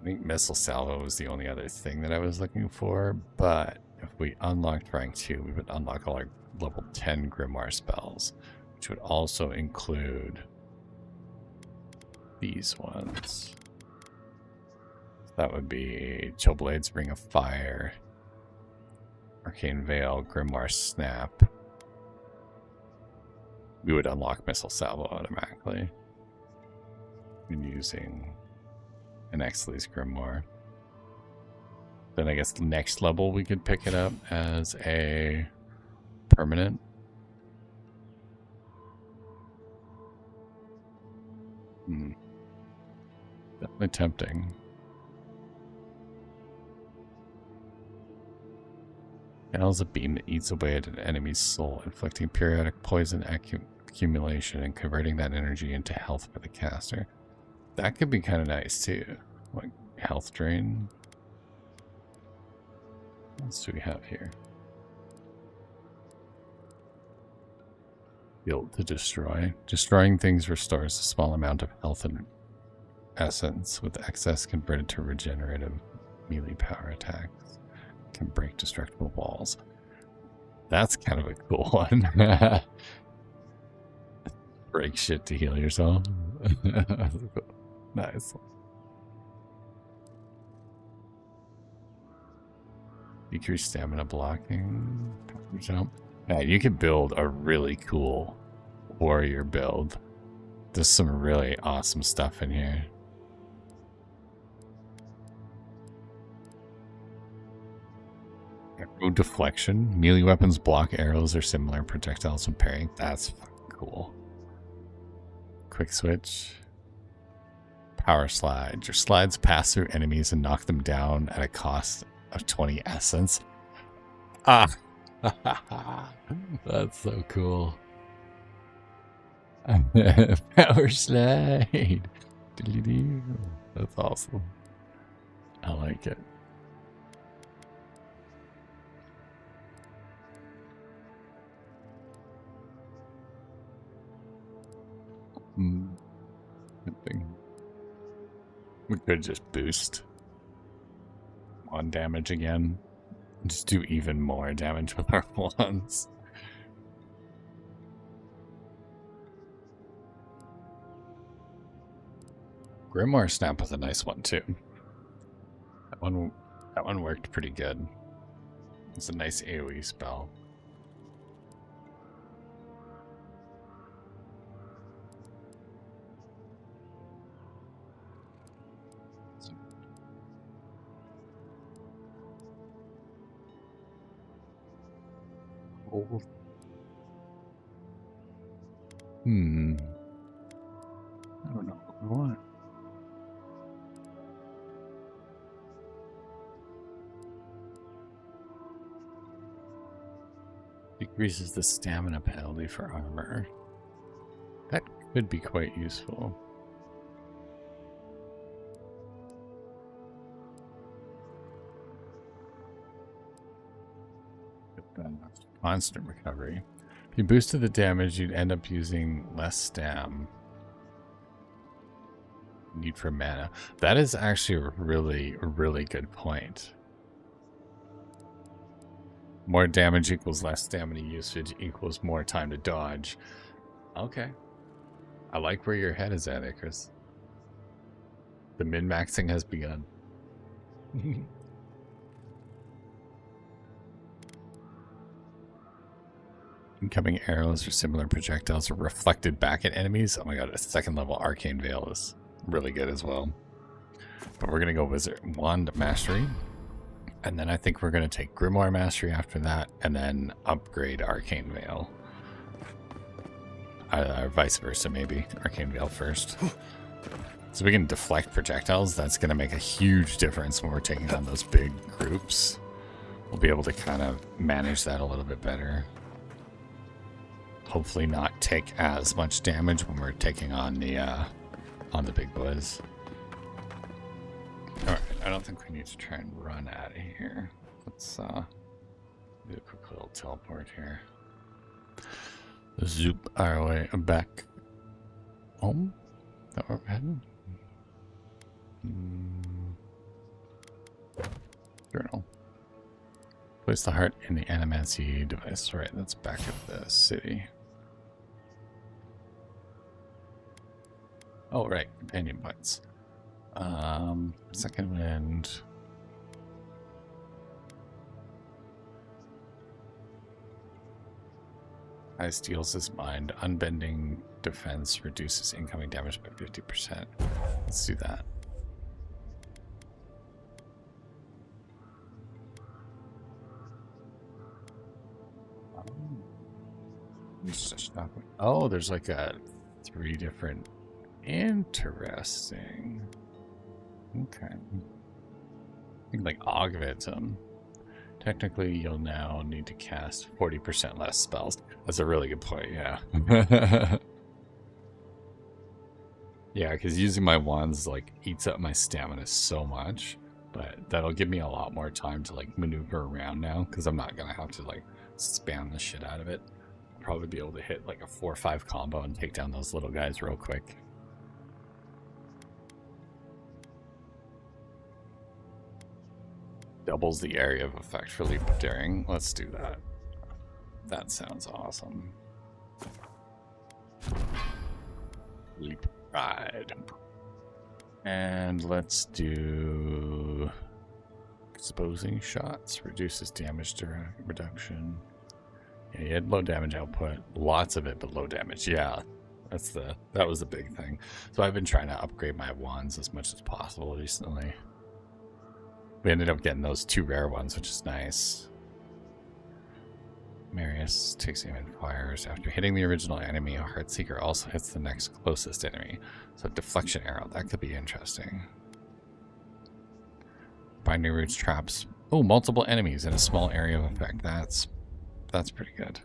I think Missile Salvo was the only other thing that I was looking for, but if we unlocked rank 2, we would unlock all our level 10 Grimoire spells, which would also include these ones. That would be Chill Blades, Ring of Fire, Arcane Veil, Grimoire Snap. We would unlock Missile Salvo automatically when using an Exley's Grimoire. Then I guess next level we could pick it up as a permanent. Definitely tempting. Channels a beam that eats away at an enemy's soul, inflicting periodic poison accumulation and converting that energy into health for the caster. That could be kind of nice too. Like health drain. What else do we have here? Wield to destroy. Destroying things restores a small amount of health and essence, with excess converted to regenerative melee power attacks. Can break destructible walls. That's kind of a cool one. Break shit to heal yourself. Nice. Decrease stamina blocking. Jump. Yeah, you can build a really cool warrior build. There's some really awesome stuff in here. Arrow deflection. Melee weapons block arrows or similar projectiles when parrying. That's fucking cool. Quick switch. Power slide. Your slides pass through enemies and knock them down at a cost of 20 essence. Ah! That's so cool. Power slide. That's awesome. I like it. We could just boost one damage again. Just do even more damage with our wands. Grimoire Snap was a nice one too. That one worked pretty good. It's a nice AoE spell. I don't know what we want. Decreases the stamina penalty for armor. That could be quite useful. Constant recovery. If you boosted the damage, you'd end up using less stam. Need for mana. That is actually a really good point. More damage equals less stamina usage equals more time to dodge. Okay. I like where your head is at, Icarus. The min-maxing has begun. Incoming arrows or similar projectiles are reflected back at enemies. Oh my god, a second level Arcane Veil is really good as well. But we're going to go Wizard Wand Mastery. And then I think we're going to take Grimoire Mastery after that. And then upgrade Arcane Veil. Or vice versa, maybe. Arcane Veil first. So we can deflect projectiles. That's going to make a huge difference when we're taking on those big groups. We'll be able to kind of manage that a little bit better. Hopefully not take as much damage when we're taking on the big boys. Alright, I don't think we need to try and run out of here. Let's do a quick little teleport here. Zoop our way back home. Is that where we're heading? Journal. Place the heart in the animancy device. Right, that's back at the city. Oh, right. Companion points. Second wind. Ice steals his mind. Unbending defense reduces incoming damage by 50%. Let's do that. Oh, there's like 3 different. Interesting. Okay. I think like Augmentum. Technically, you'll now need to cast 40% less spells. That's a really good point, yeah. Yeah, because using my wands, like, eats up my stamina so much. But that'll give me a lot more time to, like, maneuver around now, because I'm not going to have to, like, spam the shit out of it. I'll probably be able to hit, like, a 4 or 5 combo and take down those little guys real quick. Doubles the area of effect for Leap of Daring. Let's do that. That sounds awesome. Leap Ride. And let's do exposing shots. Reduces damage reduction. Yeah, you had low damage output. Lots of it, but low damage. Yeah, that was the big thing. So I've been trying to upgrade my wands as much as possible recently. We ended up getting those 2 rare ones, which is nice. Marius takes aim and fires. After hitting the original enemy, a Heartseeker also hits the next closest enemy. So deflection arrow, that could be interesting. Binding Roots traps. Oh, multiple enemies in a small area of effect. That's pretty good.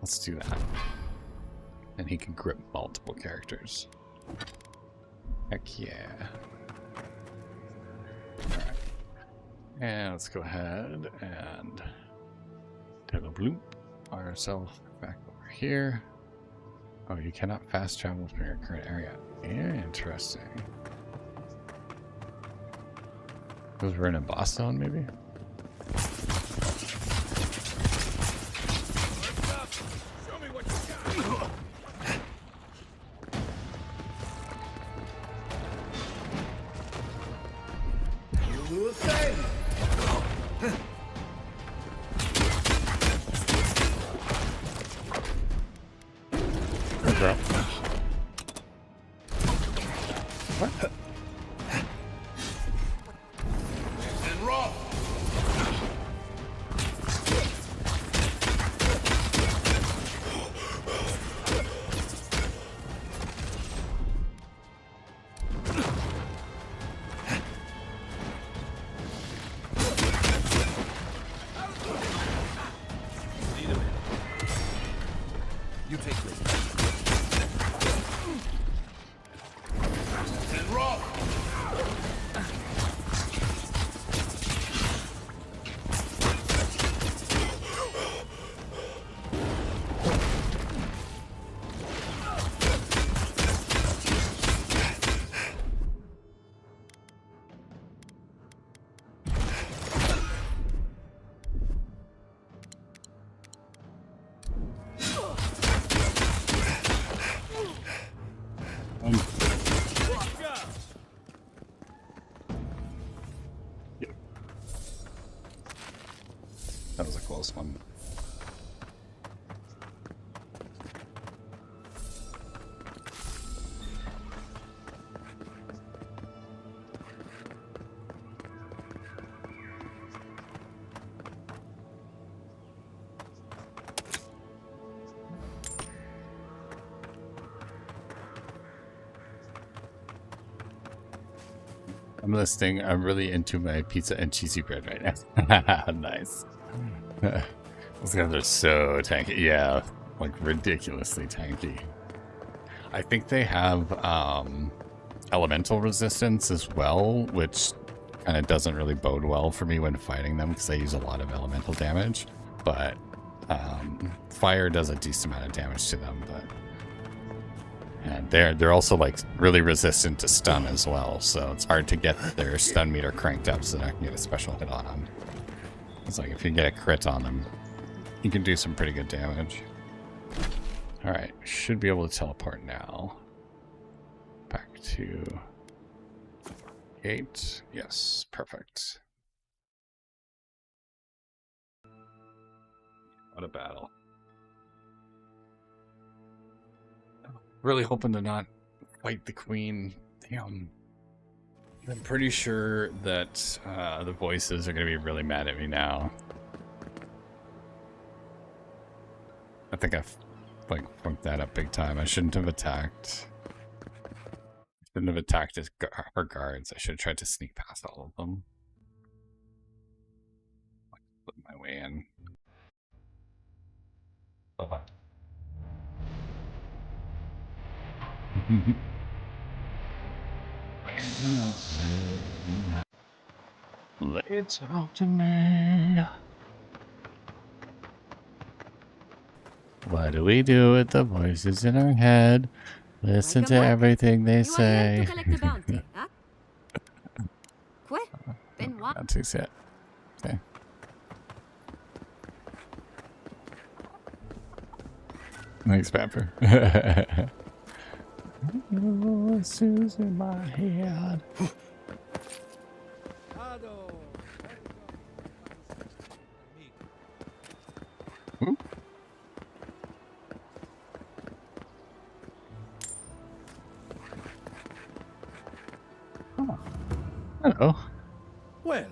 Let's do that. And he can grip multiple characters. Heck yeah. Alright. And let's go ahead and take a bloop. Fire ourselves back over here. Oh, you cannot fast travel from your current area. Interesting. Because we're in a boss zone, maybe? Show me what you got. You do the same. Bro. What? And rock. You take this. And rock. That was a close one. I'm listening. I'm really into my pizza and cheesy bread right now. Nice. Those guys are so tanky. Yeah, like ridiculously tanky. I think they have elemental resistance as well, which kind of doesn't really bode well for me when fighting them because I use a lot of elemental damage. But fire does a decent amount of damage to them. But and they're also like really resistant to stun as well, so it's hard to get their stun meter cranked up so that I can get a special hit on them. It's like if you get a crit on them, you can do some pretty good damage. Alright, should be able to teleport now. Back to 8. Yes, perfect. What a battle. Really hoping to not fight the queen. Damn. I'm pretty sure that the voices are going to be really mad at me now. I think I've like funked that up big time. I shouldn't have attacked. Shouldn't have attacked her guards. I should have tried to sneak past all of them. man. Bye-bye. Let's talk to me. What do we do with the voices in our head? Listen Welcome to back. everything they You are here say. to collect a bounty, huh? What? Then what? Not too sad. Okay. Thanks, Pepper. Voices in my head. Hello. Well,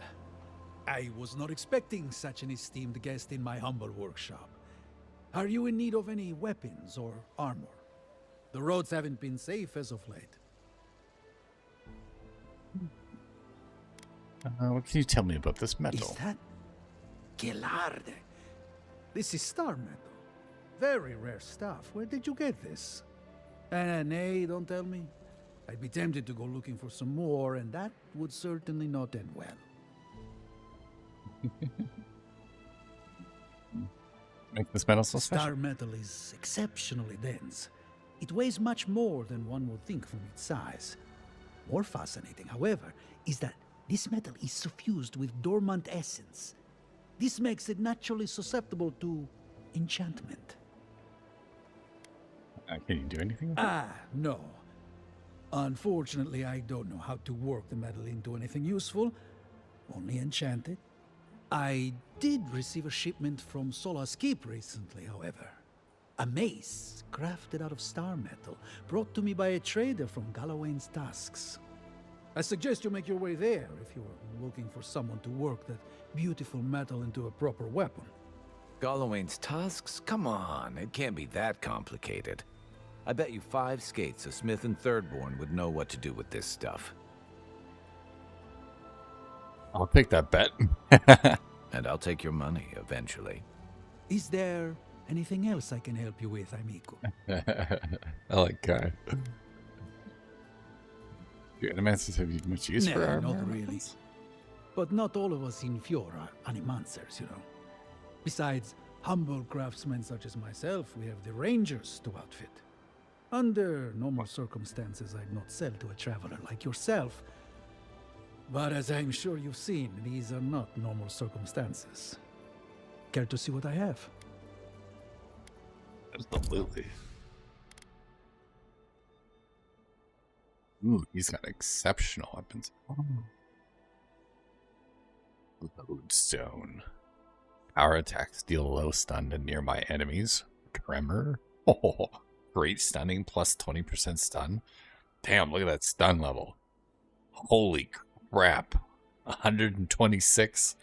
I was not expecting such an esteemed guest in my humble workshop. Are you in need of any weapons or armor? The roads haven't been safe as of late. What can you tell me about this metal? Is that Gelarde? This is star metal. Very rare stuff. Where did you get this? Nay, don't tell me. I'd be tempted to go looking for some more, and that would certainly not end well. Make this metal so special? Star metal is exceptionally dense. It weighs much more than one would think from its size. More fascinating, however, is that this metal is suffused with dormant essence. This makes it naturally susceptible to enchantment. Can you do anything with it? No. Unfortunately, I don't know how to work the metal into anything useful. Only enchant it. I did receive a shipment from Solace Keep recently, however. A mace crafted out of star metal, brought to me by a trader from Galawain's Tusks. I suggest you make your way there if you're looking for someone to work that beautiful metal into a proper weapon. Galawain's Tusks? Come on, it can't be that complicated. I bet you 5 skates a Smith and Thirdborn would know what to do with this stuff. I'll take that bet. And I'll take your money eventually. Is there anything else I can help you with, amigo? I like Kai. Do animancers have much use for armor? Not really. But not all of us in Fiora are animancers, you know. Besides humble craftsmen such as myself, we have the rangers to outfit. Under normal circumstances, I'd not sell to a traveler like yourself. But as I'm sure you've seen, these are not normal circumstances. Care to see what I have? Absolutely. Ooh, he's got exceptional weapons. Lodestone. Power attacks deal low stun to nearby enemies. Tremor. Oh, great stunning plus 20% stun. Damn, look at that stun level. Holy crap. 126.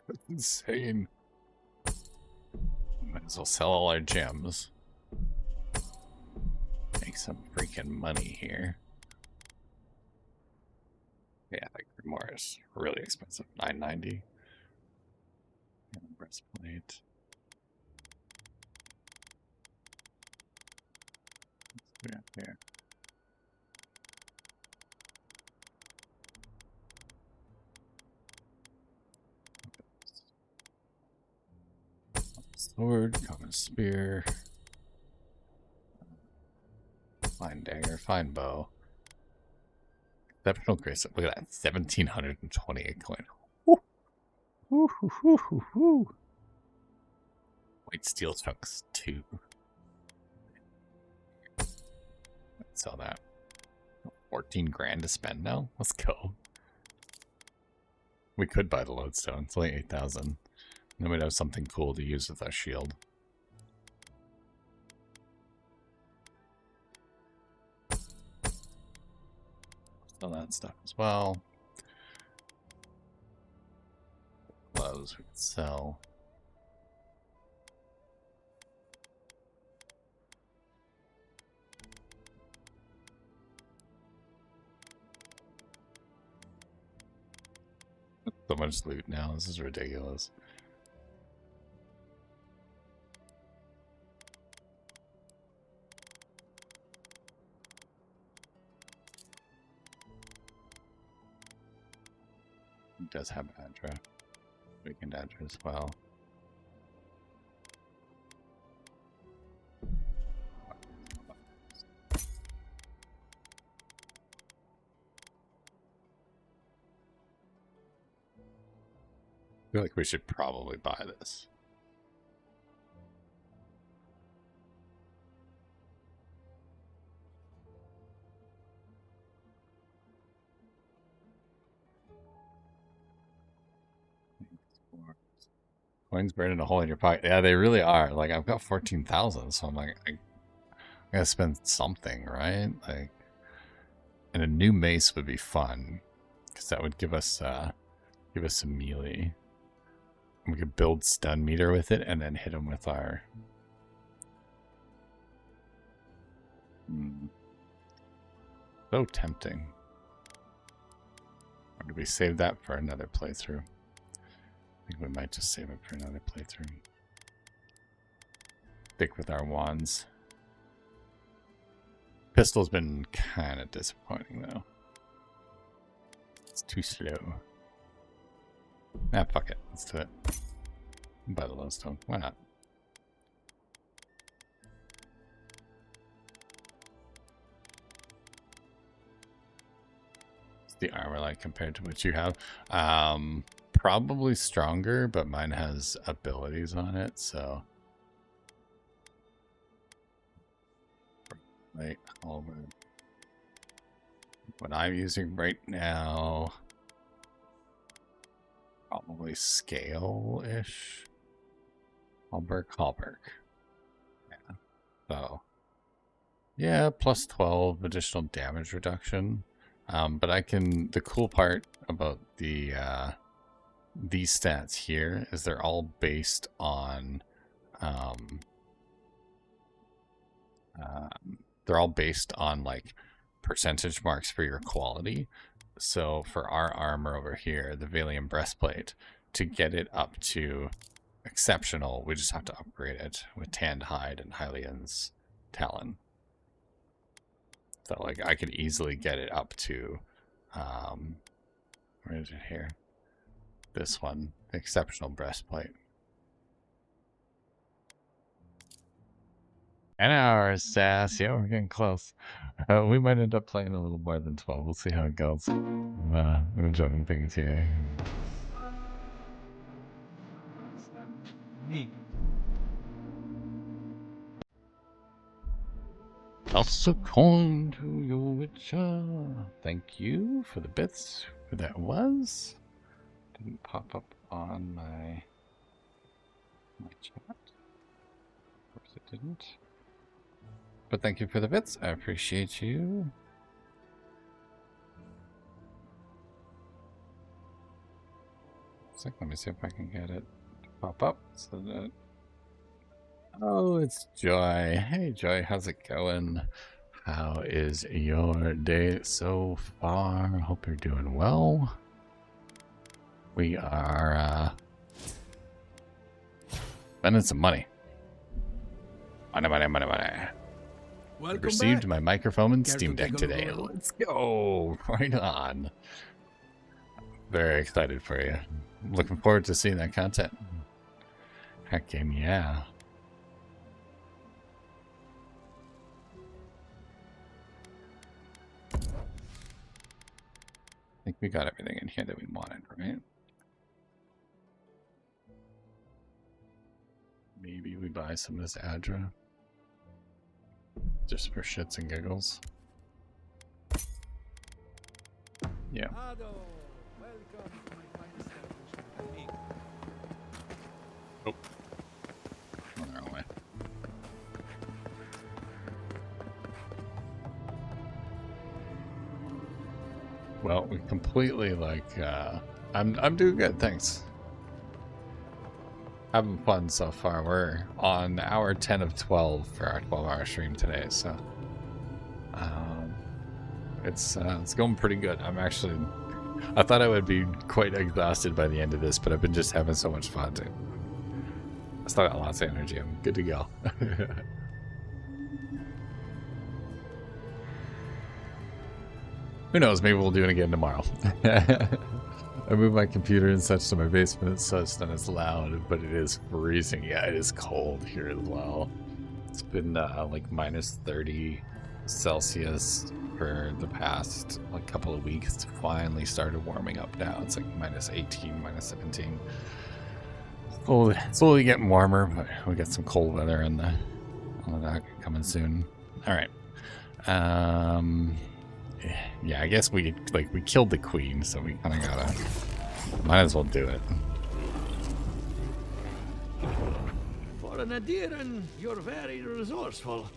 That's insane. Might as well sell all our gems. Make some freaking money here. Yeah, like Grimoire is really expensive. $9.90. And breastplate. What's we got here? Sword, common spear, fine dagger, fine bow. Exceptional grace. Look at that, 1,728 coin. Woo. Woo, hoo, hoo, hoo, hoo. White steel chunks 2. Let's sell that. 14 grand to spend now. Let's go. We could buy the lodestone. It's only 8,000. Then we'd have something cool to use with our shield. Sell that stuff as well. Gloves we could sell. So much loot now. This is ridiculous. It does have Adra. Weekend Adra as well. I feel like we should probably buy this. Coins burning a hole in your pocket. Yeah, they really are. Like, I've got 14,000, so I'm like, I gotta spend something, right? Like, and a new mace would be fun, because that would give us some melee. We could build stun meter with it, and then hit them with our. So tempting. Or do we save that for another playthrough? I think we might just save it for another playthrough. Stick with our wands. Pistol's been kind of disappointing, though. It's too slow. Ah, fuck it. Let's do it. Buy the lodestone. Why not? What's the armor like compared to what you have? Probably stronger, but mine has abilities on it, so. Right, over. What I'm using right now. Probably scale-ish. Hallberg. Yeah. So. Yeah, plus 12 additional damage reduction. But I can, the cool part about the, these stats here is they're all based on, like percentage marks for your quality. So for our armor over here, the Valium breastplate, to get it up to exceptional, we just have to upgrade it with tanned hide and Hylian's talon. So like I could easily get it up to, where is it here? This one, the exceptional breastplate. 10 hours, SASS. Yeah, we're getting close. We might end up playing a little more than 12. We'll see how it goes. I'm enjoying things here. Toss a coin to your witcher. Thank you for the bits. Who that was? Didn't pop up on my chat. Of course it didn't. But thank you for the bits. I appreciate you. Let me see if I can get it to pop up so that. Oh, it's Joy. Hey, Joy, how's it going? How is your day so far? Hope you're doing well. We are spending some money. Money. Received my microphone and Steam Deck today. Let's go. Right on. Very excited for you. Looking forward to seeing that content. Heck yeah. I think we got everything in here that we wanted, right? Maybe we buy some of this Adra. Just for shits and giggles. Yeah. Oh. Going the wrong way. Well, we completely like I'm doing good, thanks. Having fun so far. We're on hour 10 of 12 for our 12-hour stream today, so it's going pretty good. I'm actually I thought I would be quite exhausted by the end of this, but I've been just having so much fun too. I still got lots of energy. I'm good to go. Who knows? Maybe we'll do it again tomorrow. I moved my computer and such to my basement, so it's not as loud, but it is freezing. Yeah, it is cold here as well. It's been like minus 30 Celsius for the past like couple of weeks. It's finally started warming up now. It's like minus 18, minus 17. Slowly getting warmer, but we got some cold weather and all of that coming soon. All right. Yeah, I guess we killed the queen, so we kind of gotta might as well do it. For an Adiran, you're very resourceful,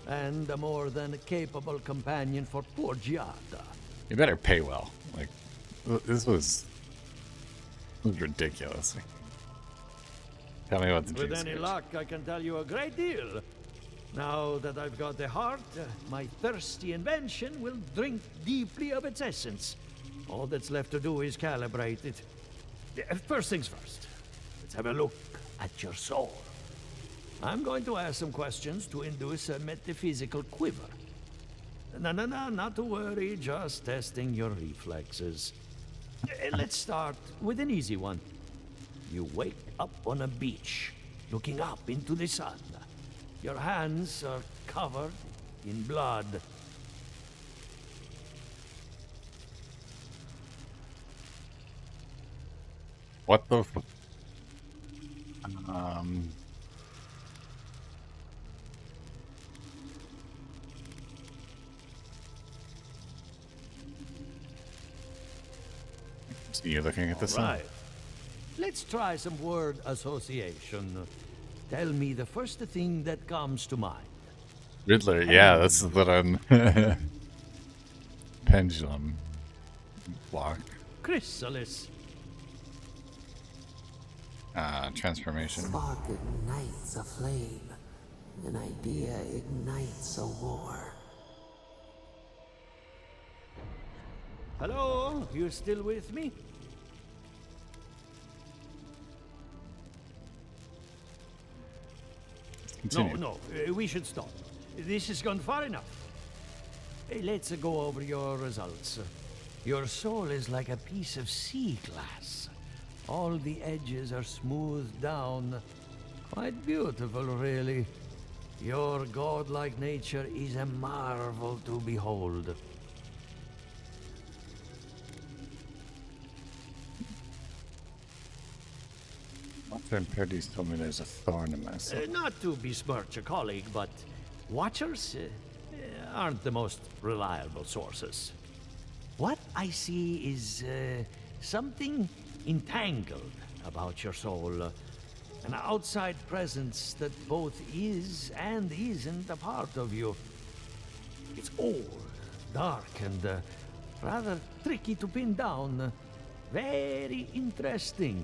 and a more than capable companion for poor Giada. You better pay well. Like this was ridiculous. Tell me what the With juice any is. luck, I can tell you a great deal. Now that I've got the heart, my thirsty invention will drink deeply of its essence. All that's left to do is calibrate it. First things first, let's have a look at your soul. I'm going to ask some questions to induce a metaphysical quiver. No, not to worry, just testing your reflexes. Let's start with an easy one. You wake up on a beach, looking up into the sun. Your hands are covered in blood. What the f- So you're looking at this All right. Let's try some word association. Tell me the first thing that comes to mind. Riddler, yeah, that's what I'm pendulum block. Chrysalis. Transformation. Spark ignites a flame. An idea ignites a war. Hello? You still with me? Continue. No, we should stop. This has gone far enough. Let's go over your results. Your soul is like a piece of sea glass. All the edges are smoothed down. Quite beautiful, really. Your godlike nature is a marvel to behold. Long-term parodies told me there's a thorn in my soul. Not to besmirch a colleague, but watchers aren't the most reliable sources. What I see is something entangled about your soul. An outside presence that both is and isn't a part of you. It's old, dark, and rather tricky to pin down. Very interesting.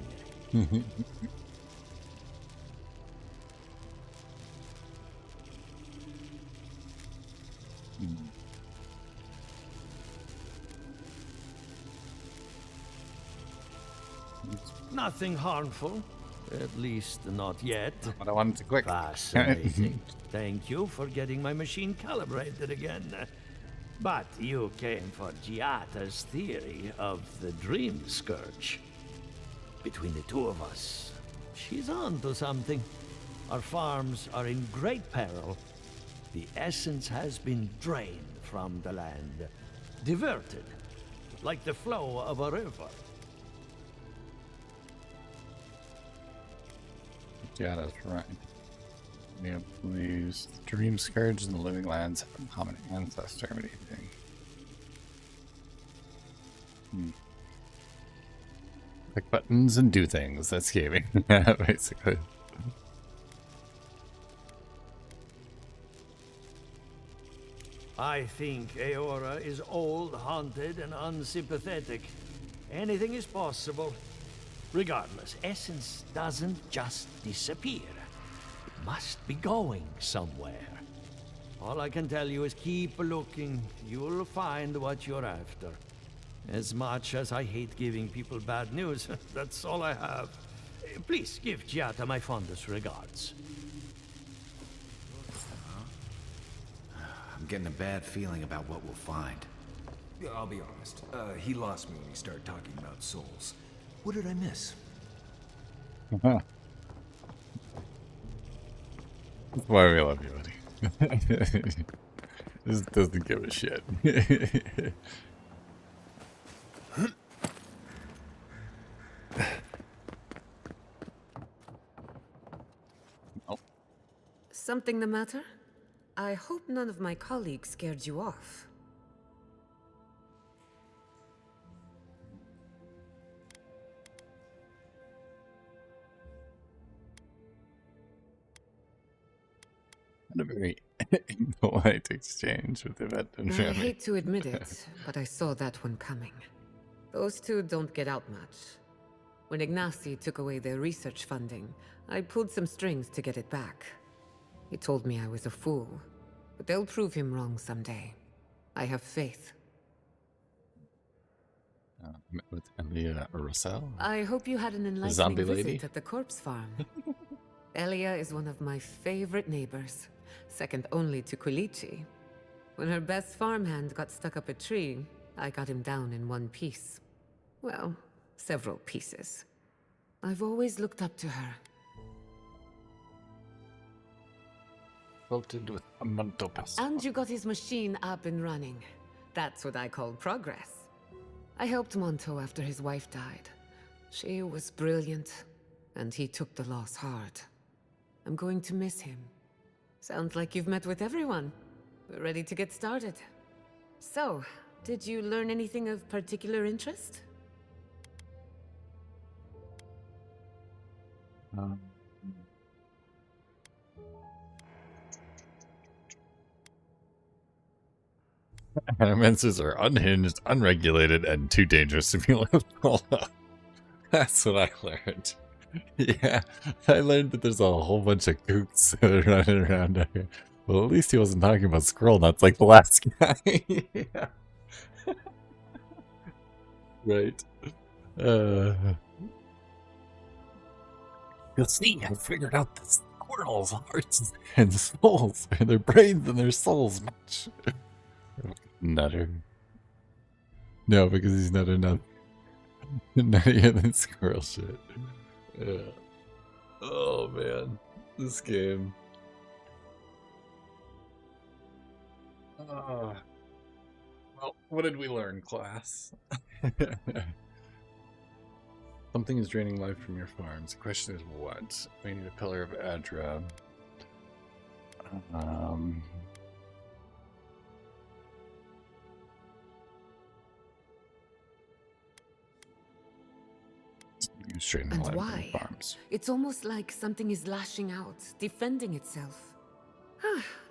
Nothing harmful, at least not yet. But I wanted to click. Fascinating. Thank you for getting my machine calibrated again. But you came for Giata's theory of the Dream Scourge. Between the two of us, she's on to something. Our farms are in great peril. The essence has been drained from the land, diverted, like the flow of a river. Yeah, that's right. Yeah, please. Dream Scourge and the Living Lands have a common ancestor. What do you think? Click buttons and do things. That's gaming, basically. I think Eora is old, haunted, and unsympathetic. Anything is possible. Regardless, essence doesn't just disappear. It must be going somewhere. All I can tell you is keep looking. You'll find what you're after. As much as I hate giving people bad news, that's all I have. Please give Giata my fondest regards. I'm getting a bad feeling about what we'll find. Yeah, I'll be honest. He lost me when he started talking about souls. What did I miss? That's why we love you, buddy. This doesn't give a shit. Something the matter? I hope none of my colleagues scared you off. Not a very polite exchange with Yvette and I Remy. hate to admit it, but I saw that one coming. Those two don't get out much. When Ignacy took away their research funding, I pulled some strings to get it back. He told me I was a fool, but they'll prove him wrong someday. I have faith. Met with Elia Russell. I hope you had an enlightening Zombie visit lady? at the corpse farm. Elia is one of my favorite neighbors, second only to Quilici. When her best farmhand got stuck up a tree, I got him down in one piece. Well, several pieces. I've always looked up to her. Quilted with a manto pass. And you got his machine up and running. That's what I call progress. I helped Monto after his wife died. She was brilliant, and he took the loss hard. I'm going to miss him. Sounds like you've met with everyone. We're ready to get started. So, did you learn anything of particular interest? Animenses are unhinged, unregulated, and too dangerous to be left alone. That's what I learned. Yeah, I learned that there's a whole bunch of kooks running around out here. Well, at least he wasn't talking about squirrel nuts like the last guy. Yeah. Right. You'll see, I figured out the squirrels' hearts and souls, and their brains and their souls match. Nutter. No, because he's not enough. Nuttier than squirrel shit. Yeah. Oh man, this game. Well, what did we learn, class? Something is draining life from your farms. The question is what? We need a pillar of Adra. And why? It's almost like something is lashing out, defending itself.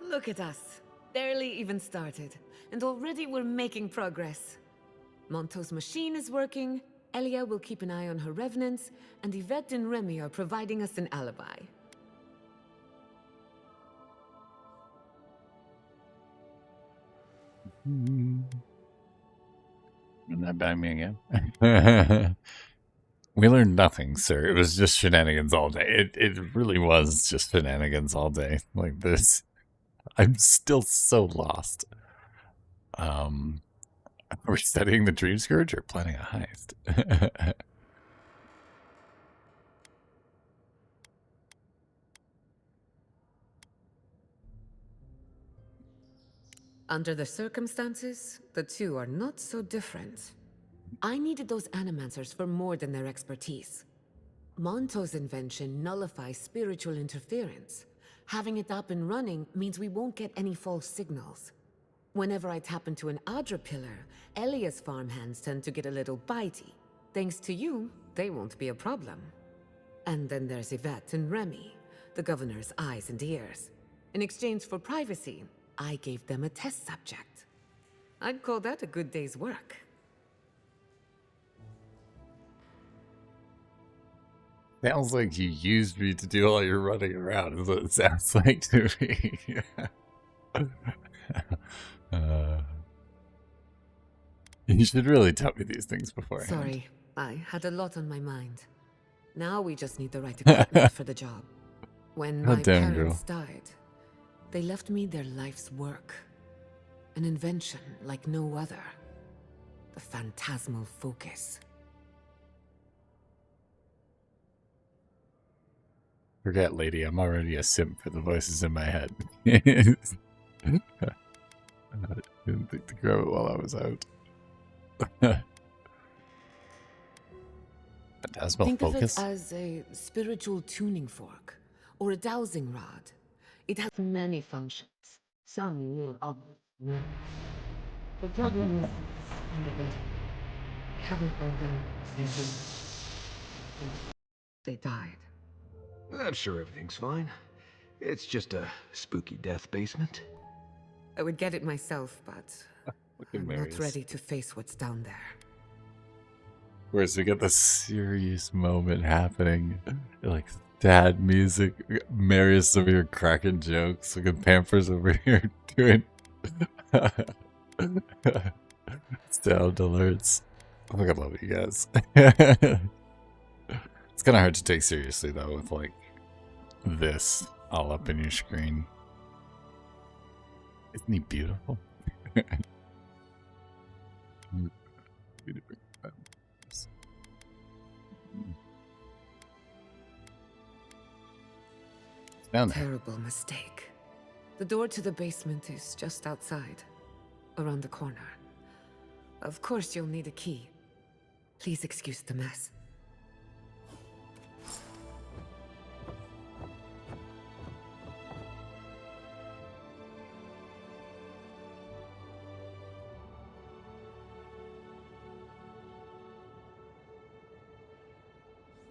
Look at us. Barely even started, and already we're making progress. Monto's machine is working, Elia will keep an eye on her revenants, and Yvette and Remy are providing us an alibi. Isn't that bang me again? We learned nothing, sir. It was just shenanigans all day. It really was just shenanigans all day. Like this. I'm still so lost. Are we studying the Dream Scourge or planning a heist? Under the circumstances, the two are not so different. I needed those animancers for more than their expertise. Monto's invention nullifies spiritual interference. Having it up and running means we won't get any false signals. Whenever I tap into an Adra pillar, Elia's farmhands tend to get a little bitey. Thanks to you, they won't be a problem. And then there's Yvette and Remy, the governor's eyes and ears. In exchange for privacy, I gave them a test subject. I'd call that a good day's work. Sounds like you used me to do all your running around, is what it sounds like to me. You should really tell me these things beforehand. Sorry, I had a lot on my mind. Now we just need the right equipment for the job. When my Goddamn, parents died, they left me their life's work. An invention like no other. The phantasmal focus. Forget, lady, I'm already a simp for the voices in my head. I didn't think to grab it while I was out. Phantasmal Think focus? of it as a spiritual tuning fork, or a dowsing rod. It has many functions. Some will the problem is they died. I'm sure everything's fine. It's just a spooky death basement. I would get it myself, but I'm not ready to face what's down there. Whereas we get the serious moment happening, like sad music, Marius over here cracking jokes, like Pampers over here doing sound alerts. I think I love you guys. It's kind of hard to take seriously though, with like this all up in your screen. Isn't he beautiful? Down there. Terrible mistake. The door to the basement is just outside, around the corner. Of course you'll need a key. Please excuse the mess.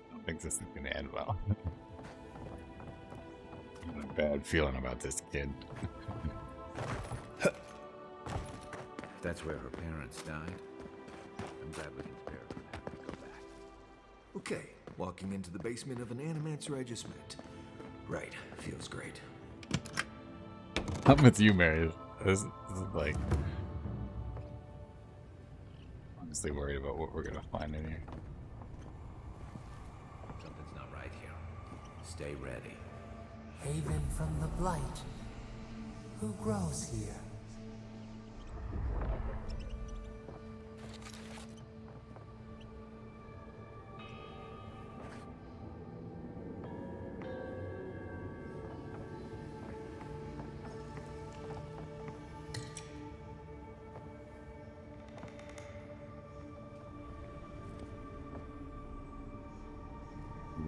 I don't think this is going to end well. I have a bad feeling about this kid. That's where her parents died. I'm glad we can spare her from having to go back. Okay, walking into the basement of an animancer I just met. Right, feels great. I'm with you, Mary. This is like... honestly worried about what we're going to find in here. Something's not right here. Stay ready. Haven from the Blight. Who grows here?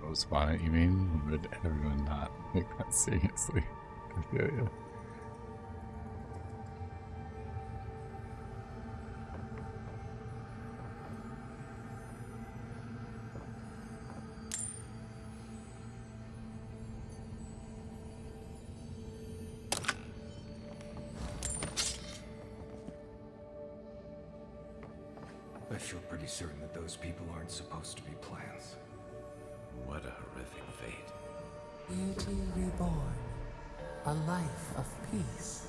Rose bonnet, you mean? Would everyone not take that seriously? I feel you. I feel pretty certain that those people aren't supposed to be plants. What a horrific fate. Beauty reborn. A life of peace.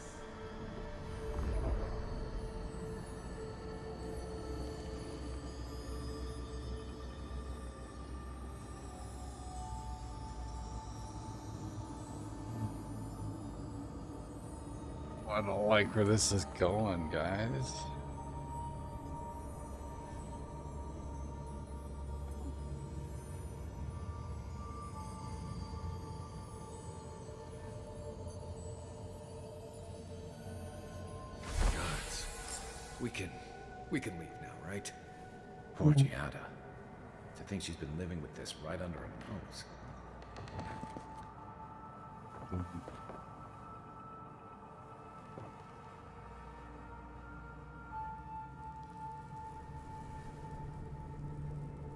I don't like where this is going, guys. We can leave now, right? Poor Giada. To think she's been living with this right under her nose.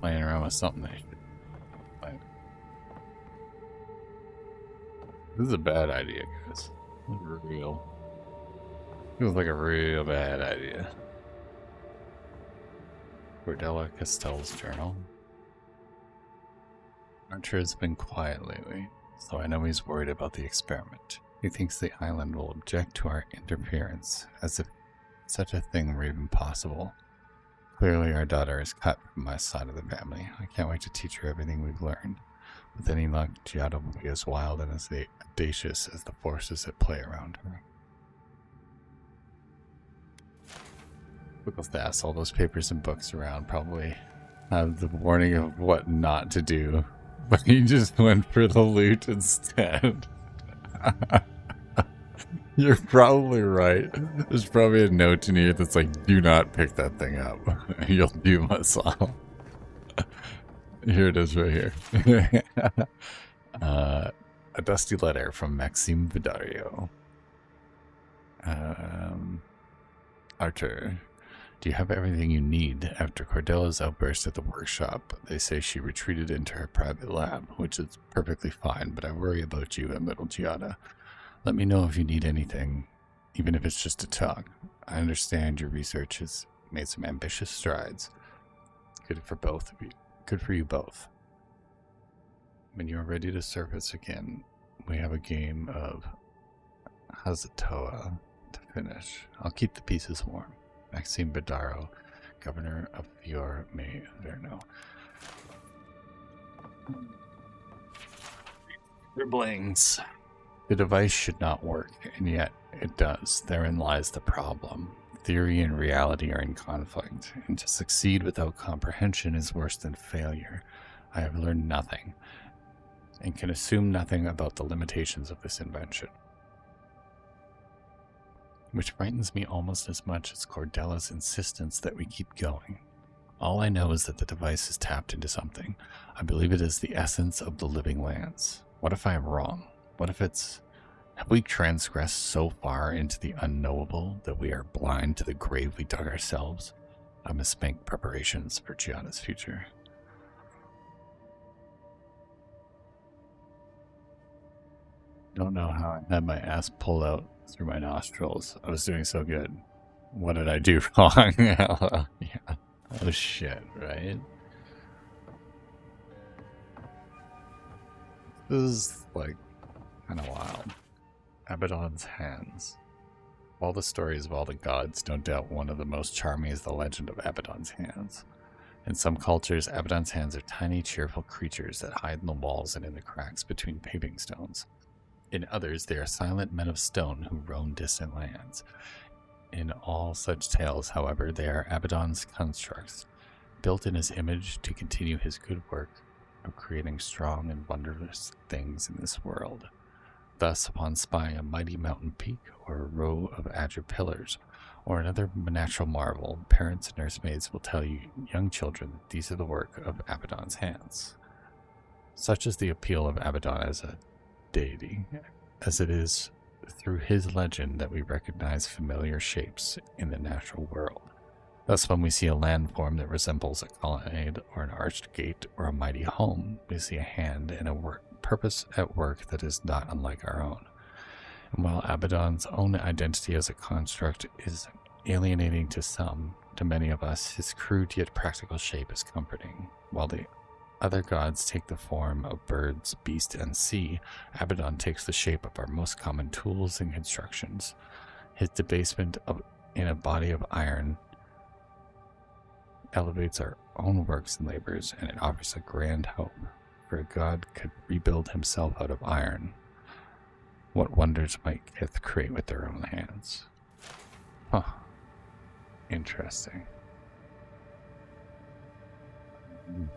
Playing around with something they should play. This is a bad idea, guys. This is real. Feels like a real bad idea. Cordella Castell's journal. Archer has been quiet lately, so I know he's worried about the experiment. He thinks the island will object to our interference, as if such a thing were even possible. Clearly, our daughter is cut from my side of the family. I can't wait to teach her everything we've learned. With any luck, Giada will be as wild and as audacious as the forces at play around her. With that, all those papers and books around probably have the warning of what not to do, but he just went for the loot instead. You're probably right. There's probably a note in here that's like, do not pick that thing up. You'll do us all. Here it is right here. A dusty letter from Maxime Vidario. Arthur, do you have everything you need? After Cordella's outburst at the workshop, they say she retreated into her private lab, which is perfectly fine, but I worry about you and little Giada. Let me know if you need anything, even if it's just to talk. I understand your research has made some ambitious strides. Good for both of you. Good for you both. When you are ready to surface again, we have a game of Hazatoa to finish. I'll keep the pieces warm. Maxime Badaro, Governor of Fior May Verno. Dribblings. The device should not work, and yet it does. Therein lies the problem. Theory and reality are in conflict, and to succeed without comprehension is worse than failure. I have learned nothing, and can assume nothing about the limitations of this invention. Which frightens me almost as much as Cordella's insistence that we keep going. All I know is that the device is tapped into something. I believe it is the essence of the living lands. What if I am wrong? What if it's... Have we transgressed so far into the unknowable that we are blind to the grave we dug ourselves? I must make preparations for Giada's future. Don't know how I had my ass pulled out through my nostrils. I was doing so good. What did I do wrong? Yeah. Oh shit, right? This is like kind of wild. Abaddon's hands. Of all the stories of all the gods, no doubt one of the most charming is the legend of Abaddon's hands. In some cultures, Abaddon's hands are tiny, cheerful creatures that hide in the walls and in the cracks between paving stones. In others, they are silent men of stone who roam distant lands. In all such tales, however, they are Abaddon's constructs, built in his image to continue his good work of creating strong and wondrous things in this world. Thus, upon spying a mighty mountain peak, or a row of azure pillars, or another natural marvel, parents and nursemaids will tell you, young children, that these are the work of Abaddon's hands. Such is the appeal of Abaddon as a deity, as it is through his legend that we recognize familiar shapes in the natural world. Thus, when we see a landform that resembles a colonnade or an arched gate or a mighty home, we see a hand and a purpose at work that is not unlike our own. And while Abaddon's own identity as a construct is alienating to some, to many of us, his crude yet practical shape is comforting. While the other gods take the form of birds, beast, and sea, Abaddon takes the shape of our most common tools and constructions. His debasement in a body of iron elevates our own works and labors, and it offers a grand hope. For a god could rebuild himself out of iron. What wonders might Kith create with their own hands? Huh. Interesting.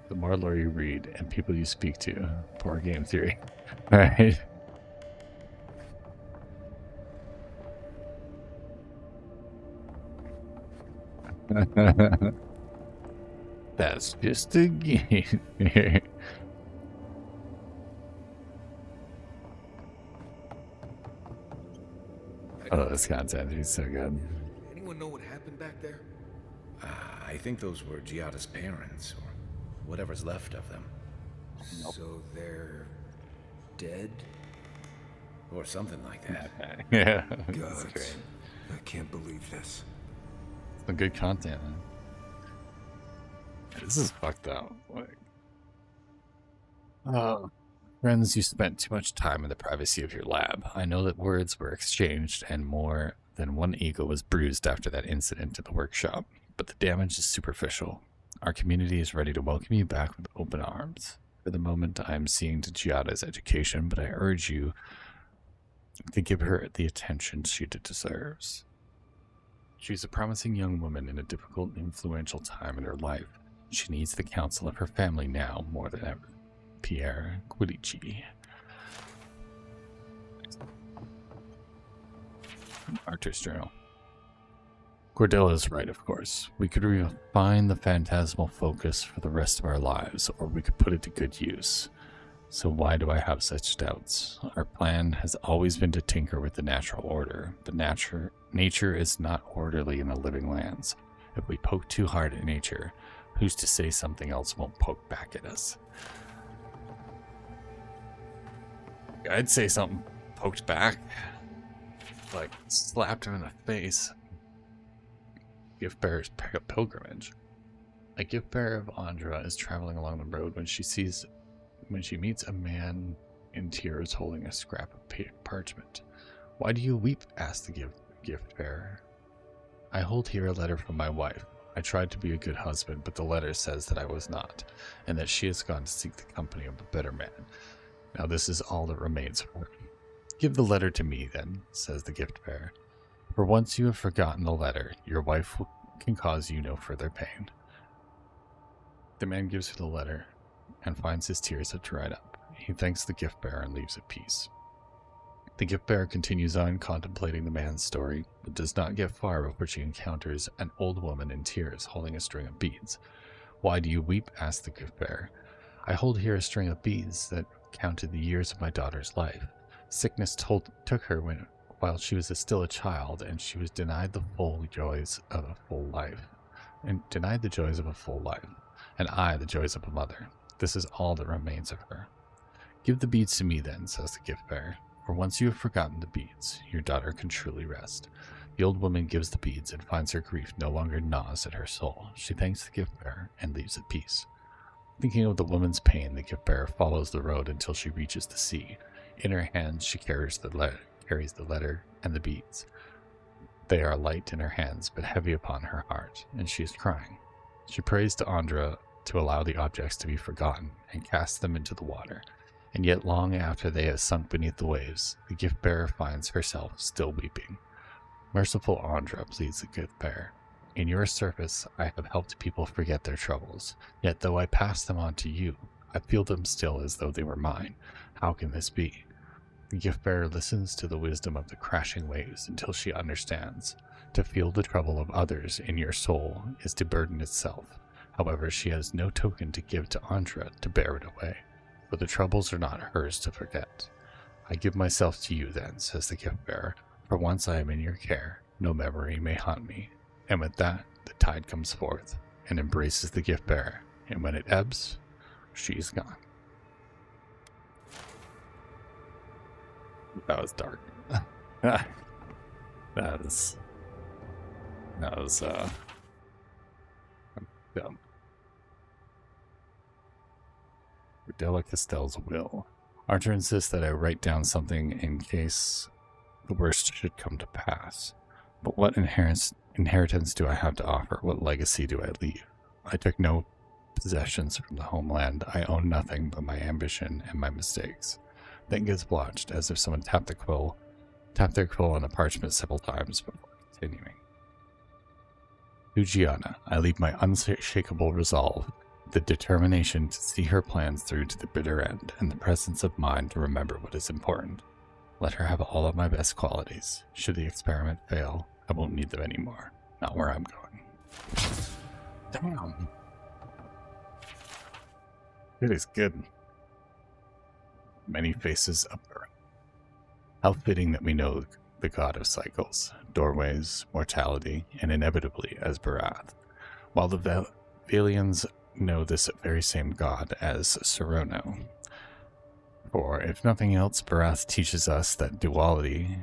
The more lore you read and people you speak to, poor game theory. Alright. That's just a game. Oh, this content is so good. Anyone know what happened back there? I think those were Giada's parents, or whatever's left of them. So they're dead? Or something like that. Yeah. Gods, I can't believe this. Some good content, man. This is fucked up. Like, friends, you spent too much time in the privacy of your lab. I know that words were exchanged, and more than one ego was bruised after that incident at the workshop. but the damage is superficial. Our community is ready to welcome you back with open arms. For the moment, I am seeing to Giada's education, but I urge you to give her the attention she deserves. She's a promising young woman in a difficult and influential time in her life. She needs the counsel of her family now more than ever. Pierre Quilici. Archer's Journal. Cordella is right, of course. We could refine the phantasmal focus for the rest of our lives, or we could put it to good use. So why do I have such doubts? Our plan has always been to tinker with the natural order, but nature is not orderly in the living lands. If we poke too hard at nature, who's to say something else won't poke back at us? I'd say something poked back. Like, slapped him in the face. Gift bearer's pilgrimage. A gift bearer of Andra is traveling along the road when she meets a man in tears holding a scrap of parchment. Why do you weep? Asked the gift bearer. I hold here a letter from my wife. I tried to be a good husband, but the letter says that I was not, and that she has gone to seek the company of a better man. Now this is all that remains for her. Give the letter to me, then, says the gift bearer. For once you have forgotten the letter, your wife can cause you no further pain. The man gives her the letter and finds his tears have dried up. He thanks the gift bearer and leaves at peace. The gift bearer continues on contemplating the man's story, but does not get far before she encounters an old woman in tears holding a string of beads. Why do you weep? Asked the gift bearer. I hold here a string of beads that counted the years of my daughter's life. Sickness took her while she was still a child, and she was denied the joys of a full life, and I the joys of a mother. This is all that remains of her. Give the beads to me, then, says the gift bearer. For once you have forgotten the beads, your daughter can truly rest. The old woman gives the beads and finds her grief no longer gnaws at her soul. She thanks the gift bearer and leaves at peace. Thinking of the woman's pain, the gift bearer follows the road until she reaches the sea. In her hands, she carries the letter and the beads. They are light in her hands, but heavy upon her heart, and she is crying. She prays to Andra to allow the objects to be forgotten, and casts them into the water. And yet long after they have sunk beneath the waves, the gift-bearer finds herself still weeping. Merciful Andra, pleads the gift-bearer. In your service, I have helped people forget their troubles, yet though I pass them on to you, I feel them still as though they were mine. How can this be? The gift-bearer listens to the wisdom of the crashing waves until she understands. To feel the trouble of others in your soul is to burden itself. However, she has no token to give to Andra to bear it away, for the troubles are not hers to forget. I give myself to you then, says the gift-bearer, for once I am in your care, no memory may haunt me. And with that, the tide comes forth and embraces the gift-bearer, and when it ebbs, she is gone. That was dark. that was dumb. Cordella Castell's will. Archer insists that I write down something in case the worst should come to pass. But what inheritance do I have to offer? What legacy do I leave? I took no possessions from the homeland. I own nothing but my ambition and my mistakes. Then gets blotched, as if someone tapped their quill on the parchment several times before continuing. To Gianna, I leave my unshakable resolve, the determination to see her plans through to the bitter end, and the presence of mind to remember what is important. Let her have all of my best qualities. Should the experiment fail, I won't need them anymore. Not where I'm going. Damn. It is good. Many faces of Earth. How fitting that we know the god of cycles, doorways, mortality, and inevitably as Barath, while the Valians know this very same god as Serono. For, if nothing else, Barath teaches us that duality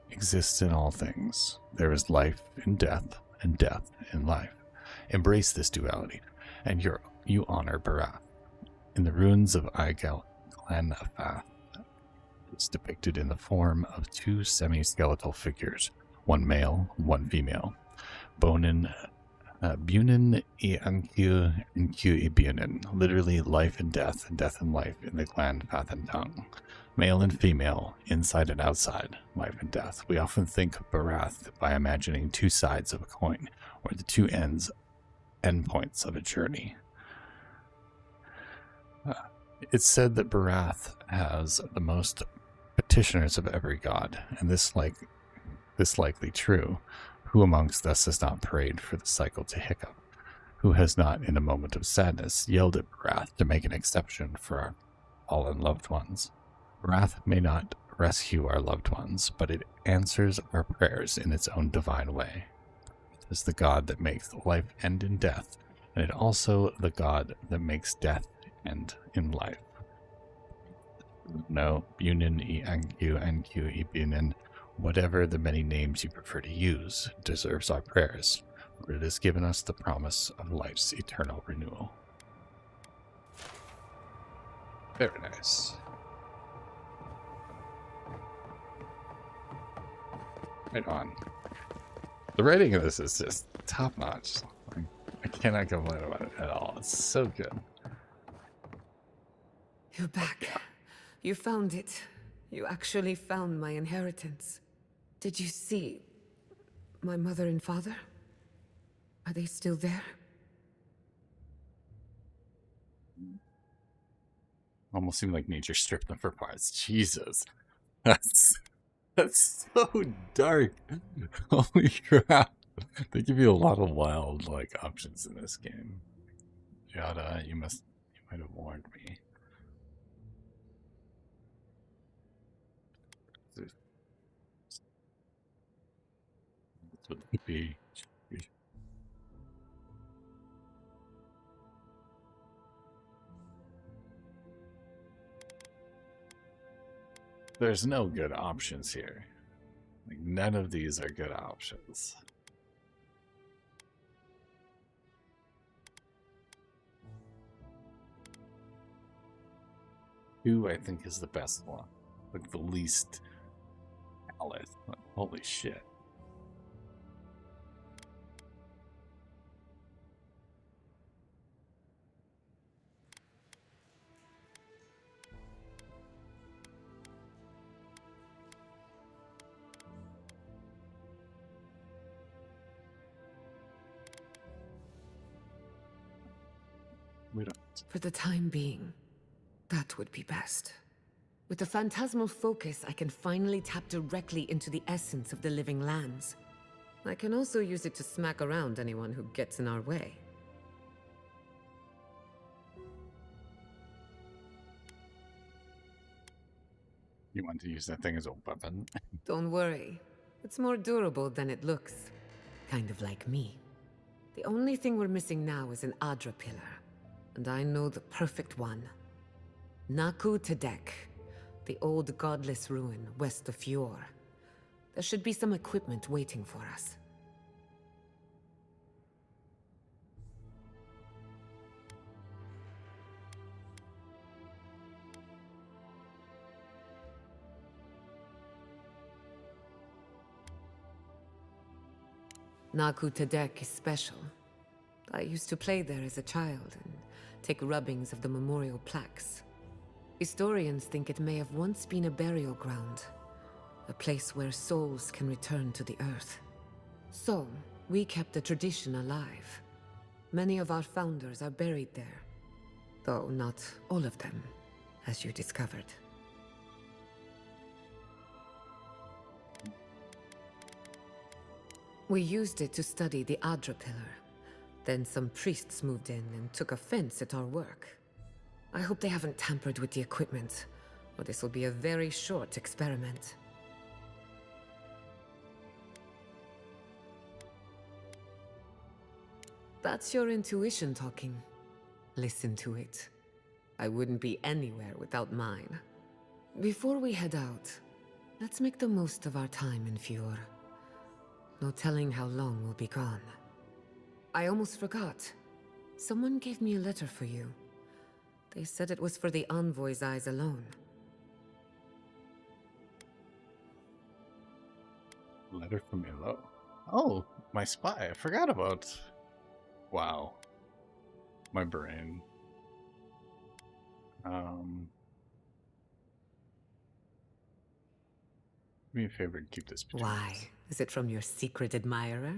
exists in all things. There is life in death, and death in life. Embrace this duality, and you honor Barath. In the ruins of Clan-Afath, it's depicted in the form of two semi-skeletal figures, one male, one female. Bonin, Bunin e Anku Nku e Bunin, literally life and death and life in the clan path and tongue. Male and female, inside and outside, life and death. We often think of Barath by imagining two sides of a coin, or the two endpoints of a journey. It's said that Barath has the most petitioners of every god, and this likely true. Who amongst us has not prayed for the cycle to hiccup? Who has not, in a moment of sadness, yelled at Barath to make an exception for our fallen loved ones? Barath may not rescue our loved ones, but it answers our prayers in its own divine way. It is the god that makes life end in death, and it also the god that makes death end in life. No, Bunin e Anku Anku e Bunin, whatever the many names you prefer to use, deserves our prayers, for it has given us the promise of life's eternal renewal. Very nice. Right on. The writing of this is just top notch. I cannot complain about it at all. It's so good. You're back. You found it. You actually found my inheritance. Did you see my mother and father? Are they still there? Almost seemed like nature stripped them for parts. Jesus. That's so dark. Holy crap. They give you a lot of wild options in this game. Yada, you might have warned me. That's what it could be. There's no good options here. None of these are good options. Who I think is the best one. The least valid. Holy shit. For the time being, that would be best. With the phantasmal focus, I can finally tap directly into the essence of the living lands. I can also use it to smack around anyone who gets in our way. You want to use that thing as a weapon? Don't worry. It's more durable than it looks. Kind of like me. The only thing we're missing now is an Adra pillar. And I know the perfect one. Naku Tedek, the old godless ruin west of Eora. There should be some equipment waiting for us. Naku Tedek is special. I used to play there as a child and take rubbings of the memorial plaques. Historians think it may have once been a burial ground, a place where souls can return to the earth. So, we kept the tradition alive. Many of our founders are buried there, though not all of them, as you discovered. We used it to study the Adra pillar. Then some priests moved in and took offense at our work. I hope they haven't tampered with the equipment, or this will be a very short experiment. That's your intuition talking. Listen to it. I wouldn't be anywhere without mine. Before we head out, let's make the most of our time in Eora. No telling how long we'll be gone. I almost forgot. Someone gave me a letter for you. They said it was for the Envoy's eyes alone. Letter from Elo. Oh, my spy. I forgot about. Wow. My brain. Do me a favor and keep this between Why? us. Is it from your secret admirer?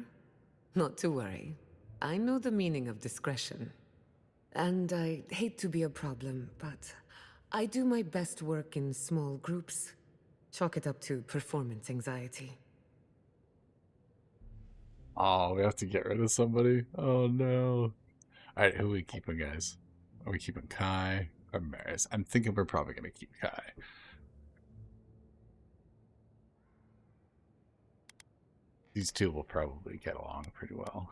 Not to worry. I know the meaning of discretion. And I hate to be a problem, but I do my best work in small groups. Chalk it up to performance anxiety. Oh, we have to get rid of somebody? Oh no. Alright, who are we keeping, guys? Are we keeping Kai or Maris? I'm thinking we're probably going to keep Kai. These two will probably get along pretty well.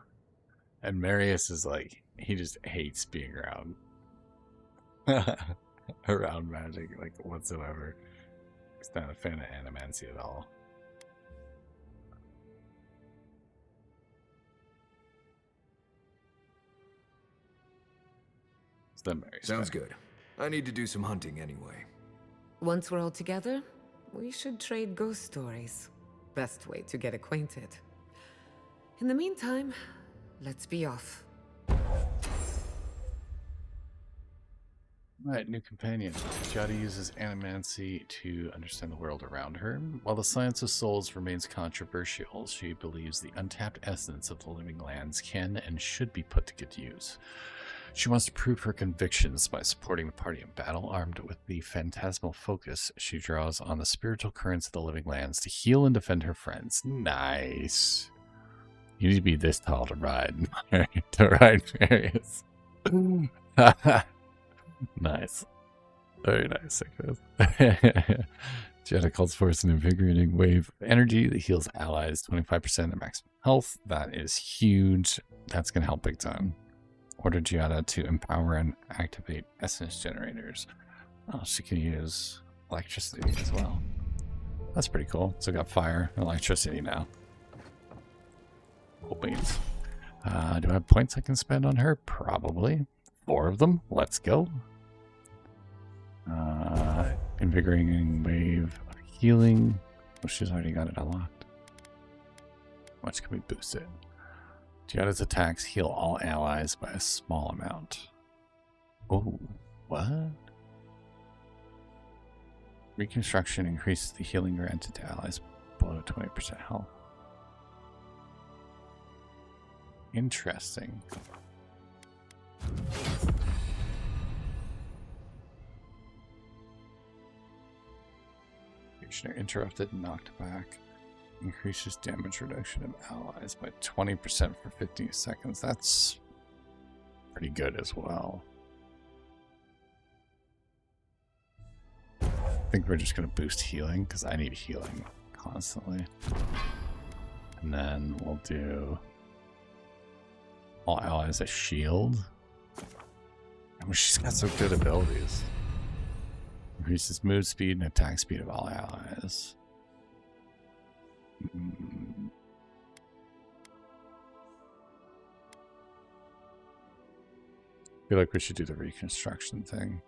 And Marius is like, he just hates being around around magic, like, whatsoever. He's not a fan of animancy at all. Sounds good. I need to do some hunting anyway. Once we're all together, we should trade ghost stories. Best way to get acquainted. In the meantime, let's be off. Alright, new companion. Jada uses animancy to understand the world around her. While the science of souls remains controversial, she believes the untapped essence of the living lands can and should be put to good use. She wants to prove her convictions by supporting the party in battle. Armed with the phantasmal focus, she draws on the spiritual currents of the living lands to heal and defend her friends. Nice. You need to be this tall to ride. To ride Marius. Nice. Very nice. Jetta calls forth an invigorating wave of energy that heals allies 25% of maximum health. That is huge. That's going to help big time. Order Giada to empower and activate essence generators. Oh, she can use electricity as well. That's pretty cool. So we got fire and electricity now. Cool beans. Do I have points I can spend on her? Probably. 4 of them. Let's go. Invigorating wave of healing. Oh, she's already got it unlocked. How much can we boost it? Giada's attacks heal all allies by a small amount. Oh, what? Reconstruction increases the healing granted to allies below 20% health. Interesting. Interrupted and knocked back. Increases damage reduction of allies by 20% for 15 seconds. That's pretty good as well. I think we're just going to boost healing because I need healing constantly. And then we'll do all allies a shield. I mean, she's got some good abilities. Increases move speed and attack speed of all allies. I feel like we should do the reconstruction thing.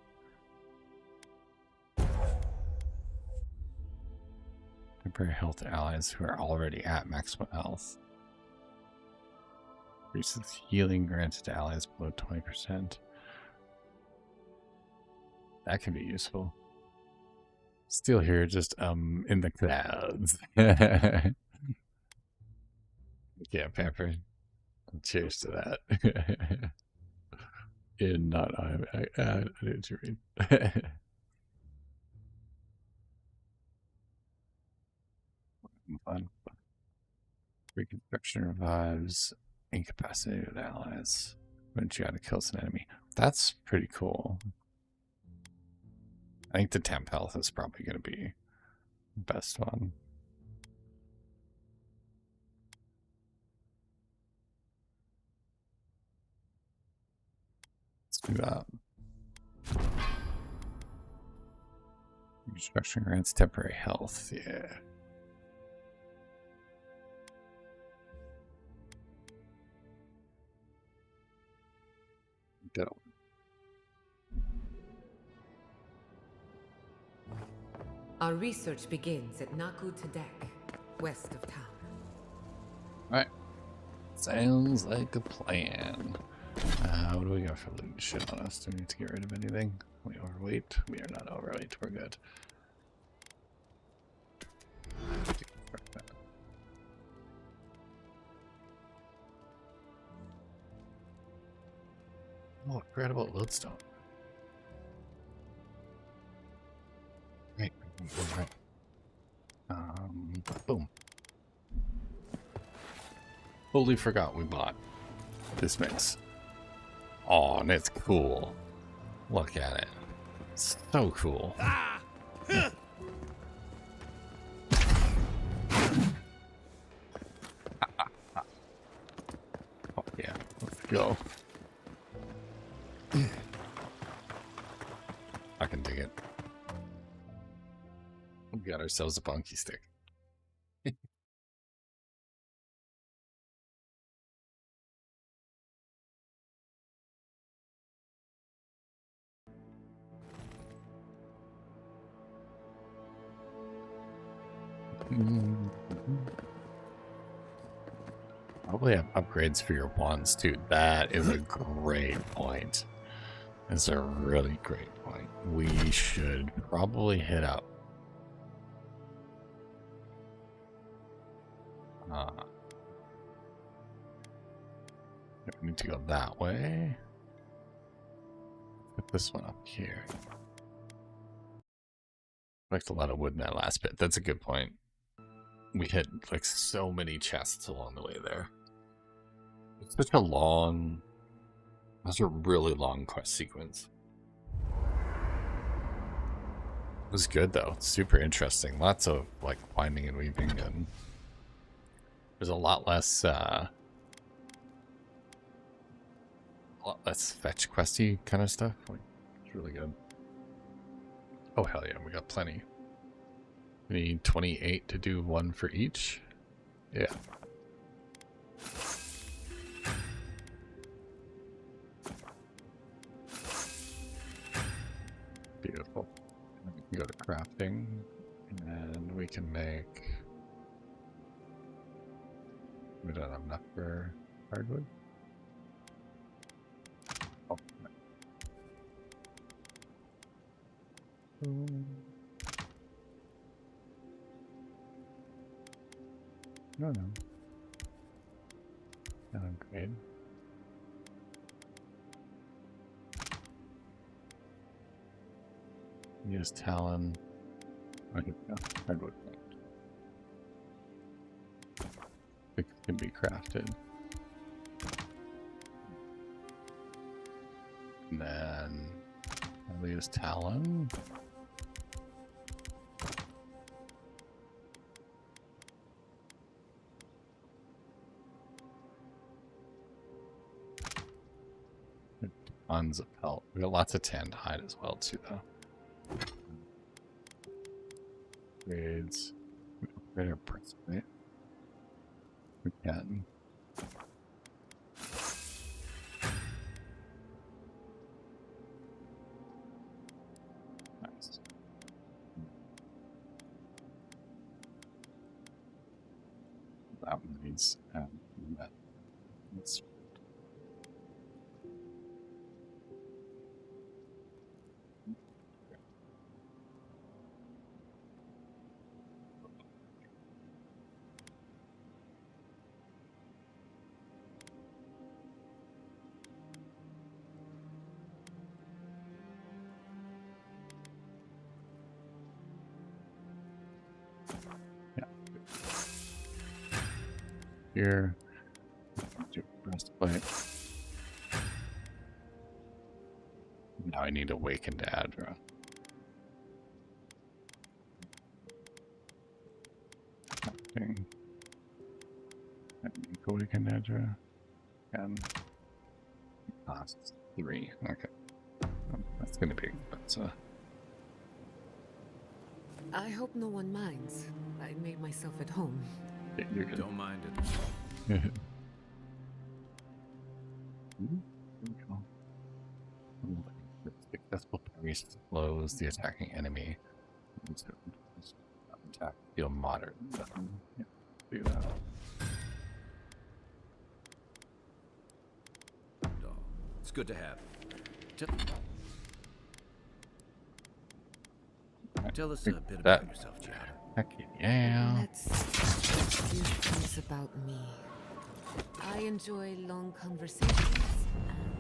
Temporary health to allies who are already at maximum health. Increases healing granted to allies below 20%. That can be useful. Still here, just in the clouds. Yeah, Pepper. Cheers to that. In not I didn't read. Fun. Reconstruction revives incapacitated allies when Giada kills an enemy. That's pretty cool. I think the temp health is probably going to be the best one. Let's do that. Reconstruction grants temporary health. Yeah. Go. Our research begins at Naku Tadek, west of town. Alright. Sounds like a plan. What do we got for loot shit on us? Do we need to get rid of anything? Are we overweight? We are not overweight. We're good. Oh, incredible lodestone. Right. Boom. Totally forgot we bought this mix. Oh, and it's cool. Look at it. It's so cool. Oh, yeah, let's go. I can dig it. We got ourselves a bunky stick. Probably have upgrades for your wands too. That is a great point. That's a really great point. We should probably hit up. We need to go that way. Put this one up here. Collect a lot of wood in that last bit. That's a good point. We hit like so many chests along the way there. It's such a long, that's a really long quest sequence. It was good though. Super interesting. Lots of like winding and weaving, and there's a lot less fetch questy kind of stuff. Like, it's really good. Oh hell yeah, we got plenty. We need 28 to do one for each. Yeah. Beautiful. And we can go to crafting, and we can make. We don't have enough for hardwood. Oh. No. Great. Use Talon. Oh, here we go. Hardwood. It can be crafted. And then I'll use Talon. Tons of pelt. We got lots of tanned hide as well too, though. Grades. We upgrade our breastplate. We can. Nice. That one needs that. Let's. Here, do breastplate. Now I need Awakened Adra. Okay. Awakened Adra. And costs 3. Okay. That's gonna be expensive. I hope no one minds. I made myself at home. You're good. Don't mind it. Successful parry slows the attacking enemy. Attack feel moderate. Yeah, do that. good to have. Tell us a bit about yourself, Giada. Heck yeah. Let's a few things about me. I enjoy long conversations,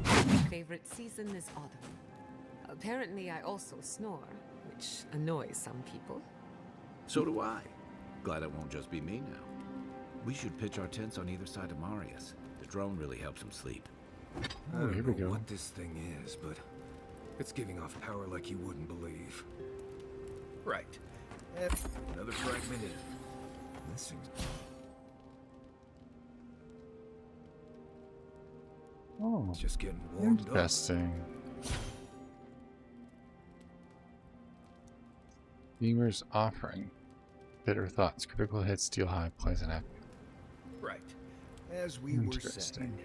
and my favorite season is autumn. Apparently, I also snore, which annoys some people. So do I. Glad it won't just be me now. We should pitch our tents on either side of Marius. The drone really helps him sleep. I don't know what this thing is, but it's giving off power like you wouldn't believe. Right. Another fragment in. This thing's... Oh, it's just getting warmed up. interesting. Beamer's offering. Bitter thoughts. Critical hit, steel high, poison active. Right. As we were Interesting. saying.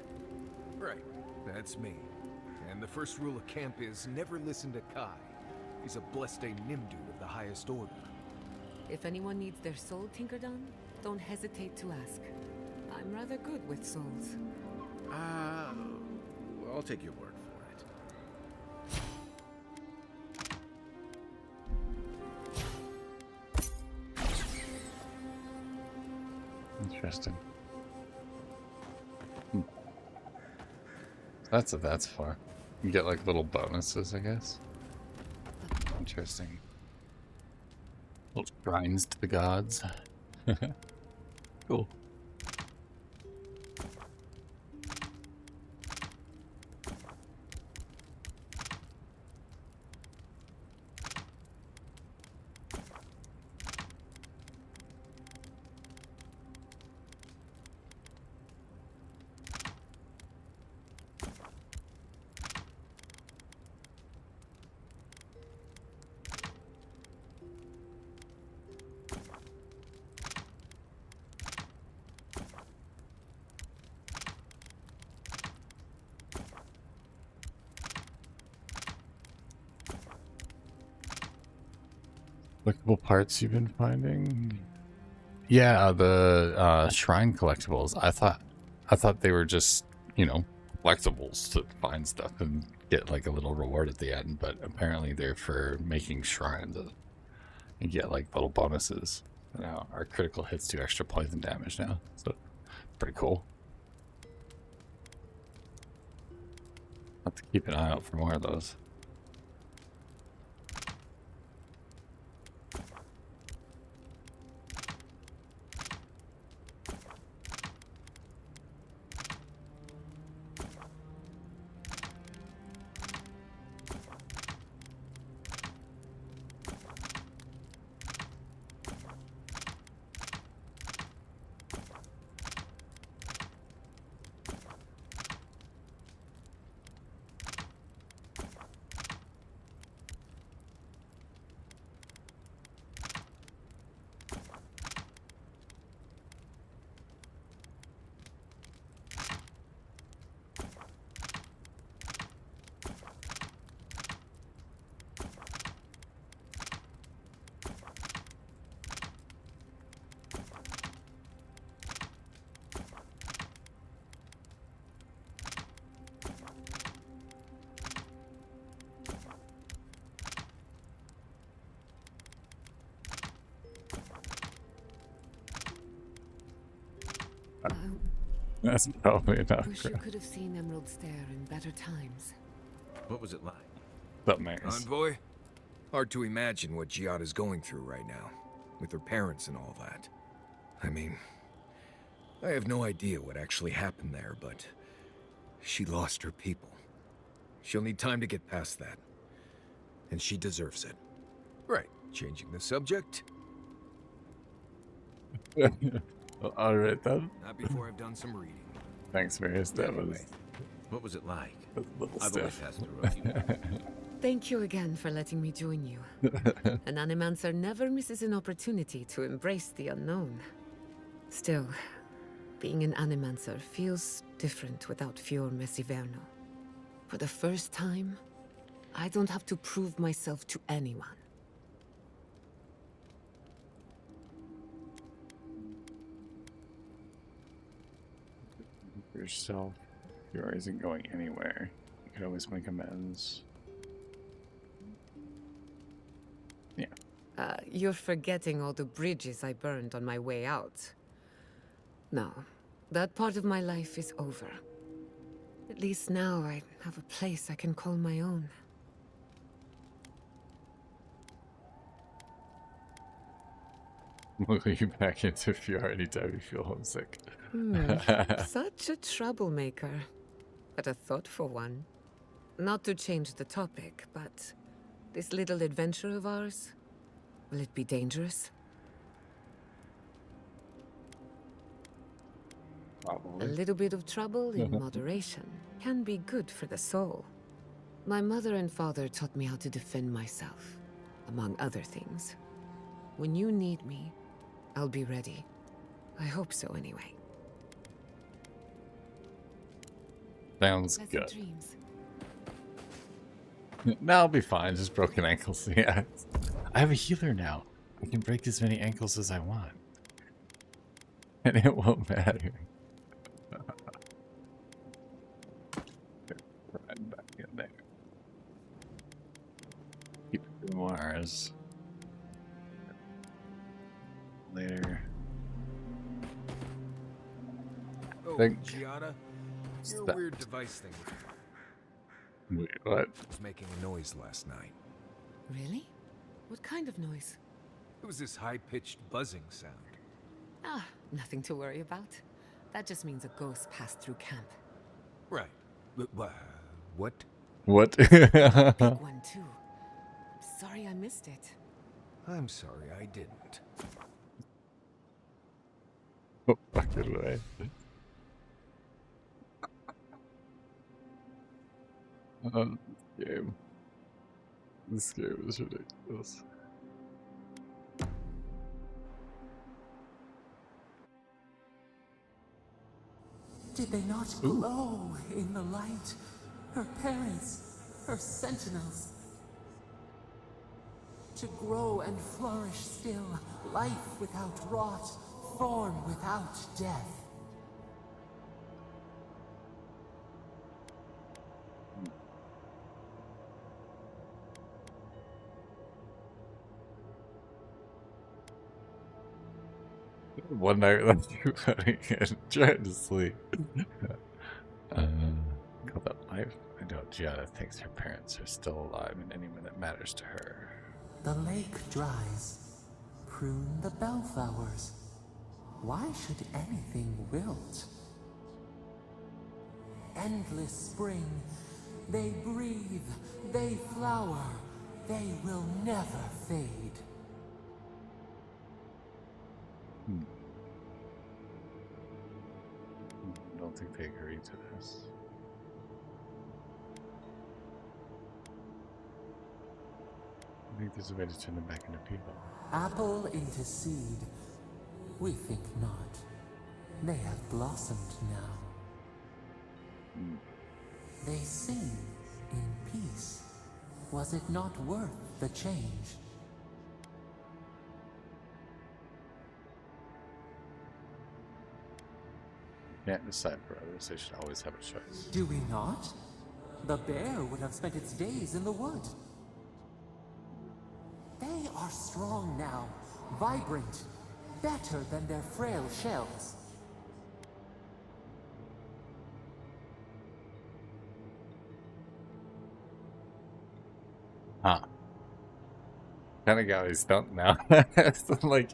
Right. That's me. And the first rule of camp is never listen to Kai. He's a blessed Nimdu of the highest order. If anyone needs their soul tinkered on, don't hesitate to ask. I'm rather good with souls. I'll take your word for it. Interesting. That's far. You get like little bonuses, I guess. Interesting. Little shrines to the gods. Cool. Collectible parts you've been finding? Yeah, the shrine collectibles. I thought they were just, you know, collectibles to find stuff and get like a little reward at the end, but apparently they're for making shrines and get like little bonuses. Now our critical hits do extra poison damage now, so pretty cool. Have to keep an eye out for more of those. That's probably not Wish you could have seen Emerald Stair in better times. What was it like? That nice. Envoy? Hard to imagine what Giada's going through right now, with her parents and all that. I mean, I have no idea what actually happened there, but she lost her people. She'll need time to get past that. And she deserves it. Right, changing the subject? All right then. Not before I've done some reading. Thanks, Marius. That was. What was it like? A little I've only stiff. passed through a few. Thank you again for letting me join you. An Animancer never misses an opportunity to embrace the unknown. Still, being an Animancer feels different without Fior Messiverno. For the first time, I don't have to prove myself to anyone. Yourself. Fior isn't going anywhere. You can always make amends. Yeah. You're forgetting all the bridges I burned on my way out. No, that part of my life is over. At least now I have a place I can call my own. We'll you back into Fiora anytime you feel homesick. Such a troublemaker, but a thoughtful one. Not to change the topic, but this little adventure of ours, will it be dangerous? Probably. A little bit of trouble in moderation can be good for the soul. My mother and father taught me how to defend myself, among other things. When you need me, I'll be ready. I hope so anyway. Sounds Pleasant good. dreams. No, I'll be fine. Just broken ankles. Yeah. I have a healer now. I can break as many ankles as I want. And it won't matter. Right back in there. Keep Mars. Later. Oh, Think- Giada, your Stop. weird device thing Wait, what? was making a noise last night. Really? What kind of noise? It was this high-pitched buzzing sound. Ah, nothing to worry about. That just means a ghost passed through camp. Right. What? What? Big one, too. I'm sorry I missed it. I'm sorry I didn't. Oh, fucking way. Game. This game is ridiculous. Did they not glow in the light? Her parents, her sentinels. To grow and flourish still, life without rot, form without death. One night left you and trying to sleep. Call that life. I know Giada thinks her parents are still alive and anyone that matters to her. The lake dries. Prune the bellflowers. Why should anything wilt? Endless spring. They breathe. They flower. They will never fade. I don't think they agree to this. I think there's a way to turn them back into people. Apple into seed. We think not. They have blossomed now. They sing in peace. Was it not worth the change? Can't decide for others. They should always have a choice. Do we not? The bear would have spent its days in the wood. They are strong now, vibrant, better than their frail shells. Huh. Kind of got me stumped now. It's like,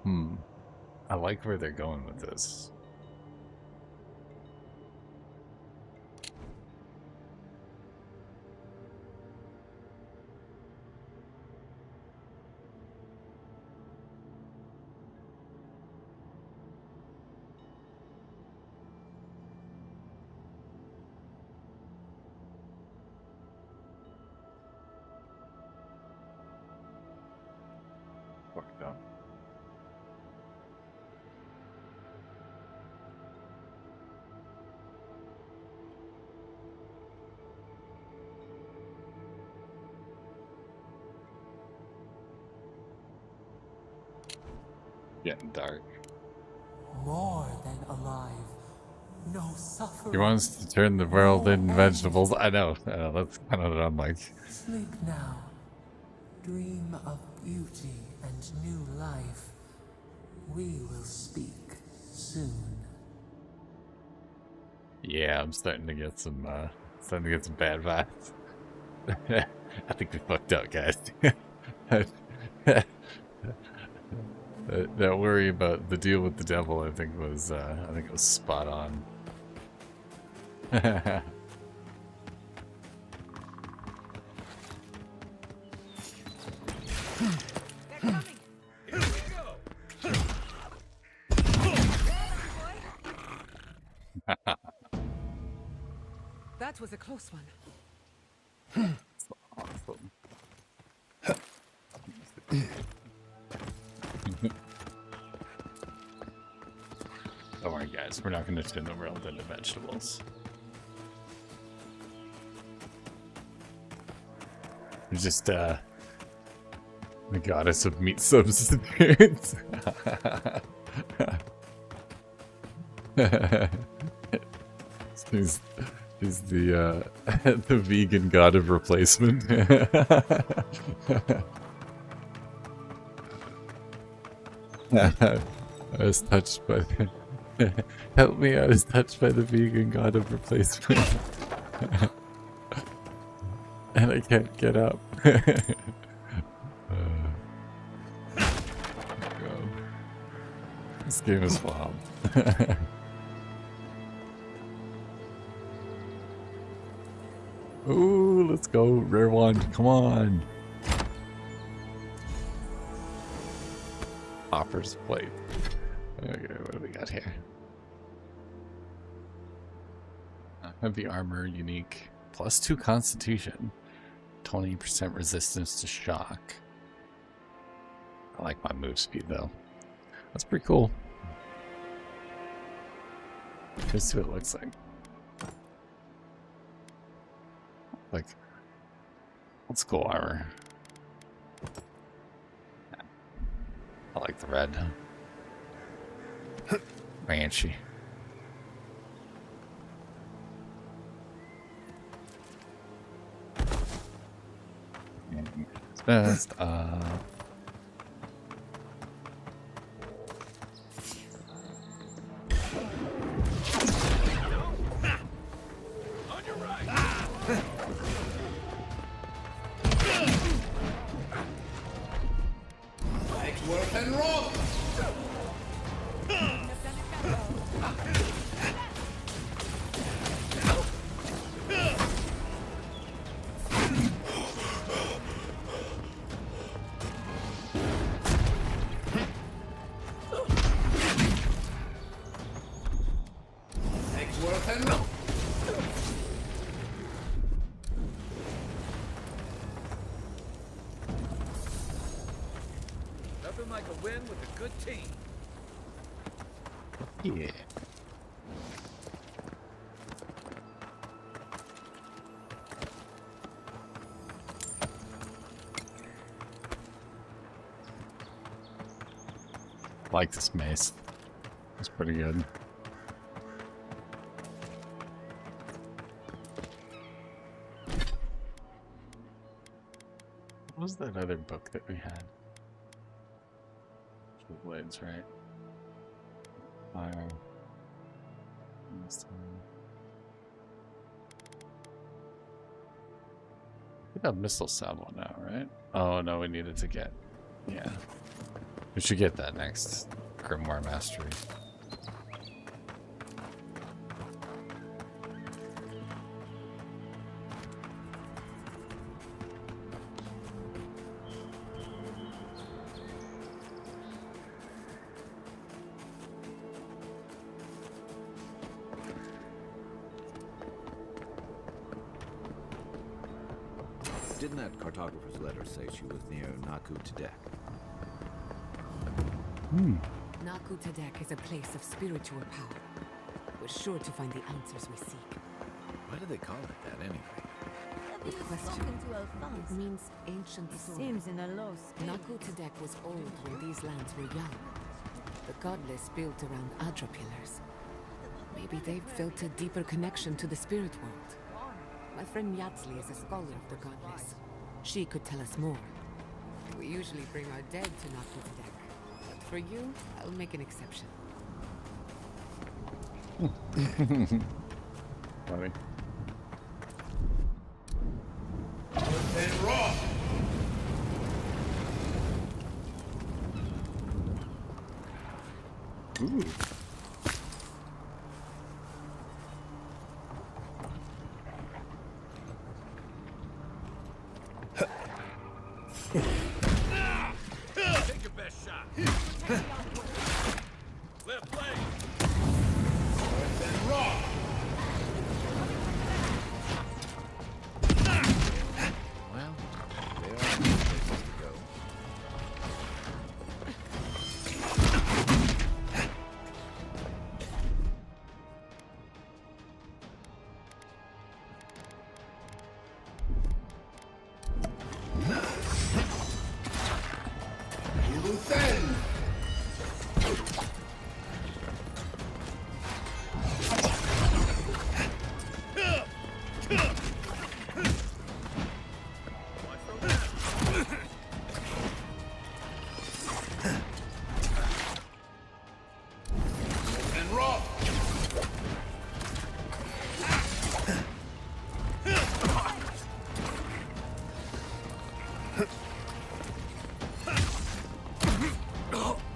I like where they're going with this. Fucked up. Getting dark. More than alive. no suffering. He wants to turn the world into vegetables. I know. That's kind of what I'm like. Sleep now. Dream of beauty and new life. We will speak soon. Yeah, I'm starting to get some bad vibes. I think we fucked up, guys. That worry about the deal with the devil, I think it was spot on. That was a close one. That's awesome. Don't worry, guys. We're not going to turn the world into vegetables. We're just, the goddess of meat substitutes. She's the the vegan god of replacement. I was touched by the... Help me, I was touched by the vegan god of replacement. And I can't get up. This game is flop. Ooh, let's go. Rare one. Come on. Offers plate. Okay, what do we got here? Heavy armor, unique. +2 constitution. 20% resistance to shock. I like my move speed though. That's pretty cool. Let's see what it looks like. Like, old school armor. I like the red. Banshee. It's best. Nothing like a win with a good team. Yeah. I like this mace. It's pretty good. What was that other book that we had? Blades, right? Fire. We got missile salvo now, right? Oh no, we needed to get. Yeah. We should get that next. Grimoire Mastery. Didn't that cartographer's letter say she was near Naku Tadek? Naku Tadek is a place of spiritual power. We're sure to find the answers we seek. Why do they call it that anyway? Good question. It means ancient sword. Seems in a lost state. Naku Tadek was old when these lands were young. The godless built around Adra pillars. Maybe they've felt a deeper connection to the spirit world. My friend Yatsley is a scholar of the godless. She could tell us more. We usually bring our dead to Nakut's deck. But for you, I'll make an exception. Funny. And raw. Ooh. Take your best shot. Left leg. And raw. Well, there are places to go. Loose end. And raw.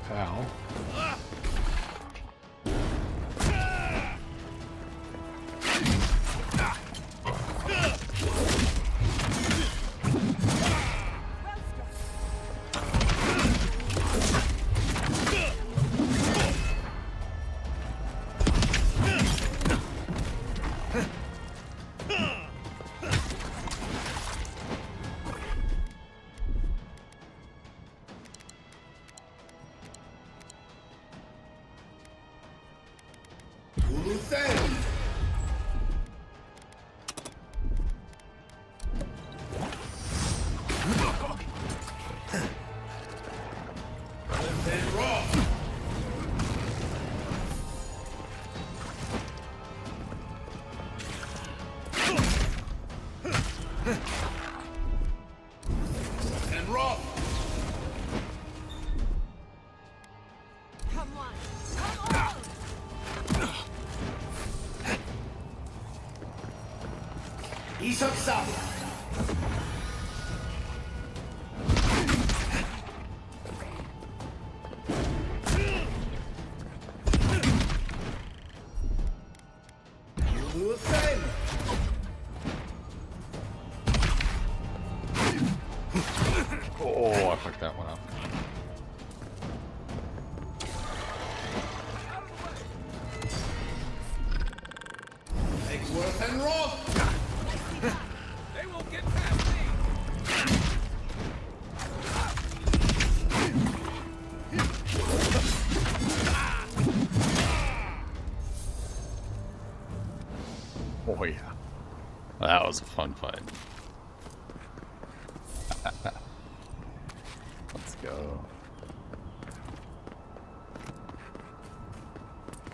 Ow. Loose end. And raw. And raw. Come on! Come on! Isotsa. Loose end. Oh, I fucked that one up. Eggsworth and raw. They won't get past me. Oh yeah. That was a fun fight. Let's go.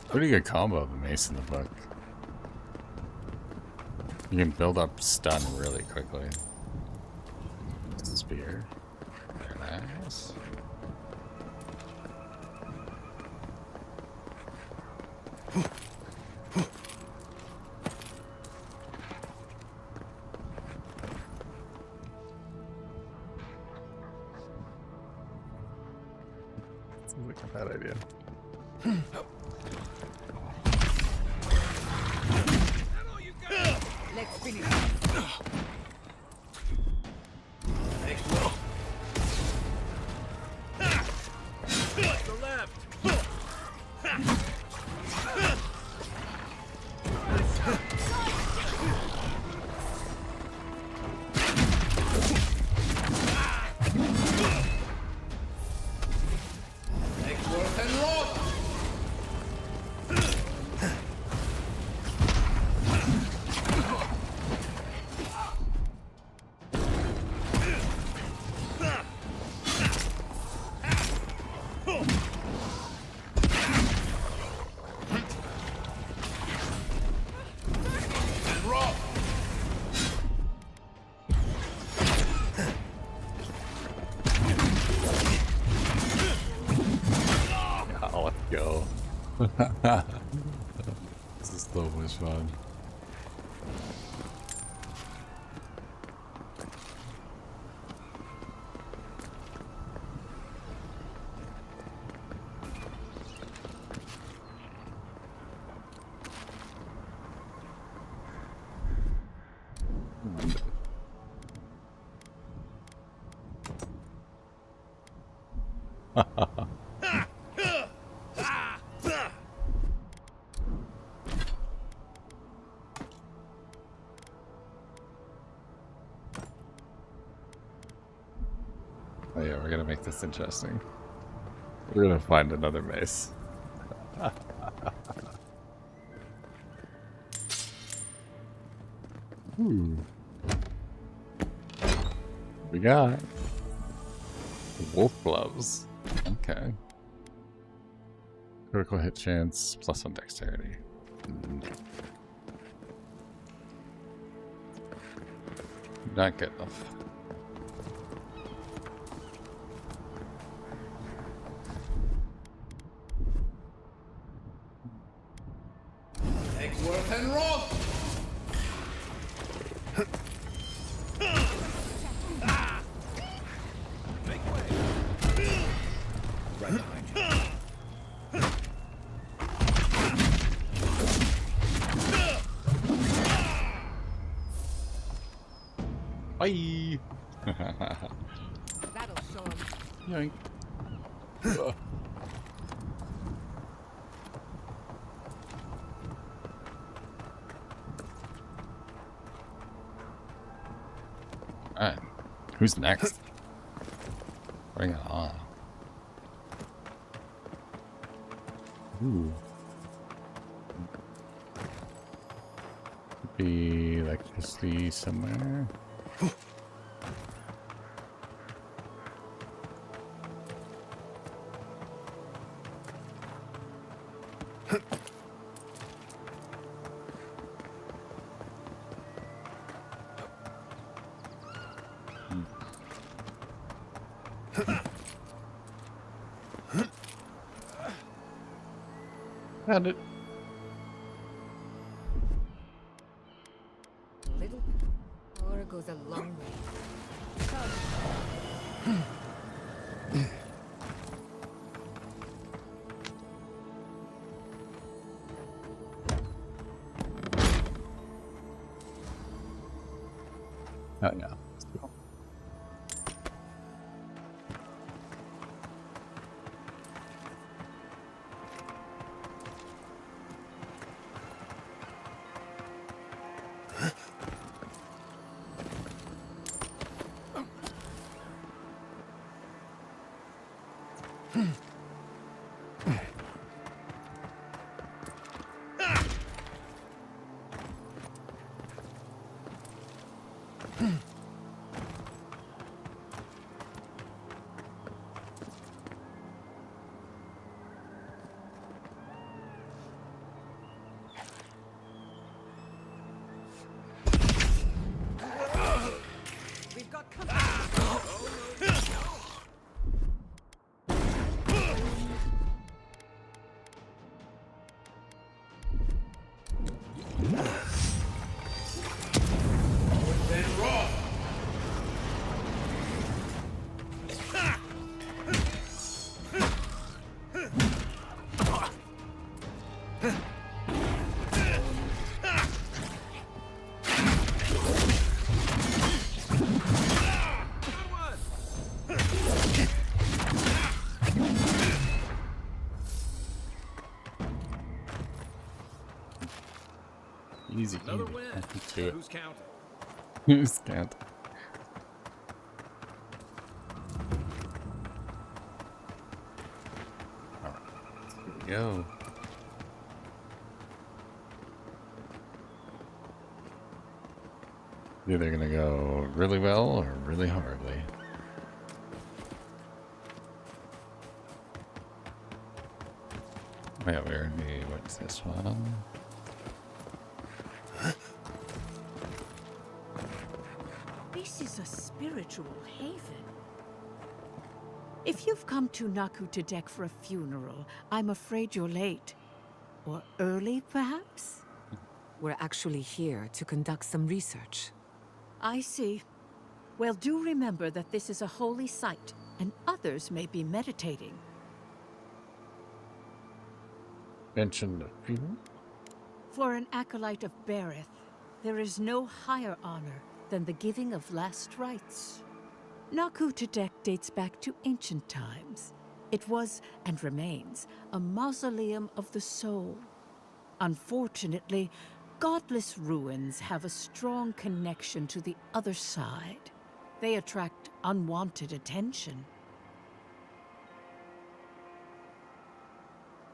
Pretty good combo of the mace in the book. You can build up stun really quickly. Spear. Very nice. Seems like a bad idea. Let's finish. The left. Eggsworth and raw. This is so much fun. Oh yeah, we're gonna make this interesting. We're gonna find another mace. Ooh. We got wolf gloves. Okay. Critical hit chance, +1 dexterity. Not good enough. Eggsworth and Roth! Right behind you. Bye! That'll show him. Yoink. Alright. Who's next? Bring it on. Ooh. Could be electricity somewhere. Found it. Little power goes a long way. Oh yeah. Let's go. We've got company. Then Roth. Easy. Another easy. win. Do it. Who's counting? Who's counting? Alright. Here we go. Either gonna go really well or really horribly. Yeah, we already went to this one. This is a spiritual haven. If you've come to Naku to deck for a funeral, I'm afraid you're late. Or early, perhaps? We're actually here to conduct some research. I see. Well, do remember that this is a holy site, and others may be meditating. Mentioned a few. For an acolyte of Berith, there is no higher honor than the giving of last rites. Naku Tedek dates back to ancient times. It was, and remains, a mausoleum of the soul. Unfortunately, godless ruins have a strong connection to the other side. They attract unwanted attention.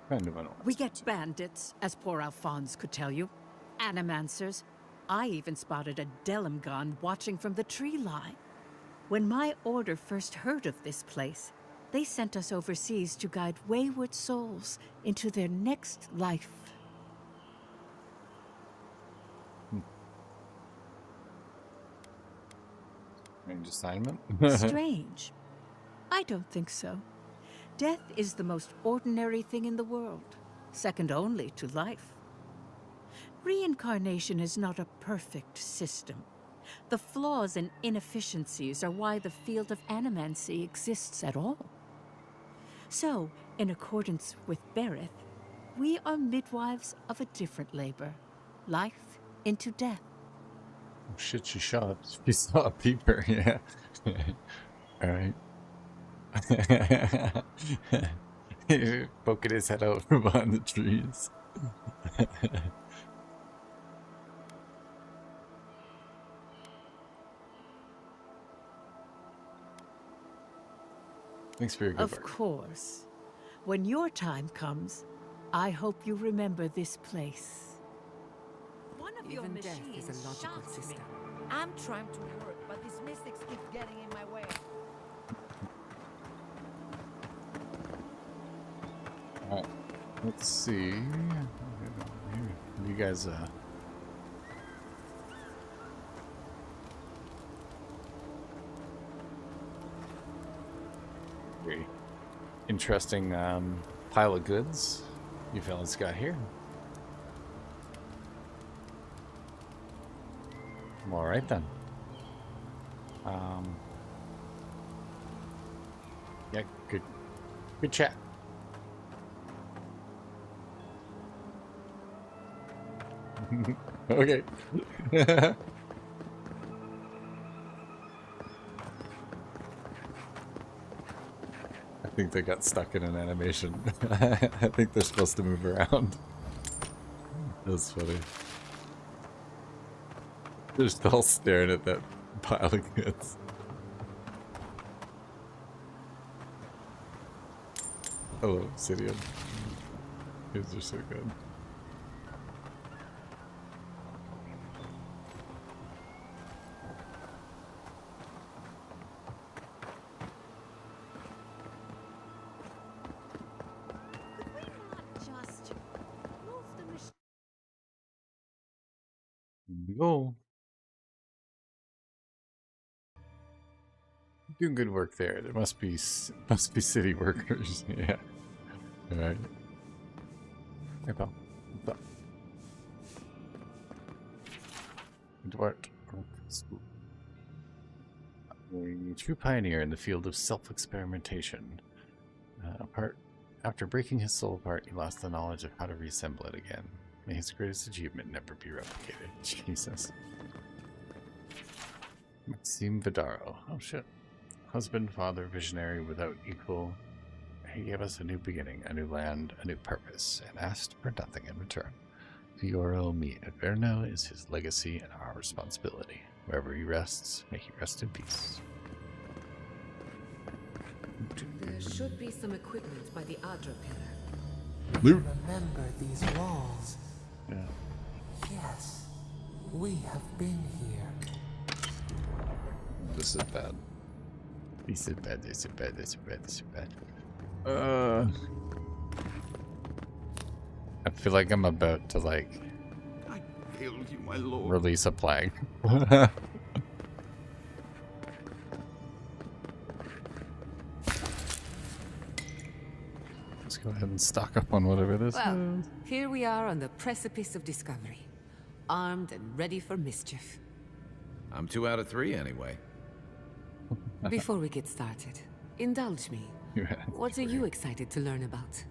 Kind of an We get bandits, as poor Alphonse could tell you. Animancers. I even spotted a Delimgon watching from the tree line. When my order first heard of this place, they sent us overseas to guide wayward souls into their next life. Strange assignment? Strange? I don't think so. Death is the most ordinary thing in the world, second only to life. Reincarnation is not a perfect system. The flaws and inefficiencies are why the field of animancy exists at all. So, in accordance with Berith, we are midwives of a different labor. Life into death. Oh shit, she shot. She saw a peeper, yeah. Alright. Poking his head out from behind the trees. Thanks for your good Of work. course. When your time comes, I hope you remember this place. One of Even your death machines is a logical shocks system. me. I'm trying to work, but these mystics keep getting in my way. Alright, let's see. You guys, very interesting pile of goods you fellas got here. Alright then. Yeah, good chat. Okay. I think they got stuck in an animation. I think they're supposed to move around. That's funny. They're still staring at that pile of goods. Hello, Obsidian. Kids are so good. Just move the machine. Here we go. Doing good work there. There must be city workers. Yeah. All right. Hey, pal. What's up? Duarte. A true pioneer in the field of self-experimentation. After breaking his soul apart, he lost the knowledge of how to reassemble it again. May his greatest achievement never be replicated. Jesus. Maxime Vidaro. Oh shit. Husband, father, visionary without equal. He gave us a new beginning, a new land, a new purpose, and asked for nothing in return. Fioro mi Averno is his legacy and our responsibility. Wherever he rests, may he rest in peace. There should be some equipment by the Adra pillar. Remember these walls? Yeah. Yes, we have been here. This is bad. This is bad, this is bad, this is bad, this is bad. I feel like I'm about to, like, I failed you, my lord. release a plague. Let's Let's go ahead and stock up on whatever this Well, is. here we are on the precipice of discovery, armed and ready for mischief. I'm 2 out of 3 anyway. Before we get started, indulge me. What are you excited to learn about?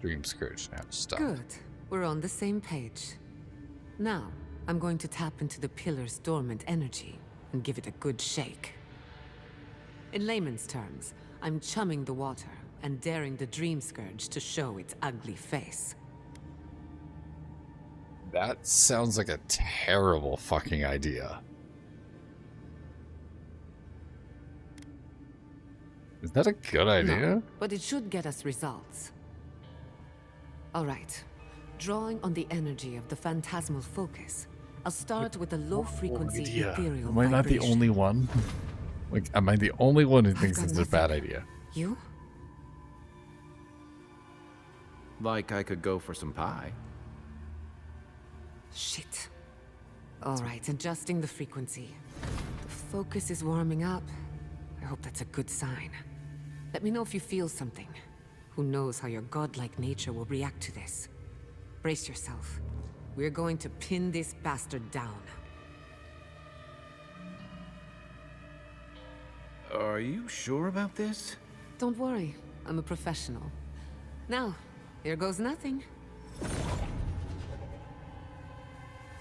Dream Scourge now. Stop. Good. We're on the same page. Now, I'm going to tap into the pillar's dormant energy and give it a good shake. In layman's terms, I'm chumming the water and daring the Dream Scourge to show its ugly face. That sounds like a terrible fucking idea. Is that a good idea? No, but it should get us results. All right. Drawing on the energy of the phantasmal focus, I'll start with a low-frequency ethereal Am I not the vibration. only one? Like, am I the only one who thinks got it's a bad idea? You? Like I could go for some pie. Shit. All right, adjusting the frequency. The focus is warming up. I hope that's a good sign. Let me know if you feel something. Who knows how your godlike nature will react to this. Brace yourself. We're going to pin this bastard down. Are you sure about this? Don't worry, I'm a professional. Now, here goes nothing.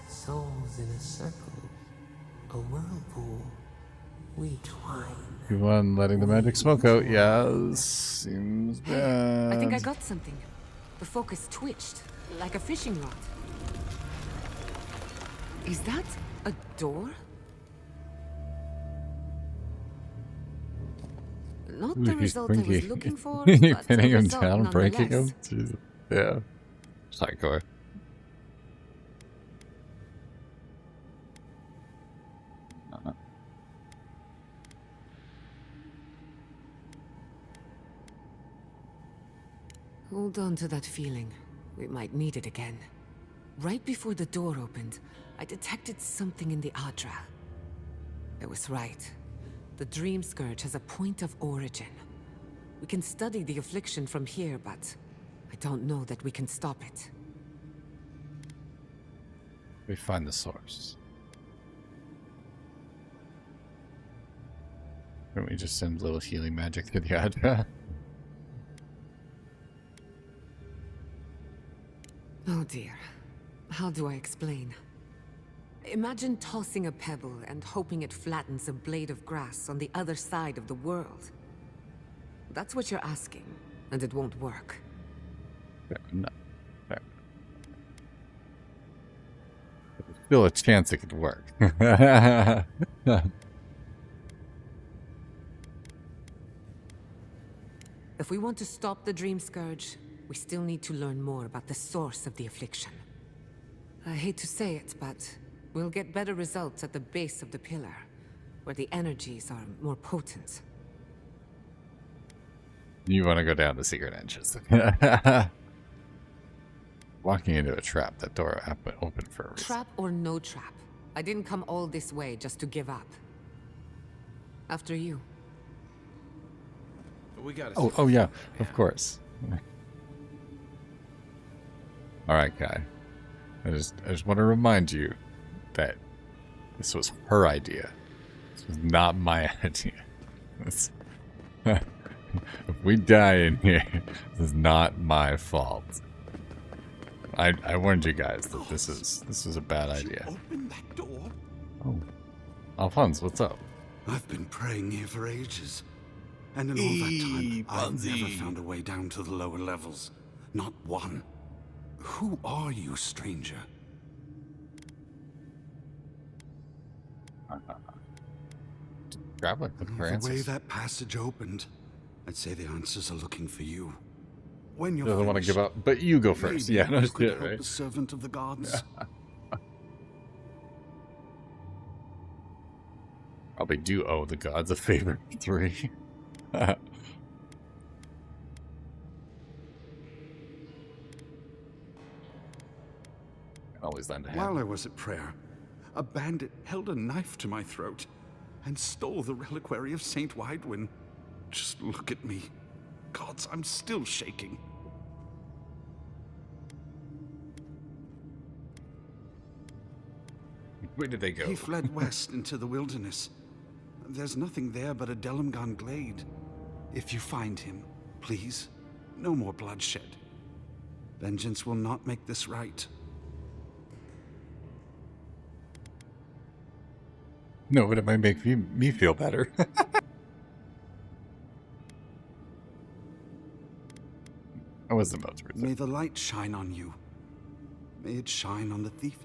Souls in a circle, a whirlpool, we twine. You won letting the magic smoke out. Yeah, seems bad. I think I got something. The focus twitched, like a fishing rod. Is that a door? Not the result I was looking for, but pinning a him result down, breaking him. nonetheless. Jesus. Yeah. Psycho. Hold on to that feeling. We might need it again. Right before the door opened, I detected something in the Adra. I was right. The Dream Scourge has a point of origin. We can study the affliction from here, but I don't know that we can stop it. We find the source. Can't we just send little healing magic to the Adra? Oh dear. How do I explain? Imagine tossing a pebble and hoping it flattens a blade of grass on the other side of the world. That's what you're asking, and it won't work. No. Fair. There's still a chance it could work. If we want to stop the Dream Scourge, we still need to learn more about the source of the affliction. I hate to say it, but we'll get better results at the base of the pillar, where the energies are more potent. You want to go down the secret entrance. Walking into a trap. That door opened for a reason. Trap or no trap, I didn't come all this way just to give up. After you. We gotta. Oh yeah, of course. All right, Kai. I just want to remind you that this was her idea. This was not my idea. If we die in here, this is not my fault. I warned you guys that this is a bad idea. Open that door. Oh, Alphonse, what's up? I've been praying here for ages. And in all that time, I've never found a way down to the lower levels. Not one. Who are you, stranger? Grab like the The way that passage opened, I'd say the answers are looking for you. When you're Doesn't want to finished, give up, but you go first. maybe Yeah, no you could shit, help right? a servant of the gods. Probably do owe the gods a favor. 3. always lend a hand. While I was at prayer, a bandit held a knife to my throat and stole the reliquary of Saint Widewin. Just look at me. Gods, I'm still shaking. Where did they go? He fled west into the wilderness. There's nothing there but a Delimgon glade. If you find him, please, no more bloodshed. Vengeance will not make this right. No, but it might make me feel better. I wasn't about to resist. May the light shine on you. May it shine on the thief.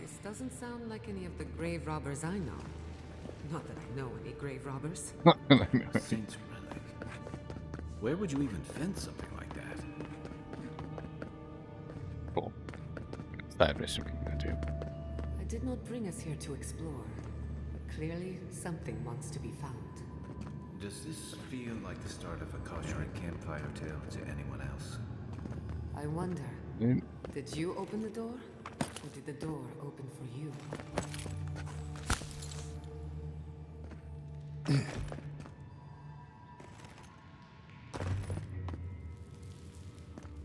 This doesn't sound like any of the grave robbers I know. Not that I know any grave robbers. Saint's relic. Where would you even fence something like that? Cool. Side mission we can go do. I did not bring us here to explore, but clearly something wants to be found. Does this feel like the start of a cautionary campfire tale to anyone else? I wonder, did you open the door? Or did the door open for you?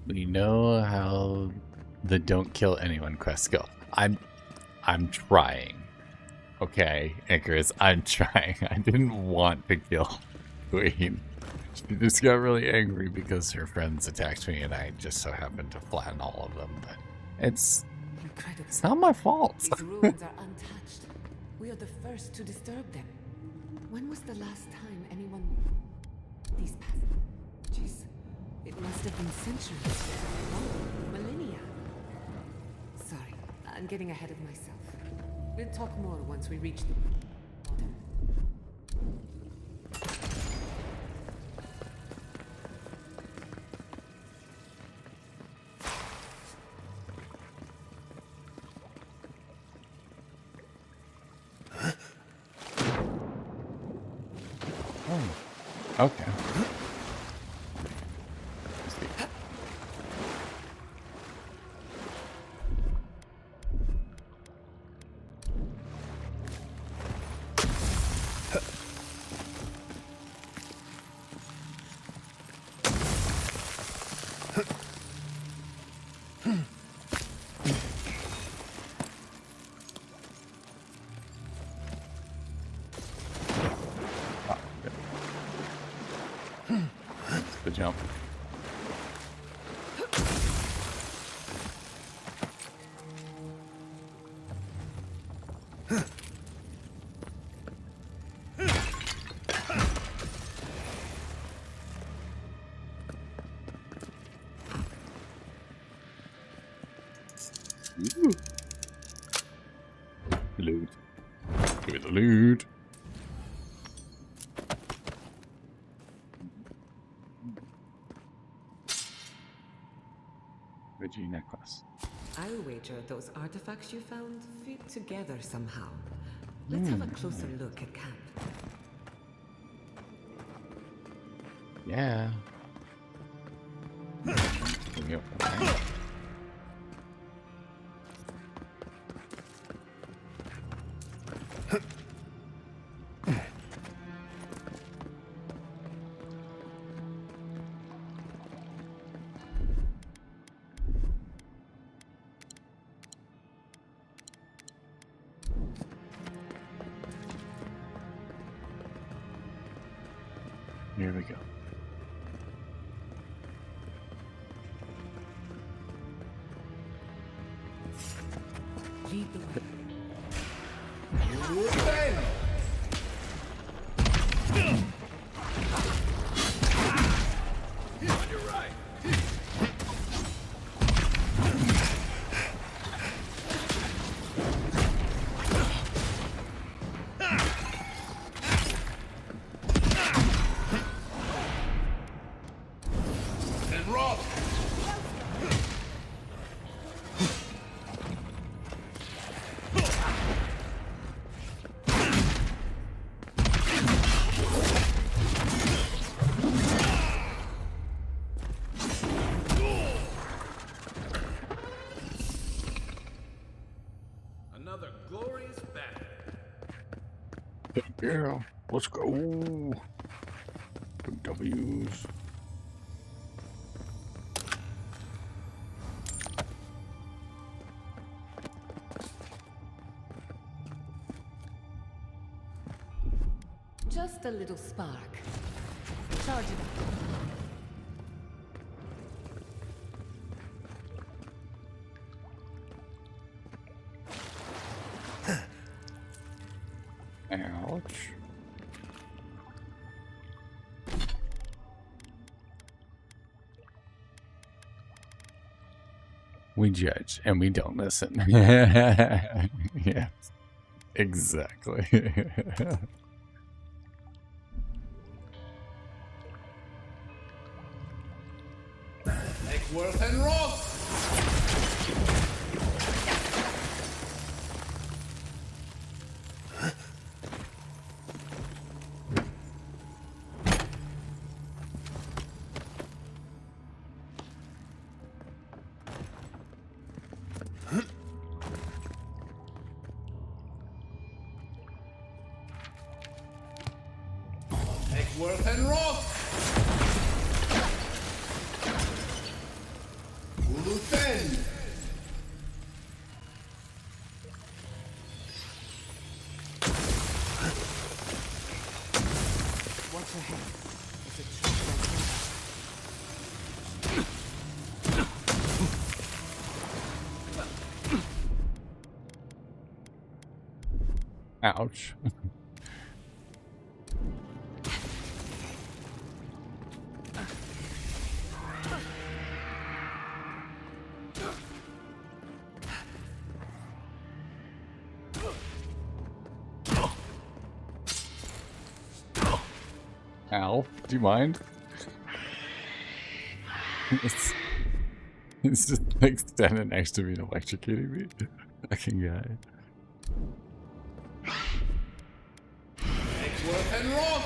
We know how the don't kill anyone quests go. I'm trying. Okay, Icarus, I'm trying. I didn't want to kill Queen. She just got really angry because her friends attacked me and I just so happened to flatten all of them. But it's not my fault. These ruins are untouched. We are the first to disturb them. When was the last time anyone... These passages... It must have been centuries. Oh, millennia. Sorry, I'm getting ahead of myself. We'll talk more once we reach the... Okay. The jump. Ooh. Loot. Give me the loot. Vigi necklace. I'll wager those artifacts you found fit together somehow. Let's have a closer look at camp. Yeah. Can we go from there? Here we go. Lead the way. On your right. And Rob. Yeah, let's go. Good W's. Just a little spark. Charge it up. Ouch. We judge and we don't listen. Yes, exactly. Worth and Rock! Worth and Rock! Luthen! Watch your head. Is it true? Ouch. Al, do you mind? It's just like standing next to me and electrocuting me. Fucking guy. Worth and Rock!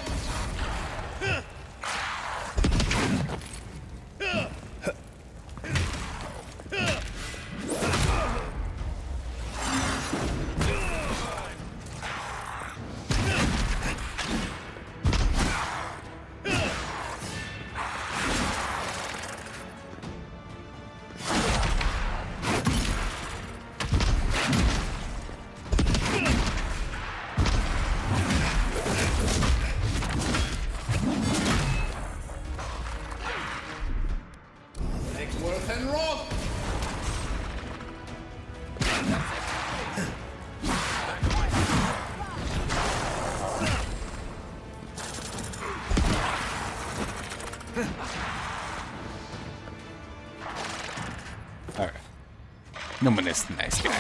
Worth and Rock! Alright. No one is the nice guy.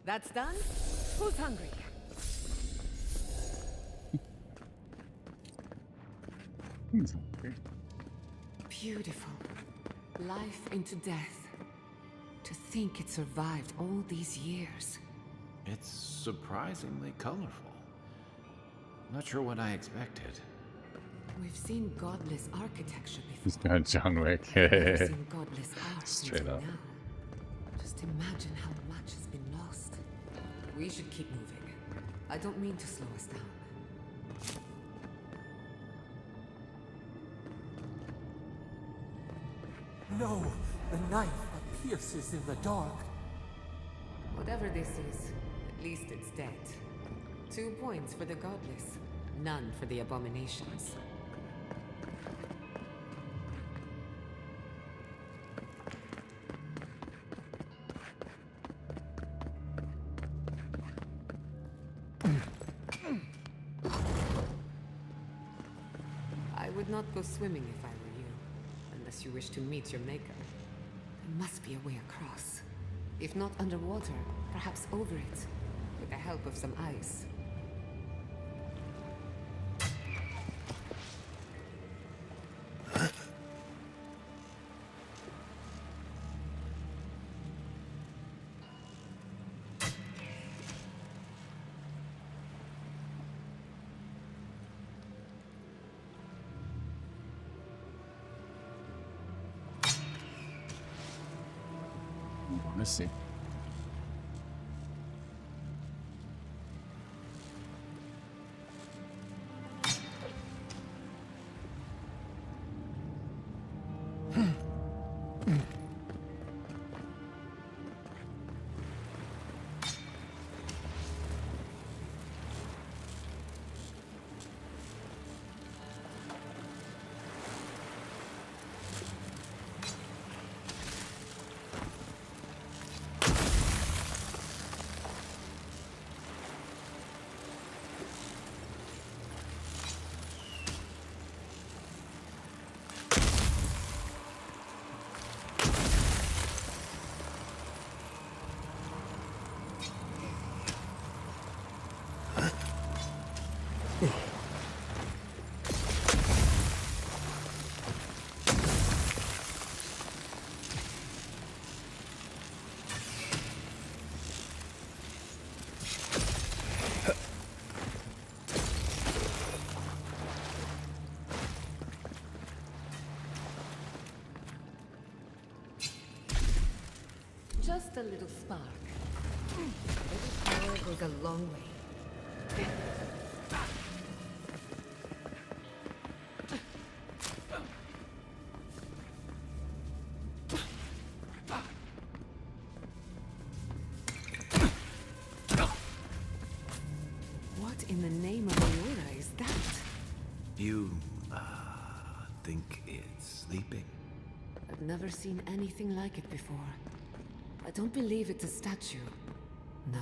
That's done? Who's hungry? Beautiful. Life into death. To think it survived all these years. It's surprisingly colorful. Not sure what I expected. We've seen godless architecture before. He's got John Wick. We've seen godless art Straight until up. now. Just imagine how much has been lost. We should keep moving. I don't mean to slow us down. No, the knife that pierces in the dark. Whatever this is, at least it's dead. 2 points for the godless, none for the abominations. I would not go swimming if I were you, unless you wish to meet your maker. There must be a way across. If not underwater, perhaps over it, with the help of some ice. to see. Just a little spark. Little power goes a long way. What in the name of Eora is that? You, think it's sleeping? I've never seen anything like it before. I don't believe it's a statue. No,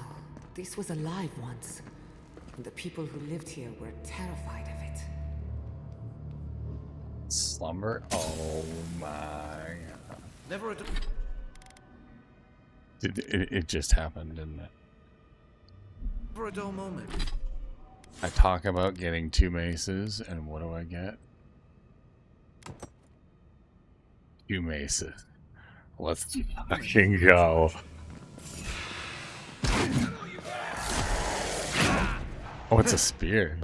this was alive once. And the people who lived here were terrified of it. Slumber? Oh my god. Never a... It just happened, didn't it? For a dull moment. I talk about getting 2 maces, and what do I get? 2 maces. Let's fucking go. Oh, it's a spear.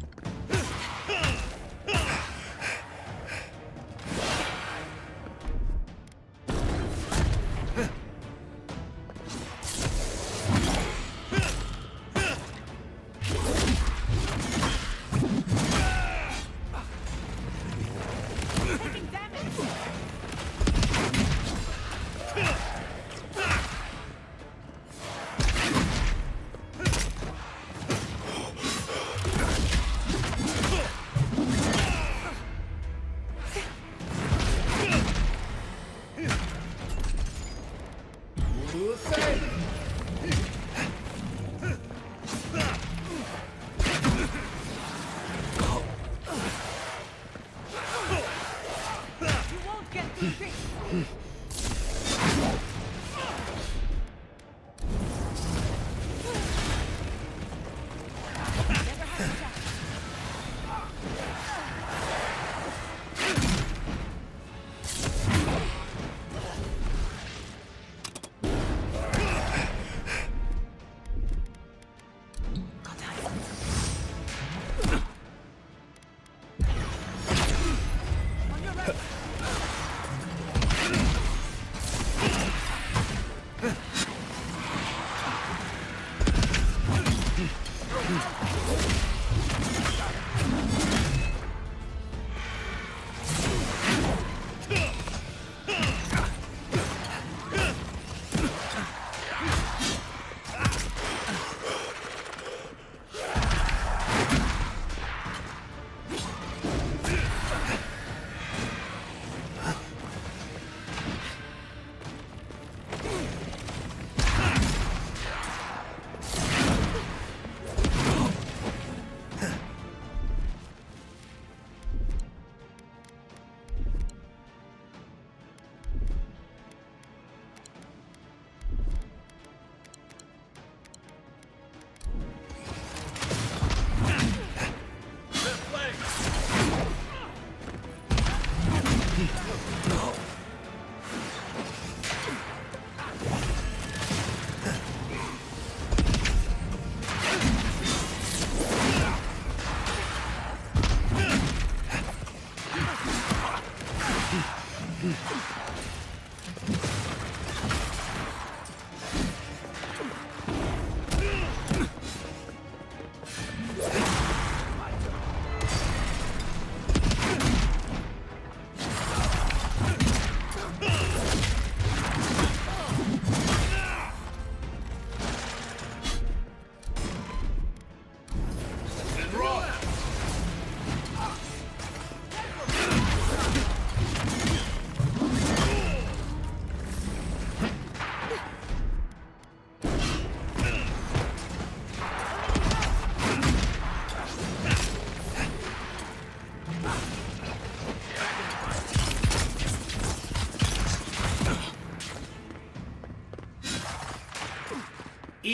I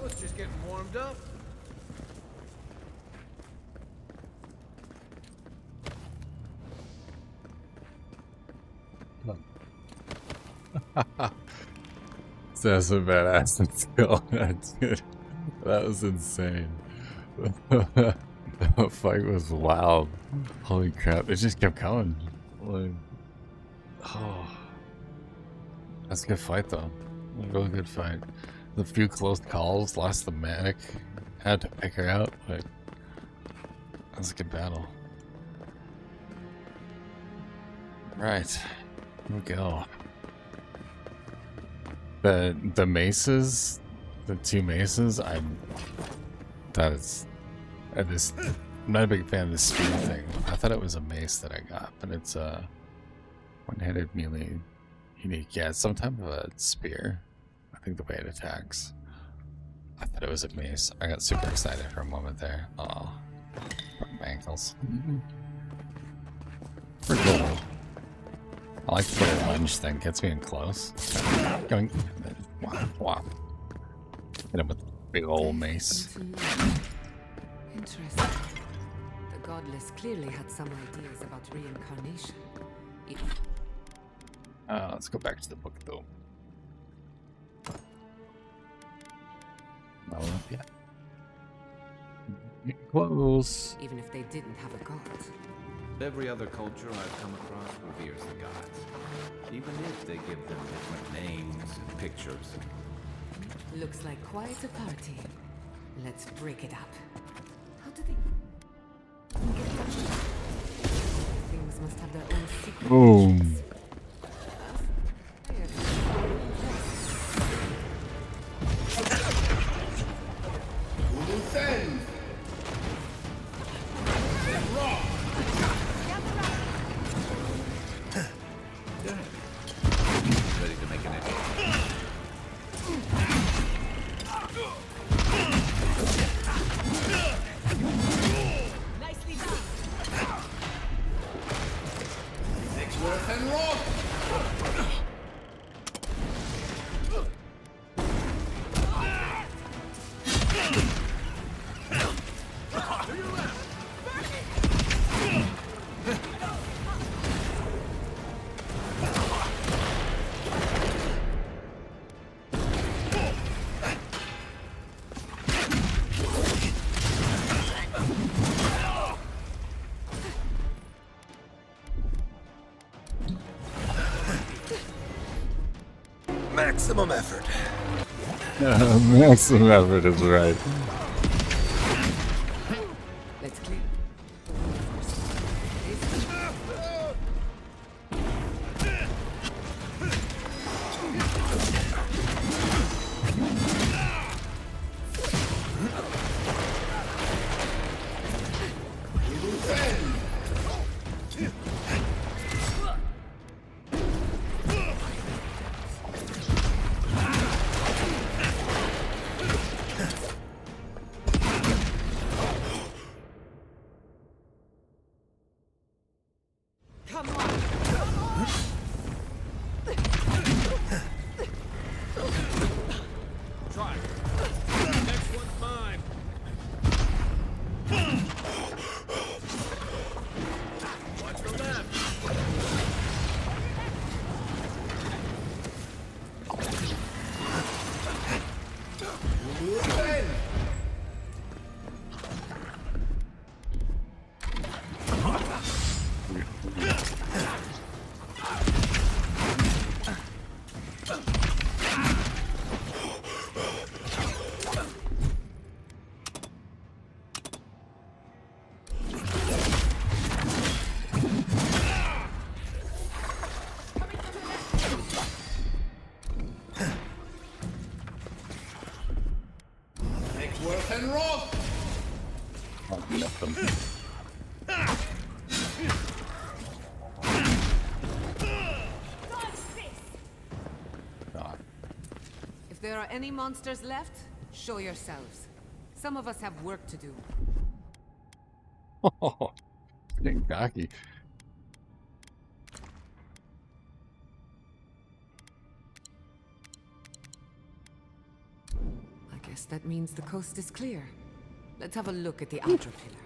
was just getting warmed up. That's a badass skill. Dude, that was insane. The fight was wild. Holy crap! It just kept coming. Like, oh, that's a good fight though. A really good fight. The few close calls, lost the medic, had to pick her out. Like, that was a good battle. Right, here we go. The maces, the two maces, I'm not a big fan of the speed thing. I thought it was a mace that I got, but it's a one-handed melee unique. Yeah, it's some type of a spear. I think the way it attacks. I thought it was a mace. I got super excited for a moment there. Oh, ankles. Pretty cool. I like the little lunge thing. Gets me in close. Going. Whop, whop. Hit him with a big old mace. Interesting. The godless clearly had some ideas about reincarnation. Let's go back to the book though. Not up yet. Get close. Even if they didn't have a god. Every other culture I've come across reveres the gods, even if they give them different names and pictures. Looks like quite a party. Let's break it up. How do they get that? Things must have their own secret. Boom. Ready to make an exit. Nicely done. Exworth and rock. Maximum effort. Maximum effort is right. Let's clear. I'll nip them. God. If there are any monsters left, show yourselves. Some of us have work to do. Oh, getting cocky. I guess that means the coast is clear. Let's have a look at the outer pillar.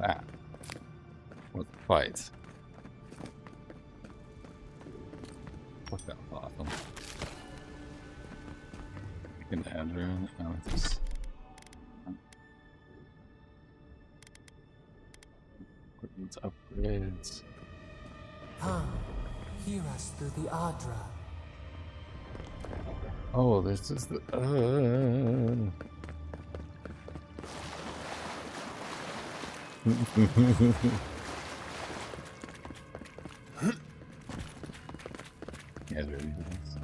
Ah. What fight? What that was awesome. An adrenaline. Oh, this. Equipment upgrades. Come, hear us through the Adra. Oh, this is the. Yeah, really is.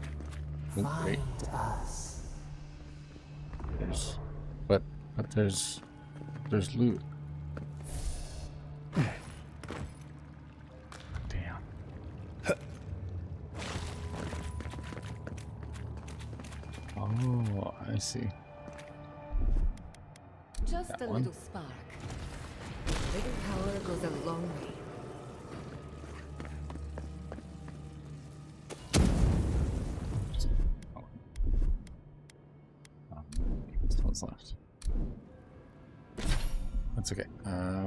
Oh, great. Find us. But there's loot. Damn. Oh, I see. Just That a one? little spark. Little power goes a long way. This one's left. That's okay.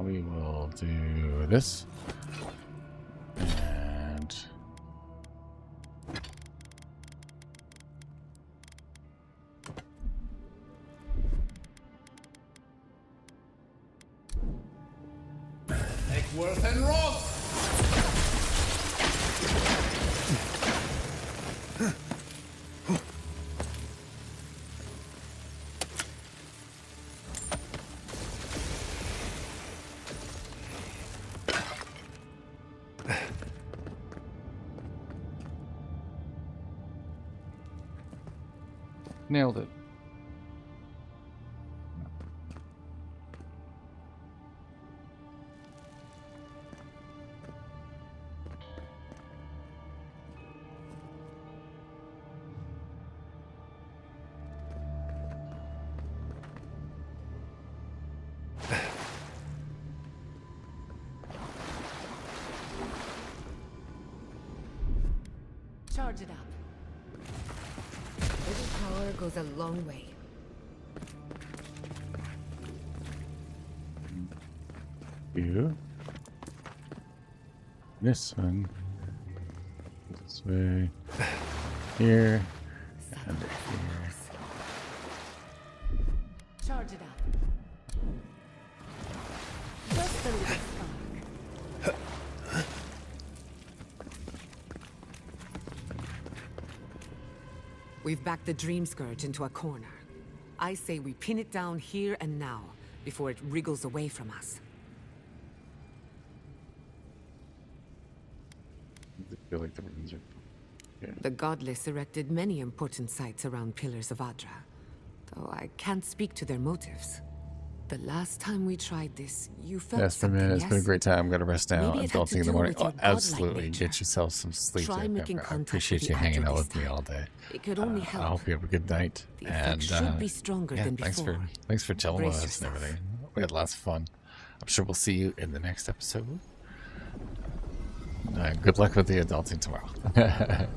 We will do this. And Worth and Roth! nailed it. Charge it up. Little power goes a long way. You. This one. This way. Here. And here. Charge it up. Just a little spark. We've backed the Dream Scourge into a corner. I say we pin it down here and now, before it wriggles away from us. I feel like the ruins are. Yeah. The Godless erected many important sites around Pillars of Adra, though I can't speak to their motives. The last time we tried this, you felt Yes, something, man, it's been a yes? great time. I'm gonna rest now. Maybe it Until had to 2 in the do morning. with Oh, your godlike absolutely. nature. Get yourself some sleep. Try there, making Pepper. I contact appreciate with you the hanging Adra out this with me time. all day. It could only I help. hope you have a good night. The effect And should be stronger yeah, than thanks before. for chilling with Brace us and yourself. everything. We had lots of fun. I'm sure we'll see you in the next episode. Good luck with the adulting tomorrow.